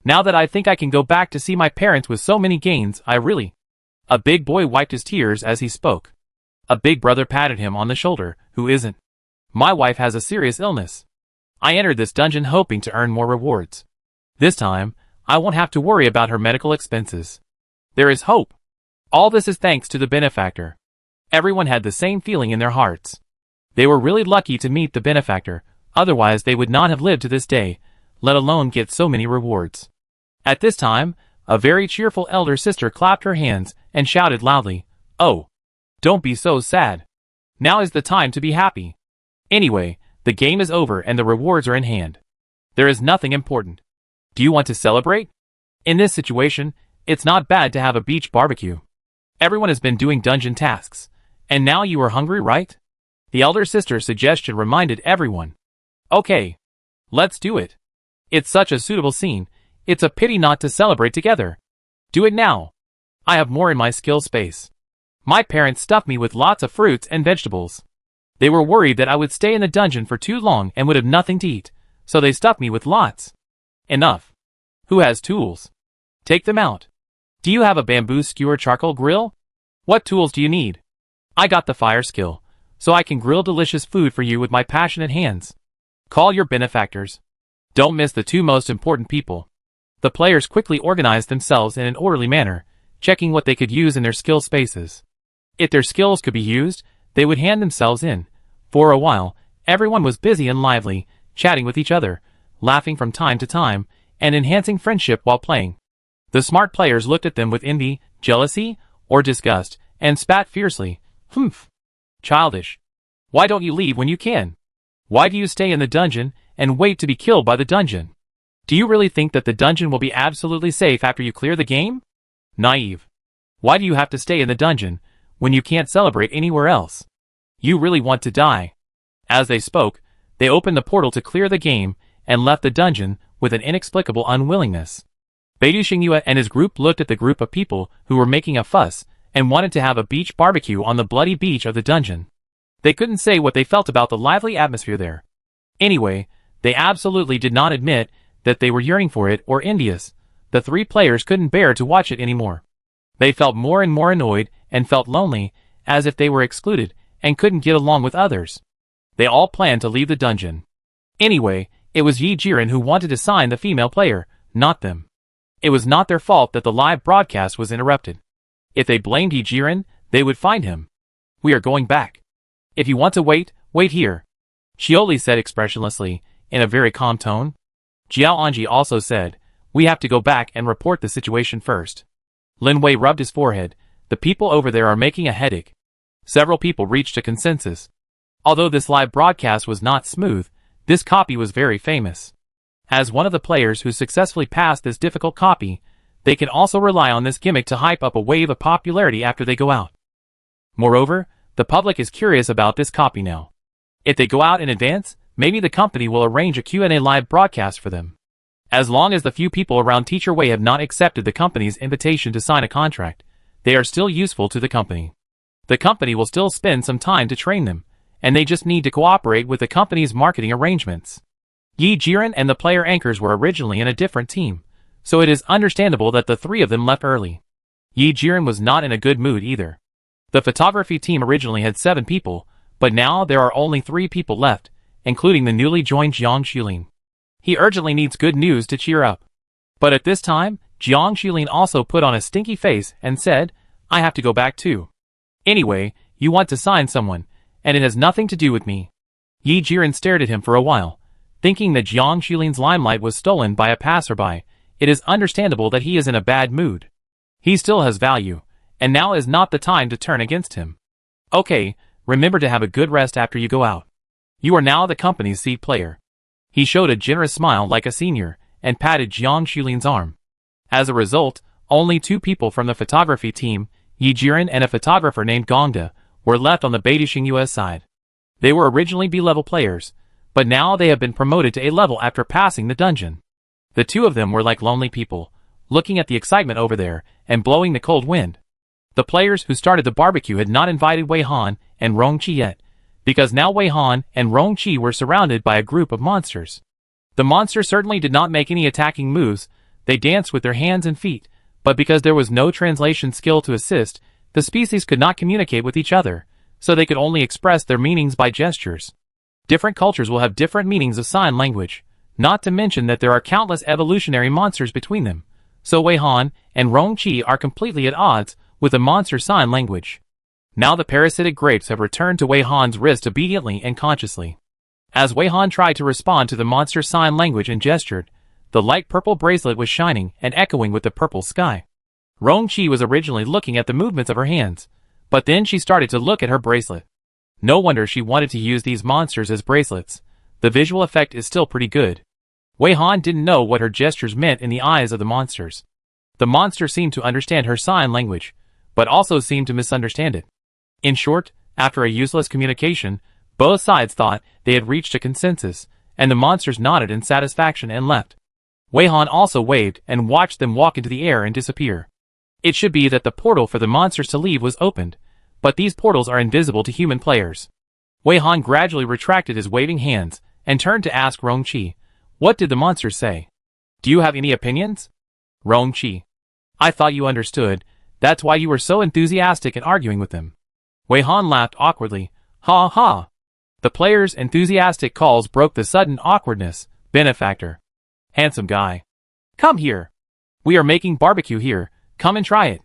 Now that I think I can go back to see my parents with so many gains, A big boy wiped his tears as he spoke. A big brother patted him on the shoulder. Who isn't? My wife has a serious illness. I entered this dungeon hoping to earn more rewards. This time, I won't have to worry about her medical expenses. There is hope. All this is thanks to the benefactor. Everyone had the same feeling in their hearts. They were really lucky to meet the benefactor, otherwise they would not have lived to this day, let alone get so many rewards. At this time, a very cheerful elder sister clapped her hands and shouted loudly, "Oh! Don't be so sad. Now is the time to be happy. Anyway, the game is over and the rewards are in hand. There is nothing important. Do you want to celebrate? In this situation, it's not bad to have a beach barbecue. Everyone has been doing dungeon tasks, and now you are hungry, right?" The elder sister's suggestion reminded everyone. Okay. Let's do it. It's such a suitable scene, it's a pity not to celebrate together. Do it now. I have more in my skill space. My parents stuffed me with lots of fruits and vegetables. They were worried that I would stay in the dungeon for too long and would have nothing to eat, so they stuffed me with lots. Enough. Who has tools? Take them out. Do you have a bamboo skewer charcoal grill? What tools do you need? I got the fire skill, so I can grill delicious food for you with my passionate hands. Call your benefactors. Don't miss the two most important people. The players quickly organized themselves in an orderly manner, checking what they could use in their skill spaces. If their skills could be used, they would hand themselves in. For a while, everyone was busy and lively, chatting with each other, laughing from time to time, and enhancing friendship while playing. The smart players looked at them with envy, jealousy, or disgust, and spat fiercely. Humph. Childish. Why don't you leave when you can? Why do you stay in the dungeon and wait to be killed by the dungeon? Do you really think that the dungeon will be absolutely safe after you clear the game? Naive. Why do you have to stay in the dungeon when you can't celebrate anywhere else? You really want to die. As they spoke, they opened the portal to clear the game and left the dungeon with an inexplicable unwillingness. Beidou Xingyue and his group looked at the group of people who were making a fuss and wanted to have a beach barbecue on the bloody beach of the dungeon. They couldn't say what they felt about the lively atmosphere there. Anyway, they absolutely did not admit that they were yearning for it or envious. The three players couldn't bear to watch it anymore. They felt more and more annoyed and felt lonely, as if they were excluded and couldn't get along with others. They all planned to leave the dungeon. Anyway, it was Yi Jiren who wanted to sign the female player, not them. It was not their fault that the live broadcast was interrupted. If they blamed Yi Jiren, they would find him. We are going back. If you want to wait, wait here. Shioli said expressionlessly, in a very calm tone. Jiao Anji also said, we have to go back and report the situation first. Lin Wei rubbed his forehead. The people over there are making a headache. Several people reached a consensus. Although this live broadcast was not smooth, this copy was very famous. As one of the players who successfully passed this difficult copy, they can also rely on this gimmick to hype up a wave of popularity after they go out. Moreover, the public is curious about this copy now. If they go out in advance, maybe the company will arrange a Q&A live broadcast for them. As long as the few people around Teacher Wei have not accepted the company's invitation to sign a contract, they are still useful to the company. The company will still spend some time to train them, and they just need to cooperate with the company's marketing arrangements. Yi Jiren and the player anchors were originally in a different team, so it is understandable that the three of them left early. Yi Jiren was not in a good mood either. The photography team originally had 7 people, but now there are only 3 people left, including the newly joined Jiang Xulin. He urgently needs good news to cheer up. But at this time, Jiang Xulin also put on a stinky face and said, I have to go back too. Anyway, you want to sign someone, and it has nothing to do with me. Yi Jiren stared at him for a while, thinking that Jiang Xulin's limelight was stolen by a passerby. It is understandable that he is in a bad mood. He still has value, and now is not the time to turn against him. Okay, remember to have a good rest after you go out. You are now the company's seat player. He showed a generous smile like a senior, and patted Jiang Xulin's arm. As a result, only 2 people from the photography team, Yi Jiren and a photographer named Gongda, were left on the Beidisheng US side. They were originally B-level players, but now they have been promoted to A-level after passing the dungeon. The 2 of them were like lonely people, looking at the excitement over there, and blowing the cold wind. The players who started the barbecue had not invited Wei Han and Rong Qi yet, because now Wei Han and Rong Qi were surrounded by a group of monsters. The monsters certainly did not make any attacking moves, they danced with their hands and feet, but because there was no translation skill to assist, the species could not communicate with each other, so they could only express their meanings by gestures. Different cultures will have different meanings of sign language, not to mention that there are countless evolutionary monsters between them, so Wei Han and Rong Qi are completely at odds with the monster sign language. Now the parasitic grapes have returned to Wei Han's wrist obediently and consciously. As Wei Han tried to respond to the monster sign language and gestured, the light purple bracelet was shining and echoing with the purple sky. Rong Qi was originally looking at the movements of her hands, but then she started to look at her bracelet. No wonder she wanted to use these monsters as bracelets. The visual effect is still pretty good. Wei Han didn't know what her gestures meant in the eyes of the monsters. The monster seemed to understand her sign language, but also seemed to misunderstand it. In short, after a useless communication, both sides thought they had reached a consensus, and the monsters nodded in satisfaction and left. Wei Han also waved and watched them walk into the air and disappear. It should be that the portal for the monsters to leave was opened, but these portals are invisible to human players. Wei Han gradually retracted his waving hands and turned to ask Rong Qi, what did the monsters say? Do you have any opinions? Rong Qi. I thought you understood, that's why you were so enthusiastic in arguing with them. Wei Han laughed awkwardly, ha ha. The players' enthusiastic calls broke the sudden awkwardness. Benefactor. Handsome guy. Come here. We are making barbecue here, come and try it.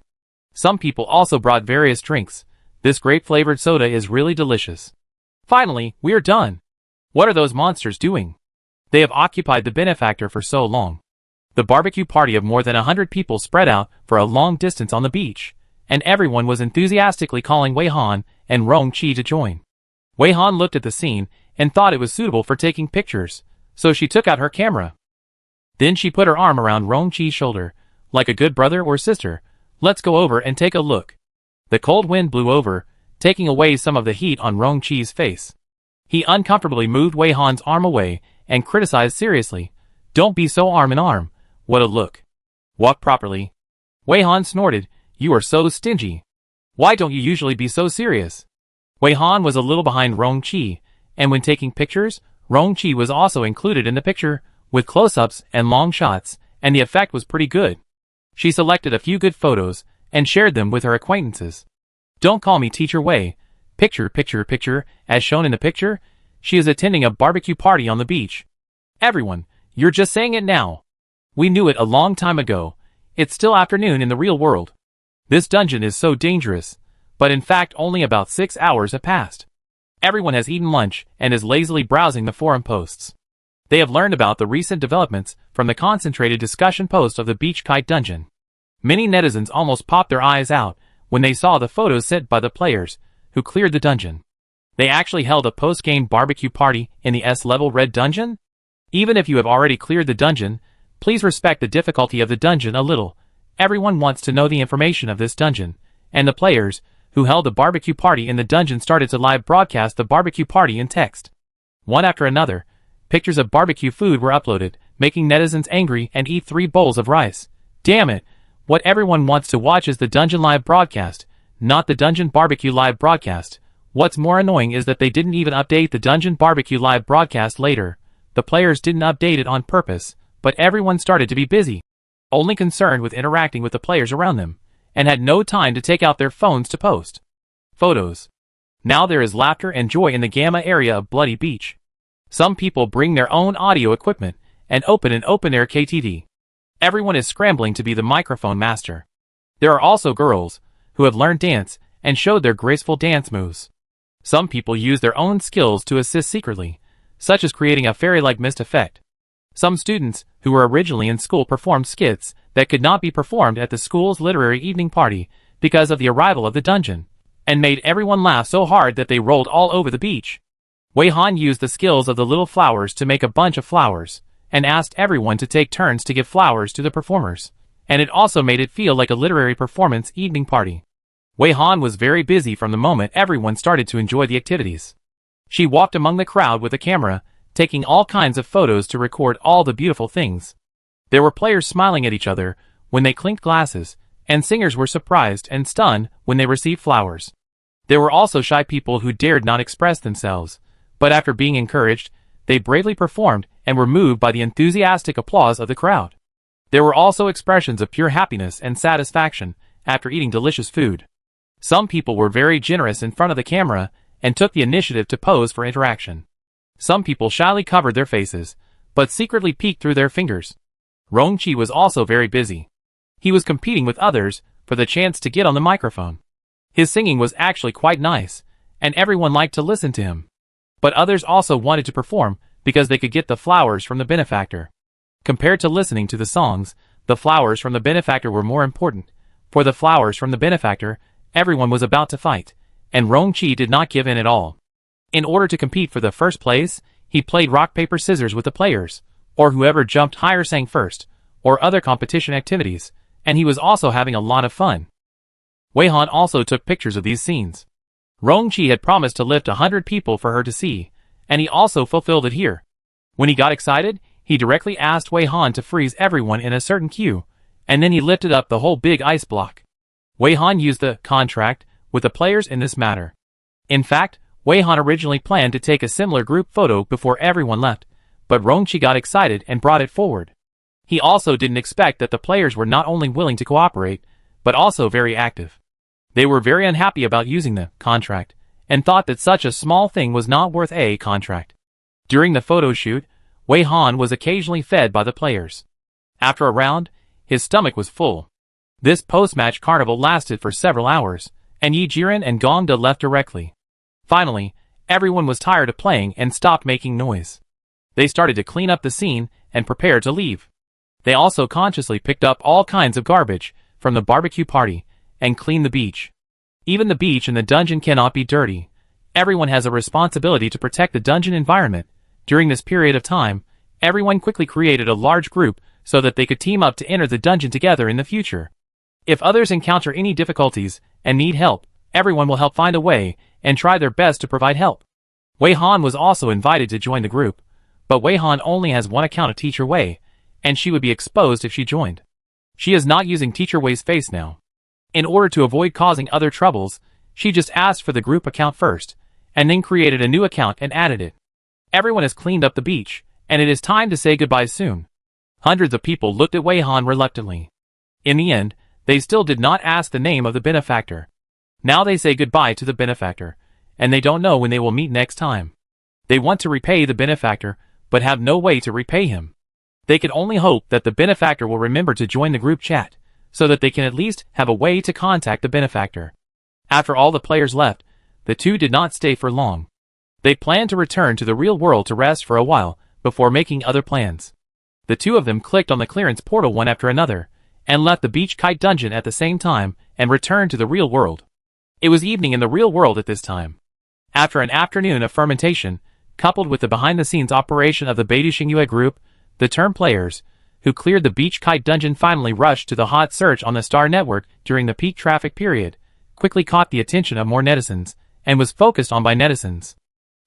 Some people also brought various drinks. This grape-flavored soda is really delicious. Finally, we are done. What are those monsters doing? They have occupied the benefactor for so long. The barbecue party of more than 100 people spread out for a long distance on the beach, and everyone was enthusiastically calling Wei Han and Rong Qi to join. Wei Han looked at the scene and thought it was suitable for taking pictures, so she took out her camera. Then she put her arm around Rong Qi's shoulder, like a good brother or sister. Let's go over and take a look. The cold wind blew over, taking away some of the heat on Rong Qi's face. He uncomfortably moved Wei Han's arm away and criticized seriously, don't be so arm in arm, what a look. Walk properly. Wei Han snorted, you are so stingy. Why don't you usually be so serious? Wei Han was a little behind Rong Qi, and when taking pictures, Rong Qi was also included in the picture, with close-ups and long shots, and the effect was pretty good. She selected a few good photos, and shared them with her acquaintances. Don't call me Teacher Wei. Picture, picture, picture, as shown in the picture, she is attending a barbecue party on the beach. Everyone, you're just saying it now. We knew it a long time ago. It's still afternoon in the real world. This dungeon is so dangerous, but in fact only about 6 hours have passed. Everyone has eaten lunch and is lazily browsing the forum posts. They have learned about the recent developments from the concentrated discussion post of the Beach Kite dungeon. Many netizens almost popped their eyes out when they saw the photos sent by the players who cleared the dungeon. They actually held a post-game barbecue party in the S-level red dungeon? Even if you have already cleared the dungeon, please respect the difficulty of the dungeon a little. Everyone wants to know the information of this dungeon, and the players who held the barbecue party in the dungeon started to live broadcast the barbecue party in text. One after another, pictures of barbecue food were uploaded, making netizens angry and eat 3 bowls of rice. Damn it! What everyone wants to watch is the dungeon live broadcast, not the dungeon barbecue live broadcast. What's more annoying is that they didn't even update the dungeon barbecue live broadcast later. The players didn't update it on purpose, but everyone started to be busy. only concerned with interacting with the players around them, and had no time to take out their phones to post photos. Now there is laughter and joy in the Gamma area of Bloody Beach. Some people bring their own audio equipment and open an open-air KTV. Everyone is scrambling to be the microphone master. There are also girls who have learned dance and showed their graceful dance moves. Some people use their own skills to assist secretly, such as creating a fairy-like mist effect. Some students who were originally in school performed skits that could not be performed at the school's literary evening party because of the arrival of the dungeon, and made everyone laugh so hard that they rolled all over the beach. Wei Han used the skills of the little flowers to make a bunch of flowers, and asked everyone to take turns to give flowers to the performers, and it also made it feel like a literary performance evening party. Wei Han was very busy from the moment everyone started to enjoy the activities. She walked among the crowd with a camera, taking all kinds of photos to record all the beautiful things. There were players smiling at each other when they clinked glasses, and singers were surprised and stunned when they received flowers. There were also shy people who dared not express themselves, but after being encouraged, they bravely performed and were moved by the enthusiastic applause of the crowd. There were also expressions of pure happiness and satisfaction after eating delicious food. Some people were very generous in front of the camera and took the initiative to pose for interaction. Some people shyly covered their faces, but secretly peeked through their fingers. Rongqi was also very busy. He was competing with others for the chance to get on the microphone. His singing was actually quite nice, and everyone liked to listen to him. But others also wanted to perform because they could get the flowers from the benefactor. Compared to listening to the songs, the flowers from the benefactor were more important. For the flowers from the benefactor, everyone was about to fight, and Rongqi did not give in at all. In order to compete for the first place, he played rock paper scissors with the players, or whoever jumped higher sang first, or other competition activities, and he was also having a lot of fun. Wei Han also took pictures of these scenes. Rongqi had promised to lift 100 people for her to see, and he also fulfilled it here. When he got excited, he directly asked Wei Han to freeze everyone in a certain queue, and then he lifted up the whole big ice block. Wei Han used the contract with the players in this matter. In fact, Wei Han originally planned to take a similar group photo before everyone left, but Rongqi got excited and brought it forward. He also didn't expect that the players were not only willing to cooperate, but also very active. They were very unhappy about using the contract, and thought that such a small thing was not worth a contract. During the photo shoot, Wei Han was occasionally fed by the players. After a round, his stomach was full. This post-match carnival lasted for several hours, and Yi Jiren and Gong Da left directly. Finally, everyone was tired of playing and stopped making noise. They started to clean up the scene and prepare to leave. They also consciously picked up all kinds of garbage from the barbecue party and cleaned the beach. Even the beach and the dungeon cannot be dirty. Everyone has a responsibility to protect the dungeon environment. During this period of time, everyone quickly created a large group so that they could team up to enter the dungeon together in the future. If others encounter any difficulties and need help, everyone will help find a way and try their best to provide help. Wei Han was also invited to join the group, but Wei Han only has one account of Teacher Wei, and she would be exposed if she joined. She is not using Teacher Wei's face now. In order to avoid causing other troubles, she just asked for the group account first, and then created a new account and added it. Everyone has cleaned up the beach, and it is time to say goodbye soon. Hundreds of people looked at Wei Han reluctantly. In the end, they still did not ask the name of the benefactor. Now they say goodbye to the benefactor, and they don't know when they will meet next time. They want to repay the benefactor, but have no way to repay him. They can only hope that the benefactor will remember to join the group chat, so that they can at least have a way to contact the benefactor. After all the players left, the two did not stay for long. They planned to return to the real world to rest for a while, before making other plans. The two of them clicked on the clearance portal one after another, and left the beach kite dungeon at the same time, and returned to the real world. It was evening in the real world at this time. After an afternoon of fermentation, coupled with the behind-the-scenes operation of the Beidou group, the term players, who cleared the beach kite dungeon finally rushed to the hot search on the Star Network during the peak traffic period, quickly caught the attention of more netizens, and was focused on by netizens.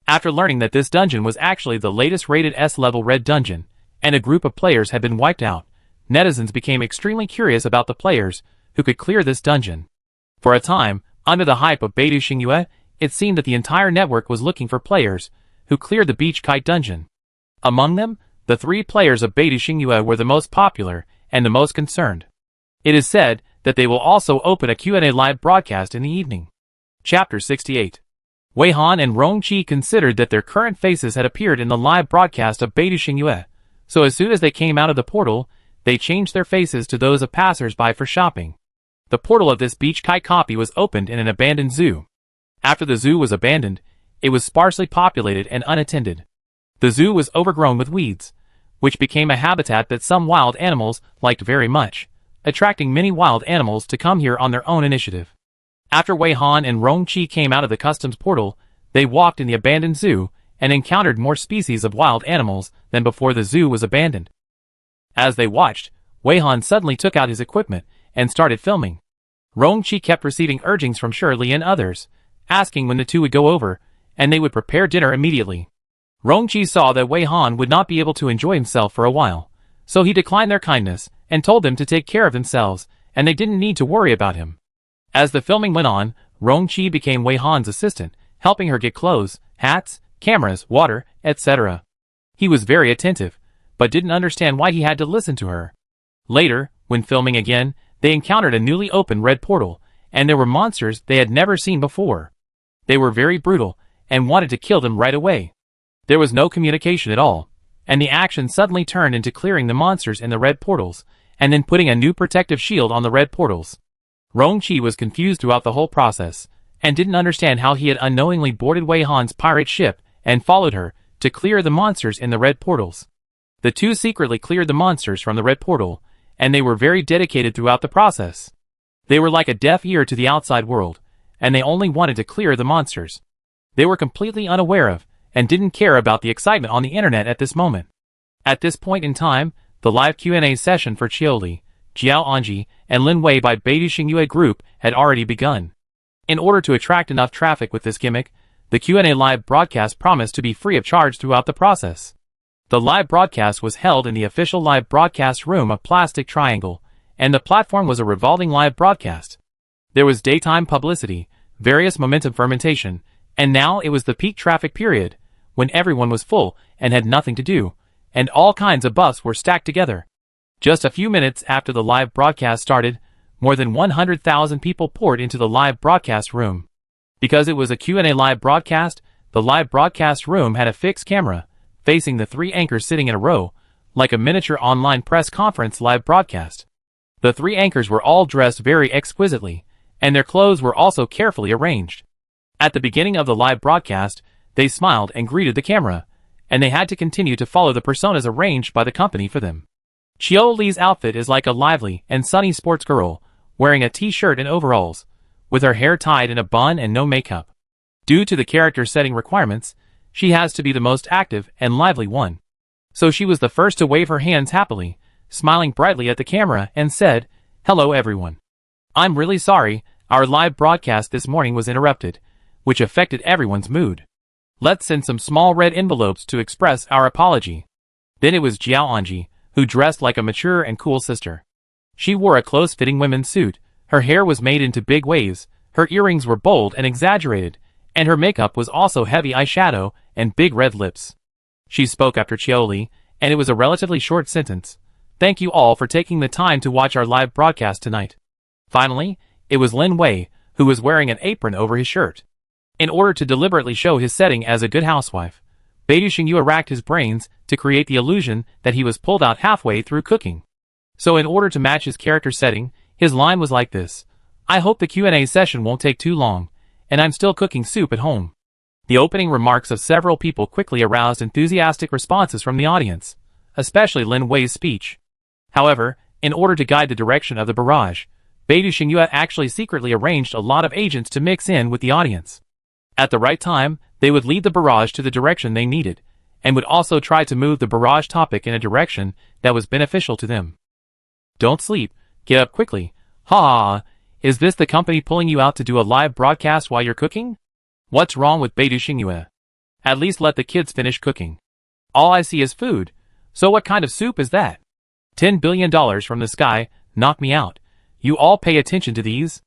After learning that this dungeon was actually the latest rated S-level red dungeon, and a group of players had been wiped out, netizens became extremely curious about the players who could clear this dungeon. For a time, under the hype of Beidou Xingyue, it seemed that the entire network was looking for players who cleared the beach kite dungeon. Among them, the 3 players of Beidou Xingyue were the most popular and the most concerned. It is said that they will also open a Q&A live broadcast in the evening. Chapter 68. Wei Han and Rongqi considered that their current faces had appeared in the live broadcast of Beidou Xingyue, so as soon as they came out of the portal, they changed their faces to those of passers-by for shopping. The portal of this beach kite copy was opened in an abandoned zoo. After the zoo was abandoned, it was sparsely populated and unattended. The zoo was overgrown with weeds, which became a habitat that some wild animals liked very much, attracting many wild animals to come here on their own initiative. After Wei Han and Rongqi came out of the customs portal, they walked in the abandoned zoo and encountered more species of wild animals than before the zoo was abandoned. As they watched, Wei Han suddenly took out his equipment and started filming. Rongqi kept receiving urgings from Shirley and others, asking when the two would go over, and they would prepare dinner immediately. Rongqi saw that Wei Han would not be able to enjoy himself for a while, so he declined their kindness and told them to take care of themselves, and they didn't need to worry about him. As the filming went on, Rongqi became Wei Han's assistant, helping her get clothes, hats, cameras, water, etc. He was very attentive, but didn't understand why he had to listen to her. Later, when filming again, they encountered a newly opened red portal, and there were monsters they had never seen before. They were very brutal, and wanted to kill them right away. There was no communication at all, and the action suddenly turned into clearing the monsters in the red portals, and then putting a new protective shield on the red portals. Rongqi was confused throughout the whole process, and didn't understand how he had unknowingly boarded Wei Han's pirate ship and followed her to clear the monsters in the red portals. The two secretly cleared the monsters from the red portal, and they were very dedicated throughout the process. They were like a deaf ear to the outside world, and they only wanted to clear the monsters. They were completely unaware of, and didn't care about the excitement on the internet at this moment. At this point in time, the live Q&A session for Qiuli, Jiao Anji, and Lin Wei by Beidou Xingyue Group had already begun. In order to attract enough traffic with this gimmick, the Q&A live broadcast promised to be free of charge throughout the process. The live broadcast was held in the official live broadcast room of Plastic Triangle, and the platform was a revolving live broadcast. There was daytime publicity, various momentum fermentation, and now it was the peak traffic period, when everyone was full and had nothing to do, and all kinds of buffs were stacked together. Just a few minutes after the live broadcast started, more than 100,000 people poured into the live broadcast room. Because it was a Q&A live broadcast, the live broadcast room had a fixed camera, facing the three anchors sitting in a row, like a miniature online press conference live broadcast. The three anchors were all dressed very exquisitely, and their clothes were also carefully arranged. At the beginning of the live broadcast, they smiled and greeted the camera, and they had to continue to follow the personas arranged by the company for them. Qiu Li's outfit is like a lively and sunny sports girl, wearing a t-shirt and overalls, with her hair tied in a bun and no makeup. Due to the character setting requirements, she has to be the most active and lively one. So she was the first to wave her hands happily, smiling brightly at the camera, and said, "Hello everyone. I'm really sorry, our live broadcast this morning was interrupted, which affected everyone's mood. Let's send some small red envelopes to express our apology." Then it was Jiao Anji, who dressed like a mature and cool sister. She wore a close-fitting women's suit, her hair was made into big waves, her earrings were bold and exaggerated, and her makeup was also heavy eyeshadow and big red lips. She spoke after Qiuli, and it was a relatively short sentence. "Thank you all for taking the time to watch our live broadcast tonight." Finally, it was Lin Wei, who was wearing an apron over his shirt. In order to deliberately show his setting as a good housewife, Beidou Xingyue racked his brains to create the illusion that he was pulled out halfway through cooking. So in order to match his character setting, his line was like this: "I hope the Q&A session won't take too long, and I'm still cooking soup at home." The opening remarks of several people quickly aroused enthusiastic responses from the audience, especially Lin Wei's speech. However, in order to guide the direction of the barrage, Beidou Xingyue actually secretly arranged a lot of agents to mix in with the audience. At the right time, they would lead the barrage to the direction they needed, and would also try to move the barrage topic in a direction that was beneficial to them. "Don't sleep, get up quickly. Ha ha, is this the company pulling you out to do a live broadcast while you're cooking? What's wrong with Beidou Xingyue? At least let the kids finish cooking. All I see is food, so what kind of soup is that? $10 billion from the sky, knock me out. You all pay attention to these?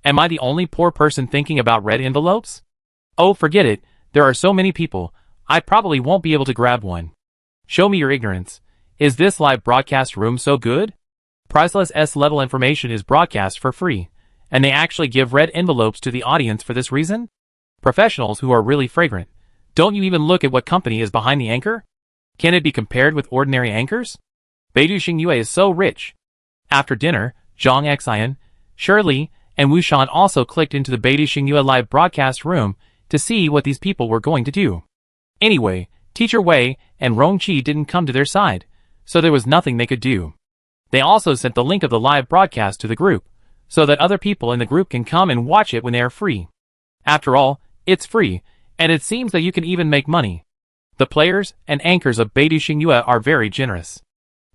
Am I the only poor person thinking about red envelopes? Oh, forget it, there are so many people, I probably won't be able to grab one. Show me your ignorance. Is this live broadcast room so good? Priceless S-level information is broadcast for free, and they actually give red envelopes to the audience for this reason? Professionals who are really fragrant. Don't you even look at what company is behind the anchor? Can it be compared with ordinary anchors? Beidou Xingyue is so rich. After dinner, Zhang Xian, Shirley, and Wu Shan also clicked into the Beidou Xingyue live broadcast room to see what these people were going to do. Anyway, Teacher Wei and Rongqi didn't come to their side, so there was nothing they could do. They also sent the link of the live broadcast to the group, so that other people in the group can come and watch it when they are free. After all, it's free, and it seems that you can even make money. The players and anchors of Beidou Xingyue are very generous.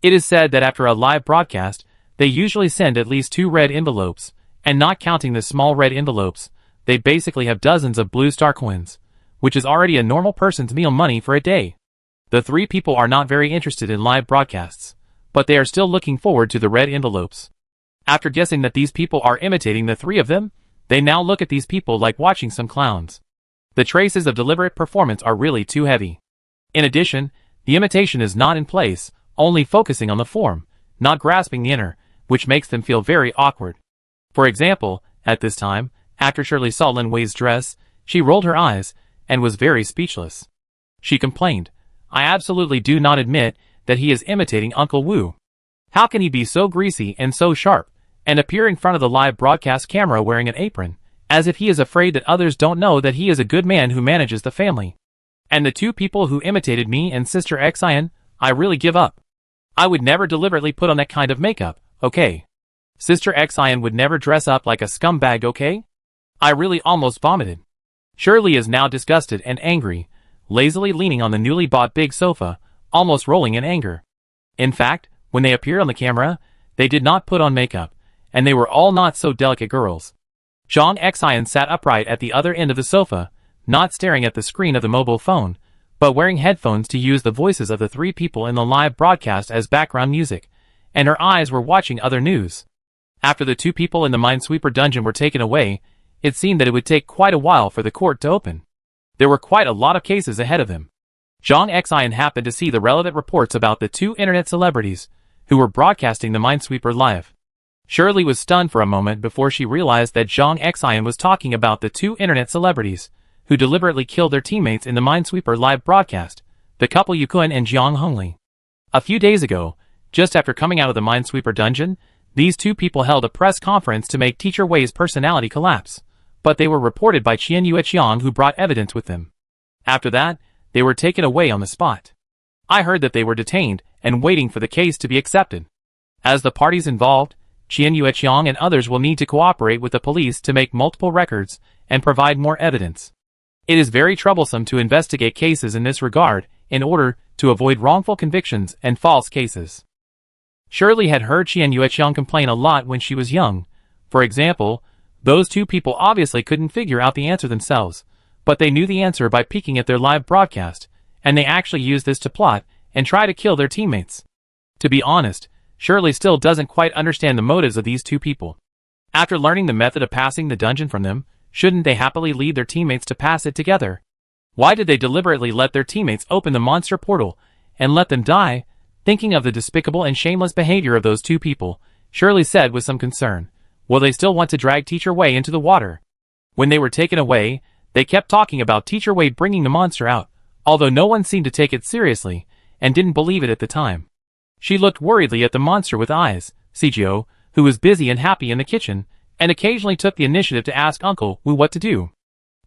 It is said that after a live broadcast, they usually send at least 2 red envelopes, and not counting the small red envelopes, they basically have dozens of blue star coins, which is already a normal person's meal money for a day. The 3 people are not very interested in live broadcasts, but they are still looking forward to the red envelopes. After guessing that these people are imitating the 3 of them, they now look at these people like watching some clowns. The traces of deliberate performance are really too heavy. In addition, the imitation is not in place, only focusing on the form, not grasping the inner, which makes them feel very awkward. For example, at this time, after Shirley saw Lin Wei's dress, she rolled her eyes, and was very speechless. She complained, "I absolutely do not admit that he is imitating Uncle Wu. How can he be so greasy and so sharp, and appear in front of the live broadcast camera wearing an apron, as if he is afraid that others don't know that he is a good man who manages the family. And the 2 people who imitated me and Sister Xian, I really give up. I would never deliberately put on that kind of makeup, okay? Sister Xian would never dress up like a scumbag, okay? I really almost vomited." Shirley is now disgusted and angry, lazily leaning on the newly bought big sofa, almost rolling in anger. In fact, when they appeared on the camera, they did not put on makeup, and they were all not so delicate girls. Zhang Xian sat upright at the other end of the sofa, not staring at the screen of the mobile phone, but wearing headphones to use the voices of the 3 people in the live broadcast as background music, and her eyes were watching other news. After the 2 people in the Minesweeper dungeon were taken away, it seemed that it would take quite a while for the court to open. There were quite a lot of cases ahead of them. Zhang Xian happened to see the relevant reports about the 2 internet celebrities who were broadcasting the Minesweeper live. Shirley was stunned for a moment before she realized that Zhang Xian was talking about the 2 internet celebrities who deliberately killed their teammates in the Minesweeper live broadcast, the couple Yukun and Jiang Hongli. A few days ago, just after coming out of the Minesweeper dungeon, these 2 people held a press conference to make Teacher Wei's personality collapse, but they were reported by Qian Yueqiang, who brought evidence with them. After that, they were taken away on the spot. I heard that they were detained and waiting for the case to be accepted. As the parties involved, Qian Yueqiang and others will need to cooperate with the police to make multiple records and provide more evidence. It is very troublesome to investigate cases in this regard in order to avoid wrongful convictions and false cases. Shirley had heard Qian Yueqiang complain a lot when she was young. For example, those 2 people obviously couldn't figure out the answer themselves, but they knew the answer by peeking at their live broadcast, and they actually used this to plot and try to kill their teammates. To be honest, Shirley still doesn't quite understand the motives of these 2 people. After learning the method of passing the dungeon from them, shouldn't they happily lead their teammates to pass it together? Why did they deliberately let their teammates open the monster portal and let them die? Thinking of the despicable and shameless behavior of those 2 people, Shirley said with some concern, "Will they still want to drag Teacher Wei into the water?" When they were taken away, they kept talking about Teacher Wei bringing the monster out, although no one seemed to take it seriously, and didn't believe it at the time. She looked worriedly at the monster with eyes, Cgo, who was busy and happy in the kitchen, and occasionally took the initiative to ask Uncle Wu what to do.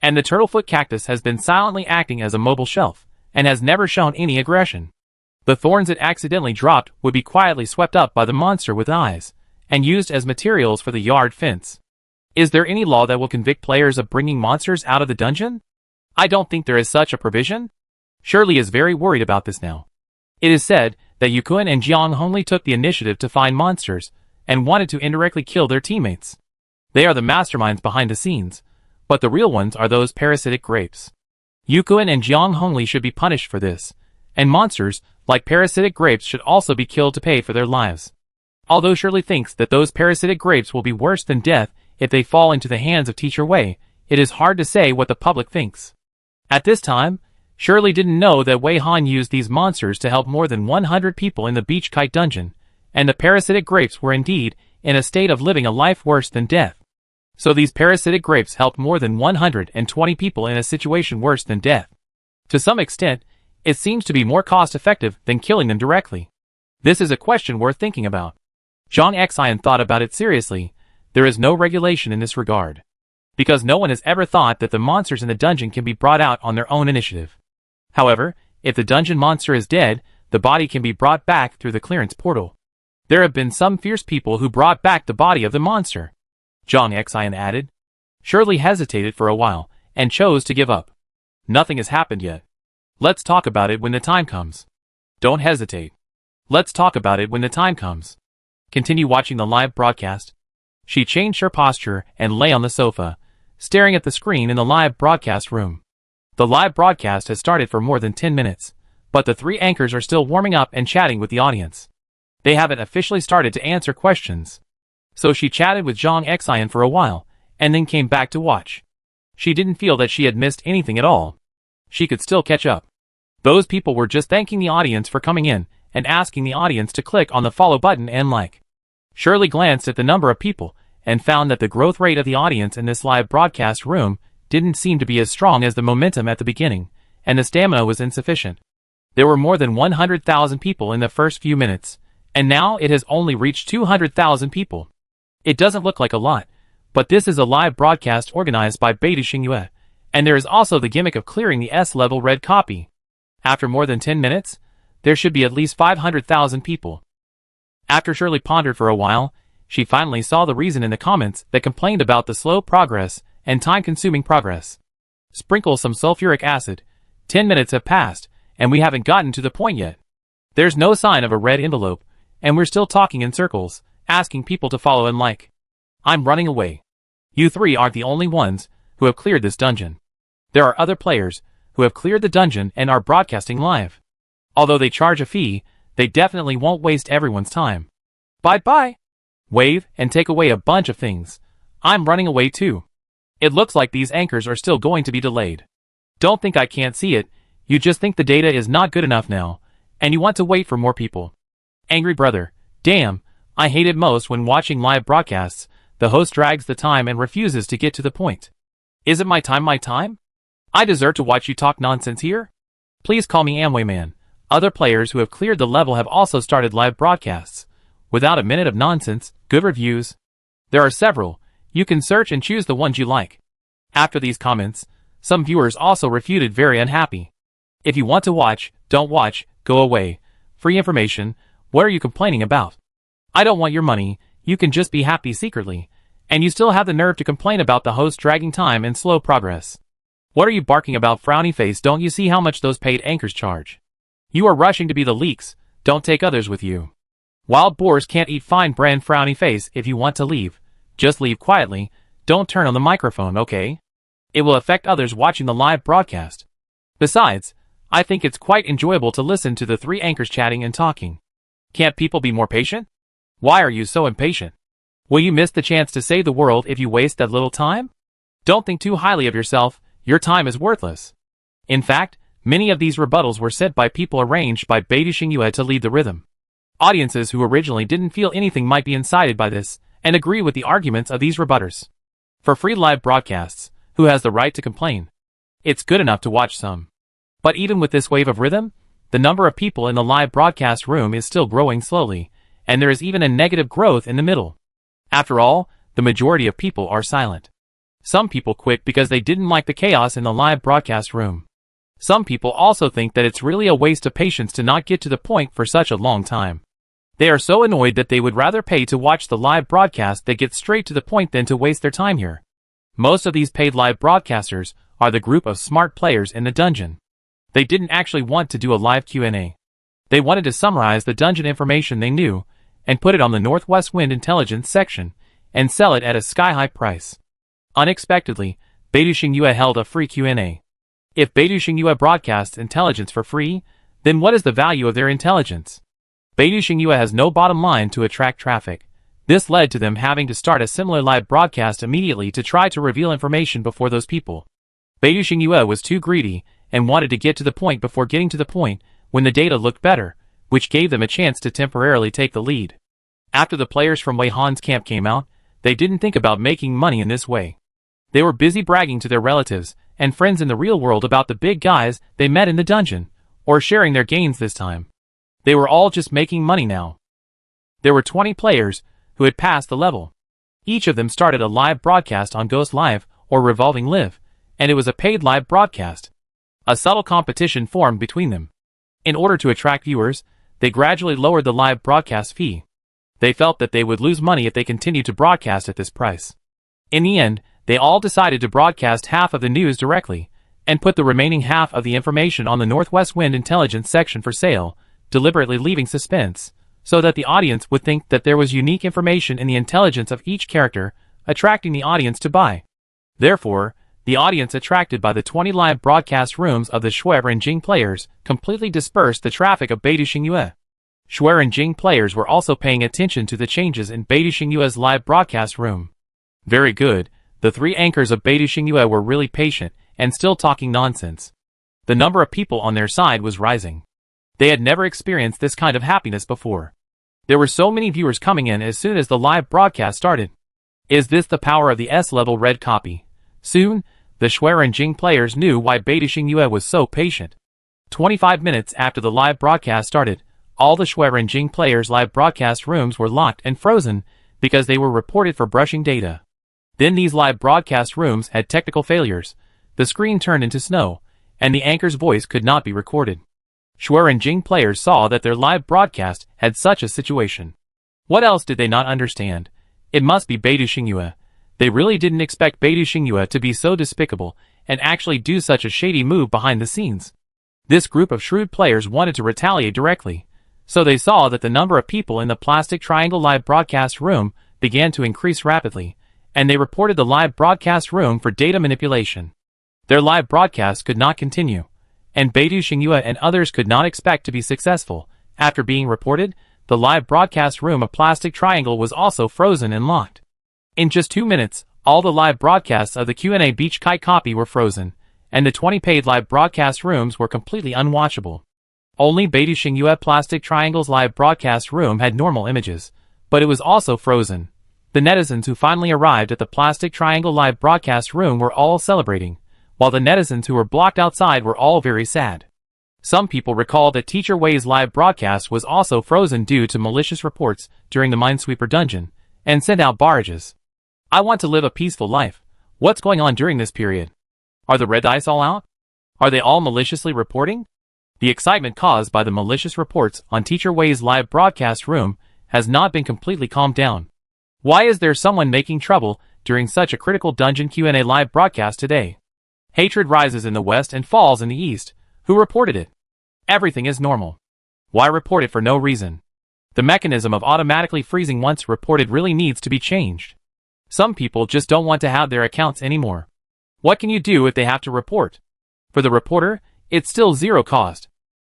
And the turtlefoot cactus has been silently acting as a mobile shelf, and has never shown any aggression. The thorns it accidentally dropped would be quietly swept up by the monster with eyes, and used as materials for the yard fence. Is there any law that will convict players of bringing monsters out of the dungeon? I don't think there is such a provision. Shirley is very worried about this now. It is said that Yukun and Jiang Hongli took the initiative to find monsters, and wanted to indirectly kill their teammates. They are the masterminds behind the scenes, but the real ones are those parasitic grapes. Yukun and Jiang Hongli should be punished for this, and monsters, like parasitic grapes, should also be killed to pay for their lives. Although Shirley thinks that those parasitic grapes will be worse than death if they fall into the hands of Teacher Wei, it is hard to say what the public thinks. At this time, Shirley didn't know that Wei Han used these monsters to help more than 100 people in the Beach Kite dungeon, and the parasitic grapes were indeed in a state of living a life worse than death. So these parasitic grapes helped more than 120 people in a situation worse than death. To some extent, it seems to be more cost-effective than killing them directly. This is a question worth thinking about. Zhang Xian thought about it seriously. There is no regulation in this regard, because no one has ever thought that the monsters in the dungeon can be brought out on their own initiative. However, if the dungeon monster is dead, the body can be brought back through the clearance portal. There have been some fierce people who brought back the body of the monster, Zhang Xian added. Shirley hesitated for a while, and chose to give up. Nothing has happened yet. Let's talk about it when the time comes. Don't hesitate. Let's talk about it when the time comes. Continue watching the live broadcast. She changed her posture and lay on the sofa, staring at the screen in the live broadcast room. The live broadcast has started for more than 10 minutes, but the three anchors are still warming up and chatting with the audience. They haven't officially started to answer questions. So she chatted with Zhang Xian for a while, and then came back to watch. She didn't feel that she had missed anything at all. She could still catch up. Those people were just thanking the audience for coming in, and asking the audience to click on the follow button and like. Shirley glanced at the number of people, and found that the growth rate of the audience in this live broadcast room didn't seem to be as strong as the momentum at the beginning, and the stamina was insufficient. There were more than 100,000 people in the first few minutes, and now it has only reached 200,000 people. It doesn't look like a lot, but this is a live broadcast organized by Beidou Xingyue, and there is also the gimmick of clearing the S-level red copy. After more than 10 minutes, there should be at least 500,000 people. After Shirley pondered for a while, she finally saw the reason in the comments that complained about the slow progress and time-consuming progress. Sprinkle some sulfuric acid. 10 minutes have passed, and we haven't gotten to the point yet. There's no sign of a red envelope, and we're still talking in circles, asking people to follow and like. I'm running away. You three aren't the only ones who have cleared this dungeon. There are other players who have cleared the dungeon and are broadcasting live. Although they charge a fee, they definitely won't waste everyone's time. Bye-bye. Wave and take away a bunch of things. I'm running away too. It looks like these anchors are still going to be delayed. Don't think I can't see it, you just think the data is not good enough now, and you want to wait for more people. Angry brother, damn, I hate it most when watching live broadcasts, the host drags the time and refuses to get to the point. Is it my time? I deserve to watch you talk nonsense here? Please call me Amway Man. Other players who have cleared the level have also started live broadcasts. Without a minute of nonsense, good reviews. There are several. You can search and choose the ones you like. After these comments, some viewers also refuted very unhappy. If you want to watch, don't watch, go away. Free information, what are you complaining about? I don't want your money, you can just be happy secretly. And you still have the nerve to complain about the host dragging time and slow progress. What are you barking about, frowny face? Don't you see how much those paid anchors charge? You are rushing to be the leaks, don't take others with you. Wild boars can't eat fine brand, frowny face. If you want to leave, just leave quietly, don't turn on the microphone, okay? It will affect others watching the live broadcast. Besides, I think it's quite enjoyable to listen to the three anchors chatting and talking. Can't people be more patient? Why are you so impatient? Will you miss the chance to save the world if you waste that little time? Don't think too highly of yourself, your time is worthless. In fact, many of these rebuttals were said by people arranged by Beidou Xingyue to lead the rhythm. Audiences who originally didn't feel anything might be incited by this, and agree with the arguments of these rebutters. For free live broadcasts, who has the right to complain? It's good enough to watch some. But even with this wave of rhythm, the number of people in the live broadcast room is still growing slowly, and there is even a negative growth in the middle. After all, the majority of people are silent. Some people quit because they didn't like the chaos in the live broadcast room. Some people also think that it's really a waste of patience to not get to the point for such a long time. They are so annoyed that they would rather pay to watch the live broadcast that gets straight to the point than to waste their time here. Most of these paid live broadcasters are the group of smart players in the dungeon. They didn't actually want to do a live Q&A. They wanted to summarize the dungeon information they knew, and put it on the Northwest Wind Intelligence section, and sell it at a sky-high price. Unexpectedly, Beidou Xingyue held a free Q&A. If Beidou Xingyue broadcasts intelligence for free, then what is the value of their intelligence? Beidou Xingyue has no bottom line to attract traffic. This led to them having to start a similar live broadcast immediately to try to reveal information before those people. Beidou Xingyue was too greedy, and wanted to get to the point before getting to the point when the data looked better, which gave them a chance to temporarily take the lead. After the players from Wei Han's camp came out, they didn't think about making money in this way. They were busy bragging to their relatives and friends in the real world about the big guys they met in the dungeon, or sharing their gains this time. They were all just making money now. There were 20 players who had passed the level. Each of them started a live broadcast on Ghost Live or Revolving Live, and it was a paid live broadcast. A subtle competition formed between them. In order to attract viewers, they gradually lowered the live broadcast fee. They felt that they would lose money if they continued to broadcast at this price. In the end, they all decided to broadcast half of the news directly, and put the remaining half of the information on the Northwest Wind Intelligence section for sale, deliberately leaving suspense, so that the audience would think that there was unique information in the intelligence of each character, attracting the audience to buy. Therefore, the audience attracted by the 20 live broadcast rooms of the Shui and Jing players completely dispersed the traffic of Beidou Xingyue. Shui and Jing players were also paying attention to the changes in Beidou Xingyue's live broadcast room. Very good, the 3 anchors of Beidou Xingyue were really patient and still talking nonsense. The number of people on their side was rising. They had never experienced this kind of happiness before. There were so many viewers coming in as soon as the live broadcast started. Is this the power of the S-level red copy? Soon, the Shui and Jing players knew why Beidou Xingyue was so patient. 25 minutes after the live broadcast started, all the Shui and Jing players' live broadcast rooms were locked and frozen because they were reported for brushing data. Then these live broadcast rooms had technical failures. The screen turned into snow, and the anchor's voice could not be recorded. Shui and Jing players saw that their live broadcast had such a situation. What else did they not understand? It must be Beidou Xingyue. They really didn't expect Beidou Xingyue to be so despicable and actually do such a shady move behind the scenes. This group of shrewd players wanted to retaliate directly, so they saw that the number of people in the plastic triangle live broadcast room began to increase rapidly, and they reported the live broadcast room for data manipulation. Their live broadcast could not continue, and Beidou Xingyue and others could not expect to be successful. After being reported, the live broadcast room of plastic triangle was also frozen and locked. In just 2 minutes, all the live broadcasts of the Q&A Beach Kite copy were frozen, and the 20 paid live broadcast rooms were completely unwatchable. Only Beidou Xingyue Plastic Triangle's live broadcast room had normal images, but it was also frozen. The netizens who finally arrived at the Plastic Triangle live broadcast room were all celebrating, while the netizens who were blocked outside were all very sad. Some people recall that Teacher Wei's live broadcast was also frozen due to malicious reports during the Minesweeper dungeon, and sent out barrages. I want to live a peaceful life. What's going on during this period? Are the red dice all out? Are they all maliciously reporting? The excitement caused by the malicious reports on Teacher Wei's live broadcast room has not been completely calmed down. Why is there someone making trouble during such a critical dungeon Q&A live broadcast today? Hatred rises in the west and falls in the east. Who reported it? Everything is normal. Why report it for no reason? The mechanism of automatically freezing once reported really needs to be changed. Some people just don't want to have their accounts anymore. What can you do if they have to report? For the reporter, it's still zero cost.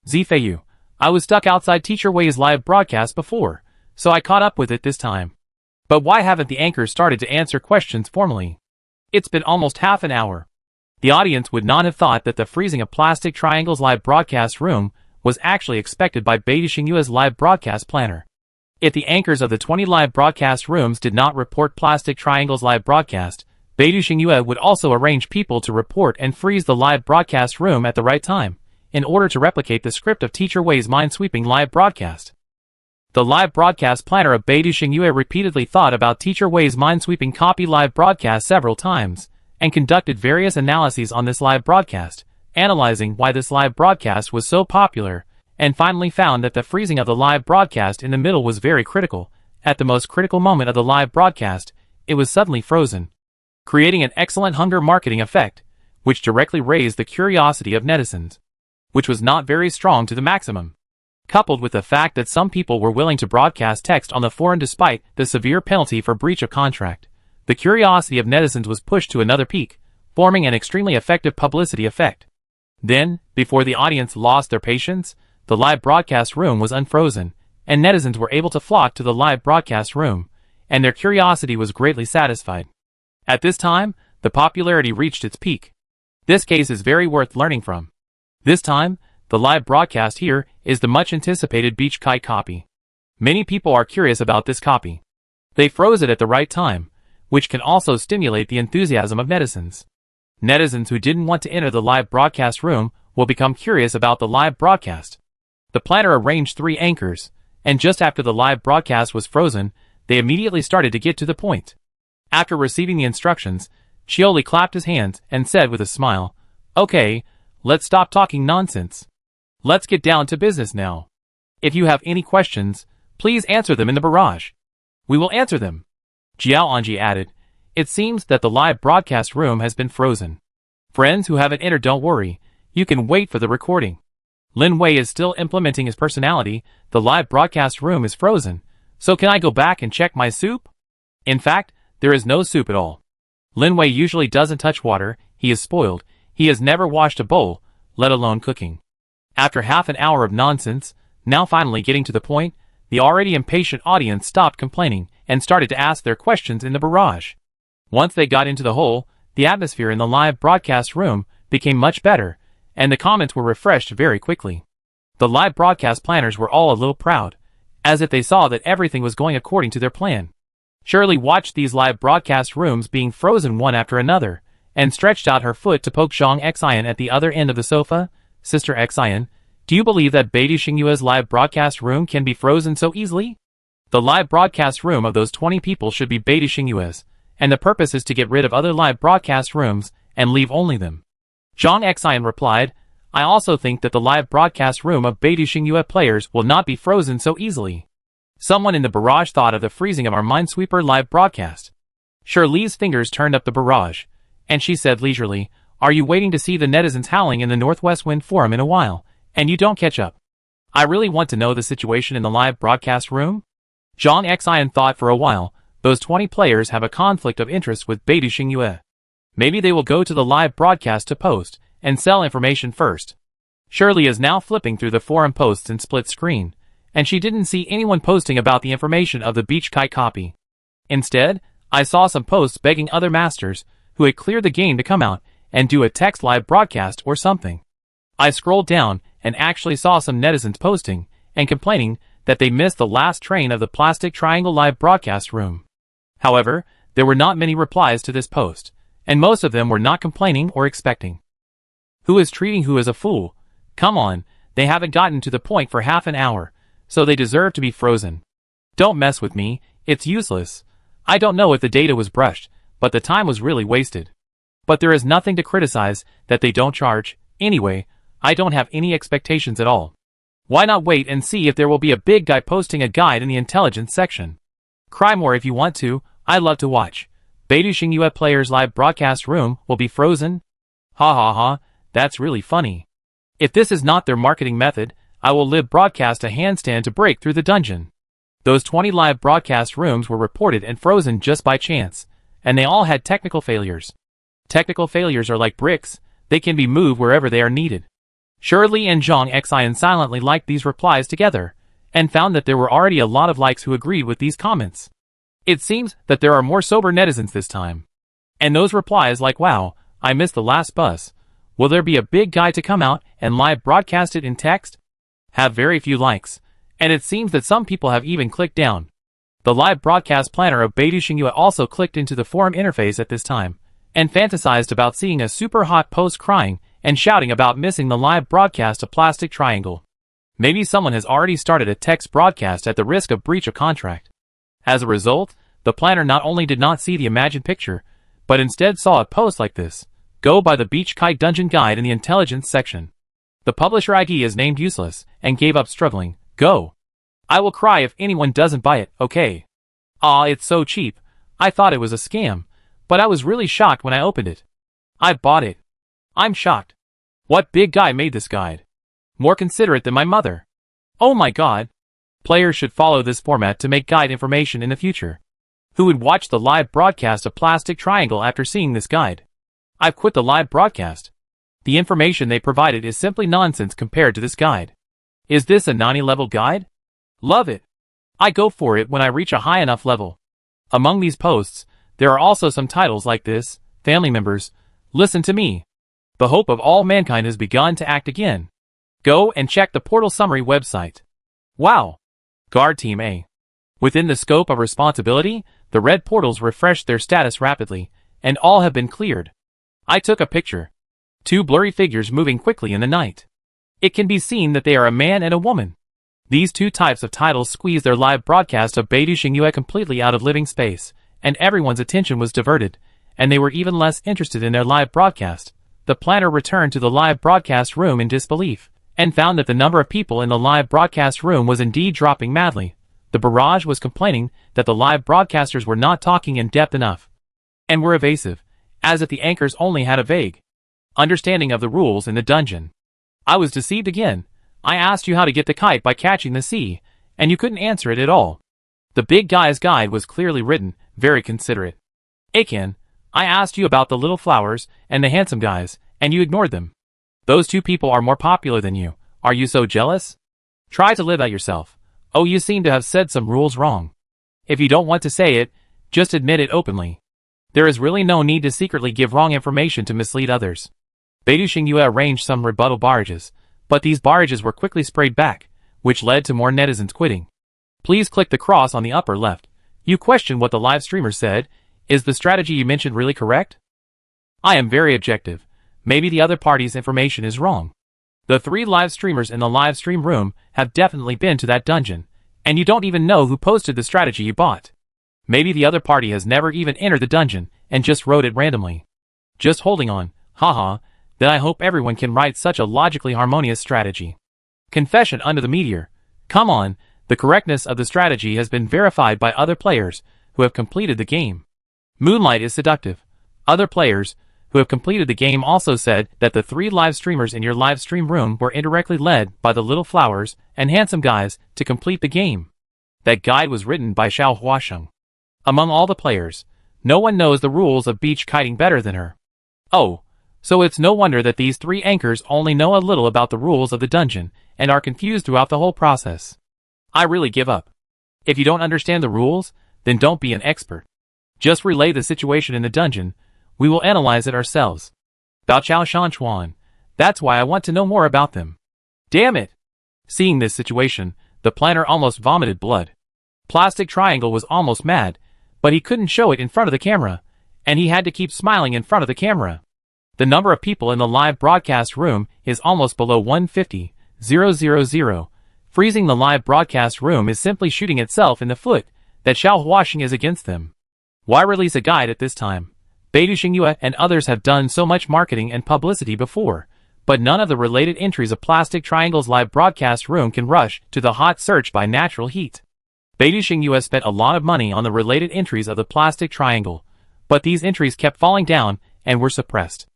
Zifeiyu, I was stuck outside Teacher Wei's live broadcast before, so I caught up with it this time. But why haven't the anchors started to answer questions formally? It's been almost half an hour. The audience would not have thought that the freezing of Plastic Triangle's live broadcast room was actually expected by Beidou Xingyue's live broadcast planner. If the anchors of the 20 live broadcast rooms did not report Plastic Triangle's live broadcast, Beidou Xingyue would also arrange people to report and freeze the live broadcast room at the right time, in order to replicate the script of Teacher Wei's mind-sweeping live broadcast. The live broadcast planner of Beidou Xingyue repeatedly thought about Teacher Wei's mind-sweeping copy live broadcast several times, and conducted various analyses on this live broadcast, analyzing why this live broadcast was so popular, and finally found that the freezing of the live broadcast in the middle was very critical. At the most critical moment of the live broadcast, it was suddenly frozen, creating an excellent hunger marketing effect, which directly raised the curiosity of netizens, which was not very strong to the maximum. Coupled with the fact that some people were willing to broadcast text on the forum despite the severe penalty for breach of contract, the curiosity of netizens was pushed to another peak, forming an extremely effective publicity effect. Then, before the audience lost their patience, the live broadcast room was unfrozen, and netizens were able to flock to the live broadcast room, and their curiosity was greatly satisfied. At this time, the popularity reached its peak. This case is very worth learning from. This time, the live broadcast here is the much anticipated Beach Kite copy. Many people are curious about this copy. They froze it at the right time, which can also stimulate the enthusiasm of netizens. Netizens who didn't want to enter the live broadcast room will become curious about the live broadcast. The planner arranged 3 anchors, and just after the live broadcast was frozen, they immediately started to get to the point. After receiving the instructions, Chioli clapped his hands and said with a smile, "Okay, let's stop talking nonsense. Let's get down to business now. If you have any questions, please answer them in the barrage. We will answer them." Jiao Anji added, "It seems that the live broadcast room has been frozen. Friends who haven't entered, don't worry, you can wait for the recording. Lin Wei is still implementing his personality, the live broadcast room is frozen, so can I go back and check my soup? In fact, there is no soup at all. Lin Wei usually doesn't touch water, he is spoiled, he has never washed a bowl, let alone cooking." After half an hour of nonsense, now finally getting to the point, the already impatient audience stopped complaining and started to ask their questions in the barrage. Once they got into the hole, the atmosphere in the live broadcast room became much better, and the comments were refreshed very quickly. The live broadcast planners were all a little proud, as if they saw that everything was going according to their plan. Shirley watched these live broadcast rooms being frozen one after another, and stretched out her foot to poke Zhang Xian at the other end of the sofa. "Sister Xian, do you believe that Beidi Xingyue's live broadcast room can be frozen so easily? The live broadcast room of those 20 people should be Beidi Xingyue's, and the purpose is to get rid of other live broadcast rooms and leave only them." Zhang Xian replied, "I also think that the live broadcast room of Beidi Xingyue players will not be frozen so easily. Someone in the barrage thought of the freezing of our Minesweeper live broadcast." Shirley's fingers turned up the barrage, and she said leisurely, "Are you waiting to see the netizens howling in the Northwest Wind Forum in a while, and you don't catch up? I really want to know the situation in the live broadcast room?" Zhang Xian thought for a while. Those 20 players have a conflict of interest with Beidi Xingyue. Maybe they will go to the live broadcast to post and sell information first. Shirley is now flipping through the forum posts in split screen, and she didn't see anyone posting about the information of the beach kite copy. Instead, I saw some posts begging other masters who had cleared the game to come out and do a text live broadcast or something. I scrolled down and actually saw some netizens posting and complaining that they missed the last train of the plastic triangle live broadcast room. However, there were not many replies to this post, and most of them were not complaining or expecting. Who is treating who as a fool? Come on, they haven't gotten to the point for half an hour, so they deserve to be frozen. Don't mess with me, it's useless. I don't know if the data was brushed, but the time was really wasted. But there is nothing to criticize that they don't charge. Anyway, I don't have any expectations at all. Why not wait and see if there will be a big guy posting a guide in the intelligence section? Cry more if you want to, I love to watch. Beidi Xingyue players live broadcast room will be frozen? Ha ha ha, that's really funny. If this is not their marketing method, I will live broadcast a handstand to break through the dungeon. Those 20 live broadcast rooms were reported and frozen just by chance, and they all had technical failures. Technical failures are like bricks, they can be moved wherever they are needed. Shirley and Zhang Xian silently liked these replies together, and found that there were already a lot of likes who agreed with these comments. It seems that there are more sober netizens this time. And those replies like, "Wow, I missed the last bus. Will there be a big guy to come out and live broadcast it in text?" have very few likes, and it seems that some people have even clicked down. The live broadcast planner of Beidi Xingyue also clicked into the forum interface at this time, and fantasized about seeing a super hot post crying and shouting about missing the live broadcast of Plastic Triangle. Maybe someone has already started a text broadcast at the risk of breach of contract. As a result, the planner not only did not see the imagined picture, but instead saw a post like this: "Go buy the Beach Kite Dungeon Guide in the intelligence section." The publisher ID is named useless, and gave up struggling. Go. I will cry if anyone doesn't buy it, okay? Aw, it's so cheap. I thought it was a scam, but I was really shocked when I opened it. I bought it. I'm shocked. What big guy made this guide? More considerate than my mother. Oh my god. Players should follow this format to make guide information in the future. Who would watch the live broadcast of Plastic Triangle after seeing this guide? I've quit the live broadcast. The information they provided is simply nonsense compared to this guide. Is this a Nani level guide? Love it. I go for it when I reach a high enough level. Among these posts, there are also some titles like this: "Family members, listen to me. The hope of all mankind has begun to act again. Go and check the portal summary website." Wow. Guard Team A. Within the scope of responsibility, the red portals refreshed their status rapidly, and all have been cleared. I took a picture. Two blurry figures moving quickly in the night. It can be seen that they are a man and a woman. These two types of titles squeezed their live broadcast of Beidou Xingyue completely out of living space, and everyone's attention was diverted, and they were even less interested in their live broadcast. The planner returned to the live broadcast room in disbelief, and found that the number of people in the live broadcast room was indeed dropping madly. The barrage was complaining that the live broadcasters were not talking in depth enough, and were evasive, as if the anchors only had a vague understanding of the rules in the dungeon. I was deceived again. I asked you how to get the kite by catching the sea, and you couldn't answer it at all. The big guy's guide was clearly written, very considerate. Akin, I asked you about the little flowers and the handsome guys, and you ignored them. Those two people are more popular than you. Are you so jealous? Try to live out yourself. Oh, you seem to have said some rules wrong. If you don't want to say it, just admit it openly. There is really no need to secretly give wrong information to mislead others. Beidou Xingyue arranged some rebuttal barrages, but these barrages were quickly sprayed back, which led to more netizens quitting. Please click the cross on the upper left. You question what the live streamer said. Is the strategy you mentioned really correct? I am very objective. Maybe the other party's information is wrong. The three live streamers in the live stream room have definitely been to that dungeon, and you don't even know who posted the strategy you bought. Maybe the other party has never even entered the dungeon and just wrote it randomly. Just holding on, haha, then I hope everyone can write such a logically harmonious strategy. Confession under the meteor. Come on, the correctness of the strategy has been verified by other players who have completed the game. Moonlight is seductive. Other players who have completed the game also said that the three live streamers in your live stream room were indirectly led by the little flowers and handsome guys to complete the game. That guide was written by Xiao Huasheng. Among all the players, no one knows the rules of beach kiting better than her. Oh, so it's no wonder that these three anchors only know a little about the rules of the dungeon and are confused throughout the whole process. I really give up. If you don't understand the rules, then don't be an expert. Just relay the situation in the dungeon. We will analyze it ourselves. Bao Chao Shanchuan. That's why I want to know more about them. Damn it! Seeing this situation, the planner almost vomited blood. Plastic Triangle was almost mad, but he couldn't show it in front of the camera, and he had to keep smiling in front of the camera. The number of people in the live broadcast room is almost below 150,000. Freezing the live broadcast room is simply shooting itself in the foot that Xiao Huasheng is against them. Why release a guide at this time? Beidou Xingyue and others have done so much marketing and publicity before, but none of the related entries of Plastic Triangle's live broadcast room can rush to the hot search by natural heat. Beidou Xingyue spent a lot of money on the related entries of the Plastic Triangle, but these entries kept falling down and were suppressed.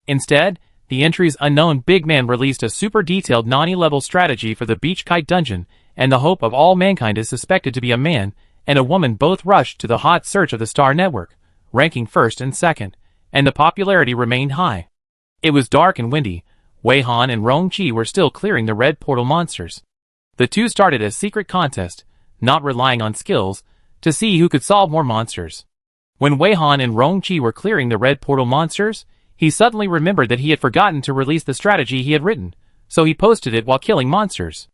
Instead, the entry's unknown big man released a super detailed Nani-level strategy for the Beach Kite dungeon, and the hope of all mankind is suspected to be a man and a woman both rushed to the hot search of the Star Network, ranking first and second, and the popularity remained high. It was dark and windy. Wei Han and Rong Qi were still clearing the red portal monsters. The two started a secret contest, not relying on skills, to see who could solve more monsters. When Wei Han and Rong Qi were clearing the red portal monsters, he suddenly remembered that he had forgotten to release the strategy he had written, so he posted it while killing monsters.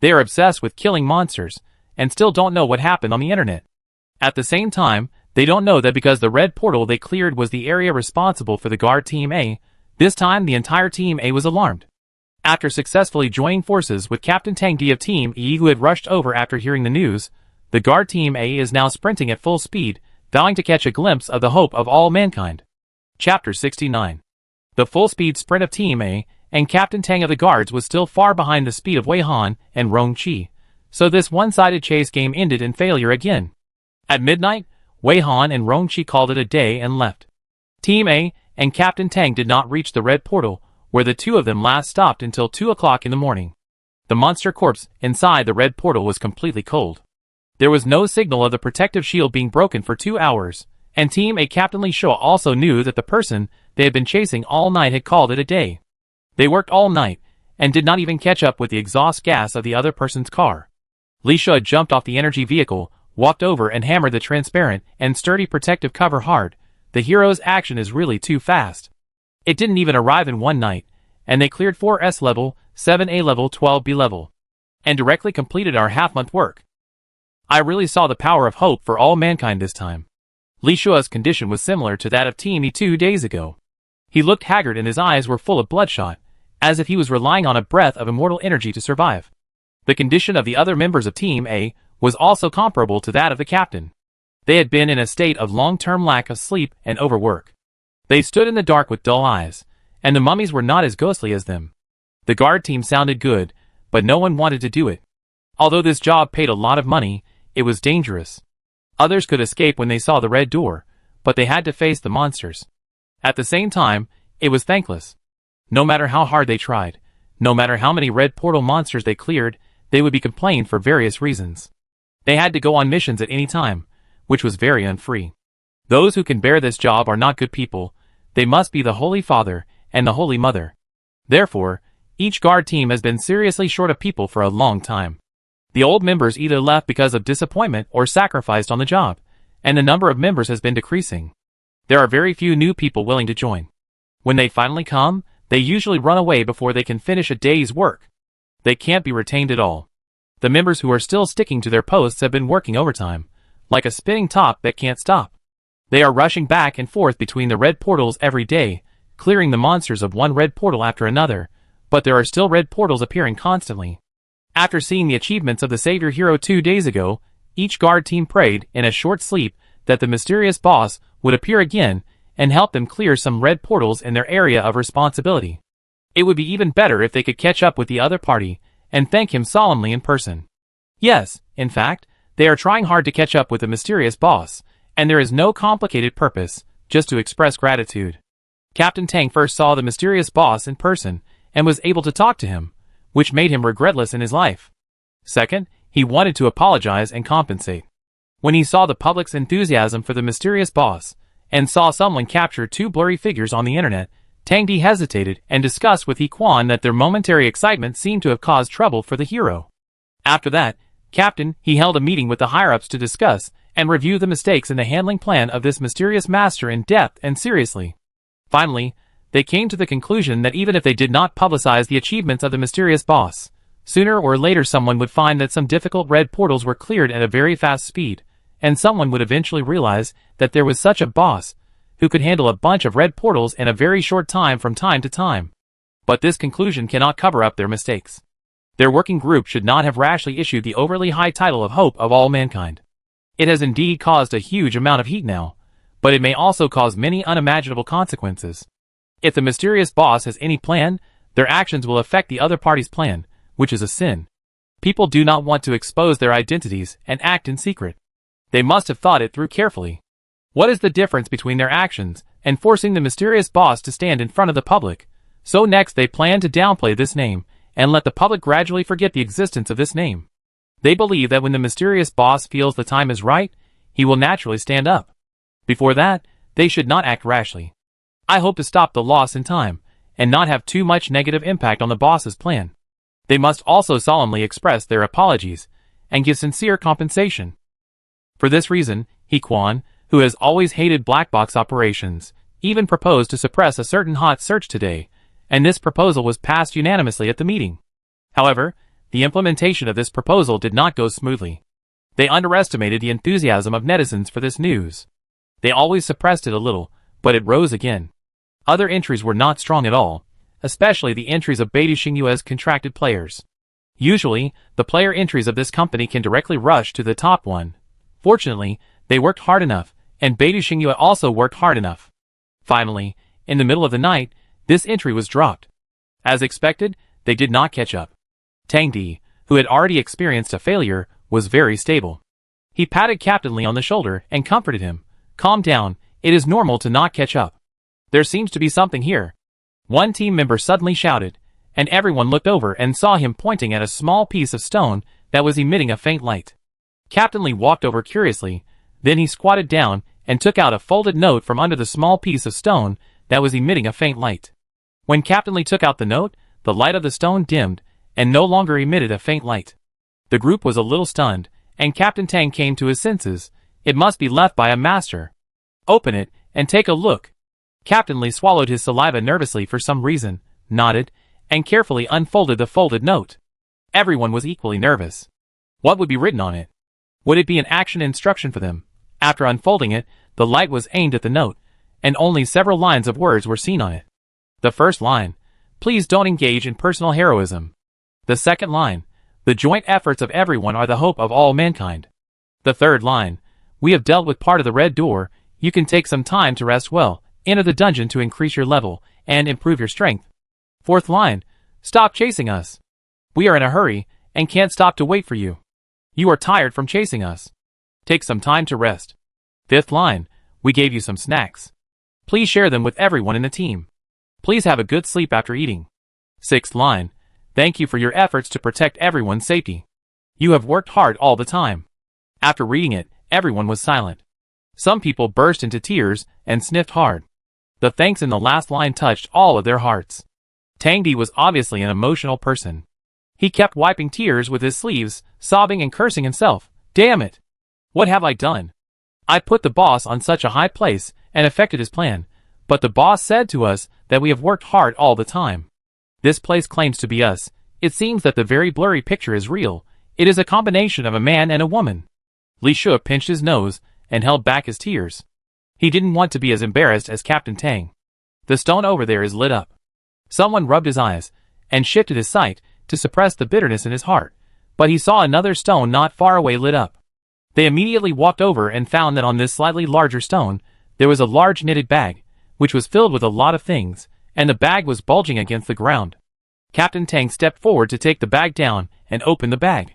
They are obsessed with killing monsters, and still don't know what happened on the internet. At the same time, they don't know that because the red portal they cleared was the area responsible for the Guard Team A, this time the entire Team A was alarmed. After successfully joining forces with Captain Tang Di of Team E who had rushed over after hearing the news, the Guard Team A is now sprinting at full speed, vowing to catch a glimpse of the hope of all mankind. Chapter 69. The full-speed sprint of Team A and Captain Tang of the Guards was still far behind the speed of Wei Han and Rong Qi, so this one-sided chase game ended in failure again. At midnight, Wei Han and Rong Qi called it a day and left. Team A and Captain Tang did not reach the red portal, where the two of them last stopped until 2 o'clock in the morning. The monster corpse inside the red portal was completely cold. There was no signal of the protective shield being broken for 2 hours, and Team A Captain Li Shua also knew that the person they had been chasing all night had called it a day. They worked all night, and did not even catch up with the exhaust gas of the other person's car. Li Shua jumped off the energy vehicle, walked over and hammered the transparent and sturdy protective cover hard. The hero's action is really too fast. It didn't even arrive in one night, and they cleared 4S level, 7A level, 12B level, and directly completed our half-month work. I really saw the power of hope for all mankind this time. Li Shua's condition was similar to that of Team E 2 days ago. He looked haggard and his eyes were full of bloodshot, as if he was relying on a breath of immortal energy to survive. The condition of the other members of Team A was also comparable to that of the captain. They had been in a state of long-term lack of sleep and overwork. They stood in the dark with dull eyes, and the mummies were not as ghostly as them. The guard team sounded good, but no one wanted to do it. Although this job paid a lot of money, it was dangerous. Others could escape when they saw the red door, but they had to face the monsters. At the same time, it was thankless. No matter how hard they tried, no matter how many red portal monsters they cleared, they would be complained for various reasons. They had to go on missions at any time, which was very unfree. Those who can bear this job are not good people. They must be the Holy Father and the Holy Mother. Therefore, each guard team has been seriously short of people for a long time. The old members either left because of disappointment or sacrificed on the job, and the number of members has been decreasing. There are very few new people willing to join. When they finally come, they usually run away before they can finish a day's work. They can't be retained at all. The members who are still sticking to their posts have been working overtime, like a spinning top that can't stop. They are rushing back and forth between the red portals every day, clearing the monsters of one red portal after another, but there are still red portals appearing constantly. After seeing the achievements of the Savior Hero 2 days ago, each guard team prayed, in a short sleep, that the mysterious boss would appear again and help them clear some red portals in their area of responsibility. It would be even better if they could catch up with the other party and thank him solemnly in person. Yes, in fact, they are trying hard to catch up with the mysterious boss, and there is no complicated purpose, just to express gratitude. Captain Tang first saw the mysterious boss in person and was able to talk to him, which made him regretless in his life. Second, he wanted to apologize and compensate. When he saw the public's enthusiasm for the mysterious boss, and saw someone capture 2 blurry figures on the internet, Tang Di hesitated and discussed with He Quan that their momentary excitement seemed to have caused trouble for the hero. After that, he held a meeting with the higher-ups to discuss and review the mistakes in the handling plan of this mysterious master in depth and seriously. Finally, they came to the conclusion that even if they did not publicize the achievements of the mysterious boss, sooner or later someone would find that some difficult red portals were cleared at a very fast speed, and someone would eventually realize that there was such a boss who could handle a bunch of red portals in a very short time from time to time. But this conclusion cannot cover up their mistakes. Their working group should not have rashly issued the overly high title of Hope of All Mankind. It has indeed caused a huge amount of heat now, but it may also cause many unimaginable consequences. If the mysterious boss has any plan, their actions will affect the other party's plan, which is a sin. People do not want to expose their identities and act in secret. They must have thought it through carefully. What is the difference between their actions and forcing the mysterious boss to stand in front of the public? So next they plan to downplay this name and let the public gradually forget the existence of this name. They believe that when the mysterious boss feels the time is right, he will naturally stand up. Before that, they should not act rashly. I hope to stop the loss in time, and not have too much negative impact on the boss's plan. They must also solemnly express their apologies, and give sincere compensation. For this reason, He Quan, who has always hated black box operations, even proposed to suppress a certain hot search today, and this proposal was passed unanimously at the meeting. However, the implementation of this proposal did not go smoothly. They underestimated the enthusiasm of netizens for this news. They always suppressed it a little, but it rose again. Other entries were not strong at all, especially the entries of Beidou Xingyue's contracted players. Usually, the player entries of this company can directly rush to the top one. Fortunately, they worked hard enough, and Beidou Xingyue also worked hard enough. Finally, in the middle of the night, this entry was dropped. As expected, they did not catch up. Tang Di, who had already experienced a failure, was very stable. He patted Captain Li on the shoulder and comforted him. Calm down, it is normal to not catch up. There seems to be something here. One team member suddenly shouted, and everyone looked over and saw him pointing at a small piece of stone that was emitting a faint light. Captain Li walked over curiously, then he squatted down and took out a folded note from under the small piece of stone that was emitting a faint light. When Captain Li took out the note, the light of the stone dimmed and no longer emitted a faint light. The group was a little stunned, and Captain Tang came to his senses. It must be left by a master. Open it and take a look. Captain Li swallowed his saliva nervously for some reason, nodded, and carefully unfolded the folded note. Everyone was equally nervous. What would be written on it? Would it be an action instruction for them? After unfolding it, the light was aimed at the note, and only several lines of words were seen on it. The first line, please don't engage in personal heroism. The second line, the joint efforts of everyone are the hope of all mankind. The third line, we have dealt with part of the red door, you can take some time to rest well, enter the dungeon to increase your level, and improve your strength. Fourth line, stop chasing us. We are in a hurry, and can't stop to wait for you. You are tired from chasing us. Take some time to rest. Fifth line, we gave you some snacks. Please share them with everyone in the team. Please have a good sleep after eating. Sixth line, thank you for your efforts to protect everyone's safety. You have worked hard all the time. After reading it, everyone was silent. Some people burst into tears and sniffed hard. The thanks in the last line touched all of their hearts. Tangdi was obviously an emotional person. He kept wiping tears with his sleeves, sobbing and cursing himself. Damn it! What have I done? I put the boss on such a high place and affected his plan, but the boss said to us that we have worked hard all the time. This place claims to be us. It seems that the very blurry picture is real. It is a combination of a man and a woman. Li Shu pinched his nose and held back his tears. He didn't want to be as embarrassed as Captain Tang. The stone over there is lit up. Someone rubbed his eyes and shifted his sight to suppress the bitterness in his heart, but he saw another stone not far away lit up. They immediately walked over and found that on this slightly larger stone, there was a large knitted bag, which was filled with a lot of things, and the bag was bulging against the ground. Captain Tang stepped forward to take the bag down and open the bag.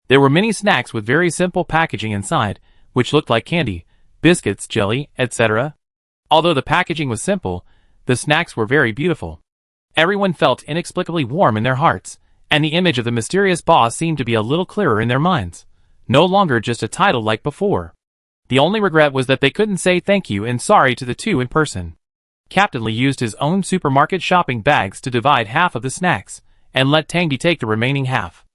There were many snacks with very simple packaging inside, which looked like candy, biscuits, jelly, etc. Although the packaging was simple, the snacks were very beautiful. Everyone felt inexplicably warm in their hearts, and the image of the mysterious boss seemed to be a little clearer in their minds. No longer just a title like before. The only regret was that they couldn't say thank you and sorry to the two in person. Captain Li used his own supermarket shopping bags to divide half of the snacks, and let Tangdi take the remaining half.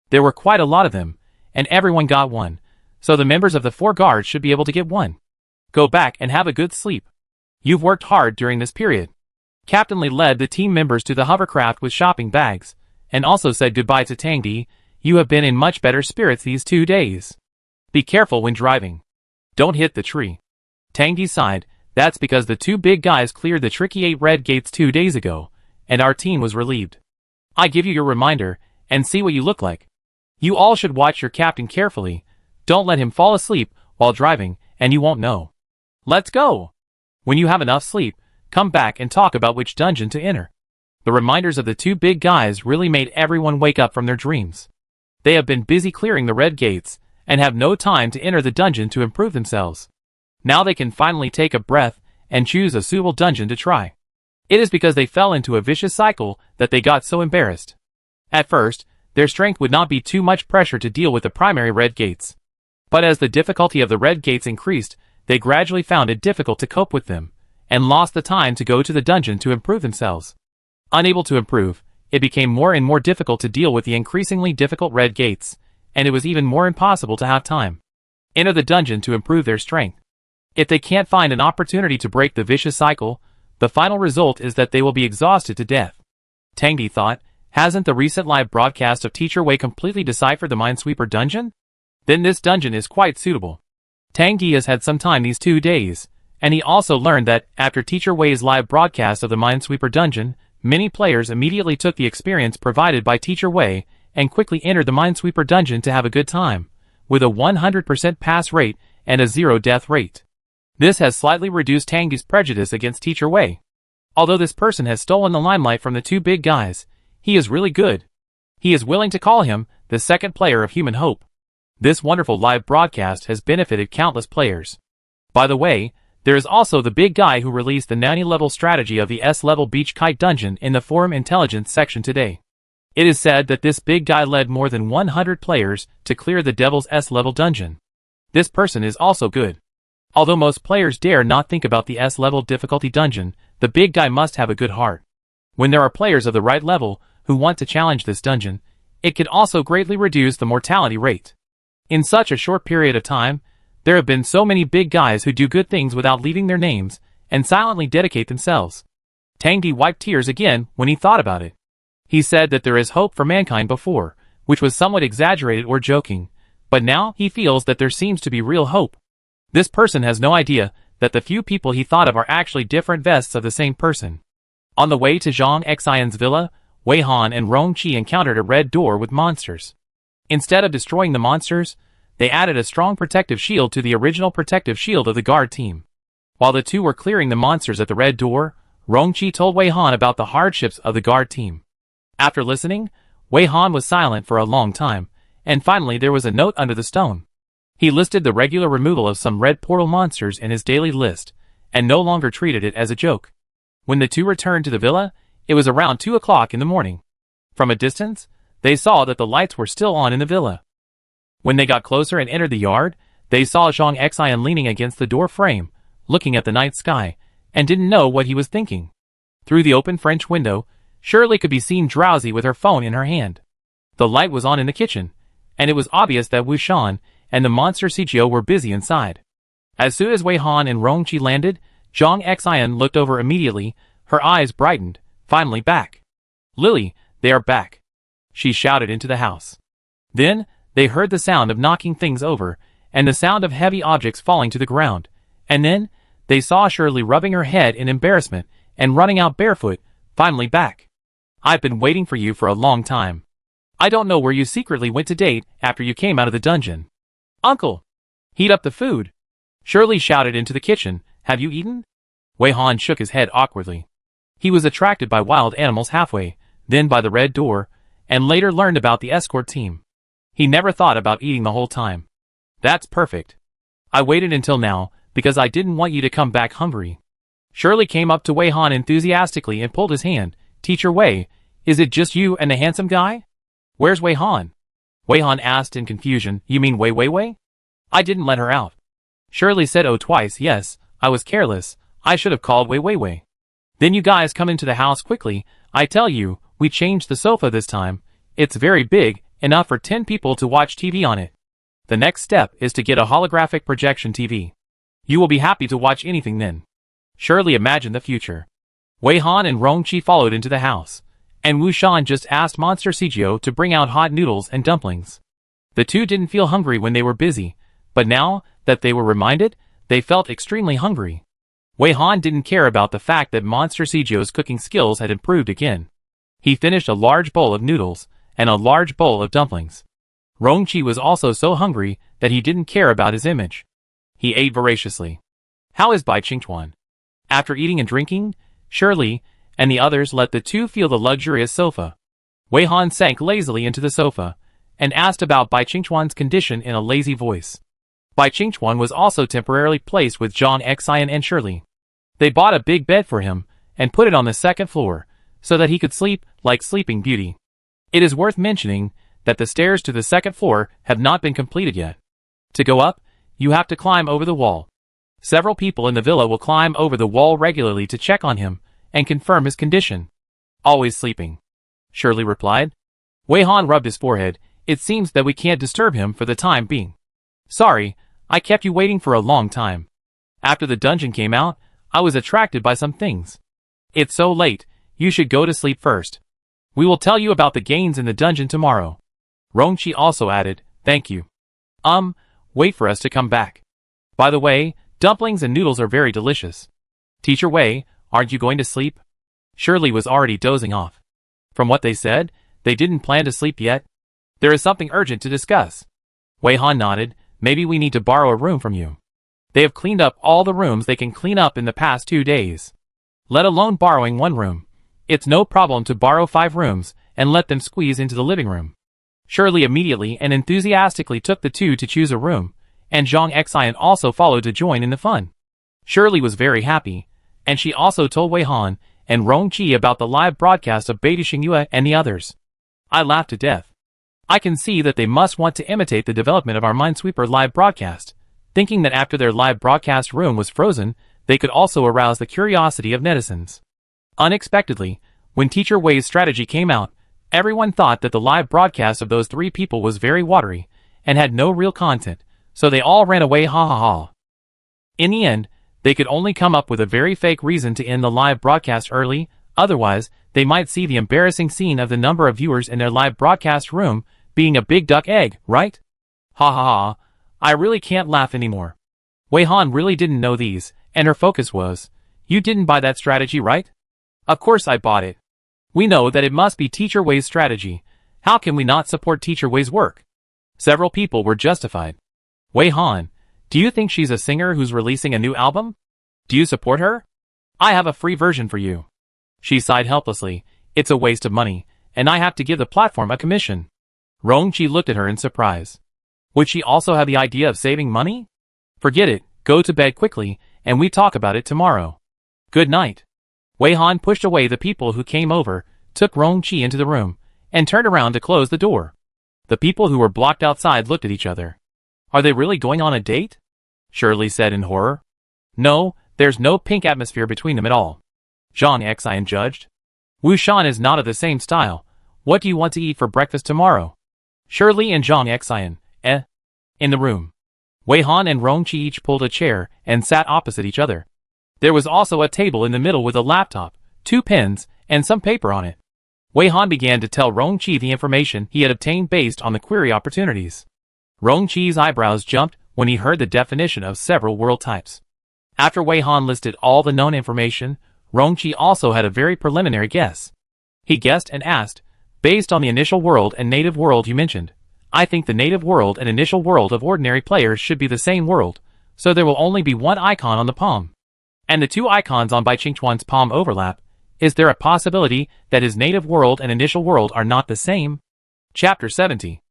There were quite a lot of them, and everyone got one, so the members of the 4 guards should be able to get one. Go back and have a good sleep. You've worked hard during this period. Captain Li led the team members to the hovercraft with shopping bags, and also said goodbye to Tangdi. You have been in much better spirits these 2 days. Be careful when driving. Don't hit the tree. Tangdi sighed. That's because the 2 big guys cleared the tricky 8 red gates 2 days ago, and our team was relieved. I give you your reminder, and see what you look like. You all should watch your captain carefully. Don't let him fall asleep while driving, and you won't know. Let's go! When you have enough sleep, come back and talk about which dungeon to enter. The reminders of the 2 big guys really made everyone wake up from their dreams. They have been busy clearing the red gates, and have no time to enter the dungeon to improve themselves. Now they can finally take a breath and choose a suitable dungeon to try. It is because they fell into a vicious cycle that they got so embarrassed. At first, their strength would not be too much pressure to deal with the primary red gates. But as the difficulty of the red gates increased, they gradually found it difficult to cope with them, and lost the time to go to the dungeon to improve themselves. Unable to improve, it became more and more difficult to deal with the increasingly difficult red gates, and it was even more impossible to have time. Enter the dungeon to improve their strength. If they can't find an opportunity to break the vicious cycle, the final result is that they will be exhausted to death. Tangdi thought, hasn't the recent live broadcast of Teacher Wei completely deciphered the Minesweeper dungeon? Then this dungeon is quite suitable. Tangdi has had some time these 2 days, and he also learned that, after Teacher Wei's live broadcast of the Minesweeper dungeon, many players immediately took the experience provided by Teacher Wei, and quickly entered the Minesweeper dungeon to have a good time, with a 100% pass rate and a 0 death rate. This has slightly reduced Tangdi's prejudice against Teacher Wei. Although this person has stolen the limelight from the 2 big guys, he is really good. He is willing to call him the second player of Human Hope. This wonderful live broadcast has benefited countless players. By the way, there is also the big guy who released the 90-level strategy of the S-level Beach Kite dungeon in the Forum Intelligence section today. It is said that this big guy led more than 100 players to clear the Devil's S-level dungeon. This person is also good. Although most players dare not think about the S-level difficulty dungeon, the big guy must have a good heart. When there are players of the right level who want to challenge this dungeon, it could also greatly reduce the mortality rate. In such a short period of time, there have been so many big guys who do good things without leaving their names, and silently dedicate themselves. Tangdi wiped tears again when he thought about it. He said that there is hope for mankind before, which was somewhat exaggerated or joking, But now he feels that there seems to be real hope. This person has no idea that the few people he thought of are actually different vests of the same person. On the way to Zhang Xian's villa, Wei Han and Rong Qi encountered a red door with monsters. Instead of destroying the monsters, they added a strong protective shield to the original protective shield of the guard team. While the two were clearing the monsters at the red door, Rong Qi told Wei Han about the hardships of the guard team. After listening, Wei Han was silent for a long time, and finally there was a note under the stone. He listed the regular removal of some red portal monsters in his daily list, and no longer treated it as a joke. When the two returned to the villa, it was around 2 o'clock in the morning. From a distance, they saw that the lights were still on in the villa. When they got closer and entered the yard, they saw Zhang Xian leaning against the door frame, looking at the night sky, and didn't know what he was thinking. Through the open French window, Shirley could be seen drowsy with her phone in her hand. The light was on in the kitchen, and it was obvious that Wu Shan and the monster CGO were busy inside. As soon as Wei Han and Rong Qi landed, Zhang Xian looked over immediately, her eyes brightened, finally back. Lily, they are back, she shouted into the house. Then, they heard the sound of knocking things over, and the sound of heavy objects falling to the ground, and then, they saw Shirley rubbing her head in embarrassment and running out barefoot, finally back. I've been waiting for you for a long time. I don't know where you secretly went to date after you came out of the dungeon. Uncle! Heat up the food! Shirley shouted into the kitchen, have you eaten? Wei Han shook his head awkwardly. He was attracted by wild animals halfway, then by the red door, and later learned about the escort team. He never thought about eating the whole time. That's perfect. I waited until now, because I didn't want you to come back hungry. Shirley came up to Wei Han enthusiastically and pulled his hand. Teacher Wei, is it just you and the handsome guy? Where's Wei Han? Wei Han asked in confusion. You mean Wei? I didn't let her out. Shirley said oh twice. Yes, I was careless. I should have called Wei. Then you guys come into the house quickly. I tell you, we changed the sofa this time. It's very big, enough for 10 people to watch TV on it. The next step is to get a holographic projection TV. You will be happy to watch anything then. Shirley imagined the future. Wei Han and Rong Qi followed into the house, and Wu Shan just asked Monster CGO to bring out hot noodles and dumplings. The two didn't feel hungry when they were busy, but now that they were reminded, they felt extremely hungry. Wei Han didn't care about the fact that Monster CGO's cooking skills had improved again. He finished a large bowl of noodles and a large bowl of dumplings. Rong Qi was also so hungry that he didn't care about his image. He ate voraciously. How is Bai Qingchuan? After eating and drinking, Shirley and the others let the two feel the luxurious sofa. Wei Han sank lazily into the sofa and asked about Bai Qingchuan's condition in a lazy voice. Bai Qingchuan was also temporarily placed with Zhang Xian and Shirley. They bought a big bed for him and put it on the second floor so that he could sleep like Sleeping Beauty. It is worth mentioning that the stairs to the second floor have not been completed yet. To go up, you have to climb over the wall. Several people in the villa will climb over the wall regularly to check on him and confirm his condition. Always sleeping, Shirley replied. Wei Han rubbed his forehead. It seems that we can't disturb him for the time being. Sorry, I kept you waiting for a long time. After the dungeon came out, I was attracted by some things. It's so late, you should go to sleep first. We will tell you about the gains in the dungeon tomorrow. Rong Qi also added, thank you. Wait for us to come back. By the way, dumplings and noodles are very delicious. Teacher Wei, aren't you going to sleep? Shirley was already dozing off. From what they said, they didn't plan to sleep yet. There is something urgent to discuss. Wei Han nodded. Maybe we need to borrow a room from you. They have cleaned up all the rooms they can clean up in the past 2 days. Let alone borrowing one room. It's no problem to borrow 5 rooms and let them squeeze into the living room. Shirley immediately and enthusiastically took the two to choose a room, and Zhang Xian also followed to join in the fun. Shirley was very happy, and she also told Wei Han and Rong Qi about the live broadcast of Beiti Xingyue and the others. I laughed to death. I can see that they must want to imitate the development of our Minesweeper live broadcast, thinking that after their live broadcast room was frozen, they could also arouse the curiosity of netizens. Unexpectedly, when Teacher Wei's strategy came out, everyone thought that the live broadcast of those 3 people was very watery and had no real content, so they all ran away ha ha ha. In the end, they could only come up with a very fake reason to end the live broadcast early, otherwise, they might see the embarrassing scene of the number of viewers in their live broadcast room being a big duck egg, right? Ha ha ha, I really can't laugh anymore. Wei Han really didn't know these, and her focus was, you didn't buy that strategy, right? Of course I bought it. We know that it must be Teacher Wei's strategy. How can we not support Teacher Wei's work? Several people were justified. Wei Han, do you think she's a singer who's releasing a new album? Do you support her? I have a free version for you. She sighed helplessly. It's a waste of money, and I have to give the platform a commission. Rongqi looked at her in surprise. Would she also have the idea of saving money? Forget it, go to bed quickly, and we talk about it tomorrow. Good night. Wei Han pushed away the people who came over, took Rongqi into the room, and turned around to close the door. The people who were blocked outside looked at each other. Are they really going on a date? Shirley said in horror. No, there's no pink atmosphere between them at all. Zhang Xian judged. Wu Shan is not of the same style. What do you want to eat for breakfast tomorrow? Shirley and Zhang Xian, in the room. Wei Han and Rongqi each pulled a chair and sat opposite each other. There was also a table in the middle with a laptop, 2 pens, and some paper on it. Wei Han began to tell Rongqi the information he had obtained based on the query opportunities. Rongqi's eyebrows jumped when he heard the definition of several world types. After Wei Han listed all the known information, Rongqi also had a very preliminary guess. He guessed and asked, based on the initial world and native world you mentioned, I think the native world and initial world of ordinary players should be the same world, so there will only be one icon on the palm. And the 2 icons on Bai Qingchuan's palm overlap. Is there a possibility that his native world and initial world are not the same? Chapter 70.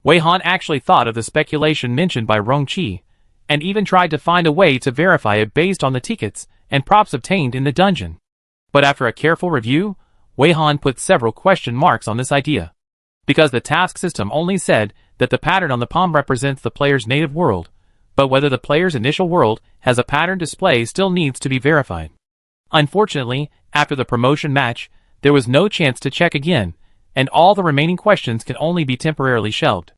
Wei Han actually thought of the speculation mentioned by Rongqi, and even tried to find a way to verify it based on the tickets and props obtained in the dungeon. But after a careful review, Wei Han put several question marks on this idea. Because the task system only said that the pattern on the palm represents the player's native world, but whether the player's initial world has a pattern display still needs to be verified. Unfortunately, after the promotion match, there was no chance to check again, and all the remaining questions can only be temporarily shelved.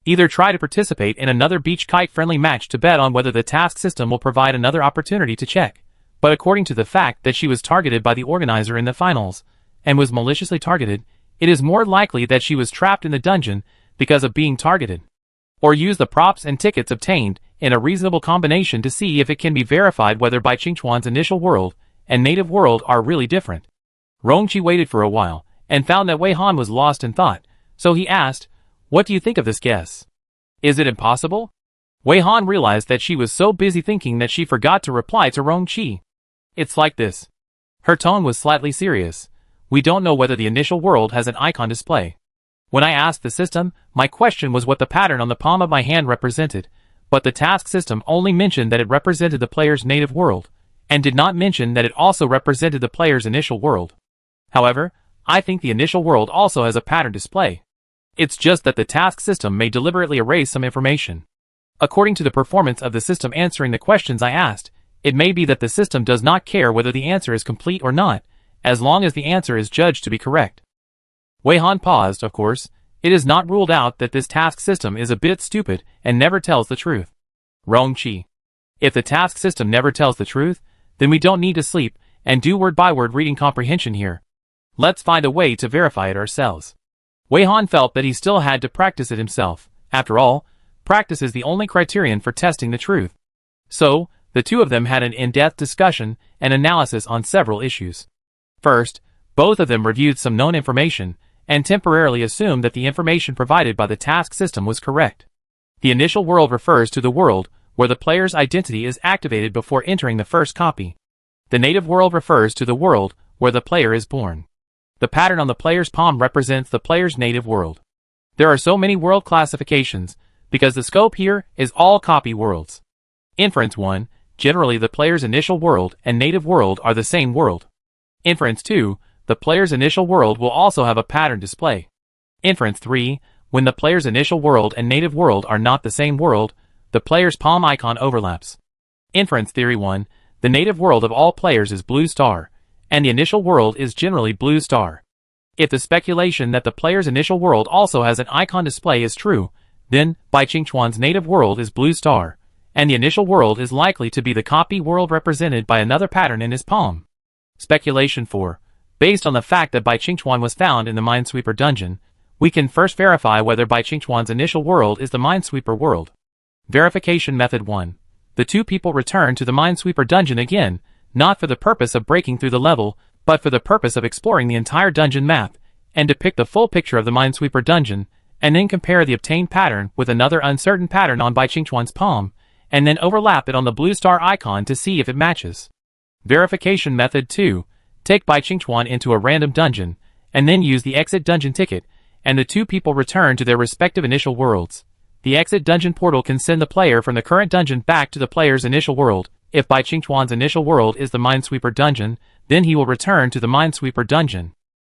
Either try to participate in another beach kite-friendly match to bet on whether the task system will provide another opportunity to check. But according to the fact that she was targeted by the organizer in the finals, and was maliciously targeted, it is more likely that she was trapped in the dungeon because of being targeted. Or use the props and tickets obtained in a reasonable combination to see if it can be verified whether Bai Qingchuan's initial world and native world are really different. Rongqi waited for a while, and found that Wei Han was lost in thought, so he asked, what do you think of this guess? Is it impossible? Wei Han realized that she was so busy thinking that she forgot to reply to Rongqi. It's like this. Her tone was slightly serious. We don't know whether the initial world has an icon display. When I asked the system, my question was what the pattern on the palm of my hand represented, but the task system only mentioned that it represented the player's native world, and did not mention that it also represented the player's initial world. However, I think the initial world also has a pattern display. It's just that the task system may deliberately erase some information. According to the performance of the system answering the questions I asked, it may be that the system does not care whether the answer is complete or not, as long as the answer is judged to be correct. Wei Han paused, of course. It is not ruled out that this task system is a bit stupid and never tells the truth. Rongqi. If the task system never tells the truth, then we don't need to sleep and do word-by-word reading comprehension here. Let's find a way to verify it ourselves. Wei Han felt that he still had to practice it himself. After all, practice is the only criterion for testing the truth. So, the two of them had an in-depth discussion and analysis on several issues. First, both of them reviewed some known information, and temporarily assumed that the information provided by the task system was correct. The initial world refers to the world where the player's identity is activated before entering the first copy. The native world refers to the world where the player is born. The pattern on the player's palm represents the player's native world. There are so many world classifications, because the scope here is all copy worlds. Inference 1, generally the player's initial world and native world are the same world. Inference 2, the player's initial world will also have a pattern display. Inference 3, when the player's initial world and native world are not the same world, the player's palm icon overlaps. Inference theory 1, the native world of all players is blue star, and the initial world is generally blue star. If the speculation that the player's initial world also has an icon display is true, then Bai Qingchuan's native world is blue star, and the initial world is likely to be the copy world represented by another pattern in his palm. Speculation 4. Based on the fact that Bai Qingchuan was found in the Minesweeper dungeon, we can first verify whether Bai Qingchuan's initial world is the Minesweeper world. Verification Method 1. The two people return to the Minesweeper dungeon again, not for the purpose of breaking through the level, but for the purpose of exploring the entire dungeon map, and depict the full picture of the Minesweeper dungeon, and then compare the obtained pattern with another uncertain pattern on Bai Qingchuan's palm, and then overlap it on the blue star icon to see if it matches. Verification Method 2. Take Bai Qingchuan into a random dungeon, and then use the exit dungeon ticket, and the two people return to their respective initial worlds. The exit dungeon portal can send the player from the current dungeon back to the player's initial world. If Bai Qingchuan's initial world is the Minesweeper dungeon, then he will return to the Minesweeper dungeon.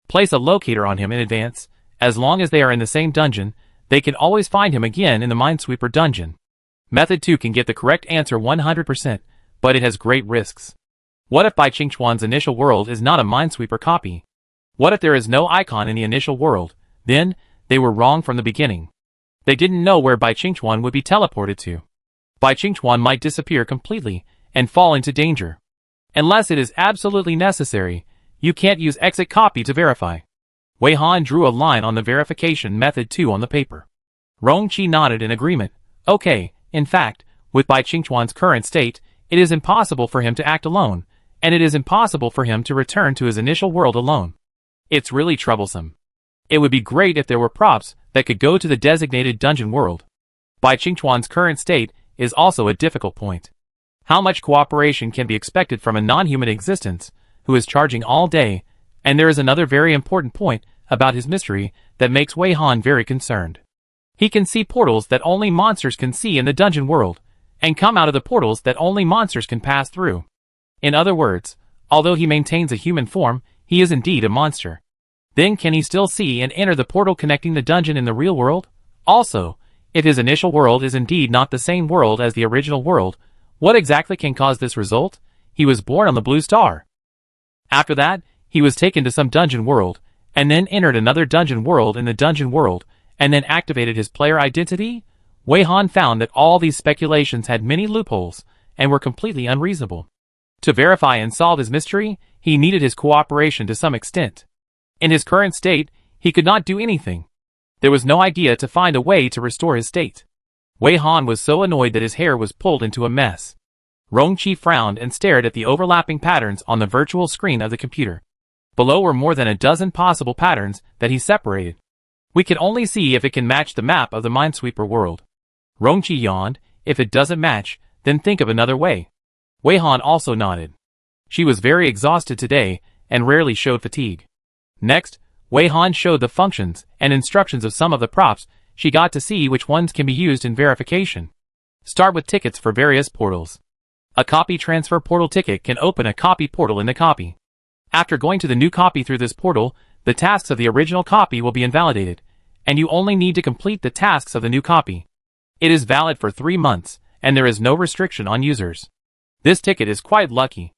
Place a locator on him in advance. As long as they are in the same dungeon, they can always find him again in the Minesweeper dungeon. Method 2 can get the correct answer 100%, but it has great risks. What if Bai Qingchuan's initial world is not a Minesweeper copy? What if there is no icon in the initial world? Then, they were wrong from the beginning. They didn't know where Bai Qingchuan would be teleported to. Bai Qingchuan might disappear completely and fall into danger. Unless it is absolutely necessary, you can't use exit copy to verify. Wei Han drew a line on the verification method 2 on the paper. Rongqi nodded in agreement. Okay, in fact, with Bai Qingchuan's current state, it is impossible for him to act alone, and it is impossible for him to return to his initial world alone. It's really troublesome. It would be great if there were props that could go to the designated dungeon world. Bai Qingchuan's current state is also a difficult point. How much cooperation can be expected from a non-human existence who is charging all day? And there is another very important point about his mystery that makes Wei Han very concerned. He can see portals that only monsters can see in the dungeon world, and come out of the portals that only monsters can pass through. In other words, although he maintains a human form, he is indeed a monster. Then can he still see and enter the portal connecting the dungeon in the real world? Also, if his initial world is indeed not the same world as the original world, what exactly can cause this result? He was born on the blue star. After that, he was taken to some dungeon world, and then entered another dungeon world in the dungeon world, and then activated his player identity? Wei Han found that all these speculations had many loopholes, and were completely unreasonable. To verify and solve his mystery, he needed his cooperation to some extent. In his current state, he could not do anything. There was no idea to find a way to restore his state. Wei Han was so annoyed that his hair was pulled into a mess. Rongqi frowned and stared at the overlapping patterns on the virtual screen of the computer. Below were more than a dozen possible patterns that he separated. We can only see if it can match the map of the Minesweeper world. Rongqi yawned. If it doesn't match, then think of another way. Wei Han also nodded. She was very exhausted today, and rarely showed fatigue. Next, Wei Han showed the functions and instructions of some of the props. She got to see which ones can be used in verification. Start with tickets for various portals. A copy transfer portal ticket can open a copy portal in the copy. After going to the new copy through this portal, the tasks of the original copy will be invalidated, and you only need to complete the tasks of the new copy. It is valid for 3 months, and there is no restriction on users. This ticket is quite lucky.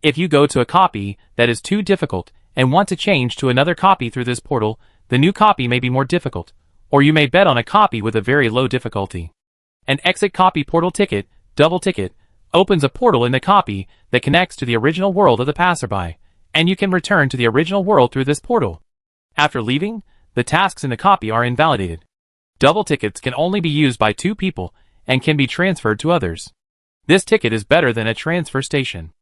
If you go to a copy that is too difficult and want to change to another copy through this portal, the new copy may be more difficult, or you may bet on a copy with a very low difficulty. An exit copy portal ticket, double ticket, opens a portal in the copy that connects to the original world of the passerby, and you can return to the original world through this portal. After leaving, the tasks in the copy are invalidated. Double tickets can only be used by 2 people and can be transferred to others. This ticket is better than a transfer station.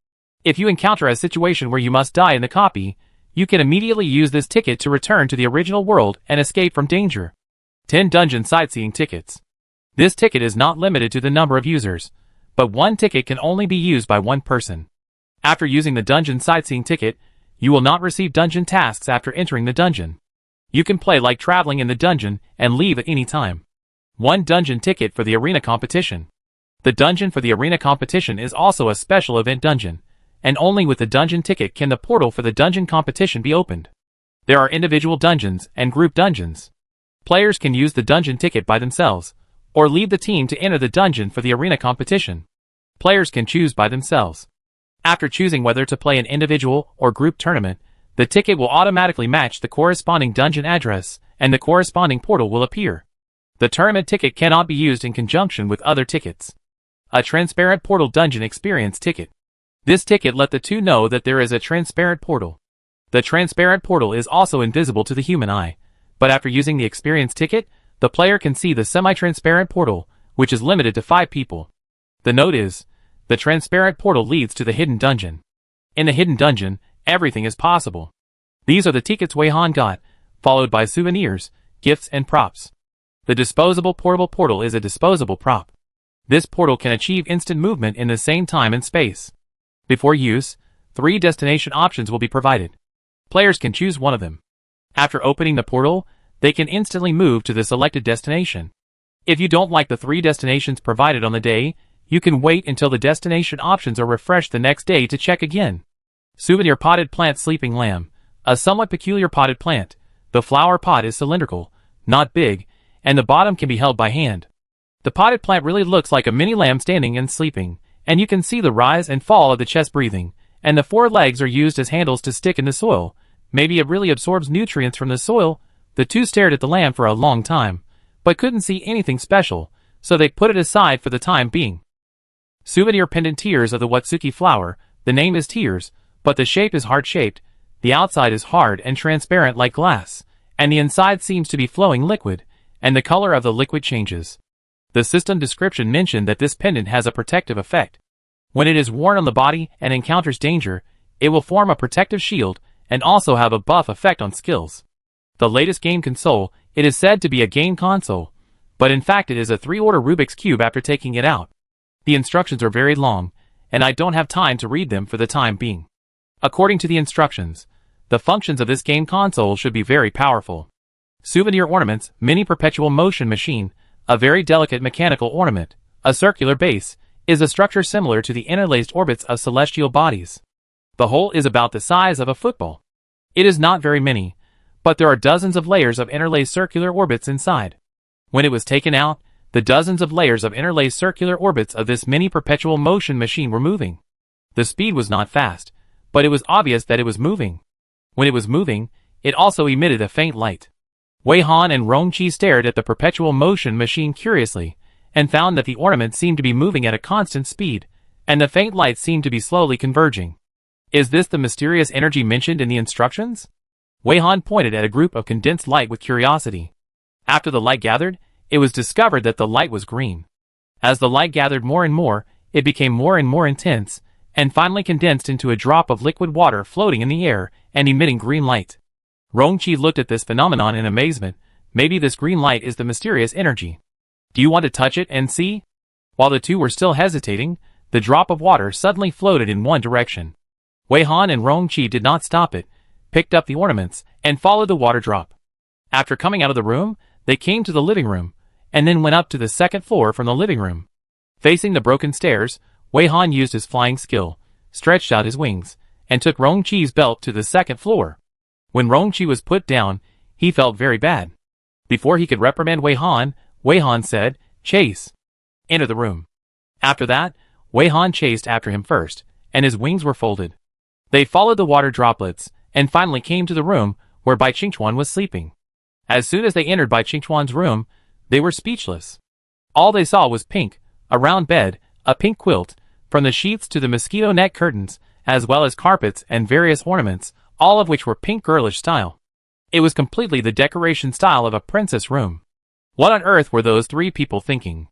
If you encounter a situation where you must die in the copy, you can immediately use this ticket to return to the original world and escape from danger. 10 dungeon sightseeing tickets. This ticket is not limited to the number of users, but 1 ticket can only be used by 1 person. After using the dungeon sightseeing ticket, you will not receive dungeon tasks after entering the dungeon. You can play like traveling in the dungeon and leave at any time. 1 dungeon ticket for the arena competition. The dungeon for the arena competition is also a special event dungeon, and only with the dungeon ticket can the portal for the dungeon competition be opened. There are individual dungeons and group dungeons. Players can use the dungeon ticket by themselves, or leave the team to enter the dungeon for the arena competition. Players can choose by themselves. After choosing whether to play an individual or group tournament, the ticket will automatically match the corresponding dungeon address, and the corresponding portal will appear. The tournament ticket cannot be used in conjunction with other tickets. A transparent portal dungeon experience ticket. This ticket let the 2 know that there is a transparent portal. The transparent portal is also invisible to the human eye, But after using the experience ticket, the player can see the semi-transparent portal, which is limited to 5 people. The note is, the transparent portal leads to the hidden dungeon. In the hidden dungeon, everything is possible. These are the tickets Wei Han got, followed by souvenirs, gifts and props. The disposable portable portal is a disposable prop. This portal can achieve instant movement in the same time and space. Before use, 3 destination options will be provided. Players can choose one of them. After opening the portal, they can instantly move to the selected destination. If you don't like the 3 destinations provided on the day, you can wait until the destination options are refreshed the next day to check again. Souvenir potted plant sleeping lamb, a somewhat peculiar potted plant. The flower pot is cylindrical, not big, and the bottom can be held by hand. The potted plant really looks like a mini lamb standing and sleeping, and you can see the rise and fall of the chest breathing, and the 4 legs are used as handles to stick in the soil. Maybe it really absorbs nutrients from the soil. The 2 stared at the lamb for a long time, but couldn't see anything special, so they put it aside for the time being. Souvenir pendant tears of the Watsuki flower. The name is tears, but the shape is heart-shaped. The outside is hard and transparent like glass, and the inside seems to be flowing liquid, and the color of the liquid changes. The system description mentioned that this pendant has a protective effect. When it is worn on the body and encounters danger, it will form a protective shield and also have a buff effect on skills. The latest game console. It is said to be a game console, but in fact it is a 3-order Rubik's Cube after taking it out. The instructions are very long, and I don't have time to read them for the time being. According to the instructions, the functions of this game console should be very powerful. Souvenir ornaments, mini perpetual motion machine, a very delicate mechanical ornament. A circular base is a structure similar to the interlaced orbits of celestial bodies. The whole is about the size of a football. It is not very many, but there are dozens of layers of interlaced circular orbits inside. When it was taken out, the dozens of layers of interlaced circular orbits of this mini perpetual motion machine were moving. The speed was not fast, but it was obvious that it was moving. When it was moving, it also emitted a faint light. Wei Han and Rongqi stared at the perpetual motion machine curiously, and found that the ornament seemed to be moving at a constant speed, and the faint light seemed to be slowly converging. Is this the mysterious energy mentioned in the instructions? Wei Han pointed at a group of condensed light with curiosity. After the light gathered, it was discovered that the light was green. As the light gathered more and more, it became more and more intense, and finally condensed into a drop of liquid water floating in the air and emitting green light. Rongqi looked at this phenomenon in amazement. Maybe this green light is the mysterious energy. Do you want to touch it and see? While the two were still hesitating, the drop of water suddenly floated in one direction. Wei Han and Rongqi did not stop it, picked up the ornaments, and followed the water drop. After coming out of the room, they came to the living room, and then went up to the 2nd floor from the living room. Facing the broken stairs, Wei Han used his flying skill, stretched out his wings, and took Rongqi's belt to the 2nd floor. When Rongqi was put down, he felt very bad. Before he could reprimand Wei Han said, "Chase." Enter the room. After that, Wei Han chased after him first, and his wings were folded. They followed the water droplets, and finally came to the room where Bai Qingchuan was sleeping. As soon as they entered Bai Qingchuan's room, they were speechless. All they saw was pink, a round bed, a pink quilt, from the sheets to the mosquito net curtains, as well as carpets and various ornaments, all of which were pink girlish style. It was completely the decoration style of a princess room. What on earth were those 3 people thinking?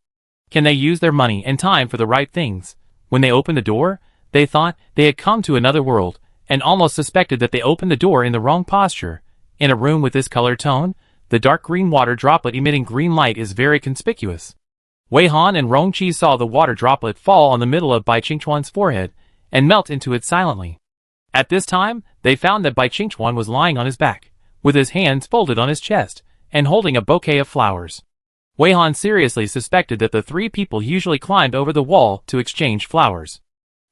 Can they use their money and time for the right things? When they opened the door, they thought they had come to another world, and almost suspected that they opened the door in the wrong posture. In a room with this color tone, the dark green water droplet emitting green light is very conspicuous. Wei Han and Rongqi saw the water droplet fall on the middle of Bai Qingchuan's forehead, and melt into it silently. At this time, they found that Bai Qingchuan was lying on his back, with his hands folded on his chest, and holding a bouquet of flowers. Wei Han seriously suspected that the 3 people usually climbed over the wall to exchange flowers.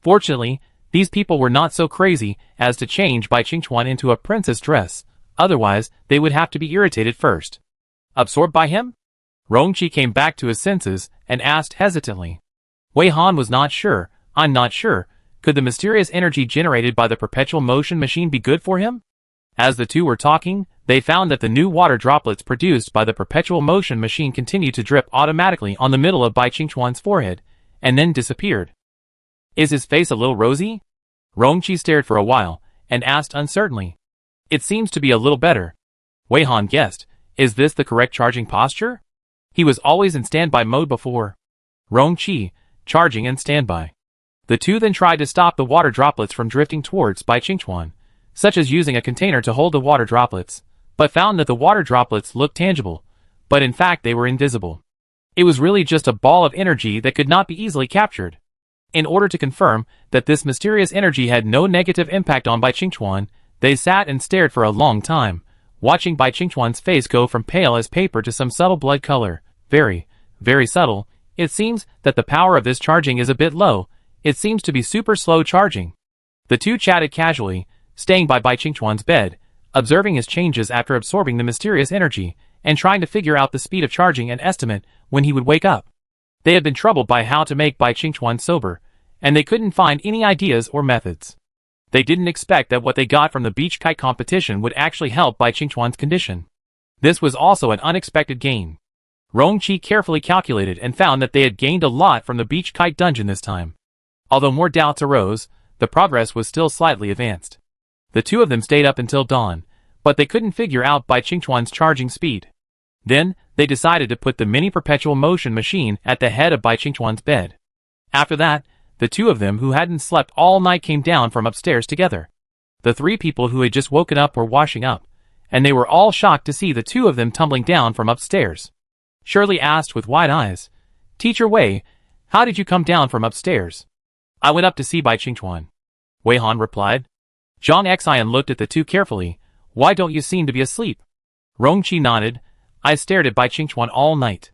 Fortunately, these people were not so crazy as to change Bai Qingchuan into a princess dress. Otherwise, they would have to be irritated first. Absorbed by him? Rongqi came back to his senses and asked hesitantly. Wei Han was not sure. I'm not sure. Could the mysterious energy generated by the perpetual motion machine be good for him? As the two were talking, they found that the new water droplets produced by the perpetual motion machine continued to drip automatically on the middle of Bai Qingchuan's forehead, and then disappeared. Is his face a little rosy? Rongqi stared for a while, and asked uncertainly. It seems to be a little better. Wei Han guessed. Is this the correct charging posture? He was always in standby mode before. Rong-chi, charging and standby. The two then tried to stop the water droplets from drifting towards Bai Qingchuan, such as using a container to hold the water droplets, but found that the water droplets looked tangible, but in fact they were invisible. It was really just a ball of energy that could not be easily captured. In order to confirm that this mysterious energy had no negative impact on Bai Qingchuan, they sat and stared for a long time, watching Bai Qingchuan's face go from pale as paper to some subtle blood color. Very, very subtle. It seems that the power of this charging is a bit low. It seems to be super slow charging. The two chatted casually, staying by Bai Qingchuan's bed, observing his changes after absorbing the mysterious energy, and trying to figure out the speed of charging and estimate when he would wake up. They had been troubled by how to make Bai Qingchuan sober, and they couldn't find any ideas or methods. They didn't expect that what they got from the beach kite competition would actually help Bai Qingchuan's condition. This was also an unexpected gain. Rong-chi carefully calculated and found that they had gained a lot from the beach kite dungeon this time. Although more doubts arose, the progress was still slightly advanced. The two of them stayed up until dawn, but they couldn't figure out Bai Qingchuan's charging speed. Then, they decided to put the mini perpetual motion machine at the head of Bai Qingchuan's bed. After that, the two of them who hadn't slept all night came down from upstairs together. The three people who had just woken up were washing up, and they were all shocked to see the two of them tumbling down from upstairs. Shirley asked with wide eyes, "Teacher Wei, how did you come down from upstairs?" "I went up to see Bai Qingchuan," Wei Han replied. Zhang Xian looked at the two carefully. "Why don't you seem to be asleep?" Rong-chi nodded. "I stared at Bai Qingchuan all night."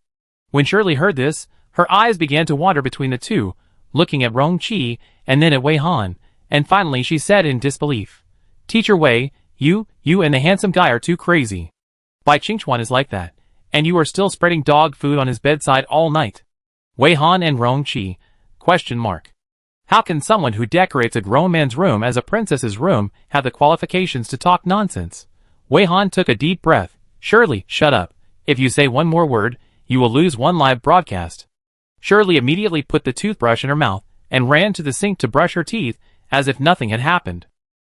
When Shirley heard this, her eyes began to wander between the two, looking at Rong-chi and then at Wei Han, and finally she said in disbelief, "Teacher Wei, you and the handsome guy are too crazy. Bai Qingchuan is like that, and you are still spreading dog food on his bedside all night." Wei Han and Rong-chi, ? How can someone who decorates a grown man's room as a princess's room have the qualifications to talk nonsense? Wei Han took a deep breath. "Shirley, shut up. If you say one more word, you will lose one live broadcast." Shirley immediately put the toothbrush in her mouth and ran to the sink to brush her teeth as if nothing had happened.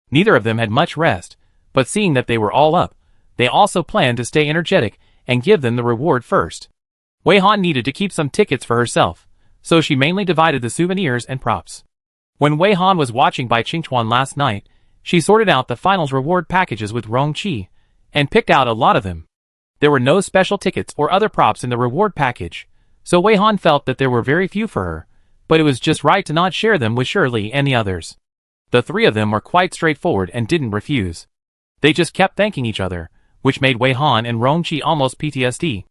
Neither of them had much rest, but seeing that they were all up, they also planned to stay energetic and give them the reward first. Wei Han needed to keep some tickets for herself, so she mainly divided the souvenirs and props. When Wei Han was watching Bai Qingchuan last night, she sorted out the finals reward packages with Rong-chi, and picked out a lot of them. There were no special tickets or other props in the reward package, so Wei Han felt that there were very few for her, but it was just right to not share them with Shirley and the others. The three of them were quite straightforward and didn't refuse. They just kept thanking each other, which made Wei Han and Rong-chi almost PTSD.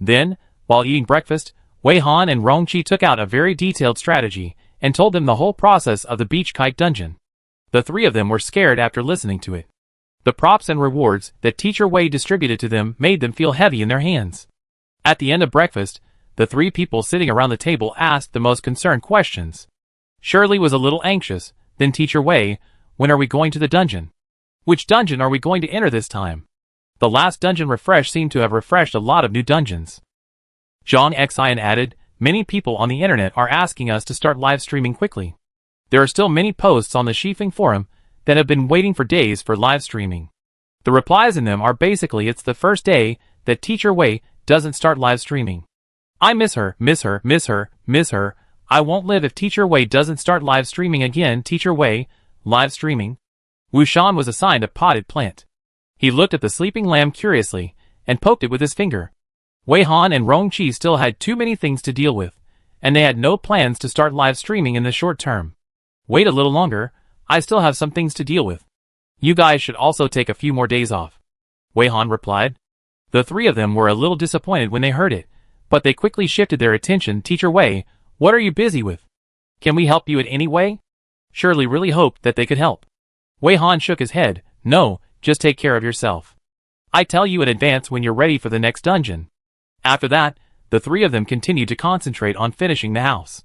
Then, while eating breakfast, Wei Han and Rong-chi took out a very detailed strategy and told them the whole process of the beach kite dungeon. The three of them were scared after listening to it. The props and rewards that Teacher Wei distributed to them made them feel heavy in their hands. At the end of breakfast, the three people sitting around the table asked the most concerned questions. Shirley was a little anxious. Then Teacher Wei, when are we going to the dungeon? Which dungeon are we going to enter this time? The last dungeon refresh seemed to have refreshed a lot of new dungeons. Zhang Xian added, "Many people on the internet are asking us to start live streaming quickly. There are still many posts on the Shifeng forum that have been waiting for days for live streaming. The replies in them are basically it's the first day that Teacher Wei doesn't start live streaming. I miss her, miss her, miss her, miss her. I won't live if Teacher Wei doesn't start live streaming again. Teacher Wei, live streaming." Wu Shan was assigned a potted plant. He looked at the sleeping lamb curiously and poked it with his finger. Wei Han and Rong-chi still had too many things to deal with, and they had no plans to start live streaming in the short term. "Wait a little longer, I still have some things to deal with. You guys should also take a few more days off," Wei Han replied. The three of them were a little disappointed when they heard it, but they quickly shifted their attention. "Teacher Wei, what are you busy with? Can we help you in any way?" Shirley really hoped that they could help. Wei Han shook his head. "No, just take care of yourself. I tell you in advance when you're ready for the next dungeon." After that, the three of them continued to concentrate on finishing the house.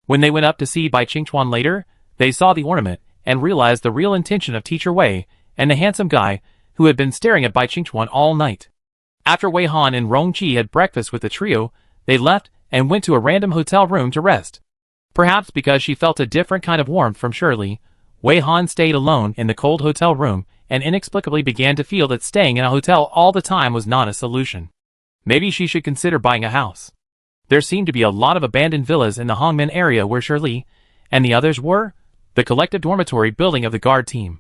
When they went up to see Bai Qingchuan later, they saw the ornament and realized the real intention of Teacher Wei and the handsome guy who had been staring at Bai Qingchuan all night. After Wei Han and Rong-chi had breakfast with the trio, they left and went to a random hotel room to rest. Perhaps because she felt a different kind of warmth from Shirley, Wei Han stayed alone in the cold hotel room and inexplicably began to feel that staying in a hotel all the time was not a solution. Maybe she should consider buying a house. There seemed to be a lot of abandoned villas in the Hongmen area where Shirley and the others were, the collective dormitory building of the guard team.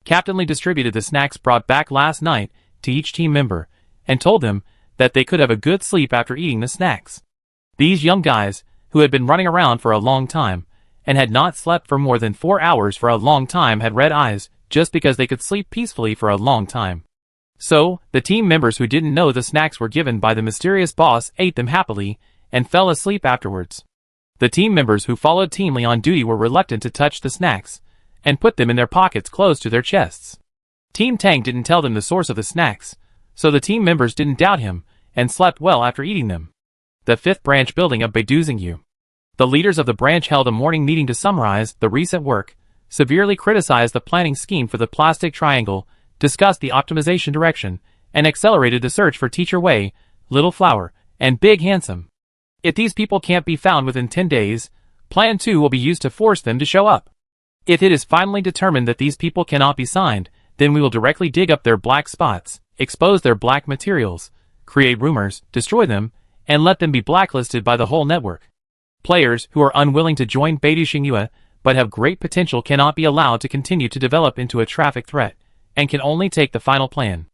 Captain Lee distributed the snacks brought back last night to each team member, and told them that they could have a good sleep after eating the snacks. These young guys, who had been running around for a long time, and had not slept for more than 4 hours for a long time, had red eyes just because they could sleep peacefully for a long time. So, the team members who didn't know the snacks were given by the mysterious boss ate them happily, and fell asleep afterwards. The team members who followed Team Lee on duty were reluctant to touch the snacks, and put them in their pockets close to their chests. Team Tang didn't tell them the source of the snacks, so the team members didn't doubt him, and slept well after eating them. The 5th branch building of Beiduzingyu. The leaders of the branch held a morning meeting to summarize the recent work, severely criticized the planning scheme for the plastic triangle, discussed the optimization direction, and accelerated the search for Teacher Wei, Little Flower, and Big Handsome. If these people can't be found within 10 days, Plan 2 will be used to force them to show up. If it is finally determined that these people cannot be signed, then we will directly dig up their black spots, expose their black materials, create rumors, destroy them, and let them be blacklisted by the whole network. Players who are unwilling to join Beiduzingyu but have great potential cannot be allowed to continue to develop into a traffic threat, and can only take the final plan.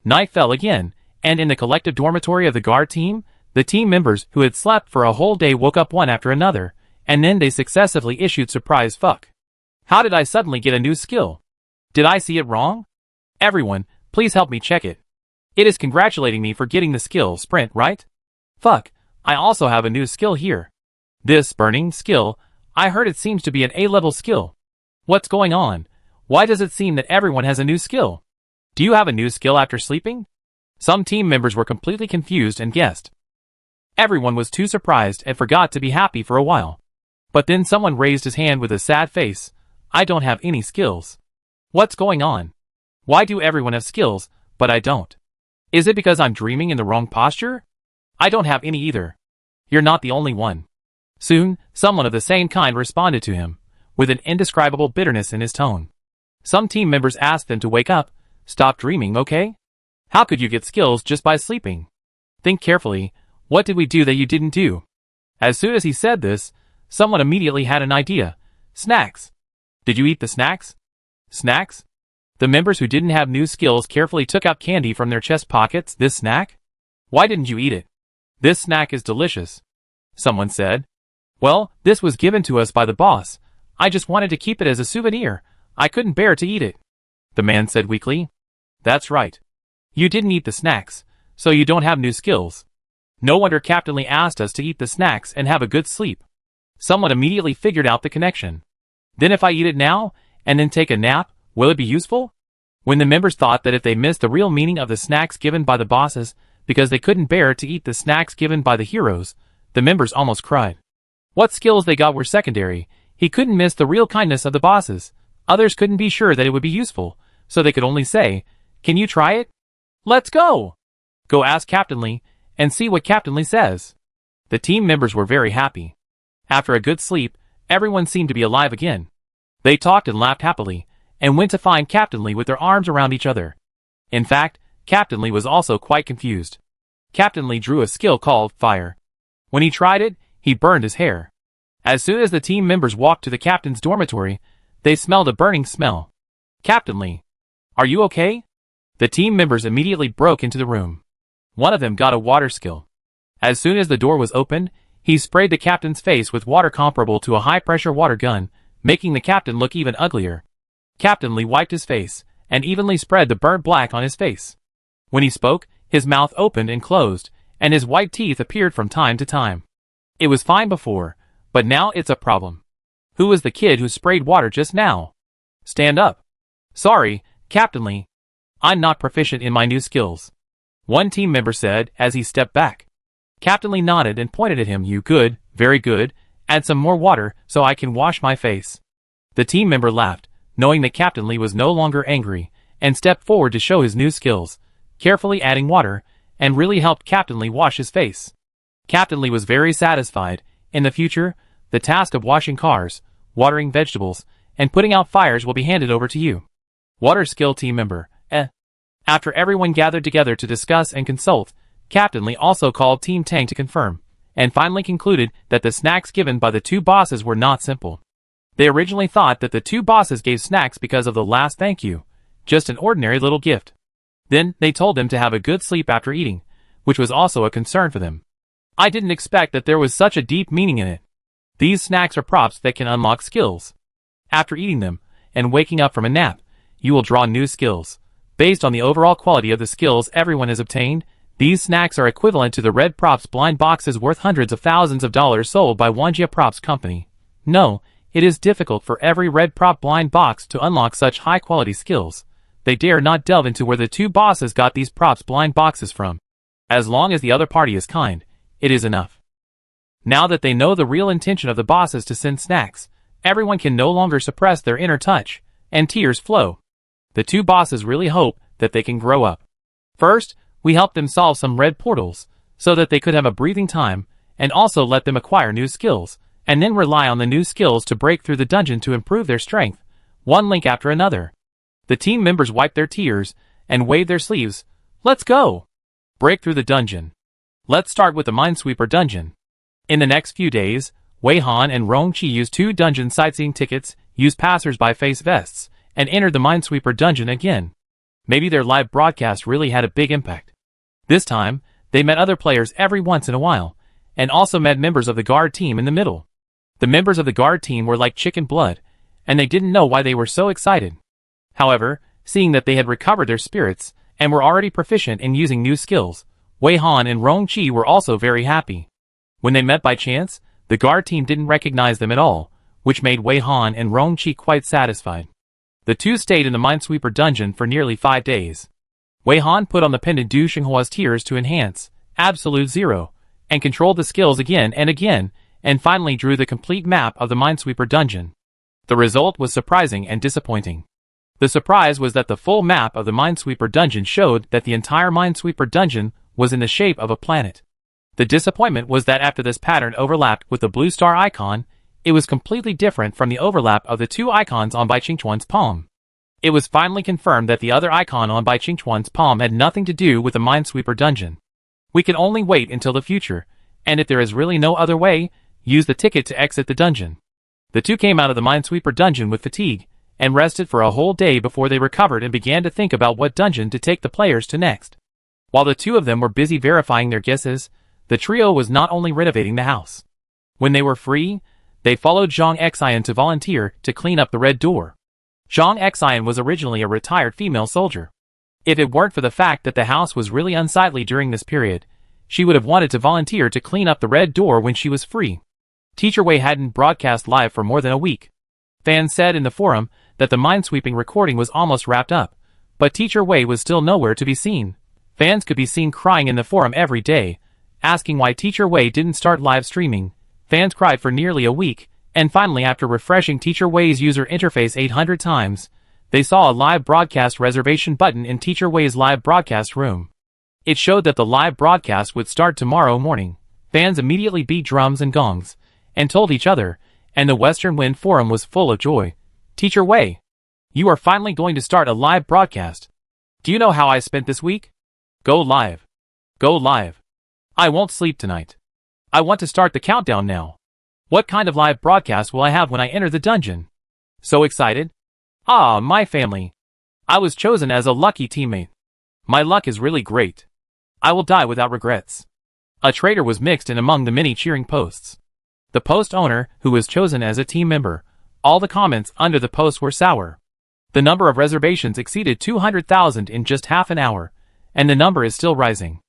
Night fell again, and in the collective dormitory of the guard team, the team members who had slept for a whole day woke up one after another, and then they successively issued surprise fuck. How did I suddenly get a new skill? Did I see it wrong? Everyone, please help me check it. It is congratulating me for getting the skill sprint, right? Fuck, I also have a new skill here. This burning skill, I heard it seems to be an A-level skill. What's going on? Why does it seem that everyone has a new skill? Do you have a new skill after sleeping? Some team members were completely confused and guessed. Everyone was too surprised and forgot to be happy for a while. But then someone raised his hand with a sad face. I don't have any skills. What's going on? Why do everyone have skills, but I don't? Is it because I'm dreaming in the wrong posture? I don't have any either. You're not the only one. Soon, someone of the same kind responded to him, with an indescribable bitterness in his tone. Some team members asked them to wake up, stop dreaming, okay? How could you get skills just by sleeping? Think carefully, what did we do that you didn't do? As soon as he said this, someone immediately had an idea. Snacks. Did you eat the snacks? Snacks? The members who didn't have new skills carefully took out candy from their chest pockets. This snack? Why didn't you eat it? This snack is delicious. Someone said. Well, this was given to us by the boss. I just wanted to keep it as a souvenir. I couldn't bear to eat it. The man said weakly. That's right. You didn't eat the snacks, so you don't have new skills. No wonder Captain Lee asked us to eat the snacks and have a good sleep. Someone immediately figured out the connection. Then if I eat it now, and then take a nap, will it be useful? When the members thought that if they missed the real meaning of the snacks given by the bosses, because they couldn't bear to eat the snacks given by the heroes, the members almost cried. What skills they got were secondary. He couldn't miss the real kindness of the bosses. Others couldn't be sure that it would be useful, so they could only say, can you try it? Let's go! Go ask Captain Lee, and see what Captain Lee says. The team members were very happy. After a good sleep, everyone seemed to be alive again. They talked and laughed happily, and went to find Captain Lee with their arms around each other. In fact, Captain Lee was also quite confused. Captain Lee drew a skill called Fire. When he tried it, he burned his hair. As soon as the team members walked to the captain's dormitory, they smelled a burning smell. Captain Lee, are you okay? The team members immediately broke into the room. One of them got a water skill. As soon as the door was opened, he sprayed the captain's face with water comparable to a high-pressure water gun, making the captain look even uglier. Captain Lee wiped his face, and evenly spread the burnt black on his face. When he spoke, his mouth opened and closed, and his white teeth appeared from time to time. It was fine before, but now it's a problem. Who was the kid who sprayed water just now? Stand up. Sorry, Captain Lee. I'm not proficient in my new skills. One team member said as he stepped back. Captain Lee nodded and pointed at him. You good, very good. Add some more water so I can wash my face. The team member laughed, knowing that Captain Lee was no longer angry, and stepped forward to show his new skills, carefully adding water, and really helped Captain Lee wash his face. Captain Lee was very satisfied. In the future, the task of washing cars, watering vegetables, and putting out fires will be handed over to you. Water skill team member. After everyone gathered together to discuss and consult, Captain Lee also called Team Tang to confirm, and finally concluded that the snacks given by the two bosses were not simple. They originally thought that the two bosses gave snacks because of the last thank you, just an ordinary little gift. Then, they told them to have a good sleep after eating, which was also a concern for them. I didn't expect that there was such a deep meaning in it. These snacks are props that can unlock skills. After eating them, and waking up from a nap, you will draw new skills. Based on the overall quality of the skills everyone has obtained, these snacks are equivalent to the red props blind boxes worth hundreds of thousands of dollars sold by Wanjia Props Company. No, it is difficult for every red prop blind box to unlock such high-quality skills. They dare not delve into where the two bosses got these props blind boxes from. As long as the other party is kind, it is enough. Now that they know the real intention of the bosses to send snacks, everyone can no longer suppress their inner touch, and tears flow. The two bosses really hope that they can grow up. First, we helped them solve some red portals, so that they could have a breathing time, and also let them acquire new skills, and then rely on the new skills to break through the dungeon to improve their strength, one link after another. The team members wiped their tears, and waved their sleeves. Let's go! Break through the dungeon. Let's start with the Minesweeper dungeon. In the next few days, Wei Han and Rong Qi used 2 dungeon sightseeing tickets, used passers-by face vests, and entered the Minesweeper dungeon again. Maybe their live broadcast really had a big impact. This time, they met other players every once in a while, and also met members of the guard team in the middle. The members of the guard team were like chicken blood, and they didn't know why they were so excited. However, seeing that they had recovered their spirits, and were already proficient in using new skills, Wei Han and Rong Qi were also very happy. When they met by chance, the guard team didn't recognize them at all, which made Wei Han and Rong Qi quite satisfied. The two stayed in the Minesweeper dungeon for nearly 5 days. Wei Han put on the pendant Du Xinghua's tears to enhance Absolute Zero, and controlled the skills again, and finally drew the complete map of the Minesweeper dungeon. The result was surprising and disappointing. The surprise was that the full map of the Minesweeper dungeon showed that the entire Minesweeper dungeon was in the shape of a planet. The disappointment was that after this pattern overlapped with the blue star icon, it was completely different from the overlap of the 2 icons on Bai Qingchuan's palm. It was finally confirmed that the other icon on Bai Qingchuan's palm had nothing to do with the Minesweeper dungeon. We can only wait until the future, and if there is really no other way, use the ticket to exit the dungeon. The two came out of the Minesweeper dungeon with fatigue, and rested for a whole day before they recovered and began to think about what dungeon to take the players to next. While the two of them were busy verifying their guesses, the trio was not only renovating the house. When they were free, they followed Zhang Xian to volunteer to clean up the red door. Zhang Xian was originally a retired female soldier. If it weren't for the fact that the house was really unsightly during this period, she would have wanted to volunteer to clean up the red door when she was free. Teacher Wei hadn't broadcast live for more than a week. Fans said in the forum that the minesweeping recording was almost wrapped up, but Teacher Wei was still nowhere to be seen. Fans could be seen crying in the forum every day, asking why Teacher Wei didn't start live streaming. Fans cried for nearly a week, and finally after refreshing Teacher Wei's user interface 800 times, they saw a live broadcast reservation button in Teacher Wei's live broadcast room. It showed that the live broadcast would start tomorrow morning. Fans immediately beat drums and gongs, and told each other, and the Western Wind forum was full of joy. Teacher Wei, you are finally going to start a live broadcast. Do you know how I spent this week? Go live. Go live. I won't sleep tonight. I want to start the countdown now. What kind of live broadcast will I have when I enter the dungeon? So excited? Ah, my family. I was chosen as a lucky teammate. My luck is really great. I will die without regrets. A traitor was mixed in among the many cheering posts. The post owner, who was chosen as a team member, all the comments under the post were sour. The number of reservations exceeded 200,000 in just half an hour, and the number is still rising.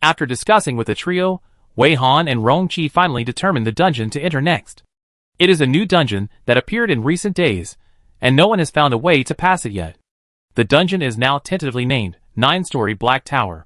After discussing with the trio, Wei Han and Rong Qi finally determined the dungeon to enter next. It is a new dungeon that appeared in recent days, and no one has found a way to pass it yet. The dungeon is now tentatively named 9-Story Black Tower.